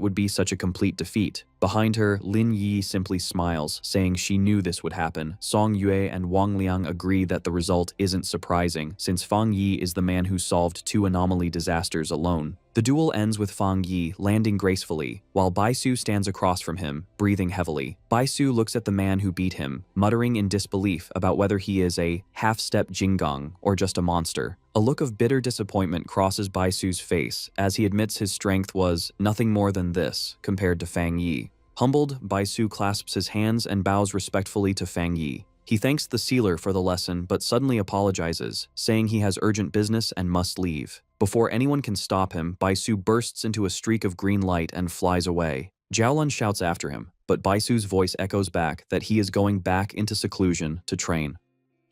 would be such a complete defeat. Behind her, Lin Yi simply smiles, saying she knew this would happen. Song Yue and Wang Liang agree that the result isn't surprising, since Fang Yi is the man who solved 2 anomaly disasters alone. The duel ends with Fang Yi landing gracefully, while Baisu stands across from him, breathing heavily. Baisu looks at the man who beat him, muttering in disbelief about whether he is a half-step Jinggang or just a monster. A look of bitter disappointment crosses Bai Su's face as he admits his strength was nothing more than this compared to Fang Yi. Humbled, Bai Su clasps his hands and bows respectfully to Fang Yi. He thanks the sealer for the lesson but suddenly apologizes, saying he has urgent business and must leave. Before anyone can stop him, Bai Su bursts into a streak of green light and flies away. Jiaolun shouts after him, but Bai Su's voice echoes back that he is going back into seclusion to train.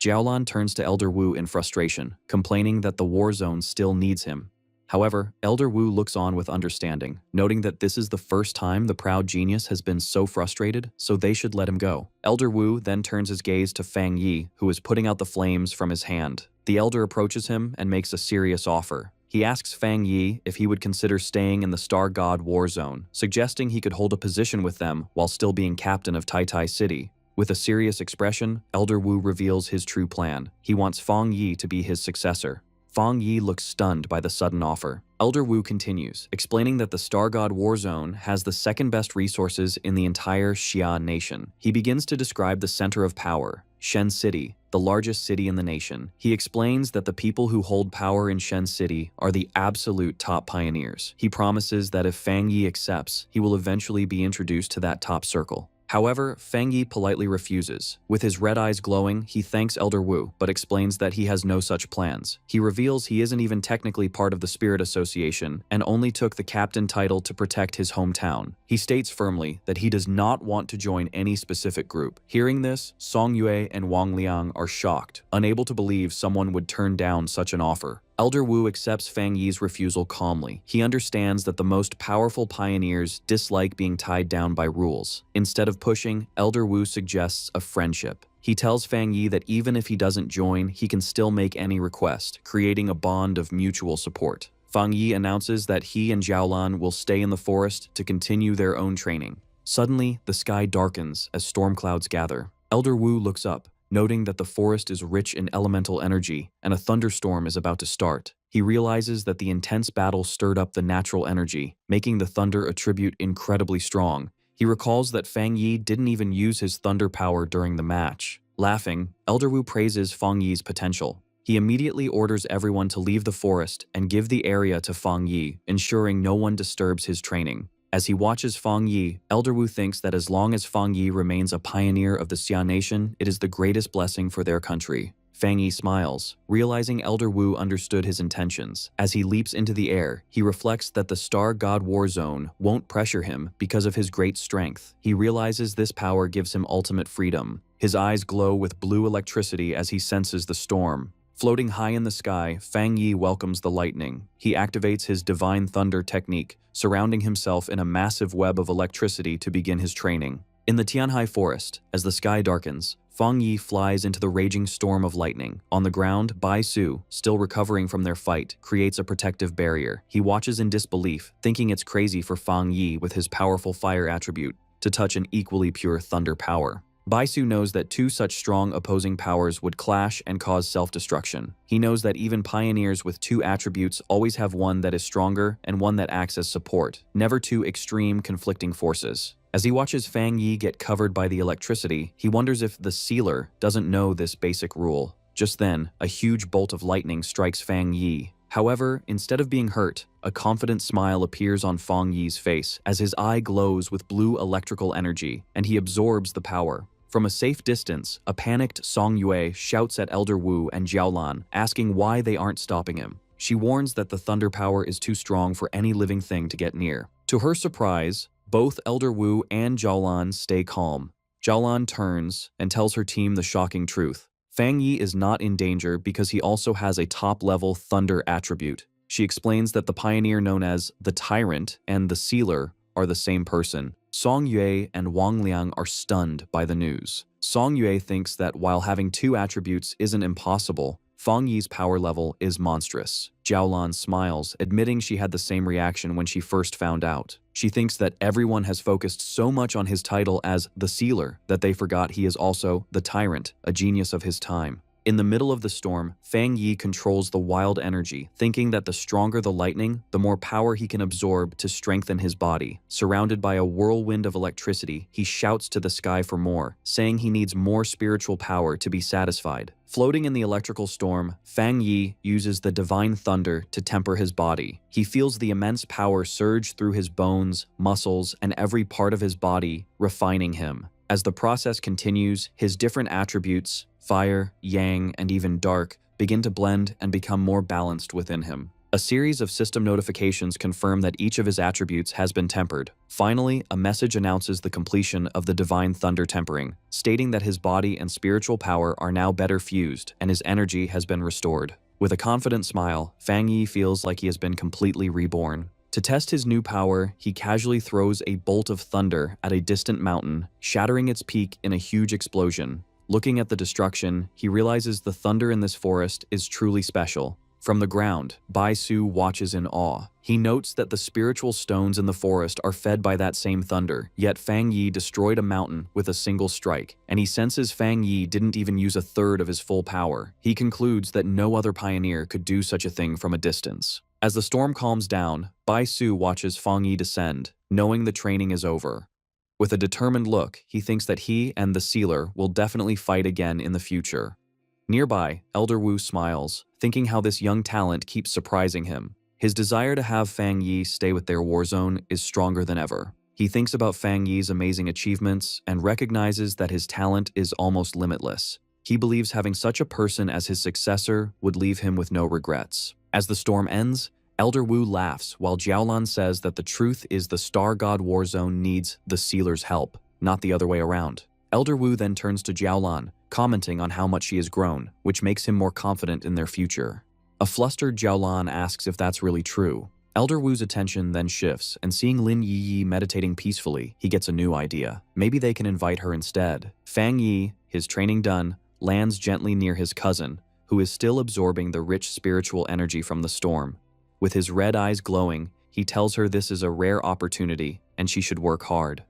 Jiaolun turns to Elder Wu in frustration, complaining that the war zone still needs him. However, Elder Wu looks on with understanding, noting that this is the first time the proud genius has been so frustrated, so they should let him go. Elder Wu then turns his gaze to Fang Yi, who is putting out the flames from his hand. The elder approaches him and makes a serious offer. He asks Fang Yi if he would consider staying in the Star God War Zone, suggesting he could hold a position with them while still being captain of Tai Tai City. With a serious expression, Elder Wu reveals his true plan. He wants Fang Yi to be his successor. Fang Yi looks stunned by the sudden offer. Elder Wu continues, explaining that the Star God War Zone has the second best resources in the entire Xia nation. He begins to describe the center of power, Shen City, the largest city in the nation. He explains that the people who hold power in Shen City are the absolute top pioneers. He promises that if Fang Yi accepts, he will eventually be introduced to that top circle. However, Fang Yi politely refuses. With his red eyes glowing, he thanks Elder Wu, but explains that he has no such plans. He reveals he isn't even technically part of the Spirit Association and only took the captain title to protect his hometown. He states firmly that he does not want to join any specific group. Hearing this, Song Yue and Wang Liang are shocked, unable to believe someone would turn down such an offer. Elder Wu accepts Fang Yi's refusal calmly. He understands that the most powerful pioneers dislike being tied down by rules. Instead of pushing, Elder Wu suggests a friendship. He tells Fang Yi that even if he doesn't join, he can still make any request, creating a bond of mutual support. Fang Yi announces that he and Jiaolun will stay in the forest to continue their own training. Suddenly, the sky darkens as storm clouds gather. Elder Wu looks up, noting that the forest is rich in elemental energy and a thunderstorm is about to start. He realizes that the intense battle stirred up the natural energy, making the thunder attribute incredibly strong. He recalls that Fang Yi didn't even use his thunder power during the match. Laughing, Elder Wu praises Fang Yi's potential. He immediately orders everyone to leave the forest and give the area to Fang Yi, ensuring no one disturbs his training. As he watches Fang Yi, Elder Wu thinks that as long as Fang Yi remains a pioneer of the Xia Nation, it is the greatest blessing for their country. Fang Yi smiles, realizing Elder Wu understood his intentions. As he leaps into the air, he reflects that the Star God War Zone won't pressure him because of his great strength. He realizes this power gives him ultimate freedom. His eyes glow with blue electricity as he senses the storm. Floating high in the sky, Fang Yi welcomes the lightning. He activates his Divine Thunder technique, surrounding himself in a massive web of electricity to begin his training. In the Tianhai forest, as the sky darkens, Fang Yi flies into the raging storm of lightning. On the ground, Bai Su, still recovering from their fight, creates a protective barrier. He watches in disbelief, thinking it's crazy for Fang Yi with his powerful fire attribute to touch an equally pure thunder power. Bai Su knows that two such strong opposing powers would clash and cause self-destruction. He knows that even pioneers with two attributes always have one that is stronger and one that acts as support, never two extreme conflicting forces. As he watches Fang Yi get covered by the electricity, he wonders if the sealer doesn't know this basic rule. Just then, a huge bolt of lightning strikes Fang Yi. However, instead of being hurt, a confident smile appears on Fang Yi's face as his eye glows with blue electrical energy, and he absorbs the power. From a safe distance, a panicked Song Yue shouts at Elder Wu and Jiaolun, asking why they aren't stopping him. She warns that the thunder power is too strong for any living thing to get near. To her surprise, both Elder Wu and Jiaolun stay calm. Jiaolun turns and tells her team the shocking truth. Fang Yi is not in danger because he also has a top-level thunder attribute. She explains that the pioneer known as the Tyrant and the Sealer are the same person. Song Yue and Wang Liang are stunned by the news. Song Yue thinks that while having two attributes isn't impossible, Fang Yi's power level is monstrous. Jiaolun smiles, admitting she had the same reaction when she first found out. She thinks that everyone has focused so much on his title as the Sealer that they forgot he is also the Tyrant, a genius of his time. In the middle of the storm, Fang Yi controls the wild energy, thinking that the stronger the lightning, the more power he can absorb to strengthen his body. Surrounded by a whirlwind of electricity, he shouts to the sky for more, saying he needs more spiritual power to be satisfied. Floating in the electrical storm, Fang Yi uses the divine thunder to temper his body. He feels the immense power surge through his bones, muscles, and every part of his body, refining him. As the process continues, his different attributes, fire, yang, and even dark, begin to blend and become more balanced within him. A series of system notifications confirm that each of his attributes has been tempered. Finally, a message announces the completion of the divine thunder tempering, stating that his body and spiritual power are now better fused and his energy has been restored. With a confident smile, Fang Yi feels like he has been completely reborn. To test his new power, he casually throws a bolt of thunder at a distant mountain, shattering its peak in a huge explosion. Looking at the destruction, he realizes the thunder in this forest is truly special. From the ground, Bai Su watches in awe. He notes that the spiritual stones in the forest are fed by that same thunder, yet Fang Yi destroyed a mountain with a single strike, and he senses Fang Yi didn't even use a third of his full power. He concludes that no other pioneer could do such a thing from a distance. As the storm calms down, Bai Su watches Fang Yi descend, knowing the training is over. With a determined look, he thinks that he and the sealer will definitely fight again in the future. Nearby, Elder Wu smiles, thinking how this young talent keeps surprising him. His desire to have Fang Yi stay with their war zone is stronger than ever. He thinks about Fang Yi's amazing achievements and recognizes that his talent is almost limitless. He believes having such a person as his successor would leave him with no regrets. As the storm ends, Elder Wu laughs while Jiaolan says that the truth is the Star God War Zone needs the Sealer's help, not the other way around. Elder Wu then turns to Jiaolan, commenting on how much she has grown, which makes him more confident in their future. A flustered Jiaolan asks if that's really true. Elder Wu's attention then shifts, and seeing Lin Yi meditating peacefully, he gets a new idea. Maybe they can invite her instead. Fang Yi, his training done, lands gently near his cousin, who is still absorbing the rich spiritual energy from the storm. With his red eyes glowing, he tells her this is a rare opportunity and she should work hard.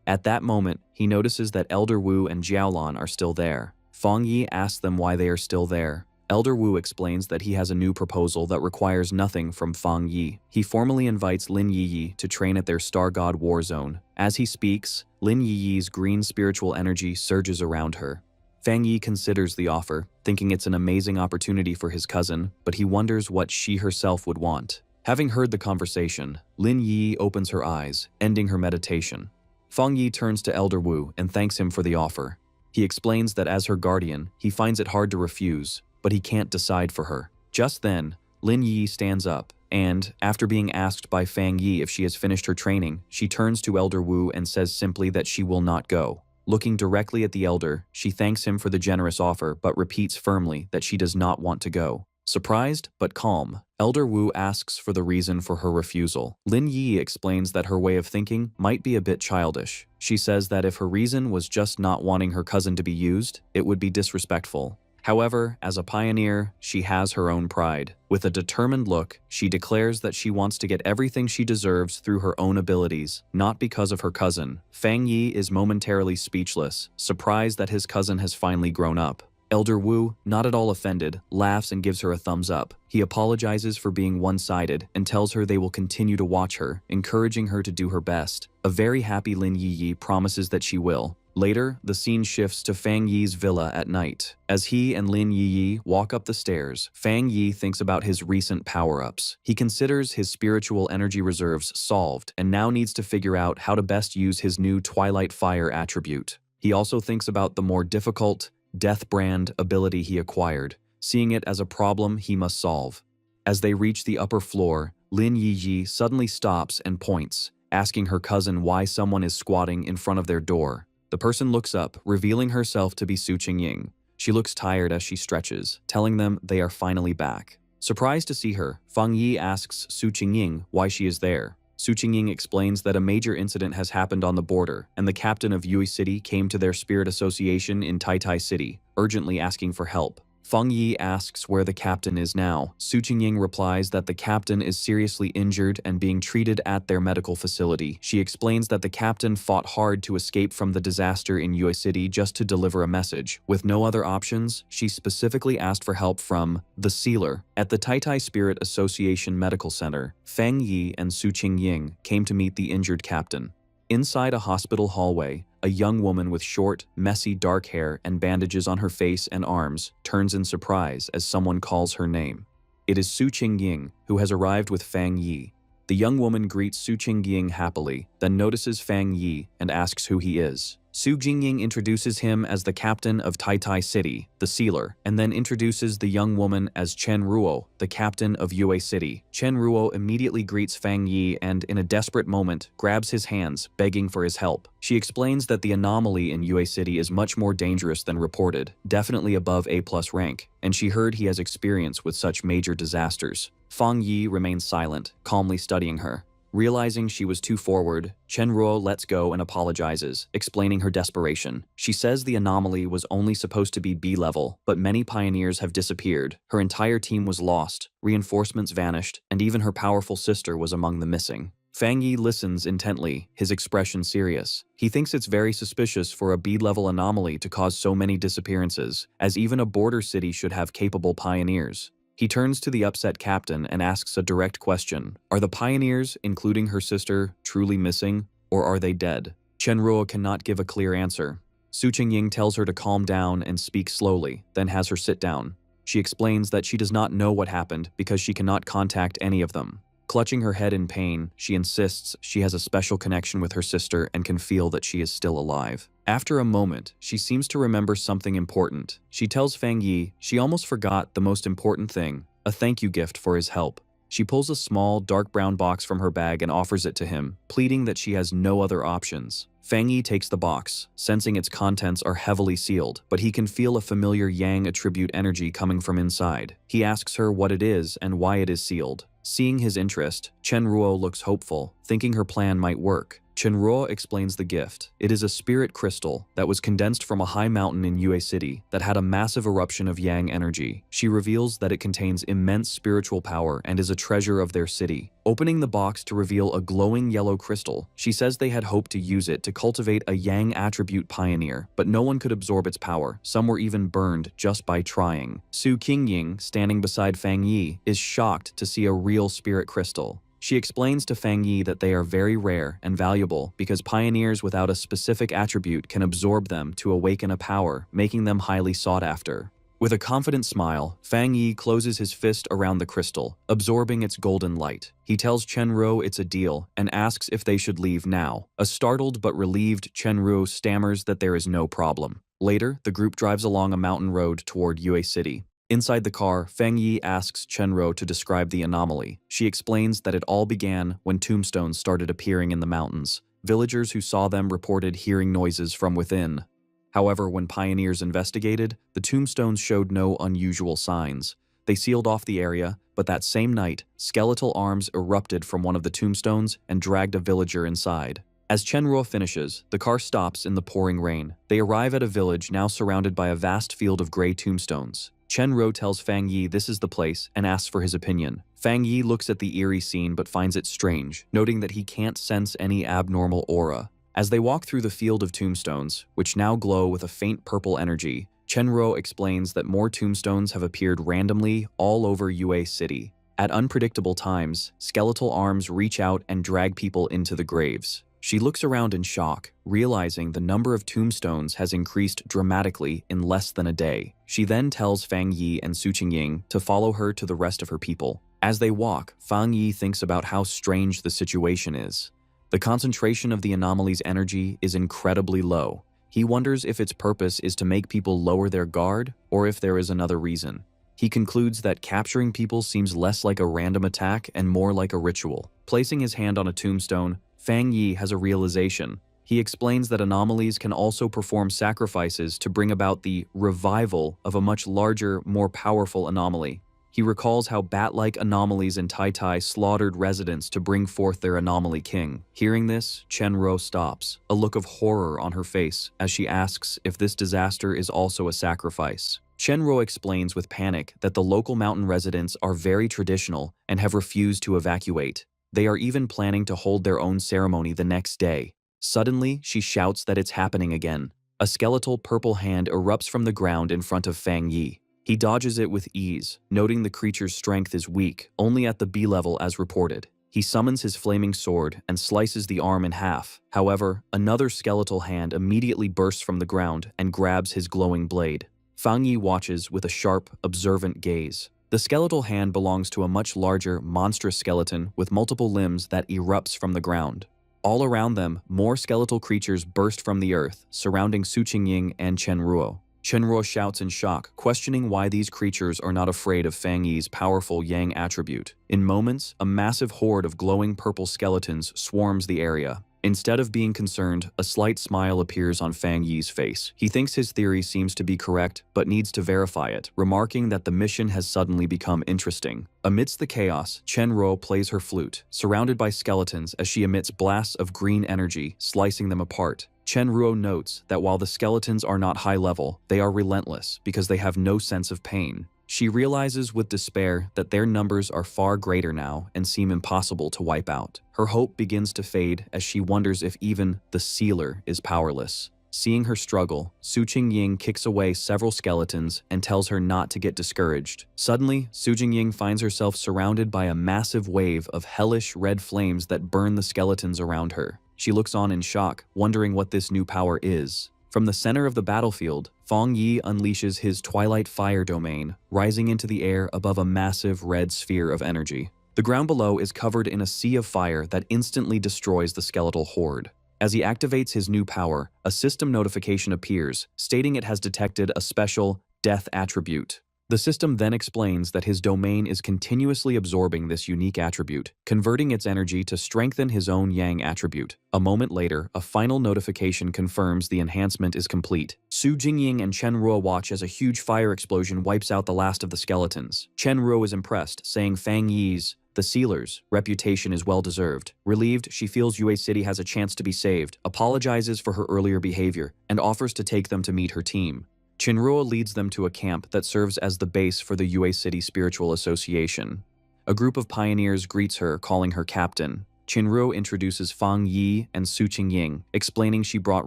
At that moment, he notices that Elder Wu and Jiaolan are still there. Fang Yi asks them why they are still there. Elder Wu explains that he has a new proposal that requires nothing from Fang Yi. He formally invites Lin Yi to train at their Star God War Zone. As he speaks, Lin Yi's green spiritual energy surges around her. Fang Yi considers the offer, thinking it's an amazing opportunity for his cousin, but he wonders what she herself would want. Having heard the conversation, Lin Yi opens her eyes, ending her meditation. Fang Yi turns to Elder Wu and thanks him for the offer. He explains that as her guardian, he finds it hard to refuse, but he can't decide for her. Just then, Lin Yi stands up, and, after being asked by Fang Yi if she has finished her training, she turns to Elder Wu and says simply that she will not go. Looking directly at the elder, she thanks him for the generous offer but repeats firmly that she does not want to go. Surprised but calm, Elder Wu asks for the reason for her refusal. Lin Yi explains that her way of thinking might be a bit childish. She says that if her reason was just not wanting her cousin to be used, it would be disrespectful. However, as a pioneer, she has her own pride. With a determined look, she declares that she wants to get everything she deserves through her own abilities, not because of her cousin. Fang Yi is momentarily speechless, surprised that his cousin has finally grown up. Elder Wu, not at all offended, laughs and gives her a thumbs up. He apologizes for being one-sided and tells her they will continue to watch her, encouraging her to do her best. A very happy Lin Yi promises that she will. Later, the scene shifts to Fang Yi's villa at night. As he and Lin Yi walk up the stairs, Fang Yi thinks about his recent power-ups. He considers his spiritual energy reserves solved and now needs to figure out how to best use his new Twilight Fire attribute. He also thinks about the more difficult, Death Brand ability he acquired, seeing it as a problem he must solve. As they reach the upper floor, Lin Yi suddenly stops and points, asking her cousin why someone is squatting in front of their door. The person looks up, revealing herself to be Su Qingying. She looks tired as she stretches, telling them they are finally back. Surprised to see her, Fang Yi asks Su Qingying why she is there. Su Qingying explains that a major incident has happened on the border, and the captain of Yui City came to their spirit association in Tai Tai City, urgently asking for help. Feng Yi asks where the captain is now. Su Qingying replies that the captain is seriously injured and being treated at their medical facility. She explains that the captain fought hard to escape from the disaster in Yue City just to deliver a message. With no other options, she specifically asked for help from the Sealer. At the Taitai Spirit Association Medical Center, Feng Yi and Su Qingying came to meet the injured captain. Inside a hospital hallway, a young woman with short, messy dark hair and bandages on her face and arms turns in surprise as someone calls her name. It is Su Qingying, who has arrived with Feng Yi. The young woman greets Su Qingying happily, then notices Feng Yi and asks who he is. Su Qingying introduces him as the captain of Taitai City, the Sealer, and then introduces the young woman as Chen Ruo, the captain of Yue City. Chen Ruo immediately greets Feng Yi and, in a desperate moment, grabs his hands, begging for his help. She explains that the anomaly in Yue City is much more dangerous than reported, definitely above A+ rank, and she heard he has experience with such major disasters. Feng Yi remains silent, calmly studying her. Realizing she was too forward, Chen Ruo lets go and apologizes, explaining her desperation. She says the anomaly was only supposed to be B-level, but many pioneers have disappeared. Her entire team was lost, reinforcements vanished, and even her powerful sister was among the missing. Feng Yi listens intently, his expression serious. He thinks it's very suspicious for a B-level anomaly to cause so many disappearances, as even a border city should have capable pioneers. He turns to the upset captain and asks a direct question. Are the pioneers, including her sister, truly missing, or are they dead? Chen Ruo cannot give a clear answer. Su Qingying tells her to calm down and speak slowly, then has her sit down. She explains that she does not know what happened because she cannot contact any of them. Clutching her head in pain, she insists she has a special connection with her sister and can feel that she is still alive. After a moment, she seems to remember something important. She tells Feng Yi she almost forgot the most important thing, a thank you gift for his help. She pulls a small, dark brown box from her bag and offers it to him, pleading that she has no other options. Feng Yi takes the box, sensing its contents are heavily sealed, but he can feel a familiar Yang attribute energy coming from inside. He asks her what it is and why it is sealed. Seeing his interest, Chen Ruo looks hopeful, thinking her plan might work. Chen Ruo explains the gift. It is a spirit crystal that was condensed from a high mountain in Yue City that had a massive eruption of Yang energy. She reveals that it contains immense spiritual power and is a treasure of their city. Opening the box to reveal a glowing yellow crystal, she says they had hoped to use it to cultivate a Yang attribute pioneer, but no one could absorb its power. Some were even burned just by trying. Su Qingying, standing beside Feng Yi, is shocked to see a real spirit crystal. She explains to Feng Yi that they are very rare and valuable because pioneers without a specific attribute can absorb them to awaken a power, making them highly sought after. With a confident smile, Feng Yi closes his fist around the crystal, absorbing its golden light. He tells Chen Ruo it's a deal and asks if they should leave now. A startled but relieved Chen Ruo stammers that there is no problem. Later, the group drives along a mountain road toward Yue City. Inside the car, Feng Yi asks Chen Ruo to describe the anomaly. She explains that it all began when tombstones started appearing in the mountains. Villagers who saw them reported hearing noises from within. However, when pioneers investigated, the tombstones showed no unusual signs. They sealed off the area, but that same night, skeletal arms erupted from one of the tombstones and dragged a villager inside. As Chen Ruo finishes, the car stops in the pouring rain. They arrive at a village now surrounded by a vast field of gray tombstones. Chen Ruo tells Feng Yi this is the place and asks for his opinion. Feng Yi looks at the eerie scene but finds it strange, noting that he can't sense any abnormal aura. As they walk through the field of tombstones, which now glow with a faint purple energy, Chen Ruo explains that more tombstones have appeared randomly all over Yue City. At unpredictable times, skeletal arms reach out and drag people into the graves. She looks around in shock, realizing the number of tombstones has increased dramatically in less than a day. She then tells Feng Yi and Su Qingying to follow her to the rest of her people. As they walk, Feng Yi thinks about how strange the situation is. The concentration of the anomaly's energy is incredibly low. He wonders if its purpose is to make people lower their guard or if there is another reason. He concludes that capturing people seems less like a random attack and more like a ritual. Placing his hand on a tombstone, Feng Yi has a realization. He explains that anomalies can also perform sacrifices to bring about the revival of a much larger, more powerful anomaly. He recalls how bat-like anomalies in Taitai slaughtered residents to bring forth their anomaly king. Hearing this, Chen Ruo stops, a look of horror on her face as she asks if this disaster is also a sacrifice. Chenro explains with panic that the local mountain residents are very traditional and have refused to evacuate. They are even planning to hold their own ceremony the next day. Suddenly, she shouts that it's happening again. A skeletal purple hand erupts from the ground in front of Fang Yi. He dodges it with ease, noting the creature's strength is weak, only at the B level as reported. He summons his flaming sword and slices the arm in half. However, another skeletal hand immediately bursts from the ground and grabs his glowing blade. Fang Yi watches with a sharp, observant gaze. The skeletal hand belongs to a much larger, monstrous skeleton with multiple limbs that erupts from the ground. All around them, more skeletal creatures burst from the earth, surrounding Su Qingying and Chenruo. Chenruo shouts in shock, questioning why these creatures are not afraid of Fang Yi's powerful yang attribute. In moments, a massive horde of glowing purple skeletons swarms the area. Instead of being concerned, a slight smile appears on Fang Yi's face. He thinks his theory seems to be correct, but needs to verify it, remarking that the mission has suddenly become interesting. Amidst the chaos, Chenruo plays her flute, surrounded by skeletons as she emits blasts of green energy, slicing them apart. Chenruo notes that while the skeletons are not high level, they are relentless because they have no sense of pain. She realizes with despair that their numbers are far greater now and seem impossible to wipe out. Her hope begins to fade as she wonders if even the Sealer is powerless. Seeing her struggle, Su Qingying kicks away several skeletons and tells her not to get discouraged. Suddenly, Su Qingying finds herself surrounded by a massive wave of hellish red flames that burn the skeletons around her. She looks on in shock, wondering what this new power is. From the center of the battlefield, Fang Yi unleashes his Twilight Fire domain, rising into the air above a massive red sphere of energy. The ground below is covered in a sea of fire that instantly destroys the skeletal horde. As he activates his new power, a system notification appears, stating it has detected a special death attribute. The system then explains that his domain is continuously absorbing this unique attribute, converting its energy to strengthen his own yang attribute. A moment later, a final notification confirms the enhancement is complete. Su Qingying and Chenruo watch as a huge fire explosion wipes out the last of the skeletons. Chenruo is impressed, saying Fang Yi's, the Sealer's, reputation is well-deserved. Relieved, she feels Yue City has a chance to be saved, apologizes for her earlier behavior, and offers to take them to meet her team. Chenruo leads them to a camp that serves as the base for the Yue City Spiritual Association. A group of pioneers greets her, calling her captain. Chenruo introduces Fang Yi and Su Qingying, explaining she brought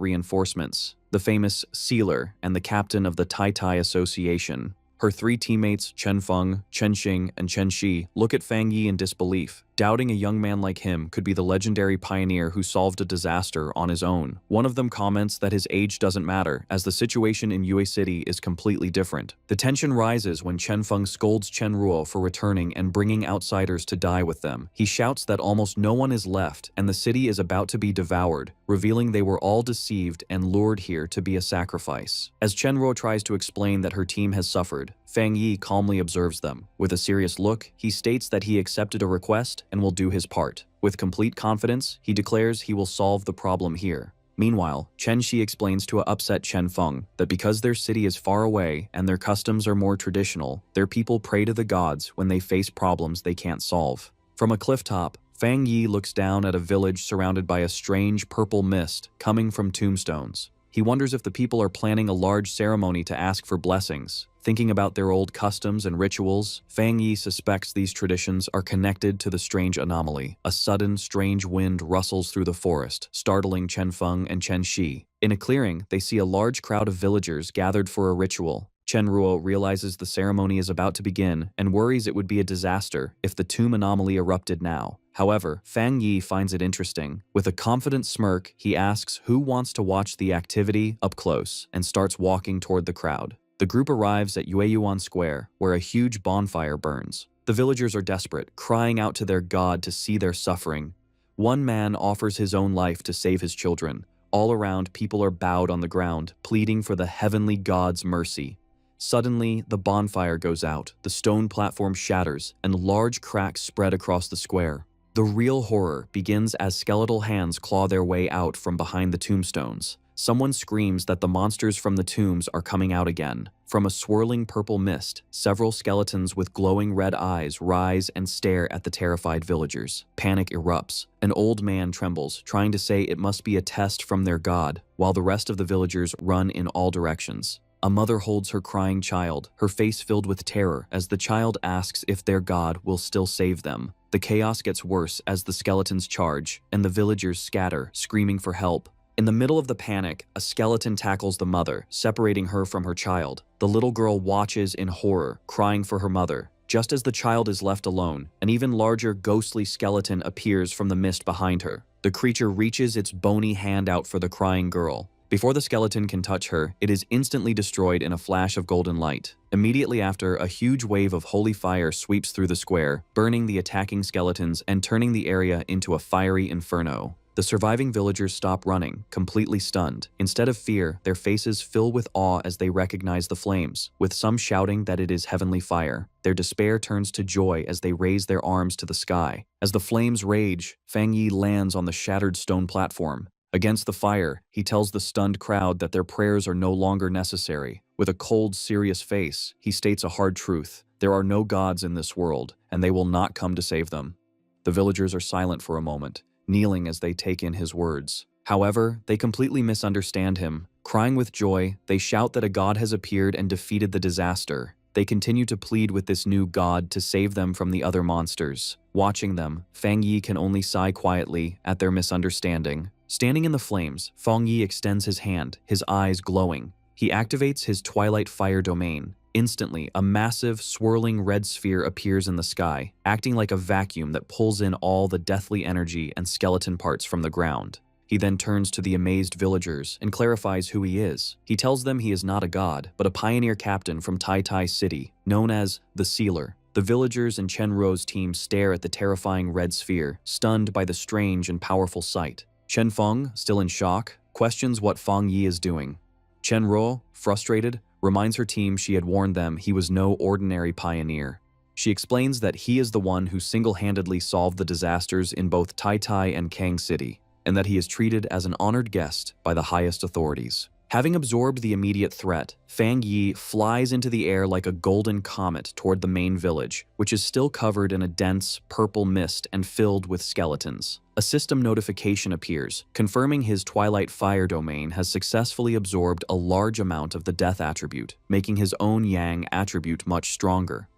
reinforcements, the famous Sealer and the captain of the Tai Tai Association. Her three teammates, Chen Feng, Chen Xing, and Chen Shi, look at Fang Yi in disbelief, doubting a young man like him could be the legendary pioneer who solved a disaster on his own. One of them comments that his age doesn't matter, as the situation in Yue City is completely different. The tension rises when Chen Feng scolds Chenruo for returning and bringing outsiders to die with them. He shouts that almost no one is left and the city is about to be devoured, revealing they were all deceived and lured here to be a sacrifice. As Chenruo tries to explain that her team has suffered, Fang Yi calmly observes them. With a serious look, he states that he accepted a request and will do his part. With complete confidence, he declares he will solve the problem here. Meanwhile, Chen Shi explains to a upset Chen Feng that because their city is far away and their customs are more traditional, their people pray to the gods when they face problems they can't solve. From a clifftop, Fang Yi looks down at a village surrounded by a strange purple mist coming from tombstones. He wonders if the people are planning a large ceremony to ask for blessings. Thinking about their old customs and rituals, Fang Yi suspects these traditions are connected to the strange anomaly. A sudden, strange wind rustles through the forest, startling Chen Feng and Chen Shi. In a clearing, they see a large crowd of villagers gathered for a ritual. Chenruo realizes the ceremony is about to begin and worries it would be a disaster if the tomb anomaly erupted now. However, Fang Yi finds it interesting. With a confident smirk, he asks who wants to watch the activity up close and starts walking toward the crowd. The group arrives at Yueyuan Square, where a huge bonfire burns. The villagers are desperate, crying out to their god to see their suffering. One man offers his own life to save his children. All around, people are bowed on the ground, pleading for the heavenly god's mercy. Suddenly, the bonfire goes out, the stone platform shatters, and large cracks spread across the square. The real horror begins as skeletal hands claw their way out from behind the tombstones. Someone screams that the monsters from the tombs are coming out again. From a swirling purple mist, several skeletons with glowing red eyes rise and stare at the terrified villagers. Panic erupts. An old man trembles, trying to say it must be a test from their god, while the rest of the villagers run in all directions. A mother holds her crying child, her face filled with terror as the child asks if their god will still save them. The chaos gets worse as the skeletons charge, and the villagers scatter, screaming for help. In the middle of the panic, a skeleton tackles the mother, separating her from her child. The little girl watches in horror, crying for her mother. Just as the child is left alone, an even larger ghostly skeleton appears from the mist behind her. The creature reaches its bony hand out for the crying girl. Before the skeleton can touch her, it is instantly destroyed in a flash of golden light. Immediately after, a huge wave of holy fire sweeps through the square, burning the attacking skeletons and turning the area into a fiery inferno. The surviving villagers stop running, completely stunned. Instead of fear, their faces fill with awe as they recognize the flames, with some shouting that it is heavenly fire. Their despair turns to joy as they raise their arms to the sky. As the flames rage, Fang Yi lands on the shattered stone platform. Against the fire, he tells the stunned crowd that their prayers are no longer necessary. With a cold, serious face, he states a hard truth. There are no gods in this world, and they will not come to save them. The villagers are silent for a moment, kneeling as they take in his words. However, they completely misunderstand him. Crying with joy, they shout that a god has appeared and defeated the disaster. They continue to plead with this new god to save them from the other monsters. Watching them, Fang Yi can only sigh quietly at their misunderstanding. Standing in the flames, Fang Yi extends his hand, his eyes glowing. He activates his Twilight Fire domain. Instantly, a massive, swirling red sphere appears in the sky, acting like a vacuum that pulls in all the deathly energy and skeleton parts from the ground. He then turns to the amazed villagers and clarifies who he is. He tells them he is not a god, but a pioneer captain from Tai Tai City, known as the Sealer. The villagers and Chenruo's team stare at the terrifying red sphere, stunned by the strange and powerful sight. Chen Feng, still in shock, questions what Fang Yi is doing. Chenruo, frustrated, reminds her team she had warned them he was no ordinary pioneer. She explains that he is the one who single-handedly solved the disasters in both Tai Tai and Kang City, and that he is treated as an honored guest by the highest authorities. Having absorbed the immediate threat, Fang Yi flies into the air like a golden comet toward the main village, which is still covered in a dense, purple mist and filled with skeletons. A system notification appears, confirming his Twilight Fire domain has successfully absorbed a large amount of the death attribute, making his own Yang attribute much stronger.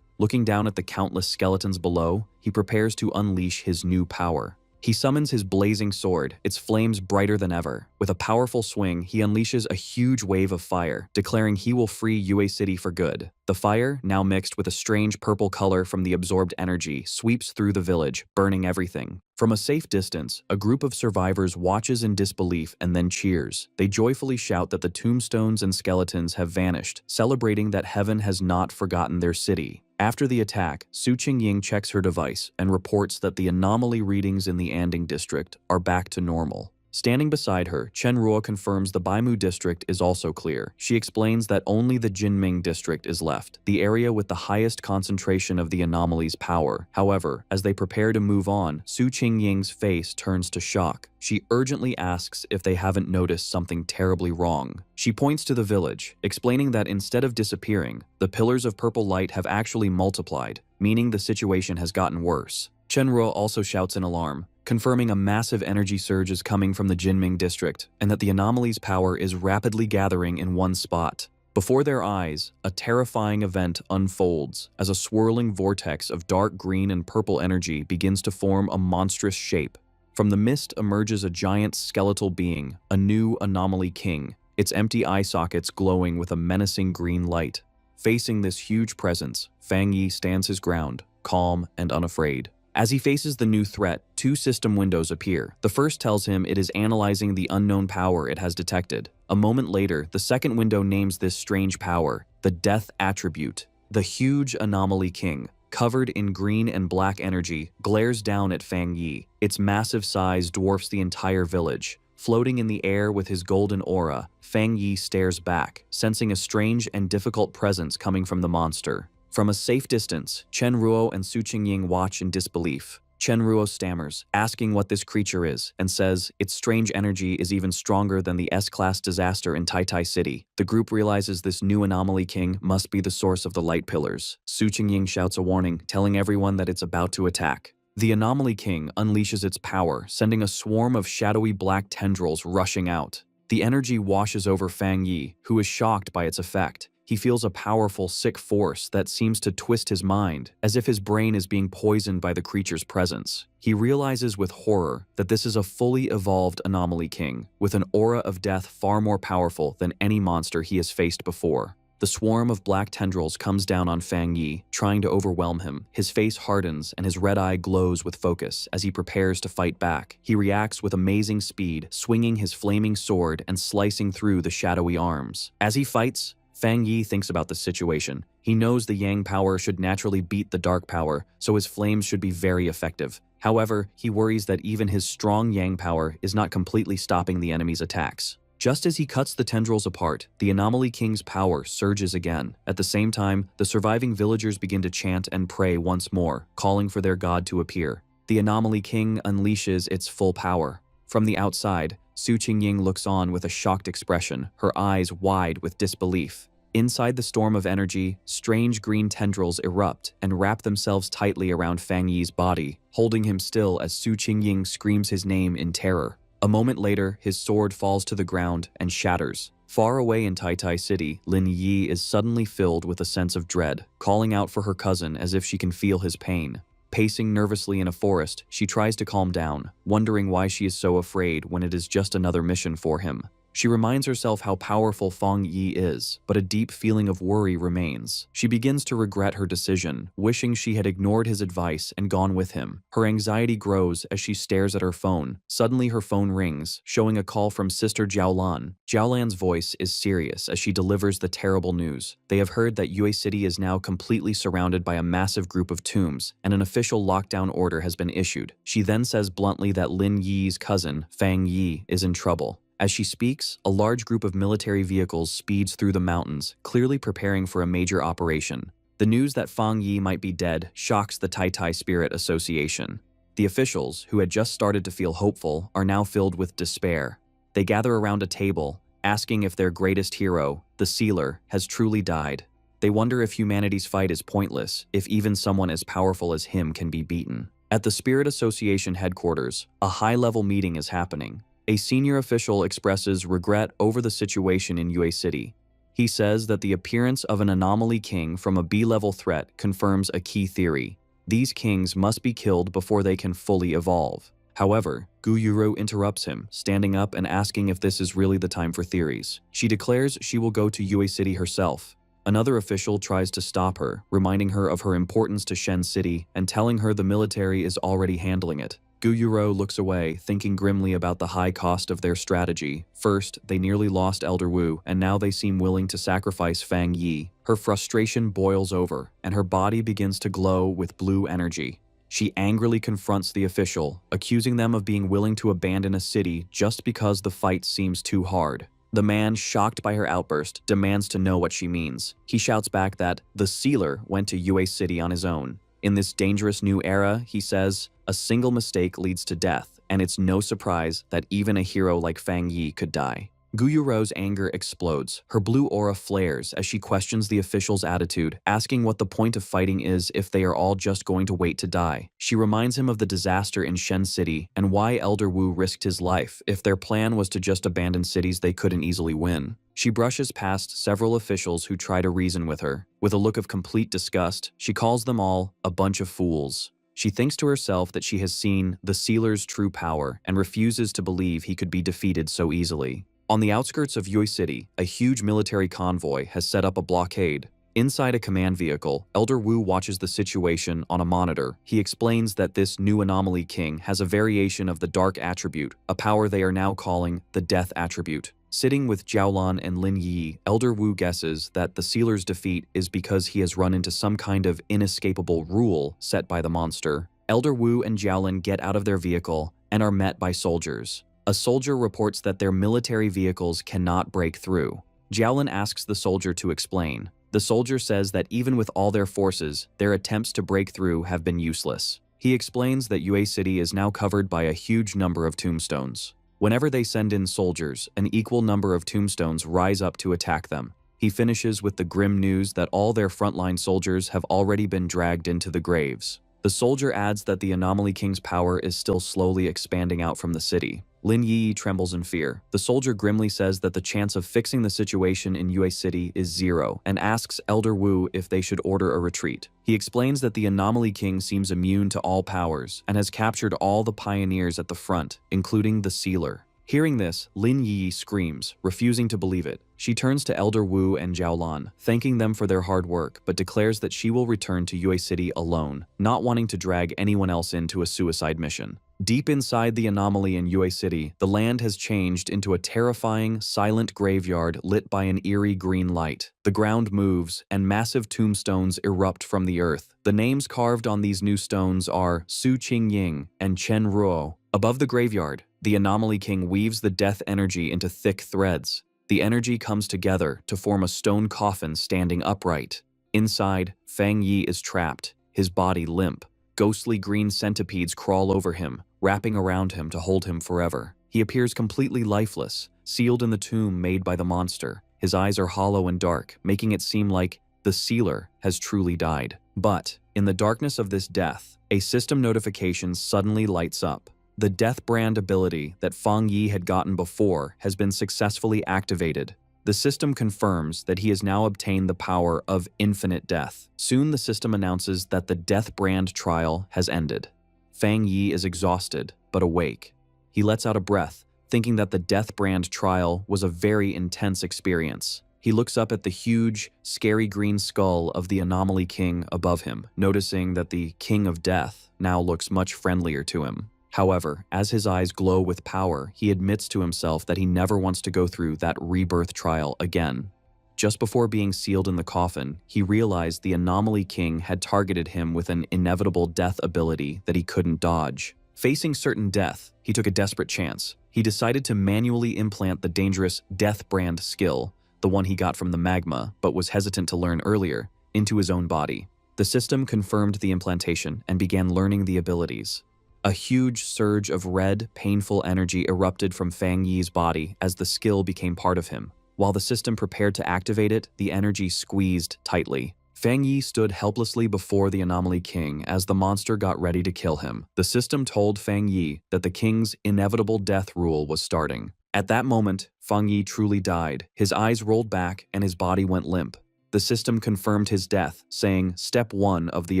Looking down at the countless skeletons below, he prepares to unleash his new power. He summons his blazing sword, its flames brighter than ever. With a powerful swing, he unleashes a huge wave of fire, declaring he will free Yue City for good. The fire, now mixed with a strange purple color from the absorbed energy, sweeps through the village, burning everything. From a safe distance, a group of survivors watches in disbelief and then cheers. They joyfully shout that the tombstones and skeletons have vanished, celebrating that heaven has not forgotten their city. After the attack, Su Qingying checks her device and reports that the anomaly readings in the Anding district are back to normal. Standing beside her, Chenruo confirms the Baimu district is also clear. She explains that only the Jinming district is left, the area with the highest concentration of the anomaly's power. However, as they prepare to move on, Su Qingying's face turns to shock. She urgently asks if they haven't noticed something terribly wrong. She points to the village, explaining that instead of disappearing, the pillars of purple light have actually multiplied, meaning the situation has gotten worse. Chenruo also shouts in alarm, confirming a massive energy surge is coming from the Jinming district and that the anomaly's power is rapidly gathering in one spot. Before their eyes, a terrifying event unfolds as a swirling vortex of dark green and purple energy begins to form a monstrous shape. From the mist emerges a giant skeletal being, a new anomaly king, its empty eye sockets glowing with a menacing green light. Facing this huge presence, Fang Yi stands his ground, calm and unafraid. As he faces the new threat, two system windows appear. The first tells him it is analyzing the unknown power it has detected. A moment later, the second window names this strange power, the Death Attribute. The huge Anomaly King, covered in green and black energy, glares down at Fang Yi. Its massive size dwarfs the entire village. Floating in the air with his golden aura, Fang Yi stares back, sensing a strange and difficult presence coming from the monster. From a safe distance, Chenruo and Su Qingying watch in disbelief. Chenruo stammers, asking what this creature is, and says its strange energy is even stronger than the S-class disaster in Tai Tai City. The group realizes this new Anomaly King must be the source of the light pillars. Su Qingying shouts a warning, telling everyone that it's about to attack. The Anomaly King unleashes its power, sending a swarm of shadowy black tendrils rushing out. The energy washes over Fang Yi, who is shocked by its effect. He feels a powerful, sick force that seems to twist his mind, as if his brain is being poisoned by the creature's presence. He realizes with horror that this is a fully evolved anomaly king, with an aura of death far more powerful than any monster he has faced before. The swarm of black tendrils comes down on Fang Yi, trying to overwhelm him. His face hardens and his red eye glows with focus as he prepares to fight back. He reacts with amazing speed, swinging his flaming sword and slicing through the shadowy arms. As he fights, Fang Yi thinks about the situation. He knows the Yang power should naturally beat the Dark power, so his flames should be very effective. However, he worries that even his strong Yang power is not completely stopping the enemy's attacks. Just as he cuts the tendrils apart, the Anomaly King's power surges again. At the same time, the surviving villagers begin to chant and pray once more, calling for their god to appear. The Anomaly King unleashes its full power. From the outside, Su Qingying looks on with a shocked expression, her eyes wide with disbelief. Inside the storm of energy, strange green tendrils erupt and wrap themselves tightly around Fang Yi's body, holding him still as Su Qingying screams his name in terror. A moment later, his sword falls to the ground and shatters. Far away in Tai City, Lin Yi is suddenly filled with a sense of dread, calling out for her cousin as if she can feel his pain. Pacing nervously in a forest, she tries to calm down, wondering why she is so afraid when it is just another mission for him. She reminds herself how powerful Fang Yi is, but a deep feeling of worry remains. She begins to regret her decision, wishing she had ignored his advice and gone with him. Her anxiety grows as she stares at her phone. Suddenly her phone rings, showing a call from Sister Jiaolan. Jiaolan's voice is serious as she delivers the terrible news. They have heard that Yue City is now completely surrounded by a massive group of tombs, and an official lockdown order has been issued. She then says bluntly that Lin Yi's cousin, Fang Yi, is in trouble. As she speaks, a large group of military vehicles speeds through the mountains, clearly preparing for a major operation. The news that Fang Yi might be dead shocks the Tai Spirit Association. The officials, who had just started to feel hopeful, are now filled with despair. They gather around a table, asking if their greatest hero, the Sealer, has truly died. They wonder if humanity's fight is pointless, if even someone as powerful as him can be beaten. At the Spirit Association headquarters, a high-level meeting is happening. A senior official expresses regret over the situation in Yue City. He says that the appearance of an anomaly king from a B-level threat confirms a key theory. These kings must be killed before they can fully evolve. However, Gu Yuro interrupts him, standing up and asking if this is really the time for theories. She declares she will go to Yue City herself. Another official tries to stop her, reminding her of her importance to Shen City and telling her the military is already handling it. Gu Yuro looks away, thinking grimly about the high cost of their strategy. First, they nearly lost Elder Wu, and now they seem willing to sacrifice Fang Yi. Her frustration boils over, and her body begins to glow with blue energy. She angrily confronts the official, accusing them of being willing to abandon a city just because the fight seems too hard. The man, shocked by her outburst, demands to know what she means. He shouts back that the Sealer went to Yue City on his own. In this dangerous new era, he says, a single mistake leads to death, and it's no surprise that even a hero like Fang Yi could die. Gu Yuro's anger explodes. Her blue aura flares as she questions the official's attitude, asking what the point of fighting is if they are all just going to wait to die. She reminds him of the disaster in Shen City and why Elder Wu risked his life if their plan was to just abandon cities they couldn't easily win. She brushes past several officials who try to reason with her. With a look of complete disgust, she calls them all a bunch of fools. She thinks to herself that she has seen the Sealer's true power and refuses to believe he could be defeated so easily. On the outskirts of Yue City, a huge military convoy has set up a blockade. Inside a command vehicle, Elder Wu watches the situation on a monitor. He explains that this new anomaly king has a variation of the dark attribute, a power they are now calling the death attribute. Sitting with Jiaolan and Lin Yi, Elder Wu guesses that the Sealer's defeat is because he has run into some kind of inescapable rule set by the monster. Elder Wu and Jiaolan get out of their vehicle and are met by soldiers. A soldier reports that their military vehicles cannot break through. Jiaolan asks the soldier to explain. The soldier says that even with all their forces, their attempts to break through have been useless. He explains that Yue City is now covered by a huge number of tombstones. Whenever they send in soldiers, an equal number of tombstones rise up to attack them. He finishes with the grim news that all their frontline soldiers have already been dragged into the graves. The soldier adds that the Anomaly King's power is still slowly expanding out from the city. Lin Yi trembles in fear. The soldier grimly says that the chance of fixing the situation in Yue City is 0 and asks Elder Wu if they should order a retreat. He explains that the Anomaly King seems immune to all powers and has captured all the pioneers at the front, including the Sealer. Hearing this, Lin Yi screams, refusing to believe it. She turns to Elder Wu and Jiaolan, thanking them for their hard work, but declares that she will return to Yue City alone, not wanting to drag anyone else into a suicide mission. Deep inside the anomaly in Yue City, the land has changed into a terrifying, silent graveyard lit by an eerie green light. The ground moves, and massive tombstones erupt from the earth. The names carved on these new stones are Su Qingying and Chen Ruo. Above the graveyard, the Anomaly King weaves the death energy into thick threads. The energy comes together to form a stone coffin standing upright. Inside, Fang Yi is trapped, his body limp. Ghostly green centipedes crawl over him, wrapping around him to hold him forever. He appears completely lifeless, sealed in the tomb made by the monster. His eyes are hollow and dark, making it seem like the Sealer has truly died. But, in the darkness of this death, a system notification suddenly lights up. The Death Brand ability that Fang Yi had gotten before has been successfully activated. The system confirms that he has now obtained the power of infinite death. Soon the system announces that the Death Brand trial has ended. Fang Yi is exhausted, but awake. He lets out a breath, thinking that the Death Brand trial was a very intense experience. He looks up at the huge, scary green skull of the Anomaly King above him, noticing that the King of Death now looks much friendlier to him. However, as his eyes glow with power, he admits to himself that he never wants to go through that rebirth trial again. Just before being sealed in the coffin, he realized the Anomaly King had targeted him with an inevitable death ability that he couldn't dodge. Facing certain death, he took a desperate chance. He decided to manually implant the dangerous Death Brand skill, the one he got from the magma but was hesitant to learn earlier, into his own body. The system confirmed the implantation and began learning the abilities. A huge surge of red, painful energy erupted from Fang Yi's body as the skill became part of him. While the system prepared to activate it, the energy squeezed tightly. Fang Yi stood helplessly before the Anomaly King as the monster got ready to kill him. The system told Fang Yi that the king's inevitable death rule was starting. At that moment, Fang Yi truly died. His eyes rolled back and his body went limp. The system confirmed his death, saying step 1 of the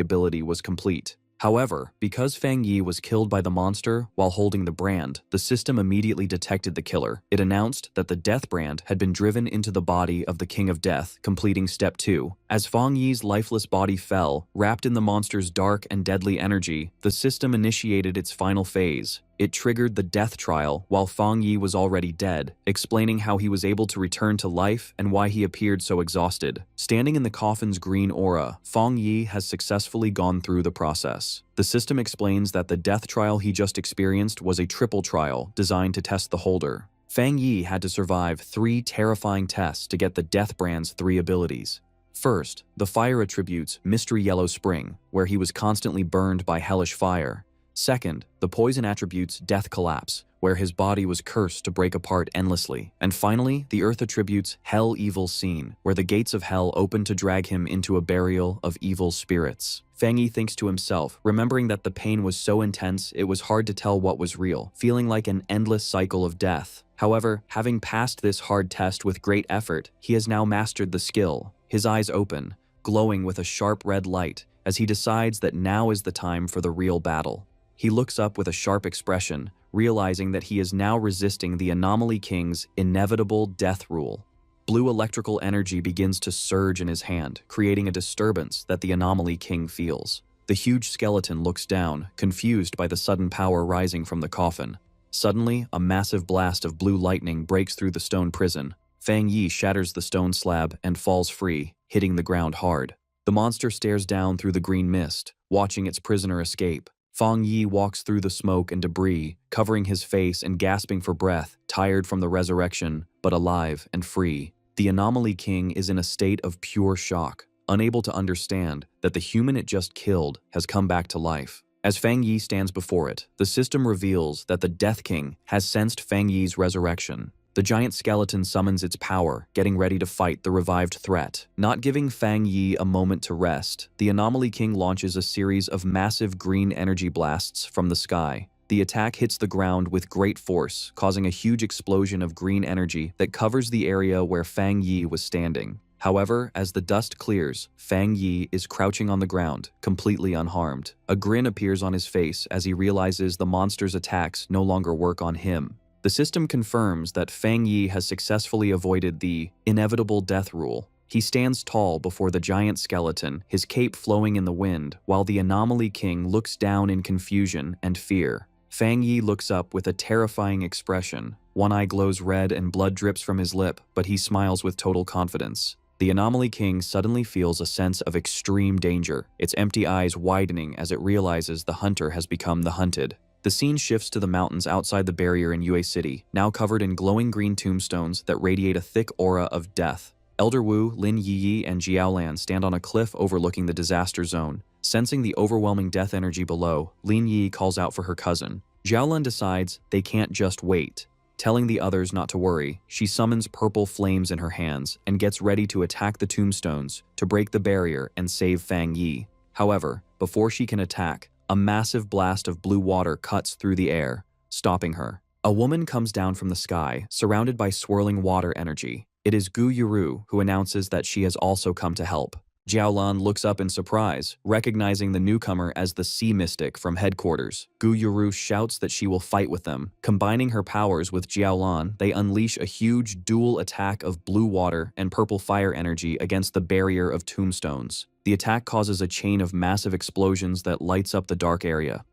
ability was complete. However, because Fang Yi was killed by the monster while holding the brand, the system immediately detected the killer. It announced that the Death Brand had been driven into the body of the King of Death, completing step 2. As Fang Yi's lifeless body fell, wrapped in the monster's dark and deadly energy, the system initiated its final phase. It triggered the death trial while Fang Yi was already dead, explaining how he was able to return to life and why he appeared so exhausted. Standing in the coffin's green aura, Fang Yi has successfully gone through the process. The system explains that the death trial he just experienced was a triple trial designed to test the holder. Fang Yi had to survive 3 terrifying tests to get the Death Brand's 3 abilities. First, the fire attributes Mystery Yellow Spring, where he was constantly burned by hellish fire. Second, the poison attributes Death Collapse, where his body was cursed to break apart endlessly. And finally, the earth attributes Hell Evil Scene, where the gates of hell open to drag him into a burial of evil spirits. Fang Yi thinks to himself, remembering that the pain was so intense it was hard to tell what was real, feeling like an endless cycle of death. However, having passed this hard test with great effort, he has now mastered the skill. His eyes open, glowing with a sharp red light, as he decides that now is the time for the real battle. He looks up with a sharp expression, realizing that he is now resisting the Anomaly King's inevitable death rule. Blue electrical energy begins to surge in his hand, creating a disturbance that the Anomaly King feels. The huge skeleton looks down, confused by the sudden power rising from the coffin. Suddenly, a massive blast of blue lightning breaks through the stone prison. Fang Yi shatters the stone slab and falls free, hitting the ground hard. The monster stares down through the green mist, watching its prisoner escape. Fang Yi walks through the smoke and debris, covering his face and gasping for breath, tired from the resurrection, but alive and free. The Anomaly King is in a state of pure shock, unable to understand that the human it just killed has come back to life. As Fang Yi stands before it, the system reveals that the Death King has sensed Fang Yi's resurrection. The giant skeleton summons its power, getting ready to fight the revived threat. Not giving Fang Yi a moment to rest, the Anomaly King launches a series of massive green energy blasts from the sky. The attack hits the ground with great force, causing a huge explosion of green energy that covers the area where Fang Yi was standing. However, as the dust clears, Fang Yi is crouching on the ground, completely unharmed. A grin appears on his face as he realizes the monster's attacks no longer work on him. The system confirms that Fang Yi has successfully avoided the inevitable death rule. He stands tall before the giant skeleton, his cape flowing in the wind, while the Anomaly King looks down in confusion and fear. Fang Yi looks up with a terrifying expression. One eye glows red and blood drips from his lip, but he smiles with total confidence. The Anomaly King suddenly feels a sense of extreme danger, its empty eyes widening as it realizes the hunter has become the hunted. The scene shifts to the mountains outside the barrier in Yue City, now covered in glowing green tombstones that radiate a thick aura of death. Elder Wu, Lin Yiyi, and Jiaolan stand on a cliff overlooking the disaster zone. Sensing the overwhelming death energy below, Lin Yi calls out for her cousin. Jiaolan decides they can't just wait. Telling the others not to worry, she summons purple flames in her hands and gets ready to attack the tombstones to break the barrier and save Fang Yi. However, before she can attack, a massive blast of blue water cuts through the air, stopping her. A woman comes down from the sky, surrounded by swirling water energy. It is Gu Yuru, who announces that she has also come to help. Jiaolan looks up in surprise, recognizing the newcomer as the Sea Mystic from headquarters. Gu Yuru shouts that she will fight with them. Combining her powers with Jiaolan, they unleash a huge dual attack of blue water and purple fire energy against the barrier of tombstones. The attack causes a chain of massive explosions that lights up the dark area.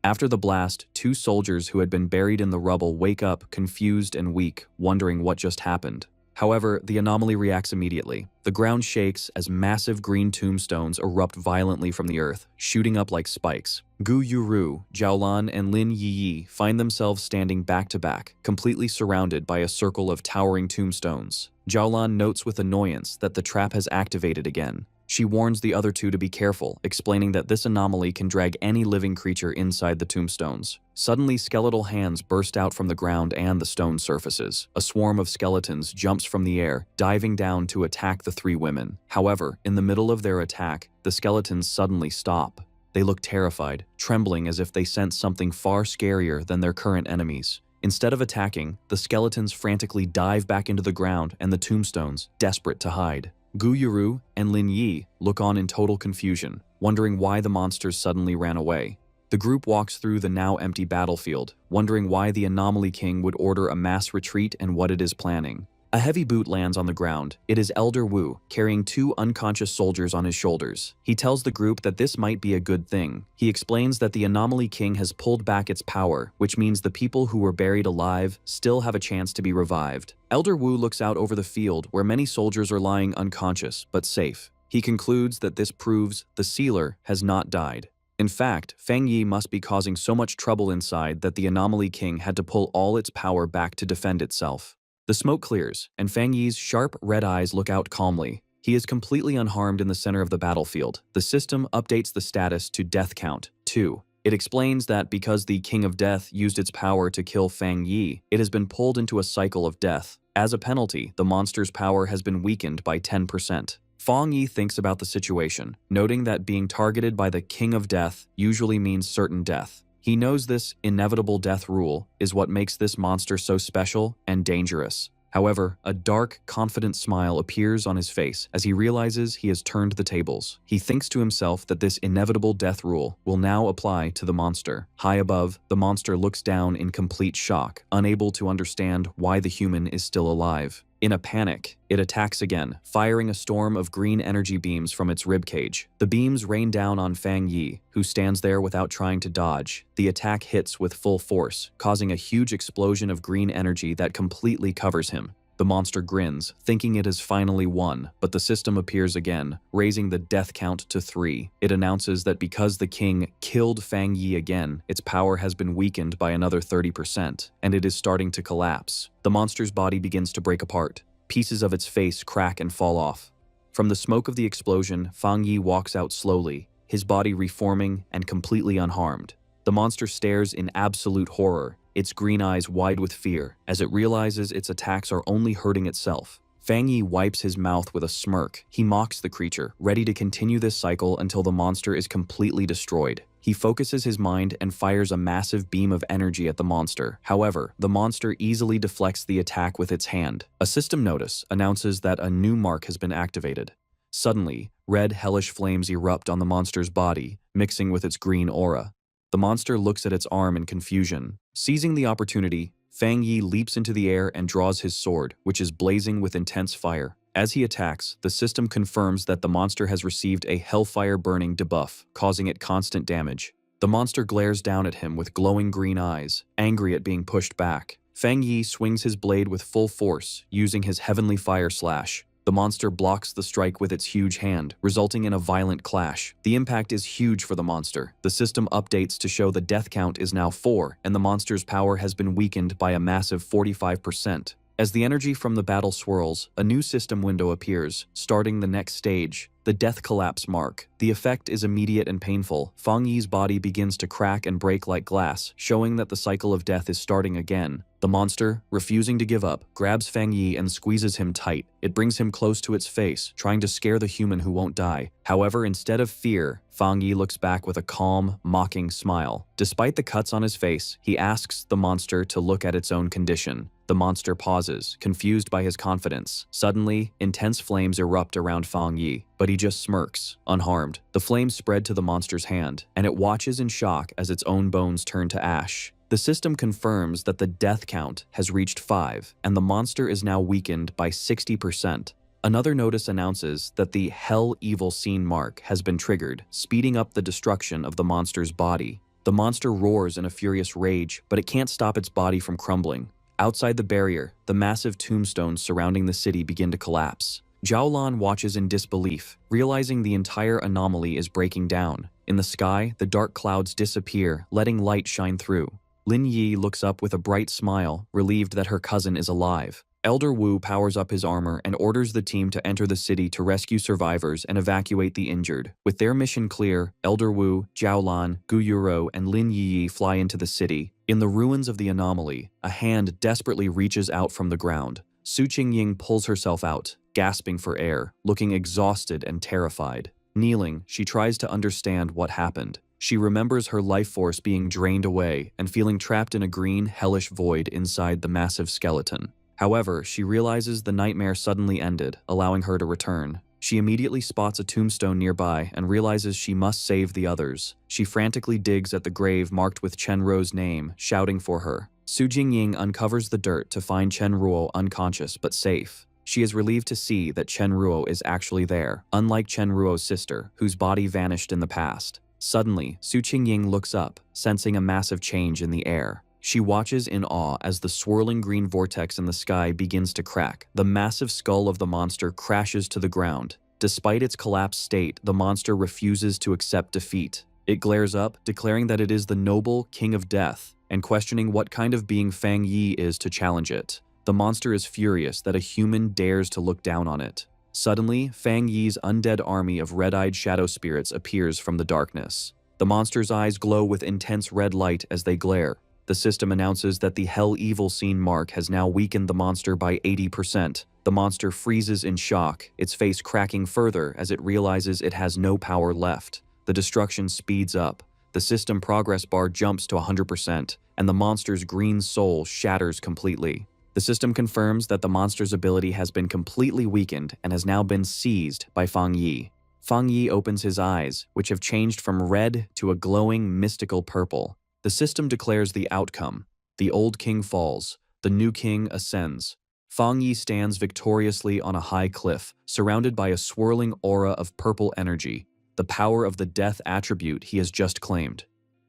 After the blast, two soldiers who had been buried in the rubble wake up, confused and weak, wondering what just happened. However, the anomaly reacts immediately. The ground shakes as massive green tombstones erupt violently from the earth, shooting up like spikes. Gu Yuru, Jiaolan, and Lin Yiyi find themselves standing back to back, completely surrounded by a circle of towering tombstones. Jiaolan notes with annoyance that the trap has activated again. She warns the other two to be careful, explaining that this anomaly can drag any living creature inside the tombstones. Suddenly, skeletal hands burst out from the ground and the stone surfaces. A swarm of skeletons jumps from the air, diving down to attack the three women. However, in the middle of their attack, the skeletons suddenly stop. They look terrified, trembling as if they sense something far scarier than their current enemies. Instead of attacking, the skeletons frantically dive back into the ground and the tombstones, desperate to hide. Gu Yuru and Lin Yi look on in total confusion, wondering why the monsters suddenly ran away. The group walks through the now empty battlefield, wondering why the Anomaly King would order a mass retreat and what it is planning. A heavy boot lands on the ground. It is Elder Wu, carrying two unconscious soldiers on his shoulders. He tells the group that this might be a good thing. He explains that the Anomaly King has pulled back its power, which means the people who were buried alive still have a chance to be revived. Elder Wu looks out over the field where many soldiers are lying unconscious, but safe. He concludes that this proves the sealer has not died. In fact, Fang Yi must be causing so much trouble inside that the Anomaly King had to pull all its power back to defend itself. The smoke clears, and Fang Yi's sharp red eyes look out calmly. He is completely unharmed in the center of the battlefield. The system updates the status to Death Count 2. It explains that because the King of Death used its power to kill Fang Yi, it has been pulled into a cycle of death. As a penalty, the monster's power has been weakened by 10%. Fang Yi thinks about the situation, noting that being targeted by the King of Death usually means certain death. He knows this inevitable death rule is what makes this monster so special and dangerous. However, a dark, confident smile appears on his face as he realizes he has turned the tables. He thinks to himself that this inevitable death rule will now apply to the monster. High above, the monster looks down in complete shock, unable to understand why the human is still alive. In a panic, it attacks again, firing a storm of green energy beams from its ribcage. The beams rain down on Fang Yi, who stands there without trying to dodge. The attack hits with full force, causing a huge explosion of green energy that completely covers him. The monster grins, thinking it has finally won, but the system appears again, raising the death count to 3. It announces that because the king killed Fang Yi again, its power has been weakened by another 30%, and it is starting to collapse. The monster's body begins to break apart. Pieces of its face crack and fall off. From the smoke of the explosion, Fang Yi walks out slowly, his body reforming and completely unharmed. The monster stares in absolute horror. its green eyes wide with fear, as it realizes its attacks are only hurting itself. Fang Yi wipes his mouth with a smirk. He mocks the creature, ready to continue this cycle until the monster is completely destroyed. He focuses his mind and fires a massive beam of energy at the monster. However, the monster easily deflects the attack with its hand. A system notice announces that a new mark has been activated. Suddenly, red hellish flames erupt on the monster's body, mixing with its green aura. The monster looks at its arm in confusion. Seizing the opportunity, Fang Yi leaps into the air and draws his sword, which is blazing with intense fire. As he attacks, the system confirms that the monster has received a hellfire-burning debuff, causing it constant damage. The monster glares down at him with glowing green eyes, angry at being pushed back. Fang Yi swings his blade with full force, using his heavenly fire slash. The monster blocks the strike with its huge hand, resulting in a violent clash. The impact is huge for the monster. The system updates to show the death count is now 4, and the monster's power has been weakened by a massive 45%. As the energy from the battle swirls, a new system window appears, starting the next stage, the death collapse mark. The effect is immediate and painful. Fang Yi's body begins to crack and break like glass, showing that the cycle of death is starting again. The monster, refusing to give up, grabs Fang Yi and squeezes him tight. It brings him close to its face, trying to scare the human who won't die. However, instead of fear, Fang Yi looks back with a calm, mocking smile. Despite the cuts on his face, he asks the monster to look at its own condition. The monster pauses, confused by his confidence. Suddenly, intense flames erupt around Fang Yi, but he just smirks, unharmed. The flames spread to the monster's hand, and it watches in shock as its own bones turn to ash. The system confirms that the death count has reached 5, and the monster is now weakened by 60%. Another notice announces that the Hell Evil Scene mark has been triggered, speeding up the destruction of the monster's body. The monster roars in a furious rage, but it can't stop its body from crumbling. Outside the barrier, the massive tombstones surrounding the city begin to collapse. Zhaolan watches in disbelief, realizing the entire anomaly is breaking down. In the sky, the dark clouds disappear, letting light shine through. Lin Yi looks up with a bright smile, relieved that her cousin is alive. Elder Wu powers up his armor and orders the team to enter the city to rescue survivors and evacuate the injured. With their mission clear, Elder Wu, Zhaolan, Gu Yuro, and Lin Yi fly into the city. In the ruins of the anomaly, a hand desperately reaches out from the ground. Su Qingying pulls herself out, gasping for air, looking exhausted and terrified. Kneeling, she tries to understand what happened. She remembers her life force being drained away and feeling trapped in a green, hellish void inside the massive skeleton. However, she realizes the nightmare suddenly ended, allowing her to return. She immediately spots a tombstone nearby and realizes she must save the others. She frantically digs at the grave marked with Chen Ruo's name, shouting for her. Su Jingying uncovers the dirt to find Chen Ruo unconscious but safe. She is relieved to see that Chen Ruo is actually there, unlike Chen Ruo's sister, whose body vanished in the past. Suddenly, Su Qingying looks up, sensing a massive change in the air. She watches in awe as the swirling green vortex in the sky begins to crack. The massive skull of the monster crashes to the ground. Despite its collapsed state, the monster refuses to accept defeat. It glares up, declaring that it is the noble King of Death, and questioning what kind of being Fang Yi is to challenge it. The monster is furious that a human dares to look down on it. Suddenly, Fang Yi's undead army of red-eyed shadow spirits appears from the darkness. The monster's eyes glow with intense red light as they glare. The system announces that the Hell Evil Scene mark has now weakened the monster by 80%. The monster freezes in shock, its face cracking further as it realizes it has no power left. The destruction speeds up. The system progress bar jumps to 100%, and the monster's green soul shatters completely. The system confirms that the monster's ability has been completely weakened and has now been seized by Fang Yi. Fang Yi opens his eyes, which have changed from red to a glowing, mystical purple. The system declares the outcome. The old king falls. The new king ascends. Fang Yi stands victoriously on a high cliff, surrounded by a swirling aura of purple energy, the power of the death attribute he has just claimed.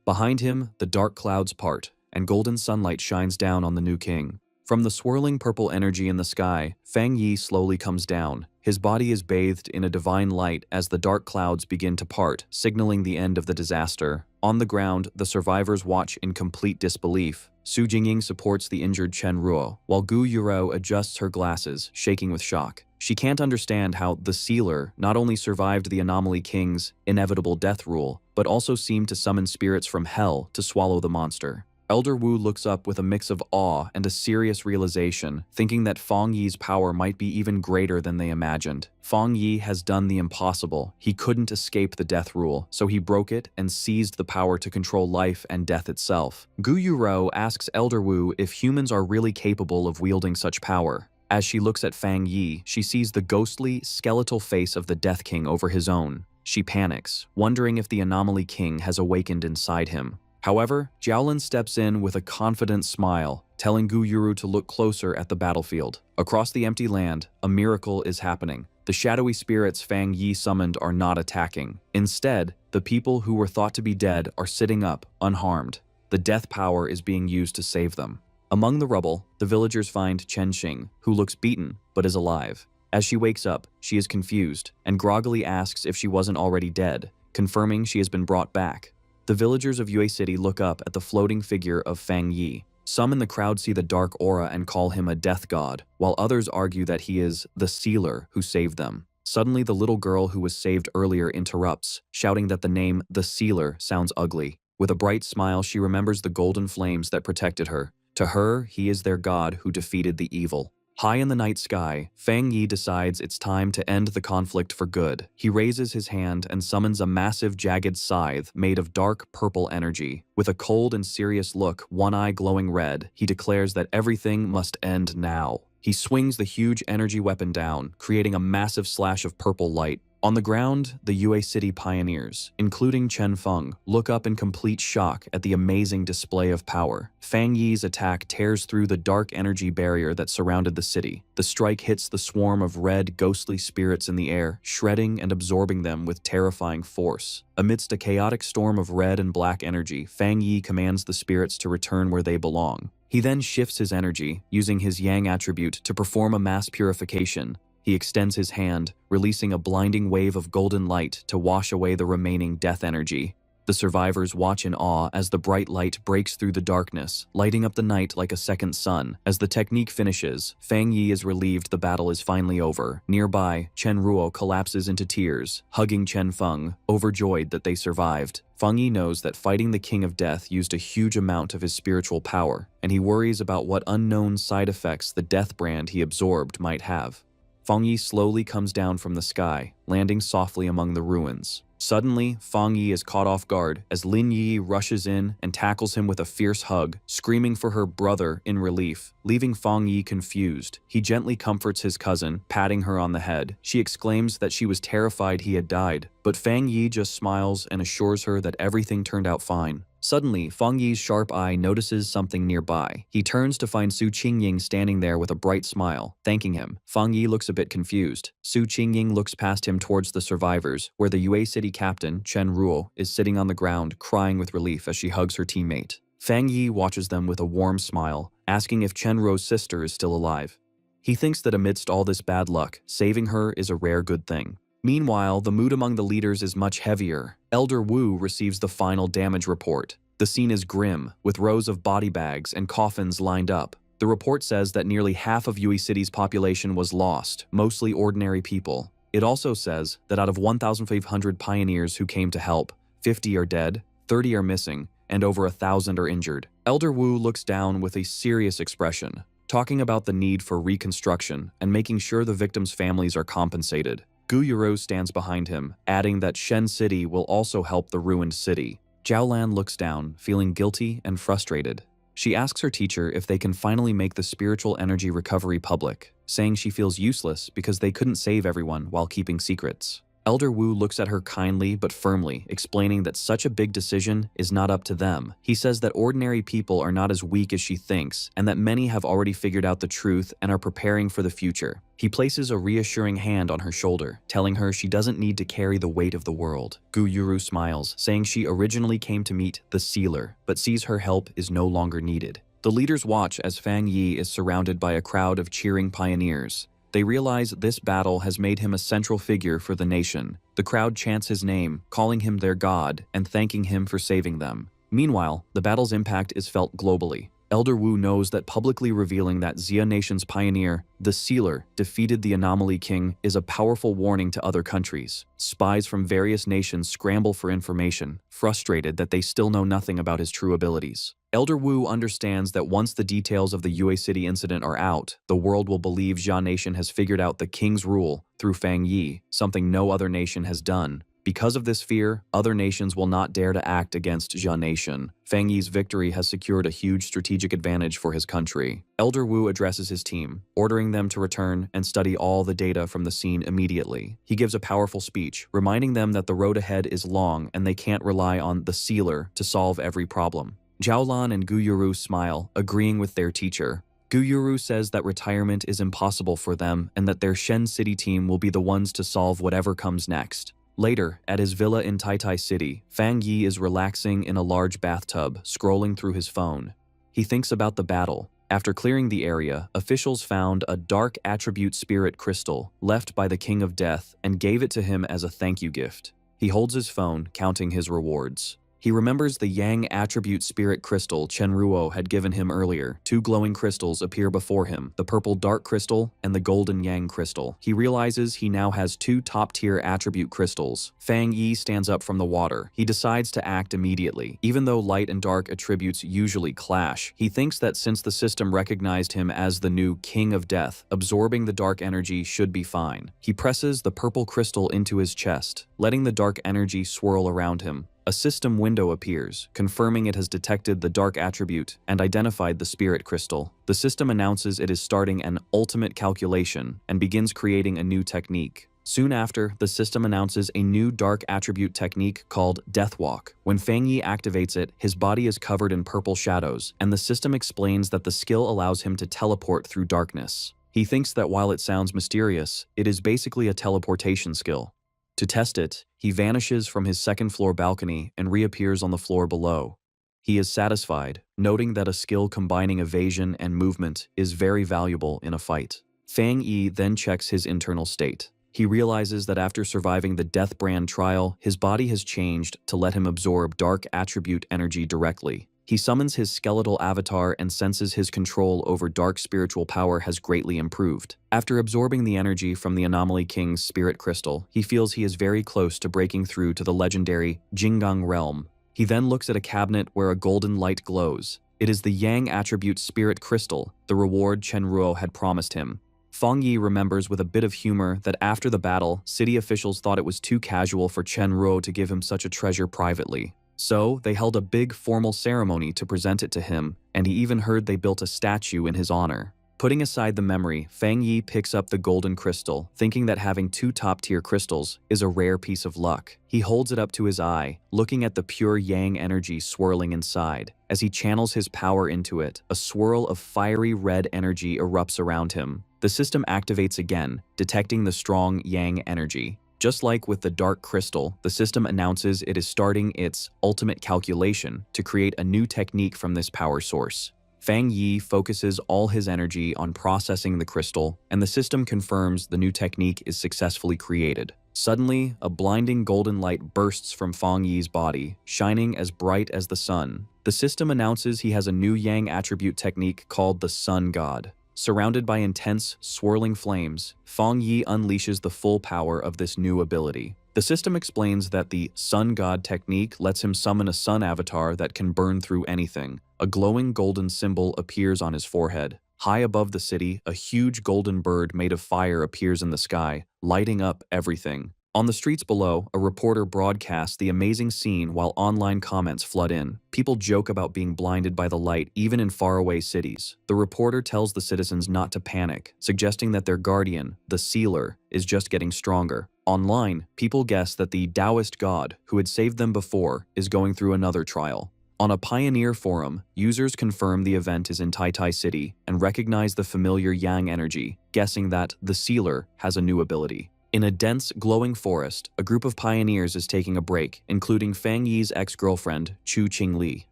Behind him, the dark clouds part, and golden sunlight shines down on the new king. From the swirling purple energy in the sky, Fang Yi slowly comes down. His body is bathed in a divine light as the dark clouds begin to part, signaling the end of the disaster. On the ground, the survivors watch in complete disbelief. Su Jingying supports the injured Chen Ruo, while Gu Yuro adjusts her glasses, shaking with shock. She can't understand how the Sealer not only survived the Anomaly King's inevitable death rule, but also seemed to summon spirits from hell to swallow the monster. Elder Wu looks up with a mix of awe and a serious realization, thinking that Fang Yi's power might be even greater than they imagined. Fang Yi has done the impossible. He couldn't escape the death rule, so he broke it and seized the power to control life and death itself. Gu Yuro asks Elder Wu if humans are really capable of wielding such power. As she looks at Fang Yi, she sees the ghostly, skeletal face of the Death King over his own. She panics, wondering if the Anomaly King has awakened inside him. However, Jiaolin steps in with a confident smile, telling Gu Yuru to look closer at the battlefield. Across the empty land, a miracle is happening. The shadowy spirits Fang Yi summoned are not attacking. Instead, the people who were thought to be dead are sitting up, unharmed. The death power is being used to save them. Among the rubble, the villagers find Chen Xing, who looks beaten but is alive. As she wakes up, she is confused and groggily asks if she wasn't already dead, confirming she has been brought back. The villagers of Yue City look up at the floating figure of Fang Yi. Some in the crowd see the dark aura and call him a death god, while others argue that he is the sealer who saved them. Suddenly, the little girl who was saved earlier interrupts, shouting that the name the sealer sounds ugly. With a bright smile, she remembers the golden flames that protected her. To her, he is their god who defeated the evil. High in the night sky, Fang Yi decides it's time to end the conflict for good. He raises his hand and summons a massive jagged scythe made of dark purple energy. With a cold and serious look, one eye glowing red, he declares that everything must end now. He swings the huge energy weapon down, creating a massive slash of purple light. On the ground, the Yue City pioneers, including Chen Feng, look up in complete shock at the amazing display of power. Fang Yi's attack tears through the dark energy barrier that surrounded the city. The strike hits the swarm of red, ghostly spirits in the air, shredding and absorbing them with terrifying force. Amidst a chaotic storm of red and black energy, Fang Yi commands the spirits to return where they belong. He then shifts his energy, using his Yang attribute to perform a mass purification. He extends his hand, releasing a blinding wave of golden light to wash away the remaining death energy. The survivors watch in awe as the bright light breaks through the darkness, lighting up the night like a second sun. As the technique finishes, Fang Yi is relieved the battle is finally over. Nearby, Chen Ruo collapses into tears, hugging Chen Feng, overjoyed that they survived. Feng Yi knows that fighting the King of Death used a huge amount of his spiritual power, and he worries about what unknown side effects the death brand he absorbed might have. Feng Yi slowly comes down from the sky, landing softly among the ruins. Suddenly, Feng Yi is caught off guard as Lin Yi rushes in and tackles him with a fierce hug, screaming for her brother in relief, leaving Feng Yi confused. He gently comforts his cousin, patting her on the head. She exclaims that she was terrified he had died, but Feng Yi just smiles and assures her that everything turned out fine. Suddenly, Feng Yi's sharp eye notices something nearby. He turns to find Su Qingying standing there with a bright smile, thanking him. Feng Yi looks a bit confused. Su Qingying looks past him towards the survivors, where the Yue City captain, Chen Ruo, is sitting on the ground, crying with relief as she hugs her teammate. Feng Yi watches them with a warm smile, asking if Chen Ruo's sister is still alive. He thinks that amidst all this bad luck, saving her is a rare good thing. Meanwhile, the mood among the leaders is much heavier. Elder Wu receives the final damage report. The scene is grim, with rows of body bags and coffins lined up. The report says that nearly half of Yue City's population was lost, mostly ordinary people. It also says that out of 1,500 pioneers who came to help, 50 are dead, 30 are missing, and over 1,000 are injured. Elder Wu looks down with a serious expression, talking about the need for reconstruction and making sure the victims' families are compensated. Gu Yuro stands behind him, adding that Shen City will also help the ruined city. Jiaolan looks down, feeling guilty and frustrated. She asks her teacher if they can finally make the spiritual energy recovery public, saying she feels useless because they couldn't save everyone while keeping secrets. Elder Wu looks at her kindly but firmly, explaining that such a big decision is not up to them. He says that ordinary people are not as weak as she thinks, and that many have already figured out the truth and are preparing for the future. He places a reassuring hand on her shoulder, telling her she doesn't need to carry the weight of the world. Gu Yuru smiles, saying she originally came to meet the Sealer, but sees her help is no longer needed. The leaders watch as Fang Yi is surrounded by a crowd of cheering pioneers. They realize this battle has made him a central figure for the nation. The crowd chants his name, calling him their god and thanking him for saving them. Meanwhile, the battle's impact is felt globally. Elder Wu knows that publicly revealing that Xia Nation's pioneer, the Sealer, defeated the Anomaly King is a powerful warning to other countries. Spies from various nations scramble for information, frustrated that they still know nothing about his true abilities. Elder Wu understands that once the details of the Yue City incident are out, the world will believe Xia Nation has figured out the king's rule through Fang Yi, something no other nation has done. Because of this fear, other nations will not dare to act against Xia Nation. Fang Yi's victory has secured a huge strategic advantage for his country. Elder Wu addresses his team, ordering them to return and study all the data from the scene immediately. He gives a powerful speech, reminding them that the road ahead is long and they can't rely on the Sealer to solve every problem. Jiaolan and Guyuru smile, agreeing with their teacher. Guyuru says that retirement is impossible for them and that their Shen City team will be the ones to solve whatever comes next. Later, at his villa in Taitai City, Fang Yi is relaxing in a large bathtub, scrolling through his phone. He thinks about the battle. After clearing the area, officials found a dark attribute spirit crystal left by the King of Death and gave it to him as a thank you gift. He holds his phone, counting his rewards. He remembers the Yang attribute spirit crystal Chen Ruo had given him earlier. Two glowing crystals appear before him, the purple dark crystal and the golden Yang crystal. He realizes he now has two top-tier attribute crystals. Fang Yi stands up from the water. He decides to act immediately. Even though light and dark attributes usually clash, he thinks that since the system recognized him as the new King of Death, absorbing the dark energy should be fine. He presses the purple crystal into his chest, letting the dark energy swirl around him. A system window appears, confirming it has detected the dark attribute and identified the spirit crystal. The system announces it is starting an ultimate calculation and begins creating a new technique. Soon after, the system announces a new dark attribute technique called Death Walk. When Fang Yi activates it, his body is covered in purple shadows, and the system explains that the skill allows him to teleport through darkness. He thinks that while it sounds mysterious, it is basically a teleportation skill. To test it, he vanishes from his second-floor balcony and reappears on the floor below. He is satisfied, noting that a skill combining evasion and movement is very valuable in a fight. Fang Yi then checks his internal state. He realizes that after surviving the Death Brand trial, his body has changed to let him absorb dark attribute energy directly. He summons his skeletal avatar and senses his control over dark spiritual power has greatly improved. After absorbing the energy from the Anomaly King's spirit crystal, he feels he is very close to breaking through to the legendary Jinggang realm. He then looks at a cabinet where a golden light glows. It is the Yang attribute spirit crystal, the reward Chen Ruo had promised him. Fang Yi remembers with a bit of humor that after the battle, city officials thought it was too casual for Chen Ruo to give him such a treasure privately. So, they held a big formal ceremony to present it to him, and he even heard they built a statue in his honor. Putting aside the memory, Fang Yi picks up the golden crystal, thinking that having two top-tier crystals is a rare piece of luck. He holds it up to his eye, looking at the pure Yang energy swirling inside. As he channels his power into it, a swirl of fiery red energy erupts around him. The system activates again, detecting the strong Yang energy. Just like with the dark crystal, the system announces it is starting its ultimate calculation to create a new technique from this power source. Fang Yi focuses all his energy on processing the crystal, and the system confirms the new technique is successfully created. Suddenly, a blinding golden light bursts from Fang Yi's body, shining as bright as the sun. The system announces he has a new Yang attribute technique called the Sun God. Surrounded by intense, swirling flames, Fang Yi unleashes the full power of this new ability. The system explains that the Sun God technique lets him summon a sun avatar that can burn through anything. A glowing golden symbol appears on his forehead. High above the city, a huge golden bird made of fire appears in the sky, lighting up everything. On the streets below, a reporter broadcasts the amazing scene while online comments flood in. People joke about being blinded by the light even in faraway cities. The reporter tells the citizens not to panic, suggesting that their guardian, the Sealer, is just getting stronger. Online, people guess that the Taoist god, who had saved them before, is going through another trial. On a Pioneer forum, users confirm the event is in Taitai City and recognize the familiar Yang energy, guessing that the Sealer has a new ability. In a dense, glowing forest, a group of pioneers is taking a break, including Fang Yi's ex-girlfriend, Chu Qingli.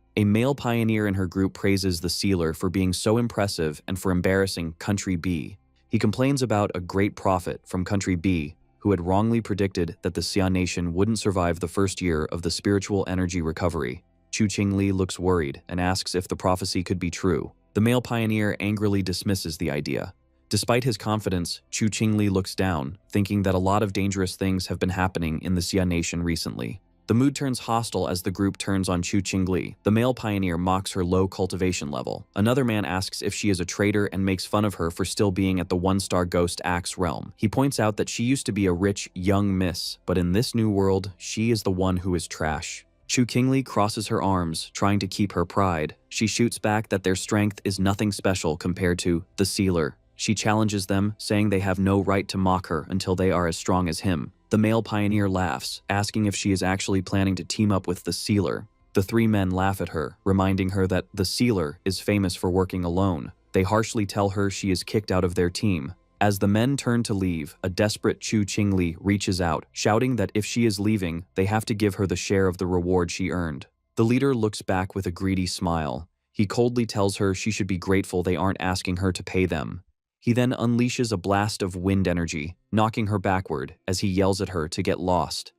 A male pioneer in her group praises the Sealer for being so impressive and for embarrassing Country B. He complains about a great prophet from Country B, who had wrongly predicted that the Xia Nation wouldn't survive the first year of the spiritual energy recovery. Chu Qingli looks worried and asks if the prophecy could be true. The male pioneer angrily dismisses the idea. Despite his confidence, Chu Qingli looks down, thinking that a lot of dangerous things have been happening in the Xia nation recently. The mood turns hostile as the group turns on Chu Qingli. The male pioneer mocks her low cultivation level. Another man asks if she is a traitor and makes fun of her for still being at the one-star ghost Axe realm. He points out that she used to be a rich, young miss, but in this new world, she is the one who is trash. Chu Qingli crosses her arms, trying to keep her pride. She shoots back that their strength is nothing special compared to the Sealer. She challenges them, saying they have no right to mock her until they are as strong as him. The male pioneer laughs, asking if she is actually planning to team up with the Sealer. The three men laugh at her, reminding her that the Sealer is famous for working alone. They harshly tell her she is kicked out of their team. As the men turn to leave, a desperate Chu Qingli reaches out, shouting that if she is leaving, they have to give her the share of the reward she earned. The leader looks back with a greedy smile. He coldly tells her she should be grateful they aren't asking her to pay them. He then unleashes a blast of wind energy, knocking her backward as he yells at her to get lost.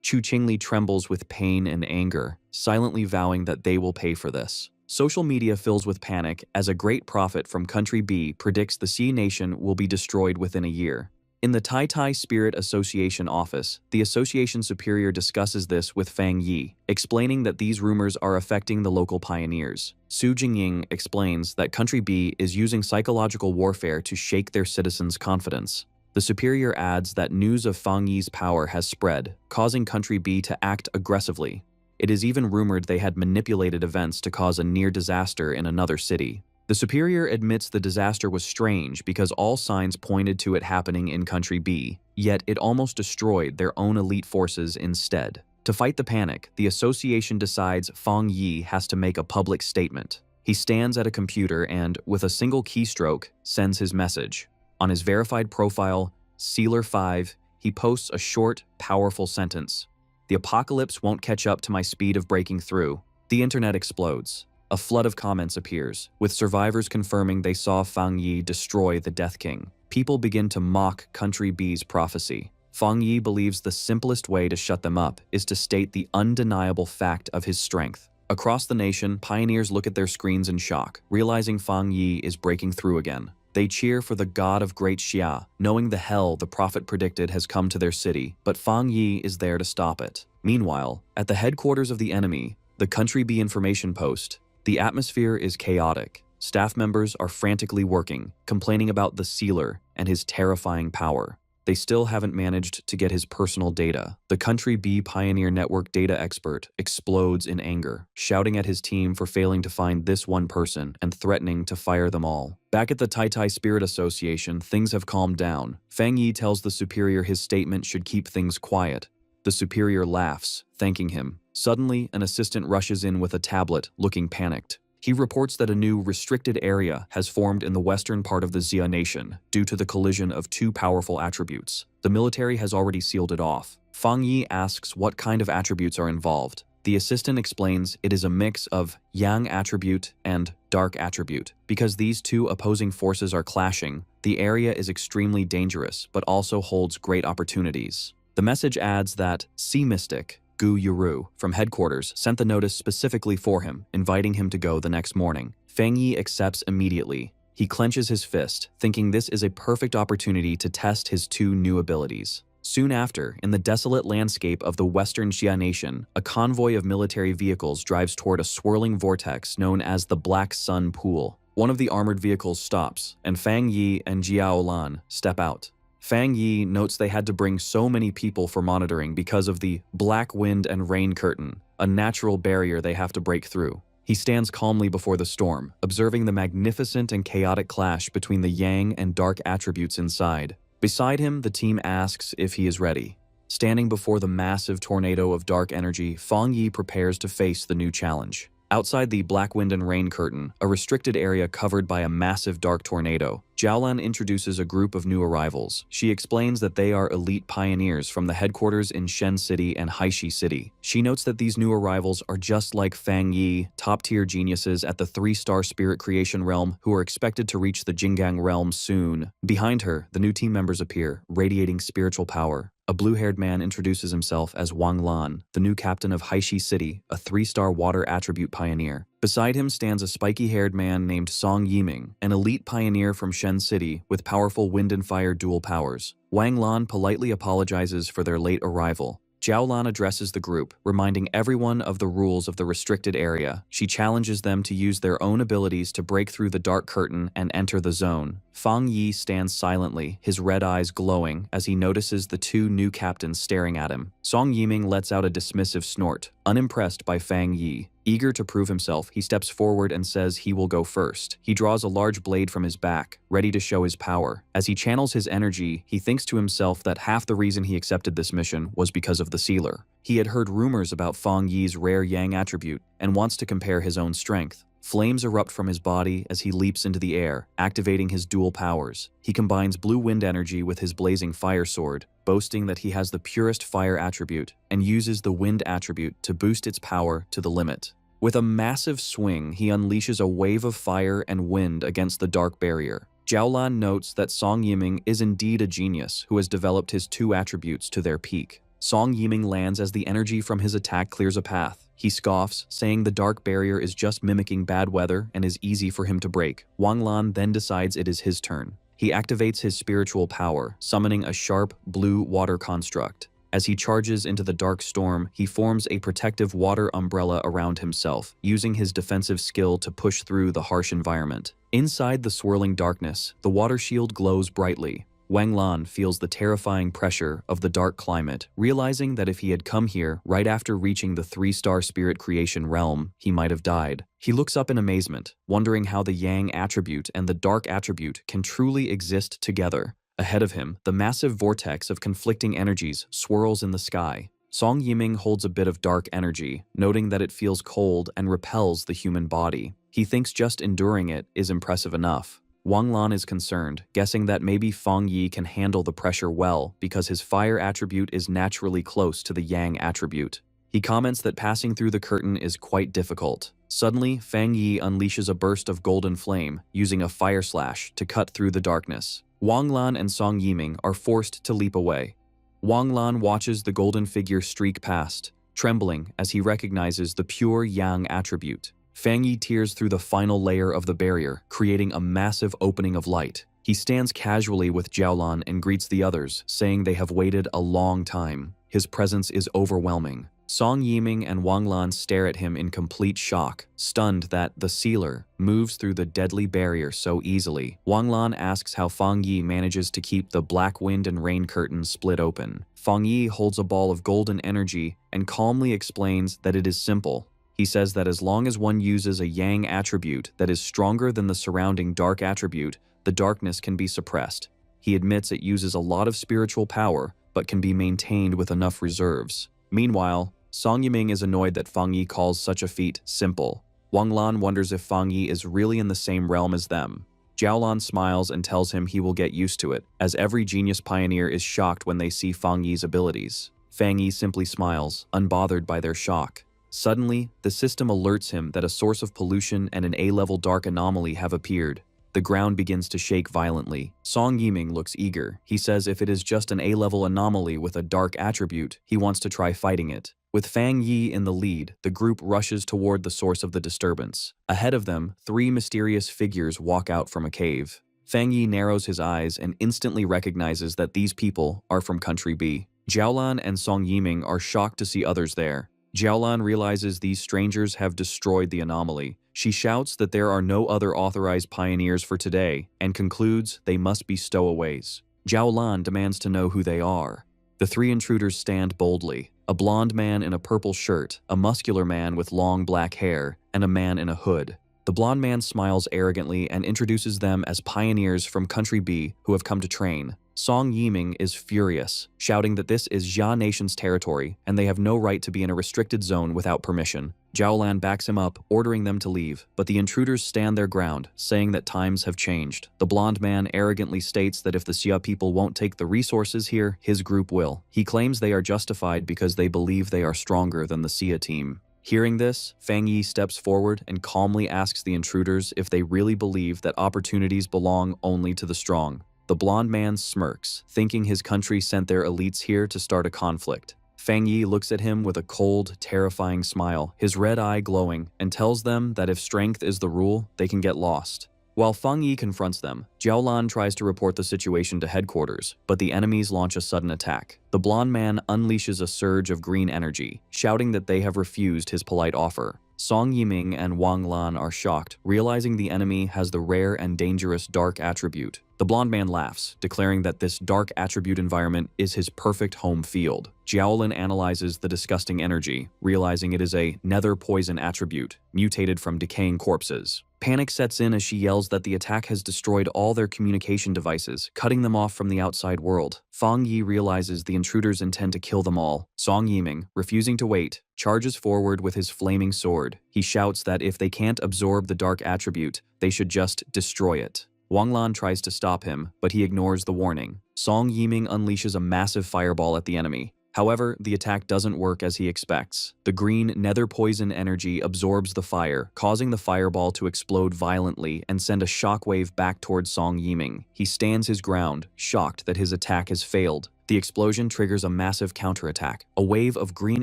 Chu Qingli trembles with pain and anger, silently vowing that they will pay for this. Social media fills with panic as a great prophet from Country B predicts the Sea Nation will be destroyed within a year. In the Tai Tai Spirit Association office, the association superior discusses this with Fang Yi, explaining that these rumors are affecting the local pioneers. Su Jingying explains that Country B is using psychological warfare to shake their citizens' confidence. The superior adds that news of Fang Yi's power has spread, causing Country B to act aggressively. It is even rumored they had manipulated events to cause a near disaster in another city. The superior admits the disaster was strange because all signs pointed to it happening in Country B, yet it almost destroyed their own elite forces instead. To fight the panic, the association decides Fang Yi has to make a public statement. He stands at a computer and, with a single keystroke, sends his message. On his verified profile, Sealer 5, he posts a short, powerful sentence. "The apocalypse won't catch up to my speed of breaking through." The internet explodes. A flood of comments appears, with survivors confirming they saw Fang Yi destroy the Death King. People begin to mock Country B's prophecy. Fang Yi believes the simplest way to shut them up is to state the undeniable fact of his strength. Across the nation, pioneers look at their screens in shock, realizing Fang Yi is breaking through again. They cheer for the god of Great Xia, knowing the hell the prophet predicted has come to their city, but Fang Yi is there to stop it. Meanwhile, at the headquarters of the enemy, the Country B information post, the atmosphere is chaotic. Staff members are frantically working, complaining about the Sealer and his terrifying power. They still haven't managed to get his personal data. The Country B Pioneer Network data expert explodes in anger, shouting at his team for failing to find this one person and threatening to fire them all. Back at the Tai Tai Spirit Association, things have calmed down. Fang Yi tells the superior his statement should keep things quiet. The superior laughs, thanking him. Suddenly, an assistant rushes in with a tablet, looking panicked. He reports that a new restricted area has formed in the western part of the Xia Nation due to the collision of two powerful attributes. The military has already sealed it off. Fang Yi asks what kind of attributes are involved. The assistant explains it is a mix of Yang attribute and Dark attribute. Because these two opposing forces are clashing, the area is extremely dangerous but also holds great opportunities. The message adds that Sea Mystic, Gu Yuru, from headquarters, sent the notice specifically for him, inviting him to go the next morning. Fang Yi accepts immediately. He clenches his fist, thinking this is a perfect opportunity to test his two new abilities. Soon after, in the desolate landscape of the western Xia Nation, a convoy of military vehicles drives toward a swirling vortex known as the Black Sun Pool. One of the armored vehicles stops, and Fang Yi and Jiao Lan step out. Fang Yi notes they had to bring so many people for monitoring because of the black wind and rain curtain, a natural barrier they have to break through. He stands calmly before the storm, observing the magnificent and chaotic clash between the yang and dark attributes inside. Beside him, the team asks if he is ready. Standing before the massive tornado of dark energy, Fang Yi prepares to face the new challenge. Outside the black wind and rain curtain, a restricted area covered by a massive dark tornado, Jiaolan introduces a group of new arrivals. She explains that they are elite pioneers from the headquarters in Shen City and Haishi City. She notes that these new arrivals are just like Fang Yi, top-tier geniuses at the 3-star spirit creation realm who are expected to reach the Jinggang realm soon. Behind her, the new team members appear, radiating spiritual power. A blue-haired man introduces himself as Wang Lan, the new captain of Haishi City, a 3-star water attribute pioneer. Beside him stands a spiky-haired man named Song Yiming, an elite pioneer from Shen City with powerful wind and fire dual powers. Wang Lan politely apologizes for their late arrival. Zhao Lan addresses the group, reminding everyone of the rules of the restricted area. She challenges them to use their own abilities to break through the dark curtain and enter the zone. Fang Yi stands silently, his red eyes glowing as he notices the two new captains staring at him. Song Yiming lets out a dismissive snort, unimpressed by Fang Yi. Eager to prove himself, he steps forward and says he will go first. He draws a large blade from his back, ready to show his power. As he channels his energy, he thinks to himself that half the reason he accepted this mission was because of the sealer. He had heard rumors about Fang Yi's rare yang attribute and wants to compare his own strength. Flames erupt from his body as he leaps into the air, activating his dual powers. He combines blue wind energy with his blazing fire sword, boasting that he has the purest fire attribute, and uses the wind attribute to boost its power to the limit. With a massive swing, he unleashes a wave of fire and wind against the dark barrier. Zhaolan notes that Song Yiming is indeed a genius who has developed his two attributes to their peak. Song Yiming lands as the energy from his attack clears a path. He scoffs, saying the dark barrier is just mimicking bad weather and is easy for him to break. Wang Lan then decides it is his turn. He activates his spiritual power, summoning a sharp, blue water construct. As he charges into the dark storm, he forms a protective water umbrella around himself, using his defensive skill to push through the harsh environment. Inside the swirling darkness, the water shield glows brightly. Wang Lan feels the terrifying pressure of the dark climate, realizing that if he had come here right after reaching the 3-star spirit creation realm, he might have died. He looks up in amazement, wondering how the yang attribute and the dark attribute can truly exist together. Ahead of him, the massive vortex of conflicting energies swirls in the sky. Song Yiming holds a bit of dark energy, noting that it feels cold and repels the human body. He thinks just enduring it is impressive enough. Wang Lan is concerned, guessing that maybe Fang Yi can handle the pressure well because his fire attribute is naturally close to the yang attribute. He comments that passing through the curtain is quite difficult. Suddenly, Fang Yi unleashes a burst of golden flame, using a fire slash to cut through the darkness. Wang Lan and Song Yiming are forced to leap away. Wang Lan watches the golden figure streak past, trembling as he recognizes the pure yang attribute. Fang Yi tears through the final layer of the barrier, creating a massive opening of light. He stands casually with Zhaolan and greets the others, saying they have waited a long time. His presence is overwhelming. Song Yiming and Wang Lan stare at him in complete shock, stunned that the sealer moves through the deadly barrier so easily. Wang Lan asks how Fang Yi manages to keep the black wind and rain curtains split open. Fang Yi holds a ball of golden energy and calmly explains that it is simple. He says that as long as one uses a yang attribute that is stronger than the surrounding dark attribute, the darkness can be suppressed. He admits it uses a lot of spiritual power, but can be maintained with enough reserves. Meanwhile, Song Yiming is annoyed that Fang Yi calls such a feat simple. Wang Lan wonders if Fang Yi is really in the same realm as them. Zhaolan smiles and tells him he will get used to it, as every genius pioneer is shocked when they see Fang Yi's abilities. Fang Yi simply smiles, unbothered by their shock. Suddenly, the system alerts him that a source of pollution and an A-level dark anomaly have appeared. The ground begins to shake violently. Song Yiming looks eager. He says if it is just an A-level anomaly with a dark attribute, he wants to try fighting it. With Fang Yi in the lead, the group rushes toward the source of the disturbance. Ahead of them, 3 mysterious figures walk out from a cave. Fang Yi narrows his eyes and instantly recognizes that these people are from Country B. Zhaolan and Song Yiming are shocked to see others there. Zhaolan realizes these strangers have destroyed the anomaly. She shouts that there are no other authorized pioneers for today and concludes they must be stowaways. Zhaolan demands to know who they are. The 3 intruders stand boldly. A blonde man in a purple shirt, a muscular man with long black hair, and a man in a hood. The blonde man smiles arrogantly and introduces them as pioneers from Country B who have come to train. Song Yiming is furious, shouting that this is Jia Nation's territory and they have no right to be in a restricted zone without permission. Zhaolan backs him up, ordering them to leave, but the intruders stand their ground, saying that times have changed. The blonde man arrogantly states that if the Xia people won't take the resources here, his group will. He claims they are justified because they believe they are stronger than the Xia team. Hearing this, Fang Yi steps forward and calmly asks the intruders if they really believe that opportunities belong only to the strong. The blonde man smirks, thinking his country sent their elites here to start a conflict. Fang Yi looks at him with a cold, terrifying smile, his red eye glowing, and tells them that if strength is the rule, they can get lost. While Fang Yi confronts them, Jiaolan tries to report the situation to headquarters, but the enemies launch a sudden attack. The blonde man unleashes a surge of green energy, shouting that they have refused his polite offer. Song Yiming and Wang Lan are shocked, realizing the enemy has the rare and dangerous dark attribute. The blonde man laughs, declaring that this dark attribute environment is his perfect home field. Jiaolin analyzes the disgusting energy, realizing it is a nether poison attribute, mutated from decaying corpses. Panic sets in as she yells that the attack has destroyed all their communication devices, cutting them off from the outside world. Fang Yi realizes the intruders intend to kill them all. Song Yiming, refusing to wait, charges forward with his flaming sword. He shouts that if they can't absorb the dark attribute, they should just destroy it. Wang Lan tries to stop him, but he ignores the warning. Song Yiming unleashes a massive fireball at the enemy. However, the attack doesn't work as he expects. The green nether poison energy absorbs the fire, causing the fireball to explode violently and send a shockwave back towards Song Yiming. He stands his ground, shocked that his attack has failed. The explosion triggers a massive counterattack. A wave of green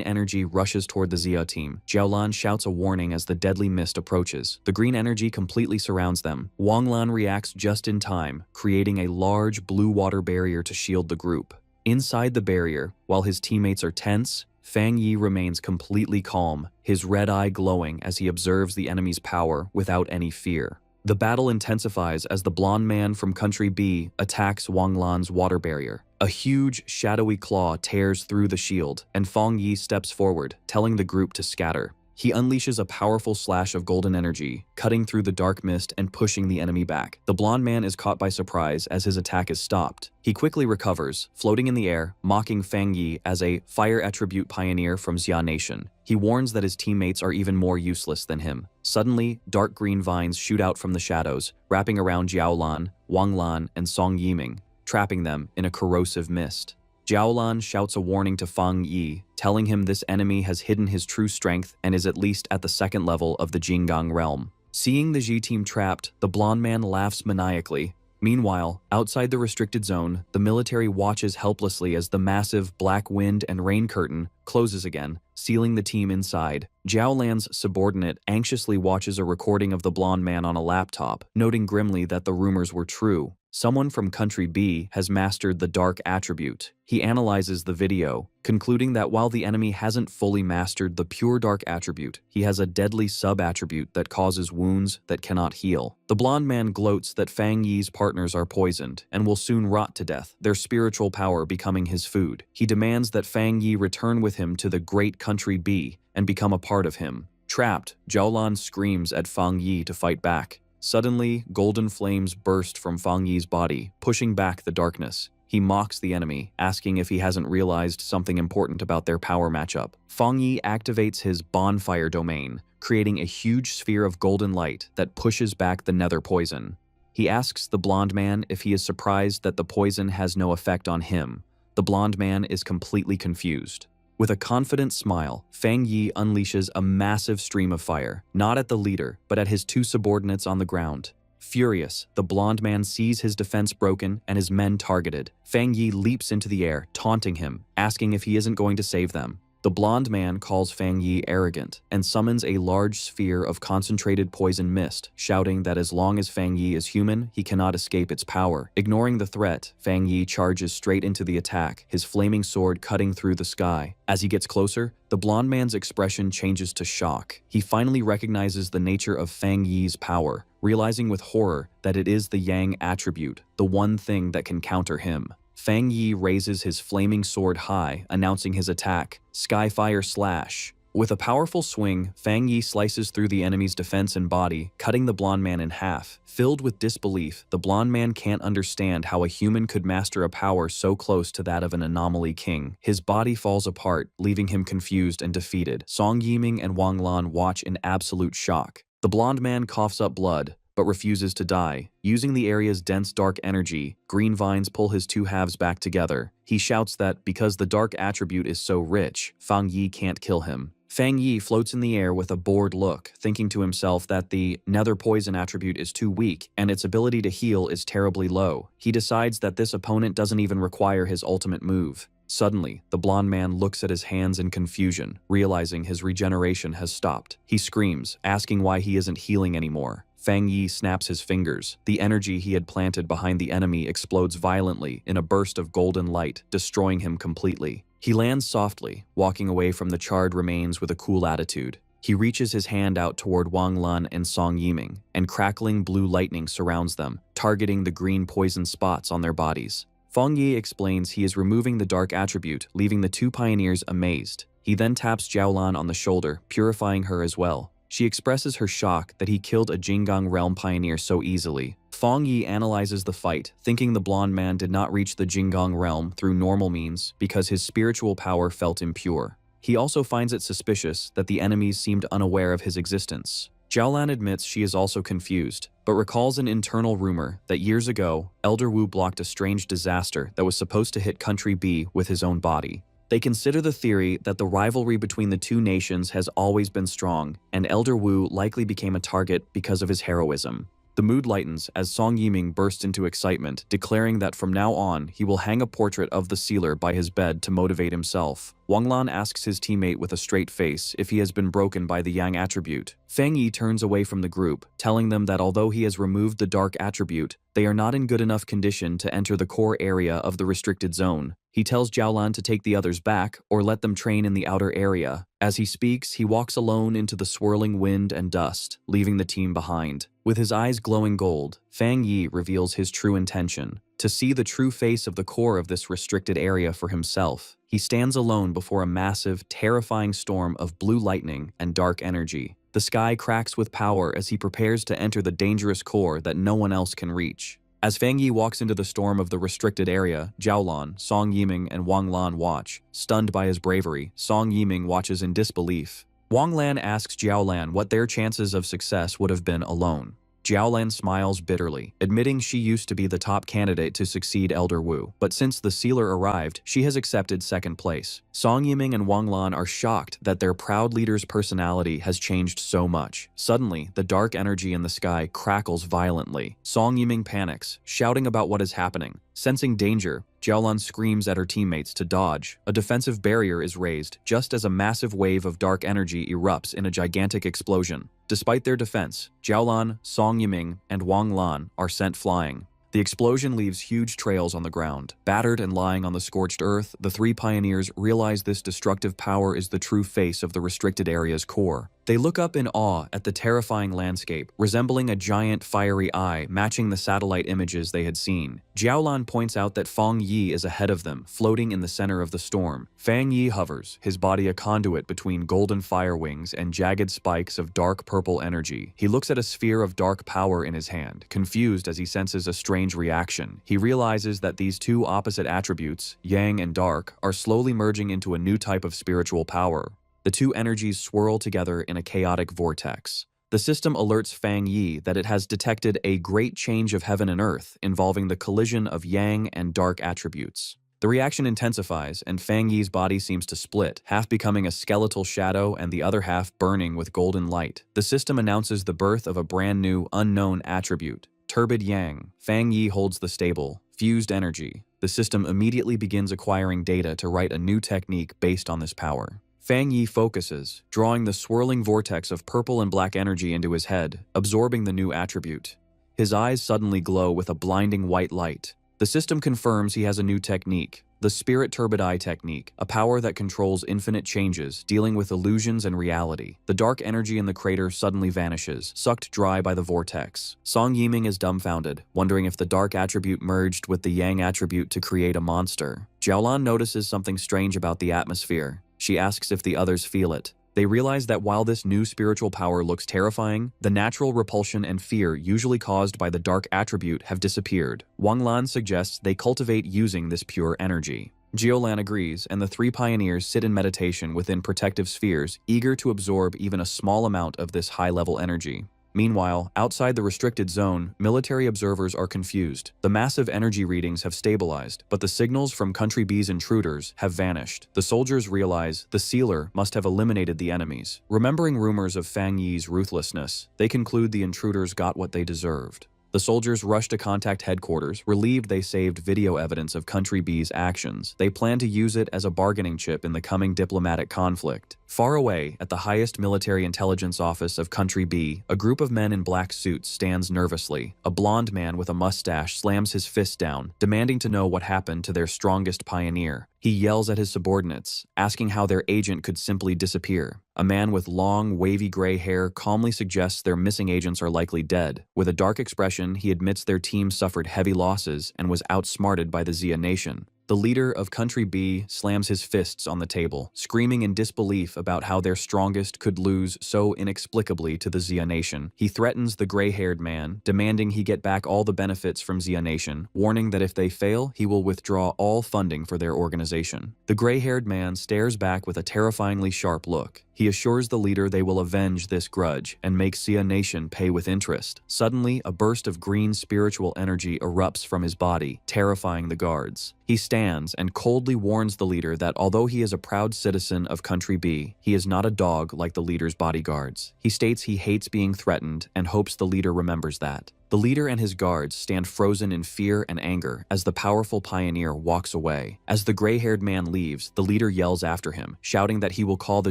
energy rushes toward the Xia team. Jiaolan shouts a warning as the deadly mist approaches. The green energy completely surrounds them. Wang Lan reacts just in time, creating a large blue water barrier to shield the group. Inside the barrier, while his teammates are tense, Fang Yi remains completely calm, his red eye glowing as he observes the enemy's power without any fear. The battle intensifies as the blonde man from Country B attacks Wang Lan's water barrier. A huge, shadowy claw tears through the shield, and Fang Yi steps forward, telling the group to scatter. He unleashes a powerful slash of golden energy, cutting through the dark mist and pushing the enemy back. The blonde man is caught by surprise as his attack is stopped. He quickly recovers, floating in the air, mocking Fang Yi as a fire attribute pioneer from Xia Nation. He warns that his teammates are even more useless than him. Suddenly, dark green vines shoot out from the shadows, wrapping around Jiaolan, Wang Lan, and Song Yiming, trapping them in a corrosive mist. Jiaolan shouts a warning to Fang Yi, telling him this enemy has hidden his true strength and is at least at the second level of the Jinggang realm. Seeing the Ji team trapped, the blonde man laughs maniacally. Meanwhile, outside the restricted zone, the military watches helplessly as the massive black wind and rain curtain closes again, sealing the team inside. Jiaolan's subordinate anxiously watches a recording of the blonde man on a laptop, noting grimly that the rumors were true. Someone from Country B has mastered the dark attribute. He analyzes the video, concluding that while the enemy hasn't fully mastered the pure dark attribute, he has a deadly sub-attribute that causes wounds that cannot heal. The blonde man gloats that Fang Yi's partners are poisoned and will soon rot to death, their spiritual power becoming his food. He demands that Fang Yi return with him to the great Country B and become a part of him. Trapped, Jiaolan screams at Fang Yi to fight back. Suddenly, golden flames burst from Fang Yi's body, pushing back the darkness. He mocks the enemy, asking if he hasn't realized something important about their power matchup. Fang Yi activates his bonfire domain, creating a huge sphere of golden light that pushes back the nether poison. He asks the blonde man if he is surprised that the poison has no effect on him. The blonde man is completely confused. With a confident smile, Fang Yi unleashes a massive stream of fire, not at the leader, but at his two subordinates on the ground. Furious, the blonde man sees his defense broken and his men targeted. Fang Yi leaps into the air, taunting him, asking if he isn't going to save them. The blonde man calls Fang Yi arrogant and summons a large sphere of concentrated poison mist, shouting that as long as Fang Yi is human, he cannot escape its power. Ignoring the threat, Fang Yi charges straight into the attack, his flaming sword cutting through the sky. As he gets closer, the blonde man's expression changes to shock. He finally recognizes the nature of Fang Yi's power, realizing with horror that it is the Yang attribute, the one thing that can counter him. Fang Yi raises his flaming sword high, announcing his attack, Skyfire Slash. With a powerful swing, Fang Yi slices through the enemy's defense and body, cutting the blonde man in half. Filled with disbelief, the blonde man can't understand how a human could master a power so close to that of an anomaly king. His body falls apart, leaving him confused and defeated. Song Yiming and Wang Lan watch in absolute shock. The blonde man coughs up blood, but refuses to die. Using the area's dense dark energy, green vines pull his two halves back together. He shouts that because the dark attribute is so rich, Fang Yi can't kill him. Fang Yi floats in the air with a bored look, thinking to himself that the nether poison attribute is too weak and its ability to heal is terribly low. He decides that this opponent doesn't even require his ultimate move. Suddenly, the blonde man looks at his hands in confusion, realizing his regeneration has stopped. He screams, asking why he isn't healing anymore. Fang Yi snaps his fingers. The energy he had planted behind the enemy explodes violently in a burst of golden light, destroying him completely. He lands softly, walking away from the charred remains with a cool attitude. He reaches his hand out toward Wang Lan and Song Yiming, and crackling blue lightning surrounds them, targeting the green poison spots on their bodies. Fang Yi explains he is removing the dark attribute, leaving the two pioneers amazed. He then taps Jiaolan on the shoulder, purifying her as well. She expresses her shock that he killed a Jinggang realm pioneer so easily. Fang Yi analyzes the fight, thinking the blonde man did not reach the Jinggang realm through normal means because his spiritual power felt impure. He also finds it suspicious that the enemies seemed unaware of his existence. Jiaolan admits she is also confused, but recalls an internal rumor that years ago, Elder Wu blocked a strange disaster that was supposed to hit Country B with his own body. They consider the theory that the rivalry between the two nations has always been strong, and Elder Wu likely became a target because of his heroism. The mood lightens as Song Yiming bursts into excitement, declaring that from now on, he will hang a portrait of the sealer by his bed to motivate himself. Wang Lan asks his teammate with a straight face if he has been broken by the Yang attribute. Fang Yi turns away from the group, telling them that although he has removed the dark attribute, they are not in good enough condition to enter the core area of the restricted zone. He tells Jiaolan to take the others back or let them train in the outer area. As he speaks, he walks alone into the swirling wind and dust, leaving the team behind. With his eyes glowing gold, Fang Yi reveals his true intention: to see the true face of the core of this restricted area for himself. He stands alone before a massive, terrifying storm of blue lightning and dark energy. The sky cracks with power as he prepares to enter the dangerous core that no one else can reach. As Fang Yi walks into the storm of the restricted area, Jiaolan, Song Yiming, and Wang Lan watch. Stunned by his bravery, Song Yiming watches in disbelief. Wang Lan asks Jiaolan what their chances of success would have been alone. Jiaolan smiles bitterly, admitting she used to be the top candidate to succeed Elder Wu, but since the sealer arrived, she has accepted second place. Song Yiming and Wang Lan are shocked that their proud leader's personality has changed so much. Suddenly, the dark energy in the sky crackles violently. Song Yiming panics, shouting about what is happening. Sensing danger, Jiaolan screams at her teammates to dodge. A defensive barrier is raised, just as a massive wave of dark energy erupts in a gigantic explosion. Despite their defense, Jiaolan, Song Yiming, and Wang Lan are sent flying. The explosion leaves huge trails on the ground. Battered and lying on the scorched earth, the three pioneers realize this destructive power is the true face of the restricted area's core. They look up in awe at the terrifying landscape, resembling a giant fiery eye matching the satellite images they had seen. Jiaolan points out that Fang Yi is ahead of them, floating in the center of the storm. Fang Yi hovers, his body a conduit between golden fire wings and jagged spikes of dark purple energy. He looks at a sphere of dark power in his hand, confused as he senses a strange reaction. He realizes that these two opposite attributes, yang and dark, are slowly merging into a new type of spiritual power. The two energies swirl together in a chaotic vortex. The system alerts Fang Yi that it has detected a great change of heaven and earth involving the collision of yang and dark attributes. The reaction intensifies, and Fang Yi's body seems to split, half becoming a skeletal shadow and the other half burning with golden light. The system announces the birth of a brand new, unknown attribute, Turbid Yang. Fang Yi holds the stable, fused energy. The system immediately begins acquiring data to write a new technique based on this power. Fang Yi focuses, drawing the swirling vortex of purple and black energy into his head, absorbing the new attribute. His eyes suddenly glow with a blinding white light. The system confirms he has a new technique, the Spirit Turbid Eye technique, a power that controls infinite changes, dealing with illusions and reality. The dark energy in the crater suddenly vanishes, sucked dry by the vortex. Song Yiming is dumbfounded, wondering if the dark attribute merged with the yang attribute to create a monster. Jiaolan notices something strange about the atmosphere. She asks if the others feel it. They realize that while this new spiritual power looks terrifying, the natural repulsion and fear usually caused by the dark attribute have disappeared. Wang Lan suggests they cultivate using this pure energy. Jiaolan agrees, and the three pioneers sit in meditation within protective spheres, eager to absorb even a small amount of this high-level energy. Meanwhile, outside the restricted zone, military observers are confused. The massive energy readings have stabilized, but the signals from Country B's intruders have vanished. The soldiers realize the sealer must have eliminated the enemies. Remembering rumors of Fang Yi's ruthlessness, they conclude the intruders got what they deserved. The soldiers rush to contact headquarters, relieved they saved video evidence of Country B's actions. They plan to use it as a bargaining chip in the coming diplomatic conflict. Far away, at the highest military intelligence office of Country B, a group of men in black suits stands nervously. A blond man with a mustache slams his fist down, demanding to know what happened to their strongest pioneer. He yells at his subordinates, asking how their agent could simply disappear. A man with long, wavy gray hair calmly suggests their missing agents are likely dead. With a dark expression, he admits their team suffered heavy losses and was outsmarted by the Xia Nation. The leader of Country B slams his fists on the table, screaming in disbelief about how their strongest could lose so inexplicably to the Xia Nation. He threatens the gray-haired man, demanding he get back all the benefits from Xia Nation, warning that if they fail, he will withdraw all funding for their organization. The gray-haired man stares back with a terrifyingly sharp look. He assures the leader they will avenge this grudge and make Xia Nation pay with interest. Suddenly, a burst of green spiritual energy erupts from his body, terrifying the guards. He stands and coldly warns the leader that although he is a proud citizen of Country B, he is not a dog like the leader's bodyguards. He states he hates being threatened and hopes the leader remembers that. The leader and his guards stand frozen in fear and anger as the powerful pioneer walks away. As the gray-haired man leaves, the leader yells after him, shouting that he will call the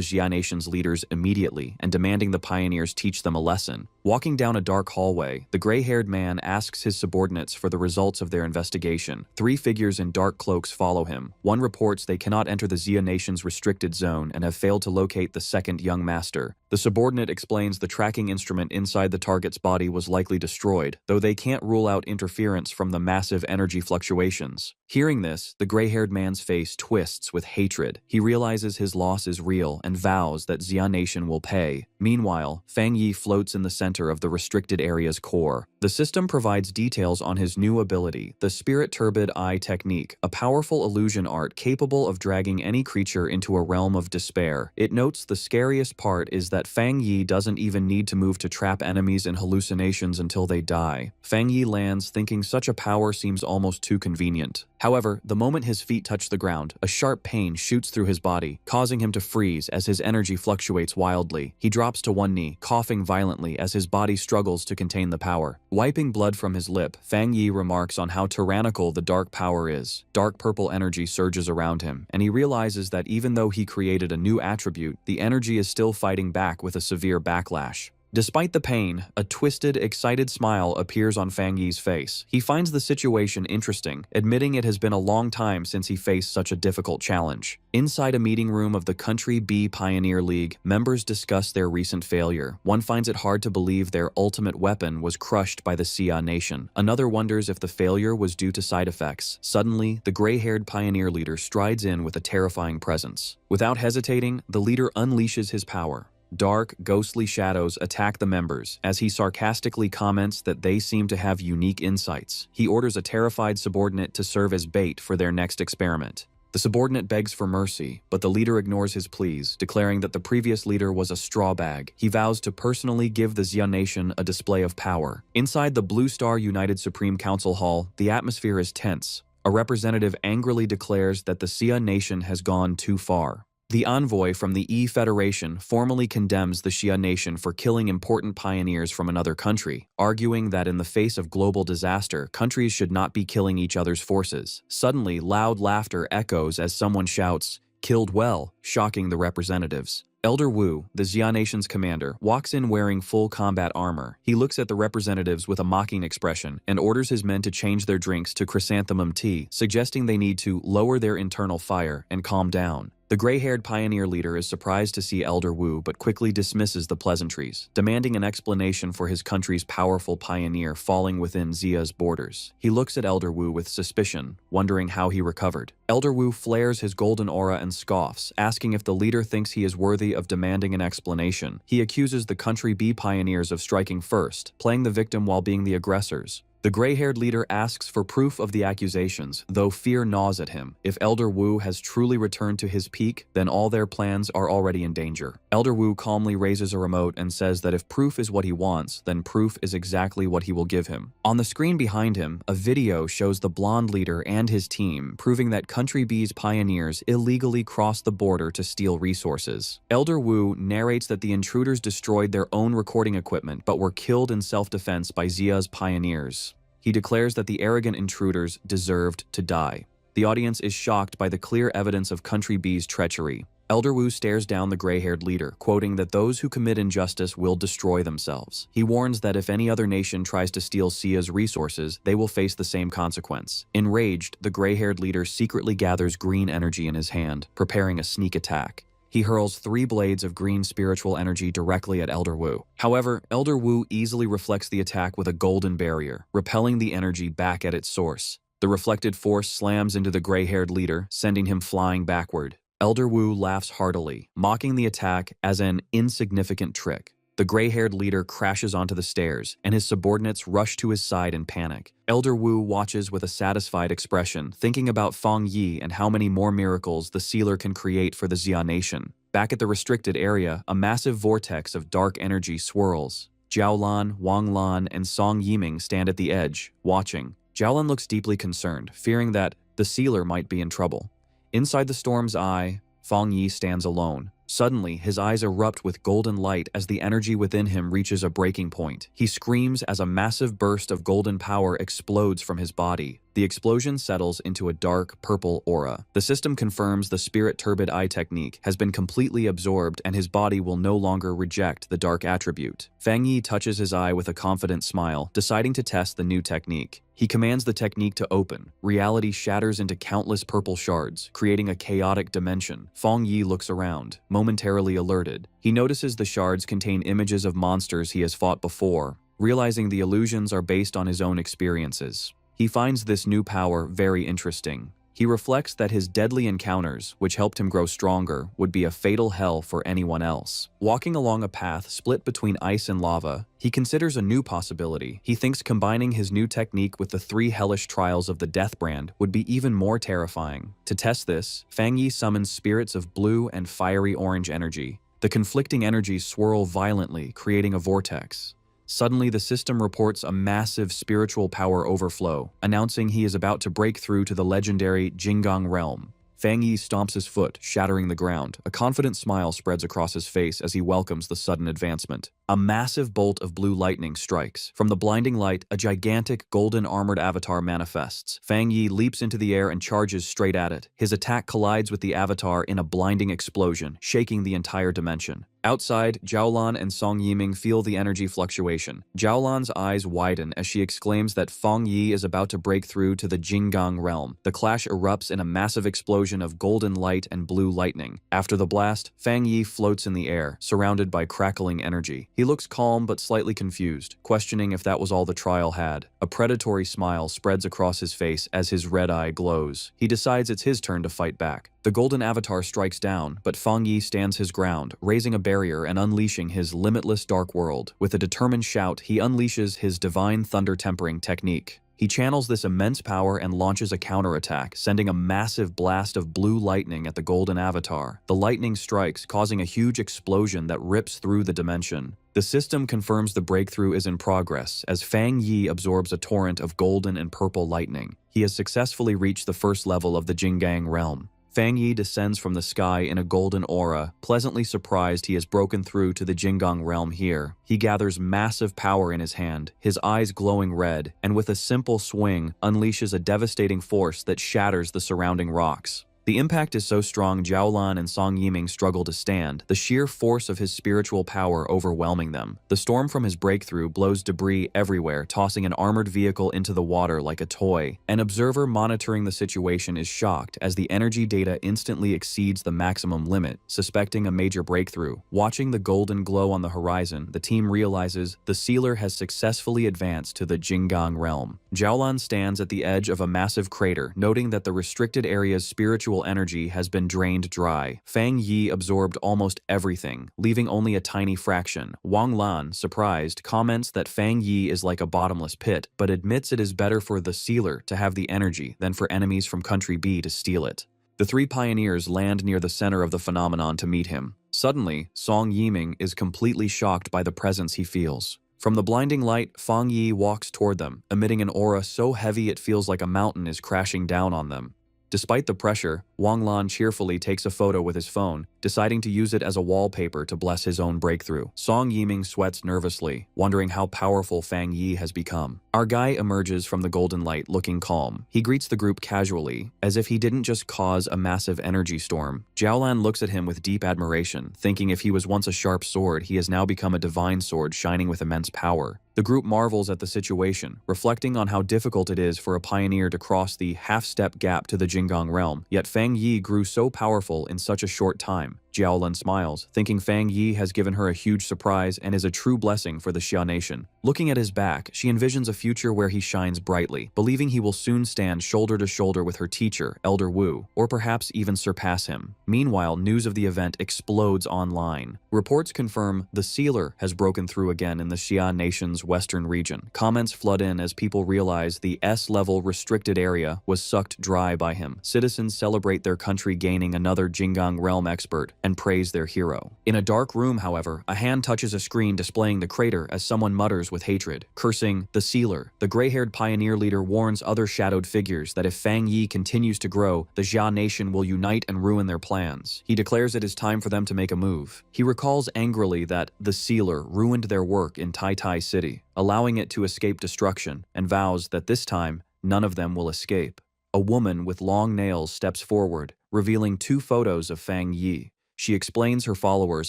Xia Nation's leaders immediately and demanding the pioneers teach them a lesson. Walking down a dark hallway, the gray-haired man asks his subordinates for the results of their investigation. 3 figures in dark cloaks follow him. One reports they cannot enter the Xia Nation's restricted zone and have failed to locate the second young master. The subordinate explains the tracking instrument inside the target's body was likely destroyed, though they can't rule out interference from the massive energy fluctuations. Hearing this, the gray-haired man's face twists with hatred. He realizes his loss is real and vows that Xia Nation will pay. Meanwhile, Fang Yi floats in the center of the restricted area's core. The system provides details on his new ability, the Spirit Turbid Eye Technique, a powerful illusion art capable of dragging any creature into a realm of despair. It notes the scariest part is that Fang Yi doesn't even need to move to trap enemies in hallucinations until they die. Fang Yi lands thinking such a power seems almost too convenient. However, the moment his feet touch the ground, a sharp pain shoots through his body, causing him to freeze as his energy fluctuates wildly. He drops to one knee, coughing violently as his body struggles to contain the power. Wiping blood from his lip, Fang Yi remarks on how tyrannical the dark power is. Dark purple energy surges around him, and he realizes that even though he created a new attribute, the energy is still fighting back with a severe backlash. Despite the pain, a twisted, excited smile appears on Fang Yi's face. He finds the situation interesting, admitting it has been a long time since he faced such a difficult challenge. Inside a meeting room of the Country B Pioneer League, members discuss their recent failure. One finds it hard to believe their ultimate weapon was crushed by the Xia Nation. Another wonders if the failure was due to side effects. Suddenly, the gray-haired pioneer leader strides in with a terrifying presence. Without hesitating, the leader unleashes his power. Dark, ghostly shadows attack the members as he sarcastically comments that they seem to have unique insights. He orders a terrified subordinate to serve as bait for their next experiment. The subordinate begs for mercy, but the leader ignores his pleas, declaring that the previous leader was a straw bag. He vows to personally give the Xia Nation a display of power. Inside the Blue Star United Supreme Council Hall, the atmosphere is tense. A representative angrily declares that the Xia Nation has gone too far. The envoy from the E-Federation formally condemns the Xia Nation for killing important pioneers from another country, arguing that in the face of global disaster, countries should not be killing each other's forces. Suddenly, loud laughter echoes as someone shouts, "Killed well," shocking the representatives. Elder Wu, the Xia Nation's commander, walks in wearing full combat armor. He looks at the representatives with a mocking expression and orders his men to change their drinks to chrysanthemum tea, suggesting they need to lower their internal fire and calm down. The gray-haired pioneer leader is surprised to see Elder Wu but quickly dismisses the pleasantries, demanding an explanation for his country's powerful pioneer falling within Xia's borders. He looks at Elder Wu with suspicion, wondering how he recovered. Elder Wu flares his golden aura and scoffs, asking if the leader thinks he is worthy of demanding an explanation. He accuses the Country B pioneers of striking first, playing the victim while being the aggressors. The gray-haired leader asks for proof of the accusations, though fear gnaws at him. If Elder Wu has truly returned to his peak, then all their plans are already in danger. Elder Wu calmly raises a remote and says that if proof is what he wants, then proof is exactly what he will give him. On the screen behind him, a video shows the blonde leader and his team, proving that Country B's pioneers illegally crossed the border to steal resources. Elder Wu narrates that the intruders destroyed their own recording equipment but were killed in self-defense by Xia's pioneers. He declares that the arrogant intruders deserved to die. The audience is shocked by the clear evidence of Country B's treachery. Elder Wu stares down the gray-haired leader, quoting that those who commit injustice will destroy themselves. He warns that if any other nation tries to steal Xia's resources, they will face the same consequence. Enraged, the gray-haired leader secretly gathers green energy in his hand, preparing a sneak attack. He hurls 3 blades of green spiritual energy directly at Elder Wu. However, Elder Wu easily reflects the attack with a golden barrier, repelling the energy back at its source. The reflected force slams into the gray-haired leader, sending him flying backward. Elder Wu laughs heartily, mocking the attack as an insignificant trick. The gray-haired leader crashes onto the stairs, and his subordinates rush to his side in panic. Elder Wu watches with a satisfied expression, thinking about Feng Yi and how many more miracles the sealer can create for the Xia nation. Back at the restricted area, a massive vortex of dark energy swirls. Jiaolan, Wang Lan, and Song Yiming stand at the edge, watching. Jiaolan looks deeply concerned, fearing that the sealer might be in trouble. Inside the storm's eye, Feng Yi stands alone. Suddenly, his eyes erupt with golden light as the energy within him reaches a breaking point. He screams as a massive burst of golden power explodes from his body. The explosion settles into a dark, purple aura. The system confirms the Spirit Turbid Eye technique has been completely absorbed and his body will no longer reject the dark attribute. Feng Yi touches his eye with a confident smile, deciding to test the new technique. He commands the technique to open. Reality shatters into countless purple shards, creating a chaotic dimension. Feng Yi looks around, momentarily alerted. He notices the shards contain images of monsters he has fought before, realizing the illusions are based on his own experiences. He finds this new power very interesting. He reflects that his deadly encounters, which helped him grow stronger, would be a fatal hell for anyone else. Walking along a path split between ice and lava, he considers a new possibility. He thinks combining his new technique with the 3 hellish trials of the Death Brand would be even more terrifying. To test this, Feng Yi summons spirits of blue and fiery orange energy. The conflicting energies swirl violently, creating a vortex. Suddenly, the system reports a massive spiritual power overflow, announcing he is about to break through to the legendary Jinggang realm. Feng Yi stomps his foot, shattering the ground. A confident smile spreads across his face as he welcomes the sudden advancement. A massive bolt of blue lightning strikes. From the blinding light, a gigantic golden armored avatar manifests. Feng Yi leaps into the air and charges straight at it. His attack collides with the avatar in a blinding explosion, shaking the entire dimension. Outside, Jiaolan and Song Yiming feel the energy fluctuation. Jiaolan's eyes widen as she exclaims that Feng Yi is about to break through to the Jinggang realm. The clash erupts in a massive explosion of golden light and blue lightning. After the blast, Feng Yi floats in the air, surrounded by crackling energy. He looks calm but slightly confused, questioning if that was all the trial had. A predatory smile spreads across his face as his red eye glows. He decides it's his turn to fight back. The golden avatar strikes down, but Feng Yi stands his ground, raising a barrier and unleashing his limitless dark world. With a determined shout, he unleashes his divine thunder tempering technique. He channels this immense power and launches a counterattack, sending a massive blast of blue lightning at the golden avatar. The lightning strikes, causing a huge explosion that rips through the dimension. The system confirms the breakthrough is in progress as Feng Yi absorbs a torrent of golden and purple lightning. He has successfully reached the first level of the Jinggang realm. Feng Yi descends from the sky in a golden aura, pleasantly surprised he has broken through to the Jinggang realm here. He gathers massive power in his hand, his eyes glowing red, and with a simple swing, unleashes a devastating force that shatters the surrounding rocks. The impact is so strong Jiaolan and Song Yiming struggle to stand, the sheer force of his spiritual power overwhelming them. The storm from his breakthrough blows debris everywhere, tossing an armored vehicle into the water like a toy. An observer monitoring the situation is shocked as the energy data instantly exceeds the maximum limit, suspecting a major breakthrough. Watching the golden glow on the horizon, the team realizes the sealer has successfully advanced to the Jinggang realm. Jiaolan stands at the edge of a massive crater, noting that the restricted area's spiritual spiritual energy has been drained dry. Fang Yi absorbed almost everything, leaving only a tiny fraction. Wang Lan, surprised, comments that Fang Yi is like a bottomless pit, but admits it is better for the sealer to have the energy than for enemies from Country B to steal it. The three pioneers land near the center of the phenomenon to meet him. Suddenly, Song Yiming is completely shocked by the presence he feels. From the blinding light, Fang Yi walks toward them, emitting an aura so heavy it feels like a mountain is crashing down on them. Despite the pressure, Wang Lan cheerfully takes a photo with his phone, deciding to use it as a wallpaper to bless his own breakthrough. Song Yiming sweats nervously, wondering how powerful Fang Yi has become. Our guy emerges from the golden light looking calm. He greets the group casually, as if he didn't just cause a massive energy storm. Jiaolan looks at him with deep admiration, thinking if he was once a sharp sword, he has now become a divine sword shining with immense power. The group marvels at the situation, reflecting on how difficult it is for a pioneer to cross the half-step gap to the Jinggang realm, yet Fang Yi grew so powerful in such a short time. Jiaolan smiles, thinking Fang Yi has given her a huge surprise and is a true blessing for the Xia nation. Looking at his back, she envisions a future where he shines brightly, believing he will soon stand shoulder to shoulder with her teacher, Elder Wu, or perhaps even surpass him. Meanwhile, news of the event explodes online. Reports confirm the sealer has broken through again in the Xia nation's western region. Comments flood in as people realize the S-level restricted area was sucked dry by him. Citizens celebrate their country gaining another Jinggang realm expert and praise their hero. In a dark room, however, a hand touches a screen displaying the crater as someone mutters with hatred, cursing the sealer. The gray-haired pioneer leader warns other shadowed figures that if Fang Yi continues to grow, the Xia nation will unite and ruin their plans. He declares it is time for them to make a move. He recalls angrily that the sealer ruined their work in Tai Tai City, allowing it to escape destruction, and vows that this time, none of them will escape. A woman with long nails steps forward, revealing 2 photos of Fang Yi. She explains her followers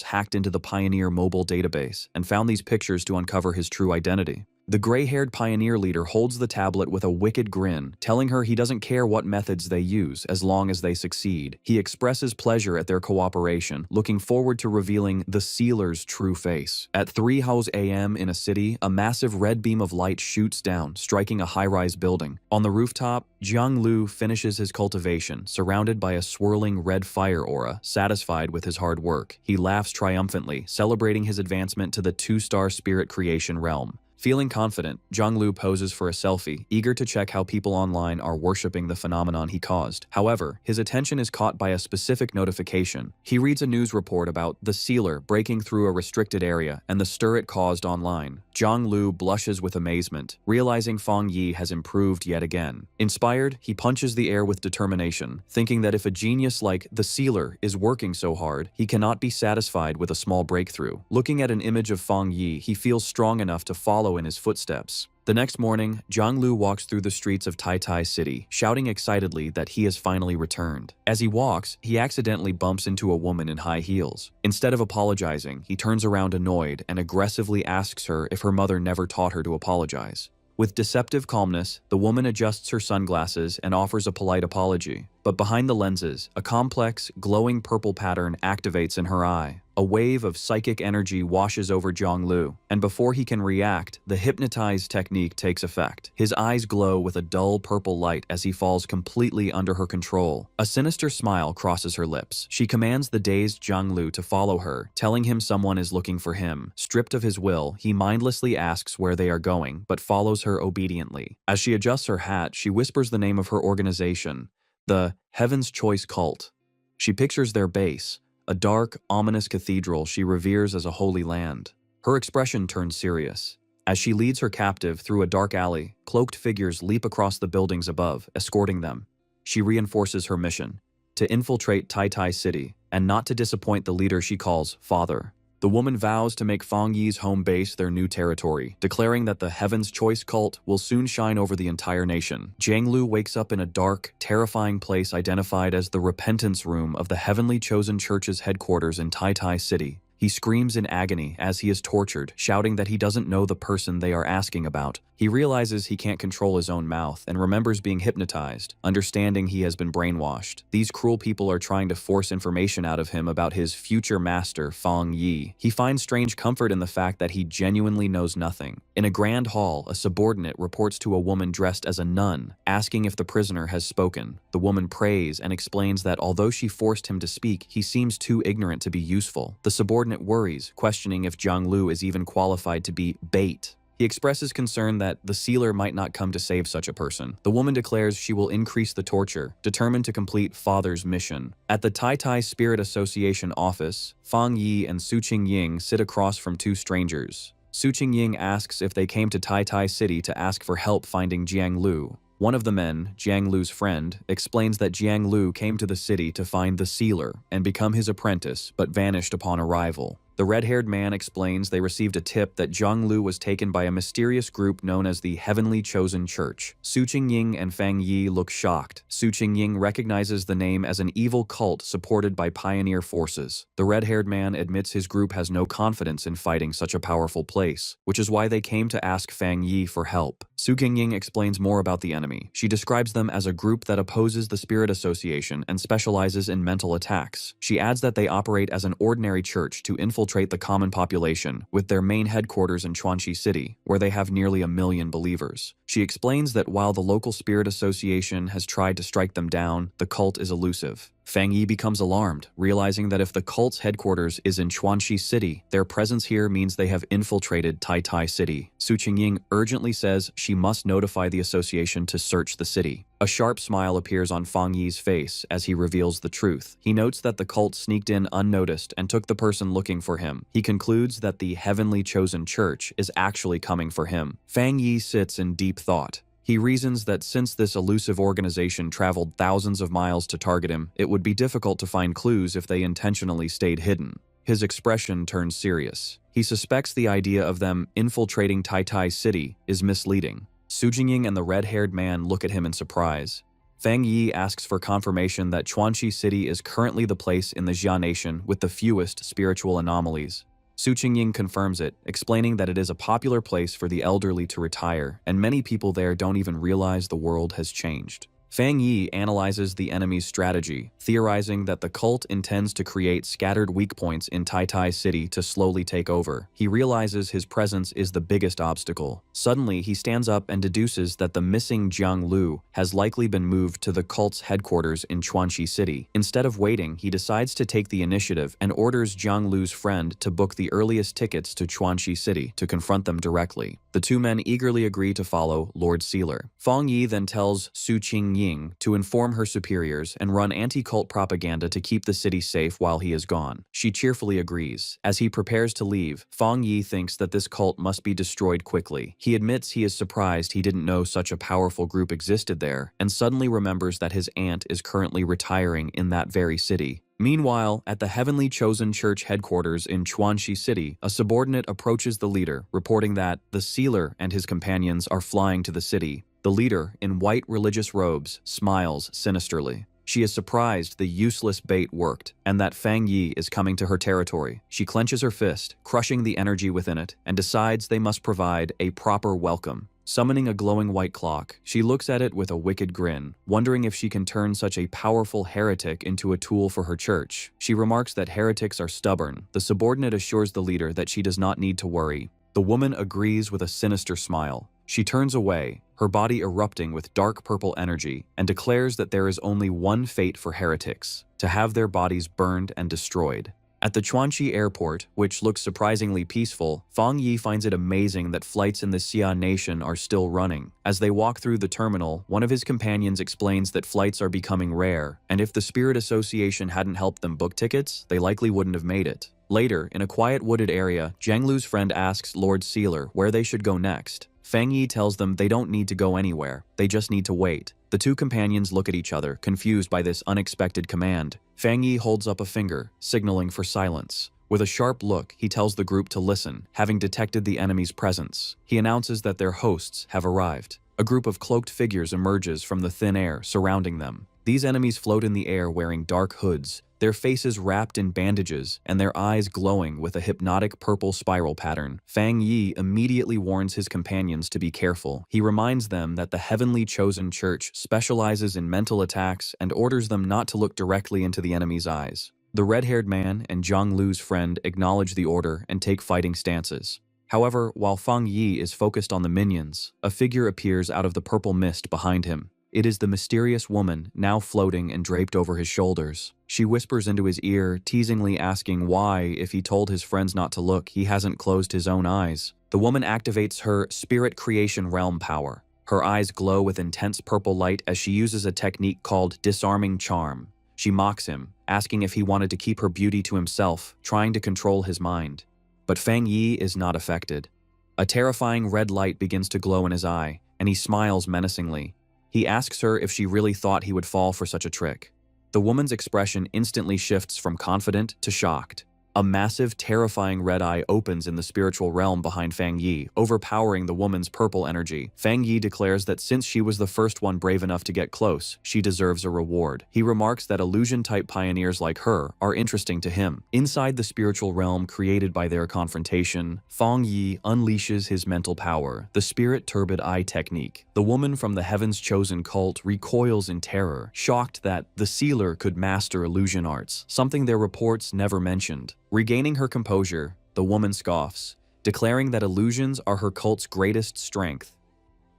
hacked into the Pioneer mobile database and found these pictures to uncover his true identity. The gray-haired pioneer leader holds the tablet with a wicked grin, telling her he doesn't care what methods they use as long as they succeed. He expresses pleasure at their cooperation, looking forward to revealing the sealer's true face. At 3 a.m. in a city, a massive red beam of light shoots down, striking a high-rise building. On the rooftop, Jiang Lu finishes his cultivation, surrounded by a swirling red fire aura. Satisfied with his hard work, he laughs triumphantly, celebrating his advancement to the 2-star spirit creation realm. Feeling confident, Zhang Lu poses for a selfie, eager to check how people online are worshipping the phenomenon he caused. However, his attention is caught by a specific notification. He reads a news report about the sealer breaking through a restricted area and the stir it caused online. Zhang Lu blushes with amazement, realizing Fang Yi has improved yet again. Inspired, he punches the air with determination, thinking that if a genius like the sealer is working so hard, he cannot be satisfied with a small breakthrough. Looking at an image of Fang Yi, he feels strong enough to follow in his footsteps. The next morning, Zhang Lu walks through the streets of Tai Tai City, shouting excitedly that he has finally returned. As he walks, he accidentally bumps into a woman in high heels. Instead of apologizing, he turns around annoyed and aggressively asks her if her mother never taught her to apologize. With deceptive calmness, the woman adjusts her sunglasses and offers a polite apology. But behind the lenses, a complex, glowing purple pattern activates in her eye. A wave of psychic energy washes over Zhang Lu, and before he can react, the hypnotize technique takes effect. His eyes glow with a dull purple light as he falls completely under her control. A sinister smile crosses her lips. She commands the dazed Zhang Lu to follow her, telling him someone is looking for him. Stripped of his will, he mindlessly asks where they are going, but follows her obediently. As she adjusts her hat, she whispers the name of her organization, the Heaven's Choice Cult. She pictures their base, a dark, ominous cathedral she reveres as a holy land. Her expression turns serious. As she leads her captive through a dark alley, cloaked figures leap across the buildings above, escorting them. She reinforces her mission, to infiltrate Tai Tai City, and not to disappoint the leader she calls Father. The woman vows to make Fang Yi's home base their new territory, declaring that the Heaven's Choice cult will soon shine over the entire nation. Jiang Lu wakes up in a dark, terrifying place identified as the Repentance Room of the Heavenly Chosen Church's headquarters in Tai Tai City. He screams in agony as he is tortured, shouting that he doesn't know the person they are asking about, He realizes he can't control his own mouth and remembers being hypnotized, understanding he has been brainwashed. These cruel people are trying to force information out of him about his future master, Fang Yi. He finds strange comfort in the fact that he genuinely knows nothing. In a grand hall, a subordinate reports to a woman dressed as a nun, asking if the prisoner has spoken. The woman prays and explains that although she forced him to speak, he seems too ignorant to be useful. The subordinate worries, questioning if Jiang Lu is even qualified to be bait. He expresses concern that the sealer might not come to save such a person. The woman declares she will increase the torture, determined to complete Father's mission. At the Tai Tai Spirit Association office, Fang Yi and Su Qingying sit across from two strangers. Su Qingying asks if they came to Tai Tai City to ask for help finding Jiang Lu. One of the men, Jiang Lu's friend, explains that Jiang Lu came to the city to find the sealer and become his apprentice, but vanished upon arrival. The red-haired man explains they received a tip that Jiang Lu was taken by a mysterious group known as the Heavenly Chosen Church. Su Qingying and Fang Yi look shocked. Su Qingying recognizes the name as an evil cult supported by pioneer forces. The red-haired man admits his group has no confidence in fighting such a powerful place, which is why they came to ask Fang Yi for help. Su Qingying explains more about the enemy. She describes them as a group that opposes the Spirit Association and specializes in mental attacks. She adds that they operate as an ordinary church to infiltrate the common population, with their main headquarters in Chuanxi City, where they have nearly 1 million believers. She explains that while the local Spirit Association has tried to strike them down, the cult is elusive. Fang Yi becomes alarmed, realizing that if the cult's headquarters is in Chuanxi City, their presence here means they have infiltrated Tai Tai City. Su Qingying urgently says she must notify the association to search the city. A sharp smile appears on Fang Yi's face as he reveals the truth. He notes that the cult sneaked in unnoticed and took the person looking for him. He concludes that the Heavenly Chosen Church is actually coming for him. Fang Yi sits in deep thought. He reasons that since this elusive organization traveled thousands of miles to target him, it would be difficult to find clues if they intentionally stayed hidden. His expression turns serious. He suspects the idea of them infiltrating Tai Tai City is misleading. Su Qingying and the red-haired man look at him in surprise. Fang Yi asks for confirmation that Chuanxi City is currently the place in the Jia Nation with the fewest spiritual anomalies. Su Qingying confirms it, explaining that it is a popular place for the elderly to retire, and many people there don't even realize the world has changed. Fang Yi analyzes the enemy's strategy, theorizing that the cult intends to create scattered weak points in Tai Tai City to slowly take over. He realizes his presence is the biggest obstacle. Suddenly, he stands up and deduces that the missing Jiang Lu has likely been moved to the cult's headquarters in Chuanxi City. Instead of waiting, he decides to take the initiative and orders Jiang Lu's friend to book the earliest tickets to Chuanxi City to confront them directly. The two men eagerly agree to follow Lord Sealer. Fang Yi then tells Su Qingying to inform her superiors and run anti-cult propaganda to keep the city safe while he is gone. She cheerfully agrees. As he prepares to leave, Fang Yi thinks that this cult must be destroyed quickly. He admits he is surprised he didn't know such a powerful group existed there, and suddenly remembers that his aunt is currently retiring in that very city. Meanwhile, at the Heavenly Chosen Church headquarters in Chuanxi City, a subordinate approaches the leader, reporting that the sealer and his companions are flying to the city. The leader, in white religious robes, smiles sinisterly. She is surprised the useless bait worked, and that Fang Yi is coming to her territory. She clenches her fist, crushing the energy within it, and decides they must provide a proper welcome. Summoning a glowing white clock, she looks at it with a wicked grin, wondering if she can turn such a powerful heretic into a tool for her church. She remarks that heretics are stubborn. The subordinate assures the leader that she does not need to worry. The woman agrees with a sinister smile. She turns away, her body erupting with dark purple energy, and declares that there is only one fate for heretics: to have their bodies burned and destroyed. At the Chuanxi airport, which looks surprisingly peaceful, Fang Yi finds it amazing that flights in the Xia Nation are still running. As they walk through the terminal, one of his companions explains that flights are becoming rare, and if the Spirit Association hadn't helped them book tickets, they likely wouldn't have made it. Later, in a quiet wooded area, Jiang Lu's friend asks Lord Sealer where they should go next. Fang Yi tells them they don't need to go anywhere, they just need to wait. The two companions look at each other, confused by this unexpected command. Fang Yi holds up a finger, signaling for silence. With a sharp look, he tells the group to listen, having detected the enemy's presence. He announces that their hosts have arrived. A group of cloaked figures emerges from the thin air surrounding them. These enemies float in the air wearing dark hoods, their faces wrapped in bandages and their eyes glowing with a hypnotic purple spiral pattern. Fang Yi immediately warns his companions to be careful. He reminds them that the heavenly chosen church specializes in mental attacks and orders them not to look directly into the enemy's eyes. The red-haired man and Zhang Lu's friend acknowledge the order and take fighting stances. However, while Fang Yi is focused on the minions, a figure appears out of the purple mist behind him. It is the mysterious woman, now floating and draped over his shoulders. She whispers into his ear, teasingly asking why, if he told his friends not to look, he hasn't closed his own eyes. The woman activates her spirit creation realm power. Her eyes glow with intense purple light as she uses a technique called disarming charm. She mocks him, asking if he wanted to keep her beauty to himself, trying to control his mind. But Fang Yi is not affected. A terrifying red light begins to glow in his eye, and he smiles menacingly. He asks her if she really thought he would fall for such a trick. The woman's expression instantly shifts from confident to shocked. A massive, terrifying red eye opens in the spiritual realm behind Fang Yi, overpowering the woman's purple energy. Fang Yi declares that since she was the first one brave enough to get close, she deserves a reward. He remarks that illusion-type pioneers like her are interesting to him. Inside the spiritual realm created by their confrontation, Fang Yi unleashes his mental power, the Spirit Turbid Eye technique. The woman from the Heaven's Chosen cult recoils in terror, shocked that the sealer could master illusion arts, something their reports never mentioned. Regaining her composure, the woman scoffs, declaring that illusions are her cult's greatest strength.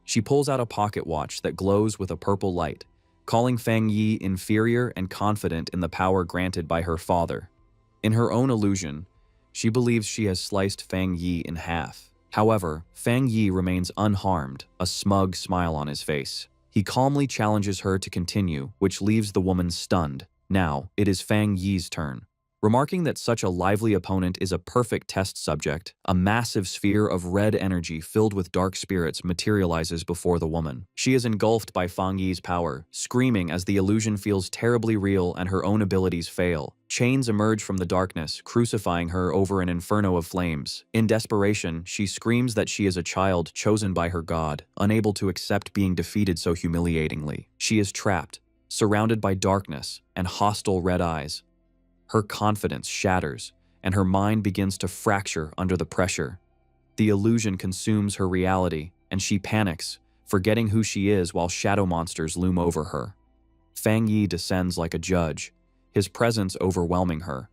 She pulls out a pocket watch that glows with a purple light, calling Fang Yi inferior and confident in the power granted by her father. In her own illusion, she believes she has sliced Fang Yi in half. However, Fang Yi remains unharmed, a smug smile on his face. He calmly challenges her to continue, which leaves the woman stunned. Now, it is Fang Yi's turn. Remarking that such a lively opponent is a perfect test subject, a massive sphere of red energy filled with dark spirits materializes before the woman. She is engulfed by Fang Yi's power, screaming as the illusion feels terribly real and her own abilities fail. Chains emerge from the darkness, crucifying her over an inferno of flames. In desperation, she screams that she is a child chosen by her god, unable to accept being defeated so humiliatingly. She is trapped, surrounded by darkness and hostile red eyes. Her confidence shatters, and her mind begins to fracture under the pressure. The illusion consumes her reality, and she panics, forgetting who she is while shadow monsters loom over her. Fang Yi descends like a judge, his presence overwhelming her.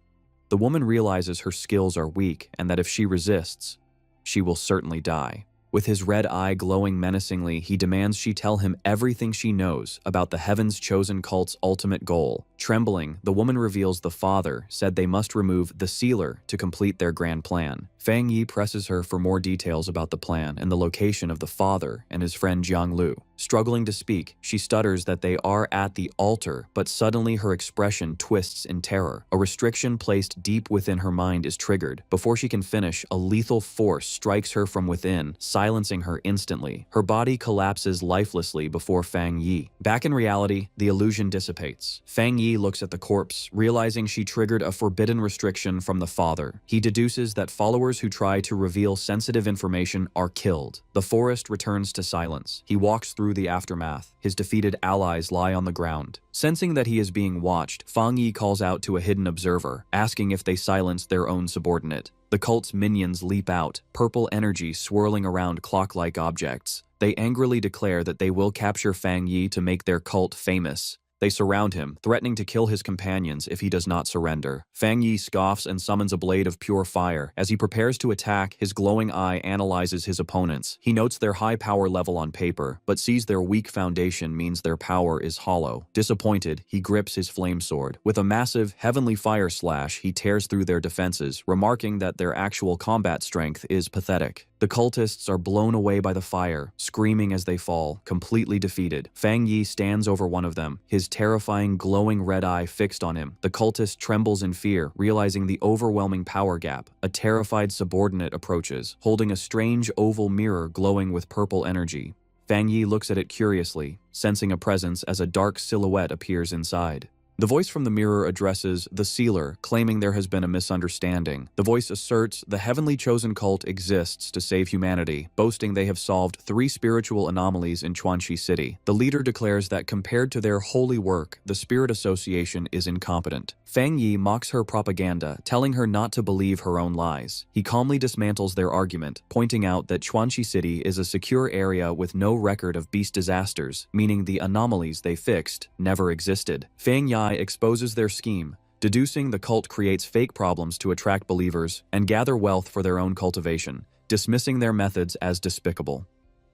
The woman realizes her skills are weak and that if she resists, she will certainly die. With his red eye glowing menacingly, he demands she tell him everything she knows about the Heaven's Chosen cult's ultimate goal. Trembling, the woman reveals the father said they must remove the sealer to complete their grand plan. Fang Yi presses her for more details about the plan and the location of the father and his friend Zhang Lu. Struggling to speak, she stutters that they are at the altar, but suddenly her expression twists in terror. A restriction placed deep within her mind is triggered. Before she can finish, a lethal force strikes her from within, silencing her instantly. Her body collapses lifelessly before Fang Yi. Back in reality, the illusion dissipates. Fang Yi looks at the corpse, realizing she triggered a forbidden restriction from the father. He deduces that followers who try to reveal sensitive information are killed. The forest returns to silence. He walks through the aftermath. His defeated allies lie on the ground. Sensing that he is being watched, Fang Yi calls out to a hidden observer, asking if they silence their own subordinate. The cult's minions leap out, purple energy swirling around clock-like objects. They angrily declare that they will capture Fang Yi to make their cult famous. They surround him, threatening to kill his companions if he does not surrender. Fang Yi scoffs and summons a blade of pure fire. As he prepares to attack, his glowing eye analyzes his opponents. He notes their high power level on paper, but sees their weak foundation means their power is hollow. Disappointed, he grips his flame sword. With a massive, heavenly fire slash, he tears through their defenses, remarking that their actual combat strength is pathetic. The cultists are blown away by the fire, screaming as they fall, completely defeated. Fang Yi stands over one of them, his terrifying glowing red eye fixed on him. The cultist trembles in fear, realizing the overwhelming power gap. A terrified subordinate approaches, holding a strange oval mirror glowing with purple energy. Fang Yi looks at it curiously, sensing a presence as a dark silhouette appears inside. The voice from the mirror addresses the sealer, claiming there has been a misunderstanding. The voice asserts the heavenly chosen cult exists to save humanity, boasting they have solved 3 spiritual anomalies in Chuanxi City. The leader declares that compared to their holy work, the Spirit Association is incompetent. Fang Yi mocks her propaganda, telling her not to believe her own lies. He calmly dismantles their argument, pointing out that Chuanxi City is a secure area with no record of beast disasters, meaning the anomalies they fixed never existed. Fang Yi exposes their scheme, deducing the cult creates fake problems to attract believers and gather wealth for their own cultivation, dismissing their methods as despicable.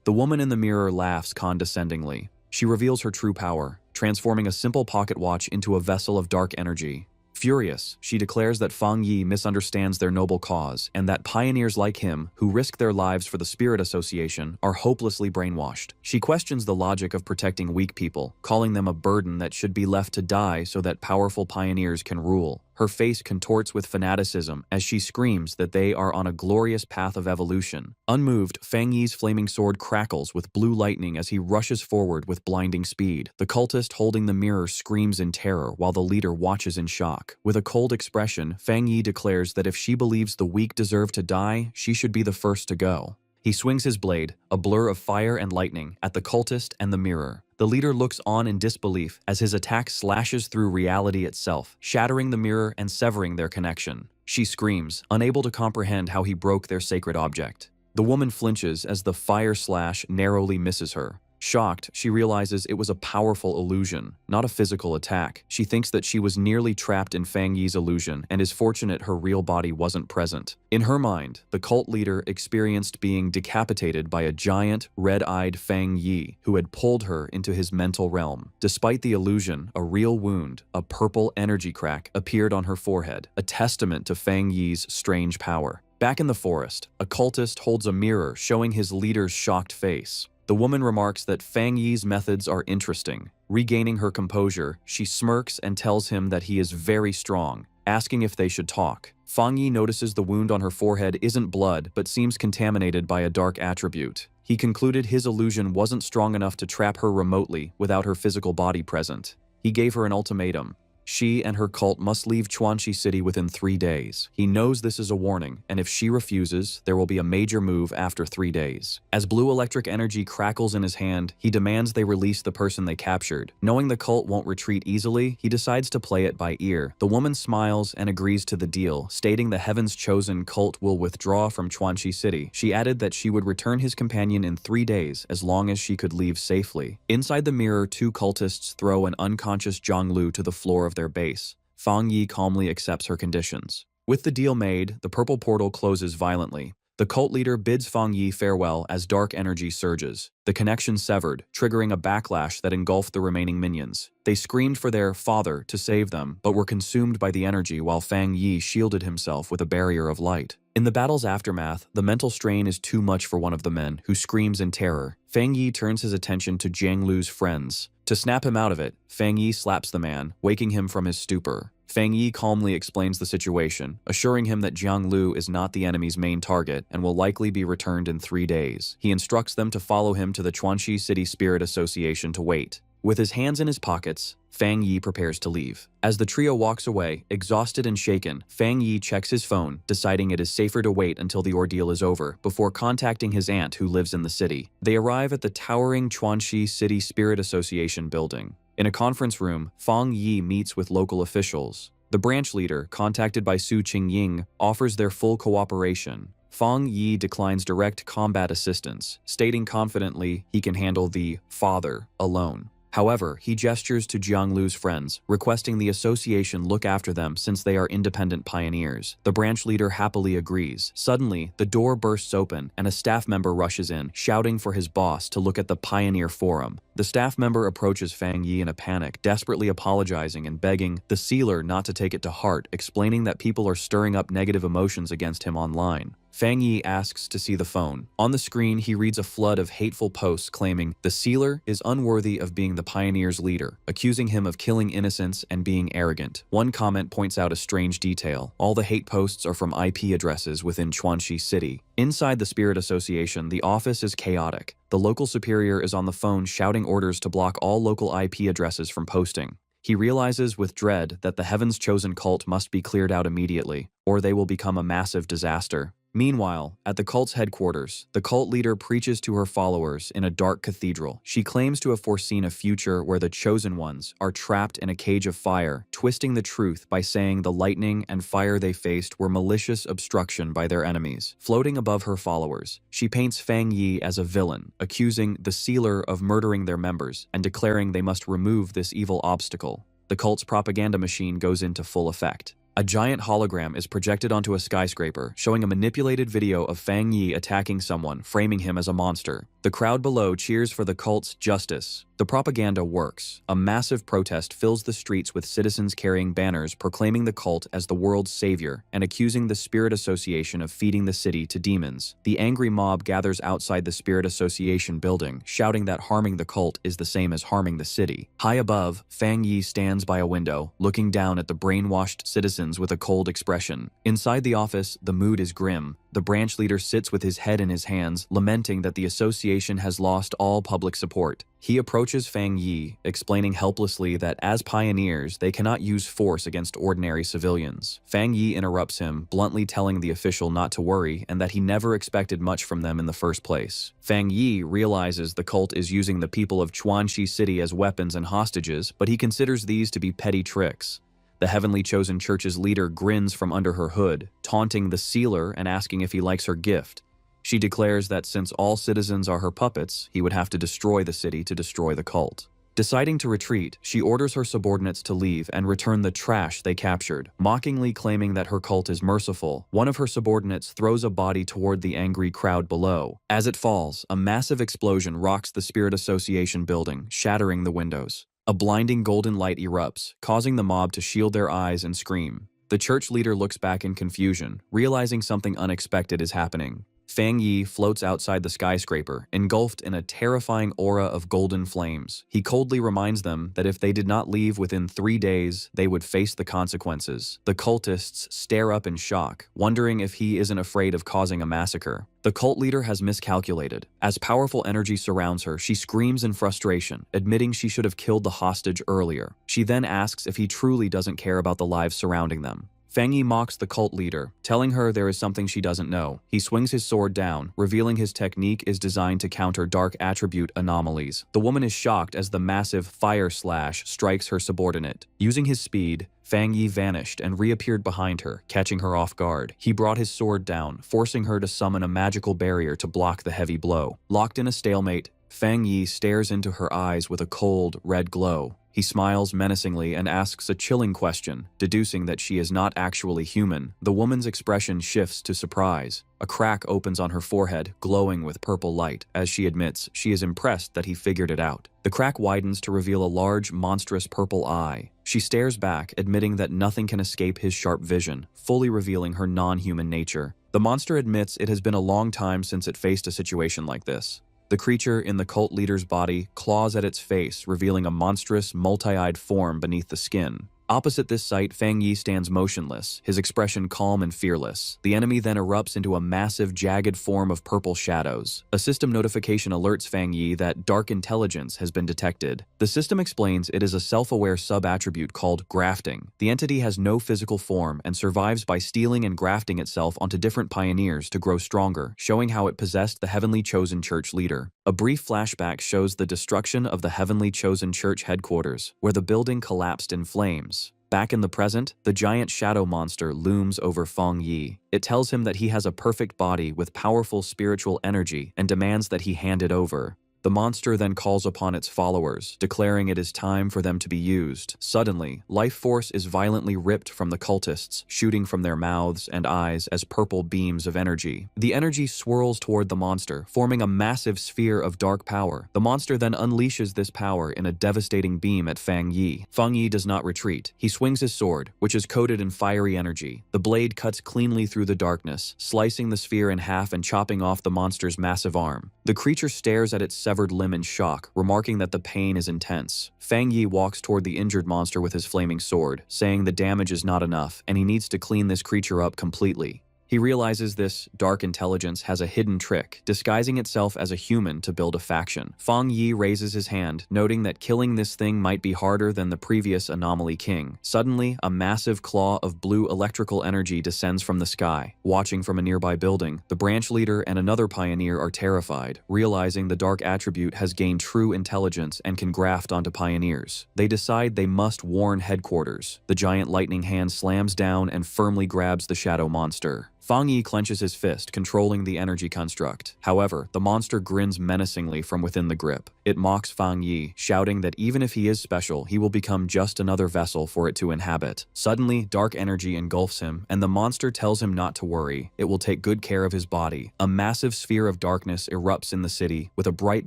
The woman in the mirror laughs condescendingly. She reveals her true power, transforming a simple pocket watch into a vessel of dark energy. Furious, she declares that Fang Yi misunderstands their noble cause and that pioneers like him, who risk their lives for the Spirit Association, are hopelessly brainwashed. She questions the logic of protecting weak people, calling them a burden that should be left to die so that powerful pioneers can rule. Her face contorts with fanaticism as she screams that they are on a glorious path of evolution. Unmoved, Fang Yi's flaming sword crackles with blue lightning as he rushes forward with blinding speed. The cultist holding the mirror screams in terror while the leader watches in shock. With a cold expression, Fang Yi declares that if she believes the weak deserve to die, she should be the first to go. He swings his blade, a blur of fire and lightning, at the cultist and the mirror. The leader looks on in disbelief as his attack slashes through reality itself, shattering the mirror and severing their connection. She screams, unable to comprehend how he broke their sacred object. The woman flinches as the fire slash narrowly misses her. Shocked, she realizes it was a powerful illusion, not a physical attack. She thinks that she was nearly trapped in Fang Yi's illusion and is fortunate her real body wasn't present. In her mind, the cult leader experienced being decapitated by a giant, red-eyed Fang Yi who had pulled her into his mental realm. Despite the illusion, a real wound, a purple energy crack, appeared on her forehead, a testament to Fang Yi's strange power. Back in the forest, a cultist holds a mirror showing his leader's shocked face. The woman remarks that Fang Yi's methods are interesting. Regaining her composure, she smirks and tells him that he is very strong, asking if they should talk. Fang Yi notices the wound on her forehead isn't blood but seems contaminated by a dark attribute. He concluded his illusion wasn't strong enough to trap her remotely without her physical body present. He gave her an ultimatum. She and her cult must leave Chuanxi City within 3 days. He knows this is a warning, and if she refuses, there will be a major move after 3 days. As blue electric energy crackles in his hand, he demands they release the person they captured. Knowing the cult won't retreat easily, he decides to play it by ear. The woman smiles and agrees to the deal, stating the Heaven's Chosen cult will withdraw from Chuanxi City. She added that she would return his companion in 3 days as long as she could leave safely. Inside the mirror, 2 cultists throw an unconscious Zhonglu to the floor of their base. Fang Yi calmly accepts her conditions. With the deal made, the purple portal closes violently. The cult leader bids Fang Yi farewell as dark energy surges. The connection severed, triggering a backlash that engulfed the remaining minions. They screamed for their father to save them, but were consumed by the energy while Fang Yi shielded himself with a barrier of light. In the battle's aftermath, the mental strain is too much for one of the men, who screams in terror. Fang Yi turns his attention to Jiang Lu's friends. To snap him out of it, Fang Yi slaps the man, waking him from his stupor. Fang Yi calmly explains the situation, assuring him that Jiang Lu is not the enemy's main target and will likely be returned in 3 days. He instructs them to follow him to the Chuanxi City Spirit Association to wait. With his hands in his pockets, Fang Yi prepares to leave. As the trio walks away, exhausted and shaken, Fang Yi checks his phone, deciding it is safer to wait until the ordeal is over before contacting his aunt who lives in the city. They arrive at the towering Chuanxi City Spirit Association building. In a conference room, Fang Yi meets with local officials. The branch leader, contacted by Su Qingying, offers their full cooperation. Fang Yi declines direct combat assistance, stating confidently he can handle the father alone. However, he gestures to Jiang Lu's friends, requesting the association look after them since they are independent pioneers. The branch leader happily agrees. Suddenly, the door bursts open and a staff member rushes in, shouting for his boss to look at the Pioneer Forum. The staff member approaches Fang Yi in a panic, desperately apologizing and begging the sealer not to take it to heart, explaining that people are stirring up negative emotions against him online. Fang Yi asks to see the phone. On the screen, he reads a flood of hateful posts claiming the sealer is unworthy of being the pioneer's leader, accusing him of killing innocents and being arrogant. One comment points out a strange detail. All the hate posts are from IP addresses within Chuanxi City. Inside the Spirit Association, the office is chaotic. The local superior is on the phone shouting orders to block all local IP addresses from posting. He realizes with dread that the Heaven's Chosen cult must be cleared out immediately, or they will become a massive disaster. Meanwhile, at the cult's headquarters, the cult leader preaches to her followers in a dark cathedral. She claims to have foreseen a future where the chosen ones are trapped in a cage of fire, twisting the truth by saying the lightning and fire they faced were malicious obstruction by their enemies. Floating above her followers, she paints Fang Yi as a villain, accusing the sealer of murdering their members and declaring they must remove this evil obstacle. The cult's propaganda machine goes into full effect. A giant hologram is projected onto a skyscraper, showing a manipulated video of Fang Yi attacking someone, framing him as a monster. The crowd below cheers for the cult's justice. The propaganda works. A massive protest fills the streets with citizens carrying banners proclaiming the cult as the world's savior and accusing the Spirit Association of feeding the city to demons. The angry mob gathers outside the Spirit Association building, shouting that harming the cult is the same as harming the city. High above, Fang Yi stands by a window, looking down at the brainwashed citizens with a cold expression. Inside the office, the mood is grim. The branch leader sits with his head in his hands, lamenting that the association has lost all public support. He approaches Fang Yi, explaining helplessly that as pioneers, they cannot use force against ordinary civilians. Fang Yi interrupts him, bluntly telling the official not to worry and that he never expected much from them in the first place. Fang Yi realizes the cult is using the people of Chuanxi City as weapons and hostages, but he considers these to be petty tricks. The Heavenly Chosen Church's leader grins from under her hood, taunting the sealer and asking if he likes her gift. She declares that since all citizens are her puppets, he would have to destroy the city to destroy the cult. Deciding to retreat, she orders her subordinates to leave and return the trash they captured. Mockingly claiming that her cult is merciful, one of her subordinates throws a body toward the angry crowd below. As it falls, a massive explosion rocks the Spirit Association building, shattering the windows. A blinding golden light erupts, causing the mob to shield their eyes and scream. The church leader looks back in confusion, realizing something unexpected is happening. Fang Yi floats outside the skyscraper, engulfed in a terrifying aura of golden flames. He coldly reminds them that if they did not leave within 3 days, they would face the consequences. The cultists stare up in shock, wondering if he isn't afraid of causing a massacre. The cult leader has miscalculated. As powerful energy surrounds her, she screams in frustration, admitting she should have killed the hostage earlier. She then asks if he truly doesn't care about the lives surrounding them. Fang Yi mocks the cult leader, telling her there is something she doesn't know. He swings his sword down, revealing his technique is designed to counter dark attribute anomalies. The woman is shocked as the massive fire slash strikes her subordinate. Using his speed, Fang Yi vanished and reappeared behind her, catching her off guard. He brought his sword down, forcing her to summon a magical barrier to block the heavy blow. Locked in a stalemate, Fang Yi stares into her eyes with a cold, red glow. He smiles menacingly and asks a chilling question, deducing that she is not actually human. The woman's expression shifts to surprise. A crack opens on her forehead, glowing with purple light, as she admits she is impressed that he figured it out. The crack widens to reveal a large, monstrous purple eye. She stares back, admitting that nothing can escape his sharp vision, fully revealing her non-human nature. The monster admits it has been a long time since it faced a situation like this. The creature in the cult leader's body claws at its face, revealing a monstrous, multi-eyed form beneath the skin. Opposite this sight, Fang Yi stands motionless, his expression calm and fearless. The enemy then erupts into a massive, jagged form of purple shadows. A system notification alerts Fang Yi that dark intelligence has been detected. The system explains it is a self-aware sub-attribute called grafting. The entity has no physical form and survives by stealing and grafting itself onto different pioneers to grow stronger, showing how it possessed the Heavenly Chosen Church leader. A brief flashback shows the destruction of the Heavenly Chosen Church headquarters, where the building collapsed in flames. Back in the present, the giant shadow monster looms over Fang Yi. It tells him that he has a perfect body with powerful spiritual energy and demands that he hand it over. The monster then calls upon its followers, declaring it is time for them to be used. Suddenly, life force is violently ripped from the cultists, shooting from their mouths and eyes as purple beams of energy. The energy swirls toward the monster, forming a massive sphere of dark power. The monster then unleashes this power in a devastating beam at Fang Yi. Fang Yi does not retreat. He swings his sword, which is coated in fiery energy. The blade cuts cleanly through the darkness, slicing the sphere in half and chopping off the monster's massive arm. The creature stares at its severed limb in shock, remarking that the pain is intense. Fang Yi walks toward the injured monster with his flaming sword, saying the damage is not enough and he needs to clean this creature up completely. He realizes this dark intelligence has a hidden trick, disguising itself as a human to build a faction. Fang Yi raises his hand, noting that killing this thing might be harder than the previous anomaly king. Suddenly, a massive claw of blue electrical energy descends from the sky. Watching from a nearby building, the branch leader and another pioneer are terrified, realizing the dark attribute has gained true intelligence and can graft onto pioneers. They decide they must warn headquarters. The giant lightning hand slams down and firmly grabs the shadow monster. Fang Yi clenches his fist, controlling the energy construct. However, the monster grins menacingly from within the grip. It mocks Fang Yi, shouting that even if he is special, he will become just another vessel for it to inhabit. Suddenly, dark energy engulfs him, and the monster tells him not to worry. It will take good care of his body. A massive sphere of darkness erupts in the city, with a bright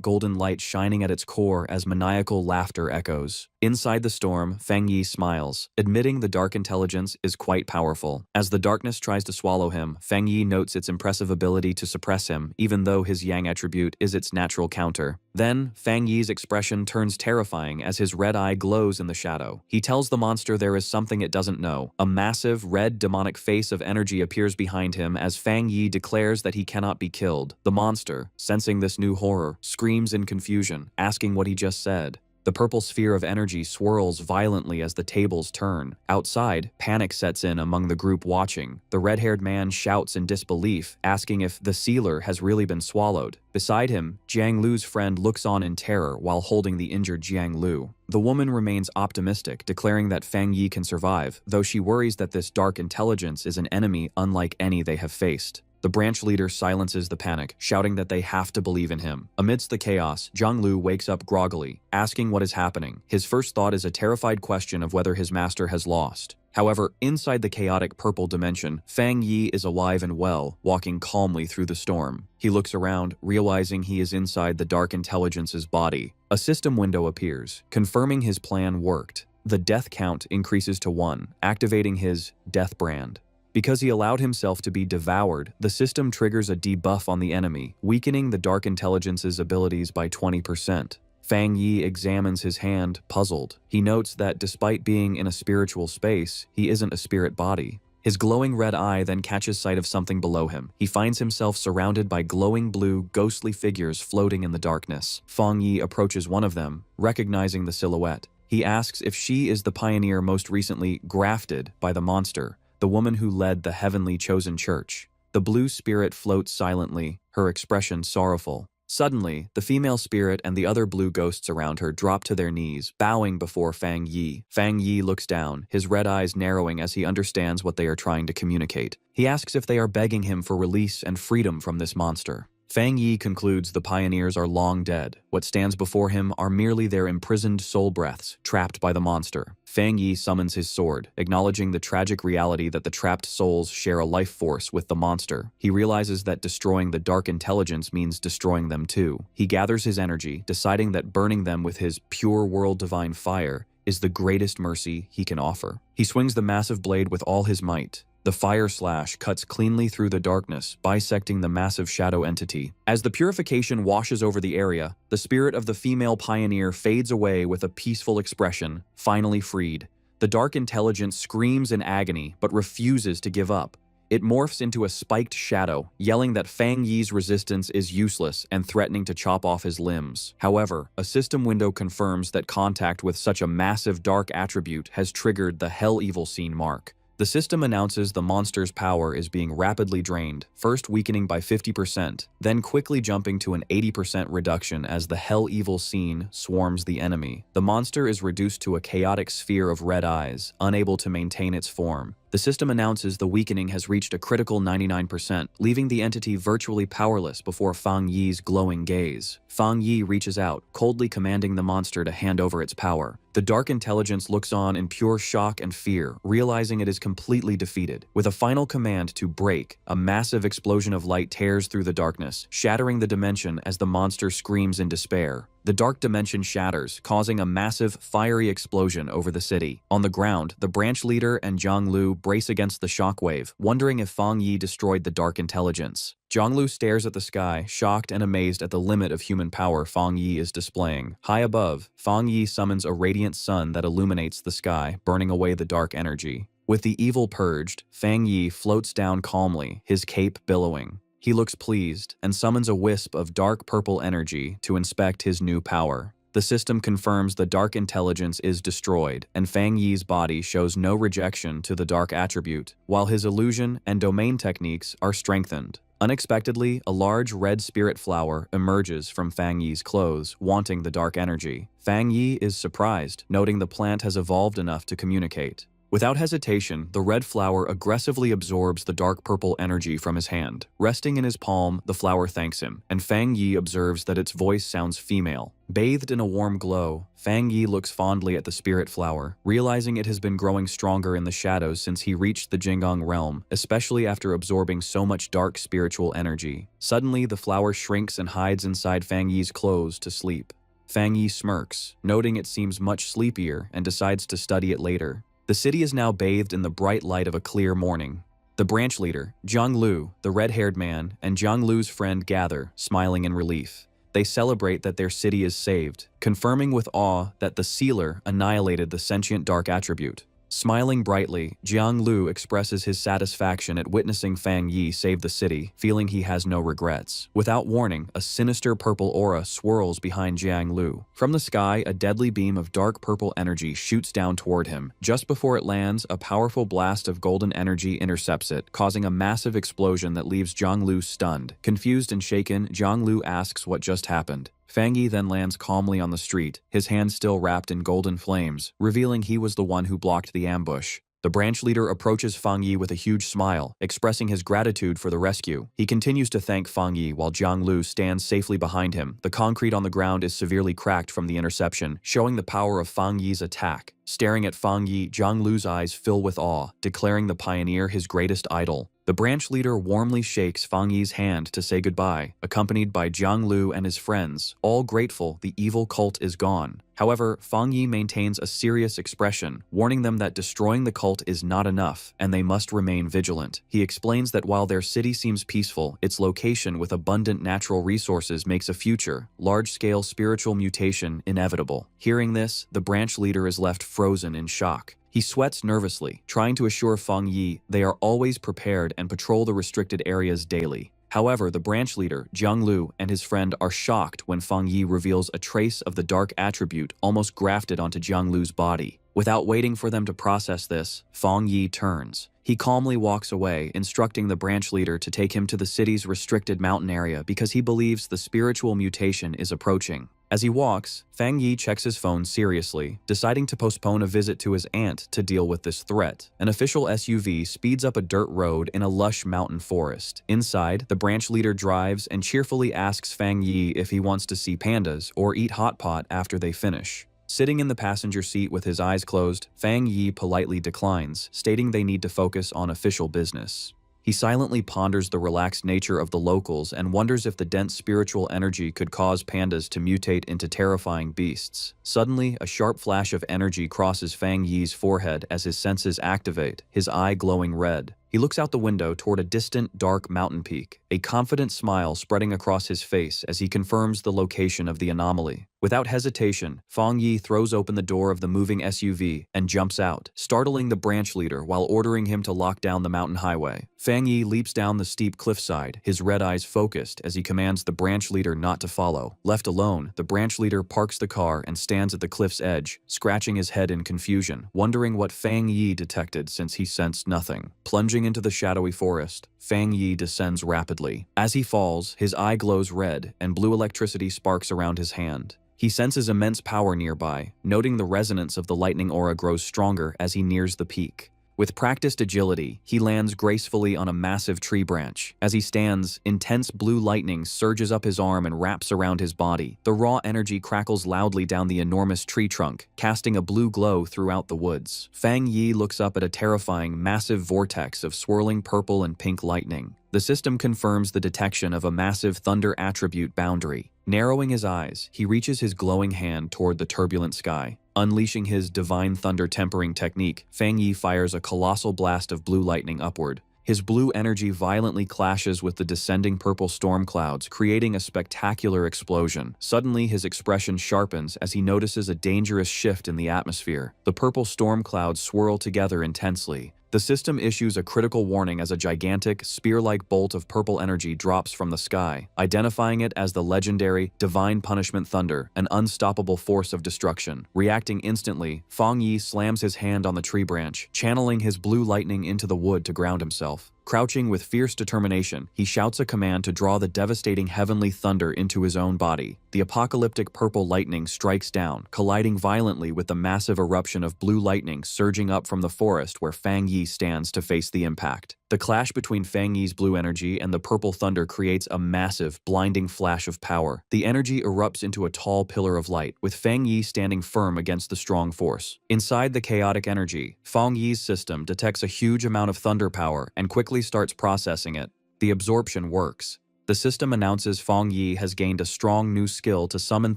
golden light shining at its core as maniacal laughter echoes. Inside the storm, Fang Yi smiles, admitting the dark intelligence is quite powerful. As the darkness tries to swallow him, Fang Yi notes its impressive ability to suppress him, even though his yang attribute is its natural counter. Then, Fang Yi's expression turns terrifying as his red eye glows in the shadow. He tells the monster there is something it doesn't know. A massive, red demonic face of energy appears behind him as Fang Yi declares that he cannot be killed. The monster, sensing this new horror, screams in confusion, asking what he just said. The purple sphere of energy swirls violently as the tables turn. Outside, panic sets in among the group watching. The red-haired man shouts in disbelief, asking if the sealer has really been swallowed. Beside him, Jiang Lu's friend looks on in terror while holding the injured Jiang Lu. The woman remains optimistic, declaring that Fang Yi can survive, though she worries that this dark intelligence is an enemy unlike any they have faced. The branch leader silences the panic, shouting that they have to believe in him. Amidst the chaos, Jiang Lu wakes up groggily, asking what is happening. His first thought is a terrified question of whether his master has lost. However, inside the chaotic purple dimension, Fang Yi is alive and well, walking calmly through the storm. He looks around, realizing he is inside the dark intelligence's body. A system window appears, confirming his plan worked. The death count increases to 1, activating his death brand. Because he allowed himself to be devoured, the system triggers a debuff on the enemy, weakening the Dark Intelligence's abilities by 20%. Fang Yi examines his hand, puzzled. He notes that despite being in a spiritual space, he isn't a spirit body. His glowing red eye then catches sight of something below him. He finds himself surrounded by glowing blue, ghostly figures floating in the darkness. Fang Yi approaches one of them, recognizing the silhouette. He asks if she is the pioneer most recently grafted by the monster, the woman who led the heavenly chosen church. The blue spirit floats silently, her expression sorrowful. Suddenly, the female spirit and the other blue ghosts around her drop to their knees, bowing before Fang Yi. Fang Yi looks down, his red eyes narrowing as he understands what they are trying to communicate. He asks if they are begging him for release and freedom from this monster. Fang Yi concludes the pioneers are long dead. What stands before him are merely their imprisoned soul breaths, trapped by the monster. Fang Yi summons his sword, acknowledging the tragic reality that the trapped souls share a life force with the monster. He realizes that destroying the dark intelligence means destroying them too. He gathers his energy, deciding that burning them with his pure world divine fire is the greatest mercy he can offer. He swings the massive blade with all his might. The fire slash cuts cleanly through the darkness, bisecting the massive shadow entity. As the purification washes over the area, the spirit of the female pioneer fades away with a peaceful expression, finally freed. The dark intelligence screams in agony, but refuses to give up. It morphs into a spiked shadow, yelling that Fang Yi's resistance is useless and threatening to chop off his limbs. However, a system window confirms that contact with such a massive dark attribute has triggered the Hell Evil Scene mark. The system announces the monster's power is being rapidly drained, first weakening by 50%, then quickly jumping to an 80% reduction as the Hell Evil Scene swarms the enemy. The monster is reduced to a chaotic sphere of red eyes, unable to maintain its form. The system announces the weakening has reached a critical 99%, leaving the entity virtually powerless before Fang Yi's glowing gaze. Fang Yi reaches out, coldly commanding the monster to hand over its power. The dark intelligence looks on in pure shock and fear, realizing it is completely defeated. With a final command to break, a massive explosion of light tears through the darkness, shattering the dimension as the monster screams in despair. The dark dimension shatters, causing a massive, fiery explosion over the city. On the ground, the branch leader and Jiang Lu brace against the shockwave, wondering if Fang Yi destroyed the dark intelligence. Jiang Lu stares at the sky, shocked and amazed at the limit of human power Fang Yi is displaying. High above, Fang Yi summons a radiant sun that illuminates the sky, burning away the dark energy. With the evil purged, Fang Yi floats down calmly, his cape billowing. He looks pleased and summons a wisp of dark purple energy to inspect his new power. The system confirms the dark intelligence is destroyed, and Fang Yi's body shows no rejection to the dark attribute, while his illusion and domain techniques are strengthened. Unexpectedly, a large red spirit flower emerges from Fang Yi's clothes, wanting the dark energy. Fang Yi is surprised, noting the plant has evolved enough to communicate. Without hesitation, the red flower aggressively absorbs the dark purple energy from his hand. Resting in his palm, the flower thanks him, and Fang Yi observes that its voice sounds female. Bathed in a warm glow, Fang Yi looks fondly at the spirit flower, realizing it has been growing stronger in the shadows since he reached the Jinggang realm, especially after absorbing so much dark spiritual energy. Suddenly, the flower shrinks and hides inside Fang Yi's clothes to sleep. Fang Yi smirks, noting it seems much sleepier, and decides to study it later. The city is now bathed in the bright light of a clear morning. The branch leader, Jiang Lu, the red-haired man, and Jiang Lu's friend gather, smiling in relief. They celebrate that their city is saved, confirming with awe that the sealer annihilated the sentient dark attribute. Smiling brightly, Jiang Lu expresses his satisfaction at witnessing Fang Yi save the city, feeling he has no regrets. Without warning, a sinister purple aura swirls behind Jiang Lu. From the sky, a deadly beam of dark purple energy shoots down toward him. Just before it lands, a powerful blast of golden energy intercepts it, causing a massive explosion that leaves Jiang Lu stunned. Confused and shaken, Jiang Lu asks what just happened. Fang Yi then lands calmly on the street, his hand still wrapped in golden flames, revealing he was the one who blocked the ambush. The branch leader approaches Fang Yi with a huge smile, expressing his gratitude for the rescue. He continues to thank Fang Yi while Jiang Lu stands safely behind him. The concrete on the ground is severely cracked from the interception, showing the power of Fang Yi's attack. Staring at Fang Yi, Jiang Lu's eyes fill with awe, declaring the pioneer his greatest idol. The branch leader warmly shakes Fang Yi's hand to say goodbye, accompanied by Jiang Lu and his friends, all grateful the evil cult is gone. However, Fang Yi maintains a serious expression, warning them that destroying the cult is not enough, and they must remain vigilant. He explains that while their city seems peaceful, its location with abundant natural resources makes a future, large-scale spiritual mutation inevitable. Hearing this, the branch leader is left frozen in shock. He sweats nervously, trying to assure Fang Yi they are always prepared and patrol the restricted areas daily. However, the branch leader, Jiang Lu, and his friend are shocked when Fang Yi reveals a trace of the dark attribute almost grafted onto Jiang Lu's body. Without waiting for them to process this, Fang Yi turns. He calmly walks away, instructing the branch leader to take him to the city's restricted mountain area because he believes the spiritual mutation is approaching. As he walks, Fang Yi checks his phone seriously, deciding to postpone a visit to his aunt to deal with this threat. An official SUV speeds up a dirt road in a lush mountain forest. Inside, the branch leader drives and cheerfully asks Fang Yi if he wants to see pandas or eat hot pot after they finish. Sitting in the passenger seat with his eyes closed, Fang Yi politely declines, stating they need to focus on official business. He silently ponders the relaxed nature of the locals and wonders if the dense spiritual energy could cause pandas to mutate into terrifying beasts. Suddenly, a sharp flash of energy crosses Fang Yi's forehead as his senses activate, his eye glowing red. He looks out the window toward a distant, dark mountain peak, a confident smile spreading across his face as he confirms the location of the anomaly. Without hesitation, Fang Yi throws open the door of the moving SUV and jumps out, startling the branch leader while ordering him to lock down the mountain highway. Fang Yi leaps down the steep cliffside, his red eyes focused as he commands the branch leader not to follow. Left alone, the branch leader parks the car and stands at the cliff's edge, scratching his head in confusion, wondering what Fang Yi detected since he sensed nothing. Plunging into the shadowy forest, Fang Yi descends rapidly. As he falls, his eye glows red and blue electricity sparks around his hand. He senses immense power nearby, noting the resonance of the lightning aura grows stronger as he nears the peak. With practiced agility, he lands gracefully on a massive tree branch. As he stands, intense blue lightning surges up his arm and wraps around his body. The raw energy crackles loudly down the enormous tree trunk, casting a blue glow throughout the woods. Fang Yi looks up at a terrifying, massive vortex of swirling purple and pink lightning. The system confirms the detection of a massive thunder attribute boundary. Narrowing his eyes, he reaches his glowing hand toward the turbulent sky. Unleashing his divine thunder tempering technique, Fang Yi fires a colossal blast of blue lightning upward. His blue energy violently clashes with the descending purple storm clouds, creating a spectacular explosion. Suddenly, his expression sharpens as he notices a dangerous shift in the atmosphere. The purple storm clouds swirl together intensely, The system issues a critical warning as a gigantic, spear-like bolt of purple energy drops from the sky, identifying it as the legendary Divine Punishment Thunder, an unstoppable force of destruction. Reacting instantly, Fang Yi slams his hand on the tree branch, channeling his blue lightning into the wood to ground himself. Crouching with fierce determination, he shouts a command to draw the devastating heavenly thunder into his own body. The apocalyptic purple lightning strikes down, colliding violently with the massive eruption of blue lightning surging up from the forest where Fang Yi stands to face the impact. The clash between Fang Yi's blue energy and the purple thunder creates a massive, blinding flash of power. The energy erupts into a tall pillar of light, with Fang Yi standing firm against the strong force. Inside the chaotic energy, Fang Yi's system detects a huge amount of thunder power and quickly starts processing it. The absorption works. The system announces Fang Yi has gained a strong new skill to summon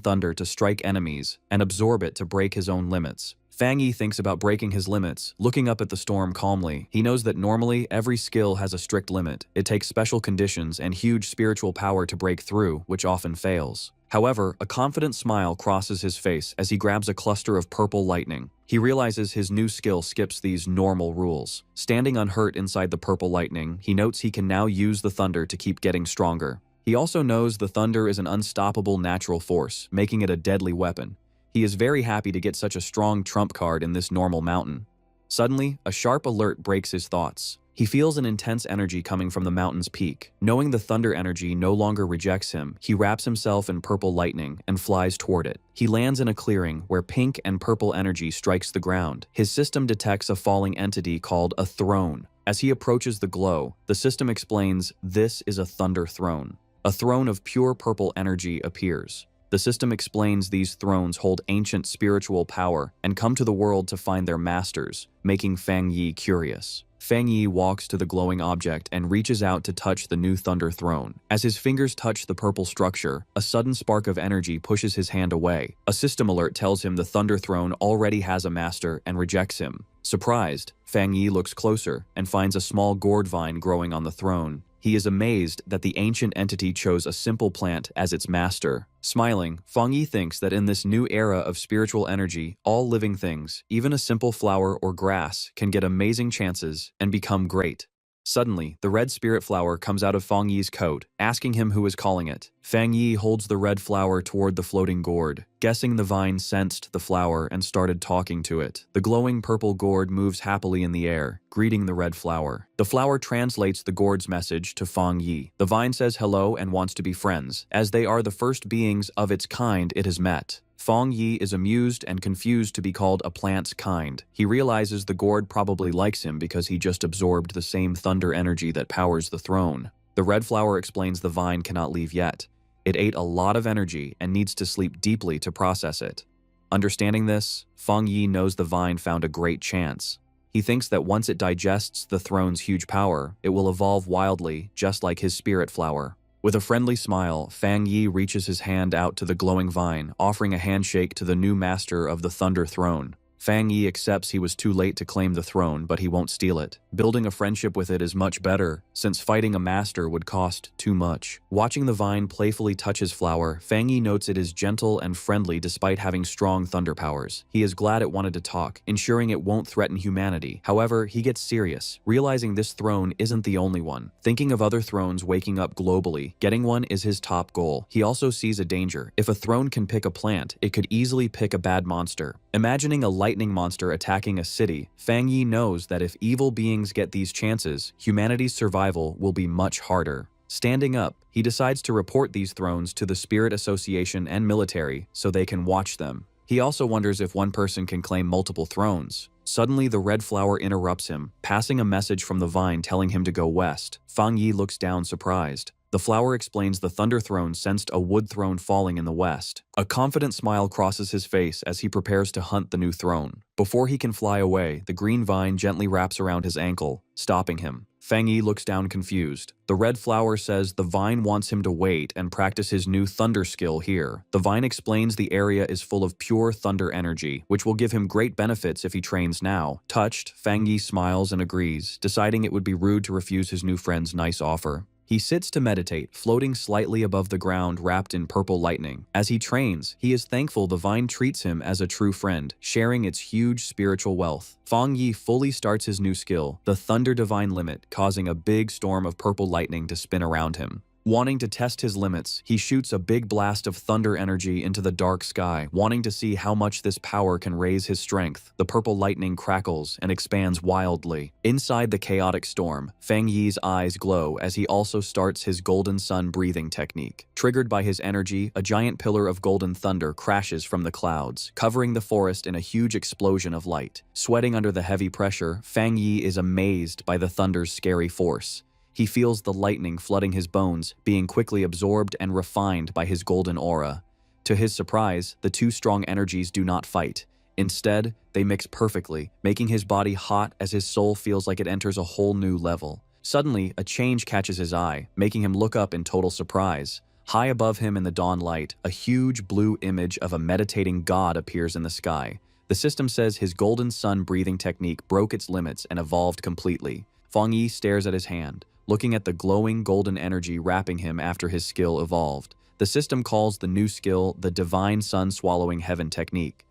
thunder to strike enemies and absorb it to break his own limits. Fang Yi thinks about breaking his limits, looking up at the storm calmly. He knows that normally every skill has a strict limit. It takes special conditions and huge spiritual power to break through, which often fails. However, a confident smile crosses his face as he grabs a cluster of purple lightning. He realizes his new skill skips these normal rules. Standing unhurt inside the purple lightning, he notes he can now use the thunder to keep getting stronger. He also knows the thunder is an unstoppable natural force, making it a deadly weapon. He is very happy to get such a strong trump card in this normal mountain. Suddenly, a sharp alert breaks his thoughts. He feels an intense energy coming from the mountain's peak. Knowing the thunder energy no longer rejects him, he wraps himself in purple lightning and flies toward it. He lands in a clearing where pink and purple energy strikes the ground. His system detects a falling entity called a throne. As he approaches the glow, the system explains this is a thunder throne. A throne of pure purple energy appears. The system explains these thrones hold ancient spiritual power and come to the world to find their masters, making Fang Yi curious. Fang Yi walks to the glowing object and reaches out to touch the new thunder throne. As his fingers touch the purple structure, a sudden spark of energy pushes his hand away. A system alert tells him the thunder throne already has a master and rejects him. Surprised, Fang Yi looks closer and finds a small gourd vine growing on the throne. He is amazed that the ancient entity chose a simple plant as its master. Smiling, Fang Yi thinks that in this new era of spiritual energy, all living things, even a simple flower or grass, can get amazing chances and become great. Suddenly, the red spirit flower comes out of Fang Yi's coat, asking him who is calling it. Fang Yi holds the red flower toward the floating gourd. Guessing the vine sensed the flower and started talking to it. The glowing purple gourd moves happily in the air, greeting the red flower. The flower translates the gourd's message to Fang Yi. The vine says hello and wants to be friends, as they are the first beings of its kind it has met. Fang Yi is amused and confused to be called a plant's kind. He realizes the gourd probably likes him because he just absorbed the same thunder energy that powers the throne. The red flower explains the vine cannot leave yet. It ate a lot of energy and needs to sleep deeply to process it. Understanding this, Fang Yi knows the vine found a great chance. He thinks that once it digests the throne's huge power, it will evolve wildly, just like his spirit flower. With a friendly smile, Fang Yi reaches his hand out to the glowing vine, offering a handshake to the new master of the Thunder Throne. Fang Yi accepts he was too late to claim the throne, but he won't steal it. Building a friendship with it is much better, since fighting a master would cost too much. Watching the vine playfully touch his flower, Fang Yi notes it is gentle and friendly despite having strong thunder powers. He is glad it wanted to talk, ensuring it won't threaten humanity. However, he gets serious, realizing this throne isn't the only one. Thinking of other thrones waking up globally, getting one is his top goal. He also sees a danger. If a throne can pick a plant, it could easily pick a bad monster. Imagining a lightning monster attacking a city, Fang Yi knows that if evil beings get these chances, humanity's survival will be much harder. Standing up, he decides to report these thrones to the Spirit Association and military so they can watch them. He also wonders if one person can claim multiple thrones. Suddenly, the red flower interrupts him, passing a message from the vine telling him to go west. Fang Yi looks down surprised. The flower explains the Thunder Throne sensed a wood throne falling in the west. A confident smile crosses his face as he prepares to hunt the new throne. Before he can fly away, the green vine gently wraps around his ankle, stopping him. Fang Yi looks down confused. The red flower says the vine wants him to wait and practice his new thunder skill here. The vine explains the area is full of pure thunder energy, which will give him great benefits if he trains now. Touched, Fang Yi smiles and agrees, deciding it would be rude to refuse his new friend's nice offer. He sits to meditate, floating slightly above the ground wrapped in purple lightning. As he trains, he is thankful the vine treats him as a true friend, sharing its huge spiritual wealth. Fang Yi fully starts his new skill, the Thunder Divine Limit, causing a big storm of purple lightning to spin around him. Wanting to test his limits, he shoots a big blast of thunder energy into the dark sky, wanting to see how much this power can raise his strength. The purple lightning crackles and expands wildly. Inside the chaotic storm, Fang Yi's eyes glow as he also starts his golden sun breathing technique. Triggered by his energy, a giant pillar of golden thunder crashes from the clouds, covering the forest in a huge explosion of light. Sweating under the heavy pressure, Fang Yi is amazed by the thunder's scary force. He feels the lightning flooding his bones, being quickly absorbed and refined by his golden aura. To his surprise, the two strong energies do not fight. Instead, they mix perfectly, making his body hot as his soul feels like it enters a whole new level. Suddenly, a change catches his eye, making him look up in total surprise. High above him in the dawn light, a huge blue image of a meditating god appears in the sky. The system says his golden sun breathing technique broke its limits and evolved completely. Fang Yi stares at his hand, looking at the glowing golden energy wrapping him after his skill evolved. The system calls the new skill the Divine Sun Swallowing Heaven technique.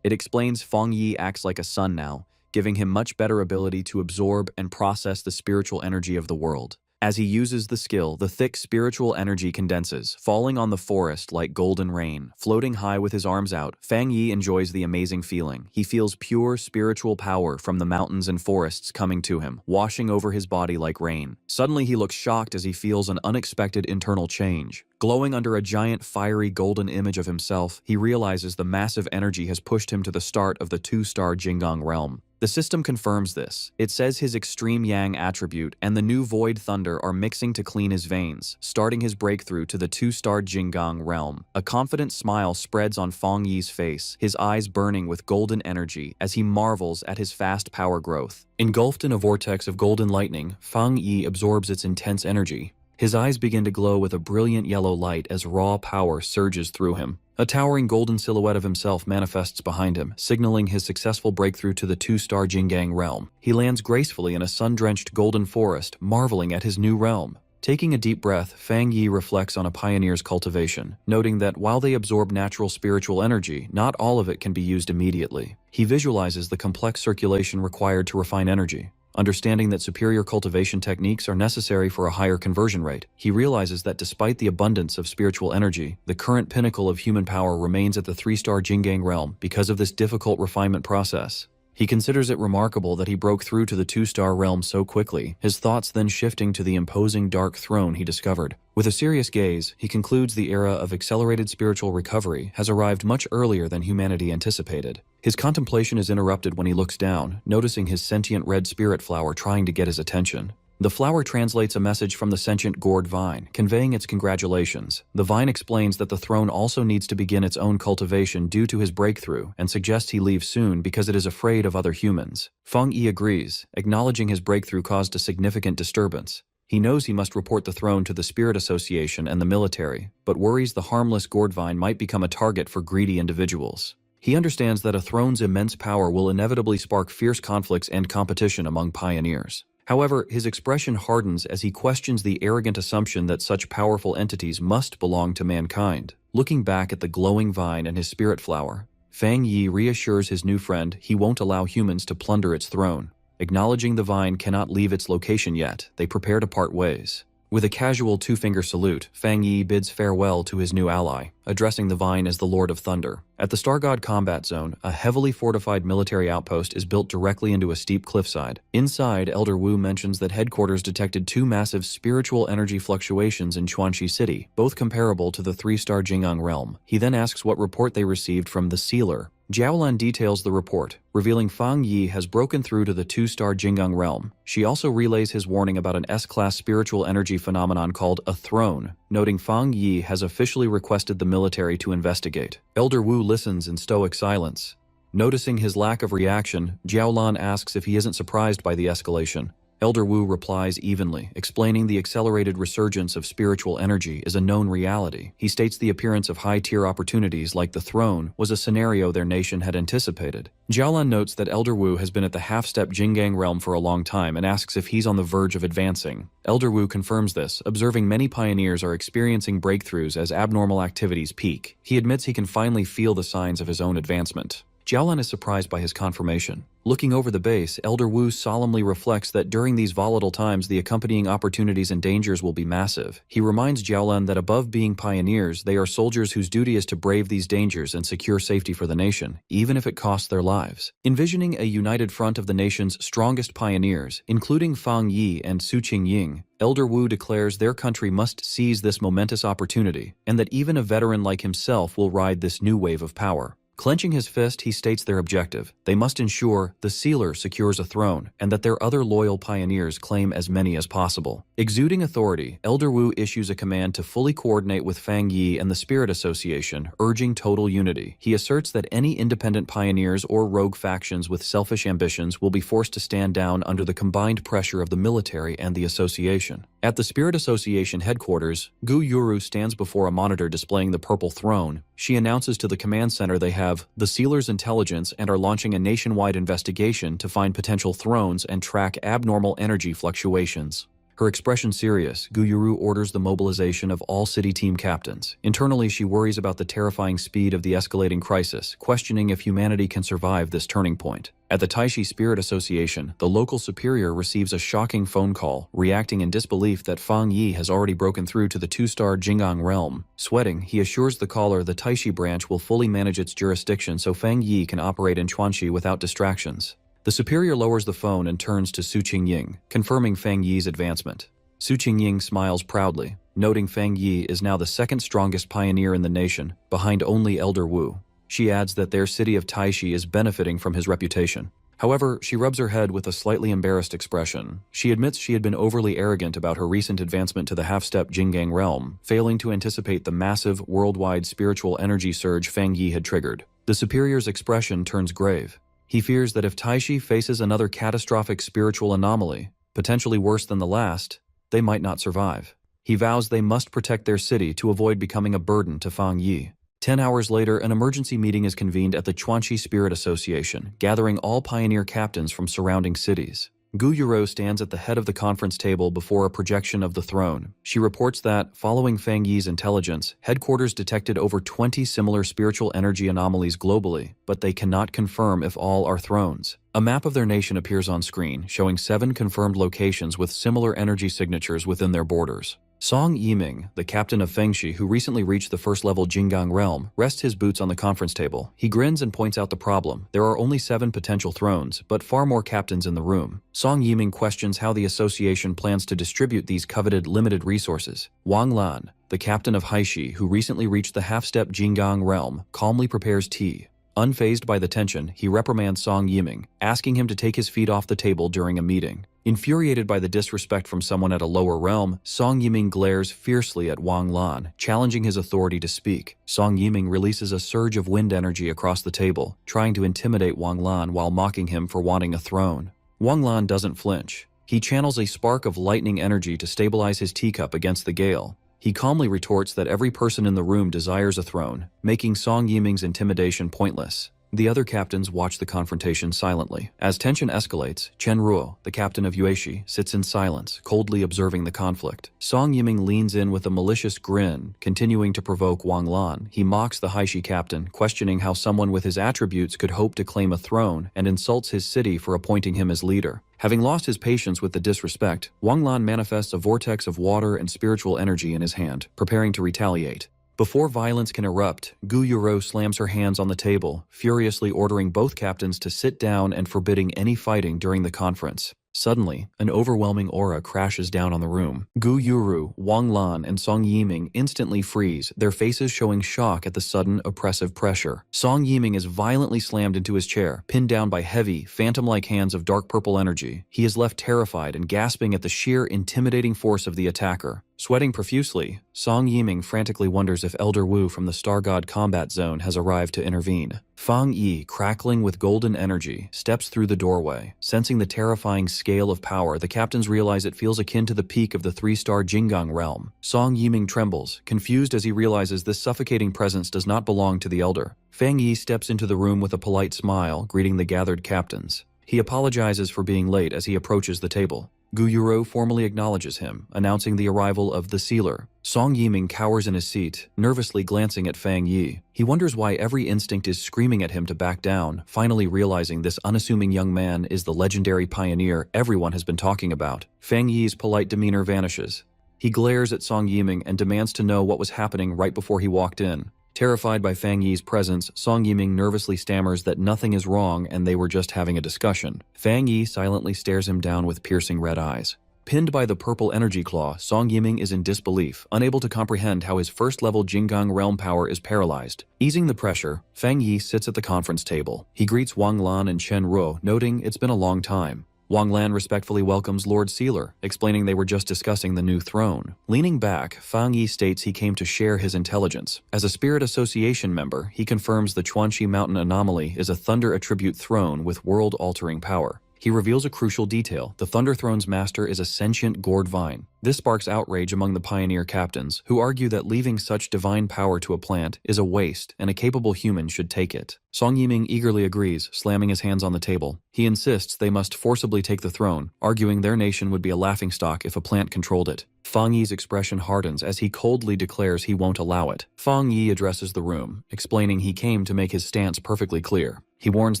It explains Fang Yi acts like a sun now, giving him much better ability to absorb and process the spiritual energy of the world. As he uses the skill, the thick spiritual energy condenses, falling on the forest like golden rain. Floating high with his arms out, Fang Yi enjoys the amazing feeling. He feels pure spiritual power from the mountains and forests coming to him, washing over his body like rain. Suddenly he looks shocked as he feels an unexpected internal change. Glowing under a giant fiery golden image of himself, he realizes the massive energy has pushed him to the start of the 2-star Jinggang realm. The system confirms this. It says his extreme yang attribute and the new void thunder are mixing to clean his veins, starting his breakthrough to the 2-star Jinggang realm. A confident smile spreads on Fang Yi's face, his eyes burning with golden energy as he marvels at his fast power growth. Engulfed in a vortex of golden lightning, Fang Yi absorbs its intense energy. His eyes begin to glow with a brilliant yellow light as raw power surges through him. A towering golden silhouette of himself manifests behind him, signaling his successful breakthrough to the 2-star Jinggang realm. He lands gracefully in a sun-drenched golden forest, marveling at his new realm. Taking a deep breath, Fang Yi reflects on a pioneer's cultivation, noting that while they absorb natural spiritual energy, not all of it can be used immediately. He visualizes the complex circulation required to refine energy. Understanding that superior cultivation techniques are necessary for a higher conversion rate, he realizes that despite the abundance of spiritual energy, the current pinnacle of human power remains at the 3-star Jinggang realm because of this difficult refinement process. He considers it remarkable that he broke through to the 2-star realm so quickly, his thoughts then shifting to the imposing dark throne he discovered. With a serious gaze, he concludes the era of accelerated spiritual recovery has arrived much earlier than humanity anticipated. His contemplation is interrupted when he looks down, noticing his sentient red spirit flower trying to get his attention. The flower translates a message from the sentient gourd vine, conveying its congratulations. The vine explains that the throne also needs to begin its own cultivation due to his breakthrough and suggests he leave soon because it is afraid of other humans. Fang Yi agrees, acknowledging his breakthrough caused a significant disturbance. He knows he must report the throne to the Spirit Association and the military, but worries the harmless gourd vine might become a target for greedy individuals. He understands that a throne's immense power will inevitably spark fierce conflicts and competition among pioneers. However, his expression hardens as he questions the arrogant assumption that such powerful entities must belong to mankind. Looking back at the glowing vine and his spirit flower, Fang Yi reassures his new friend he won't allow humans to plunder its throne. Acknowledging the vine cannot leave its location yet, they prepare to part ways. With a casual two-finger salute, Fang Yi bids farewell to his new ally, addressing the vine as the Lord of Thunder. At the Star God Combat Zone, a heavily fortified military outpost is built directly into a steep cliffside. Inside, Elder Wu mentions that headquarters detected 2 massive spiritual energy fluctuations in Chuanxi City, both comparable to the 3-star Jinggang realm. He then asks what report they received from the Sealer. Jiaolan details the report, revealing Fang Yi has broken through to the 2-star Jinggang realm. She also relays his warning about an S-class spiritual energy phenomenon called a throne, noting Fang Yi has officially requested the military to investigate. Elder Wu listens in stoic silence. Noticing his lack of reaction, Jiaolan asks if he isn't surprised by the escalation. Elder Wu replies evenly, explaining the accelerated resurgence of spiritual energy is a known reality. He states the appearance of high-tier opportunities like the throne was a scenario their nation had anticipated. Jiaolan notes that Elder Wu has been at the half-step Jinggang realm for a long time and asks if he's on the verge of advancing. Elder Wu confirms this, observing many pioneers are experiencing breakthroughs as abnormal activities peak. He admits he can finally feel the signs of his own advancement. Jiaolan is surprised by his confirmation. Looking over the base, Elder Wu solemnly reflects that during these volatile times the accompanying opportunities and dangers will be massive. He reminds Jiaolan that above being pioneers, they are soldiers whose duty is to brave these dangers and secure safety for the nation, even if it costs their lives. Envisioning a united front of the nation's strongest pioneers, including Fang Yi and Su Qingying, Elder Wu declares their country must seize this momentous opportunity, and that even a veteran like himself will ride this new wave of power. Clenching his fist, he states their objective. They must ensure the sealer secures a throne and that their other loyal pioneers claim as many as possible. Exuding authority, Elder Wu issues a command to fully coordinate with Fang Yi and the Spirit Association, urging total unity. He asserts that any independent pioneers or rogue factions with selfish ambitions will be forced to stand down under the combined pressure of the military and the association. At the Spirit Association headquarters, Gu Yuru stands before a monitor displaying the purple throne. She announces to the command center they have the Sealer's intelligence and are launching a nationwide investigation to find potential thrones and track abnormal energy fluctuations. Her expression serious, Gu Yuru orders the mobilization of all city team captains. Internally, she worries about the terrifying speed of the escalating crisis, questioning if humanity can survive this turning point. At the Taishi Spirit Association, the local superior receives a shocking phone call, reacting in disbelief that Fang Yi has already broken through to the 2-star Jinggang realm. Sweating, he assures the caller the Taishi branch will fully manage its jurisdiction so Fang Yi can operate in Chuanxi without distractions. The superior lowers the phone and turns to Su Qingying, confirming Fang Yi's advancement. Su Qingying smiles proudly, noting Fang Yi is now the second strongest pioneer in the nation, behind only Elder Wu. She adds that their city of Taishi is benefiting from his reputation. However, she rubs her head with a slightly embarrassed expression. She admits she had been overly arrogant about her recent advancement to the half-step Jinggang realm, failing to anticipate the massive, worldwide spiritual energy surge Fang Yi had triggered. The superior's expression turns grave. He fears that if Taishi faces another catastrophic spiritual anomaly, potentially worse than the last, they might not survive. He vows they must protect their city to avoid becoming a burden to Fang Yi. 10 hours later, an emergency meeting is convened at the Chuanxi Spirit Association, gathering all pioneer captains from surrounding cities. Gu Yuro stands at the head of the conference table before a projection of the throne. She reports that, following Fang Yi's intelligence, headquarters detected over 20 similar spiritual energy anomalies globally, but they cannot confirm if all are thrones. A map of their nation appears on screen, showing 7 confirmed locations with similar energy signatures within their borders. Song Yiming, the captain of Fengshi who recently reached the first-level Jinggang realm, rests his boots on the conference table. He grins and points out the problem. There are only 7 potential thrones, but far more captains in the room. Song Yiming questions how the association plans to distribute these coveted limited resources. Wang Lan, the captain of Haishi who recently reached the half-step Jinggang realm, calmly prepares tea. Unfazed by the tension, he reprimands Song Yiming, asking him to take his feet off the table during a meeting. Infuriated by the disrespect from someone at a lower realm, Song Yiming glares fiercely at Wang Lan, challenging his authority to speak. Song Yiming releases a surge of wind energy across the table, trying to intimidate Wang Lan while mocking him for wanting a throne. Wang Lan doesn't flinch. He channels a spark of lightning energy to stabilize his teacup against the gale. He calmly retorts that every person in the room desires a throne, making Song Yiming's intimidation pointless. The other captains watch the confrontation silently. As tension escalates, Chen Ruo, the captain of Yueshi, sits in silence, coldly observing the conflict. Song Yiming leans in with a malicious grin, continuing to provoke Wang Lan. He mocks the Haishi captain, questioning how someone with his attributes could hope to claim a throne, and insults his city for appointing him as leader. Having lost his patience with the disrespect, Wang Lan manifests a vortex of water and spiritual energy in his hand, preparing to retaliate. Before violence can erupt, Gu Yuro slams her hands on the table, furiously ordering both captains to sit down and forbidding any fighting during the conference. Suddenly, an overwhelming aura crashes down on the room. Gu Yuru, Wang Lan, and Song Yiming instantly freeze, their faces showing shock at the sudden, oppressive pressure. Song Yiming is violently slammed into his chair, pinned down by heavy, phantom-like hands of dark purple energy. He is left terrified and gasping at the sheer, intimidating force of the attacker. Sweating profusely, Song Yiming frantically wonders if Elder Wu from the Star God Combat Zone has arrived to intervene. Fang Yi, crackling with golden energy, steps through the doorway. Sensing the terrifying scale of power, the captains realize it feels akin to the peak of the 3-star Jinggang realm. Song Yiming trembles, confused as he realizes this suffocating presence does not belong to the Elder. Fang Yi steps into the room with a polite smile, greeting the gathered captains. He apologizes for being late as he approaches the table. Gu Yuro formally acknowledges him, announcing the arrival of the sealer. Song Yiming cowers in his seat, nervously glancing at Fang Yi. He wonders why every instinct is screaming at him to back down, finally realizing this unassuming young man is the legendary pioneer everyone has been talking about. Fang Yi's polite demeanor vanishes. He glares at Song Yiming and demands to know what was happening right before he walked in. Terrified by Fang Yi's presence, Song Yiming nervously stammers that nothing is wrong and they were just having a discussion. Fang Yi silently stares him down with piercing red eyes. Pinned by the purple energy claw, Song Yiming is in disbelief, unable to comprehend how his first-level Jinggang realm power is paralyzed. Easing the pressure, Fang Yi sits at the conference table. He greets Wang Lan and Chen Ruo, noting it's been a long time. Wang Lan respectfully welcomes Lord Sealer, explaining they were just discussing the new throne. Leaning back, Fang Yi states he came to share his intelligence. As a Spirit Association member, he confirms the Chuanxi Mountain Anomaly is a Thunder Attribute throne with world-altering power. He reveals a crucial detail. The Thunder Throne's master is a sentient gourd vine. This sparks outrage among the pioneer captains, who argue that leaving such divine power to a plant is a waste and a capable human should take it. Song Yiming eagerly agrees, slamming his hands on the table. He insists they must forcibly take the throne, arguing their nation would be a laughingstock if a plant controlled it. Fang Yi's expression hardens as he coldly declares he won't allow it. Fang Yi addresses the room, explaining he came to make his stance perfectly clear. He warns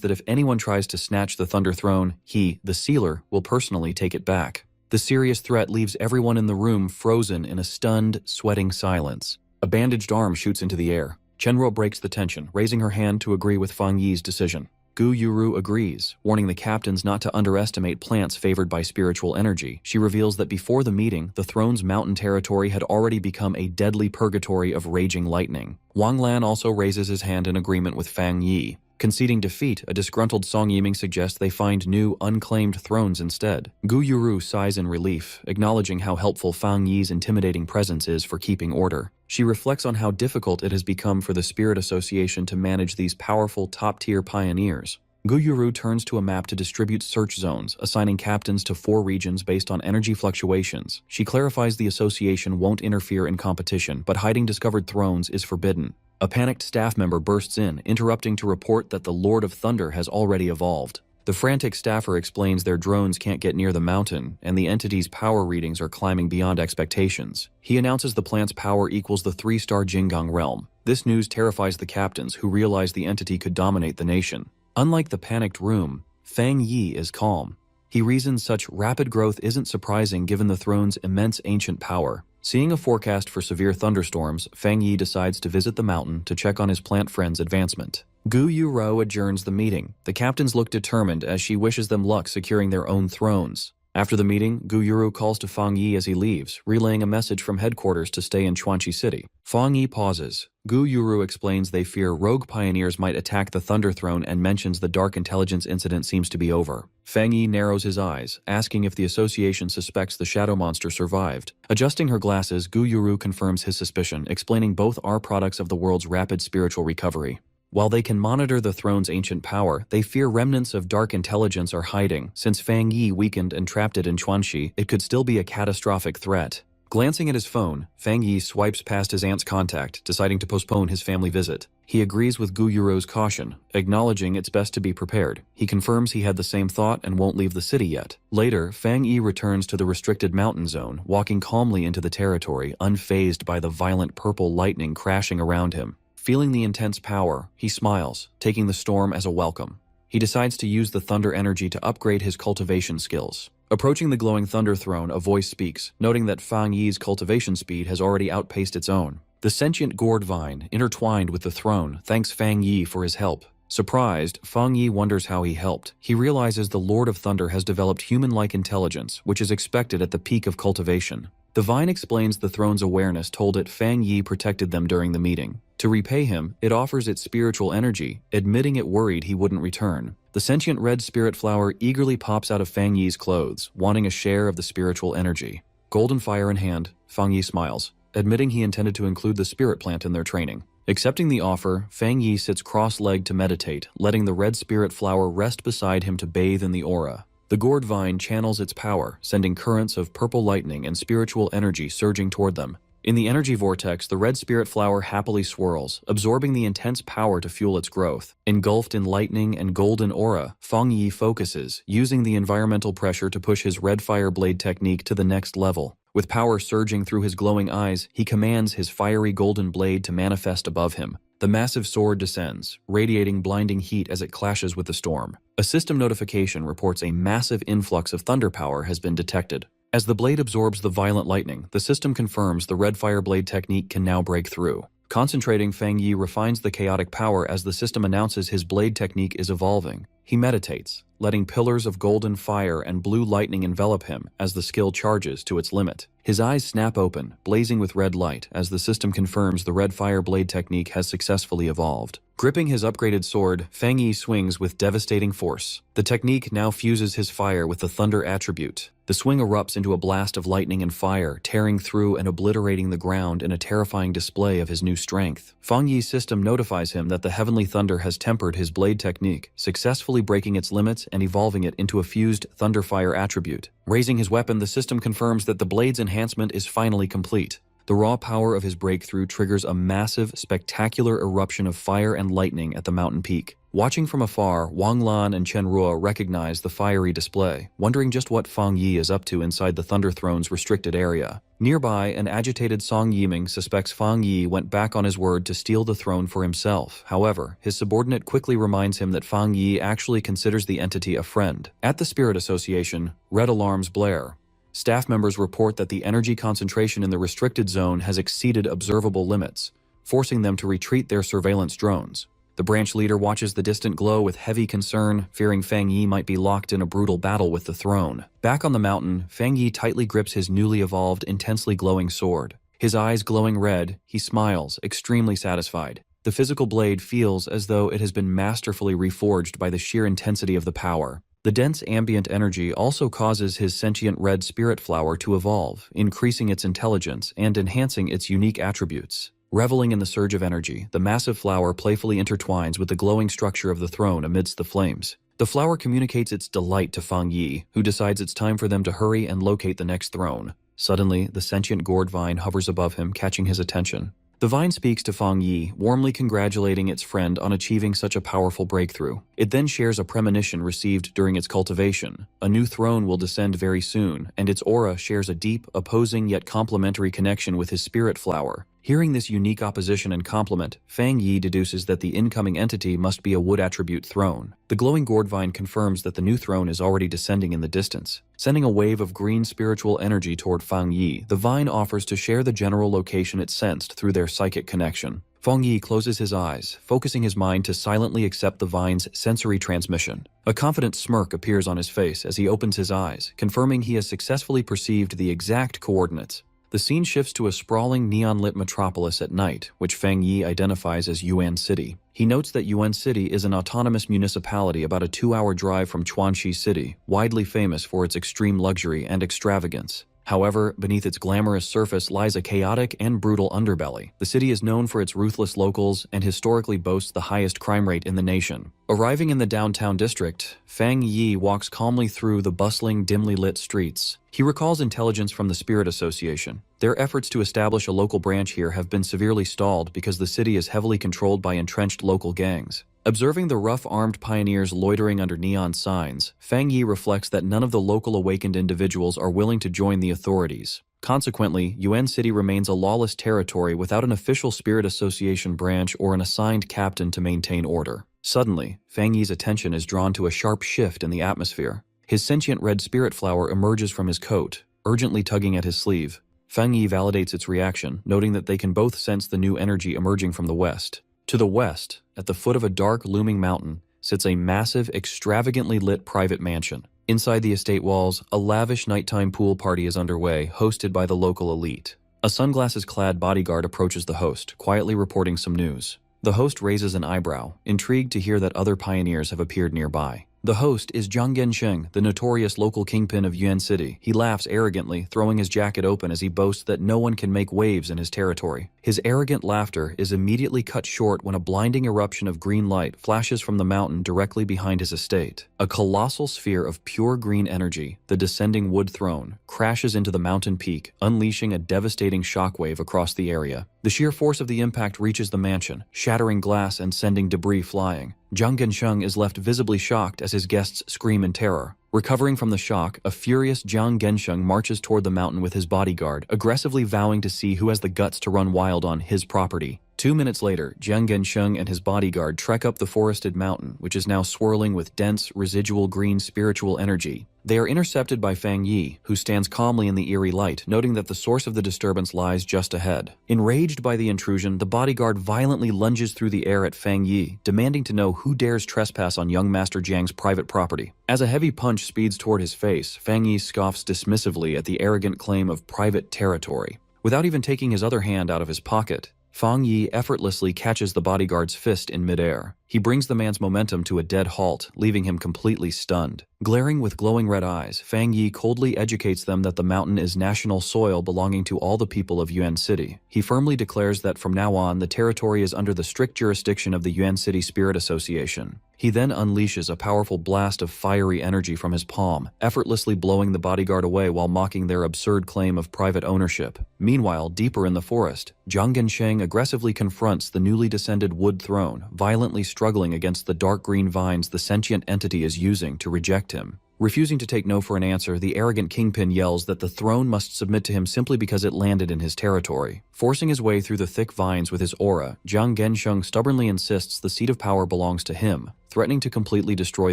that if anyone tries to snatch the Thunder Throne, he, the Sealer, will personally take it back. The serious threat leaves everyone in the room frozen in a stunned, sweating silence. A bandaged arm shoots into the air. Chenro breaks the tension, raising her hand to agree with Fang Yi's decision. Gu Yuru agrees, warning the captains not to underestimate plants favored by spiritual energy. She reveals that before the meeting, the throne's mountain territory had already become a deadly purgatory of raging lightning. Wang Lan also raises his hand in agreement with Fang Yi. Conceding defeat, a disgruntled Song Yiming suggests they find new, unclaimed thrones instead. Gu Yuru sighs in relief, acknowledging how helpful Fang Yi's intimidating presence is for keeping order. She reflects on how difficult it has become for the Spirit Association to manage these powerful, top-tier pioneers. Gu Yuru turns to a map to distribute search zones, assigning captains to 4 regions based on energy fluctuations. She clarifies the association won't interfere in competition, but hiding discovered thrones is forbidden. A panicked staff member bursts in, interrupting to report that the Lord of Thunder has already evolved. The frantic staffer explains their drones can't get near the mountain, and the entity's power readings are climbing beyond expectations. He announces the plant's power equals the 3-star Jinggang realm. This news terrifies the captains, who realize the entity could dominate the nation. Unlike the panicked room, Fang Yi is calm. He reasons such rapid growth isn't surprising given the throne's immense ancient power. Seeing a forecast for severe thunderstorms, Fang Yi decides to visit the mountain to check on his plant friend's advancement. Gu Yuro adjourns the meeting. The captains look determined as she wishes them luck securing their own thrones. After the meeting, Gu Yuro calls to Fang Yi as he leaves, relaying a message from headquarters to stay in Chuanxi City. Fang Yi pauses. Gu Yuru explains they fear rogue pioneers might attack the Thunder Throne and mentions the Dark Intelligence incident seems to be over. Fang Yi narrows his eyes, asking if the association suspects the shadow monster survived. Adjusting her glasses, Gu Yuru confirms his suspicion, explaining both are products of the world's rapid spiritual recovery. While they can monitor the throne's ancient power, they fear remnants of dark intelligence are hiding. Since Fang Yi weakened and trapped it in Chuanxi, it could still be a catastrophic threat. Glancing at his phone, Fang Yi swipes past his aunt's contact, deciding to postpone his family visit. He agrees with Gu Yuro's caution, acknowledging it's best to be prepared. He confirms he had the same thought and won't leave the city yet. Later, Fang Yi returns to the restricted mountain zone, walking calmly into the territory, unfazed by the violent purple lightning crashing around him. Feeling the intense power, he smiles, taking the storm as a welcome. He decides to use the thunder energy to upgrade his cultivation skills. Approaching the glowing Thunder Throne, a voice speaks, noting that Fang Yi's cultivation speed has already outpaced its own. The sentient gourd vine, intertwined with the throne, thanks Fang Yi for his help. Surprised, Fang Yi wonders how he helped. He realizes the Lord of Thunder has developed human-like intelligence, which is expected at the peak of cultivation. The vine explains the throne's awareness told it Fang Yi protected them during the meeting. To repay him, it offers its spiritual energy, admitting it worried he wouldn't return. The sentient red spirit flower eagerly pops out of Fang Yi's clothes, wanting a share of the spiritual energy. Golden fire in hand, Fang Yi smiles, admitting he intended to include the spirit plant in their training. Accepting the offer, Fang Yi sits cross-legged to meditate, letting the red spirit flower rest beside him to bathe in the aura. The gourd vine channels its power, sending currents of purple lightning and spiritual energy surging toward them. In the energy vortex, the red spirit flower happily swirls, absorbing the intense power to fuel its growth. Engulfed in lightning and golden aura, Fang Yi focuses, using the environmental pressure to push his red fire blade technique to the next level. With power surging through his glowing eyes, he commands his fiery golden blade to manifest above him. The massive sword descends, radiating blinding heat as it clashes with the storm. A system notification reports a massive influx of thunder power has been detected. As the blade absorbs the violent lightning, the system confirms the red fire blade technique can now break through. Concentrating, Fang Yi refines the chaotic power as the system announces his blade technique is evolving. He meditates, letting pillars of golden fire and blue lightning envelop him as the skill charges to its limit. His eyes snap open, blazing with red light, as the system confirms the red fire blade technique has successfully evolved. Gripping his upgraded sword, Fang Yi swings with devastating force. The technique now fuses his fire with the thunder attribute. The swing erupts into a blast of lightning and fire, tearing through and obliterating the ground in a terrifying display of his new strength. Fang Yi's system notifies him that the heavenly thunder has tempered his blade technique, successfully breaking its limits and evolving it into a fused thunder fire attribute. Raising his weapon, the system confirms that the blade's enhancement is finally complete. The raw power of his breakthrough triggers a massive, spectacular eruption of fire and lightning at the mountain peak. Watching from afar, Wang Lan and Chen Ruo recognize the fiery display, wondering just what Fang Yi is up to inside the Thunder Throne's restricted area. Nearby, an agitated Song Yiming suspects Fang Yi went back on his word to steal the throne for himself. However, his subordinate quickly reminds him that Fang Yi actually considers the entity a friend. At the Spirit Association, red alarms blare. Staff members report that the energy concentration in the restricted zone has exceeded observable limits, forcing them to retreat their surveillance drones. The branch leader watches the distant glow with heavy concern, fearing Fang Yi might be locked in a brutal battle with the throne. Back on the mountain, Fang Yi tightly grips his newly evolved, intensely glowing sword. His eyes glowing red, he smiles, extremely satisfied. The physical blade feels as though it has been masterfully reforged by the sheer intensity of the power. The dense ambient energy also causes his sentient red spirit flower to evolve, increasing its intelligence and enhancing its unique attributes. Reveling in the surge of energy, the massive flower playfully intertwines with the glowing structure of the throne amidst the flames. The flower communicates its delight to Fang Yi, who decides it's time for them to hurry and locate the next throne. Suddenly, the sentient gourd vine hovers above him, catching his attention. The vine speaks to Fang Yi, warmly congratulating its friend on achieving such a powerful breakthrough. It then shares a premonition received during its cultivation. A new throne will descend very soon, and its aura shares a deep, opposing yet complementary connection with his spirit flower. Hearing this unique opposition and complement, Fang Yi deduces that the incoming entity must be a wood attribute throne. The glowing gourd vine confirms that the new throne is already descending in the distance. Sending a wave of green spiritual energy toward Fang Yi, the vine offers to share the general location it sensed through their psychic connection. Fang Yi closes his eyes, focusing his mind to silently accept the vine's sensory transmission. A confident smirk appears on his face as he opens his eyes, confirming he has successfully perceived the exact coordinates. The scene shifts to a sprawling neon-lit metropolis at night, which Fang Yi identifies as Yuan City. He notes that Yuan City is an autonomous municipality about a 2-hour drive from Chuanxi City, widely famous for its extreme luxury and extravagance. However, beneath its glamorous surface lies a chaotic and brutal underbelly. The city is known for its ruthless locals and historically boasts the highest crime rate in the nation. Arriving in the downtown district, Fang Yi walks calmly through the bustling, dimly lit streets. He recalls intelligence from the Spirit Association. Their efforts to establish a local branch here have been severely stalled because the city is heavily controlled by entrenched local gangs. Observing the rough-armed pioneers loitering under neon signs, Fang Yi reflects that none of the local awakened individuals are willing to join the authorities. Consequently, Yuan City remains a lawless territory without an official Spirit Association branch or an assigned captain to maintain order. Suddenly, Fang Yi's attention is drawn to a sharp shift in the atmosphere. His sentient red spirit flower emerges from his coat, urgently tugging at his sleeve. Fang Yi validates its reaction, noting that they can both sense the new energy emerging from the west. To the west, at the foot of a dark, looming mountain, sits a massive, extravagantly lit private mansion. Inside the estate walls, a lavish nighttime pool party is underway, hosted by the local elite. A sunglasses-clad bodyguard approaches the host, quietly reporting some news. The host raises an eyebrow, intrigued to hear that other pioneers have appeared nearby. The host is Jiang Gensheng, the notorious local kingpin of Yuan City. He laughs arrogantly, throwing his jacket open as he boasts that no one can make waves in his territory. His arrogant laughter is immediately cut short when a blinding eruption of green light flashes from the mountain directly behind his estate. A colossal sphere of pure green energy, the descending wood throne, crashes into the mountain peak, unleashing a devastating shockwave across the area. The sheer force of the impact reaches the mansion, shattering glass and sending debris flying. Jiang Gensheng is left visibly shocked as his guests scream in terror. Recovering from the shock, a furious Jiang Gensheng marches toward the mountain with his bodyguard, aggressively vowing to see who has the guts to run wild on his property. 2 minutes later, Jiang Gensheng and his bodyguard trek up the forested mountain, which is now swirling with dense, residual green spiritual energy. They are intercepted by Fang Yi, who stands calmly in the eerie light, noting that the source of the disturbance lies just ahead. Enraged by the intrusion, the bodyguard violently lunges through the air at Fang Yi, demanding to know who dares trespass on young Master Jiang's private property. As a heavy punch speeds toward his face, Fang Yi scoffs dismissively at the arrogant claim of private territory. Without even taking his other hand out of his pocket, Fang Yi effortlessly catches the bodyguard's fist in midair. He brings the man's momentum to a dead halt, leaving him completely stunned. Glaring with glowing red eyes, Fang Yi coldly educates them that the mountain is national soil belonging to all the people of Yuan City. He firmly declares that from now on, the territory is under the strict jurisdiction of the Yuan City Spirit Association. He then unleashes a powerful blast of fiery energy from his palm, effortlessly blowing the bodyguard away while mocking their absurd claim of private ownership. Meanwhile, deeper in the forest, Jiang Gensheng aggressively confronts the newly descended wood throne, violently struggling against the dark green vines the sentient entity is using to reject him. Refusing to take no for an answer, the arrogant kingpin yells that the throne must submit to him simply because it landed in his territory. Forcing his way through the thick vines with his aura, Jiang Gensheng stubbornly insists the seat of power belongs to him, threatening to completely destroy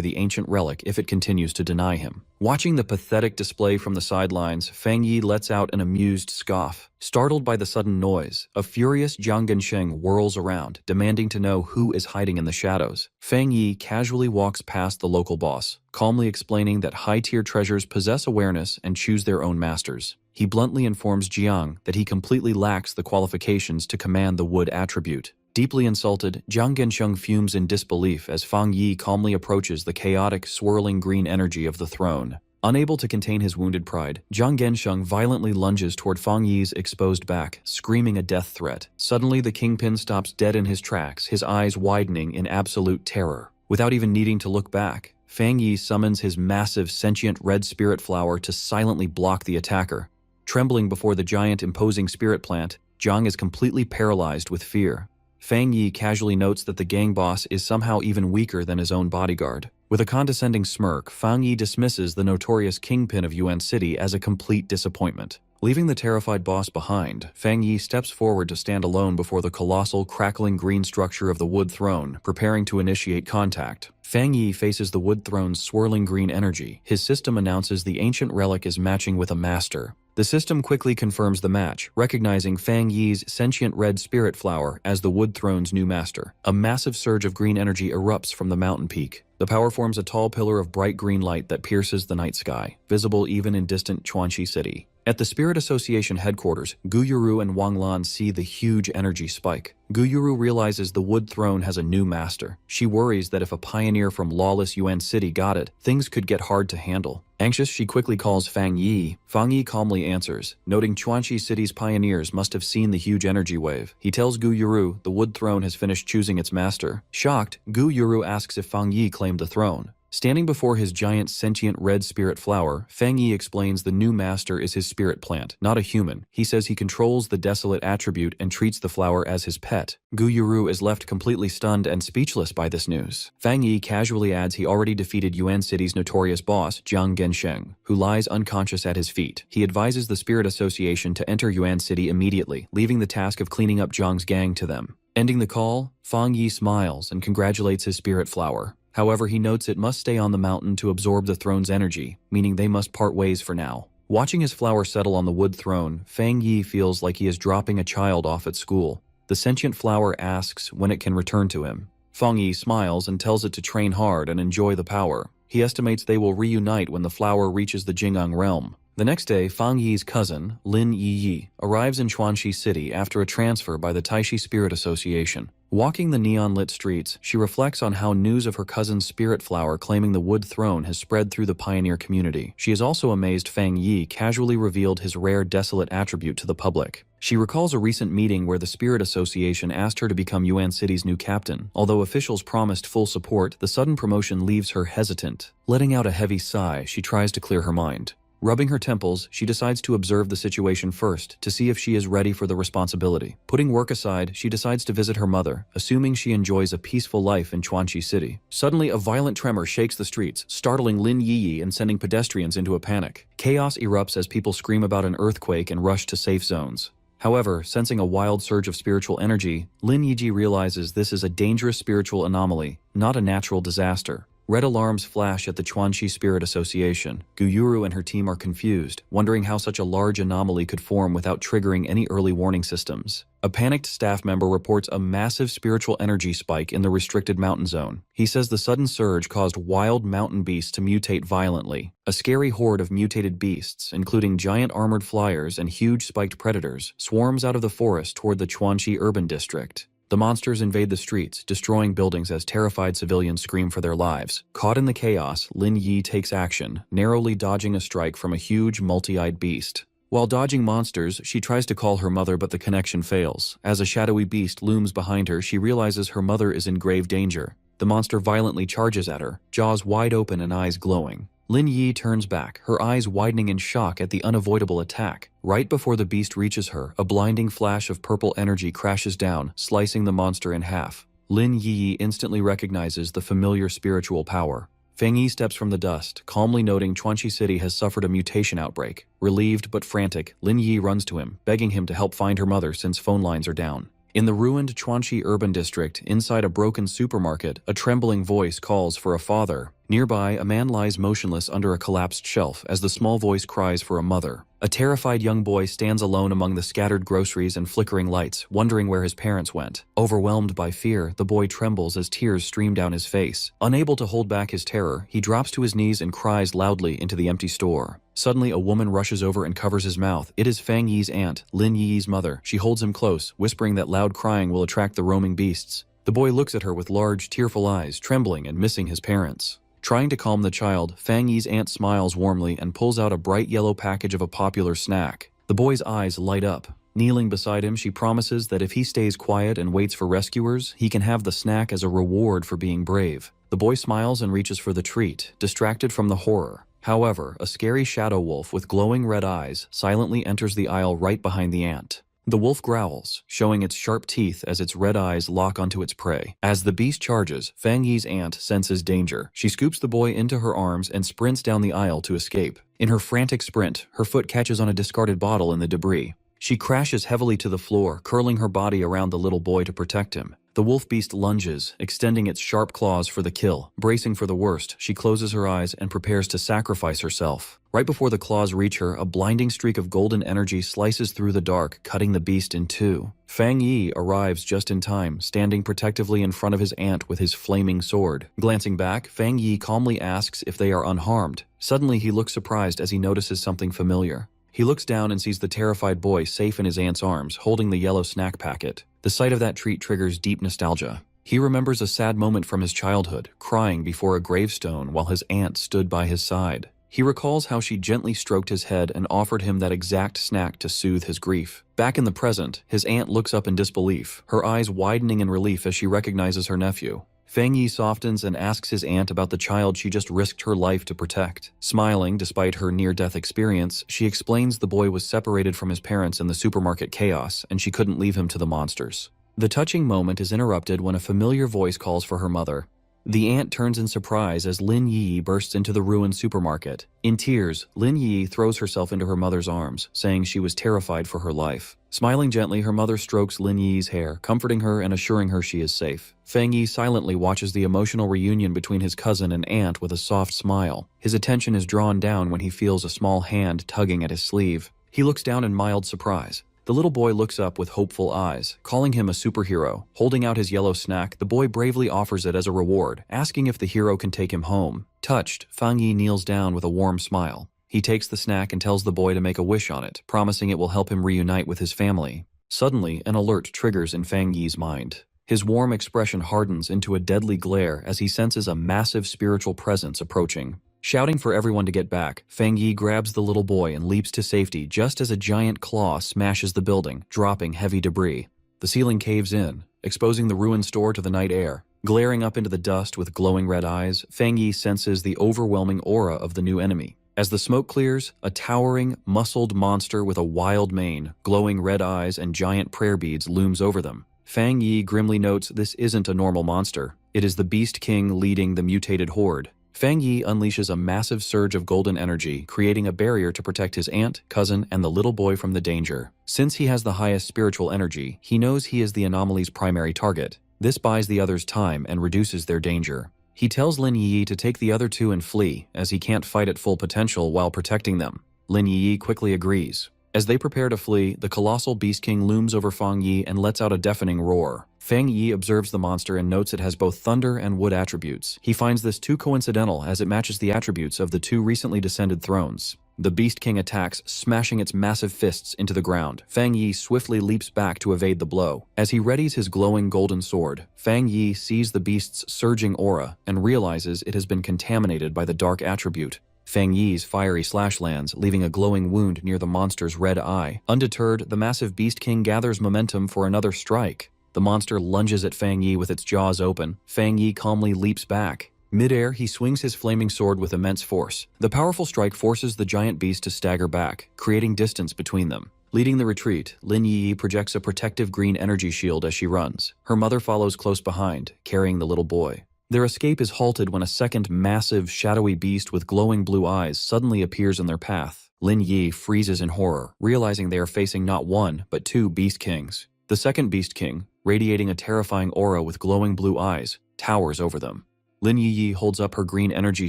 the ancient relic if it continues to deny him. Watching the pathetic display from the sidelines, Fang Yi lets out an amused scoff. Startled by the sudden noise, a furious Jiang Gensheng whirls around, demanding to know who is hiding in the shadows. Fang Yi casually walks past the local boss, calmly explaining that high-tier treasures possess awareness and choose their own masters. He bluntly informs Jiang that he completely lacks the qualifications to command the wood attribute. Deeply insulted, Jiang Gensheng fumes in disbelief as Fang Yi calmly approaches the chaotic, swirling green energy of the throne. Unable to contain his wounded pride, Jiang Gensheng violently lunges toward Fang Yi's exposed back, screaming a death threat. Suddenly, the kingpin stops dead in his tracks, his eyes widening in absolute terror. Without even needing to look back, Fang Yi summons his massive sentient red spirit flower to silently block the attacker. Trembling before the giant imposing spirit plant, Jiang is completely paralyzed with fear. Fang Yi casually notes that the gang boss is somehow even weaker than his own bodyguard. With a condescending smirk, Fang Yi dismisses the notorious kingpin of Yuan City as a complete disappointment. Leaving the terrified boss behind, Fang Yi steps forward to stand alone before the colossal, crackling green structure of the wood throne, preparing to initiate contact. Fang Yi faces the wood throne's swirling green energy. His system announces the ancient relic is matching with a master. The system quickly confirms the match, recognizing Fang Yi's sentient red spirit flower as the wood throne's new master. A massive surge of green energy erupts from the mountain peak. The power forms a tall pillar of bright green light that pierces the night sky, visible even in distant Chuanxi City. At the Spirit Association headquarters, Gu Yuru and Wang Lan see the huge energy spike. Gu Yuru realizes the wood throne has a new master. She worries that if a pioneer from lawless Yuan City got it, things could get hard to handle. Anxious, she quickly calls Fang Yi. Fang Yi calmly answers, noting Chuanxi City's pioneers must have seen the huge energy wave. He tells Gu Yuru the wood throne has finished choosing its master. Shocked, Gu Yuru asks if Fang Yi claimed the throne. Standing before his giant sentient red spirit flower, Fang Yi explains the new master is his spirit plant, not a human. He says he controls the desolate attribute and treats the flower as his pet. Gu Yuru is left completely stunned and speechless by this news. Fang Yi casually adds he already defeated Yuan City's notorious boss, Jiang Gensheng, who lies unconscious at his feet. He advises the Spirit Association to enter Yuan City immediately, leaving the task of cleaning up Jiang's gang to them. Ending the call, Fang Yi smiles and congratulates his spirit flower. However, he notes it must stay on the mountain to absorb the throne's energy, meaning they must part ways for now. Watching his flower settle on the wood throne, Fang Yi feels like he is dropping a child off at school. The sentient flower asks when it can return to him. Fang Yi smiles and tells it to train hard and enjoy the power. He estimates they will reunite when the flower reaches the Jingang realm. The next day, Fang Yi's cousin, Lin Yi, arrives in Chuanxi City after a transfer by the Taishi Spirit Association. Walking the neon-lit streets, she reflects on how news of her cousin's spirit flower claiming the wood throne has spread through the pioneer community. She is also amazed Fang Yi casually revealed his rare desolate attribute to the public. She recalls a recent meeting where the Spirit Association asked her to become Yuan City's new captain. Although officials promised full support, the sudden promotion leaves her hesitant. Letting out a heavy sigh, she tries to clear her mind. Rubbing her temples, she decides to observe the situation first to see if she is ready for the responsibility. Putting work aside, she decides to visit her mother, assuming she enjoys a peaceful life in Chuanxi City. Suddenly, a violent tremor shakes the streets, startling Lin Yi and sending pedestrians into a panic. Chaos erupts as people scream about an earthquake and rush to safe zones. However, sensing a wild surge of spiritual energy, Lin Yi realizes this is a dangerous spiritual anomaly, not a natural disaster. Red alarms flash at the Chuanxi Spirit Association. Guyuru and her team are confused, wondering how such a large anomaly could form without triggering any early warning systems. A panicked staff member reports a massive spiritual energy spike in the restricted mountain zone. He says the sudden surge caused wild mountain beasts to mutate violently. A scary horde of mutated beasts, including giant armored flyers and huge spiked predators, swarms out of the forest toward the Chuanxi urban district. The monsters invade the streets, destroying buildings as terrified civilians scream for their lives. Caught in the chaos, Lin Yi takes action, narrowly dodging a strike from a huge, multi-eyed beast. While dodging monsters, she tries to call her mother, but the connection fails. As a shadowy beast looms behind her, she realizes her mother is in grave danger. The monster violently charges at her, jaws wide open and eyes glowing. Lin Yi turns back, her eyes widening in shock at the unavoidable attack. Right before the beast reaches her, a blinding flash of purple energy crashes down, slicing the monster in half. Lin Yi instantly recognizes the familiar spiritual power. Fang Yi steps from the dust, calmly noting Chuanxi City has suffered a mutation outbreak. Relieved but frantic, Lin Yi runs to him, begging him to help find her mother since phone lines are down. In the ruined Chuanxi urban district, inside a broken supermarket, a trembling voice calls for a father. Nearby, a man lies motionless under a collapsed shelf as the small voice cries for a mother. A terrified young boy stands alone among the scattered groceries and flickering lights, wondering where his parents went. Overwhelmed by fear, the boy trembles as tears stream down his face. Unable to hold back his terror, he drops to his knees and cries loudly into the empty store. Suddenly, a woman rushes over and covers his mouth. It is Fang Yi's aunt, Lin Yi's mother. She holds him close, whispering that loud crying will attract the roaming beasts. The boy looks at her with large, tearful eyes, trembling and missing his parents. Trying to calm the child, Fang Yi's aunt smiles warmly and pulls out a bright yellow package of a popular snack. The boy's eyes light up. Kneeling beside him, she promises that if he stays quiet and waits for rescuers, he can have the snack as a reward for being brave. The boy smiles and reaches for the treat, distracted from the horror. However, a scary shadow wolf with glowing red eyes silently enters the aisle right behind the ant. The wolf growls, showing its sharp teeth as its red eyes lock onto its prey. As the beast charges, Fang Yi's aunt senses danger. She scoops the boy into her arms and sprints down the aisle to escape. In her frantic sprint, her foot catches on a discarded bottle in the debris. She crashes heavily to the floor, curling her body around the little boy to protect him. The wolf beast lunges, extending its sharp claws for the kill. Bracing for the worst, she closes her eyes and prepares to sacrifice herself. Right before the claws reach her, a blinding streak of golden energy slices through the dark, cutting the beast in two. Fang Yi arrives just in time, standing protectively in front of his aunt with his flaming sword. Glancing back, Fang Yi calmly asks if they are unharmed. Suddenly, he looks surprised as he notices something familiar. He looks down and sees the terrified boy safe in his aunt's arms, holding the yellow snack packet. The sight of that treat triggers deep nostalgia. He remembers a sad moment from his childhood, crying before a gravestone while his aunt stood by his side. He recalls how she gently stroked his head and offered him that exact snack to soothe his grief. Back in the present, his aunt looks up in disbelief, her eyes widening in relief as she recognizes her nephew. Fang Yi softens and asks his aunt about the child she just risked her life to protect. Smiling despite her near-death experience, she explains the boy was separated from his parents in the supermarket chaos and she couldn't leave him to the monsters. The touching moment is interrupted when a familiar voice calls for her mother. The aunt turns in surprise as Lin Yi bursts into the ruined supermarket. In tears, Lin Yi throws herself into her mother's arms, saying she was terrified for her life. Smiling gently, her mother strokes Lin Yi's hair, comforting her and assuring her she is safe. Fang Yi silently watches the emotional reunion between his cousin and aunt with a soft smile. His attention is drawn down when he feels a small hand tugging at his sleeve. He looks down in mild surprise. The little boy looks up with hopeful eyes, calling him a superhero. Holding out his yellow snack, the boy bravely offers it as a reward, asking if the hero can take him home. Touched, Fang Yi kneels down with a warm smile. He takes the snack and tells the boy to make a wish on it, promising it will help him reunite with his family. Suddenly, an alert triggers in Fang Yi's mind. His warm expression hardens into a deadly glare as he senses a massive spiritual presence approaching. Shouting for everyone to get back, Fang Yi grabs the little boy and leaps to safety just as a giant claw smashes the building, dropping heavy debris. The ceiling caves in, exposing the ruined store to the night air. Glaring up into the dust with glowing red eyes, Fang Yi senses the overwhelming aura of the new enemy. As the smoke clears, a towering, muscled monster with a wild mane, glowing red eyes, and giant prayer beads looms over them. Fang Yi grimly notes this isn't a normal monster. It is the Beast King leading the mutated horde. Fang Yi unleashes a massive surge of golden energy, creating a barrier to protect his aunt, cousin, and the little boy from the danger. Since he has the highest spiritual energy, he knows he is the anomaly's primary target. This buys the others time and reduces their danger. He tells Lin Yi to take the other two and flee, as he can't fight at full potential while protecting them. Lin Yi quickly agrees. As they prepare to flee, the colossal Beast King looms over Fang Yi and lets out a deafening roar. Fang Yi observes the monster and notes it has both thunder and wood attributes. He finds this too coincidental as it matches the attributes of the two recently descended thrones. The Beast King attacks, smashing its massive fists into the ground. Fang Yi swiftly leaps back to evade the blow. As he readies his glowing golden sword, Fang Yi sees the beast's surging aura and realizes it has been contaminated by the dark attribute. Fang Yi's fiery slash lands, leaving a glowing wound near the monster's red eye. Undeterred, the massive Beast King gathers momentum for another strike. The monster lunges at Fang Yi with its jaws open. Fang Yi calmly leaps back. Mid-air, he swings his flaming sword with immense force. The powerful strike forces the giant beast to stagger back, creating distance between them. Leading the retreat, Lin Yi projects a protective green energy shield as she runs. Her mother follows close behind, carrying the little boy. Their escape is halted when a second massive, shadowy beast with glowing blue eyes suddenly appears in their path. Lin Yi freezes in horror, realizing they are facing not one, but two Beast Kings. The second Beast King, radiating a terrifying aura with glowing blue eyes, towers over them. Lin Yi holds up her green energy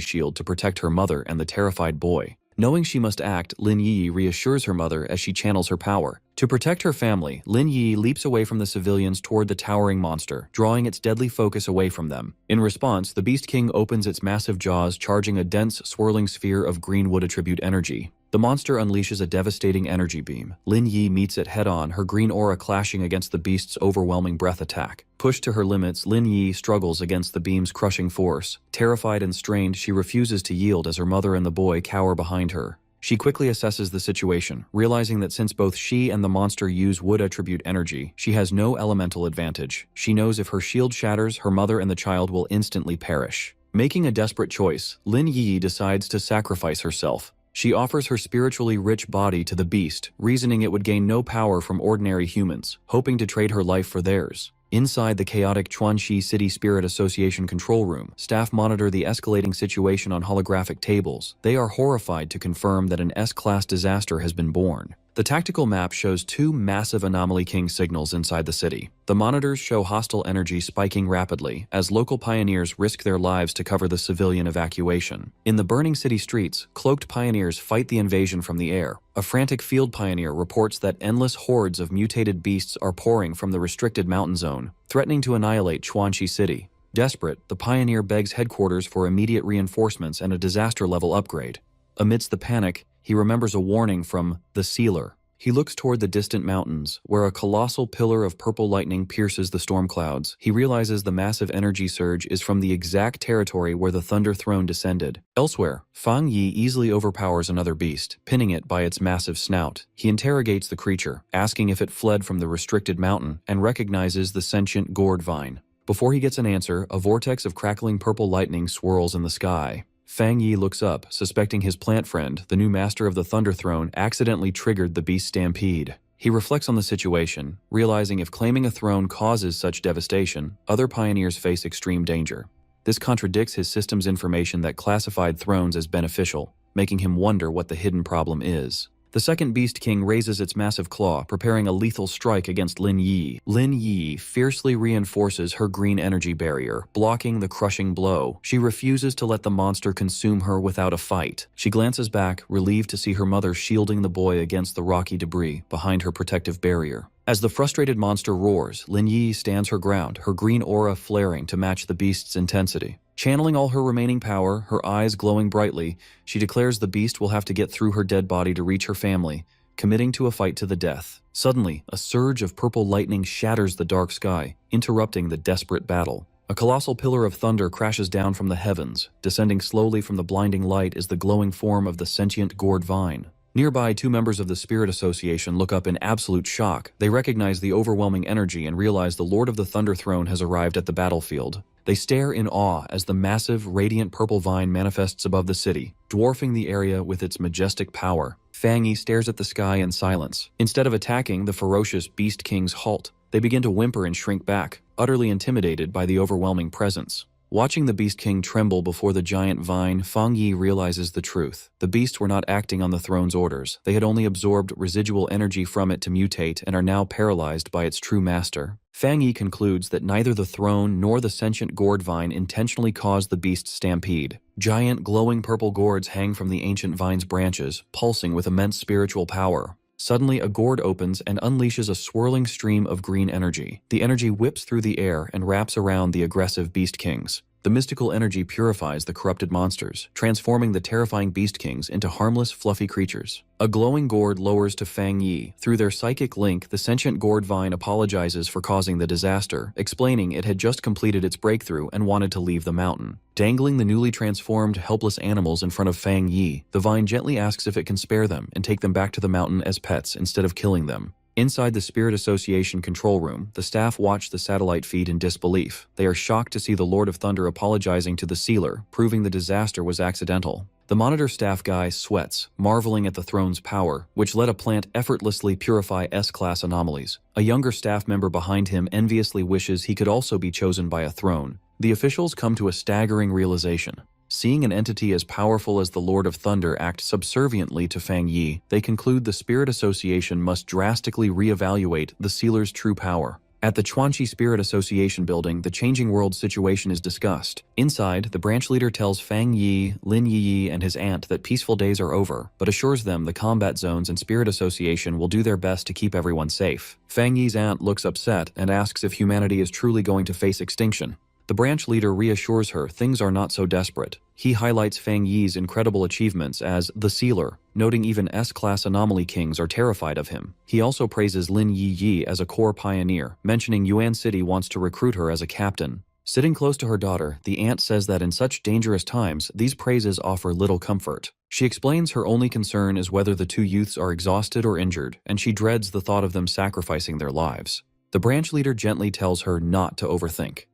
shield to protect her mother and the terrified boy. Knowing she must act, Lin Yi reassures her mother as she channels her power. To protect her family, Lin Yi leaps away from the civilians toward the towering monster, drawing its deadly focus away from them. In response, the Beast King opens its massive jaws, charging a dense, swirling sphere of green wood attribute energy. The monster unleashes a devastating energy beam. Lin Yi meets it head-on, her green aura clashing against the beast's overwhelming breath attack. Pushed to her limits, Lin Yi struggles against the beam's crushing force. Terrified and strained, she refuses to yield as her mother and the boy cower behind her. She quickly assesses the situation, realizing that since both she and the monster use wood attribute energy, she has no elemental advantage. She knows if her shield shatters, her mother and the child will instantly perish. Making a desperate choice, Lin Yi decides to sacrifice herself. She offers her spiritually rich body to the beast, reasoning it would gain no power from ordinary humans, hoping to trade her life for theirs. Inside the chaotic Chuanxi City Spirit Association control room, staff monitor the escalating situation on holographic tables. They are horrified to confirm that an S-class disaster has been born. The tactical map shows two massive Anomaly King signals inside the city. The monitors show hostile energy spiking rapidly as local pioneers risk their lives to cover the civilian evacuation. In the burning city streets, cloaked pioneers fight the invasion from the air. A frantic field pioneer reports that endless hordes of mutated beasts are pouring from the restricted mountain zone, threatening to annihilate Chuanxi City. Desperate, the pioneer begs headquarters for immediate reinforcements and a disaster-level upgrade. Amidst the panic, he remembers a warning from the Sealer. He looks toward the distant mountains, where a colossal pillar of purple lightning pierces the storm clouds. He realizes the massive energy surge is from the exact territory where the Thunder Throne descended. Elsewhere, Fang Yi easily overpowers another beast, pinning it by its massive snout. He interrogates the creature, asking if it fled from the restricted mountain, and recognizes the sentient gourd vine. Before he gets an answer, a vortex of crackling purple lightning swirls in the sky. Fang Yi looks up, suspecting his plant friend, the new master of the Thunder Throne, accidentally triggered the beast stampede. He reflects on the situation, realizing if claiming a throne causes such devastation, other pioneers face extreme danger. This contradicts his system's information that classified thrones as beneficial, making him wonder what the hidden problem is. The second Beast King raises its massive claw, preparing a lethal strike against Lin Yi. Lin Yi fiercely reinforces her green energy barrier, blocking the crushing blow. She refuses to let the monster consume her without a fight. She glances back, relieved to see her mother shielding the boy against the rocky debris behind her protective barrier. As the frustrated monster roars, Lin Yi stands her ground, her green aura flaring to match the beast's intensity. Channeling all her remaining power, her eyes glowing brightly, she declares the beast will have to get through her dead body to reach her family, committing to a fight to the death. Suddenly, a surge of purple lightning shatters the dark sky, interrupting the desperate battle. A colossal pillar of thunder crashes down from the heavens. Descending slowly from the blinding light is the glowing form of the sentient gourd vine. Nearby, two members of the Spirit Association look up in absolute shock. They recognize the overwhelming energy and realize the Lord of the Thunder Throne has arrived at the battlefield. They stare in awe as the massive, radiant purple vine manifests above the city, dwarfing the area with its majestic power. Fang Yi stares at the sky in silence. Instead of attacking, the ferocious Beast Kings halt. They begin to whimper and shrink back, utterly intimidated by the overwhelming presence. Watching the Beast King tremble before the giant vine, Fang Yi realizes the truth. The beasts were not acting on the throne's orders. They had only absorbed residual energy from it to mutate and are now paralyzed by its true master. Fang Yi concludes that neither the throne nor the sentient gourd vine intentionally caused the beast's stampede. Giant, glowing purple gourds hang from the ancient vine's branches, pulsing with immense spiritual power. Suddenly, a gourd opens and unleashes a swirling stream of green energy. The energy whips through the air and wraps around the aggressive Beast Kings. The mystical energy purifies the corrupted monsters, transforming the terrifying Beast Kings into harmless, fluffy creatures. A glowing gourd lowers to Fang Yi. Through their psychic link, the sentient gourd vine apologizes for causing the disaster, explaining it had just completed its breakthrough and wanted to leave the mountain. Dangling the newly transformed, helpless animals in front of Fang Yi, the vine gently asks if it can spare them and take them back to the mountain as pets instead of killing them. Inside the Spirit Association control room, the staff watch the satellite feed in disbelief. They are shocked to see the Lord of Thunder apologizing to the sealer, proving the disaster was accidental. The monitor staff guy sweats, marveling at the throne's power, which let a plant effortlessly purify S-class anomalies. A younger staff member behind him enviously wishes he could also be chosen by a throne. The officials come to a staggering realization. Seeing an entity as powerful as the Lord of Thunder act subserviently to Fang Yi, they conclude the Spirit Association must drastically reevaluate the sealer's true power. At the Chuanqi Spirit Association building, the changing world situation is discussed. Inside, the branch leader tells Fang Yi, Lin Yi, and his aunt that peaceful days are over, but assures them the combat zones and Spirit Association will do their best to keep everyone safe. Fang Yi's aunt looks upset and asks if humanity is truly going to face extinction. The branch leader reassures her things are not so desperate. He highlights Fang Yi's incredible achievements as the Sealer, noting even S-class anomaly kings are terrified of him. He also praises Lin Yi as a core pioneer, mentioning Yuan City wants to recruit her as a captain. Sitting close to her daughter, the aunt says that in such dangerous times, these praises offer little comfort. She explains her only concern is whether the two youths are exhausted or injured, and she dreads the thought of them sacrificing their lives. The branch leader gently tells her not to overthink.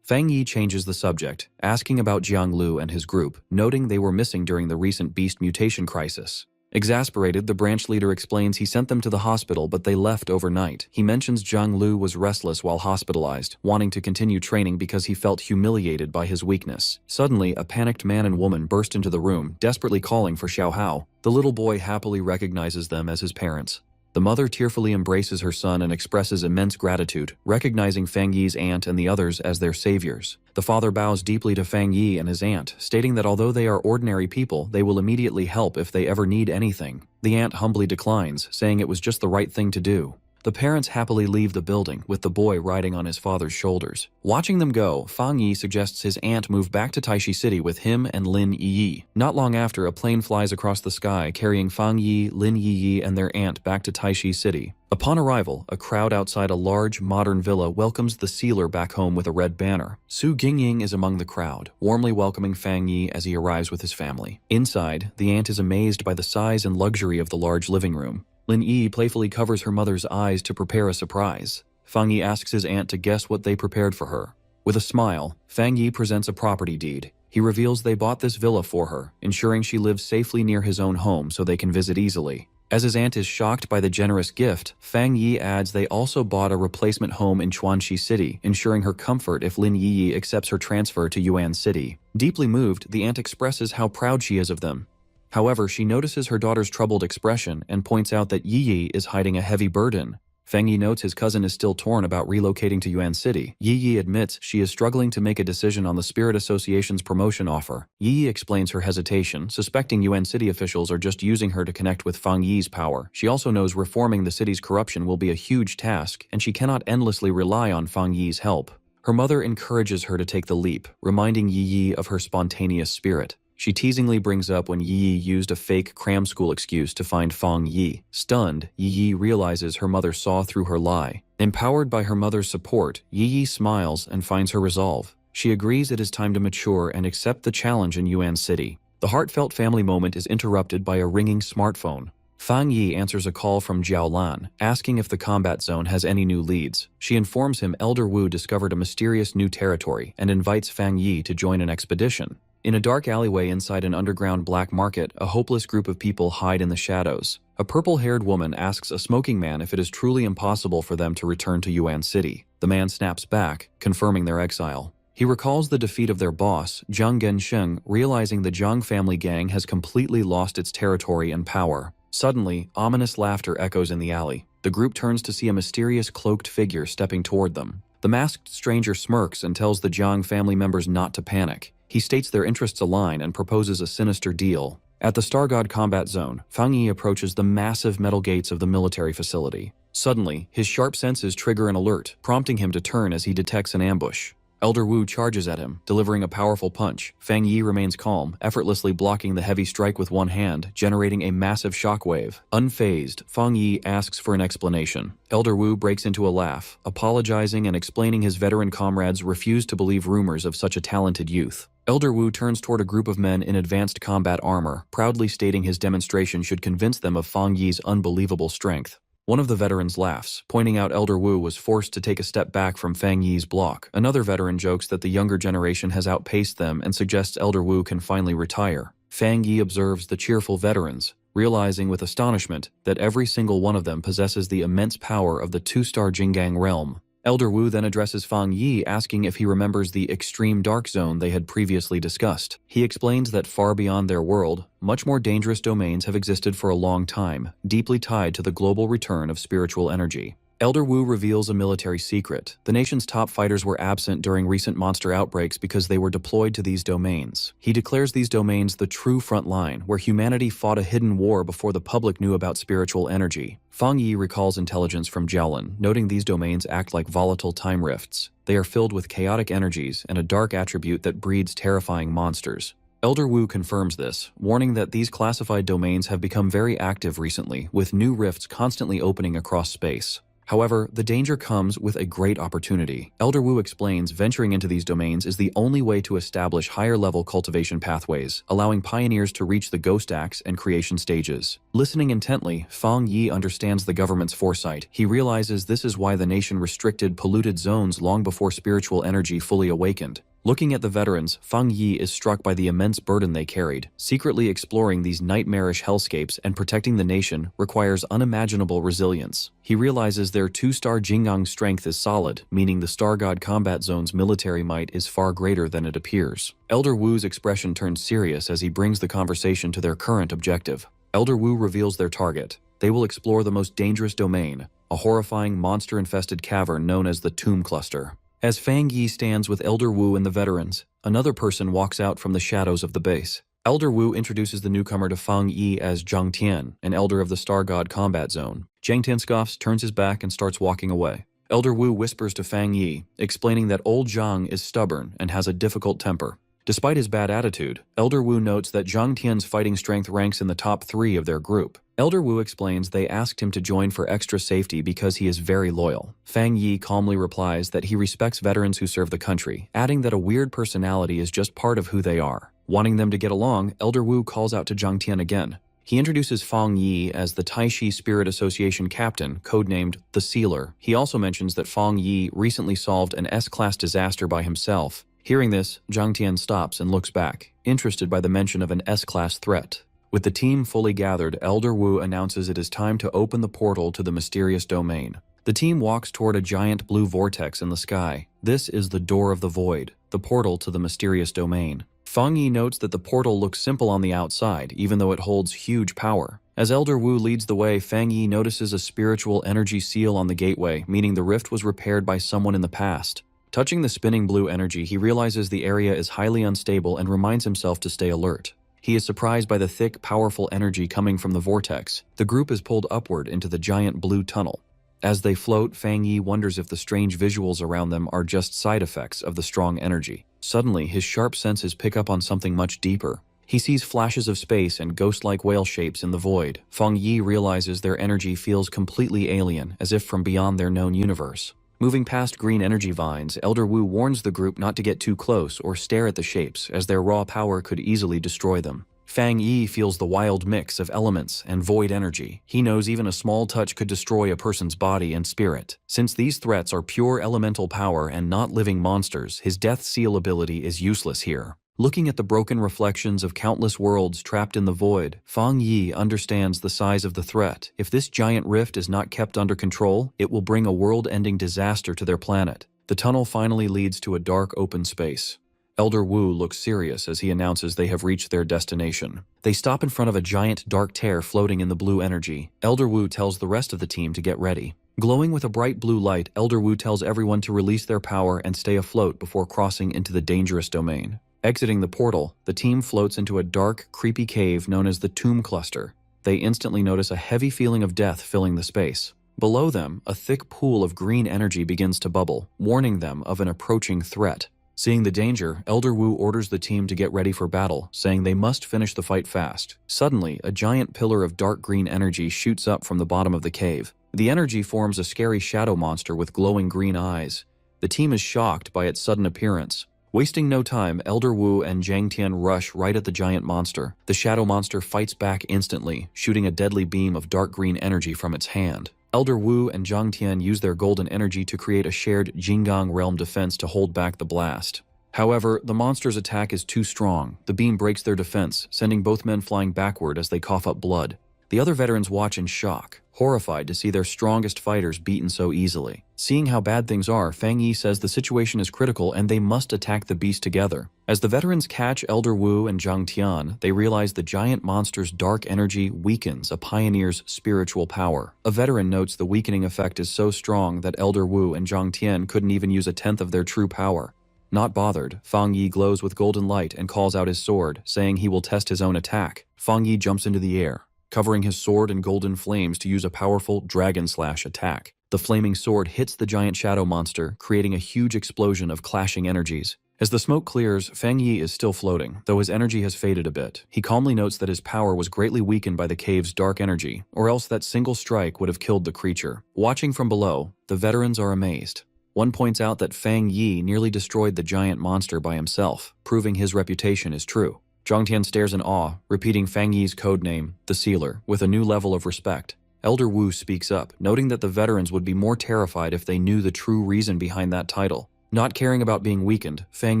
Fang Yi changes the subject, asking about Jiang Lu and his group, noting they were missing during the recent beast mutation crisis. Exasperated, the branch leader explains he sent them to the hospital but they left overnight. He mentions Jiang Lu was restless while hospitalized, wanting to continue training because he felt humiliated by his weakness. Suddenly, a panicked man and woman burst into the room, desperately calling for Xiao Hao. The little boy happily recognizes them as his parents. The mother tearfully embraces her son and expresses immense gratitude, recognizing Fang Yi's aunt and the others as their saviors. The father bows deeply to Fang Yi and his aunt, stating that although they are ordinary people, they will immediately help if they ever need anything. The aunt humbly declines, saying it was just the right thing to do. The parents happily leave the building, with the boy riding on his father's shoulders. Watching them go, Fang Yi suggests his aunt move back to Taishi City with him and Lin Yi. Not long after, a plane flies across the sky, carrying Fang Yi, Lin Yi, and their aunt back to Taishi City. Upon arrival, a crowd outside a large, modern villa welcomes the sealer back home with a red banner. Su Gingying is among the crowd, warmly welcoming Fang Yi as he arrives with his family. Inside, the aunt is amazed by the size and luxury of the large living room. Lin Yi playfully covers her mother's eyes to prepare a surprise. Fang Yi asks his aunt to guess what they prepared for her. With a smile, Fang Yi presents a property deed. He reveals they bought this villa for her, ensuring she lives safely near his own home so they can visit easily. As his aunt is shocked by the generous gift, Fang Yi adds they also bought a replacement home in Chuanqi City, ensuring her comfort if Lin Yi accepts her transfer to Yuan City. Deeply moved, the aunt expresses how proud she is of them. However, she notices her daughter's troubled expression and points out that Yi is hiding a heavy burden. Fang Yi notes his cousin is still torn about relocating to Yuan City. Yi admits she is struggling to make a decision on the Spirit Association's promotion offer. Yi explains her hesitation, suspecting Yuan City officials are just using her to connect with Fang Yi's power. She also knows reforming the city's corruption will be a huge task, and she cannot endlessly rely on Fang Yi's help. Her mother encourages her to take the leap, reminding Yi of her spontaneous spirit. She teasingly brings up when Yi used a fake cram school excuse to find Fang Yi. Stunned, Yi realizes her mother saw through her lie. Empowered by her mother's support, Yi smiles and finds her resolve. She agrees it is time to mature and accept the challenge in Yuan City. The heartfelt family moment is interrupted by a ringing smartphone. Fang Yi answers a call from Jiaolan, asking if the combat zone has any new leads. She informs him Elder Wu discovered a mysterious new territory and invites Fang Yi to join an expedition. In a dark alleyway inside an underground black market, a hopeless group of people hide in the shadows. A purple-haired woman asks a smoking man if it is truly impossible for them to return to Yuan City. The man snaps back, confirming their exile. He recalls the defeat of their boss, Jiang Gensheng, realizing the Jiang family gang has completely lost its territory and power. Suddenly, ominous laughter echoes in the alley. The group turns to see a mysterious cloaked figure stepping toward them. The masked stranger smirks and tells the Jiang family members not to panic. He states their interests align and proposes a sinister deal. At the Star God combat zone, Fang Yi approaches the massive metal gates of the military facility. Suddenly, his sharp senses trigger an alert, prompting him to turn as he detects an ambush. Elder Wu charges at him, delivering a powerful punch. Fang Yi remains calm, effortlessly blocking the heavy strike with one hand, generating a massive shockwave. Unfazed, Fang Yi asks for an explanation. Elder Wu breaks into a laugh, apologizing and explaining his veteran comrades refuse to believe rumors of such a talented youth. Elder Wu turns toward a group of men in advanced combat armor, proudly stating his demonstration should convince them of Fang Yi's unbelievable strength. One of the veterans laughs, pointing out Elder Wu was forced to take a step back from Fang Yi's block. Another veteran jokes that the younger generation has outpaced them and suggests Elder Wu can finally retire. Fang Yi observes the cheerful veterans, realizing with astonishment that every single one of them possesses the immense power of the two-star Jinggang realm. Elder Wu then addresses Fang Yi, asking if he remembers the extreme dark zone they had previously discussed. He explains that far beyond their world, much more dangerous domains have existed for a long time, deeply tied to the global return of spiritual energy. Elder Wu reveals a military secret. The nation's top fighters were absent during recent monster outbreaks because they were deployed to these domains. He declares these domains the true front line, where humanity fought a hidden war before the public knew about spiritual energy. Fang Yi recalls intelligence from Jiaolan, noting these domains act like volatile time rifts. They are filled with chaotic energies and a dark attribute that breeds terrifying monsters. Elder Wu confirms this, warning that these classified domains have become very active recently, with new rifts constantly opening across space. However, the danger comes with a great opportunity. Elder Wu explains venturing into these domains is the only way to establish higher-level cultivation pathways, allowing pioneers to reach the ghost acts and creation stages. Listening intently, Fang Yi understands the government's foresight. He realizes this is why the nation restricted polluted zones long before spiritual energy fully awakened. Looking at the veterans, Fang Yi is struck by the immense burden they carried. Secretly exploring these nightmarish hellscapes and protecting the nation requires unimaginable resilience. He realizes their two-star Jinggang strength is solid, meaning the Star God combat zone's military might is far greater than it appears. Elder Wu's expression turns serious as he brings the conversation to their current objective. Elder Wu reveals their target. They will explore the most dangerous domain, a horrifying monster-infested cavern known as the Tomb Cluster. As Fang Yi stands with Elder Wu and the veterans, another person walks out from the shadows of the base. Elder Wu introduces the newcomer to Fang Yi as Zhang Tian, an elder of the Star God combat zone. Zhang Tian scoffs, turns his back, and starts walking away. Elder Wu whispers to Fang Yi, explaining that old Zhang is stubborn and has a difficult temper. Despite his bad attitude, Elder Wu notes that Zhang Tian's fighting strength ranks in the top 3 of their group. Elder Wu explains they asked him to join for extra safety because he is very loyal. Fang Yi calmly replies that he respects veterans who serve the country, adding that a weird personality is just part of who they are. Wanting them to get along, Elder Wu calls out to Zhang Tian again. He introduces Fang Yi as the Taishi Spirit Association captain, codenamed the Sealer. He also mentions that Fang Yi recently solved an S-class disaster by himself. Hearing this, Zhang Tian stops and looks back, interested by the mention of an S-class threat. With the team fully gathered, Elder Wu announces it is time to open the portal to the mysterious domain. The team walks toward a giant blue vortex in the sky. This is the Door of the Void, the portal to the mysterious domain. Fang Yi notes that the portal looks simple on the outside, even though it holds huge power. As Elder Wu leads the way, Fang Yi notices a spiritual energy seal on the gateway, meaning the rift was repaired by someone in the past. Touching the spinning blue energy, he realizes the area is highly unstable and reminds himself to stay alert. He is surprised by the thick, powerful energy coming from the vortex. The group is pulled upward into the giant blue tunnel. As they float, Fang Yi wonders if the strange visuals around them are just side effects of the strong energy. Suddenly, his sharp senses pick up on something much deeper. He sees flashes of space and ghost-like whale shapes in the void. Fang Yi realizes their energy feels completely alien, as if from beyond their known universe. Moving past green energy vines, Elder Wu warns the group not to get too close or stare at the shapes, as their raw power could easily destroy them. Fang Yi feels the wild mix of elements and void energy. He knows even a small touch could destroy a person's body and spirit. Since these threats are pure elemental power and not living monsters, his death seal ability is useless here. Looking at the broken reflections of countless worlds trapped in the void, Fang Yi understands the size of the threat. If this giant rift is not kept under control, it will bring a world-ending disaster to their planet. The tunnel finally leads to a dark open space. Elder Wu looks serious as he announces they have reached their destination. They stop in front of a giant dark tear floating in the blue energy. Elder Wu tells the rest of the team to get ready. Glowing with a bright blue light, Elder Wu tells everyone to release their power and stay afloat before crossing into the dangerous domain. Exiting the portal, the team floats into a dark, creepy cave known as the Tomb Cluster. They instantly notice a heavy feeling of death filling the space. Below them, a thick pool of green energy begins to bubble, warning them of an approaching threat. Seeing the danger, Elder Wu orders the team to get ready for battle, saying they must finish the fight fast. Suddenly, a giant pillar of dark green energy shoots up from the bottom of the cave. The energy forms a scary shadow monster with glowing green eyes. The team is shocked by its sudden appearance. Wasting no time, Elder Wu and Zhang Tian rush right at the giant monster. The shadow monster fights back instantly, shooting a deadly beam of dark green energy from its hand. Elder Wu and Zhang Tian use their golden energy to create a shared Jinggang realm defense to hold back the blast. However, the monster's attack is too strong. The beam breaks their defense, sending both men flying backward as they cough up blood. The other veterans watch in shock, horrified to see their strongest fighters beaten so easily. Seeing how bad things are, Fang Yi says the situation is critical and they must attack the beast together. As the veterans catch Elder Wu and Zhang Tian, they realize the giant monster's dark energy weakens a pioneer's spiritual power. A veteran notes the weakening effect is so strong that Elder Wu and Zhang Tian couldn't even use a tenth of their true power. Not bothered, Fang Yi glows with golden light and calls out his sword, saying he will test his own attack. Fang Yi jumps into the air, covering his sword in golden flames to use a powerful dragon slash attack. The flaming sword hits the giant shadow monster, creating a huge explosion of clashing energies. As the smoke clears, Fang Yi is still floating, though his energy has faded a bit. He calmly notes that his power was greatly weakened by the cave's dark energy, or else that single strike would have killed the creature. Watching from below, the veterans are amazed. One points out that Fang Yi nearly destroyed the giant monster by himself, proving his reputation is true. Zhang Tian stares in awe, repeating Fang Yi's code name, the Sealer, with a new level of respect. Elder Wu speaks up, noting that the veterans would be more terrified if they knew the true reason behind that title. Not caring about being weakened, Fang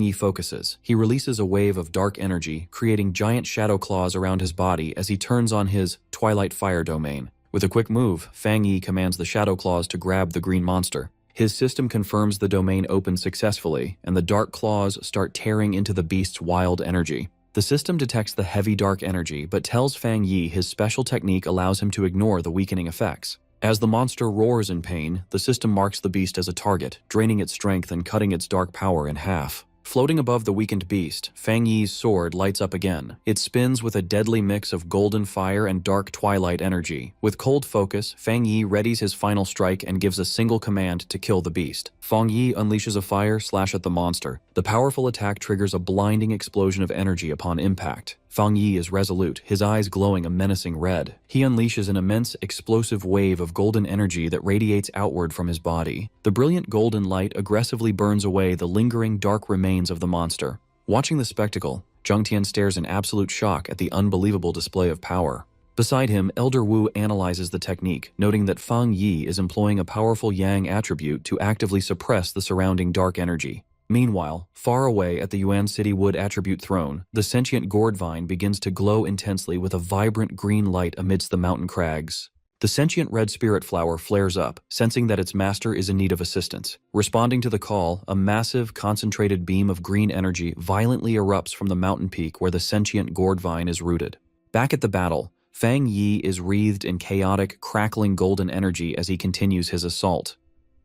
Yi focuses. He releases a wave of dark energy, creating giant shadow claws around his body as he turns on his Twilight Fire domain. With a quick move, Fang Yi commands the shadow claws to grab the green monster. His system confirms the domain opens successfully, and the dark claws start tearing into the beast's wild energy. The system detects the heavy dark energy, but tells Fang Yi his special technique allows him to ignore the weakening effects. As the monster roars in pain, the system marks the beast as a target, draining its strength and cutting its dark power in half. Floating above the weakened beast, Fang Yi's sword lights up again. It spins with a deadly mix of golden fire and dark twilight energy. With cold focus, Fang Yi readies his final strike and gives a single command to kill the beast. Fang Yi unleashes a fire slash at the monster. The powerful attack triggers a blinding explosion of energy upon impact. Fang Yi is resolute, his eyes glowing a menacing red. He unleashes an immense, explosive wave of golden energy that radiates outward from his body. The brilliant golden light aggressively burns away the lingering dark remains of the monster. Watching the spectacle, Zhang Tian stares in absolute shock at the unbelievable display of power. Beside him, Elder Wu analyzes the technique, noting that Fang Yi is employing a powerful yang attribute to actively suppress the surrounding dark energy. Meanwhile, far away at the Yuan City Wood Attribute Throne, the sentient gourd vine begins to glow intensely with a vibrant green light amidst the mountain crags. The sentient red spirit flower flares up, sensing that its master is in need of assistance. Responding to the call, a massive, concentrated beam of green energy violently erupts from the mountain peak where the sentient gourd vine is rooted. Back at the battle, Fang Yi is wreathed in chaotic, crackling golden energy as he continues his assault.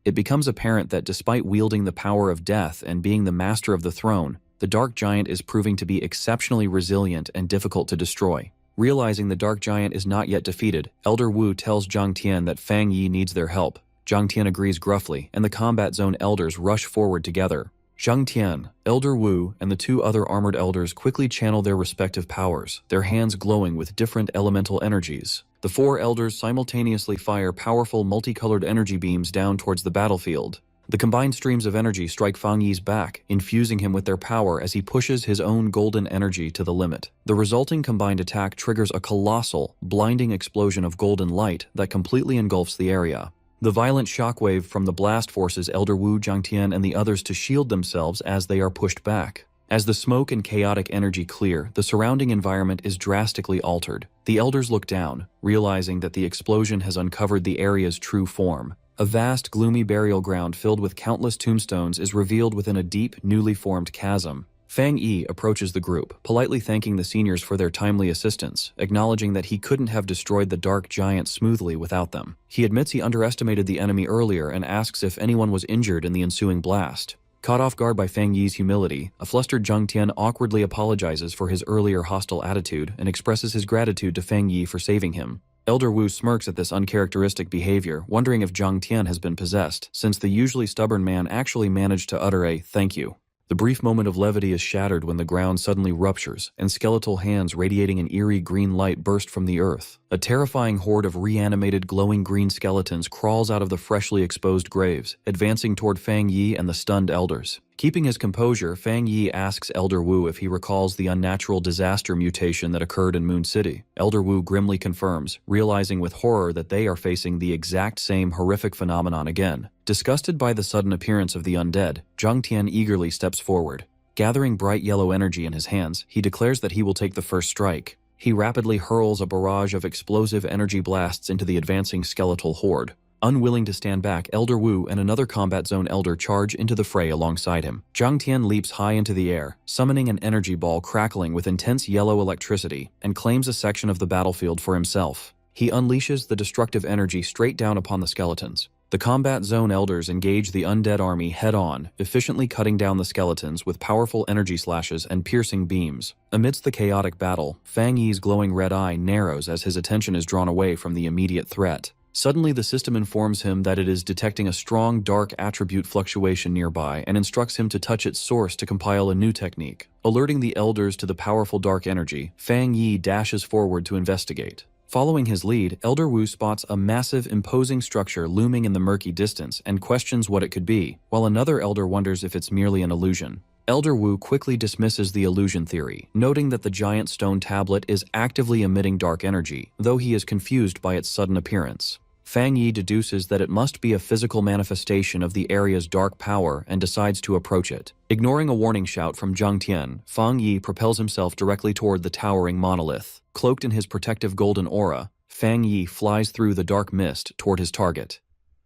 It becomes apparent that despite wielding the power of death and being the master of the throne, the dark giant is proving to be exceptionally resilient and difficult to destroy. Realizing the dark giant is not yet defeated, Elder Wu tells Zhang Tian that Fang Yi needs their help. Zhang Tian agrees gruffly, and the combat zone elders rush forward together. Zhang Tian, Elder Wu, and the two other armored elders quickly channel their respective powers, their hands glowing with different elemental energies. The four elders simultaneously fire powerful multicolored energy beams down towards the battlefield. The combined streams of energy strike Fang Yi's back, infusing him with their power as he pushes his own golden energy to the limit. The resulting combined attack triggers a colossal, blinding explosion of golden light that completely engulfs the area. The violent shockwave from the blast forces Elder Wu, Zhang Tian, and the others to shield themselves as they are pushed back. As the smoke and chaotic energy clear, the surrounding environment is drastically altered. The elders look down, realizing that the explosion has uncovered the area's true form. A vast, gloomy burial ground filled with countless tombstones is revealed within a deep, newly formed chasm. Fang Yi approaches the group, politely thanking the seniors for their timely assistance, acknowledging that he couldn't have destroyed the dark giant smoothly without them. He admits he underestimated the enemy earlier and asks if anyone was injured in the ensuing blast. Caught off guard by Fang Yi's humility, a flustered Zhang Tian awkwardly apologizes for his earlier hostile attitude and expresses his gratitude to Fang Yi for saving him. Elder Wu smirks at this uncharacteristic behavior, wondering if Zhang Tian has been possessed, since the usually stubborn man actually managed to utter a "thank you." The brief moment of levity is shattered when the ground suddenly ruptures, and skeletal hands radiating an eerie green light burst from the earth. A terrifying horde of reanimated glowing green skeletons crawls out of the freshly exposed graves, advancing toward Fang Yi and the stunned elders. Keeping his composure, Fang Yi asks Elder Wu if he recalls the unnatural disaster mutation that occurred in Moon City. Elder Wu grimly confirms, realizing with horror that they are facing the exact same horrific phenomenon again. Disgusted by the sudden appearance of the undead, Zhang Tian eagerly steps forward. Gathering bright yellow energy in his hands, he declares that he will take the first strike. He rapidly hurls a barrage of explosive energy blasts into the advancing skeletal horde. Unwilling to stand back, Elder Wu and another combat zone elder charge into the fray alongside him. Zhang Tian leaps high into the air, summoning an energy ball crackling with intense yellow electricity, and claims a section of the battlefield for himself. He unleashes the destructive energy straight down upon the skeletons. The combat zone elders engage the undead army head-on, efficiently cutting down the skeletons with powerful energy slashes and piercing beams. Amidst the chaotic battle, Fang Yi's glowing red eye narrows as his attention is drawn away from the immediate threat. Suddenly, the system informs him that it is detecting a strong dark attribute fluctuation nearby and instructs him to touch its source to compile a new technique. Alerting the elders to the powerful dark energy, Fang Yi dashes forward to investigate. Following his lead, Elder Wu spots a massive, imposing structure looming in the murky distance and questions what it could be, while another elder wonders if it's merely an illusion. Elder Wu quickly dismisses the illusion theory, noting that the giant stone tablet is actively emitting dark energy, though he is confused by its sudden appearance. Fang Yi deduces that it must be a physical manifestation of the area's dark power and decides to approach it. Ignoring a warning shout from Zhang Tian, Fang Yi propels himself directly toward the towering monolith. Cloaked in his protective golden aura, Fang Yi flies through the dark mist toward his target.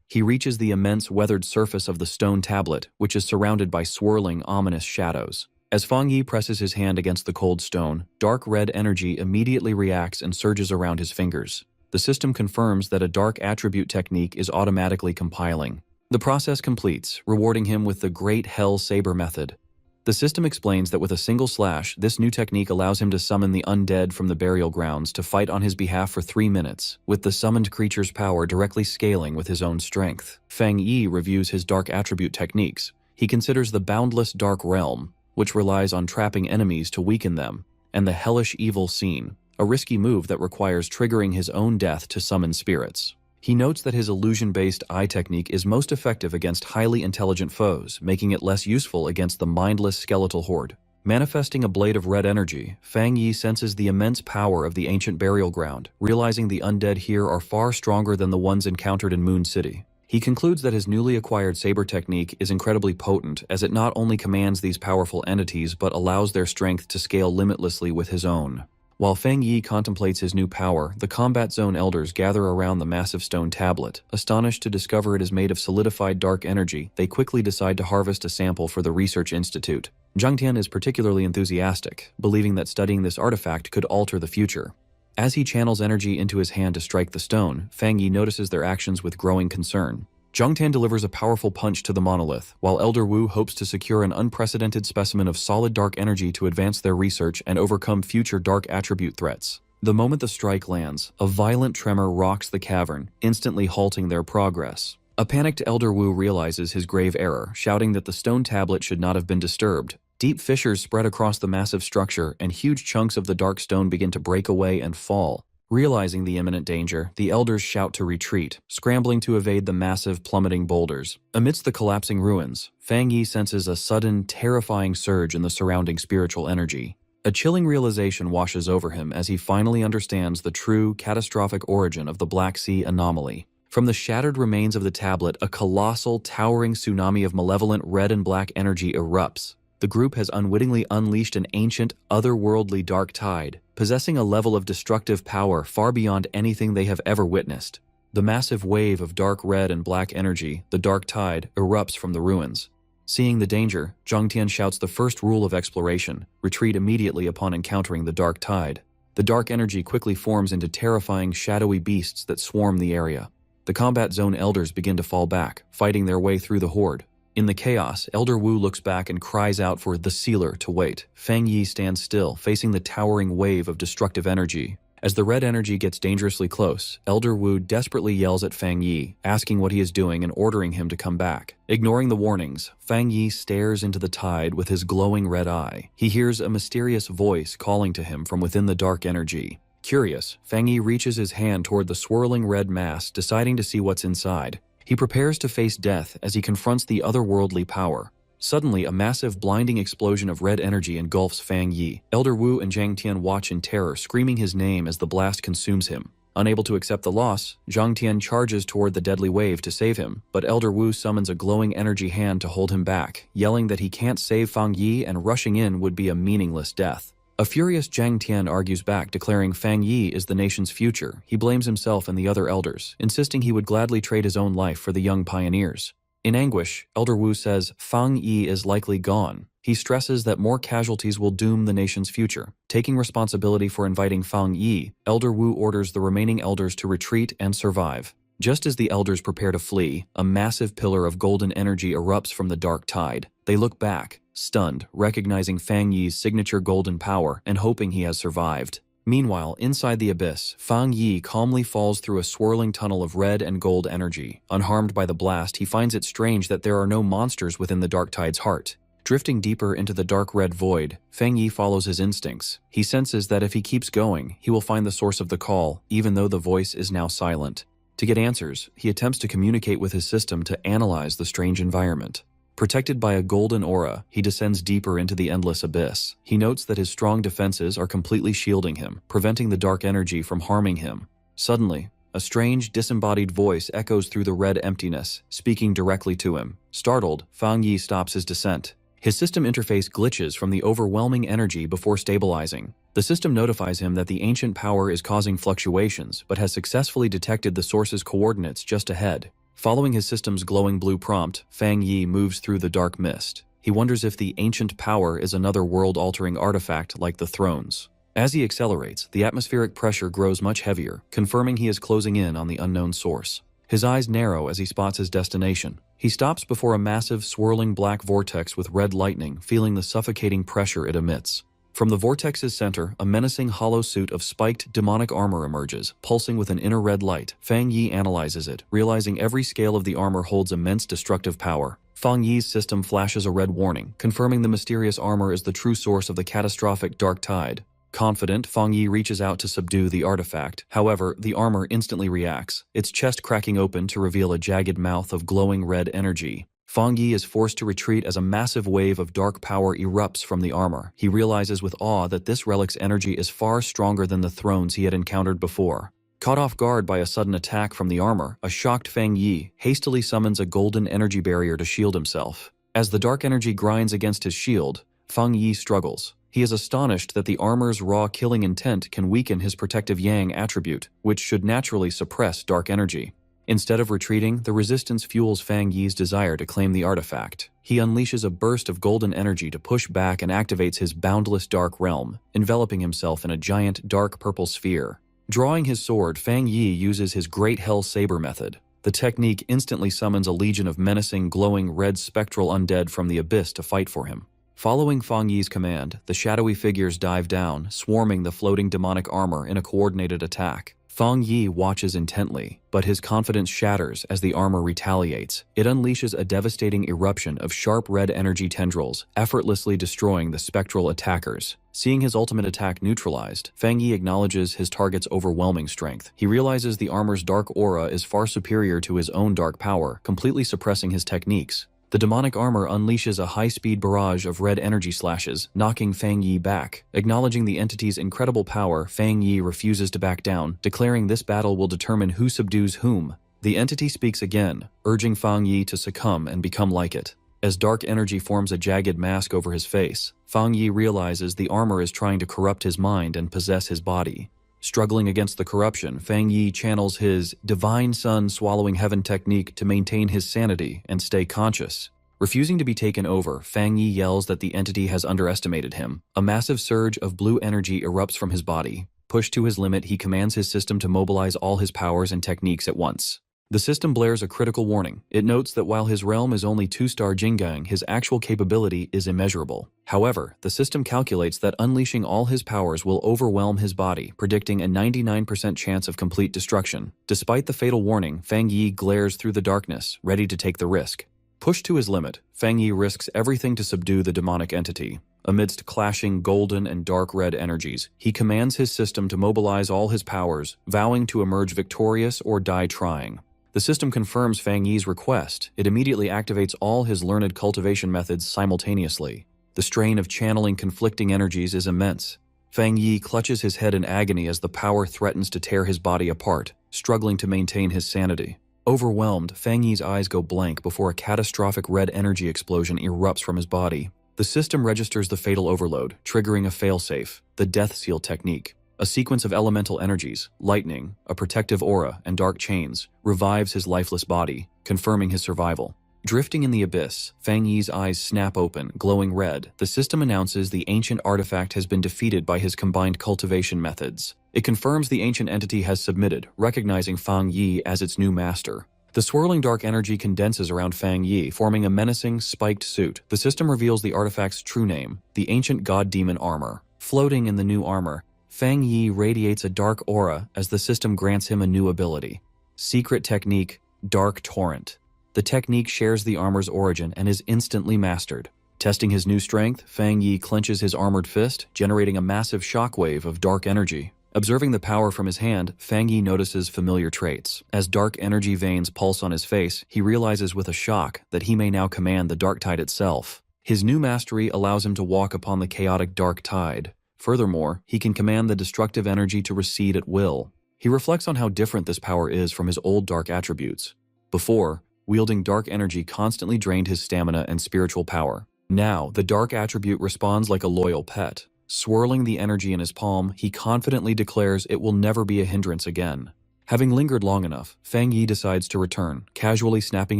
He reaches the immense weathered surface of the stone tablet, which is surrounded by swirling, ominous shadows. As Fang Yi presses his hand against the cold stone, dark red energy immediately reacts and surges around his fingers. The system confirms that a dark attribute technique is automatically compiling. The process completes, rewarding him with the Great Hell Saber method. The system explains that with a single slash, this new technique allows him to summon the undead from the burial grounds to fight on his behalf for 3 minutes, with the summoned creature's power directly scaling with his own strength. Fang Yi reviews his dark attribute techniques. He considers the Boundless Dark Realm, which relies on trapping enemies to weaken them, and the Hellish Evil Scene, a risky move that requires triggering his own death to summon spirits. He notes that his illusion-based eye technique is most effective against highly intelligent foes, making it less useful against the mindless skeletal horde. Manifesting a blade of red energy, Fang Yi senses the immense power of the ancient burial ground, realizing the undead here are far stronger than the ones encountered in Moon City. He concludes that his newly acquired saber technique is incredibly potent, as it not only commands these powerful entities but allows their strength to scale limitlessly with his own. While Fang Yi contemplates his new power, the combat zone elders gather around the massive stone tablet. Astonished to discover it is made of solidified dark energy, they quickly decide to harvest a sample for the research institute. Zhang Tian is particularly enthusiastic, believing that studying this artifact could alter the future. As he channels energy into his hand to strike the stone, Fang Yi notices their actions with growing concern. Zhang Tian delivers a powerful punch to the monolith, while Elder Wu hopes to secure an unprecedented specimen of solid dark energy to advance their research and overcome future dark attribute threats. The moment the strike lands, a violent tremor rocks the cavern, instantly halting their progress. A panicked Elder Wu realizes his grave error, shouting that the stone tablet should not have been disturbed. Deep fissures spread across the massive structure, and huge chunks of the dark stone begin to break away and fall. Realizing the imminent danger, the elders shout to retreat, scrambling to evade the massive, plummeting boulders. Amidst the collapsing ruins, Fang Yi senses a sudden, terrifying surge in the surrounding spiritual energy. A chilling realization washes over him as he finally understands the true, catastrophic origin of the Black Sea anomaly. From the shattered remains of the tablet, a colossal, towering tsunami of malevolent red and black energy erupts. The group has unwittingly unleashed an ancient, otherworldly dark tide, possessing a level of destructive power far beyond anything they have ever witnessed. The massive wave of dark red and black energy, the dark tide, erupts from the ruins. Seeing the danger, Zhangtian shouts the first rule of exploration: retreat immediately upon encountering the dark tide. The dark energy quickly forms into terrifying, shadowy beasts that swarm the area. The combat zone elders begin to fall back, fighting their way through the horde. In the chaos, Elder Wu looks back and cries out for the sealer to wait. Fang Yi stands still, facing the towering wave of destructive energy. As the red energy gets dangerously close, Elder Wu desperately yells at Fang Yi, asking what he is doing and ordering him to come back. Ignoring the warnings, Fang Yi stares into the tide with his glowing red eye. He hears a mysterious voice calling to him from within the dark energy. Curious, Fang Yi reaches his hand toward the swirling red mass, deciding to see what's inside. He prepares to face death as he confronts the otherworldly power. Suddenly, a massive, blinding explosion of red energy engulfs Fang Yi. Elder Wu and Zhang Tian watch in terror, screaming his name as the blast consumes him. Unable to accept the loss, Zhang Tian charges toward the deadly wave to save him, but Elder Wu summons a glowing energy hand to hold him back, yelling that he can't save Fang Yi and rushing in would be a meaningless death. A furious Zhang Tian argues back, declaring Fang Yi is the nation's future. He blames himself and the other elders, insisting he would gladly trade his own life for the young pioneers. In anguish, Elder Wu says Fang Yi is likely gone. He stresses that more casualties will doom the nation's future. Taking responsibility for inviting Fang Yi, Elder Wu orders the remaining elders to retreat and survive. Just as the elders prepare to flee, a massive pillar of golden energy erupts from the dark tide. They look back, stunned, recognizing Fang Yi's signature golden power and hoping he has survived. Meanwhile, inside the abyss, Fang Yi calmly falls through a swirling tunnel of red and gold energy. Unharmed by the blast, he finds it strange that there are no monsters within the dark tide's heart. Drifting deeper into the dark red void, Fang Yi follows his instincts. He senses that if he keeps going, he will find the source of the call, even though the voice is now silent. To get answers, he attempts to communicate with his system to analyze the strange environment. Protected by a golden aura, he descends deeper into the endless abyss. He notes that his strong defenses are completely shielding him, preventing the dark energy from harming him. Suddenly, a strange, disembodied voice echoes through the red emptiness, speaking directly to him. Startled, Fang Yi stops his descent. His system interface glitches from the overwhelming energy before stabilizing. The system notifies him that the ancient power is causing fluctuations, but has successfully detected the source's coordinates just ahead. Following his system's glowing blue prompt, Fang Yi moves through the dark mist. He wonders if the ancient power is another world-altering artifact like the thrones. As he accelerates, the atmospheric pressure grows much heavier, confirming he is closing in on the unknown source. His eyes narrow as he spots his destination. He stops before a massive, swirling black vortex with red lightning, feeling the suffocating pressure it emits. From the vortex's center, a menacing hollow suit of spiked demonic armor emerges, pulsing with an inner red light. Fang Yi analyzes it, realizing every scale of the armor holds immense destructive power. Fang Yi's system flashes a red warning, confirming the mysterious armor is the true source of the catastrophic dark tide. Confident, Fang Yi reaches out to subdue the artifact. However, the armor instantly reacts, its chest cracking open to reveal a jagged mouth of glowing red energy. Fang Yi is forced to retreat as a massive wave of dark power erupts from the armor. He realizes with awe that this relic's energy is far stronger than the thrones he had encountered before. Caught off guard by a sudden attack from the armor, a shocked Fang Yi hastily summons a golden energy barrier to shield himself. As the dark energy grinds against his shield, Fang Yi struggles. He is astonished that the armor's raw killing intent can weaken his protective yang attribute, which should naturally suppress dark energy. Instead of retreating, the resistance fuels Fang Yi's desire to claim the artifact. He unleashes a burst of golden energy to push back and activates his boundless dark realm, enveloping himself in a giant dark purple sphere. Drawing his sword, Fang Yi uses his Great Hell Saber method. The technique instantly summons a legion of menacing, glowing red spectral undead from the abyss to fight for him. Following Fang Yi's command, the shadowy figures dive down, swarming the floating demonic armor in a coordinated attack. Fang Yi watches intently, but his confidence shatters as the armor retaliates. It unleashes a devastating eruption of sharp red energy tendrils, effortlessly destroying the spectral attackers. Seeing his ultimate attack neutralized, Fang Yi acknowledges his target's overwhelming strength. He realizes the armor's dark aura is far superior to his own dark power, completely suppressing his techniques. The demonic armor unleashes a high-speed barrage of red energy slashes, knocking Fang Yi back. Acknowledging the entity's incredible power, Fang Yi refuses to back down, declaring this battle will determine who subdues whom. The entity speaks again, urging Fang Yi to succumb and become like it. As dark energy forms a jagged mask over his face, Fang Yi realizes the armor is trying to corrupt his mind and possess his body. Struggling against the corruption, Fang Yi channels his divine sun swallowing heaven technique to maintain his sanity and stay conscious. Refusing to be taken over, Fang Yi yells that the entity has underestimated him. A massive surge of blue energy erupts from his body. Pushed to his limit, he commands his system to mobilize all his powers and techniques at once. The system blares a critical warning. It notes that while his realm is only 2-star Jingang, his actual capability is immeasurable. However, the system calculates that unleashing all his powers will overwhelm his body, predicting a 99% chance of complete destruction. Despite the fatal warning, Fang Yi glares through the darkness, ready to take the risk. Pushed to his limit, Fang Yi risks everything to subdue the demonic entity. Amidst clashing golden and dark red energies, he commands his system to mobilize all his powers, vowing to emerge victorious or die trying. The system confirms Fang Yi's request. It immediately activates all his learned cultivation methods simultaneously. The strain of channeling conflicting energies is immense. Fang Yi clutches his head in agony as the power threatens to tear his body apart, struggling to maintain his sanity. Overwhelmed, Fang Yi's eyes go blank before a catastrophic red energy explosion erupts from his body. The system registers the fatal overload, triggering a failsafe, the Death Seal technique. A sequence of elemental energies, lightning, a protective aura, and dark chains, revives his lifeless body, confirming his survival. Drifting in the abyss, Fang Yi's eyes snap open, glowing red. The system announces the ancient artifact has been defeated by his combined cultivation methods. It confirms the ancient entity has submitted, recognizing Fang Yi as its new master. The swirling dark energy condenses around Fang Yi, forming a menacing, spiked suit. The system reveals the artifact's true name, the ancient god-demon armor. Floating in the new armor, Fang Yi radiates a dark aura as the system grants him a new ability. Secret technique, Dark Torrent. The technique shares the armor's origin and is instantly mastered. Testing his new strength, Fang Yi clenches his armored fist, generating a massive shockwave of dark energy. Observing the power from his hand, Fang Yi notices familiar traits. As dark energy veins pulse on his face, he realizes with a shock that he may now command the dark tide itself. His new mastery allows him to walk upon the chaotic dark tide. Furthermore, he can command the destructive energy to recede at will. He reflects on how different this power is from his old dark attributes. Before, wielding dark energy constantly drained his stamina and spiritual power. Now, the dark attribute responds like a loyal pet. Swirling the energy in his palm, he confidently declares it will never be a hindrance again. Having lingered long enough, Fang Yi decides to return, casually snapping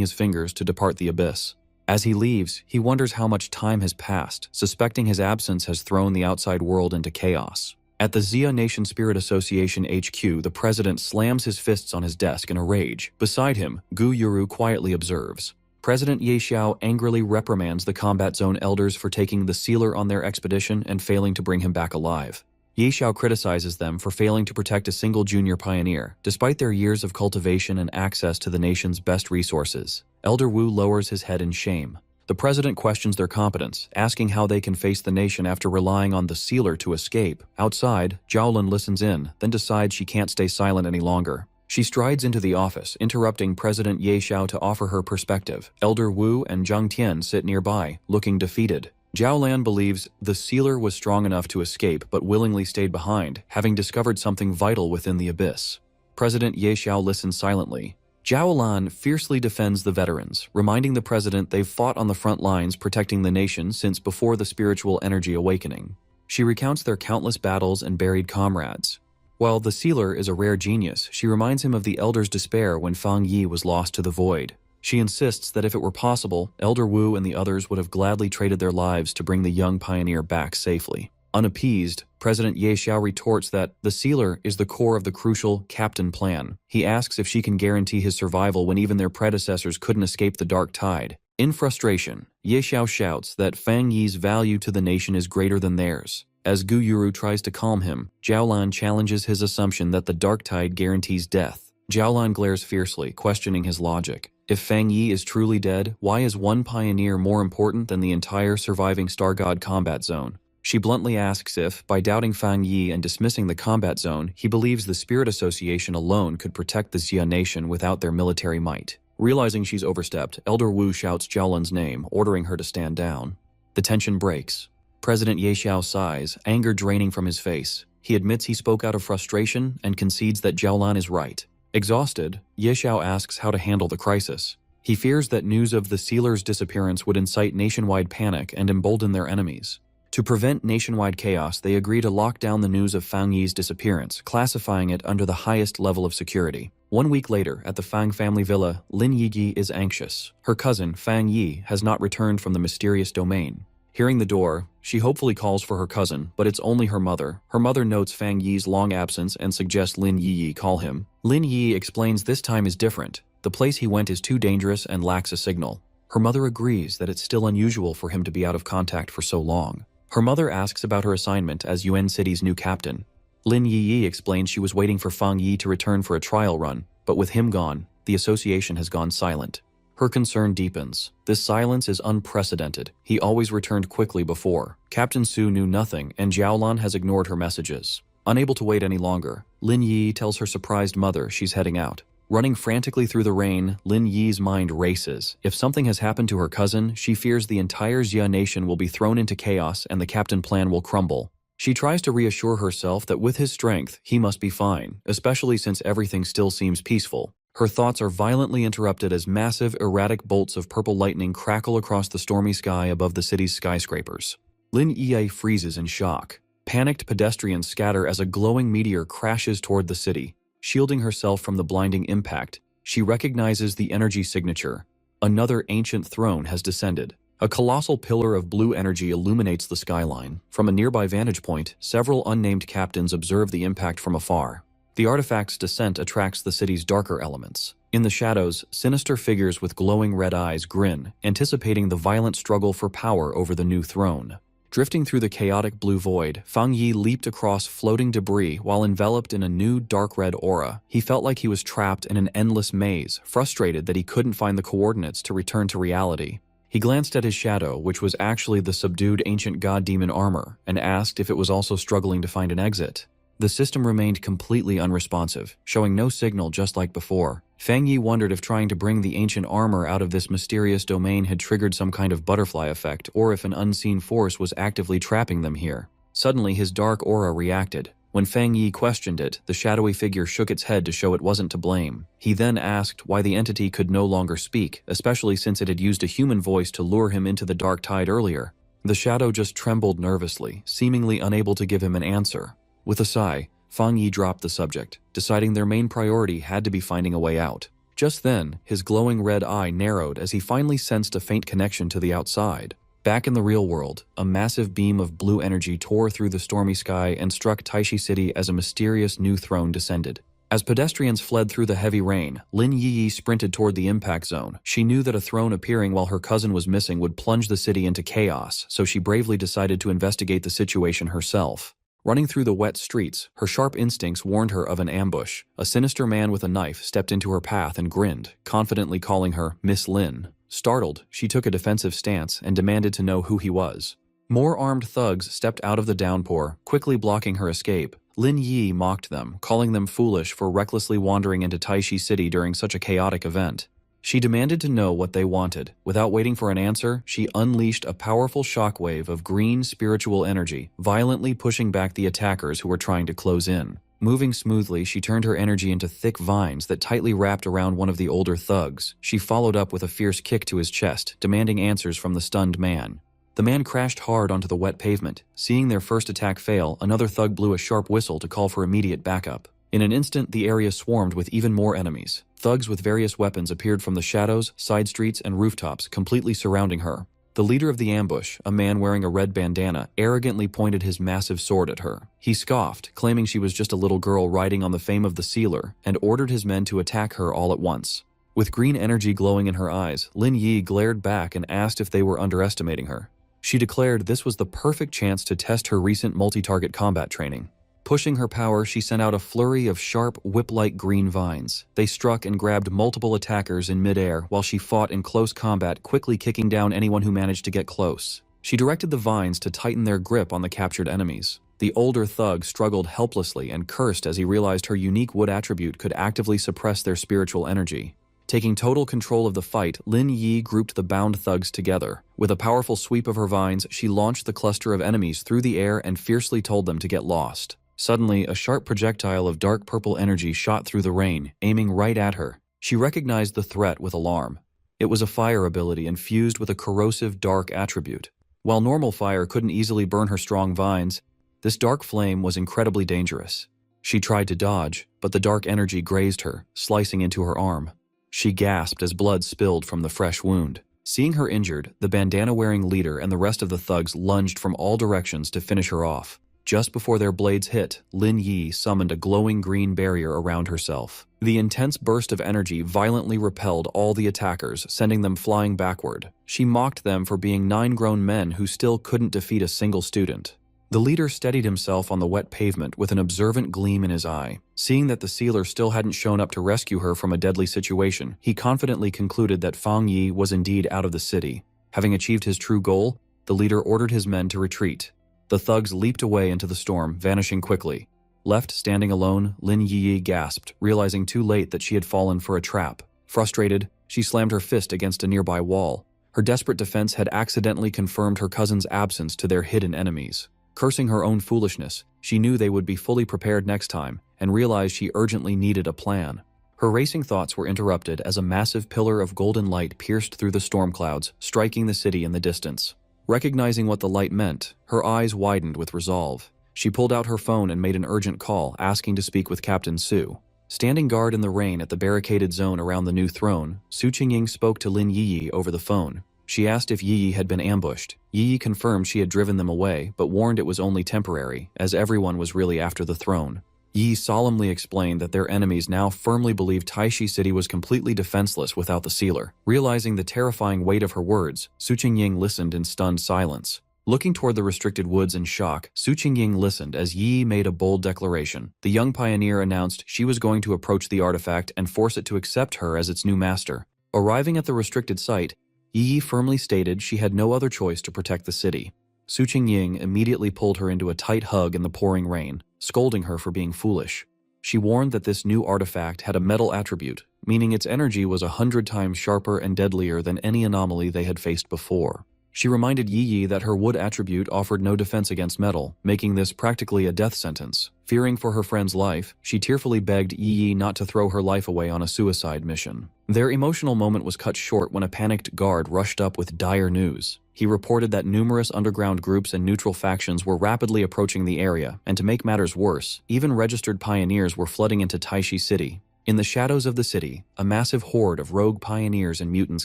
his fingers to depart the abyss. As he leaves, he wonders how much time has passed, suspecting his absence has thrown the outside world into chaos. At the Xia Nation Spirit Association HQ, the president slams his fists on his desk in a rage. Beside him, Gu Yuru quietly observes. President Ye Xiao angrily reprimands the combat zone elders for taking the sealer on their expedition and failing to bring him back alive. Ye Xiao criticizes them for failing to protect a single junior pioneer, despite their years of cultivation and access to the nation's best resources. Elder Wu lowers his head in shame. The president questions their competence, asking how they can face the nation after relying on the sealer to escape. Outside, Zhaolin listens in, then decides she can't stay silent any longer. She strides into the office, interrupting President Ye Xiao to offer her perspective. Elder Wu and Zhang Tian sit nearby, looking defeated. Zhao Lan believes the sealer was strong enough to escape but willingly stayed behind, having discovered something vital within the abyss. President Ye Xiao listens silently. Zhao Lan fiercely defends the veterans, reminding the president they've fought on the front lines protecting the nation since before the spiritual energy awakening. She recounts their countless battles and buried comrades. While the sealer is a rare genius, she reminds him of the elder's despair when Fang Yi was lost to the void. She insists that if it were possible, Elder Wu and the others would have gladly traded their lives to bring the young pioneer back safely. Unappeased, President Ye Xiao retorts that the sealer is the core of the crucial Captain plan. He asks if she can guarantee his survival when even their predecessors couldn't escape the dark tide. In frustration, Ye Xiao shouts that Fang Yi's value to the nation is greater than theirs. As Gu Yuru tries to calm him, Jiaolan challenges his assumption that the dark tide guarantees death. Jiaolan glares fiercely, questioning his logic. If Fang Yi is truly dead, why is one pioneer more important than the entire surviving Star God combat zone? She bluntly asks if, by doubting Fang Yi and dismissing the combat zone, he believes the Spirit Association alone could protect the Xia nation without their military might. Realizing she's overstepped, Elder Wu shouts Jiaolan's name, ordering her to stand down. The tension breaks. President Ye Xiao sighs, anger draining from his face. He admits he spoke out of frustration and concedes that Jiaolan is right. Exhausted, Ye Xiao asks how to handle the crisis. He fears that news of the sealer's disappearance would incite nationwide panic and embolden their enemies. To prevent nationwide chaos, they agree to lock down the news of Fang Yi's disappearance, classifying it under the highest level of security. 1 week later, at the Fang family villa, Lin Yiyi is anxious. Her cousin, Fang Yi, has not returned from the mysterious domain. Hearing the door, she hopefully calls for her cousin, but it's only her mother. Her mother notes Fang Yi's long absence and suggests Lin Yiyi call him. Lin Yi explains this time is different. The place he went is too dangerous and lacks a signal. Her mother agrees that it's still unusual for him to be out of contact for so long. Her mother asks about her assignment as Yuan City's new captain. Lin Yiyi explains she was waiting for Fang Yi to return for a trial run, but with him gone, the association has gone silent. Her concern deepens. This silence is unprecedented. He always returned quickly before. Captain Su knew nothing, and Jiaolan has ignored her messages. Unable to wait any longer, Lin Yi tells her surprised mother she's heading out. Running frantically through the rain, Lin Yi's mind races. If something has happened to her cousin, she fears the entire Xia nation will be thrown into chaos and the captain plan will crumble. She tries to reassure herself that with his strength, he must be fine, especially since everything still seems peaceful. Her thoughts are violently interrupted as massive, erratic bolts of purple lightning crackle across the stormy sky above the city's skyscrapers. Lin Yi freezes in shock. Panicked pedestrians scatter as a glowing meteor crashes toward the city. Shielding herself from the blinding impact, she recognizes the energy signature. Another ancient throne has descended. A colossal pillar of blue energy illuminates the skyline. From a nearby vantage point, several unnamed captains observe the impact from afar. The artifact's descent attracts the city's darker elements. In the shadows, sinister figures with glowing red eyes grin, anticipating the violent struggle for power over the new throne. Drifting through the chaotic blue void, Fang Yi leaped across floating debris while enveloped in a new dark red aura. He felt like he was trapped in an endless maze, frustrated that he couldn't find the coordinates to return to reality. He glanced at his shadow, which was actually the subdued ancient god-demon armor, and asked if it was also struggling to find an exit. The system remained completely unresponsive, showing no signal just like before. Fang Yi wondered if trying to bring the ancient armor out of this mysterious domain had triggered some kind of butterfly effect, or if an unseen force was actively trapping them here. Suddenly, his dark aura reacted. When Fang Yi questioned it, the shadowy figure shook its head to show it wasn't to blame. He then asked why the entity could no longer speak, especially since it had used a human voice to lure him into the dark tide earlier. The shadow just trembled nervously, seemingly unable to give him an answer. With a sigh, Fang Yi dropped the subject, deciding their main priority had to be finding a way out. Just then, his glowing red eye narrowed as he finally sensed a faint connection to the outside. Back in the real world, a massive beam of blue energy tore through the stormy sky and struck Taishi City as a mysterious new throne descended. As pedestrians fled through the heavy rain, Lin Yiyi sprinted toward the impact zone. She knew that a throne appearing while her cousin was missing would plunge the city into chaos, so she bravely decided to investigate the situation herself. Running through the wet streets, her sharp instincts warned her of an ambush. A sinister man with a knife stepped into her path and grinned, confidently calling her Miss Lin. Startled, she took a defensive stance and demanded to know who he was. More armed thugs stepped out of the downpour, quickly blocking her escape. Lin Yi mocked them, calling them foolish for recklessly wandering into Taishi City during such a chaotic event. She demanded to know what they wanted. Without waiting for an answer, she unleashed a powerful shockwave of green spiritual energy, violently pushing back the attackers who were trying to close in. Moving smoothly, she turned her energy into thick vines that tightly wrapped around one of the older thugs. She followed up with a fierce kick to his chest, demanding answers from the stunned man. The man crashed hard onto the wet pavement. Seeing their first attack fail, another thug blew a sharp whistle to call for immediate backup. In an instant, the area swarmed with even more enemies. Thugs with various weapons appeared from the shadows, side streets, and rooftops, completely surrounding her. The leader of the ambush, a man wearing a red bandana, arrogantly pointed his massive sword at her. He scoffed, claiming she was just a little girl riding on the fame of the sealer, and ordered his men to attack her all at once. With green energy glowing in her eyes, Lin Yi glared back and asked if they were underestimating her. She declared this was the perfect chance to test her recent multi-target combat training. Pushing her power, she sent out a flurry of sharp, whip-like green vines. They struck and grabbed multiple attackers in midair while she fought in close combat, quickly kicking down anyone who managed to get close. She directed the vines to tighten their grip on the captured enemies. The older thug struggled helplessly and cursed as he realized her unique wood attribute could actively suppress their spiritual energy. Taking total control of the fight, Lin Yi grouped the bound thugs together. With a powerful sweep of her vines, she launched the cluster of enemies through the air and fiercely told them to get lost. Suddenly, a sharp projectile of dark purple energy shot through the rain, aiming right at her. She recognized the threat with alarm. It was a fire ability infused with a corrosive dark attribute. While normal fire couldn't easily burn her strong vines, this dark flame was incredibly dangerous. She tried to dodge, but the dark energy grazed her, slicing into her arm. She gasped as blood spilled from the fresh wound. Seeing her injured, the bandana-wearing leader and the rest of the thugs lunged from all directions to finish her off. Just before their blades hit, Lin Yi summoned a glowing green barrier around herself. The intense burst of energy violently repelled all the attackers, sending them flying backward. She mocked them for being 9 grown men who still couldn't defeat a single student. The leader steadied himself on the wet pavement with an observant gleam in his eye. Seeing that the sealer still hadn't shown up to rescue her from a deadly situation, he confidently concluded that Fang Yi was indeed out of the city. Having achieved his true goal, the leader ordered his men to retreat. The thugs leaped away into the storm, vanishing quickly. Left standing alone, Lin Yi gasped, realizing too late that she had fallen for a trap. Frustrated, she slammed her fist against a nearby wall. Her desperate defense had accidentally confirmed her cousin's absence to their hidden enemies. Cursing her own foolishness, she knew they would be fully prepared next time and realized she urgently needed a plan. Her racing thoughts were interrupted as a massive pillar of golden light pierced through the storm clouds, striking the city in the distance. Recognizing what the light meant, her eyes widened with resolve. She pulled out her phone and made an urgent call, asking to speak with Captain Su. Standing guard in the rain at the barricaded zone around the new throne, Su Qingying spoke to Lin Yi over the phone. She asked if Yi had been ambushed. Yi confirmed she had driven them away, but warned it was only temporary, as everyone was really after the throne. Yi solemnly explained that their enemies now firmly believed Taishi City was completely defenseless without the sealer. Realizing the terrifying weight of her words, Su Qingying listened in stunned silence. Looking toward the restricted woods in shock, Su Qingying listened as Yi made a bold declaration. The young pioneer announced she was going to approach the artifact and force it to accept her as its new master. Arriving at the restricted site, Yi firmly stated she had no other choice to protect the city. Su Qingying immediately pulled her into a tight hug in the pouring rain, scolding her for being foolish. She warned that this new artifact had a metal attribute, meaning its energy was 100 times sharper and deadlier than any anomaly they had faced before. She reminded Yi that her wood attribute offered no defense against metal, making this practically a death sentence. Fearing for her friend's life, she tearfully begged Yi not to throw her life away on a suicide mission. Their emotional moment was cut short when a panicked guard rushed up with dire news. He reported that numerous underground groups and neutral factions were rapidly approaching the area, and to make matters worse, even registered pioneers were flooding into Taishi City. In the shadows of the city, a massive horde of rogue pioneers and mutants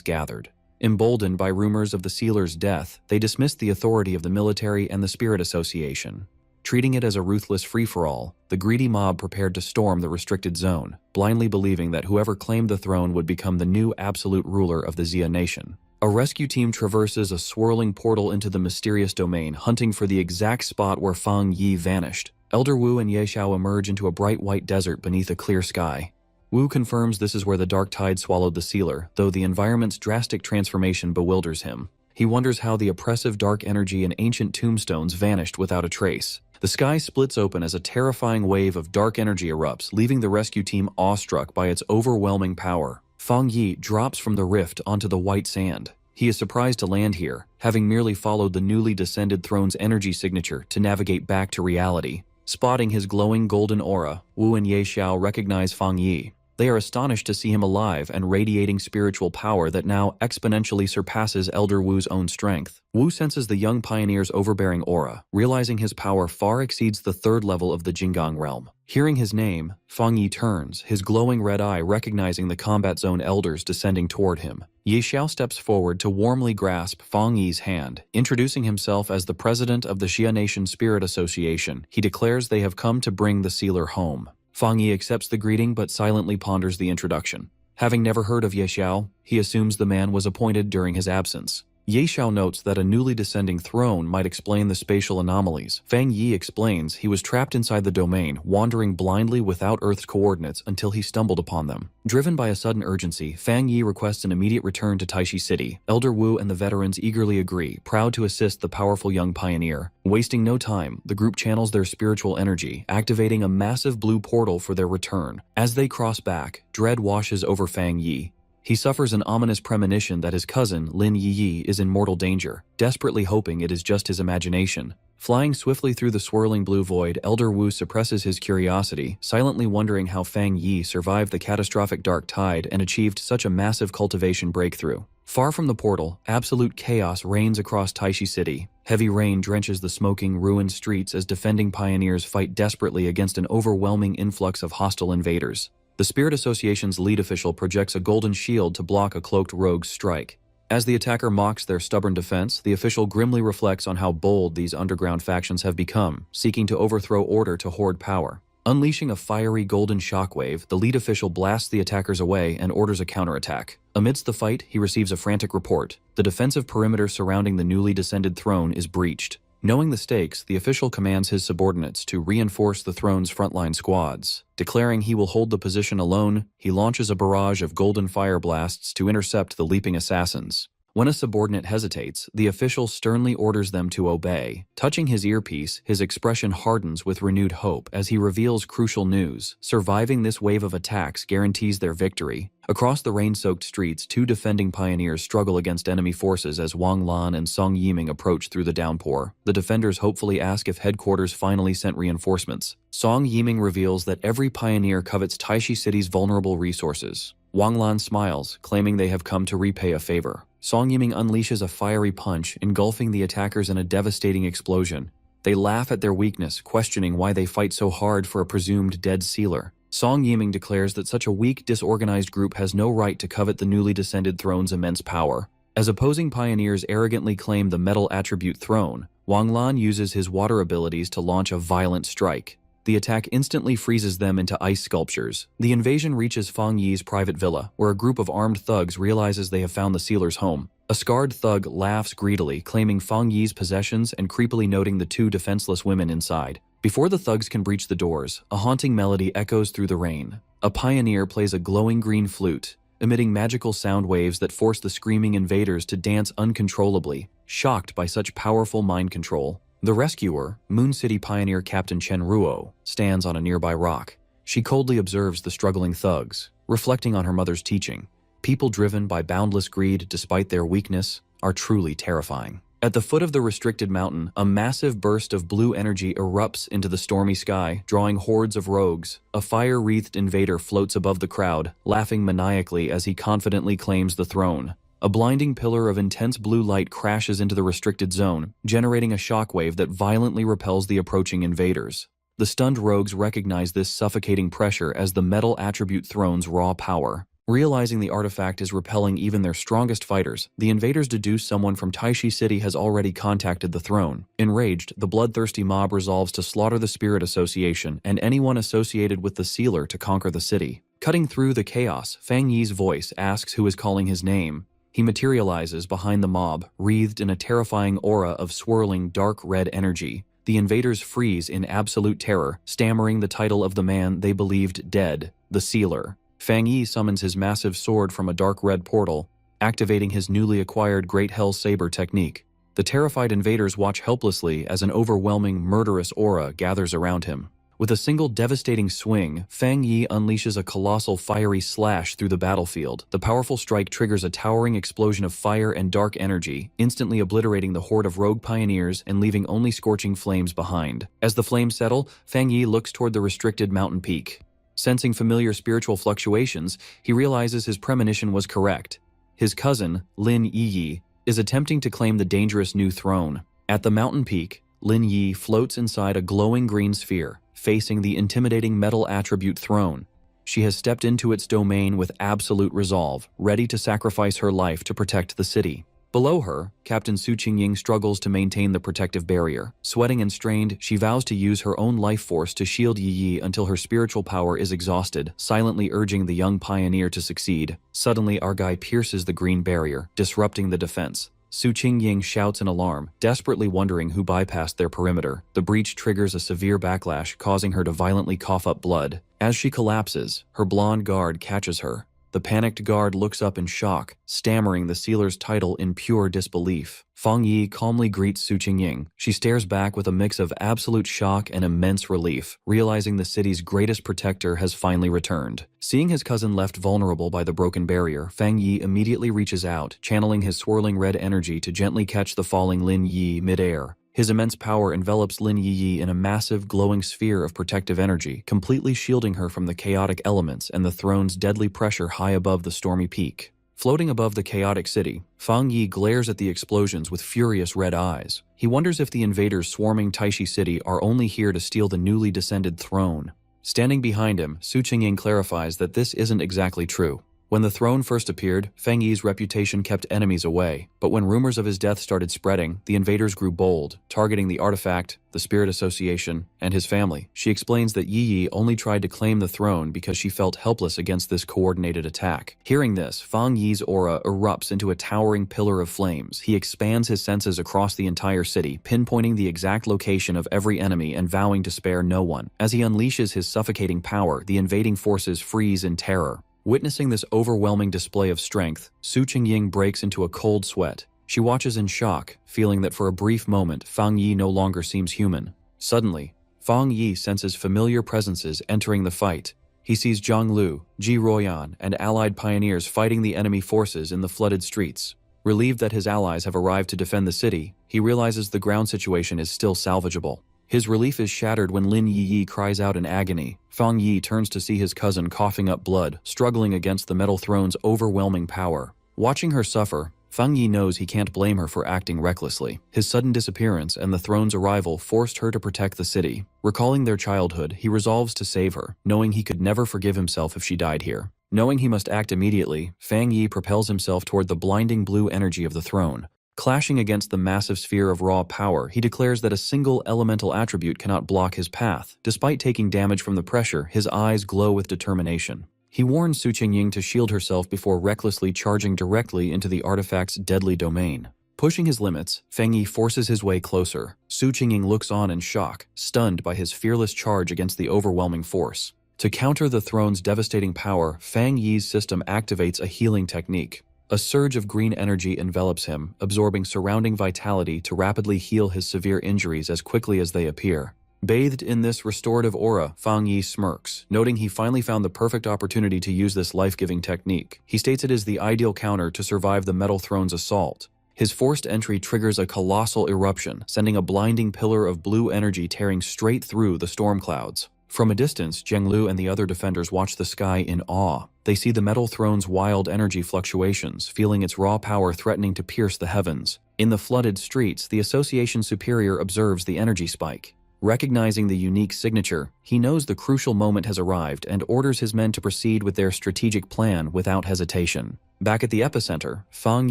gathered. Emboldened by rumors of the sealer's death, they dismissed the authority of the military and the Spirit Association. Treating it as a ruthless free-for-all, the greedy mob prepared to storm the restricted zone, blindly believing that whoever claimed the throne would become the new absolute ruler of the Xia nation. A rescue team traverses a swirling portal into the mysterious domain, hunting for the exact spot where Fang Yi vanished. Elder Wu and Ye Xiao emerge into a bright white desert beneath a clear sky. Wu confirms this is where the dark tide swallowed the sealer, though the environment's drastic transformation bewilders him. He wonders how the oppressive dark energy in ancient tombstones vanished without a trace. The sky splits open as a terrifying wave of dark energy erupts, leaving the rescue team awestruck by its overwhelming power. Fang Yi drops from the rift onto the white sand. He is surprised to land here, having merely followed the newly descended throne's energy signature to navigate back to reality. Spotting his glowing golden aura, Wu and Ye Xiao recognize Fang Yi. They are astonished to see him alive and radiating spiritual power that now exponentially surpasses Elder Wu's own strength. Wu senses the young pioneer's overbearing aura, realizing his power far exceeds the 3rd level of the Jinggang realm. Hearing his name, Fang Yi turns, his glowing red eye recognizing the combat zone elders descending toward him. Ye Xiao steps forward to warmly grasp Fang Yi's hand. Introducing himself as the president of the Xia Nation Spirit Association, he declares they have come to bring the sealer home. Fang Yi accepts the greeting but silently ponders the introduction. Having never heard of Ye Xiao, he assumes the man was appointed during his absence. Ye Xiao notes that a newly descending throne might explain the spatial anomalies. Fang Yi explains he was trapped inside the domain, wandering blindly without Earth's coordinates until he stumbled upon them. Driven by a sudden urgency, Fang Yi requests an immediate return to Taishi City. Elder Wu and the veterans eagerly agree, proud to assist the powerful young pioneer. Wasting no time, the group channels their spiritual energy, activating a massive blue portal for their return. As they cross back, dread washes over Fang Yi. He suffers an ominous premonition that his cousin, Lin Yi, is in mortal danger, desperately hoping it is just his imagination. Flying swiftly through the swirling blue void, Elder Wu suppresses his curiosity, silently wondering how Fang Yi survived the catastrophic dark tide and achieved such a massive cultivation breakthrough. Far from the portal, absolute chaos reigns across Taishi City. Heavy rain drenches the smoking, ruined streets as defending pioneers fight desperately against an overwhelming influx of hostile invaders. The Spirit Association's lead official projects a golden shield to block a cloaked rogue's strike. As the attacker mocks their stubborn defense, the official grimly reflects on how bold these underground factions have become, seeking to overthrow order to hoard power. Unleashing a fiery golden shockwave, the lead official blasts the attackers away and orders a counterattack. Amidst the fight, he receives a frantic report. The defensive perimeter surrounding the newly descended throne is breached. Knowing the stakes, the official commands his subordinates to reinforce the throne's frontline squads. Declaring he will hold the position alone, he launches a barrage of golden fire blasts to intercept the leaping assassins. When a subordinate hesitates, the official sternly orders them to obey. Touching his earpiece, his expression hardens with renewed hope as he reveals crucial news. Surviving this wave of attacks guarantees their victory. Across the rain-soaked streets, two defending pioneers struggle against enemy forces as Wang Lan and Song Yiming approach through the downpour. The defenders hopefully ask if headquarters finally sent reinforcements. Song Yiming reveals that every pioneer covets Taishi City's vulnerable resources. Wang Lan smiles, claiming they have come to repay a favor. Song Yiming unleashes a fiery punch, engulfing the attackers in a devastating explosion. They laugh at their weakness, questioning why they fight so hard for a presumed dead sealer. Song Yiming declares that such a weak, disorganized group has no right to covet the newly descended throne's immense power. As opposing pioneers arrogantly claim the metal attribute throne, Wang Lan uses his water abilities to launch a violent strike. The attack instantly freezes them into ice sculptures. The invasion reaches Fang Yi's private villa, where a group of armed thugs realizes they have found the sealer's home. A scarred thug laughs greedily, claiming Fang Yi's possessions and creepily noting the two defenseless women inside. Before the thugs can breach the doors, a haunting melody echoes through the rain. A pioneer plays a glowing green flute, emitting magical sound waves that force the screaming invaders to dance uncontrollably, shocked by such powerful mind control. The rescuer, Moon City pioneer Captain Chen Ruo, stands on a nearby rock. She coldly observes the struggling thugs, reflecting on her mother's teaching. People driven by boundless greed despite their weakness are truly terrifying. At the foot of the restricted mountain, a massive burst of blue energy erupts into the stormy sky, drawing hordes of rogues. A fire-wreathed invader floats above the crowd, laughing maniacally as he confidently claims the throne. A blinding pillar of intense blue light crashes into the restricted zone, generating a shockwave that violently repels the approaching invaders. The stunned rogues recognize this suffocating pressure as the metal attribute throne's raw power. Realizing the artifact is repelling even their strongest fighters, the invaders deduce someone from Taishi City has already contacted the throne. Enraged, the bloodthirsty mob resolves to slaughter the Spirit Association and anyone associated with the Sealer to conquer the city. Cutting through the chaos, Fang Yi's voice asks who is calling his name. He materializes behind the mob, wreathed in a terrifying aura of swirling dark red energy. The invaders freeze in absolute terror, stammering the title of the man they believed dead, the Sealer. Fang Yi summons his massive sword from a dark red portal, activating his newly acquired Great Hell Saber technique. The terrified invaders watch helplessly as an overwhelming, murderous aura gathers around him. With a single devastating swing, Fang Yi unleashes a colossal fiery slash through the battlefield. The powerful strike triggers a towering explosion of fire and dark energy, instantly obliterating the horde of rogue pioneers and leaving only scorching flames behind. As the flames settle, Fang Yi looks toward the restricted mountain peak. Sensing familiar spiritual fluctuations, he realizes his premonition was correct. His cousin, Lin Yi, is attempting to claim the dangerous new throne. At the mountain peak, Lin Yi floats inside a glowing green sphere, facing the intimidating metal attribute throne. She has stepped into its domain with absolute resolve, ready to sacrifice her life to protect the city. Below her, Captain Su Qingying struggles to maintain the protective barrier. Sweating and strained, she vows to use her own life force to shield Yi Yi until her spiritual power is exhausted, silently urging the young pioneer to succeed. Suddenly, our guy pierces the green barrier, disrupting the defense. Su Qingying shouts in alarm, desperately wondering who bypassed their perimeter. The breach triggers a severe backlash, causing her to violently cough up blood. As she collapses, her blonde guard catches her. The panicked guard looks up in shock, stammering the sealer's title in pure disbelief. Fang Yi calmly greets Su Qingying. She stares back with a mix of absolute shock and immense relief, realizing the city's greatest protector has finally returned. Seeing his cousin left vulnerable by the broken barrier, Fang Yi immediately reaches out, channeling his swirling red energy to gently catch the falling Lin Yi midair. His immense power envelops Lin Yi in a massive, glowing sphere of protective energy, completely shielding her from the chaotic elements and the throne's deadly pressure high above the stormy peak. Floating above the chaotic city, Fang Yi glares at the explosions with furious red eyes. He wonders if the invaders swarming Taishi City are only here to steal the newly descended throne. Standing behind him, Su Qingying clarifies that this isn't exactly true. When the throne first appeared, Fang Yi's reputation kept enemies away, but when rumors of his death started spreading, the invaders grew bold, targeting the artifact, the Spirit Association, and his family. She explains that Yi only tried to claim the throne because she felt helpless against this coordinated attack. Hearing this, Fang Yi's aura erupts into a towering pillar of flames. He expands his senses across the entire city, pinpointing the exact location of every enemy and vowing to spare no one. As he unleashes his suffocating power, the invading forces freeze in terror. Witnessing this overwhelming display of strength, Su Qingying breaks into a cold sweat. She watches in shock, feeling that for a brief moment, Fang Yi no longer seems human. Suddenly, Fang Yi senses familiar presences entering the fight. He sees Zhang Lu, Ji Ruoyan, and allied pioneers fighting the enemy forces in the flooded streets. Relieved that his allies have arrived to defend the city, he realizes the ground situation is still salvageable. His relief is shattered when Lin Yi cries out in agony. Fang Yi turns to see his cousin coughing up blood, struggling against the metal throne's overwhelming power. Watching her suffer, Fang Yi knows he can't blame her for acting recklessly. His sudden disappearance and the throne's arrival forced her to protect the city. Recalling their childhood, he resolves to save her, knowing he could never forgive himself if she died here. Knowing he must act immediately, Fang Yi propels himself toward the blinding blue energy of the throne. Clashing against the massive sphere of raw power, he declares that a single elemental attribute cannot block his path. Despite taking damage from the pressure, his eyes glow with determination. He warns Su Qingying to shield herself before recklessly charging directly into the artifact's deadly domain. Pushing his limits, Fang Yi forces his way closer. Su Qingying looks on in shock, stunned by his fearless charge against the overwhelming force. To counter the throne's devastating power, Fang Yi's system activates a healing technique. A surge of green energy envelops him, absorbing surrounding vitality to rapidly heal his severe injuries as quickly as they appear. Bathed in this restorative aura, Fang Yi smirks, noting he finally found the perfect opportunity to use this life-giving technique. He states it is the ideal counter to survive the Metal Throne's assault. His forced entry triggers a colossal eruption, sending a blinding pillar of blue energy tearing straight through the storm clouds. From a distance, Zheng Lu and the other defenders watch the sky in awe. They see the Metal Throne's wild energy fluctuations, feeling its raw power threatening to pierce the heavens. In the flooded streets, the Association Superior observes the energy spike. Recognizing the unique signature, he knows the crucial moment has arrived and orders his men to proceed with their strategic plan without hesitation. Back at the epicenter, Fang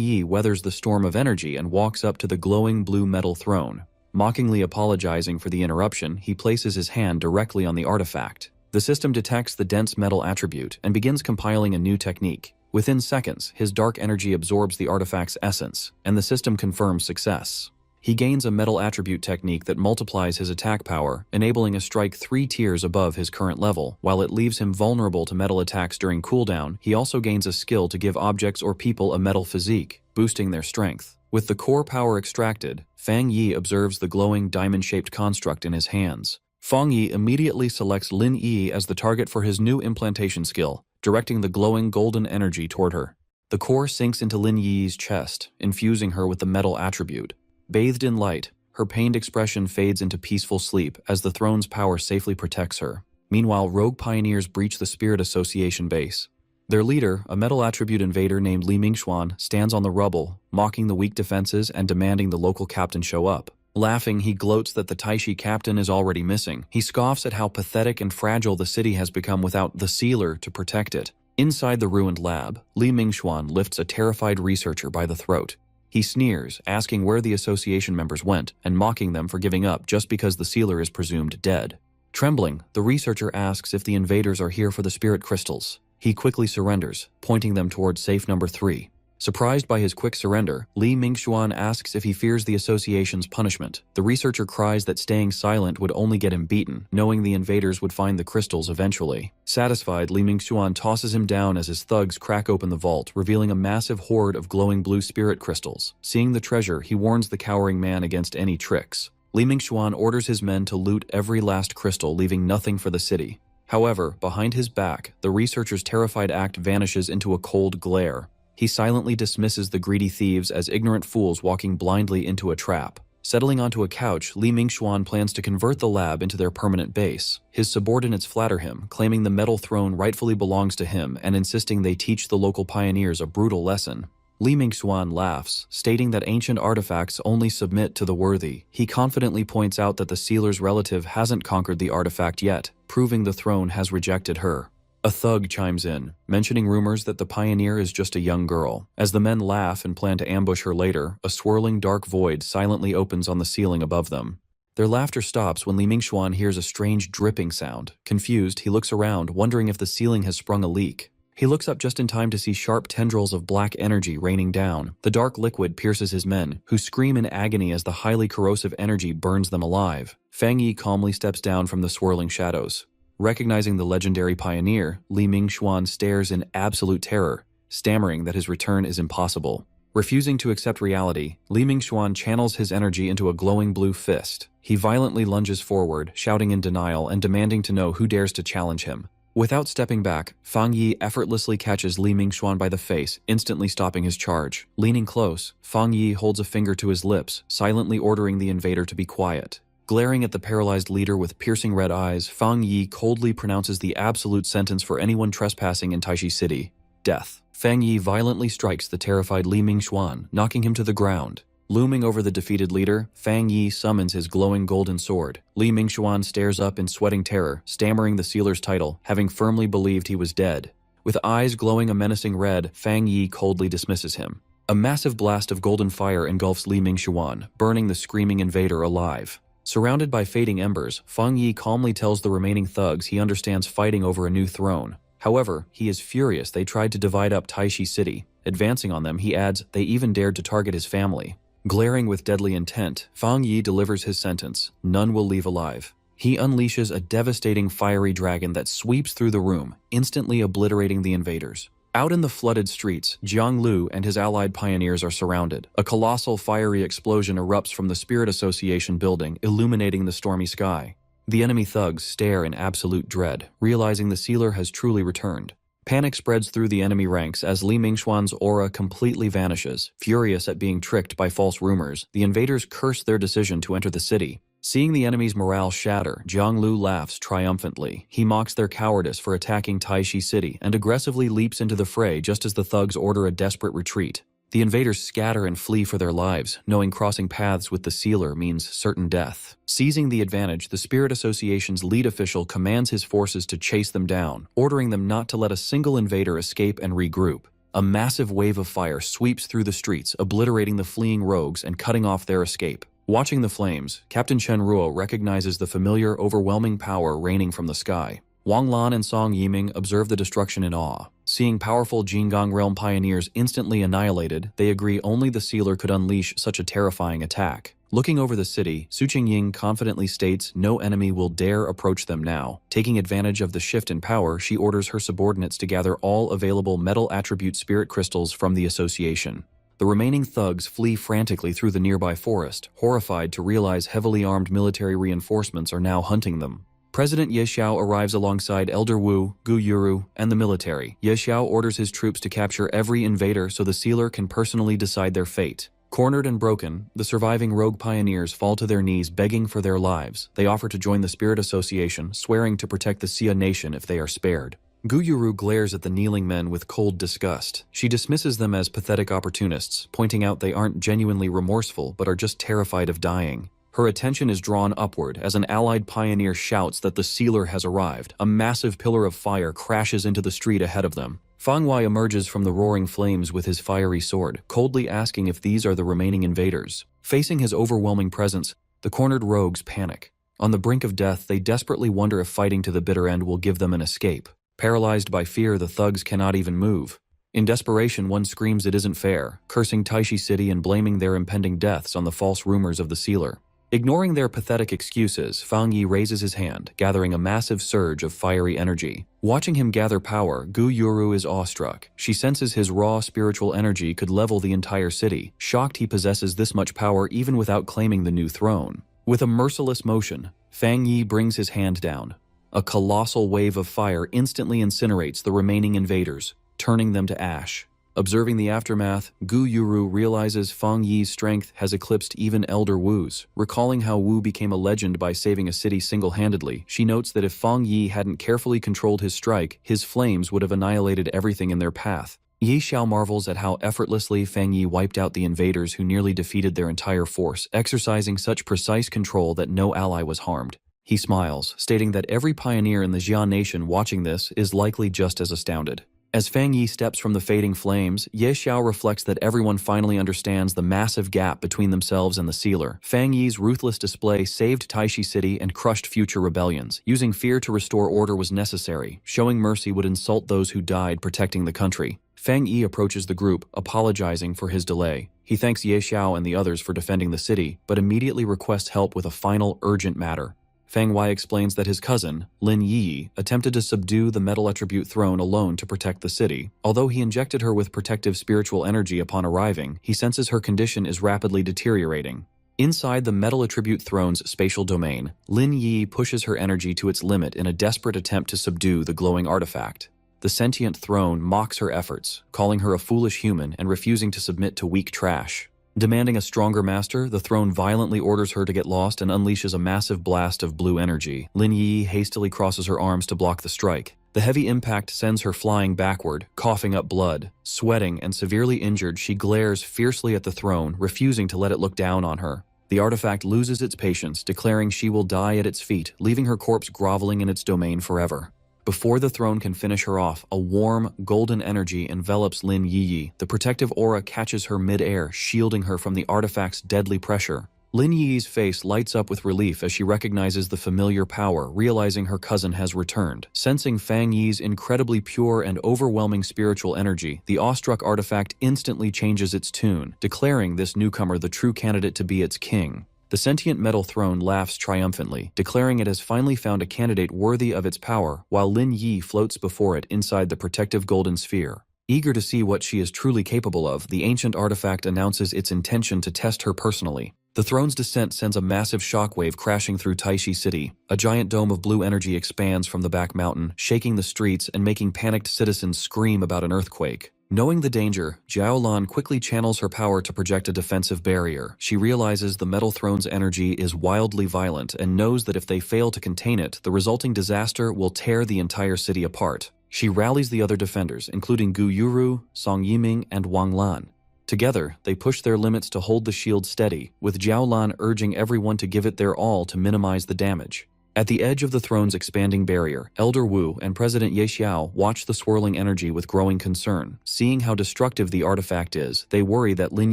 Yi weathers the storm of energy and walks up to the glowing blue metal throne. Mockingly apologizing for the interruption, he places his hand directly on the artifact. The system detects the dense metal attribute and begins compiling a new technique. Within seconds, his dark energy absorbs the artifact's essence, and the system confirms success. He gains a metal attribute technique that multiplies his attack power, enabling a strike 3 tiers above his current level. While it leaves him vulnerable to metal attacks during cooldown, he also gains a skill to give objects or people a metal physique, boosting their strength. With the core power extracted, Fang Yi observes the glowing diamond-shaped construct in his hands. Fang Yi immediately selects Lin Yi as the target for his new implantation skill, directing the glowing golden energy toward her. The core sinks into Lin Yi's chest, infusing her with the metal attribute. Bathed in light, her pained expression fades into peaceful sleep as the throne's power safely protects her. Meanwhile, rogue pioneers breach the Spirit Association base. Their leader, a metal attribute invader named Li Mingxuan, stands on the rubble, mocking the weak defenses and demanding the local captain show up. Laughing, he gloats that the Taishi captain is already missing. He scoffs at how pathetic and fragile the city has become without the sealer to protect it. Inside the ruined lab, Li Mingxuan lifts a terrified researcher by the throat. He sneers, asking where the association members went, and mocking them for giving up just because the sealer is presumed dead. Trembling, the researcher asks if the invaders are here for the spirit crystals. He quickly surrenders, pointing them towards safe number 3. Surprised by his quick surrender, Li Mingxuan asks if he fears the association's punishment. The researcher cries that staying silent would only get him beaten, knowing the invaders would find the crystals eventually. Satisfied, Li Mingxuan tosses him down as his thugs crack open the vault, revealing a massive hoard of glowing blue spirit crystals. Seeing the treasure, he warns the cowering man against any tricks. Li Mingxuan orders his men to loot every last crystal, leaving nothing for the city. However, behind his back, the researcher's terrified act vanishes into a cold glare. He silently dismisses the greedy thieves as ignorant fools walking blindly into a trap. Settling onto a couch, Li Mingxuan plans to convert the lab into their permanent base. His subordinates flatter him, claiming the metal throne rightfully belongs to him and insisting they teach the local pioneers a brutal lesson. Li Mingxuan laughs, stating that ancient artifacts only submit to the worthy. He confidently points out that the sealer's relative hasn't conquered the artifact yet, proving the throne has rejected her. A thug chimes in, mentioning rumors that the pioneer is just a young girl. As the men laugh and plan to ambush her later, a swirling dark void silently opens on the ceiling above them. Their laughter stops when Li Mingxuan hears a strange dripping sound. Confused, he looks around, wondering if the ceiling has sprung a leak. He looks up just in time to see sharp tendrils of black energy raining down. The dark liquid pierces his men, who scream in agony as the highly corrosive energy burns them alive. Fang Yi calmly steps down from the swirling shadows. Recognizing the legendary pioneer, Li Mingxuan stares in absolute terror, stammering that his return is impossible. Refusing to accept reality, Li Mingxuan channels his energy into a glowing blue fist. He violently lunges forward, shouting in denial and demanding to know who dares to challenge him. Without stepping back, Fang Yi effortlessly catches Li Mingxuan by the face, instantly stopping his charge. Leaning close, Fang Yi holds a finger to his lips, silently ordering the invader to be quiet. Glaring at the paralyzed leader with piercing red eyes, Fang Yi coldly pronounces the absolute sentence for anyone trespassing in Taishi City: death. Fang Yi violently strikes the terrified Li Mingxuan, knocking him to the ground. Looming over the defeated leader, Fang Yi summons his glowing golden sword. Li Mingxuan stares up in sweating terror, stammering the sealer's title, having firmly believed he was dead. With eyes glowing a menacing red, Fang Yi coldly dismisses him. A massive blast of golden fire engulfs Li Mingxuan, burning the screaming invader alive. Surrounded by fading embers, Fang Yi calmly tells the remaining thugs he understands fighting over a new throne. However, he is furious they tried to divide up Taishi City. Advancing on them, he adds they even dared to target his family. Glaring with deadly intent, Fang Yi delivers his sentence: none will leave alive. He unleashes a devastating fiery dragon that sweeps through the room, instantly obliterating the invaders. Out in the flooded streets, Jiang Lu and his allied pioneers are surrounded. A colossal fiery explosion erupts from the Spirit Association building, illuminating the stormy sky. The enemy thugs stare in absolute dread, realizing the sealer has truly returned. Panic spreads through the enemy ranks as Li Mingxuan's aura completely vanishes. Furious at being tricked by false rumors, the invaders curse their decision to enter the city. Seeing the enemy's morale shatter, Jiang Lu laughs triumphantly. He mocks their cowardice for attacking Taishi City and aggressively leaps into the fray just as the thugs order a desperate retreat. The invaders scatter and flee for their lives, knowing crossing paths with the sealer means certain death. Seizing the advantage, the Spirit Association's lead official commands his forces to chase them down, ordering them not to let a single invader escape and regroup. A massive wave of fire sweeps through the streets, obliterating the fleeing rogues and cutting off their escape. Watching the flames, Captain Chen Ruo recognizes the familiar, overwhelming power raining from the sky. Wang Lan and Song Yiming observe the destruction in awe. Seeing powerful Jinggang realm pioneers instantly annihilated, they agree only the sealer could unleash such a terrifying attack. Looking over the city, Su Qingying confidently states no enemy will dare approach them now. Taking advantage of the shift in power, she orders her subordinates to gather all available metal attribute spirit crystals from the association. The remaining thugs flee frantically through the nearby forest, horrified to realize heavily armed military reinforcements are now hunting them. President Ye Xiao arrives alongside Elder Wu, Gu Yuru, and the military. Ye Xiao orders his troops to capture every invader so the sealer can personally decide their fate. Cornered and broken, the surviving rogue pioneers fall to their knees begging for their lives. They offer to join the Spirit Association, swearing to protect the Xia nation if they are spared. Gu Yuru glares at the kneeling men with cold disgust. She dismisses them as pathetic opportunists, pointing out they aren't genuinely remorseful but are just terrified of dying. Her attention is drawn upward as an allied pioneer shouts that the sealer has arrived. A massive pillar of fire crashes into the street ahead of them. Fang Wei emerges from the roaring flames with his fiery sword, coldly asking if these are the remaining invaders. Facing his overwhelming presence, the cornered rogues panic. On the brink of death, they desperately wonder if fighting to the bitter end will give them an escape. Paralyzed by fear, the thugs cannot even move. In desperation, one screams it isn't fair, cursing Taishi City and blaming their impending deaths on the false rumors of the sealer. Ignoring their pathetic excuses, Fang Yi raises his hand, gathering a massive surge of fiery energy. Watching him gather power, Gu Yuru is awestruck. She senses his raw spiritual energy could level the entire city, shocked he possesses this much power even without claiming the new throne. With a merciless motion, Fang Yi brings his hand down. A colossal wave of fire instantly incinerates the remaining invaders, turning them to ash. Observing the aftermath, Gu Yuru realizes Fang Yi's strength has eclipsed even Elder Wu's. Recalling how Wu became a legend by saving a city single-handedly, she notes that if Fang Yi hadn't carefully controlled his strike, his flames would have annihilated everything in their path. Ye Xiao marvels at how effortlessly Fang Yi wiped out the invaders who nearly defeated their entire force, exercising such precise control that no ally was harmed. He smiles, stating that every pioneer in the Jia nation watching this is likely just as astounded. As Fang Yi steps from the fading flames, Ye Xiao reflects that everyone finally understands the massive gap between themselves and the sealer. Fang Yi's ruthless display saved Taishi City and crushed future rebellions. Using fear to restore order was necessary. Showing mercy would insult those who died protecting the country. Fang Yi approaches the group, apologizing for his delay. He thanks Ye Xiao and the others for defending the city, but immediately requests help with a final, urgent matter. Fang Wei explains that his cousin, Lin Yi, attempted to subdue the metal attribute throne alone to protect the city. Although he injected her with protective spiritual energy upon arriving, he senses her condition is rapidly deteriorating. Inside the metal attribute throne's spatial domain, Lin Yi pushes her energy to its limit in a desperate attempt to subdue the glowing artifact. The sentient throne mocks her efforts, calling her a foolish human and refusing to submit to weak trash. Demanding a stronger master, the throne violently orders her to get lost and unleashes a massive blast of blue energy. Lin Yi hastily crosses her arms to block the strike. The heavy impact sends her flying backward, coughing up blood. Sweating and severely injured, she glares fiercely at the throne, refusing to let it look down on her. The artifact loses its patience, declaring she will die at its feet, leaving her corpse groveling in its domain forever. Before the throne can finish her off, a warm, golden energy envelops Lin Yi. The protective aura catches her mid-air, shielding her from the artifact's deadly pressure. Lin Yi's face lights up with relief as she recognizes the familiar power, realizing her cousin has returned. Sensing Fang Yi's incredibly pure and overwhelming spiritual energy, the awestruck artifact instantly changes its tune, declaring this newcomer the true candidate to be its king. The sentient metal throne laughs triumphantly, declaring it has finally found a candidate worthy of its power, while Lin Yi floats before it inside the protective golden sphere. Eager to see what she is truly capable of, the ancient artifact announces its intention to test her personally. The throne's descent sends a massive shockwave crashing through Taishi City. A giant dome of blue energy expands from the back mountain, shaking the streets and making panicked citizens scream about an earthquake. Knowing the danger, Jiaolan quickly channels her power to project a defensive barrier. She realizes the metal throne's energy is wildly violent and knows that if they fail to contain it, the resulting disaster will tear the entire city apart. She rallies the other defenders, including Gu Yuru, Song Yiming, and Wang Lan. Together, they push their limits to hold the shield steady, with Jiaolan urging everyone to give it their all to minimize the damage. At the edge of the throne's expanding barrier, Elder Wu and President Ye Xiao watch the swirling energy with growing concern. Seeing how destructive the artifact is, they worry that Lin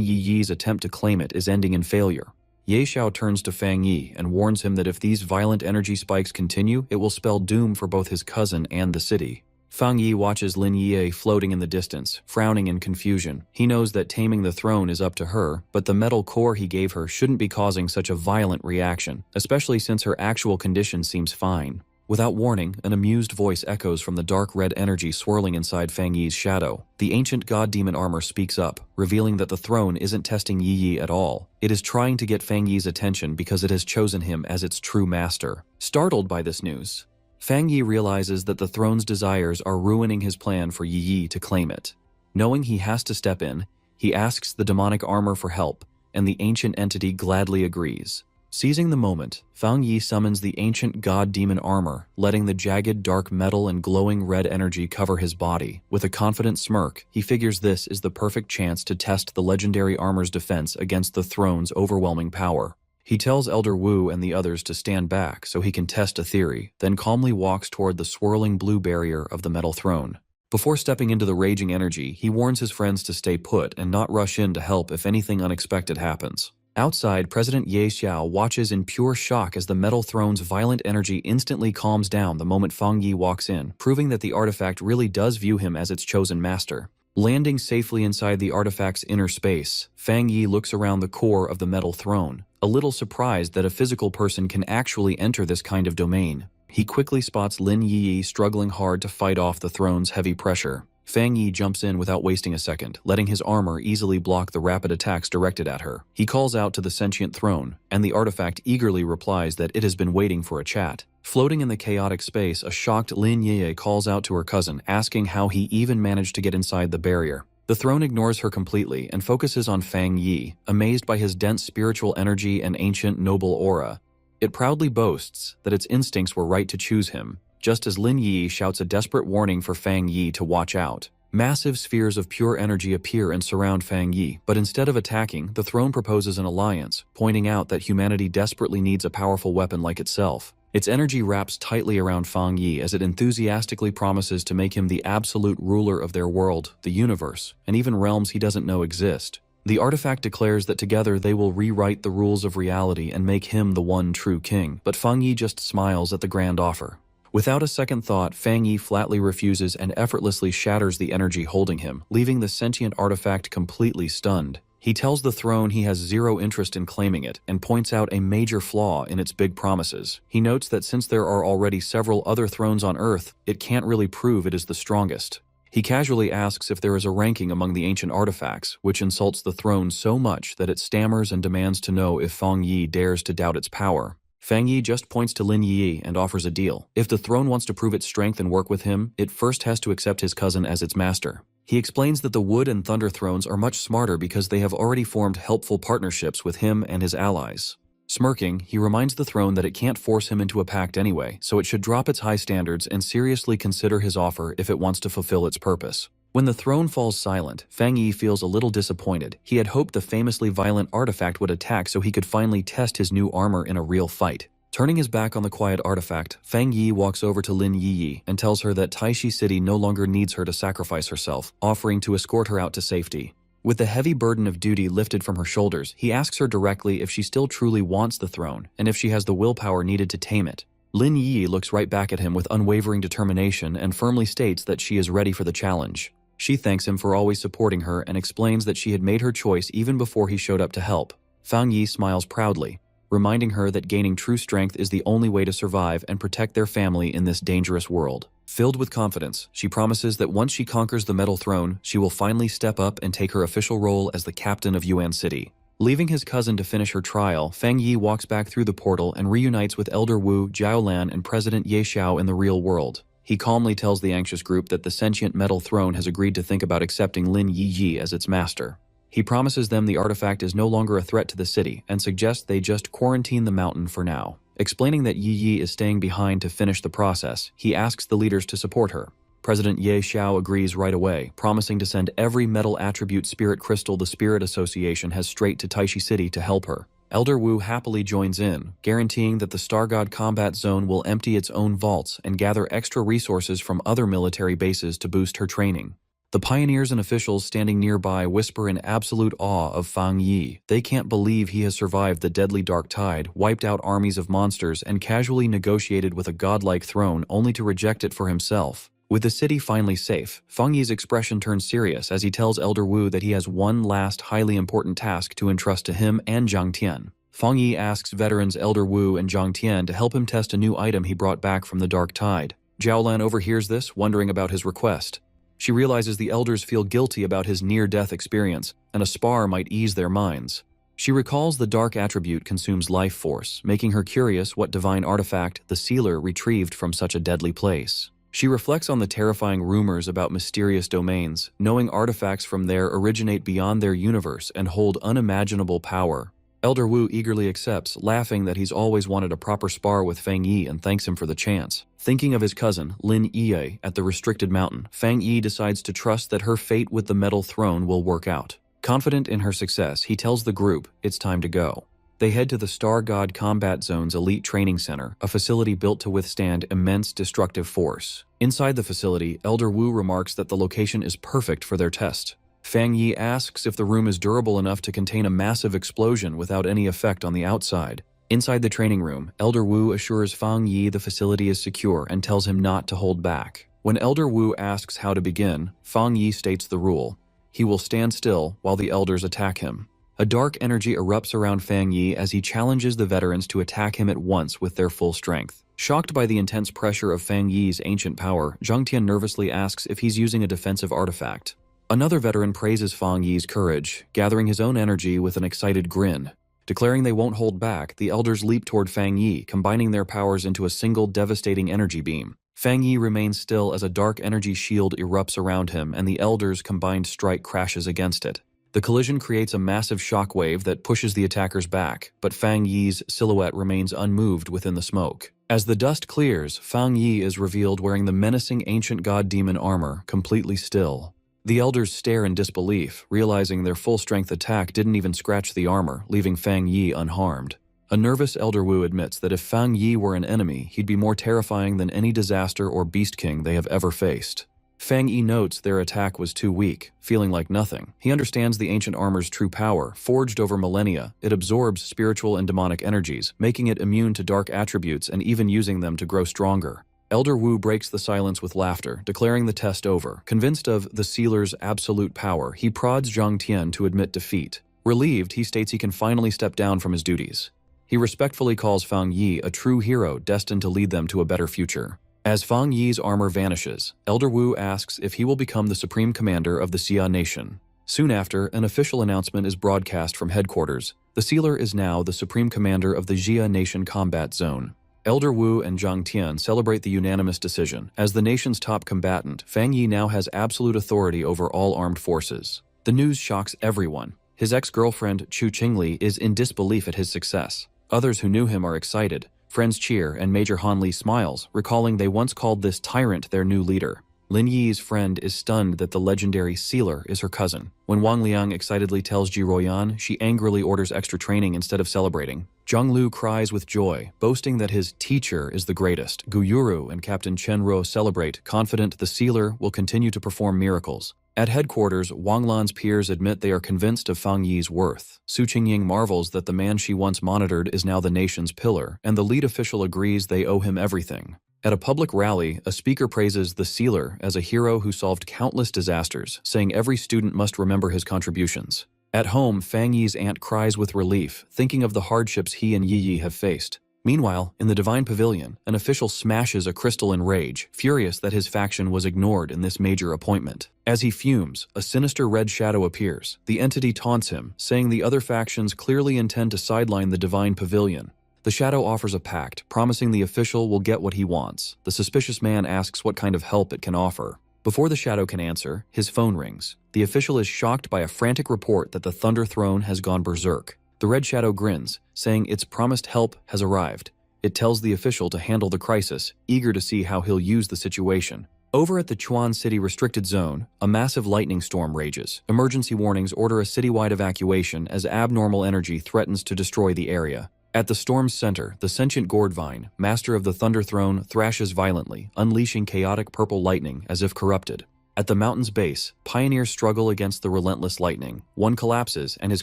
Yi's attempt to claim it is ending in failure. Ye Xiao turns to Fang Yi and warns him that if these violent energy spikes continue, it will spell doom for both his cousin and the city. Fang Yi watches Lin Yi floating in the distance, frowning in confusion. He knows that taming the throne is up to her, but the metal core he gave her shouldn't be causing such a violent reaction, especially since her actual condition seems fine. Without warning, an amused voice echoes from the dark red energy swirling inside Fang Yi's shadow. The ancient god-demon armor speaks up, revealing that the throne isn't testing Yi at all. It is trying to get Fang Yi's attention because it has chosen him as its true master. Startled by this news, Fang Yi realizes that the throne's desires are ruining his plan for Yi to claim it. Knowing he has to step in, he asks the demonic armor for help, and the ancient entity gladly agrees. Seizing the moment, Fang Yi summons the ancient god-demon armor, letting the jagged dark metal and glowing red energy cover his body. With a confident smirk, he figures this is the perfect chance to test the legendary armor's defense against the throne's overwhelming power. He tells Elder Wu and the others to stand back so he can test a theory, then calmly walks toward the swirling blue barrier of the metal throne. Before stepping into the raging energy, he warns his friends to stay put and not rush in to help if anything unexpected happens. Outside, President Ye Xiao watches in pure shock as the metal throne's violent energy instantly calms down the moment Fang Yi walks in, proving that the artifact really does view him as its chosen master. Landing safely inside the artifact's inner space, Fang Yi looks around the core of the metal throne, a little surprised that a physical person can actually enter this kind of domain. He quickly spots Lin Yi struggling hard to fight off the throne's heavy pressure. Fang Yi jumps in without wasting a second, letting his armor easily block the rapid attacks directed at her. He calls out to the sentient throne, and the artifact eagerly replies that it has been waiting for a chat. Floating in the chaotic space, a shocked Lin Yi calls out to her cousin, asking how he even managed to get inside the barrier. The throne ignores her completely and focuses on Fang Yi, amazed by his dense spiritual energy and ancient noble aura. It proudly boasts that its instincts were right to choose him, just as Lin Yi shouts a desperate warning for Fang Yi to watch out. Massive spheres of pure energy appear and surround Fang Yi, but instead of attacking, the throne proposes an alliance, pointing out that humanity desperately needs a powerful weapon like itself. Its energy wraps tightly around Fang Yi as it enthusiastically promises to make him the absolute ruler of their world, the universe, and even realms he doesn't know exist. The artifact declares that together they will rewrite the rules of reality and make him the one true king, but Fang Yi just smiles at the grand offer. Without a second thought, Fang Yi flatly refuses and effortlessly shatters the energy holding him, leaving the sentient artifact completely stunned. He tells the throne he has zero interest in claiming it and points out a major flaw in its big promises. He notes that since there are already several other thrones on Earth, it can't really prove it is the strongest. He casually asks if there is a ranking among the ancient artifacts, which insults the throne so much that it stammers and demands to know if Fang Yi dares to doubt its power. Fang Yi just points to Lin Yi and offers a deal. If the throne wants to prove its strength and work with him, it first has to accept his cousin as its master. He explains that the Wood and Thunder thrones are much smarter because they have already formed helpful partnerships with him and his allies. Smirking, he reminds the throne that it can't force him into a pact anyway, so it should drop its high standards and seriously consider his offer if it wants to fulfill its purpose. When the throne falls silent, Fang Yi feels a little disappointed. He had hoped the famously violent artifact would attack so he could finally test his new armor in a real fight. Turning his back on the quiet artifact, Fang Yi walks over to Lin Yi and tells her that Taishi City no longer needs her to sacrifice herself, offering to escort her out to safety. With the heavy burden of duty lifted from her shoulders, he asks her directly if she still truly wants the throne and if she has the willpower needed to tame it. Lin Yi looks right back at him with unwavering determination and firmly states that she is ready for the challenge. She thanks him for always supporting her and explains that she had made her choice even before he showed up to help. Fang Yi smiles proudly, reminding her that gaining true strength is the only way to survive and protect their family in this dangerous world. Filled with confidence, she promises that once she conquers the metal throne, she will finally step up and take her official role as the captain of Yuan City. Leaving his cousin to finish her trial, Fang Yi walks back through the portal and reunites with Elder Wu, Jiaolan, and President Ye Xiao in the real world. He calmly tells the anxious group that the sentient metal throne has agreed to think about accepting Lin Yi as its master. He promises them the artifact is no longer a threat to the city and suggests they just quarantine the mountain for now. Explaining that Yi is staying behind to finish the process, he asks the leaders to support her. President Ye Xiao agrees right away, promising to send every metal attribute spirit crystal the Spirit Association has straight to Taishi City to help her. Elder Wu happily joins in, guaranteeing that the Star God Combat Zone will empty its own vaults and gather extra resources from other military bases to boost her training. The pioneers and officials standing nearby whisper in absolute awe of Fang Yi. They can't believe he has survived the deadly dark tide, wiped out armies of monsters, and casually negotiated with a godlike throne only to reject it for himself. With the city finally safe, Fang Yi's expression turns serious as he tells Elder Wu that he has one last highly important task to entrust to him and Zhang Tian. Fang Yi asks veterans Elder Wu and Zhang Tian to help him test a new item he brought back from the dark tide. Jiaolan overhears this, wondering about his request. She realizes the elders feel guilty about his near-death experience, and a spar might ease their minds. She recalls the dark attribute consumes life force, making her curious what divine artifact the sealer retrieved from such a deadly place. She reflects on the terrifying rumors about mysterious domains, knowing artifacts from there originate beyond their universe and hold unimaginable power. Elder Wu eagerly accepts, laughing that he's always wanted a proper spar with Fang Yi and thanks him for the chance. Thinking of his cousin, Lin Yi, at the restricted mountain, Fang Yi decides to trust that her fate with the metal throne will work out. Confident in her success, he tells the group it's time to go. They head to the Star God Combat Zone's elite training center, a facility built to withstand immense destructive force. Inside the facility, Elder Wu remarks that the location is perfect for their test. Fang Yi asks if the room is durable enough to contain a massive explosion without any effect on the outside. Inside the training room, Elder Wu assures Fang Yi the facility is secure and tells him not to hold back. When Elder Wu asks how to begin, Fang Yi states the rule. He will stand still while the elders attack him. A dark energy erupts around Fang Yi as he challenges the veterans to attack him at once with their full strength. Shocked by the intense pressure of Fang Yi's ancient power, Zhang Tian nervously asks if he's using a defensive artifact. Another veteran praises Fang Yi's courage, gathering his own energy with an excited grin. Declaring they won't hold back, the elders leap toward Fang Yi, combining their powers into a single devastating energy beam. Fang Yi remains still as a dark energy shield erupts around him and the elders' combined strike crashes against it. The collision creates a massive shockwave that pushes the attackers back, but Fang Yi's silhouette remains unmoved within the smoke. As the dust clears, Fang Yi is revealed wearing the menacing ancient god-demon armor, completely still. The elders stare in disbelief, realizing their full-strength attack didn't even scratch the armor, leaving Fang Yi unharmed. A nervous Elder Wu admits that if Fang Yi were an enemy, he'd be more terrifying than any disaster or beast king they have ever faced. Fang Yi notes their attack was too weak, feeling like nothing. He understands the ancient armor's true power. Forged over millennia, it absorbs spiritual and demonic energies, making it immune to dark attributes and even using them to grow stronger. Elder Wu breaks the silence with laughter, declaring the test over. Convinced of the sealer's absolute power, he prods Zhang Tian to admit defeat. Relieved, he states he can finally step down from his duties. He respectfully calls Fang Yi a true hero destined to lead them to a better future. As Fang Yi's armor vanishes, Elder Wu asks if he will become the supreme commander of the Xia Nation. Soon after, an official announcement is broadcast from headquarters. The sealer is now the supreme commander of the Xia Nation combat zone. Elder Wu and Zhang Tian celebrate the unanimous decision. As the nation's top combatant, Fang Yi now has absolute authority over all armed forces. The news shocks everyone. His ex-girlfriend, Chu Qingli, is in disbelief at his success. Others who knew him are excited. Friends cheer, and Major Han Li smiles, recalling they once called this tyrant their new leader. Lin Yi's friend is stunned that the legendary sealer is her cousin. When Wang Liang excitedly tells Ji Ruoyan, she angrily orders extra training instead of celebrating. Zhang Lu cries with joy, boasting that his teacher is the greatest. Gu Yuru and Captain Chen Ro celebrate, confident the sealer will continue to perform miracles. At headquarters, Wang Lan's peers admit they are convinced of Fang Yi's worth. Su Qingying marvels that the man she once monitored is now the nation's pillar, and the lead official agrees they owe him everything. At a public rally, a speaker praises the sealer as a hero who solved countless disasters, saying every student must remember his contributions. At home, Fang Yi's aunt cries with relief, thinking of the hardships he and Yi Yi have faced. Meanwhile, in the Divine Pavilion, an official smashes a crystal in rage, furious that his faction was ignored in this major appointment. As he fumes, a sinister red shadow appears. The entity taunts him, saying the other factions clearly intend to sideline the Divine Pavilion. The shadow offers a pact, promising the official will get what he wants. The suspicious man asks what kind of help it can offer. Before the shadow can answer, his phone rings. The official is shocked by a frantic report that the Thunder Throne has gone berserk. The red shadow grins, saying its promised help has arrived. It tells the official to handle the crisis, eager to see how he'll use the situation. Over at the Chuan City Restricted Zone, a massive lightning storm rages. Emergency warnings order a citywide evacuation as abnormal energy threatens to destroy the area. At the storm's center, the sentient Gourdvine, master of the Thunder Throne, thrashes violently, unleashing chaotic purple lightning as if corrupted. At the mountain's base, pioneers struggle against the relentless lightning. One collapses, and his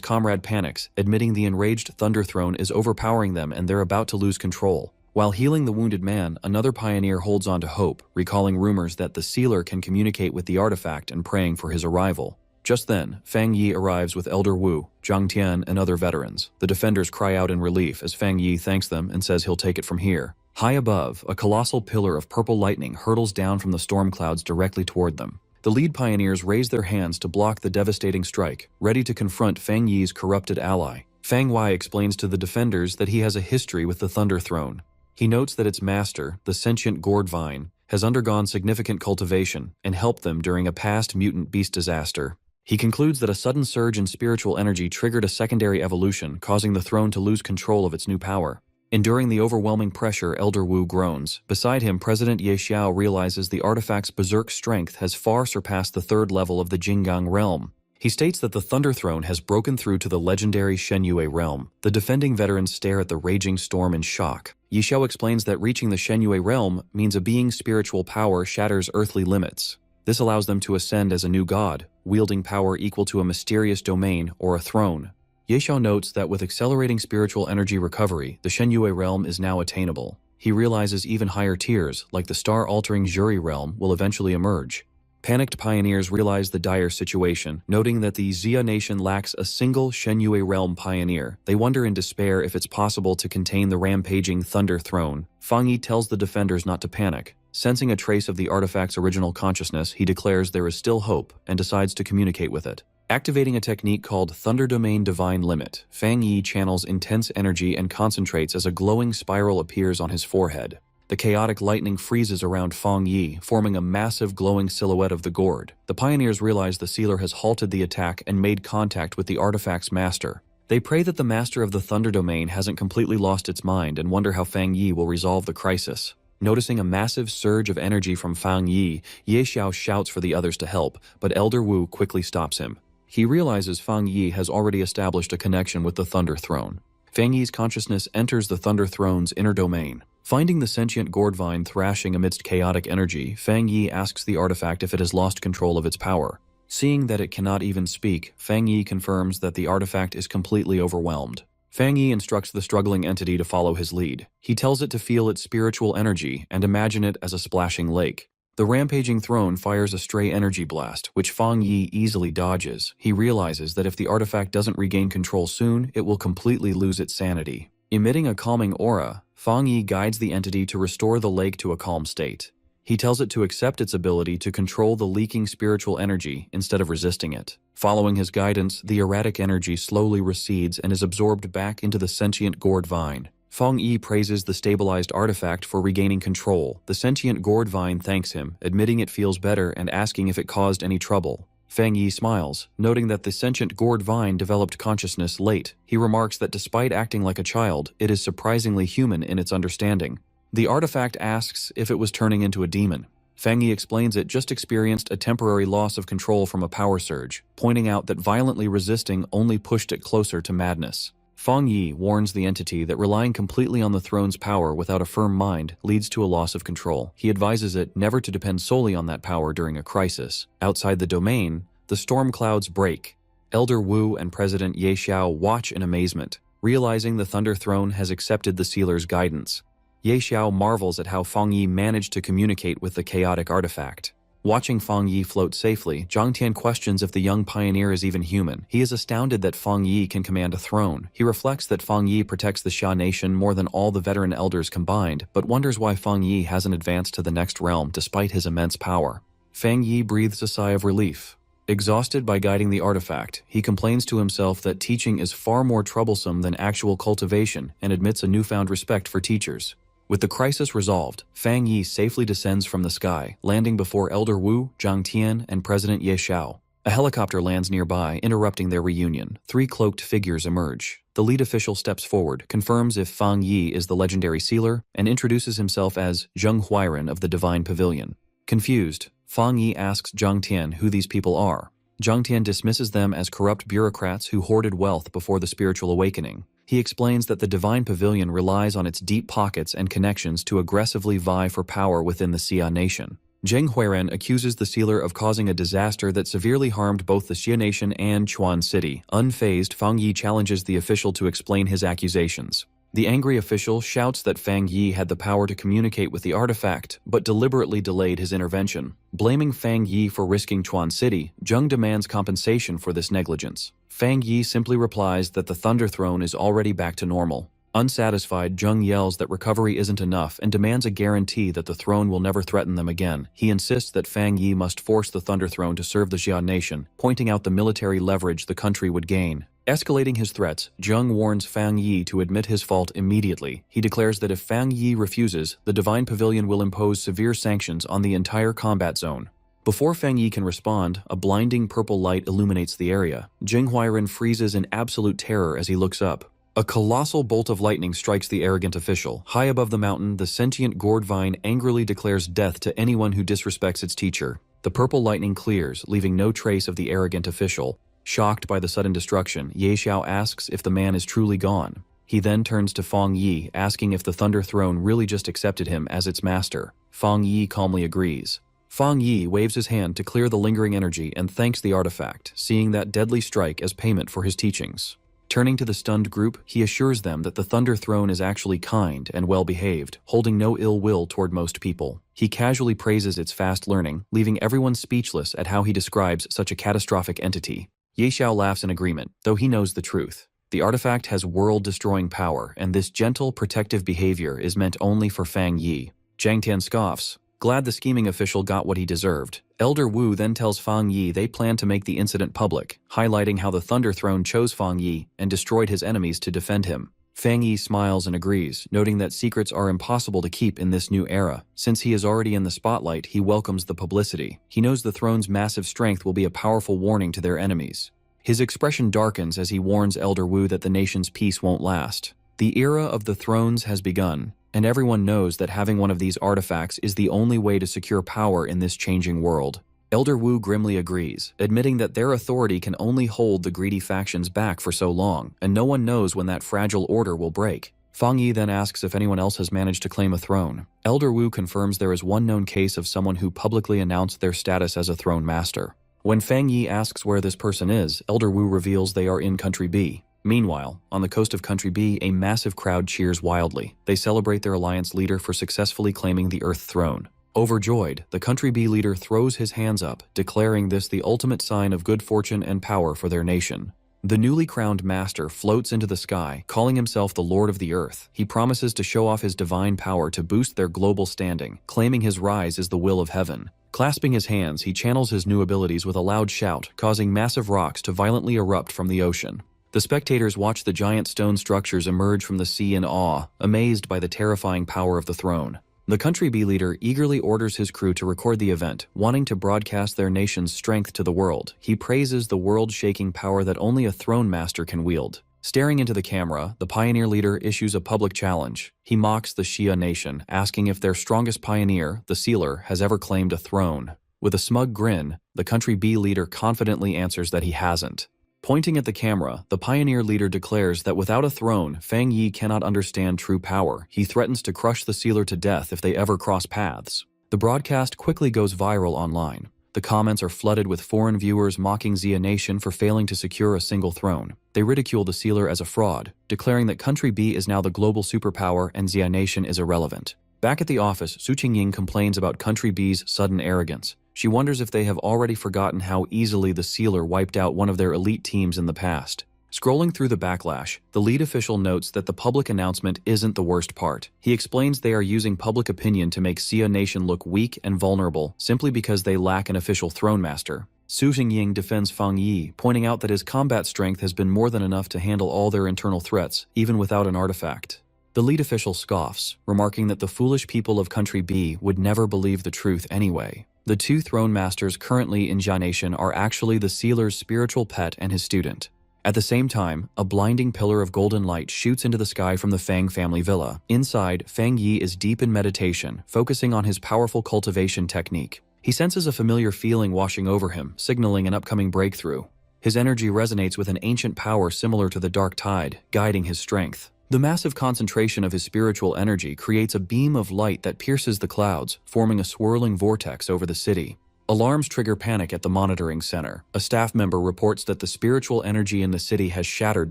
comrade panics, admitting the enraged Thunder Throne is overpowering them and they're about to lose control. While healing the wounded man, another pioneer holds on to hope, recalling rumors that the sealer can communicate with the artifact and praying for his arrival. Just then, Fang Yi arrives with Elder Wu, Zhang Tian, and other veterans. The defenders cry out in relief as Fang Yi thanks them and says he'll take it from here. High above, a colossal pillar of purple lightning hurtles down from the storm clouds directly toward them. The lead pioneers raise their hands to block the devastating strike, ready to confront Fang Yi's corrupted ally. Fang Wei explains to the defenders that he has a history with the Thunder Throne. He notes that its master, the sentient Gourdvine, has undergone significant cultivation and helped them during a past mutant beast disaster. He concludes that a sudden surge in spiritual energy triggered a secondary evolution, causing the throne to lose control of its new power. Enduring the overwhelming pressure, Elder Wu groans. Beside him, President Ye Xiao realizes the artifact's berserk strength has far surpassed the third level of the Jinggang realm. He states that the Thunder Throne has broken through to the legendary Shenyue realm. The defending veterans stare at the raging storm in shock. Ye Xiao explains that reaching the Shenyue realm means a being's spiritual power shatters earthly limits. This allows them to ascend as a new god, wielding power equal to a mysterious domain or a throne. Ye Xiao notes that with accelerating spiritual energy recovery, the Shenyue realm is now attainable. he realizes even higher tiers, like the star-altering Jury realm, will eventually emerge. Panicked pioneers realize the dire situation, noting that the Xia nation lacks a single Shenyue realm pioneer. They wonder in despair if it's possible to contain the rampaging Thunder Throne. Fang Yi tells the defenders not to panic. Sensing a trace of the artifact's original consciousness, he declares there is still hope and decides to communicate with it. Activating a technique called Thunder Domain Divine Limit, Fang Yi channels intense energy and concentrates as a glowing spiral appears on his forehead. The chaotic lightning freezes around Fang Yi, forming a massive glowing silhouette of the gourd. The pioneers realize the sealer has halted the attack and made contact with the artifact's master. They pray that the master of the Thunder Domain hasn't completely lost its mind and wonder how Fang Yi will resolve the crisis. Noticing a massive surge of energy from Fang Yi, Ye Xiao shouts for the others to help, but Elder Wu quickly stops him. He realizes Fang Yi has already established a connection with the Thunder Throne. Fang Yi's consciousness enters the Thunder Throne's inner domain. Finding the sentient gourd vine thrashing amidst chaotic energy, Fang Yi asks the artifact if it has lost control of its power. Seeing that it cannot even speak, Fang Yi confirms that the artifact is completely overwhelmed. Fang Yi instructs the struggling entity to follow his lead. He tells it to feel its spiritual energy and imagine it as a splashing lake. The rampaging throne fires a stray energy blast, which Fang Yi easily dodges. He realizes that if the artifact doesn't regain control soon, it will completely lose its sanity. Emitting a calming aura, Fang Yi guides the entity to restore the lake to a calm state. He tells it to accept its ability to control the leaking spiritual energy instead of resisting it. Following his guidance, the erratic energy slowly recedes and is absorbed back into the sentient gourd vine. Fang Yi praises the stabilized artifact for regaining control. The sentient gourd vine thanks him, admitting it feels better and asking if it caused any trouble. Fang Yi smiles, noting that the sentient gourd vine developed consciousness late. He remarks that despite acting like a child, it is surprisingly human in its understanding. The artifact asks if it was turning into a demon. Fang Yi explains it just experienced a temporary loss of control from a power surge, pointing out that violently resisting only pushed it closer to madness. Fang Yi warns the entity that relying completely on the throne's power without a firm mind leads to a loss of control. He advises it never to depend solely on that power during a crisis. Outside the domain, the storm clouds break. Elder Wu and President Ye Xiao watch in amazement, realizing the Thunder Throne has accepted the sealer's guidance. Ye Xiao marvels at how Fang Yi managed to communicate with the chaotic artifact. Watching Fang Yi float safely, Zhang Tian questions if the young pioneer is even human. He is astounded that Fang Yi can command a throne. He reflects that Fang Yi protects the Xia nation more than all the veteran elders combined, but wonders why Fang Yi hasn't advanced to the next realm despite his immense power. Fang Yi breathes a sigh of relief. Exhausted by guiding the artifact, he complains to himself that teaching is far more troublesome than actual cultivation and admits a newfound respect for teachers. With the crisis resolved, Fang Yi safely descends from the sky, landing before Elder Wu, Zhang Tian, and President Ye Xiao. A helicopter lands nearby, interrupting their reunion. Three cloaked figures emerge. The lead official steps forward, confirms if Fang Yi is the legendary sealer, and introduces himself as Zheng Huairen of the Divine Pavilion. Confused, Fang Yi asks Zhang Tian who these people are. Zhang Tian dismisses them as corrupt bureaucrats who hoarded wealth before the spiritual awakening. He explains that the Divine Pavilion relies on its deep pockets and connections to aggressively vie for power within the Xia nation. Zheng Huairen accuses the sealer of causing a disaster that severely harmed both the Xia nation and Chuan City. Unfazed, Fang Yi challenges the official to explain his accusations. The angry official shouts that Fang Yi had the power to communicate with the artifact, but deliberately delayed his intervention. Blaming Fang Yi for risking Chuan City, Zheng demands compensation for this negligence. Fang Yi simply replies that the Thunder Throne is already back to normal. Unsatisfied, Zheng yells that recovery isn't enough and demands a guarantee that the throne will never threaten them again. He insists that Fang Yi must force the Thunder Throne to serve the Xia nation, pointing out the military leverage the country would gain. Escalating his threats, Zheng warns Fang Yi to admit his fault immediately. He declares that if Fang Yi refuses, the Divine Pavilion will impose severe sanctions on the entire combat zone. Before Fang Yi can respond, a blinding purple light illuminates the area. Zheng Huairen freezes in absolute terror as he looks up. A colossal bolt of lightning strikes the arrogant official. High above the mountain, the sentient gourd vine angrily declares death to anyone who disrespects its teacher. The purple lightning clears, leaving no trace of the arrogant official. Shocked by the sudden destruction, Ye Xiao asks if the man is truly gone. He then turns to Fang Yi, asking if the Thunder Throne really just accepted him as its master. Fang Yi calmly agrees. Fang Yi waves his hand to clear the lingering energy and thanks the artifact, seeing that deadly strike as payment for his teachings. Turning to the stunned group, he assures them that the Thunder Throne is actually kind and well-behaved, holding no ill will toward most people. He casually praises its fast learning, leaving everyone speechless at how he describes such a catastrophic entity. Ye Xiao laughs in agreement, though he knows the truth. The artifact has world-destroying power, and this gentle, protective behavior is meant only for Fang Yi. Zhang Tian scoffs, glad the scheming official got what he deserved. Elder Wu then tells Fang Yi they plan to make the incident public, highlighting how the Thunder Throne chose Fang Yi and destroyed his enemies to defend him. Fang Yi smiles and agrees, noting that secrets are impossible to keep in this new era. Since he is already in the spotlight, he welcomes the publicity. He knows the throne's massive strength will be a powerful warning to their enemies. His expression darkens as he warns Elder Wu that the nation's peace won't last. The era of the thrones has begun, and everyone knows that having one of these artifacts is the only way to secure power in this changing world. Elder Wu grimly agrees, admitting that their authority can only hold the greedy factions back for so long, and no one knows when that fragile order will break. Fang Yi then asks if anyone else has managed to claim a throne. Elder Wu confirms there is one known case of someone who publicly announced their status as a throne master. When Fang Yi asks where this person is, Elder Wu reveals they are in Country B. Meanwhile, on the coast of Country B, a massive crowd cheers wildly. They celebrate their alliance leader for successfully claiming the Earth Throne. Overjoyed, the Country B leader throws his hands up, declaring this the ultimate sign of good fortune and power for their nation. The newly crowned master floats into the sky, calling himself the Lord of the Earth. He promises to show off his divine power to boost their global standing, claiming his rise is the will of heaven. Clasping his hands, he channels his new abilities with a loud shout, causing massive rocks to violently erupt from the ocean. The spectators watch the giant stone structures emerge from the sea in awe, amazed by the terrifying power of the throne. The Country B leader eagerly orders his crew to record the event, wanting to broadcast their nation's strength to the world. He praises the world-shaking power that only a throne master can wield. Staring into the camera, the pioneer leader issues a public challenge. He mocks the Xia nation, asking if their strongest pioneer, the Sealer, has ever claimed a throne. With a smug grin, the Country B leader confidently answers that he hasn't. Pointing at the camera, the pioneer leader declares that without a throne, Fang Yi cannot understand true power. He threatens to crush the Sealer to death if they ever cross paths. The broadcast quickly goes viral online. The comments are flooded with foreign viewers mocking Xia Nation for failing to secure a single throne. They ridicule the Sealer as a fraud, declaring that Country B is now the global superpower and Xia Nation is irrelevant. Back at the office, Su Qingying complains about Country B's sudden arrogance. She wonders if they have already forgotten how easily the Sealer wiped out one of their elite teams in the past. Scrolling through the backlash, the lead official notes that the public announcement isn't the worst part. He explains they are using public opinion to make Xia Nation look weak and vulnerable simply because they lack an official throne master. Su Qingying defends Fang Yi, pointing out that his combat strength has been more than enough to handle all their internal threats, even without an artifact. The lead official scoffs, remarking that the foolish people of Country B would never believe the truth anyway. The two throne masters currently in Xia Nation are actually the Sealer's spiritual pet and his student. At the same time, a blinding pillar of golden light shoots into the sky from the Fang family villa. Inside, Fang Yi is deep in meditation, focusing on his powerful cultivation technique. He senses a familiar feeling washing over him, signaling an upcoming breakthrough. His energy resonates with an ancient power similar to the dark tide, guiding his strength. The massive concentration of his spiritual energy creates a beam of light that pierces the clouds, forming a swirling vortex over the city. Alarms trigger panic at the monitoring center. A staff member reports that the spiritual energy in the city has shattered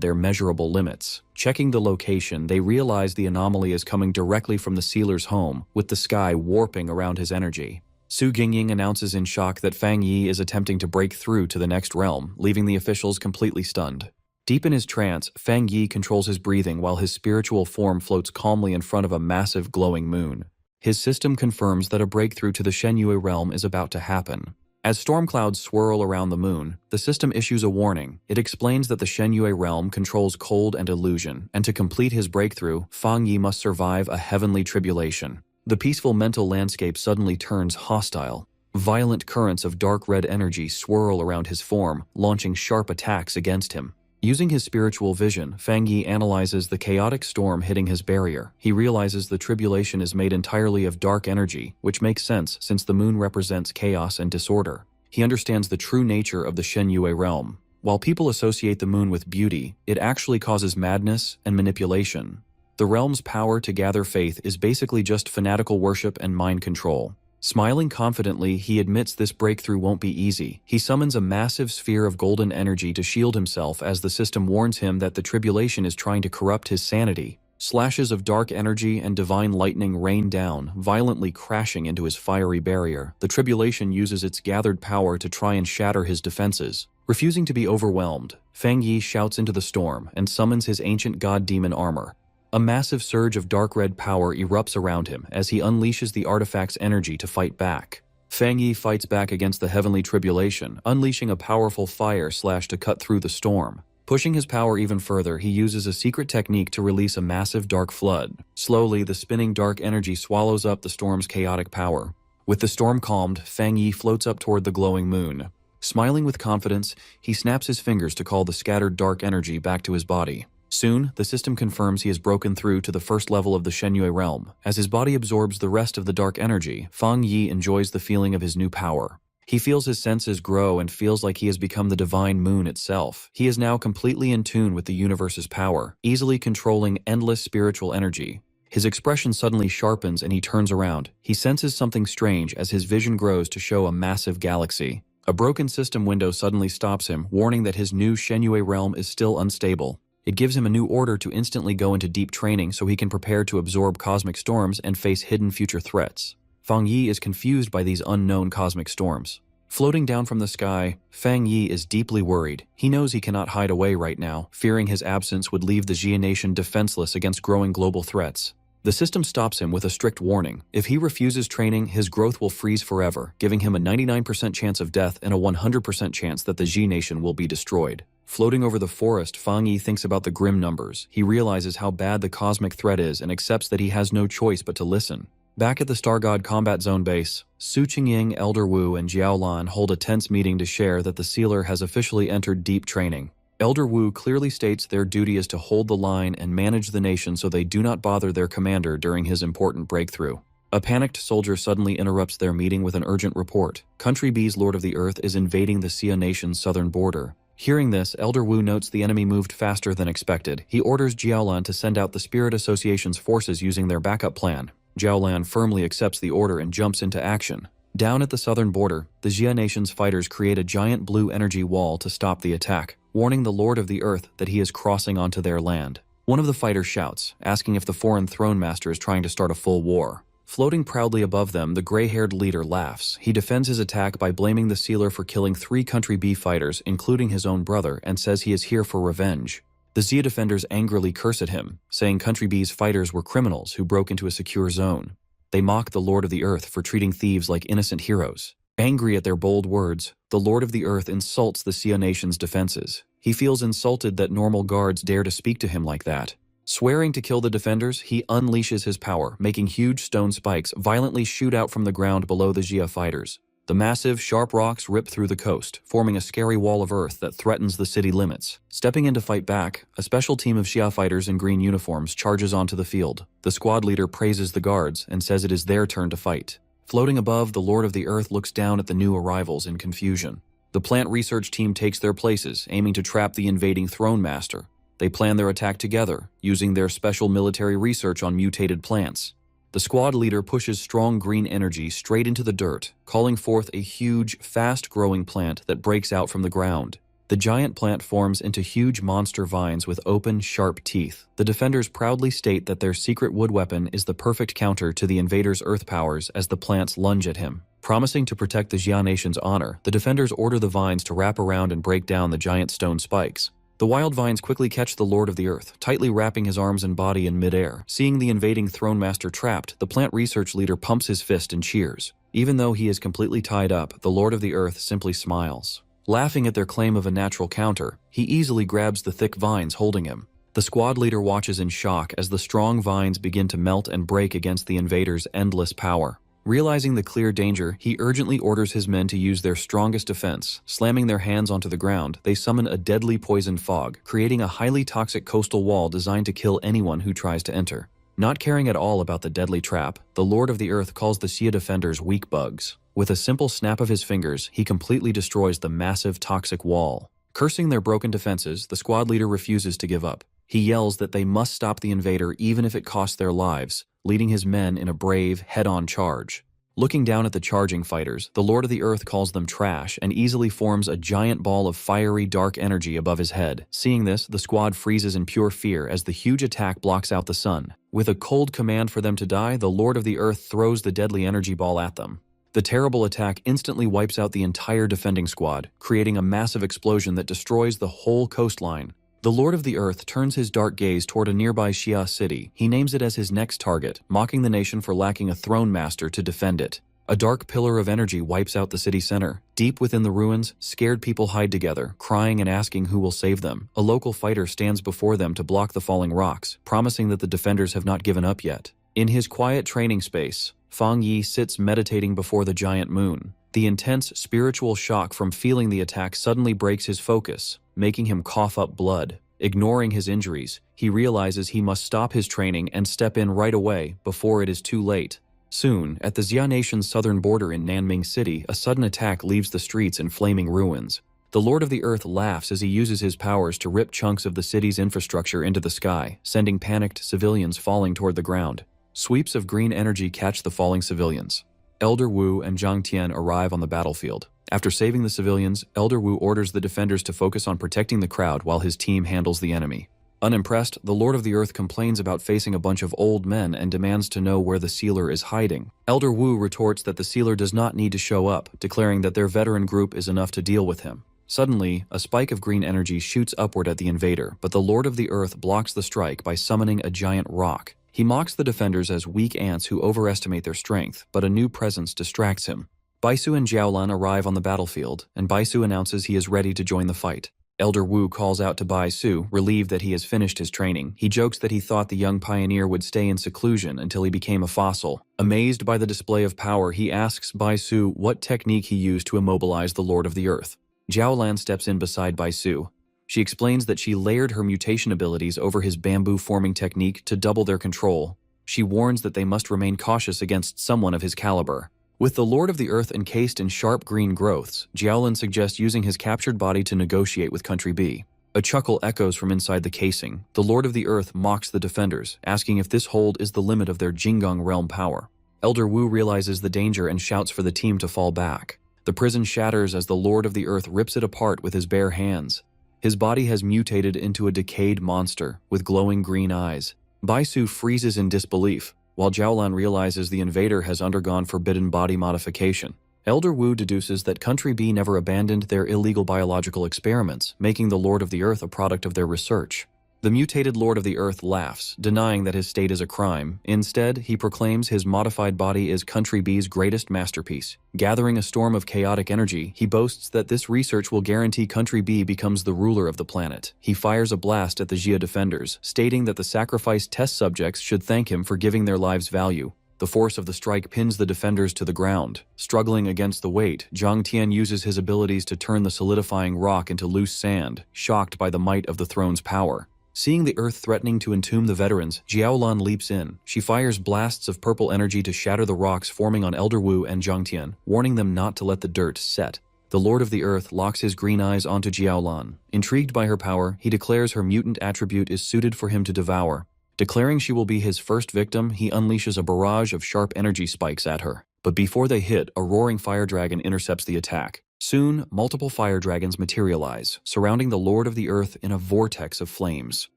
their measurable limits. Checking the location, they realize the anomaly is coming directly from the Sealer's home, with the sky warping around his energy. Su Qingying announces in shock that Fang Yi is attempting to break through to the next realm, leaving the officials completely stunned. Deep in his trance, Fang Yi controls his breathing while his spiritual form floats calmly in front of a massive glowing moon. His system confirms that a breakthrough to the Shenyue realm is about to happen. As storm clouds swirl around the moon, the system issues a warning. It explains that the Shenyue realm controls cold and illusion, and to complete his breakthrough, Fang Yi must survive a heavenly tribulation. The peaceful mental landscape suddenly turns hostile. Violent currents of dark red energy swirl around his form, launching sharp attacks against him. Using his spiritual vision, Fang Yi analyzes the chaotic storm hitting his barrier. He realizes the tribulation is made entirely of dark energy, which makes sense since the moon represents chaos and disorder. He understands the true nature of the Shenyue realm. While people associate the moon with beauty, it actually causes madness and manipulation. The realm's power to gather faith is basically just fanatical worship and mind control. Smiling confidently, he admits this breakthrough won't be easy. He summons a massive sphere of golden energy to shield himself as the system warns him that the tribulation is trying to corrupt his sanity. Slashes of dark energy and divine lightning rain down, violently crashing into his fiery barrier. The tribulation uses its gathered power to try and shatter his defenses. Refusing to be overwhelmed, Fang Yi shouts into the storm and summons his ancient god-demon armor. A massive surge of dark red power erupts around him as he unleashes the artifact's energy to fight back. Fang Yi fights back against the heavenly tribulation, unleashing a powerful fire slash to cut through the storm. Pushing his power even further, he uses a secret technique to release a massive dark flood. Slowly, the spinning dark energy swallows up the storm's chaotic power. With the storm calmed, Fang Yi floats up toward the glowing moon. Smiling with confidence, he snaps his fingers to call the scattered dark energy back to his body. Soon, the system confirms he has broken through to the first level of the Shenyue realm. As his body absorbs the rest of the dark energy, Fang Yi enjoys the feeling of his new power. He feels his senses grow and feels like he has become the divine moon itself. He is now completely in tune with the universe's power, easily controlling endless spiritual energy. His expression suddenly sharpens and he turns around. He senses something strange as his vision grows to show a massive galaxy. A broken system window suddenly stops him, warning that his new Shenyue realm is still unstable. It gives him a new order to instantly go into deep training so he can prepare to absorb cosmic storms and face hidden future threats. Fang Yi is confused by these unknown cosmic storms. Floating down from the sky, Fang Yi is deeply worried. He knows he cannot hide away right now, fearing his absence would leave the Jia nation defenseless against growing global threats. The system stops him with a strict warning. If he refuses training, his growth will freeze forever, giving him a 99% chance of death and a 100% chance that the Jia nation will be destroyed. Floating over the forest, Fang Yi thinks about the grim numbers. He realizes how bad the cosmic threat is and accepts that he has no choice but to listen. Back at the Star God Combat Zone base, Su Qingying, Elder Wu, and Jiaolan hold a tense meeting to share that the sealer has officially entered deep training. Elder Wu clearly states their duty is to hold the line and manage the nation so they do not bother their commander during his important breakthrough. A panicked soldier suddenly interrupts their meeting with an urgent report. Country B's Lord of the Earth is invading the Xia nation's southern border. Hearing this, Elder Wu notes the enemy moved faster than expected. He orders Jiaolan to send out the Spirit Association's forces using their backup plan. Jiaolan firmly accepts the order and jumps into action. Down at the southern border, the Jia nation's fighters create a giant blue energy wall to stop the attack, warning the Lord of the Earth that he is crossing onto their land. One of the fighters shouts, asking if the foreign throne master is trying to start a full war. Floating proudly above them, the gray-haired leader laughs. He defends his attack by blaming the sealer for killing 3 Country B fighters, including his own brother, and says he is here for revenge. The Xia defenders angrily curse at him, saying Country B's fighters were criminals who broke into a secure zone. They mock the Lord of the Earth for treating thieves like innocent heroes. Angry at their bold words, the Lord of the Earth insults the Xia nation's defenses. He feels insulted that normal guards dare to speak to him like that. Swearing to kill the defenders, he unleashes his power, making huge stone spikes violently shoot out from the ground below the Jia fighters. The massive, sharp rocks rip through the coast, forming a scary wall of earth that threatens the city limits. Stepping in to fight back, a special team of Xia fighters in green uniforms charges onto the field. The squad leader praises the guards and says it is their turn to fight. Floating above, the Lord of the Earth looks down at the new arrivals in confusion. The plant research team takes their places, aiming to trap the invading throne master. They plan their attack together, using their special military research on mutated plants. The squad leader pushes strong green energy straight into the dirt, calling forth a huge, fast-growing plant that breaks out from the ground. The giant plant forms into huge monster vines with open, sharp teeth. The defenders proudly state that their secret wood weapon is the perfect counter to the invader's earth powers as the plants lunge at him. Promising to protect the Jia nation's honor, the defenders order the vines to wrap around and break down the giant stone spikes. The wild vines quickly catch the Lord of the Earth, tightly wrapping his arms and body in midair. Seeing the invading throne master trapped, the plant research leader pumps his fist and cheers. Even though he is completely tied up, the Lord of the Earth simply smiles. Laughing at their claim of a natural counter, he easily grabs the thick vines holding him. The squad leader watches in shock as the strong vines begin to melt and break against the invader's endless power. Realizing the clear danger, he urgently orders his men to use their strongest defense. Slamming their hands onto the ground, they summon a deadly poison fog, creating a highly toxic coastal wall designed to kill anyone who tries to enter. Not caring at all about the deadly trap, the Lord of the Earth calls the Xia defenders weak bugs. With a simple snap of his fingers, he completely destroys the massive toxic wall. Cursing their broken defenses, the squad leader refuses to give up. He yells that they must stop the invader even if it costs their lives, leading his men in a brave, head-on charge. Looking down at the charging fighters, the Lord of the Earth calls them trash and easily forms a giant ball of fiery dark energy above his head. Seeing this, the squad freezes in pure fear as the huge attack blocks out the sun. With a cold command for them to die, the Lord of the Earth throws the deadly energy ball at them. The terrible attack instantly wipes out the entire defending squad, creating a massive explosion that destroys the whole coastline. The Lord of the Earth turns his dark gaze toward a nearby Xia city. He names it as his next target, mocking the nation for lacking a throne master to defend it. A dark pillar of energy wipes out the city center. Deep within the ruins, scared people hide together, crying and asking who will save them. A local fighter stands before them to block the falling rocks, promising that the defenders have not given up yet. In his quiet training space, Fang Yi sits meditating before the giant moon. The intense spiritual shock from feeling the attack suddenly breaks his focus, making him cough up blood. Ignoring his injuries, he realizes he must stop his training and step in right away before it is too late. Soon, at the Xia Nation's southern border in Nanming City, a sudden attack leaves the streets in flaming ruins. The Lord of the Earth laughs as he uses his powers to rip chunks of the city's infrastructure into the sky, sending panicked civilians falling toward the ground. Sweeps of green energy catch the falling civilians. Elder Wu and Zhang Tian arrive on the battlefield. After saving the civilians, Elder Wu orders the defenders to focus on protecting the crowd while his team handles the enemy. Unimpressed, the Lord of the Earth complains about facing a bunch of old men and demands to know where the sealer is hiding. Elder Wu retorts that the sealer does not need to show up, declaring that their veteran group is enough to deal with him. Suddenly, a spike of green energy shoots upward at the invader, but the Lord of the Earth blocks the strike by summoning a giant rock. He mocks the defenders as weak ants who overestimate their strength, but a new presence distracts him. Baisu and Jiaolan arrive on the battlefield, and Baisu announces he is ready to join the fight. Elder Wu calls out to Baisu, relieved that he has finished his training. He jokes that he thought the young pioneer would stay in seclusion until he became a fossil. Amazed by the display of power, he asks Baisu what technique he used to immobilize the Lord of the Earth. Jiaolan steps in beside Baisu. She explains that she layered her mutation abilities over his bamboo forming technique to double their control. She warns that they must remain cautious against someone of his caliber. With the Lord of the Earth encased in sharp green growths, Jiaolan suggests using his captured body to negotiate with Country B. A chuckle echoes from inside the casing. The Lord of the Earth mocks the defenders, asking if this hold is the limit of their Jinggang realm power. Elder Wu realizes the danger and shouts for the team to fall back. The prison shatters as the Lord of the Earth rips it apart with his bare hands. His body has mutated into a decayed monster with glowing green eyes. Baisu freezes in disbelief, while Jiaolan realizes the invader has undergone forbidden body modification. Elder Wu deduces that Country B never abandoned their illegal biological experiments, making the Lord of the Earth a product of their research. The mutated Lord of the Earth laughs, denying that his state is a crime. Instead, he proclaims his modified body is Country B's greatest masterpiece. Gathering a storm of chaotic energy, he boasts that this research will guarantee Country B becomes the ruler of the planet. He fires a blast at the Xia defenders, stating that the sacrificed test subjects should thank him for giving their lives value. The force of the strike pins the defenders to the ground. Struggling against the weight, Zhang Tian uses his abilities to turn the solidifying rock into loose sand, shocked by the might of the throne's power. Seeing the earth threatening to entomb the veterans, Jiaolan leaps in. She fires blasts of purple energy to shatter the rocks forming on Elder Wu and Zhang Tian, warning them not to let the dirt set. The Lord of the Earth locks his green eyes onto Jiaolan. Intrigued by her power, he declares her mutant attribute is suited for him to devour. Declaring she will be his first victim, he unleashes a barrage of sharp energy spikes at her. But before they hit, a roaring fire dragon intercepts the attack. Soon, multiple fire dragons materialize, surrounding the Lord of the Earth in a vortex of flames.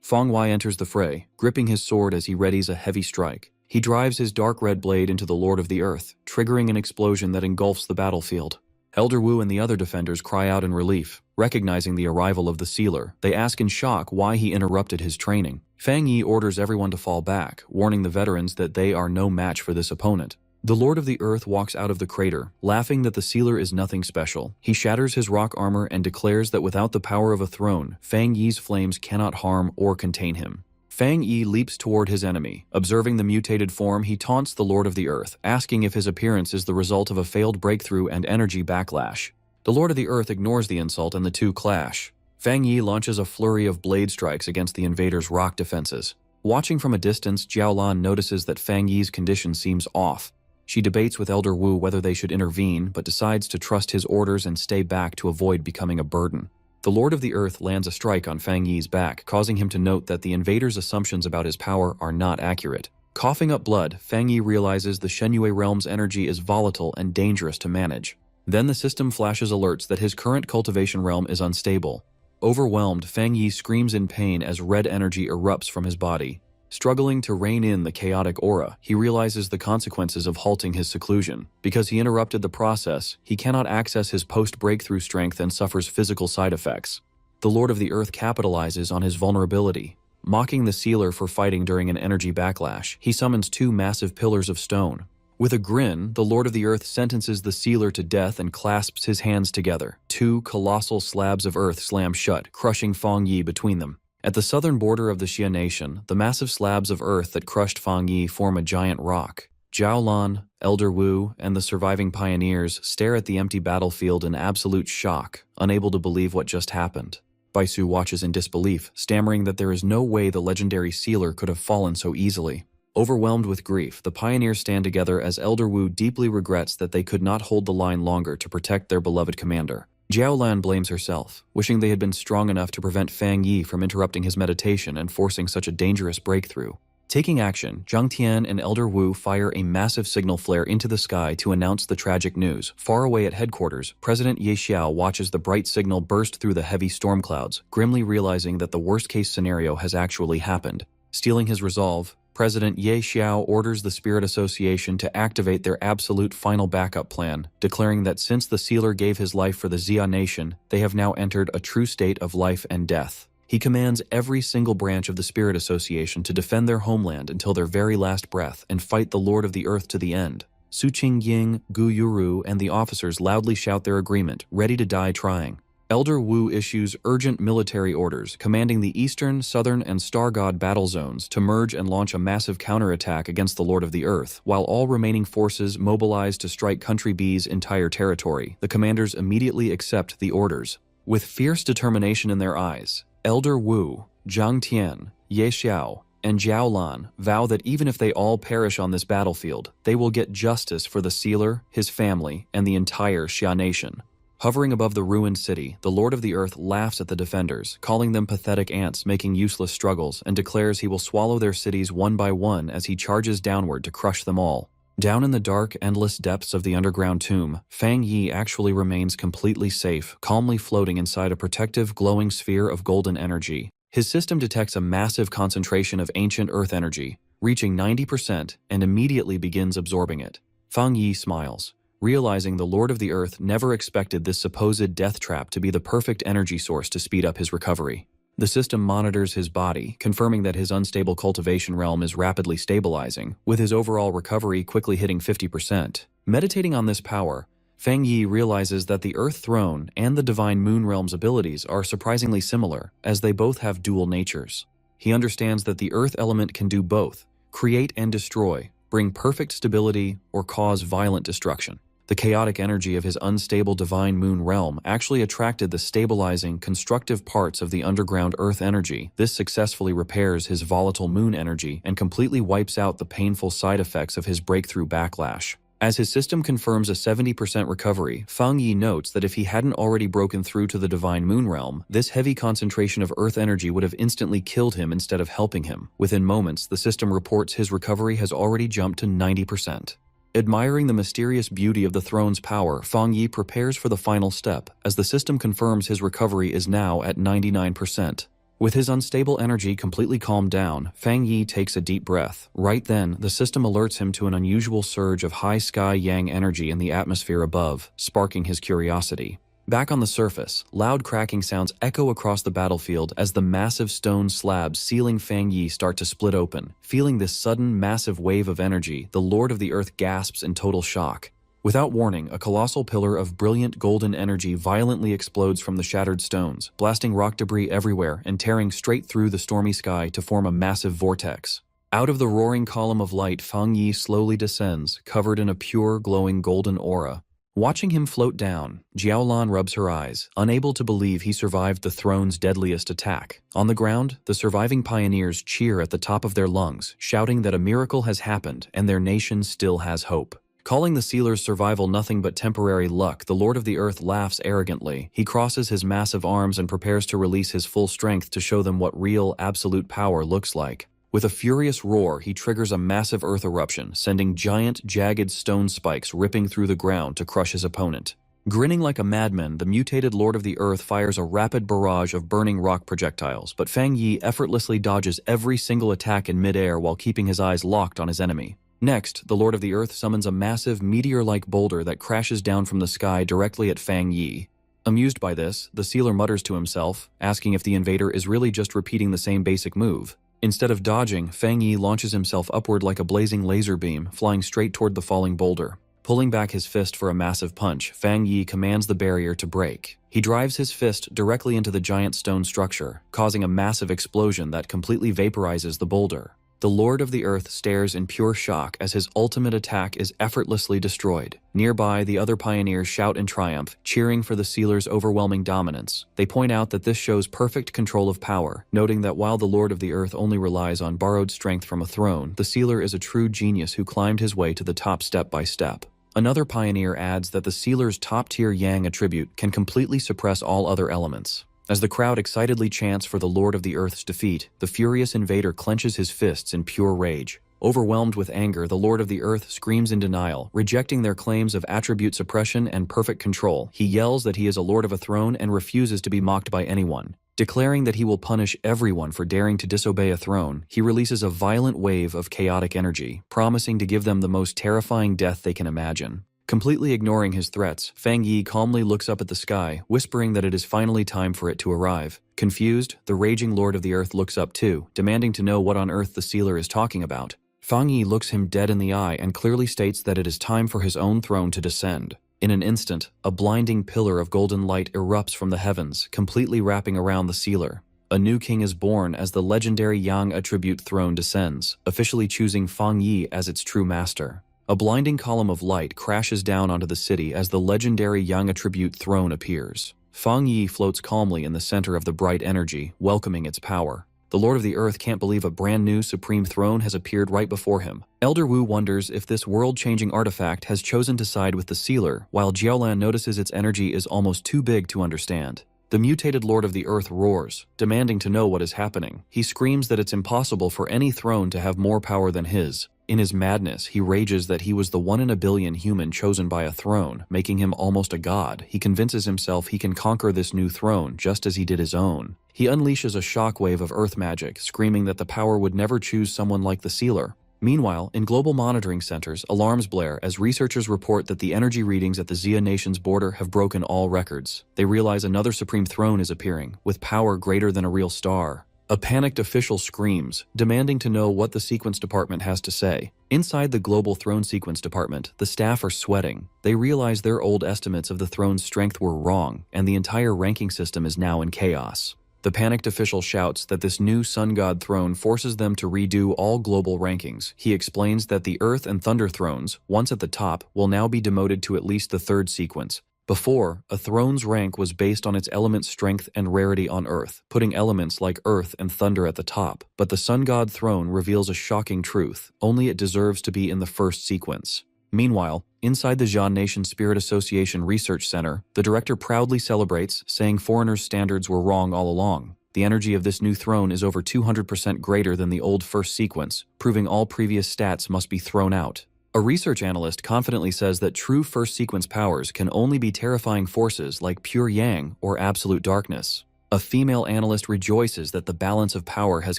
Feng Wei enters the fray, gripping his sword as he readies a heavy strike. He drives his dark red blade into the Lord of the Earth, triggering an explosion that engulfs the battlefield. Elder Wu and the other defenders cry out in relief. Recognizing the arrival of the sealer, they ask in shock why he interrupted his training. Fang Yi orders everyone to fall back, warning the veterans that they are no match for this opponent. The Lord of the Earth walks out of the crater, laughing that the sealer is nothing special. He shatters his rock armor and declares that without the power of a throne, Fang Yi's flames cannot harm or contain him. Fang Yi leaps toward his enemy. Observing the mutated form, he taunts the Lord of the Earth, asking if his appearance is the result of a failed breakthrough and energy backlash. The Lord of the Earth ignores the insult and the two clash. Fang Yi launches a flurry of blade strikes against the invader's rock defenses. Watching from a distance, Jiaolan notices that Fang Yi's condition seems off. She debates with Elder Wu whether they should intervene, but decides to trust his orders and stay back to avoid becoming a burden. The Lord of the Earth lands a strike on Fang Yi's back, causing him to note that the invader's assumptions about his power are not accurate. Coughing up blood, Fang Yi realizes the Shenyue realm's energy is volatile and dangerous to manage. Then the system flashes alerts that his current cultivation realm is unstable. Overwhelmed, Fang Yi screams in pain as red energy erupts from his body. Struggling to rein in the chaotic aura, he realizes the consequences of halting his seclusion. Because he interrupted the process, he cannot access his post-breakthrough strength and suffers physical side effects. The Lord of the Earth capitalizes on his vulnerability. Mocking the sealer for fighting during an energy backlash, he summons 2 massive pillars of stone. With a grin, the Lord of the Earth sentences the sealer to death and clasps his hands together. 2 colossal slabs of earth slam shut, crushing Fang Yi between them. At the southern border of the Xia Nation, the massive slabs of earth that crushed Fang Yi form a giant rock. Jiaolan, Elder Wu, and the surviving pioneers stare at the empty battlefield in absolute shock, unable to believe what just happened. Baisu watches in disbelief, stammering that there is no way the legendary sealer could have fallen so easily. Overwhelmed with grief, the pioneers stand together as Elder Wu deeply regrets that they could not hold the line longer to protect their beloved commander. Jiaolan blames herself, wishing they had been strong enough to prevent Fang Yi from interrupting his meditation and forcing such a dangerous breakthrough. Taking action, Zhang Tian and Elder Wu fire a massive signal flare into the sky to announce the tragic news. Far away at headquarters, President Ye Xiao watches the bright signal burst through the heavy storm clouds, grimly realizing that the worst-case scenario has actually happened. Stealing his resolve, President Ye Xiao orders the Spirit Association to activate their absolute final backup plan, declaring that since the sealer gave his life for the Xia Nation, they have now entered a true state of life and death. He commands every single branch of the Spirit Association to defend their homeland until their very last breath and fight the Lord of the Earth to the end. Su Qingying, Gu Yuru, and the officers loudly shout their agreement, ready to die trying. Elder Wu issues urgent military orders, commanding the Eastern, Southern, and Star God battle zones to merge and launch a massive counterattack against the Lord of the Earth, while all remaining forces mobilize to strike Country B's entire territory. The commanders immediately accept the orders. With fierce determination in their eyes, Elder Wu, Zhang Tian, Ye Xiao, and Jiaolan vow that even if they all perish on this battlefield, they will get justice for the sealer, his family, and the entire Xia Nation. Hovering above the ruined city, the Lord of the Earth laughs at the defenders, calling them pathetic ants making useless struggles, and declares he will swallow their cities one by one as he charges downward to crush them all. Down in the dark, endless depths of the underground tomb, Fang Yi actually remains completely safe, calmly floating inside a protective, glowing sphere of golden energy. His system detects a massive concentration of ancient earth energy, reaching 90%, and immediately begins absorbing it. Fang Yi smiles, realizing the Lord of the Earth never expected this supposed death trap to be the perfect energy source to speed up his recovery. The system monitors his body, confirming that his unstable cultivation realm is rapidly stabilizing, with his overall recovery quickly hitting 50%. Meditating on this power, Fang Yi realizes that the Earth Throne and the Divine Moon Realm's abilities are surprisingly similar, as they both have dual natures. He understands that the Earth element can do both, create and destroy, bring perfect stability, or cause violent destruction. The chaotic energy of his unstable Divine Moon realm actually attracted the stabilizing, constructive parts of the underground Earth energy. This successfully repairs his volatile Moon energy and completely wipes out the painful side effects of his breakthrough backlash. As his system confirms a 70% recovery, Fang Yi notes that if he hadn't already broken through to the Divine Moon realm, this heavy concentration of Earth energy would have instantly killed him instead of helping him. Within moments, the system reports his recovery has already jumped to 90%. Admiring the mysterious beauty of the throne's power, Fang Yi prepares for the final step, as the system confirms his recovery is now at 99%. With his unstable energy completely calmed down, Fang Yi takes a deep breath. Right then, the system alerts him to an unusual surge of high sky yang energy in the atmosphere above, sparking his curiosity. Back on the surface, loud cracking sounds echo across the battlefield as the massive stone slabs sealing Fang Yi start to split open. Feeling this sudden, massive wave of energy, the Lord of the Earth gasps in total shock. Without warning, a colossal pillar of brilliant golden energy violently explodes from the shattered stones, blasting rock debris everywhere and tearing straight through the stormy sky to form a massive vortex. Out of the roaring column of light, Fang Yi slowly descends, covered in a pure, glowing golden aura. Watching him float down, Jiaolan rubs her eyes, unable to believe he survived the throne's deadliest attack. On the ground, the surviving pioneers cheer at the top of their lungs, shouting that a miracle has happened and their nation still has hope. Calling the sealer's survival nothing but temporary luck, the Lord of the Earth laughs arrogantly. He crosses his massive arms and prepares to release his full strength to show them what real, absolute power looks like. With a furious roar, he triggers a massive earth eruption, sending giant, jagged stone spikes ripping through the ground to crush his opponent. Grinning like a madman, the mutated Lord of the Earth fires a rapid barrage of burning rock projectiles, but Fang Yi effortlessly dodges every single attack in midair while keeping his eyes locked on his enemy. Next, the Lord of the Earth summons a massive, meteor-like boulder that crashes down from the sky directly at Fang Yi. Amused by this, the sealer mutters to himself, asking if the invader is really just repeating the same basic move. Instead of dodging, Fang Yi launches himself upward like a blazing laser beam, flying straight toward the falling boulder. Pulling back his fist for a massive punch, Fang Yi commands the barrier to break. He drives his fist directly into the giant stone structure, causing a massive explosion that completely vaporizes the boulder. The Lord of the Earth stares in pure shock as his ultimate attack is effortlessly destroyed. Nearby, the other pioneers shout in triumph, cheering for the sealer's overwhelming dominance. They point out that this shows perfect control of power, noting that while the Lord of the Earth only relies on borrowed strength from a throne, the sealer is a true genius who climbed his way to the top step by step. Another pioneer adds that the sealer's top-tier yang attribute can completely suppress all other elements. As the crowd excitedly chants for the Lord of the Earth's defeat, the furious invader clenches his fists in pure rage. Overwhelmed with anger, the Lord of the Earth screams in denial, rejecting their claims of attribute suppression and perfect control. He yells that he is a lord of a throne and refuses to be mocked by anyone. Declaring that he will punish everyone for daring to disobey a throne, he releases a violent wave of chaotic energy, promising to give them the most terrifying death they can imagine. Completely ignoring his threats, Fang Yi calmly looks up at the sky, whispering that it is finally time for it to arrive. Confused, the raging Lord of the Earth looks up too, demanding to know what on earth the sealer is talking about. Fang Yi looks him dead in the eye and clearly states that it is time for his own throne to descend. In an instant, a blinding pillar of golden light erupts from the heavens, completely wrapping around the sealer. A new king is born as the legendary Yang attribute throne descends, officially choosing Fang Yi as its true master. A blinding column of light crashes down onto the city as the legendary Yang attribute throne appears. Fang Yi floats calmly in the center of the bright energy, welcoming its power. The Lord of the Earth can't believe a brand new supreme throne has appeared right before him. Elder Wu wonders if this world-changing artifact has chosen to side with the sealer, while Jiaolan notices its energy is almost too big to understand. The mutated Lord of the Earth roars, demanding to know what is happening. He screams that it's impossible for any throne to have more power than his. In his madness, he rages that he was the 1 in a billion human chosen by a throne, making him almost a god. He convinces himself he can conquer this new throne just as he did his own. He unleashes a shockwave of earth magic, screaming that the power would never choose someone like the sealer. Meanwhile, in global monitoring centers, alarms blare as researchers report that the energy readings at the Xia nation's border have broken all records. They realize another supreme throne is appearing, with power greater than a real star. A panicked official screams, demanding to know what the sequence department has to say. Inside the global throne sequence department, the staff are sweating. They realize their old estimates of the throne's strength were wrong, and the entire ranking system is now in chaos. The panicked official shouts that this new sun god throne forces them to redo all global rankings. He explains that the Earth and Thunder thrones, once at the top, will now be demoted to at least the 3rd sequence. Before, a throne's rank was based on its element strength and rarity on Earth, putting elements like Earth and Thunder at the top. But the Sun God throne reveals a shocking truth: only it deserves to be in the 1st sequence. Meanwhile, inside the Jian Nation Spirit Association Research Center, the director proudly celebrates, saying foreigners' standards were wrong all along. The energy of this new throne is over 200% greater than the old 1st sequence, proving all previous stats must be thrown out. A research analyst confidently says that true 1st sequence powers can only be terrifying forces like pure yang or absolute darkness. A female analyst rejoices that the balance of power has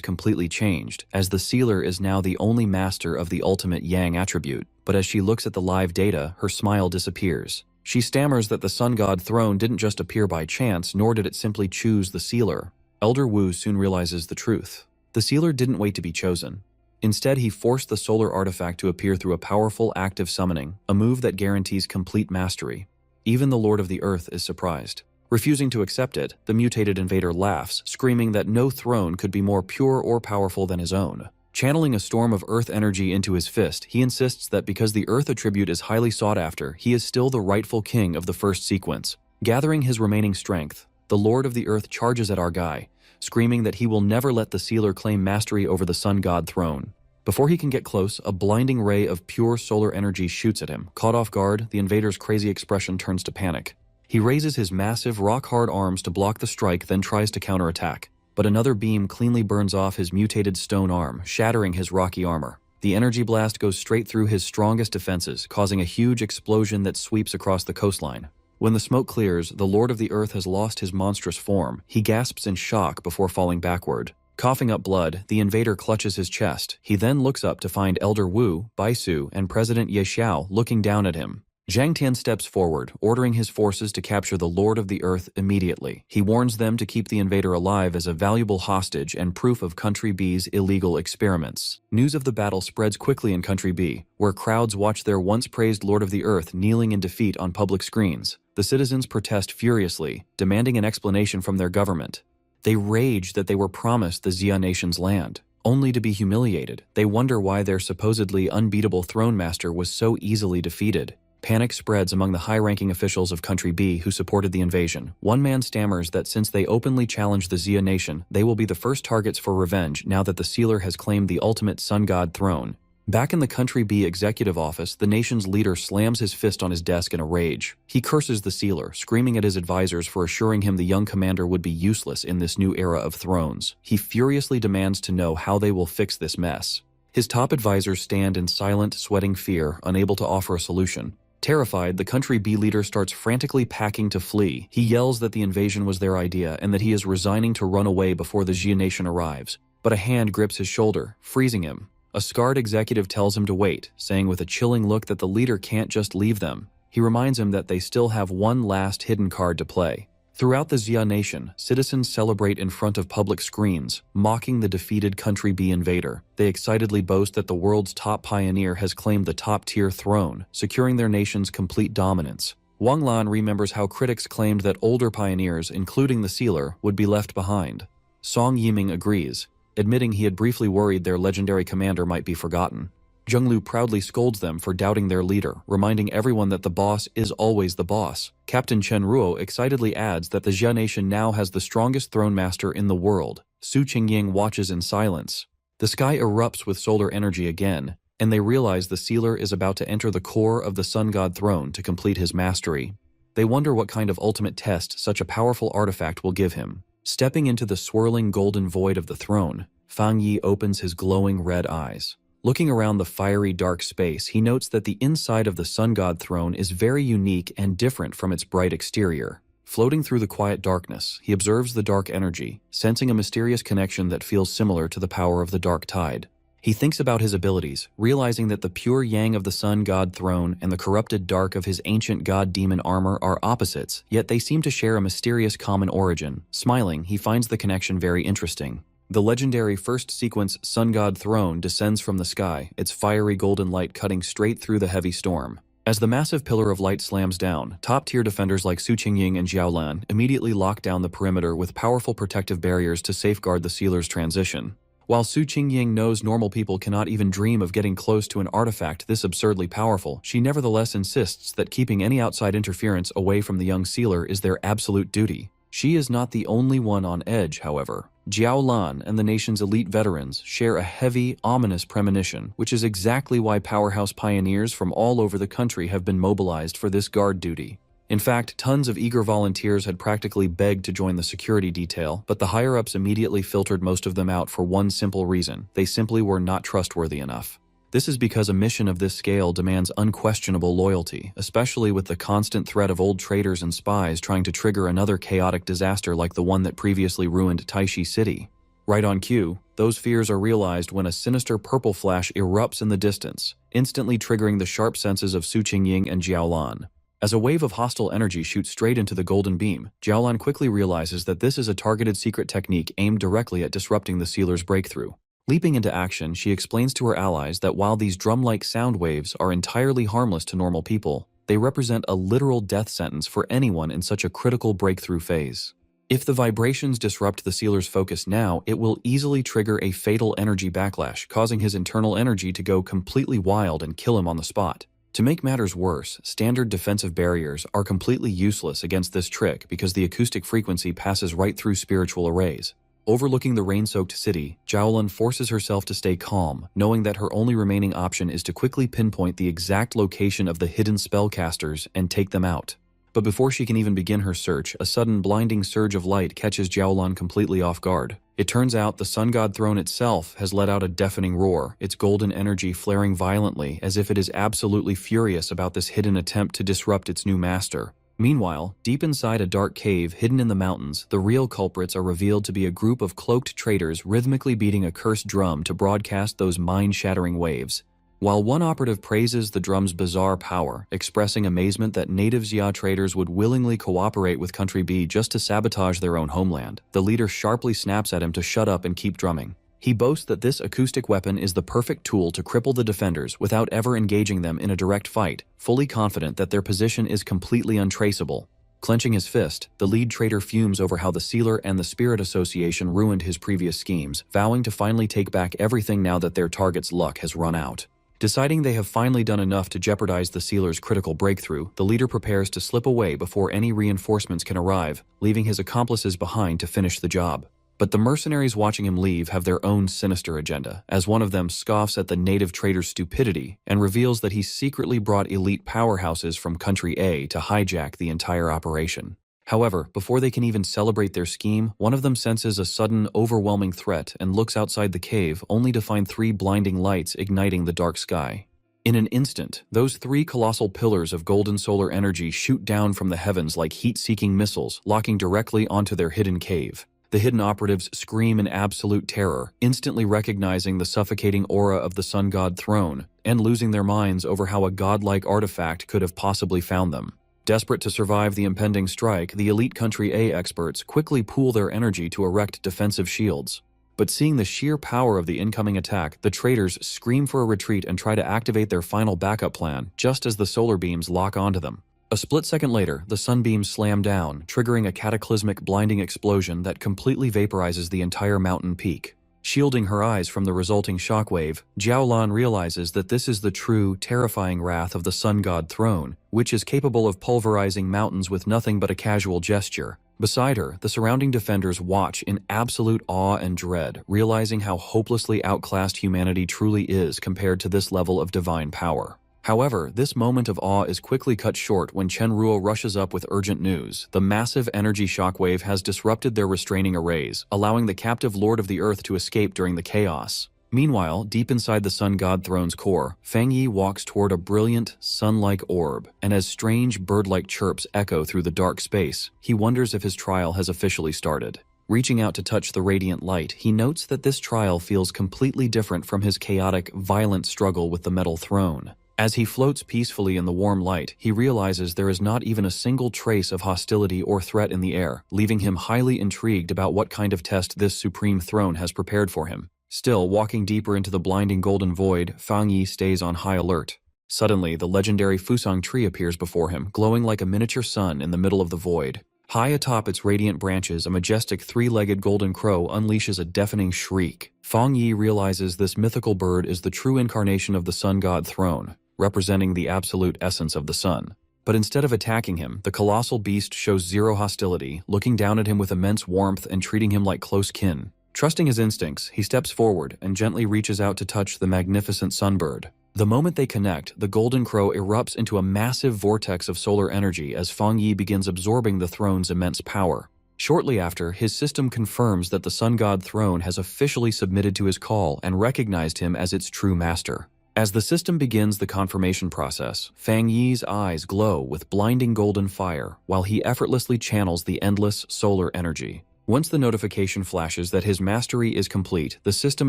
completely changed, as the sealer is now the only master of the ultimate yang attribute. But as she looks at the live data, her smile disappears. She stammers that the Sun God throne didn't just appear by chance, nor did it simply choose the sealer. Elder Wu soon realizes the truth. The sealer didn't wait to be chosen. Instead, he forced the solar artifact to appear through a powerful active summoning, a move that guarantees complete mastery. Even the Lord of the Earth is surprised. Refusing to accept it, the mutated invader laughs, screaming that no throne could be more pure or powerful than his own. Channeling a storm of earth energy into his fist, he insists that because the earth attribute is highly sought after, he is still the rightful king of the 1st sequence. Gathering his remaining strength, the Lord of the Earth charges at our guy, screaming that he will never let the sealer claim mastery over the Sun God throne. Before he can get close, a blinding ray of pure solar energy shoots at him. Caught off guard, the invader's crazy expression turns to panic. He raises his massive, rock-hard arms to block the strike, then tries to counterattack. but another beam cleanly burns off his mutated stone arm, shattering his rocky armor. The energy blast goes straight through his strongest defenses, causing a huge explosion that sweeps across the coastline. When the smoke clears, the Lord of the Earth has lost his monstrous form. He gasps in shock before falling backward. Coughing up blood, the invader clutches his chest. He then looks up to find Elder Wu, Baisu, and President Ye Xiao looking down at him. Zhang Tian steps forward, ordering his forces to capture the Lord of the Earth immediately. He warns them to keep the invader alive as a valuable hostage and proof of Country B's illegal experiments. News of the battle spreads quickly in Country B, where crowds watch their once-praised Lord of the Earth kneeling in defeat on public screens. The citizens protest furiously, demanding an explanation from their government. They rage that they were promised the Xia nation's land, only to be humiliated. They wonder why their supposedly unbeatable throne master was so easily defeated. Panic spreads among the high-ranking officials of Country B who supported the invasion. One man stammers that since they openly challenged the Xia nation, they will be the first targets for revenge now that the sealer has claimed the ultimate sun god throne. Back in the Country B executive office, the nation's leader slams his fist on his desk in a rage. He curses the sealer, screaming at his advisors for assuring him the young commander would be useless in this new era of thrones. He furiously demands to know how they will fix this mess. His top advisors stand in silent, sweating fear, unable to offer a solution. Terrified, the Country B leader starts frantically packing to flee. He yells that the invasion was their idea and that he is resigning to run away before the Xia nation arrives. But a hand grips his shoulder, freezing him. A scarred executive tells him to wait, saying with a chilling look that the leader can't just leave them. He reminds him that they still have one last hidden card to play. Throughout the Xia nation, citizens celebrate in front of public screens, mocking the defeated Country B invader. They excitedly boast that the world's top pioneer has claimed the top-tier throne, securing their nation's complete dominance. Wang Lan remembers how critics claimed that older pioneers, including the sealer, would be left behind. Song Yiming agrees, admitting he had briefly worried their legendary commander might be forgotten. Zhenglu proudly scolds them for doubting their leader, reminding everyone that the boss is always the boss. Captain Chen Ruo excitedly adds that the Xia nation now has the strongest throne master in the world. Su Qingying watches in silence. The sky erupts with solar energy again, and they realize the sealer is about to enter the core of the sun god throne to complete his mastery. They wonder what kind of ultimate test such a powerful artifact will give him. Stepping into the swirling golden void of the throne, Fang Yi opens his glowing red eyes. Looking around the fiery dark space, he notes that the inside of the sun god throne is very unique and different from its bright exterior. Floating through the quiet darkness, he observes the dark energy, sensing a mysterious connection that feels similar to the power of the dark tide. He thinks about his abilities, realizing that the pure yang of the sun god throne and the corrupted dark of his ancient god demon armor are opposites, yet they seem to share a mysterious common origin. Smiling, he finds the connection very interesting. The legendary first sequence Sun God Throne descends from the sky, its fiery golden light cutting straight through the heavy storm. As the massive pillar of light slams down, top-tier defenders like Su Qingying and Zhao Lan immediately lock down the perimeter with powerful protective barriers to safeguard the sealer's transition. While Su Qingying knows normal people cannot even dream of getting close to an artifact this absurdly powerful, she nevertheless insists that keeping any outside interference away from the young sealer is their absolute duty. She is not the only one on edge, however. Zhao Lan and the nation's elite veterans share a heavy, ominous premonition, which is exactly why powerhouse pioneers from all over the country have been mobilized for this guard duty. In fact, tons of eager volunteers had practically begged to join the security detail, but the higher-ups immediately filtered most of them out for one simple reason: they simply were not trustworthy enough. This is because a mission of this scale demands unquestionable loyalty, especially with the constant threat of old traitors and spies trying to trigger another chaotic disaster like the one that previously ruined Taishi City. Right on cue, those fears are realized when a sinister purple flash erupts in the distance, instantly triggering the sharp senses of Su Qingying and Zhao Lan. As a wave of hostile energy shoots straight into the golden beam, Zhao Lan quickly realizes that this is a targeted secret technique aimed directly at disrupting the sealer's breakthrough. Leaping into action, she explains to her allies that while these drum-like sound waves are entirely harmless to normal people, they represent a literal death sentence for anyone in such a critical breakthrough phase. If the vibrations disrupt the sealer's focus now, it will easily trigger a fatal energy backlash, causing his internal energy to go completely wild and kill him on the spot. To make matters worse, standard defensive barriers are completely useless against this trick because the acoustic frequency passes right through spiritual arrays. Overlooking the rain-soaked city, Zhao Lan forces herself to stay calm, knowing that her only remaining option is to quickly pinpoint the exact location of the hidden spellcasters and take them out. But before she can even begin her search, a sudden blinding surge of light catches Zhao Lan completely off guard. It turns out the Sun God Throne itself has let out a deafening roar, its golden energy flaring violently as if it is absolutely furious about this hidden attempt to disrupt its new master. Meanwhile, deep inside a dark cave hidden in the mountains, the real culprits are revealed to be a group of cloaked traitors rhythmically beating a cursed drum to broadcast those mind-shattering waves. While one operative praises the drum's bizarre power, expressing amazement that native Xia traders would willingly cooperate with Country B just to sabotage their own homeland, the leader sharply snaps at him to shut up and keep drumming. He boasts that this acoustic weapon is the perfect tool to cripple the defenders without ever engaging them in a direct fight, fully confident that their position is completely untraceable. Clenching his fist, the lead traitor fumes over how the Sealer and the Spirit Association ruined his previous schemes, vowing to finally take back everything now that their target's luck has run out. Deciding they have finally done enough to jeopardize the Sealer's critical breakthrough, the leader prepares to slip away before any reinforcements can arrive, leaving his accomplices behind to finish the job. But the mercenaries watching him leave have their own sinister agenda, as one of them scoffs at the native trader's stupidity and reveals that he secretly brought elite powerhouses from Country A to hijack the entire operation. However, before they can even celebrate their scheme, one of them senses a sudden, overwhelming threat and looks outside the cave only to find 3 blinding lights igniting the dark sky. In an instant, those 3 colossal pillars of golden solar energy shoot down from the heavens like heat-seeking missiles, locking directly onto their hidden cave. The hidden operatives scream in absolute terror, instantly recognizing the suffocating aura of the Sun God Throne, and losing their minds over how a godlike artifact could have possibly found them. Desperate to survive the impending strike, the elite Country A experts quickly pool their energy to erect defensive shields. But seeing the sheer power of the incoming attack, the traitors scream for a retreat and try to activate their final backup plan, just as the solar beams lock onto them. A split second later, the sunbeams slam down, triggering a cataclysmic blinding explosion that completely vaporizes the entire mountain peak. Shielding her eyes from the resulting shockwave, Jiaolan realizes that this is the true, terrifying wrath of the Sun God Throne, which is capable of pulverizing mountains with nothing but a casual gesture. Beside her, the surrounding defenders watch in absolute awe and dread, realizing how hopelessly outclassed humanity truly is compared to this level of divine power. However, this moment of awe is quickly cut short when Chen Ruo rushes up with urgent news. The massive energy shockwave has disrupted their restraining arrays, allowing the captive Lord of the Earth to escape during the chaos. Meanwhile, deep inside the Sun God Throne's core, Fang Yi walks toward a brilliant, sun-like orb, and as strange bird-like chirps echo through the dark space, he wonders if his trial has officially started. Reaching out to touch the radiant light, he notes that this trial feels completely different from his chaotic, violent struggle with the metal throne. As he floats peacefully in the warm light, he realizes there is not even a single trace of hostility or threat in the air, leaving him highly intrigued about what kind of test this supreme throne has prepared for him. Still, walking deeper into the blinding golden void, Fang Yi stays on high alert. Suddenly, the legendary Fusang tree appears before him, glowing like a miniature sun in the middle of the void. High atop its radiant branches, a majestic 3-legged golden crow unleashes a deafening shriek. Fang Yi realizes this mythical bird is the true incarnation of the Sun God Throne, representing the absolute essence of the sun. But instead of attacking him, the colossal beast shows zero hostility, looking down at him with immense warmth and treating him like close kin. Trusting his instincts, he steps forward and gently reaches out to touch the magnificent sunbird. The moment they connect, the golden crow erupts into a massive vortex of solar energy as Fang Yi begins absorbing the throne's immense power. Shortly after, his system confirms that the Sun God Throne has officially submitted to his call and recognized him as its true master. As the system begins the confirmation process, Fang Yi's eyes glow with blinding golden fire while he effortlessly channels the endless solar energy. Once the notification flashes that his mastery is complete, the system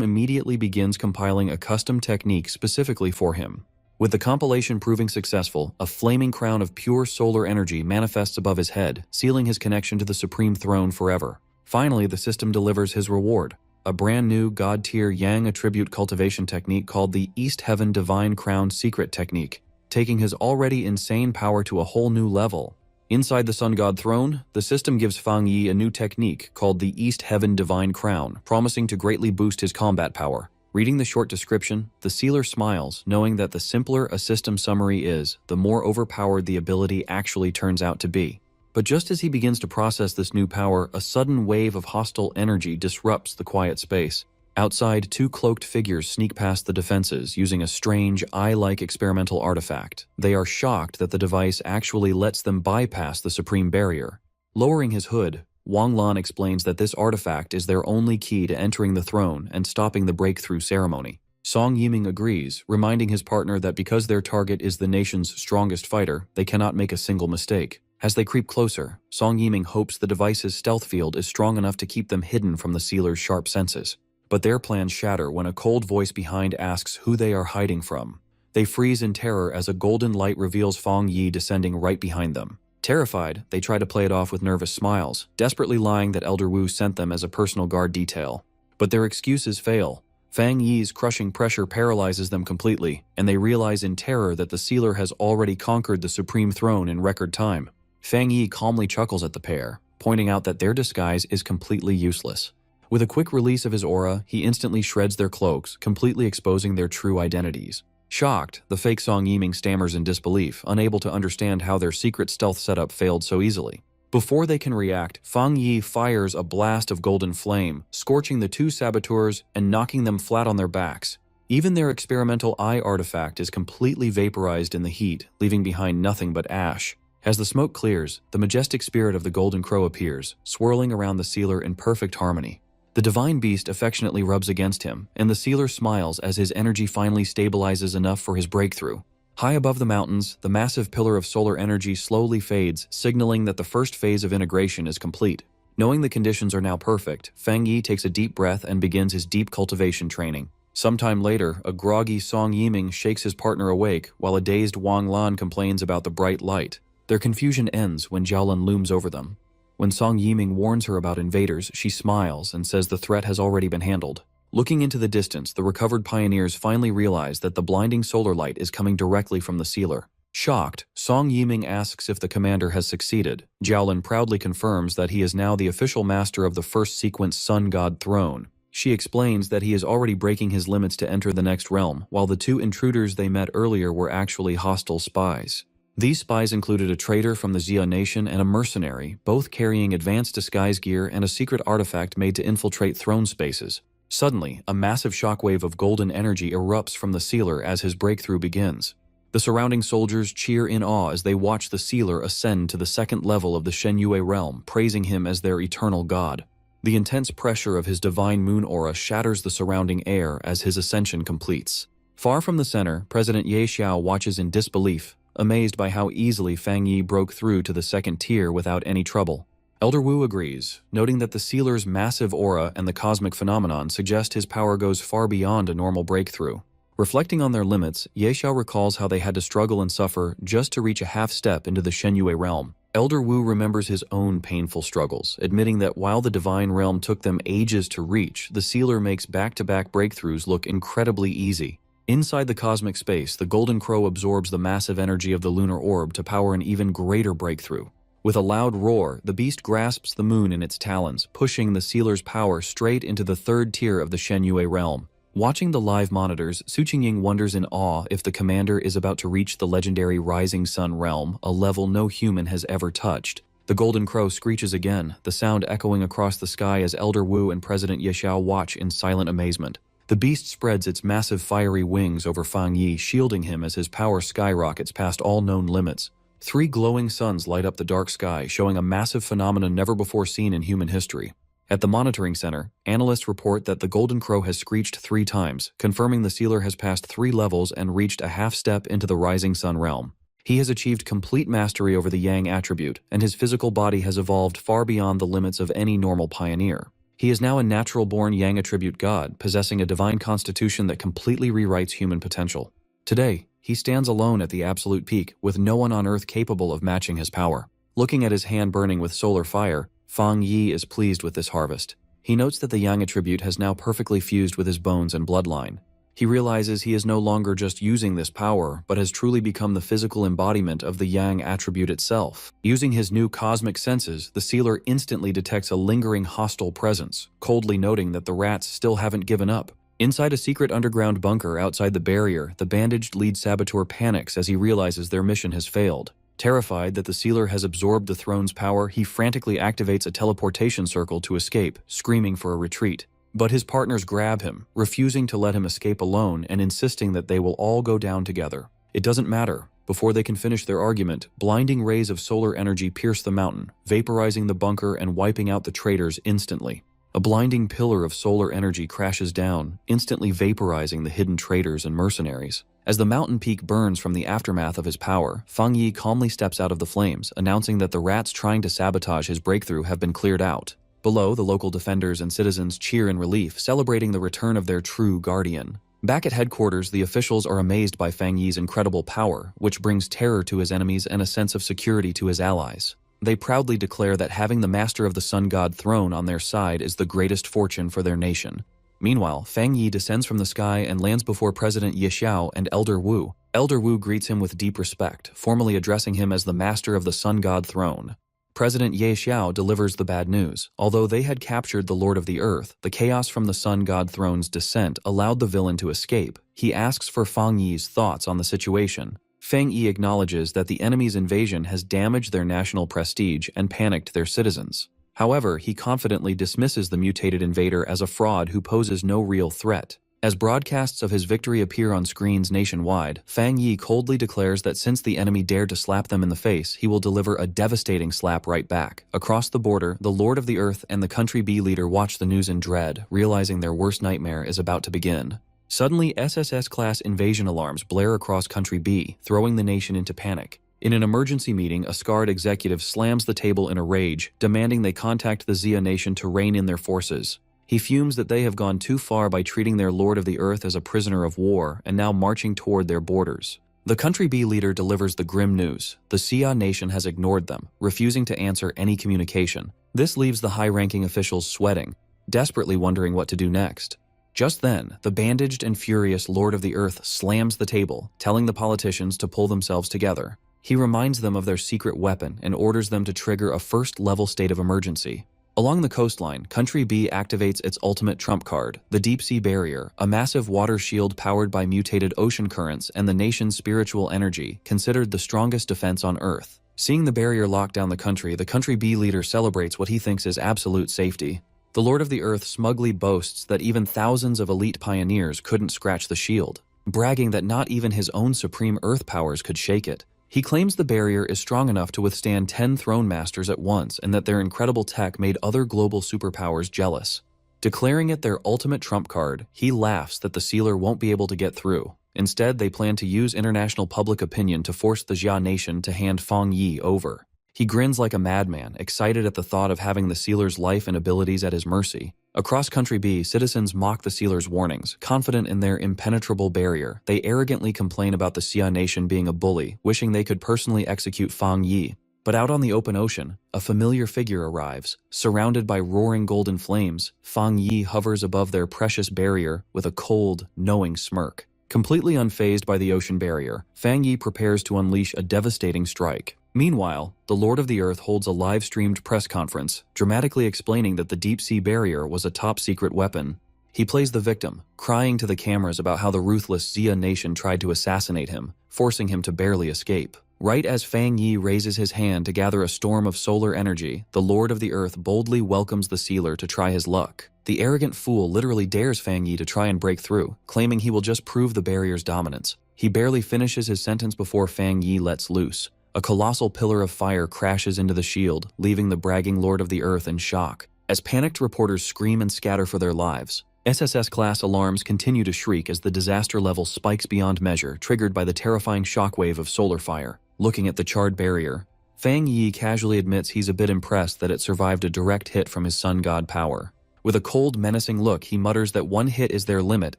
immediately begins compiling a custom technique specifically for him. With the compilation proving successful, a flaming crown of pure solar energy manifests above his head, sealing his connection to the Supreme Throne forever. Finally, the system delivers his reward, a brand new God-tier Yang attribute cultivation technique called the East Heaven Divine Crown Secret Technique, taking his already insane power to a whole new level. Inside the Sun God Throne, the system gives Fang Yi a new technique called the East Heaven Divine Crown, promising to greatly boost his combat power. Reading the short description, the sealer smiles, knowing that the simpler a system summary is, the more overpowered the ability actually turns out to be. But just as he begins to process this new power, a sudden wave of hostile energy disrupts the quiet space. Outside, 2 cloaked figures sneak past the defenses using a strange, eye-like experimental artifact. They are shocked that the device actually lets them bypass the supreme barrier. Lowering his hood, Wang Lan explains that this artifact is their only key to entering the throne and stopping the breakthrough ceremony. Song Yiming agrees, reminding his partner that because their target is the nation's strongest fighter, they cannot make a single mistake. As they creep closer, Song Yiming hopes the device's stealth field is strong enough to keep them hidden from the sealer's sharp senses. But their plans shatter when a cold voice behind asks who they are hiding from. They freeze in terror as a golden light reveals Fang Yi descending right behind them. Terrified, they try to play it off with nervous smiles, desperately lying that Elder Wu sent them as a personal guard detail. But their excuses fail. Fang Yi's crushing pressure paralyzes them completely, and they realize in terror that the sealer has already conquered the supreme throne in record time. Fang Yi calmly chuckles at the pair, pointing out that their disguise is completely useless. With a quick release of his aura, he instantly shreds their cloaks, completely exposing their true identities. Shocked, the fake Song Yiming stammers in disbelief, unable to understand how their secret stealth setup failed so easily. Before they can react, Fang Yi fires a blast of golden flame, scorching the two saboteurs and knocking them flat on their backs. Even their experimental eye artifact is completely vaporized in the heat, leaving behind nothing but ash. As the smoke clears, the majestic spirit of the Golden Crow appears, swirling around the sealer in perfect harmony. The divine beast affectionately rubs against him, and the sealer smiles as his energy finally stabilizes enough for his breakthrough. High above the mountains, the massive pillar of solar energy slowly fades, signaling that the first phase of integration is complete. Knowing the conditions are now perfect, Fang Yi takes a deep breath and begins his deep cultivation training. Sometime later, a groggy Song Yiming shakes his partner awake, while a dazed Wang Lan complains about the bright light. Their confusion ends when Jiaolin looms over them. When Song Yiming warns her about invaders, she smiles and says the threat has already been handled. Looking into the distance, the recovered pioneers finally realize that the blinding solar light is coming directly from the sealer. Shocked, Song Yiming asks if the commander has succeeded. Jiaolin proudly confirms that he is now the official master of the first sequence Sun God throne. She explains that he is already breaking his limits to enter the next realm, while the two intruders they met earlier were actually hostile spies. These spies included a traitor from the Xia nation and a mercenary, both carrying advanced disguise gear and a secret artifact made to infiltrate throne spaces. Suddenly, a massive shockwave of golden energy erupts from the sealer as his breakthrough begins. The surrounding soldiers cheer in awe as they watch the sealer ascend to the second level of the Shenyue realm, praising him as their eternal god. The intense pressure of his divine moon aura shatters the surrounding air as his ascension completes. Far from the center, President Ye Xiao watches in disbelief, amazed by how easily Fang Yi broke through to the second tier without any trouble. Elder Wu agrees, noting that the sealer's massive aura and the cosmic phenomenon suggest his power goes far beyond a normal breakthrough. Reflecting on their limits, Ye Xiao recalls how they had to struggle and suffer just to reach a half step into the Shenyue realm. Elder Wu remembers his own painful struggles, admitting that while the divine realm took them ages to reach, the sealer makes back-to-back breakthroughs look incredibly easy. Inside the cosmic space, the Golden Crow absorbs the massive energy of the lunar orb to power an even greater breakthrough. With a loud roar, the beast grasps the moon in its talons, pushing the sealer's power straight into the third tier of the Shenyue realm. Watching the live monitors, Su Qingying wonders in awe if the commander is about to reach the legendary Rising Sun realm, a level no human has ever touched. The Golden Crow screeches again, the sound echoing across the sky as Elder Wu and President Ye Xiao watch in silent amazement. The beast spreads its massive fiery wings over Fang Yi, shielding him as his power skyrockets past all known limits. 3 glowing suns light up the dark sky, showing a massive phenomenon never before seen in human history. At the monitoring center, analysts report that the Golden Crow has screeched 3 times, confirming the sealer has passed 3 levels and reached a half step into the Rising Sun realm. He has achieved complete mastery over the Yang attribute, and his physical body has evolved far beyond the limits of any normal pioneer. He is now a natural-born Yang attribute god, possessing a divine constitution that completely rewrites human potential. Today, he stands alone at the absolute peak, with no one on Earth capable of matching his power. Looking at his hand burning with solar fire, Fang Yi is pleased with this harvest. He notes that the Yang attribute has now perfectly fused with his bones and bloodline. He realizes he is no longer just using this power, but has truly become the physical embodiment of the Yang attribute itself. Using his new cosmic senses, the sealer instantly detects a lingering hostile presence, coldly noting that the rats still haven't given up. Inside a secret underground bunker outside the barrier, the bandaged lead saboteur panics as he realizes their mission has failed. Terrified that the sealer has absorbed the throne's power, he frantically activates a teleportation circle to escape, screaming for a retreat. But his partners grab him, refusing to let him escape alone and insisting that they will all go down together. It doesn't matter. Before they can finish their argument, blinding rays of solar energy pierce the mountain, vaporizing the bunker and wiping out the traitors instantly. A blinding pillar of solar energy crashes down, instantly vaporizing the hidden traitors and mercenaries. As the mountain peak burns from the aftermath of his power, Fang Yi calmly steps out of the flames, announcing that the rats trying to sabotage his breakthrough have been cleared out. Below, the local defenders and citizens cheer in relief, celebrating the return of their true guardian. Back at headquarters, the officials are amazed by Fang Yi's incredible power, which brings terror to his enemies and a sense of security to his allies. They proudly declare that having the master of the sun god throne on their side is the greatest fortune for their nation. Meanwhile, Fang Yi descends from the sky and lands before President Ye Xiao and Elder Wu. Elder Wu greets him with deep respect, formally addressing him as the master of the sun god throne. President Ye Xiao delivers the bad news. Although they had captured the Lord of the Earth, the chaos from the Sun God Throne's descent allowed the villain to escape. He asks for Fang Yi's thoughts on the situation. Fang Yi acknowledges that the enemy's invasion has damaged their national prestige and panicked their citizens. However, he confidently dismisses the mutated invader as a fraud who poses no real threat. As broadcasts of his victory appear on screens nationwide, Fang Yi coldly declares that since the enemy dared to slap them in the face, he will deliver a devastating slap right back. Across the border, the Lord of the Earth and the Country B leader watch the news in dread, realizing their worst nightmare is about to begin. Suddenly, SSS-class invasion alarms blare across Country B, throwing the nation into panic. In an emergency meeting, a scarred executive slams the table in a rage, demanding they contact the Xia nation to rein in their forces. He fumes that they have gone too far by treating their Lord of the Earth as a prisoner of war and now marching toward their borders. The Country B leader delivers the grim news. The Xia nation has ignored them, refusing to answer any communication. This leaves the high-ranking officials sweating, desperately wondering what to do next. Just then, the bandaged and furious Lord of the Earth slams the table, telling the politicians to pull themselves together. He reminds them of their secret weapon and orders them to trigger a first-level state of emergency. Along the coastline, Country B activates its ultimate trump card, the Deep-Sea Barrier, a massive water shield powered by mutated ocean currents and the nation's spiritual energy, considered the strongest defense on Earth. Seeing the barrier lock down the Country B leader celebrates what he thinks is absolute safety. The Lord of the Earth smugly boasts that even thousands of elite pioneers couldn't scratch the shield, bragging that not even his own supreme Earth powers could shake it. He claims the barrier is strong enough to withstand 10 throne masters at once and that their incredible tech made other global superpowers jealous. Declaring it their ultimate trump card, he laughs that the sealer won't be able to get through. Instead, they plan to use international public opinion to force the Xia nation to hand Fang Yi over. He grins like a madman, excited at the thought of having the sealer's life and abilities at his mercy. Across Country B, citizens mock the sealer's warnings, confident in their impenetrable barrier. They arrogantly complain about the Xia nation being a bully, wishing they could personally execute Fang Yi. But out on the open ocean, a familiar figure arrives. Surrounded by roaring golden flames, Fang Yi hovers above their precious barrier with a cold, knowing smirk. Completely unfazed by the ocean barrier, Fang Yi prepares to unleash a devastating strike. Meanwhile, the Lord of the Earth holds a live-streamed press conference, dramatically explaining that the deep-sea barrier was a top-secret weapon. He plays the victim, crying to the cameras about how the ruthless Xia nation tried to assassinate him, forcing him to barely escape. Right as Fang Yi raises his hand to gather a storm of solar energy, the Lord of the Earth boldly welcomes the sealer to try his luck. The arrogant fool literally dares Fang Yi to try and break through, claiming he will just prove the barrier's dominance. He barely finishes his sentence before Fang Yi lets loose. A colossal pillar of fire crashes into the shield, leaving the bragging Lord of the Earth in shock. As panicked reporters scream and scatter for their lives, SSS-class alarms continue to shriek as the disaster level spikes beyond measure, triggered by the terrifying shockwave of solar fire. Looking at the charred barrier, Fang Yi casually admits he's a bit impressed that it survived a direct hit from his sun god power. With a cold, menacing look, he mutters that one hit is their limit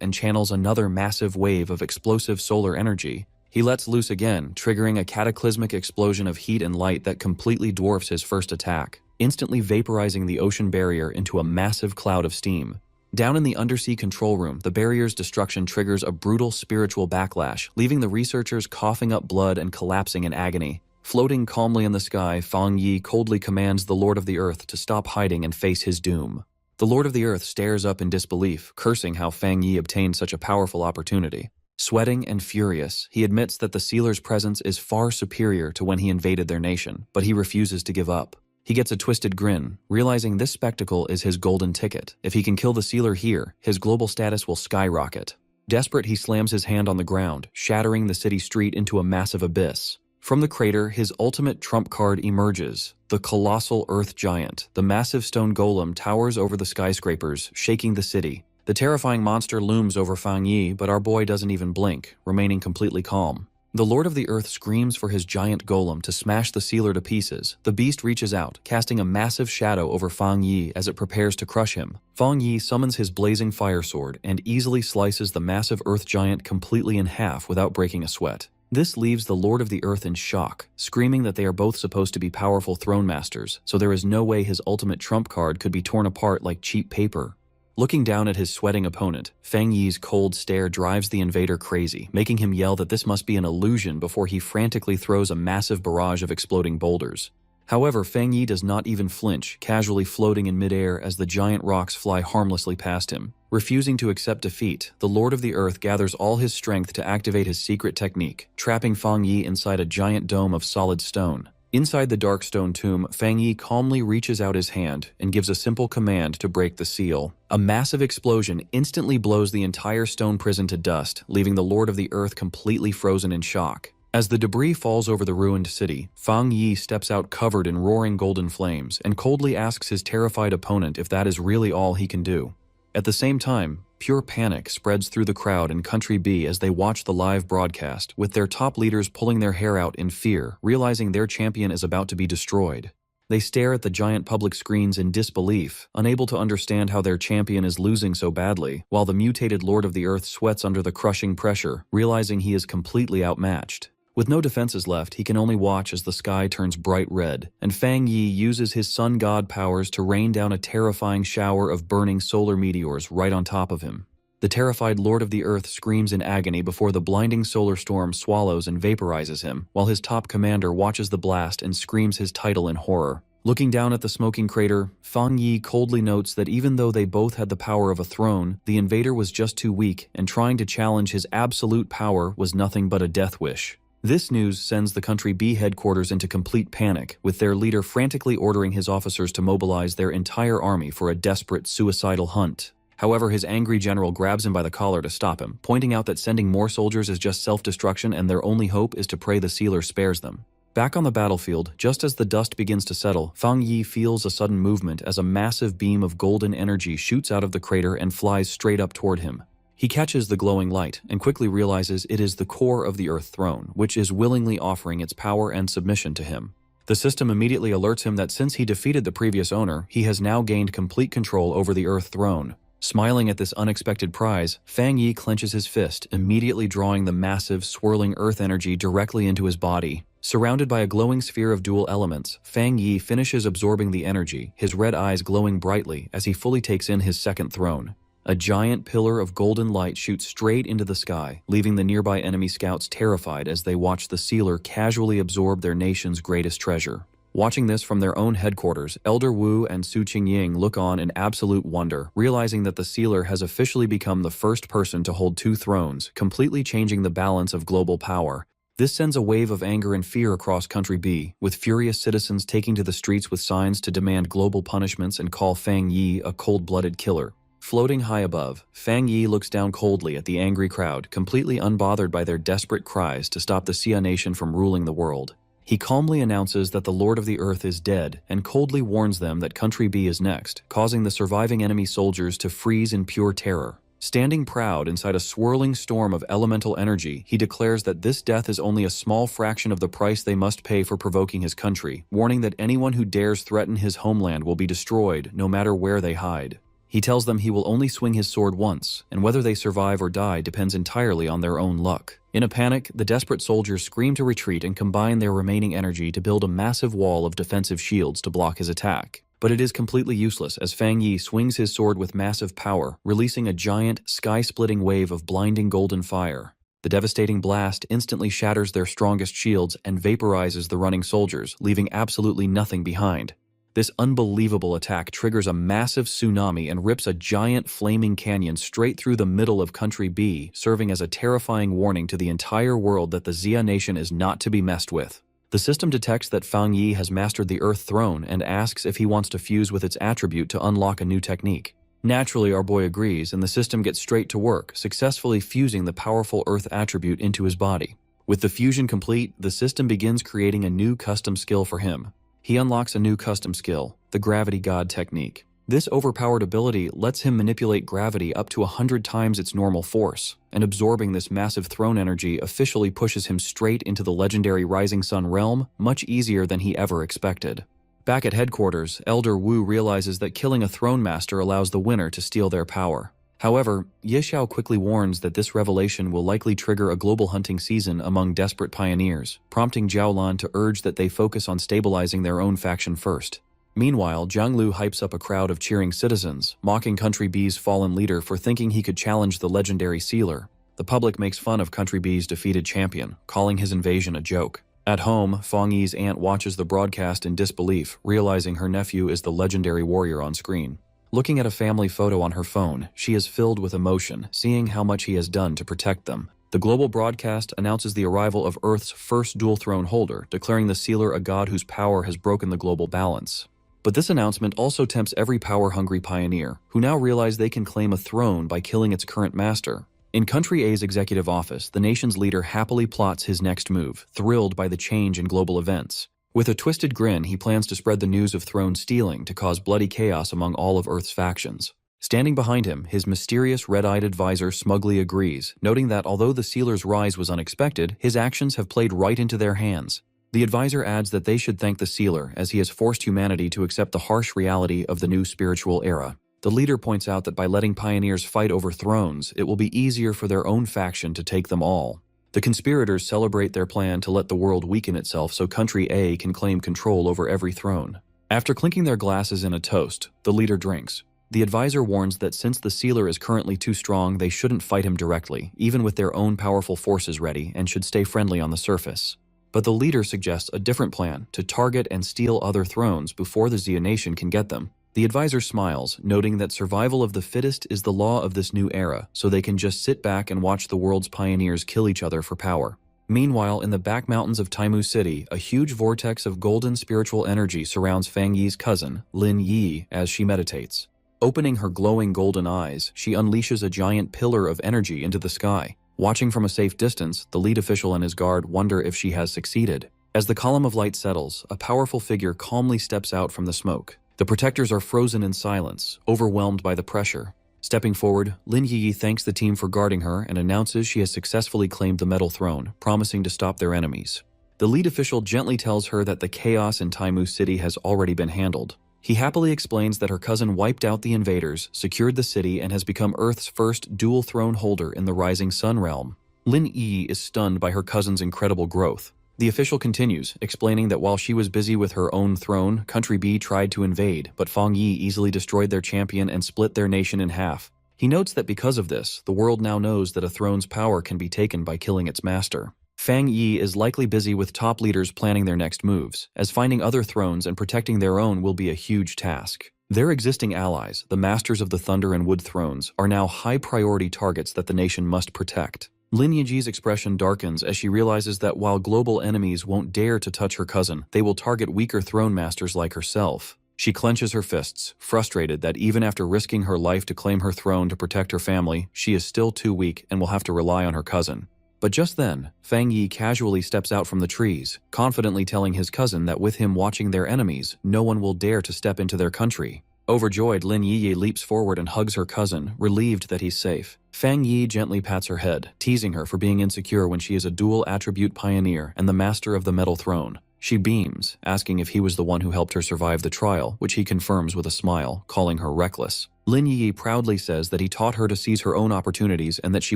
and channels another massive wave of explosive solar energy. He lets loose again, triggering a cataclysmic explosion of heat and light that completely dwarfs his first attack, instantly vaporizing the ocean barrier into a massive cloud of steam. Down in the undersea control room, the barrier's destruction triggers a brutal spiritual backlash, leaving the researchers coughing up blood and collapsing in agony. Floating calmly in the sky, Fang Yi coldly commands the Lord of the Earth to stop hiding and face his doom. The Lord of the Earth stares up in disbelief, cursing how Fang Yi obtained such a powerful opportunity. Sweating and furious, he admits that the sealer's presence is far superior to when he invaded their nation, but he refuses to give up. He gets a twisted grin, realizing this spectacle is his golden ticket. If he can kill the sealer here, his global status will skyrocket. Desperate, he slams his hand on the ground, shattering the city street into a massive abyss. From the crater, his ultimate trump card emerges, the colossal earth giant. The massive stone golem towers over the skyscrapers, shaking the city. The terrifying monster looms over Fang Yi, but our boy doesn't even blink, remaining completely calm. The Lord of the Earth screams for his giant golem to smash the sealer to pieces. The beast reaches out, casting a massive shadow over Fang Yi as it prepares to crush him. Fang Yi summons his blazing fire sword and easily slices the massive earth giant completely in half without breaking a sweat. This leaves the Lord of the Earth in shock, screaming that they are both supposed to be powerful throne masters, so there is no way his ultimate trump card could be torn apart like cheap paper. Looking down at his sweating opponent, Fang Yi's cold stare drives the invader crazy, making him yell that this must be an illusion before he frantically throws a massive barrage of exploding boulders. However, Fang Yi does not even flinch, casually floating in midair as the giant rocks fly harmlessly past him. Refusing to accept defeat, the Lord of the Earth gathers all his strength to activate his secret technique, trapping Fang Yi inside a giant dome of solid stone. Inside the dark stone tomb, Fang Yi calmly reaches out his hand and gives a simple command to break the seal. A massive explosion instantly blows the entire stone prison to dust, leaving the Lord of the Earth completely frozen in shock. As the debris falls over the ruined city, Fang Yi steps out covered in roaring golden flames and coldly asks his terrified opponent if that is really all he can do. At the same time, pure panic spreads through the crowd in Country B as they watch the live broadcast, with their top leaders pulling their hair out in fear, realizing their champion is about to be destroyed. They stare at the giant public screens in disbelief, unable to understand how their champion is losing so badly, while the mutated Lord of the Earth sweats under the crushing pressure, realizing he is completely outmatched. With no defenses left, he can only watch as the sky turns bright red, and Fang Yi uses his sun god powers to rain down a terrifying shower of burning solar meteors right on top of him. The terrified Lord of the Earth screams in agony before the blinding solar storm swallows and vaporizes him, while his top commander watches the blast and screams his title in horror. Looking down at the smoking crater, Fang Yi coldly notes that even though they both had the power of a throne, the invader was just too weak, and trying to challenge his absolute power was nothing but a death wish. This news sends the Country B headquarters into complete panic, with their leader frantically ordering his officers to mobilize their entire army for a desperate, suicidal hunt. However, his angry general grabs him by the collar to stop him, pointing out that sending more soldiers is just self-destruction and their only hope is to pray the sealer spares them. Back on the battlefield, just as the dust begins to settle, Fang Yi feels a sudden movement as a massive beam of golden energy shoots out of the crater and flies straight up toward him. He catches the glowing light and quickly realizes it is the core of the Earth Throne, which is willingly offering its power and submission to him. The system immediately alerts him that since he defeated the previous owner, he has now gained complete control over the Earth Throne. Smiling at this unexpected prize, Fang Yi clenches his fist, immediately drawing the massive, swirling earth energy directly into his body. Surrounded by a glowing sphere of dual elements, Fang Yi finishes absorbing the energy, his red eyes glowing brightly as he fully takes in his second throne. A giant pillar of golden light shoots straight into the sky, leaving the nearby enemy scouts terrified as they watch the sealer casually absorb their nation's greatest treasure. Watching this from their own headquarters, Elder Wu and Su Qingying look on in absolute wonder, realizing that the sealer has officially become the first person to hold two thrones, completely changing the balance of global power. This sends a wave of anger and fear across Country B, with furious citizens taking to the streets with signs to demand global punishments and call Fang Yi a cold-blooded killer. Floating high above, Fang Yi looks down coldly at the angry crowd, completely unbothered by their desperate cries to stop the Xia nation from ruling the world. He calmly announces that the Lord of the Earth is dead and coldly warns them that Country B is next, causing the surviving enemy soldiers to freeze in pure terror. Standing proud inside a swirling storm of elemental energy, he declares that this death is only a small fraction of the price they must pay for provoking his country, warning that anyone who dares threaten his homeland will be destroyed, no matter where they hide. He tells them he will only swing his sword once, and whether they survive or die depends entirely on their own luck. In a panic, the desperate soldiers scream to retreat and combine their remaining energy to build a massive wall of defensive shields to block his attack. But it is completely useless as Fang Yi swings his sword with massive power, releasing a giant, sky-splitting wave of blinding golden fire. The devastating blast instantly shatters their strongest shields and vaporizes the running soldiers, leaving absolutely nothing behind. This unbelievable attack triggers a massive tsunami and rips a giant flaming canyon straight through the middle of Country B, serving as a terrifying warning to the entire world that the Xia nation is not to be messed with. The system detects that Fang Yi has mastered the Earth Throne and asks if he wants to fuse with its attribute to unlock a new technique. Naturally, our boy agrees, and the system gets straight to work, successfully fusing the powerful Earth attribute into his body. With the fusion complete, the system begins creating a new custom skill for him. He unlocks a new custom skill, the Gravity God technique. This overpowered ability lets him manipulate gravity up to 100 times its normal force, and absorbing this massive throne energy officially pushes him straight into the legendary Rising Sun realm much easier than he ever expected. Back at headquarters, Elder Wu realizes that killing a throne master allows the winner to steal their power. However, Yixiao quickly warns that this revelation will likely trigger a global hunting season among desperate pioneers, prompting Jiaolan to urge that they focus on stabilizing their own faction first. Meanwhile, Jiang Lu hypes up a crowd of cheering citizens, mocking Country B's fallen leader for thinking he could challenge the legendary sealer. The public makes fun of Country B's defeated champion, calling his invasion a joke. At home, Fang Yi's aunt watches the broadcast in disbelief, realizing her nephew is the legendary warrior on screen. Looking at a family photo on her phone, she is filled with emotion, seeing how much he has done to protect them. The global broadcast announces the arrival of Earth's first dual throne holder, declaring the sealer a god whose power has broken the global balance. But this announcement also tempts every power-hungry pioneer, who now realize they can claim a throne by killing its current master. In Country A's executive office, the nation's leader happily plots his next move, thrilled by the change in global events. With a twisted grin, he plans to spread the news of throne stealing to cause bloody chaos among all of Earth's factions. Standing behind him, his mysterious red-eyed advisor smugly agrees, noting that although the sealer's rise was unexpected, his actions have played right into their hands. The advisor adds that they should thank the sealer, as he has forced humanity to accept the harsh reality of the new spiritual era. The leader points out that by letting pioneers fight over thrones, it will be easier for their own faction to take them all. The conspirators celebrate their plan to let the world weaken itself so Country A can claim control over every throne. After clinking their glasses in a toast, the leader drinks. The advisor warns that since the sealer is currently too strong, they shouldn't fight him directly, even with their own powerful forces ready, and should stay friendly on the surface. But the leader suggests a different plan, to target and steal other thrones before the Xia nation can get them. The advisor smiles, noting that survival of the fittest is the law of this new era, so they can just sit back and watch the world's pioneers kill each other for power. Meanwhile, in the back mountains of Taimu City, a huge vortex of golden spiritual energy surrounds Fang Yi's cousin, Lin Yi, as she meditates. Opening her glowing golden eyes, she unleashes a giant pillar of energy into the sky. Watching from a safe distance, the lead official and his guard wonder if she has succeeded. As the column of light settles, a powerful figure calmly steps out from the smoke. The protectors are frozen in silence, overwhelmed by the pressure. Stepping forward, Lin Yi thanks the team for guarding her and announces she has successfully claimed the metal throne, promising to stop their enemies. The lead official gently tells her that the chaos in Taimu City has already been handled. He happily explains that her cousin wiped out the invaders, secured the city, and has become Earth's first dual throne holder in the Rising Sun realm. Lin Yi is stunned by her cousin's incredible growth. The official continues, explaining that while she was busy with her own throne, Country B tried to invade, but Fang Yi easily destroyed their champion and split their nation in half. He notes that because of this, the world now knows that a throne's power can be taken by killing its master. Fang Yi is likely busy with top leaders planning their next moves, as finding other thrones and protecting their own will be a huge task. Their existing allies, the Masters of the Thunder and Wood Thrones, are now high-priority targets that the nation must protect. Lin Yiji's expression darkens as she realizes that while global enemies won't dare to touch her cousin, they will target weaker throne masters like herself. She clenches her fists, frustrated that even after risking her life to claim her throne to protect her family, she is still too weak and will have to rely on her cousin. But just then, Fang Yi casually steps out from the trees, confidently telling his cousin that with him watching their enemies, no one will dare to step into their country. Overjoyed, Lin Yi leaps forward and hugs her cousin, relieved that he's safe. Fang Yi gently pats her head, teasing her for being insecure when she is a dual-attribute pioneer and the master of the metal throne. She beams, asking if he was the one who helped her survive the trial, which he confirms with a smile, calling her reckless. Lin Yi proudly says that he taught her to seize her own opportunities and that she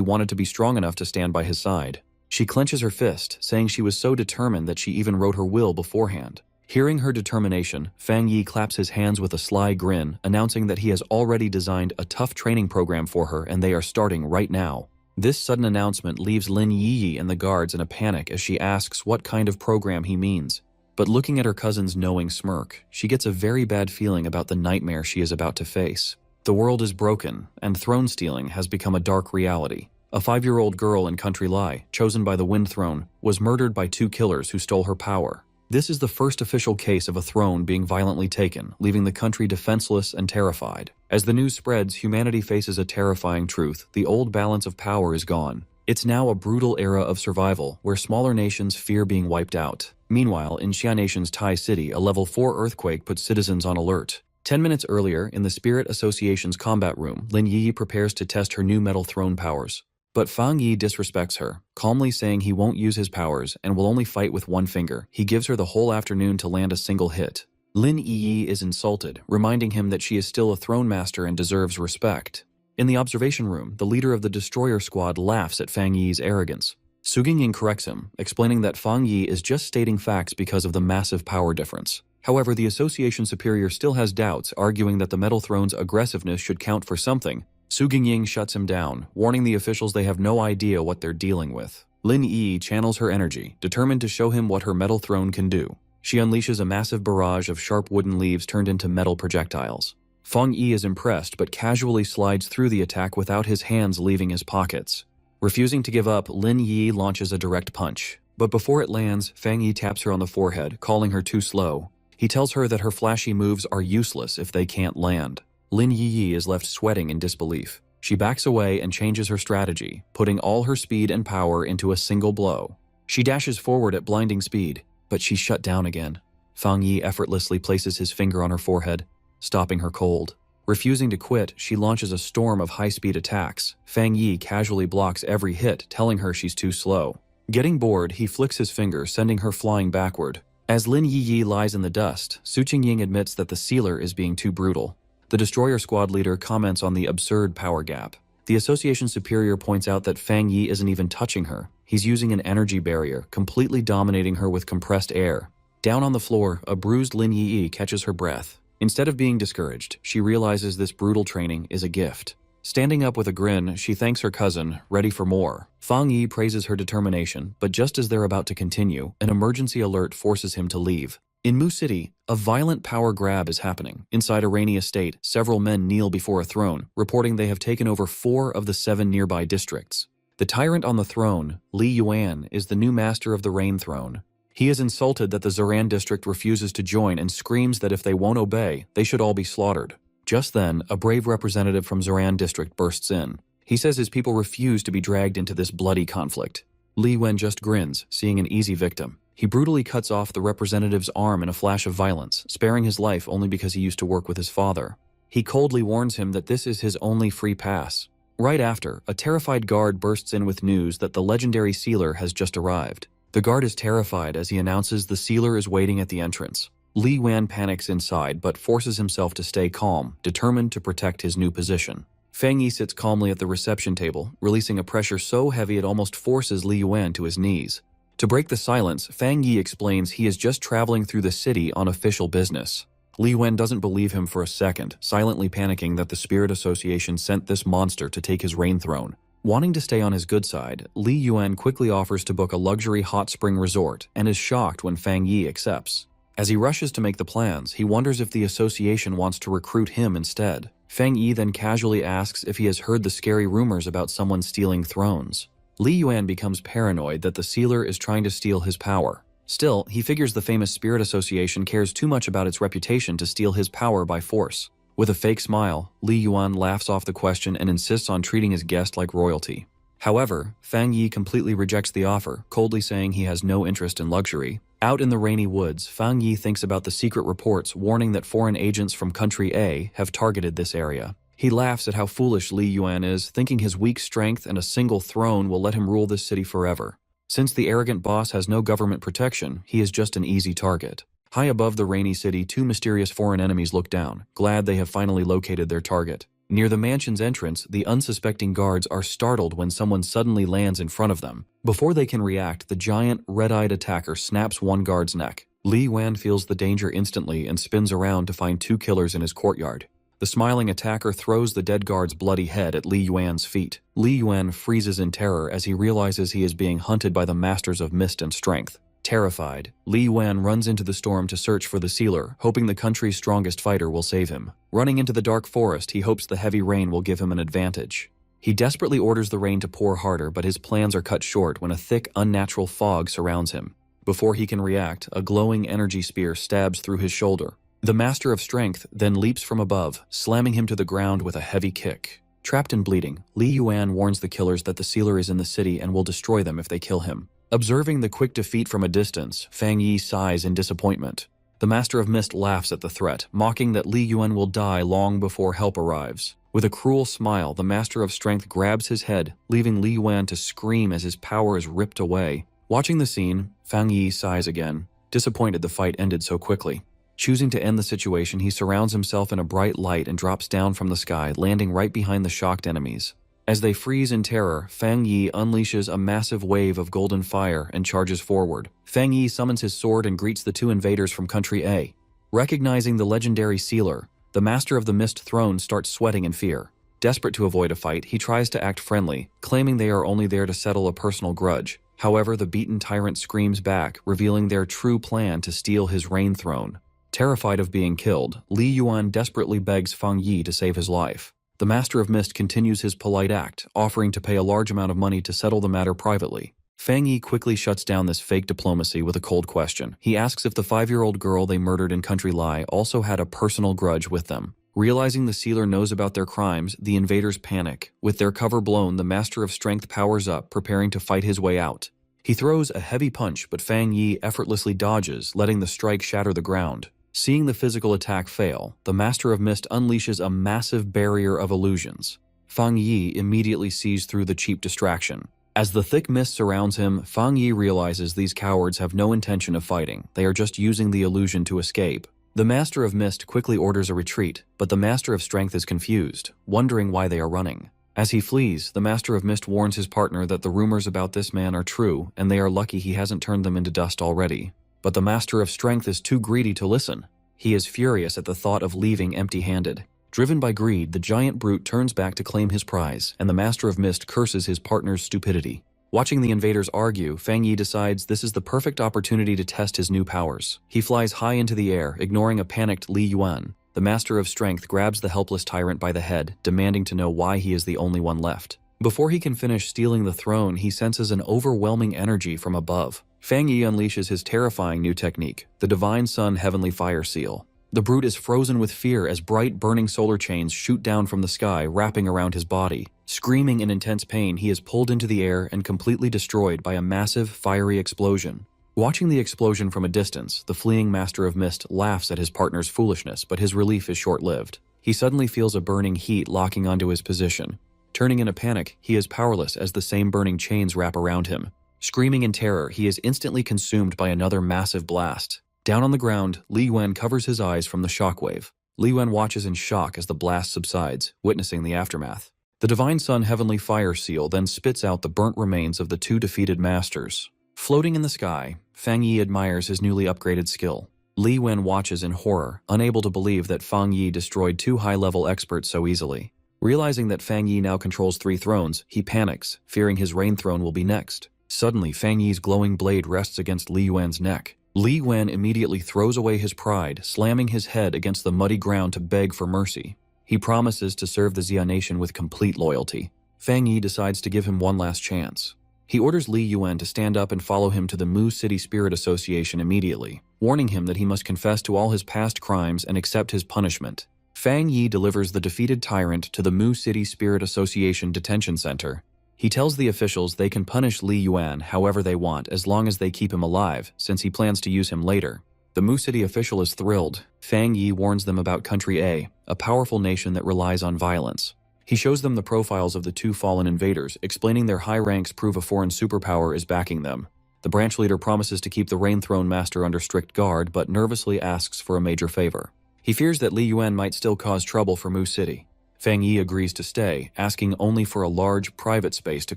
wanted to be strong enough to stand by his side. She clenches her fist, saying she was so determined that she even wrote her will beforehand. Hearing her determination, Fang Yi claps his hands with a sly grin, announcing that he has already designed a tough training program for her and they are starting right now. This sudden announcement leaves Lin Yi and the guards in a panic as she asks what kind of program he means. But looking at her cousin's knowing smirk, she gets a very bad feeling about the nightmare she is about to face. The world is broken, and throne stealing has become a dark reality. A 5-year-old girl in Country Lai, chosen by the Wind Throne, was murdered by 2 killers who stole her power. This is the first official case of a throne being violently taken, leaving the country defenseless and terrified. As the news spreads, humanity faces a terrifying truth: the old balance of power is gone. It's now a brutal era of survival, where smaller nations fear being wiped out. Meanwhile, in Xia Nation's Tai City, a level 4 earthquake puts citizens on alert. 10 minutes earlier, in the Spirit Association's combat room, Lin Yi prepares to test her new metal throne powers. But Fang Yi disrespects her, calmly saying he won't use his powers and will only fight with one finger. He gives her the whole afternoon to land a single hit. Lin Yi is insulted, reminding him that she is still a throne master and deserves respect. In the observation room, the leader of the destroyer squad laughs at Fang Yi's arrogance. Su Gingying corrects him, explaining that Fang Yi is just stating facts because of the massive power difference. However, the association superior still has doubts, arguing that the Metal Throne's aggressiveness should count for something. Su Gingying shuts him down, warning the officials they have no idea what they're dealing with. Lin Yi channels her energy, determined to show him what her Metal Throne can do. She unleashes a massive barrage of sharp wooden leaves turned into metal projectiles. Fang Yi is impressed but casually slides through the attack without his hands leaving his pockets. Refusing to give up, Lin Yi launches a direct punch. But before it lands, Fang Yi taps her on the forehead, calling her too slow. He tells her that her flashy moves are useless if they can't land. Lin Yi is left sweating in disbelief. She backs away and changes her strategy, putting all her speed and power into a single blow. She dashes forward at blinding speed, but she's shut down again. Fang Yi effortlessly places his finger on her forehead, stopping her cold. Refusing to quit, she launches a storm of high-speed attacks. Fang Yi casually blocks every hit, telling her she's too slow. Getting bored, he flicks his finger, sending her flying backward. As Lin Yi lies in the dust, Su Qingying admits that the sealer is being too brutal. The destroyer squad leader comments on the absurd power gap. The association superior points out that Fang Yi isn't even touching her. He's using an energy barrier, completely dominating her with compressed air. Down on the floor, a bruised Lin Yi catches her breath. Instead of being discouraged, she realizes this brutal training is a gift. Standing up with a grin, she thanks her cousin, ready for more. Fang Yi praises her determination, but just as they're about to continue, an emergency alert forces him to leave. In Mu City, a violent power grab is happening. Inside a rainy estate, several men kneel before a throne, reporting they have taken over 4 of the 7 nearby districts. The tyrant on the throne, Li Yuan, is the new master of the Rain Throne. He is insulted that the Zoran district refuses to join and screams that if they won't obey, they should all be slaughtered. Just then, a brave representative from Zoran district bursts in. He says his people refuse to be dragged into this bloody conflict. Li Yuan just grins, seeing an easy victim. He brutally cuts off the representative's arm in a flash of violence, sparing his life only because he used to work with his father. He coldly warns him that this is his only free pass. Right after, a terrified guard bursts in with news that the legendary sealer has just arrived. The guard is terrified as he announces the sealer is waiting at the entrance. Li Yuan panics inside but forces himself to stay calm, determined to protect his new position. Fang Yi sits calmly at the reception table, releasing a pressure so heavy it almost forces Li Yuan to his knees. To break the silence, Fang Yi explains he is just traveling through the city on official business. Li Yuan doesn't believe him for a second, silently panicking that the Spirit Association sent this monster to take his Rain Throne. Wanting to stay on his good side, Li Yuan quickly offers to book a luxury hot spring resort and is shocked when Fang Yi accepts. As he rushes to make the plans, he wonders if the association wants to recruit him instead. Fang Yi then casually asks if he has heard the scary rumors about someone stealing thrones. Li Yuan becomes paranoid that the sealer is trying to steal his power. Still, he figures the famous Spirit Association cares too much about its reputation to steal his power by force. With a fake smile, Li Yuan laughs off the question and insists on treating his guest like royalty. However, Fang Yi completely rejects the offer, coldly saying he has no interest in luxury. Out in the rainy woods, Fang Yi thinks about the secret reports warning that foreign agents from country A have targeted this area. He laughs at how foolish Li Yuan is, thinking his weak strength and a single throne will let him rule this city forever. Since the arrogant boss has no government protection, he is just an easy target. High above the rainy city, 2 mysterious foreign enemies look down, glad they have finally located their target. Near the mansion's entrance, the unsuspecting guards are startled when someone suddenly lands in front of them. Before they can react, the giant, red-eyed attacker snaps one guard's neck. Li Yuan feels the danger instantly and spins around to find 2 killers in his courtyard. The smiling attacker throws the dead guard's bloody head at Li Yuan's feet. Li Yuan freezes in terror as he realizes he is being hunted by the Masters of Mist and Strength. Terrified, Li Yuan runs into the storm to search for the sealer, hoping the country's strongest fighter will save him. Running into the dark forest, he hopes the heavy rain will give him an advantage. He desperately orders the rain to pour harder, but his plans are cut short when a thick, unnatural fog surrounds him. Before he can react, a glowing energy spear stabs through his shoulder. The Master of Strength then leaps from above, slamming him to the ground with a heavy kick. Trapped and bleeding, Li Yuan warns the killers that the sealer is in the city and will destroy them if they kill him. Observing the quick defeat from a distance, Fang Yi sighs in disappointment. The Master of Mist laughs at the threat, mocking that Li Yuan will die long before help arrives. With a cruel smile, the Master of Strength grabs his head, leaving Li Yuan to scream as his power is ripped away. Watching the scene, Fang Yi sighs again, disappointed the fight ended so quickly. Choosing to end the situation, he surrounds himself in a bright light and drops down from the sky, landing right behind the shocked enemies. As they freeze in terror, Fang Yi unleashes a massive wave of golden fire and charges forward. Fang Yi summons his sword and greets the two invaders from Country A. Recognizing the legendary sealer, the Master of the Mist Throne starts sweating in fear. Desperate to avoid a fight, he tries to act friendly, claiming they are only there to settle a personal grudge. However, the beaten tyrant screams back, revealing their true plan to steal his reign throne. Terrified of being killed, Li Yuan desperately begs Fang Yi to save his life. The Master of Mist continues his polite act, offering to pay a large amount of money to settle the matter privately. Fang Yi quickly shuts down this fake diplomacy with a cold question. He asks if the 5-year-old girl they murdered in Country Lie also had a personal grudge with them. Realizing the sealer knows about their crimes, the invaders panic. With their cover blown, the Master of Strength powers up, preparing to fight his way out. He throws a heavy punch, but Fang Yi effortlessly dodges, letting the strike shatter the ground. Seeing the physical attack fail, the Master of Mist unleashes a massive barrier of illusions. Fang Yi immediately sees through the cheap distraction. As the thick mist surrounds him, Fang Yi realizes these cowards have no intention of fighting. They are just using the illusion to escape. The Master of Mist quickly orders a retreat, but the Master of Strength is confused, wondering why they are running. As he flees, the Master of Mist warns his partner that the rumors about this man are true, and they are lucky he hasn't turned them into dust already. But the Master of Strength is too greedy to listen. He is furious at the thought of leaving empty-handed. Driven by greed, the giant brute turns back to claim his prize, and the Master of Mist curses his partner's stupidity. Watching the invaders argue, Fang Yi decides this is the perfect opportunity to test his new powers. He flies high into the air, ignoring a panicked Li Yuan. The Master of Strength grabs the helpless tyrant by the head, demanding to know why he is the only one left. Before he can finish stealing the throne, he senses an overwhelming energy from above. Fang Yi unleashes his terrifying new technique, the Divine Sun Heavenly Fire Seal. The brute is frozen with fear as bright burning solar chains shoot down from the sky, wrapping around his body. Screaming in intense pain, he is pulled into the air and completely destroyed by a massive, fiery explosion. Watching the explosion from a distance, the fleeing Master of Mist laughs at his partner's foolishness, but his relief is short-lived. He suddenly feels a burning heat locking onto his position. Turning in a panic, he is powerless as the same burning chains wrap around him. Screaming in terror, he is instantly consumed by another massive blast. Down on the ground, Li Yuan covers his eyes from the shockwave. Li Yuan watches in shock as the blast subsides, witnessing the aftermath. The Divine Sun Heavenly Fire Seal then spits out the burnt remains of the two defeated masters. Floating in the sky, Fang Yi admires his newly upgraded skill. Li Yuan watches in horror, unable to believe that Fang Yi destroyed two high-level experts so easily. Realizing that Fang Yi now controls 3 thrones, he panics, fearing his reign throne will be next. Suddenly, Fang Yi's glowing blade rests against Li Yuan's neck. Li Yuan immediately throws away his pride, slamming his head against the muddy ground to beg for mercy. He promises to serve the Xia nation with complete loyalty. Fang Yi decides to give him one last chance. He orders Li Yuan to stand up and follow him to the Mu City Spirit Association immediately, warning him that he must confess to all his past crimes and accept his punishment. Fang Yi delivers the defeated tyrant to the Mu City Spirit Association Detention Center. He tells the officials they can punish Li Yuan however they want as long as they keep him alive, since he plans to use him later. The Mu City official is thrilled. Fang Yi warns them about Country A, a powerful nation that relies on violence. He shows them the profiles of the 2 fallen invaders, explaining their high ranks prove a foreign superpower is backing them. The branch leader promises to keep the Reign Throne Master under strict guard, but nervously asks for a major favor. He fears that Li Yuan might still cause trouble for Mu City. Fang Yi agrees to stay, asking only for a large, private space to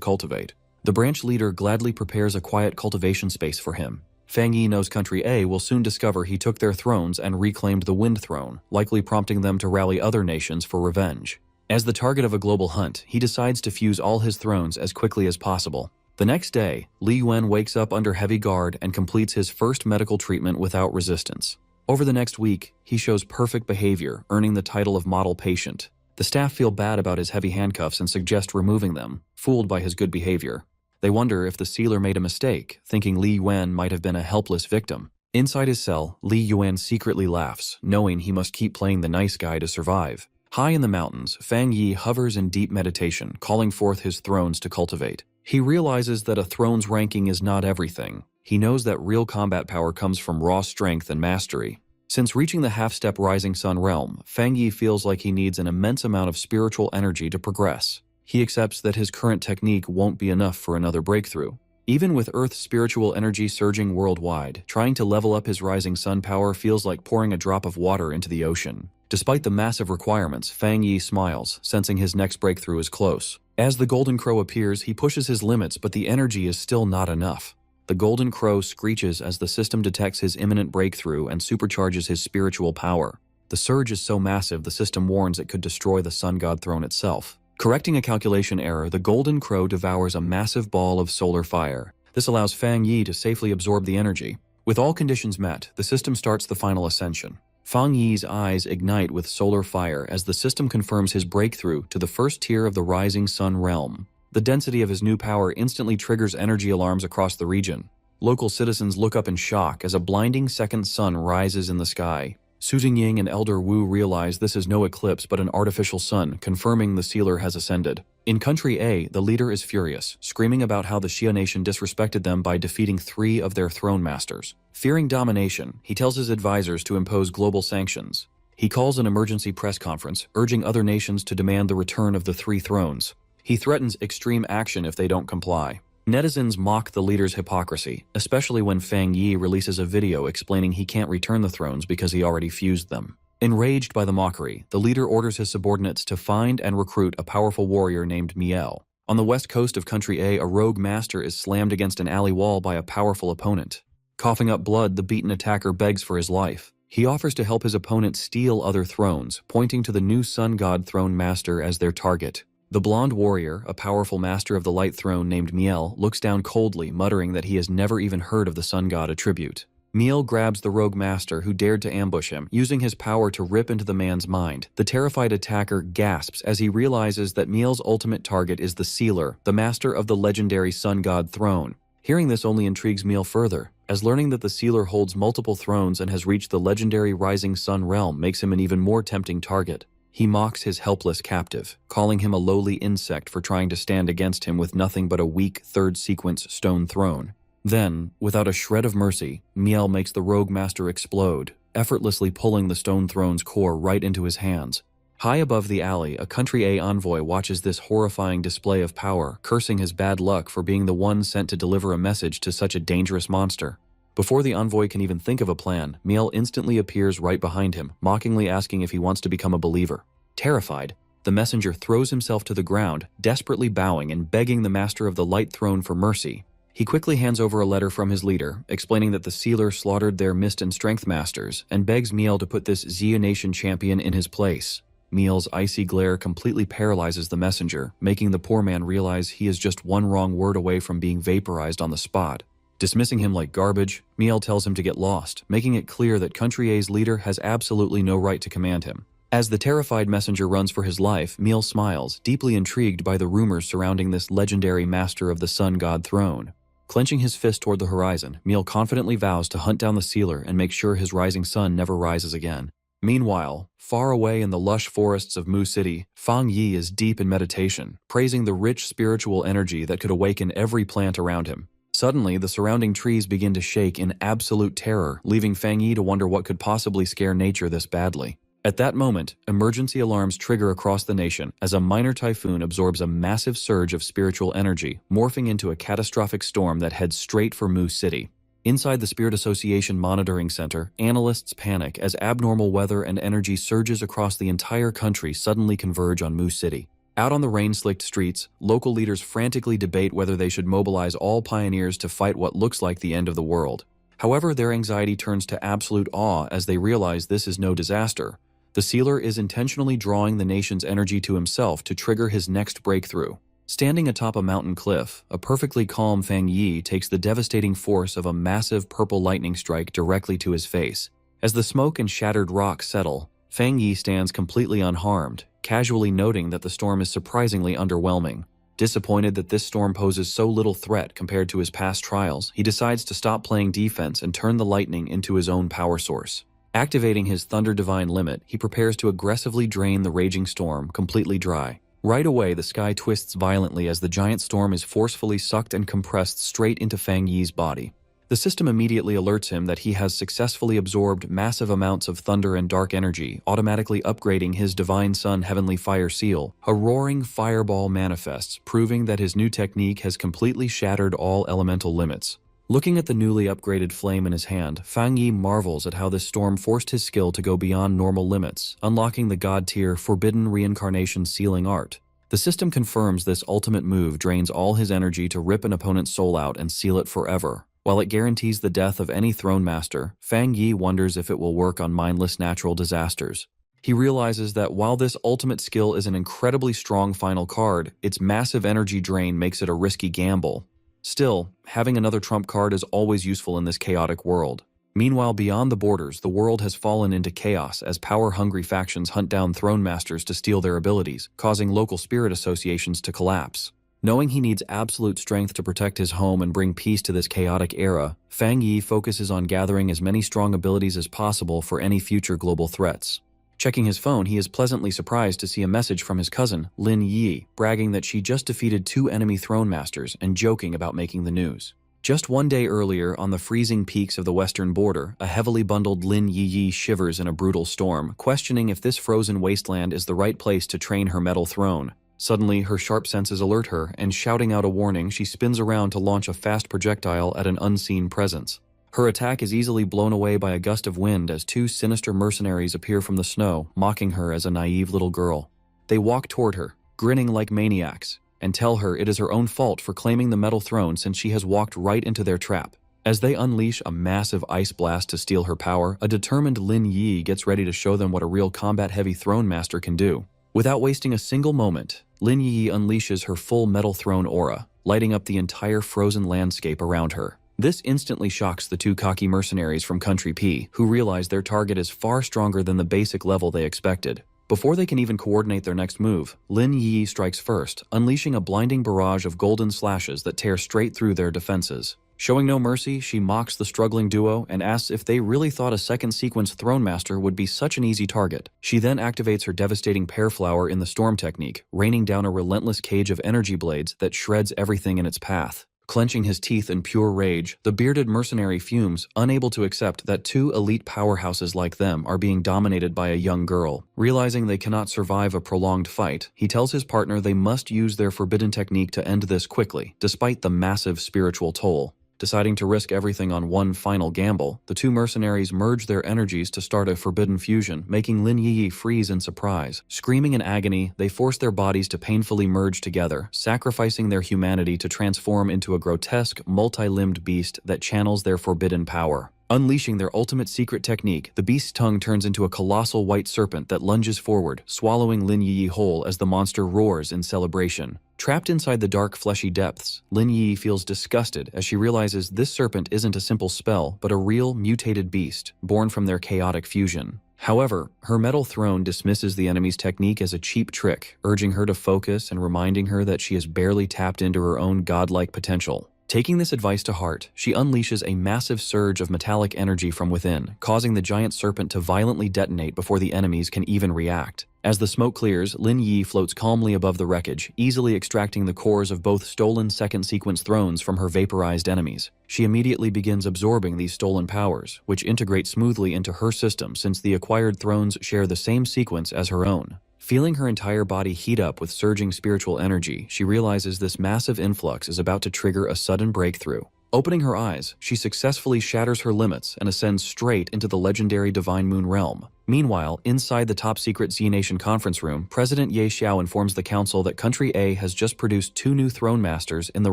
cultivate. The branch leader gladly prepares a quiet cultivation space for him. Fang Yi knows Country A will soon discover he took their thrones and reclaimed the Wind Throne, likely prompting them to rally other nations for revenge. As the target of a global hunt, he decides to fuse all his thrones as quickly as possible. The next day, Li Yuan wakes up under heavy guard and completes his first medical treatment without resistance. Over the next week, he shows perfect behavior, earning the title of model patient. The staff feel bad about his heavy handcuffs and suggest removing them, fooled by his good behavior. They wonder if the sealer made a mistake, thinking Li Yuan might have been a helpless victim. Inside his cell, Li Yuan secretly laughs, knowing he must keep playing the nice guy to survive. High in the mountains, Fang Yi hovers in deep meditation, calling forth his thrones to cultivate. He realizes that a throne's ranking is not everything. He knows that real combat power comes from raw strength and mastery. Since reaching the half-step Rising Sun realm, Fang Yi feels like he needs an immense amount of spiritual energy to progress. He accepts that his current technique won't be enough for another breakthrough. Even with Earth's spiritual energy surging worldwide, trying to level up his Rising Sun power feels like pouring a drop of water into the ocean. Despite the massive requirements, Fang Yi smiles, sensing his next breakthrough is close. As the Golden Crow appears, he pushes his limits, but the energy is still not enough. The Golden Crow screeches as the system detects his imminent breakthrough and supercharges his spiritual power. The surge is so massive, the system warns it could destroy the Sun God Throne itself. Correcting a calculation error, the Golden Crow devours a massive ball of solar fire. This allows Fang Yi to safely absorb the energy. With all conditions met, the system starts the final ascension. Fang Yi's eyes ignite with solar fire as the system confirms his breakthrough to the first tier of the Rising Sun realm. The density of his new power instantly triggers energy alarms across the region. Local citizens look up in shock as a blinding second sun rises in the sky. Su Jingying and Elder Wu realize this is no eclipse but an artificial sun, confirming the sealer has ascended. In Country A, the leader is furious, screaming about how the Xia nation disrespected them by defeating 3 of their throne masters. Fearing domination, he tells his advisors to impose global sanctions. He calls an emergency press conference, urging other nations to demand the return of the 3 thrones. He threatens extreme action if they don't comply. Netizens mock the leader's hypocrisy, especially when Fang Yi releases a video explaining he can't return the thrones because he already fused them. Enraged by the mockery, the leader orders his subordinates to find and recruit a powerful warrior named Miel. On the west coast of Country A, a rogue master is slammed against an alley wall by a powerful opponent. Coughing up blood, the beaten attacker begs for his life. He offers to help his opponent steal other thrones, pointing to the new Sun God Throne Master as their target. The blonde warrior, a powerful master of the Light Throne named Miel, looks down coldly, muttering that he has never even heard of the Sun God attribute. Miel grabs the rogue master who dared to ambush him, using his power to rip into the man's mind. The terrified attacker gasps as he realizes that Miel's ultimate target is the Sealer, the master of the legendary Sun God Throne. Hearing this only intrigues Miel further, as learning that the Sealer holds multiple thrones and has reached the legendary Rising Sun realm makes him an even more tempting target. He mocks his helpless captive, calling him a lowly insect for trying to stand against him with nothing but a weak third-sequence stone throne. Then, without a shred of mercy, Miel makes the rogue master explode, effortlessly pulling the stone throne's core right into his hands. High above the alley, a Country A envoy watches this horrifying display of power, cursing his bad luck for being the one sent to deliver a message to such a dangerous monster. Before the envoy can even think of a plan, Miel instantly appears right behind him, mockingly asking if he wants to become a believer. Terrified, the messenger throws himself to the ground, desperately bowing and begging the master of the Light Throne for mercy. He quickly hands over a letter from his leader, explaining that the Sealer slaughtered their Mist and Strength masters, and begs Miel to put this Xia Nation champion in his place. Miel's icy glare completely paralyzes the messenger, making the poor man realize he is just one wrong word away from being vaporized on the spot. Dismissing him like garbage, Miel tells him to get lost, making it clear that Country A's leader has absolutely no right to command him. As the terrified messenger runs for his life, Miel smiles, deeply intrigued by the rumors surrounding this legendary master of the Sun God Throne. Clenching his fist toward the horizon, Miel confidently vows to hunt down the Sealer and make sure his rising sun never rises again. Meanwhile, far away in the lush forests of Mu City, Fang Yi is deep in meditation, praising the rich spiritual energy that could awaken every plant around him. Suddenly, the surrounding trees begin to shake in absolute terror, leaving Fang Yi to wonder what could possibly scare nature this badly. At that moment, emergency alarms trigger across the nation as a minor typhoon absorbs a massive surge of spiritual energy, morphing into a catastrophic storm that heads straight for Mu City. Inside the Spirit Association Monitoring Center, analysts panic as abnormal weather and energy surges across the entire country suddenly converge on Mu City. Out on the rain-slicked streets, local leaders frantically debate whether they should mobilize all pioneers to fight what looks like the end of the world. However, their anxiety turns to absolute awe as they realize this is no disaster. The Sealer is intentionally drawing the nation's energy to himself to trigger his next breakthrough. Standing atop a mountain cliff, a perfectly calm Fang Yi takes the devastating force of a massive purple lightning strike directly to his face. As the smoke and shattered rock settle, Fang Yi stands completely unharmed, casually noting that the storm is surprisingly underwhelming. Disappointed that this storm poses so little threat compared to his past trials, he decides to stop playing defense and turn the lightning into his own power source. Activating his Thunder Divine limit, he prepares to aggressively drain the raging storm completely dry. Right away, the sky twists violently as the giant storm is forcefully sucked and compressed straight into Fang Yi's body. The system immediately alerts him that he has successfully absorbed massive amounts of thunder and dark energy, automatically upgrading his Divine Sun Heavenly Fire Seal. A roaring fireball manifests, proving that his new technique has completely shattered all elemental limits. Looking at the newly upgraded flame in his hand, Fang Yi marvels at how this storm forced his skill to go beyond normal limits, unlocking the god-tier Forbidden Reincarnation Sealing Art. The system confirms this ultimate move drains all his energy to rip an opponent's soul out and seal it forever. While it guarantees the death of any throne master, Fang Yi wonders if it will work on mindless natural disasters. He realizes that while this ultimate skill is an incredibly strong final card, its massive energy drain makes it a risky gamble. Still, having another trump card is always useful in this chaotic world. Meanwhile, beyond the borders, the world has fallen into chaos as power-hungry factions hunt down throne masters to steal their abilities, causing local spirit associations to collapse. Knowing he needs absolute strength to protect his home and bring peace to this chaotic era, Fang Yi focuses on gathering as many strong abilities as possible for any future global threats. Checking his phone, he is pleasantly surprised to see a message from his cousin, Lin Yi, bragging that she just defeated 2 enemy throne masters and joking about making the news. Just one day earlier, on the freezing peaks of the western border, a heavily bundled Lin Yi shivers in a brutal storm, questioning if this frozen wasteland is the right place to train her metal throne. Suddenly, her sharp senses alert her, and shouting out a warning, she spins around to launch a fast projectile at an unseen presence. Her attack is easily blown away by a gust of wind as 2 sinister mercenaries appear from the snow, mocking her as a naive little girl. They walk toward her, grinning like maniacs, and tell her it is her own fault for claiming the metal throne since she has walked right into their trap. As they unleash a massive ice blast to steal her power, a determined Lin Yi gets ready to show them what a real combat-heavy throne master can do. Without wasting a single moment, Lin Yi unleashes her full metal throne aura, lighting up the entire frozen landscape around her. This instantly shocks the 2 cocky mercenaries from Country P, who realize their target is far stronger than the basic level they expected. Before they can even coordinate their next move, Lin Yi strikes first, unleashing a blinding barrage of golden slashes that tear straight through their defenses. Showing no mercy, she mocks the struggling duo and asks if they really thought a second sequence Throne Master would be such an easy target. She then activates her devastating Pear Flower in the Storm technique, raining down a relentless cage of energy blades that shreds everything in its path. Clenching his teeth in pure rage, the bearded mercenary fumes, unable to accept that 2 elite powerhouses like them are being dominated by a young girl. Realizing they cannot survive a prolonged fight, he tells his partner they must use their forbidden technique to end this quickly, despite the massive spiritual toll. Deciding to risk everything on one final gamble, the 2 mercenaries merge their energies to start a forbidden fusion, making Lin Yi freeze in surprise. Screaming in agony, they force their bodies to painfully merge together, sacrificing their humanity to transform into a grotesque, multi-limbed beast that channels their forbidden power. Unleashing their ultimate secret technique, the beast's tongue turns into a colossal white serpent that lunges forward, swallowing Lin Yi whole as the monster roars in celebration. Trapped inside the dark, fleshy depths, Lin Yi feels disgusted as she realizes this serpent isn't a simple spell, but a real, mutated beast, born from their chaotic fusion. However, her metal throne dismisses the enemy's technique as a cheap trick, urging her to focus and reminding her that she has barely tapped into her own godlike potential. Taking this advice to heart, she unleashes a massive surge of metallic energy from within, causing the giant serpent to violently detonate before the enemies can even react. As the smoke clears, Lin Yi floats calmly above the wreckage, easily extracting the cores of both stolen second-sequence thrones from her vaporized enemies. She immediately begins absorbing these stolen powers, which integrate smoothly into her system since the acquired thrones share the same sequence as her own. Feeling her entire body heat up with surging spiritual energy, she realizes this massive influx is about to trigger a sudden breakthrough. Opening her eyes, she successfully shatters her limits and ascends straight into the legendary Divine Moon realm. Meanwhile, inside the top-secret Z-Nation conference room, President Ye Xiao informs the council that Country A has just produced 2 new throne masters in the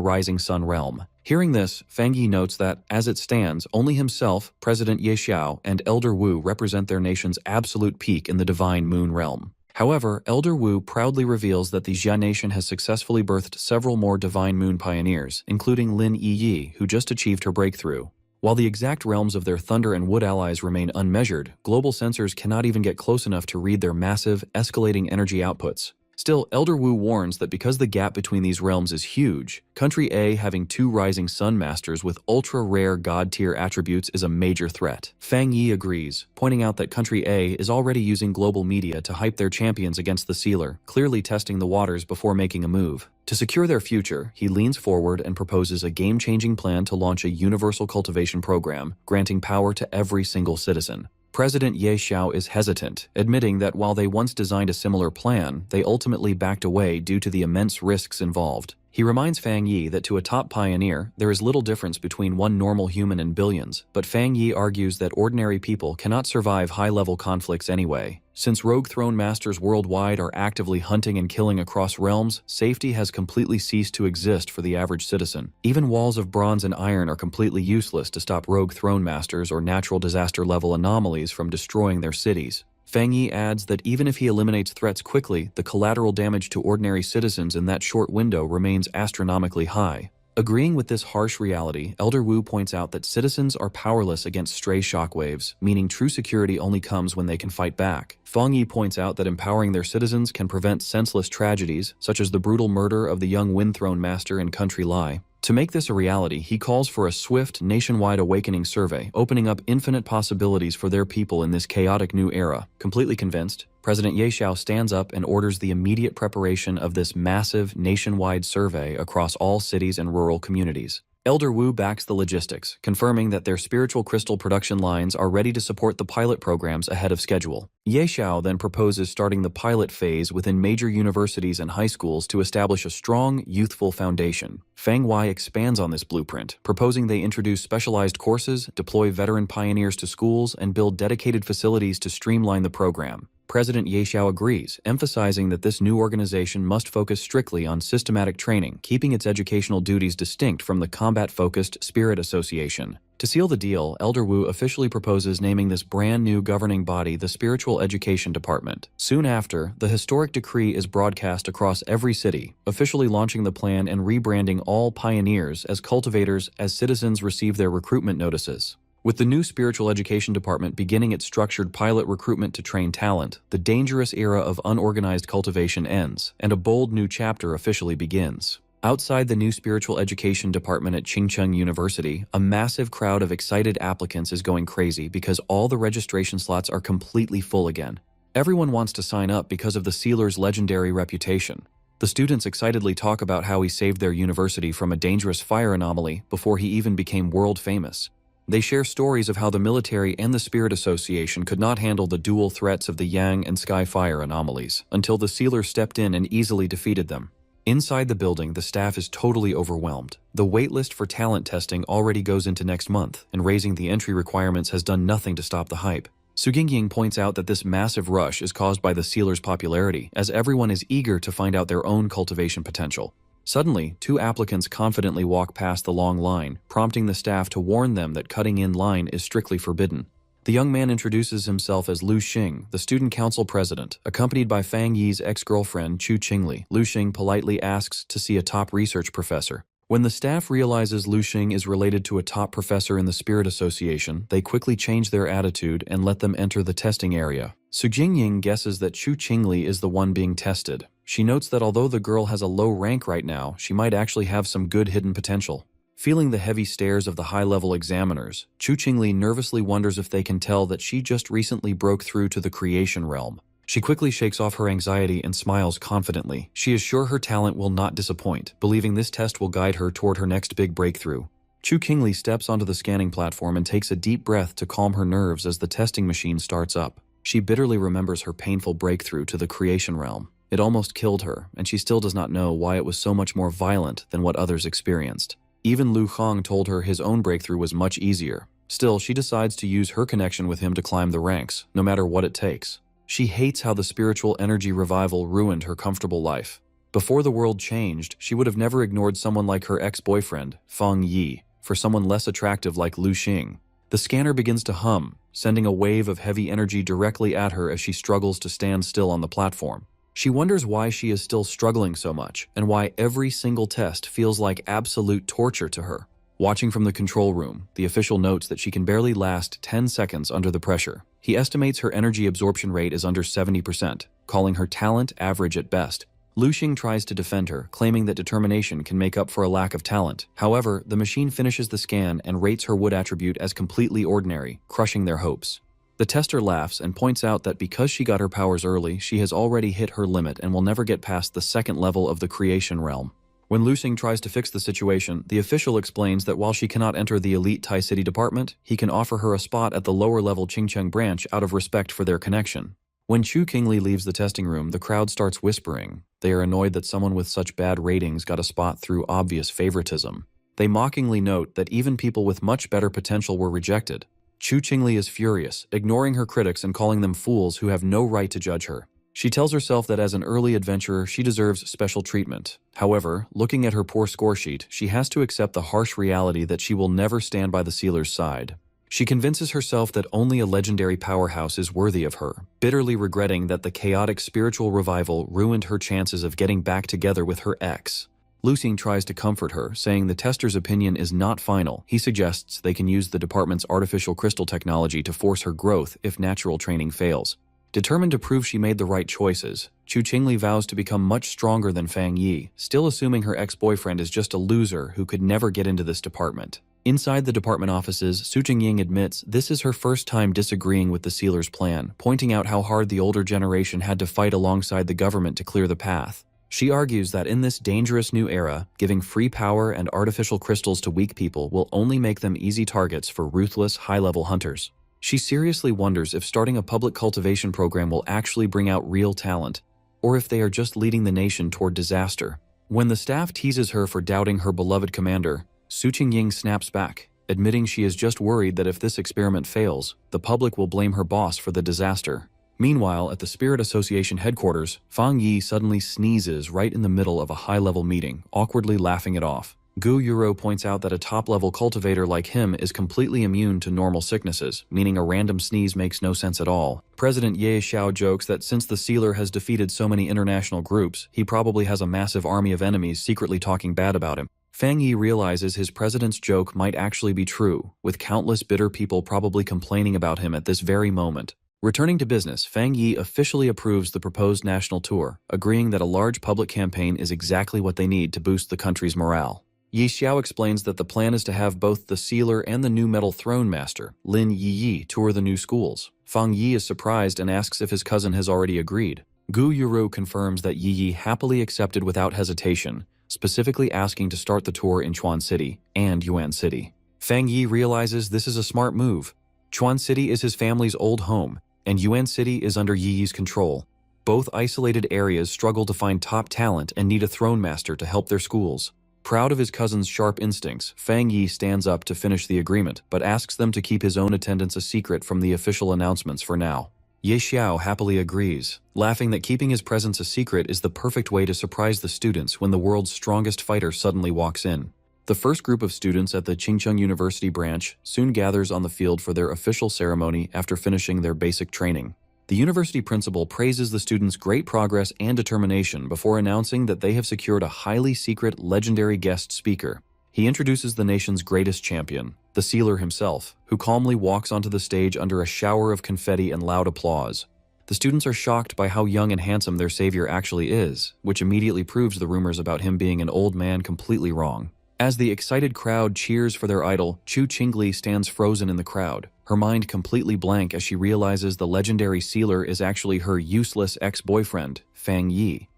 Rising Sun realm. Hearing this, Fang Yi notes that, as it stands, only himself, President Ye Xiao, and Elder Wu represent their nation's absolute peak in the Divine Moon realm. However, Elder Wu proudly reveals that the Jia Nation has successfully birthed several more Divine Moon pioneers, including Lin Yi, who just achieved her breakthrough. While the exact realms of their Thunder and Wood allies remain unmeasured, global sensors cannot even get close enough to read their massive, escalating energy outputs. Still, Elder Wu warns that because the gap between these realms is huge, Country A having 2 Rising Sun Masters with ultra-rare god-tier attributes is a major threat. Fang Yi agrees, pointing out that Country A is already using global media to hype their champions against the sealer, clearly testing the waters before making a move. To secure their future, he leans forward and proposes a game-changing plan to launch a universal cultivation program, granting power to every single citizen. President Ye Xiao is hesitant, admitting that while they once designed a similar plan, they ultimately backed away due to the immense risks involved. He reminds Fang Yi that to a top pioneer, there is little difference between one normal human and billions, but Fang Yi argues that ordinary people cannot survive high-level conflicts anyway. Since rogue throne masters worldwide are actively hunting and killing across realms, safety has completely ceased to exist for the average citizen. Even walls of bronze and iron are completely useless to stop rogue throne masters or natural disaster-level anomalies from destroying their cities. Fang Yi adds that even if he eliminates threats quickly, the collateral damage to ordinary citizens in that short window remains astronomically high. Agreeing with this harsh reality, Elder Wu points out that citizens are powerless against stray shockwaves, meaning true security only comes when they can fight back. Fang Yi points out that empowering their citizens can prevent senseless tragedies, such as the brutal murder of the young Wind Throne Master in Country Lai. To make this a reality, he calls for a swift, nationwide awakening survey, opening up infinite possibilities for their people in this chaotic new era. Completely convinced, President Ye Xiao stands up and orders the immediate preparation of this massive, nationwide survey across all cities and rural communities. Elder Wu backs the logistics, confirming that their spiritual crystal production lines are ready to support the pilot programs ahead of schedule. Ye Xiao then proposes starting the pilot phase within major universities and high schools to establish a strong, youthful foundation. Fang Wei expands on this blueprint, proposing they introduce specialized courses, deploy veteran pioneers to schools, and build dedicated facilities to streamline the program. President Ye Xiao agrees, emphasizing that this new organization must focus strictly on systematic training, keeping its educational duties distinct from the combat-focused Spirit Association. To seal the deal, Elder Wu officially proposes naming this brand new governing body the Spiritual Education Department. Soon after, the historic decree is broadcast across every city, officially launching the plan and rebranding all pioneers as cultivators as citizens receive their recruitment notices. With the new Spiritual Education Department beginning its structured pilot recruitment to train talent, the dangerous era of unorganized cultivation ends, and a bold new chapter officially begins. Outside the new Spiritual Education Department at Qingcheng University, a massive crowd of excited applicants is going crazy because all the registration slots are completely full again. Everyone wants to sign up because of the sealer's legendary reputation. The students excitedly talk about how he saved their university from a dangerous fire anomaly before he even became world famous. They share stories of how the military and the Spirit Association could not handle the dual threats of the Yang and Sky Fire anomalies until the Sealer stepped in and easily defeated them. Inside the building, the staff is totally overwhelmed. The waitlist for talent testing already goes into next month, and raising the entry requirements has done nothing to stop the hype. Su Gingying points out that this massive rush is caused by the Sealer's popularity, as everyone is eager to find out their own cultivation potential. Suddenly, 2 applicants confidently walk past the long line, prompting the staff to warn them that cutting in line is strictly forbidden. The young man introduces himself as Lu Xing, the student council president, accompanied by Fang Yi's ex-girlfriend Chu Qingli. Lu Xing politely asks to see a top research professor. When the staff realizes Lu Xing is related to a top professor in the Spirit Association, they quickly change their attitude and let them enter the testing area. Su Jingying guesses that Chu Qingli is the one being tested. She notes that although the girl has a low rank right now, she might actually have some good hidden potential. Feeling the heavy stares of the high-level examiners, Chu Qingli nervously wonders if they can tell that she just recently broke through to the creation realm. She quickly shakes off her anxiety and smiles confidently. She is sure her talent will not disappoint, believing this test will guide her toward her next big breakthrough. Chu Qingli steps onto the scanning platform and takes a deep breath to calm her nerves as the testing machine starts up. She bitterly remembers her painful breakthrough to the creation realm. It almost killed her, and she still does not know why it was so much more violent than what others experienced. Even Lu Hong told her his own breakthrough was much easier. Still, she decides to use her connection with him to climb the ranks, no matter what it takes. She hates how the spiritual energy revival ruined her comfortable life. Before the world changed, she would have never ignored someone like her ex-boyfriend, Feng Yi, for someone less attractive like Lu Xing. The scanner begins to hum, sending a wave of heavy energy directly at her as she struggles to stand still on the platform. She wonders why she is still struggling so much, and why every single test feels like absolute torture to her. Watching from the control room, the official notes that she can barely last 10 seconds under the pressure. He estimates her energy absorption rate is under 70%, calling her talent average at best. Lu Xing tries to defend her, claiming that determination can make up for a lack of talent. However, the machine finishes the scan and rates her wood attribute as completely ordinary, crushing their hopes. The tester laughs and points out that because she got her powers early, she has already hit her limit and will never get past the second level of the creation realm. When Lu Xing tries to fix the situation, the official explains that while she cannot enter the elite Tai City department, he can offer her a spot at the lower-level Qingcheng branch out of respect for their connection. When Chu Qingli leaves the testing room, the crowd starts whispering. They are annoyed that someone with such bad ratings got a spot through obvious favoritism. They mockingly note that even people with much better potential were rejected. Chu Qingli is furious, ignoring her critics and calling them fools who have no right to judge her. She tells herself that as an early adventurer, she deserves special treatment. However, looking at her poor score sheet, she has to accept the harsh reality that she will never stand by the sealer's side. She convinces herself that only a legendary powerhouse is worthy of her, bitterly regretting that the chaotic spiritual revival ruined her chances of getting back together with her ex. Lu Xing tries to comfort her, saying the tester's opinion is not final. He suggests they can use the department's artificial crystal technology to force her growth if natural training fails. Determined to prove she made the right choices, Chu Qingli vows to become much stronger than Fang Yi, still assuming her ex-boyfriend is just a loser who could never get into this department. Inside the department offices, Su Qingying admits this is her first time disagreeing with the sealer's plan, pointing out how hard the older generation had to fight alongside the government to clear the path. She argues that in this dangerous new era, giving free power and artificial crystals to weak people will only make them easy targets for ruthless, high-level hunters. She seriously wonders if starting a public cultivation program will actually bring out real talent, or if they are just leading the nation toward disaster. When the staff teases her for doubting her beloved commander, Su Qingying snaps back, admitting she is just worried that if this experiment fails, the public will blame her boss for the disaster. Meanwhile, at the Spirit Association headquarters, Fang Yi suddenly sneezes right in the middle of a high-level meeting, awkwardly laughing it off. Gu Yuro points out that a top-level cultivator like him is completely immune to normal sicknesses, meaning a random sneeze makes no sense at all. President Ye Xiao jokes that since the sealer has defeated so many international groups, he probably has a massive army of enemies secretly talking bad about him. Fang Yi realizes his president's joke might actually be true, with countless bitter people probably complaining about him at this very moment. Returning to business, Fang Yi officially approves the proposed national tour, agreeing that a large public campaign is exactly what they need to boost the country's morale. Yi Xiao explains that the plan is to have both the sealer and the new metal throne master, Lin Yi, tour the new schools. Fang Yi is surprised and asks if his cousin has already agreed. Gu Yuro confirms that Yi happily accepted without hesitation, specifically asking to start the tour in Chuan City and Yuan City. Fang Yi realizes this is a smart move. Chuan City is his family's old home, and Yuan City is under Yi's control. Both isolated areas struggle to find top talent and need a throne master to help their schools. Proud of his cousin's sharp instincts, Fang Yi stands up to finish the agreement, but asks them to keep his own attendance a secret from the official announcements for now. Ye Xiao happily agrees, laughing that keeping his presence a secret is the perfect way to surprise the students when the world's strongest fighter suddenly walks in. The first group of students at the Qingcheng University branch soon gathers on the field for their official ceremony after finishing their basic training. The university principal praises the students' great progress and determination before announcing that they have secured a highly secret legendary guest speaker. He introduces the nation's greatest champion, the sealer himself, who calmly walks onto the stage under a shower of confetti and loud applause. The students are shocked by how young and handsome their savior actually is, which immediately proves the rumors about him being an old man completely wrong. As the excited crowd cheers for their idol, Chu Qingli stands frozen in the crowd, her mind completely blank as she realizes the legendary sealer is actually her useless ex-boyfriend, Fang Yi.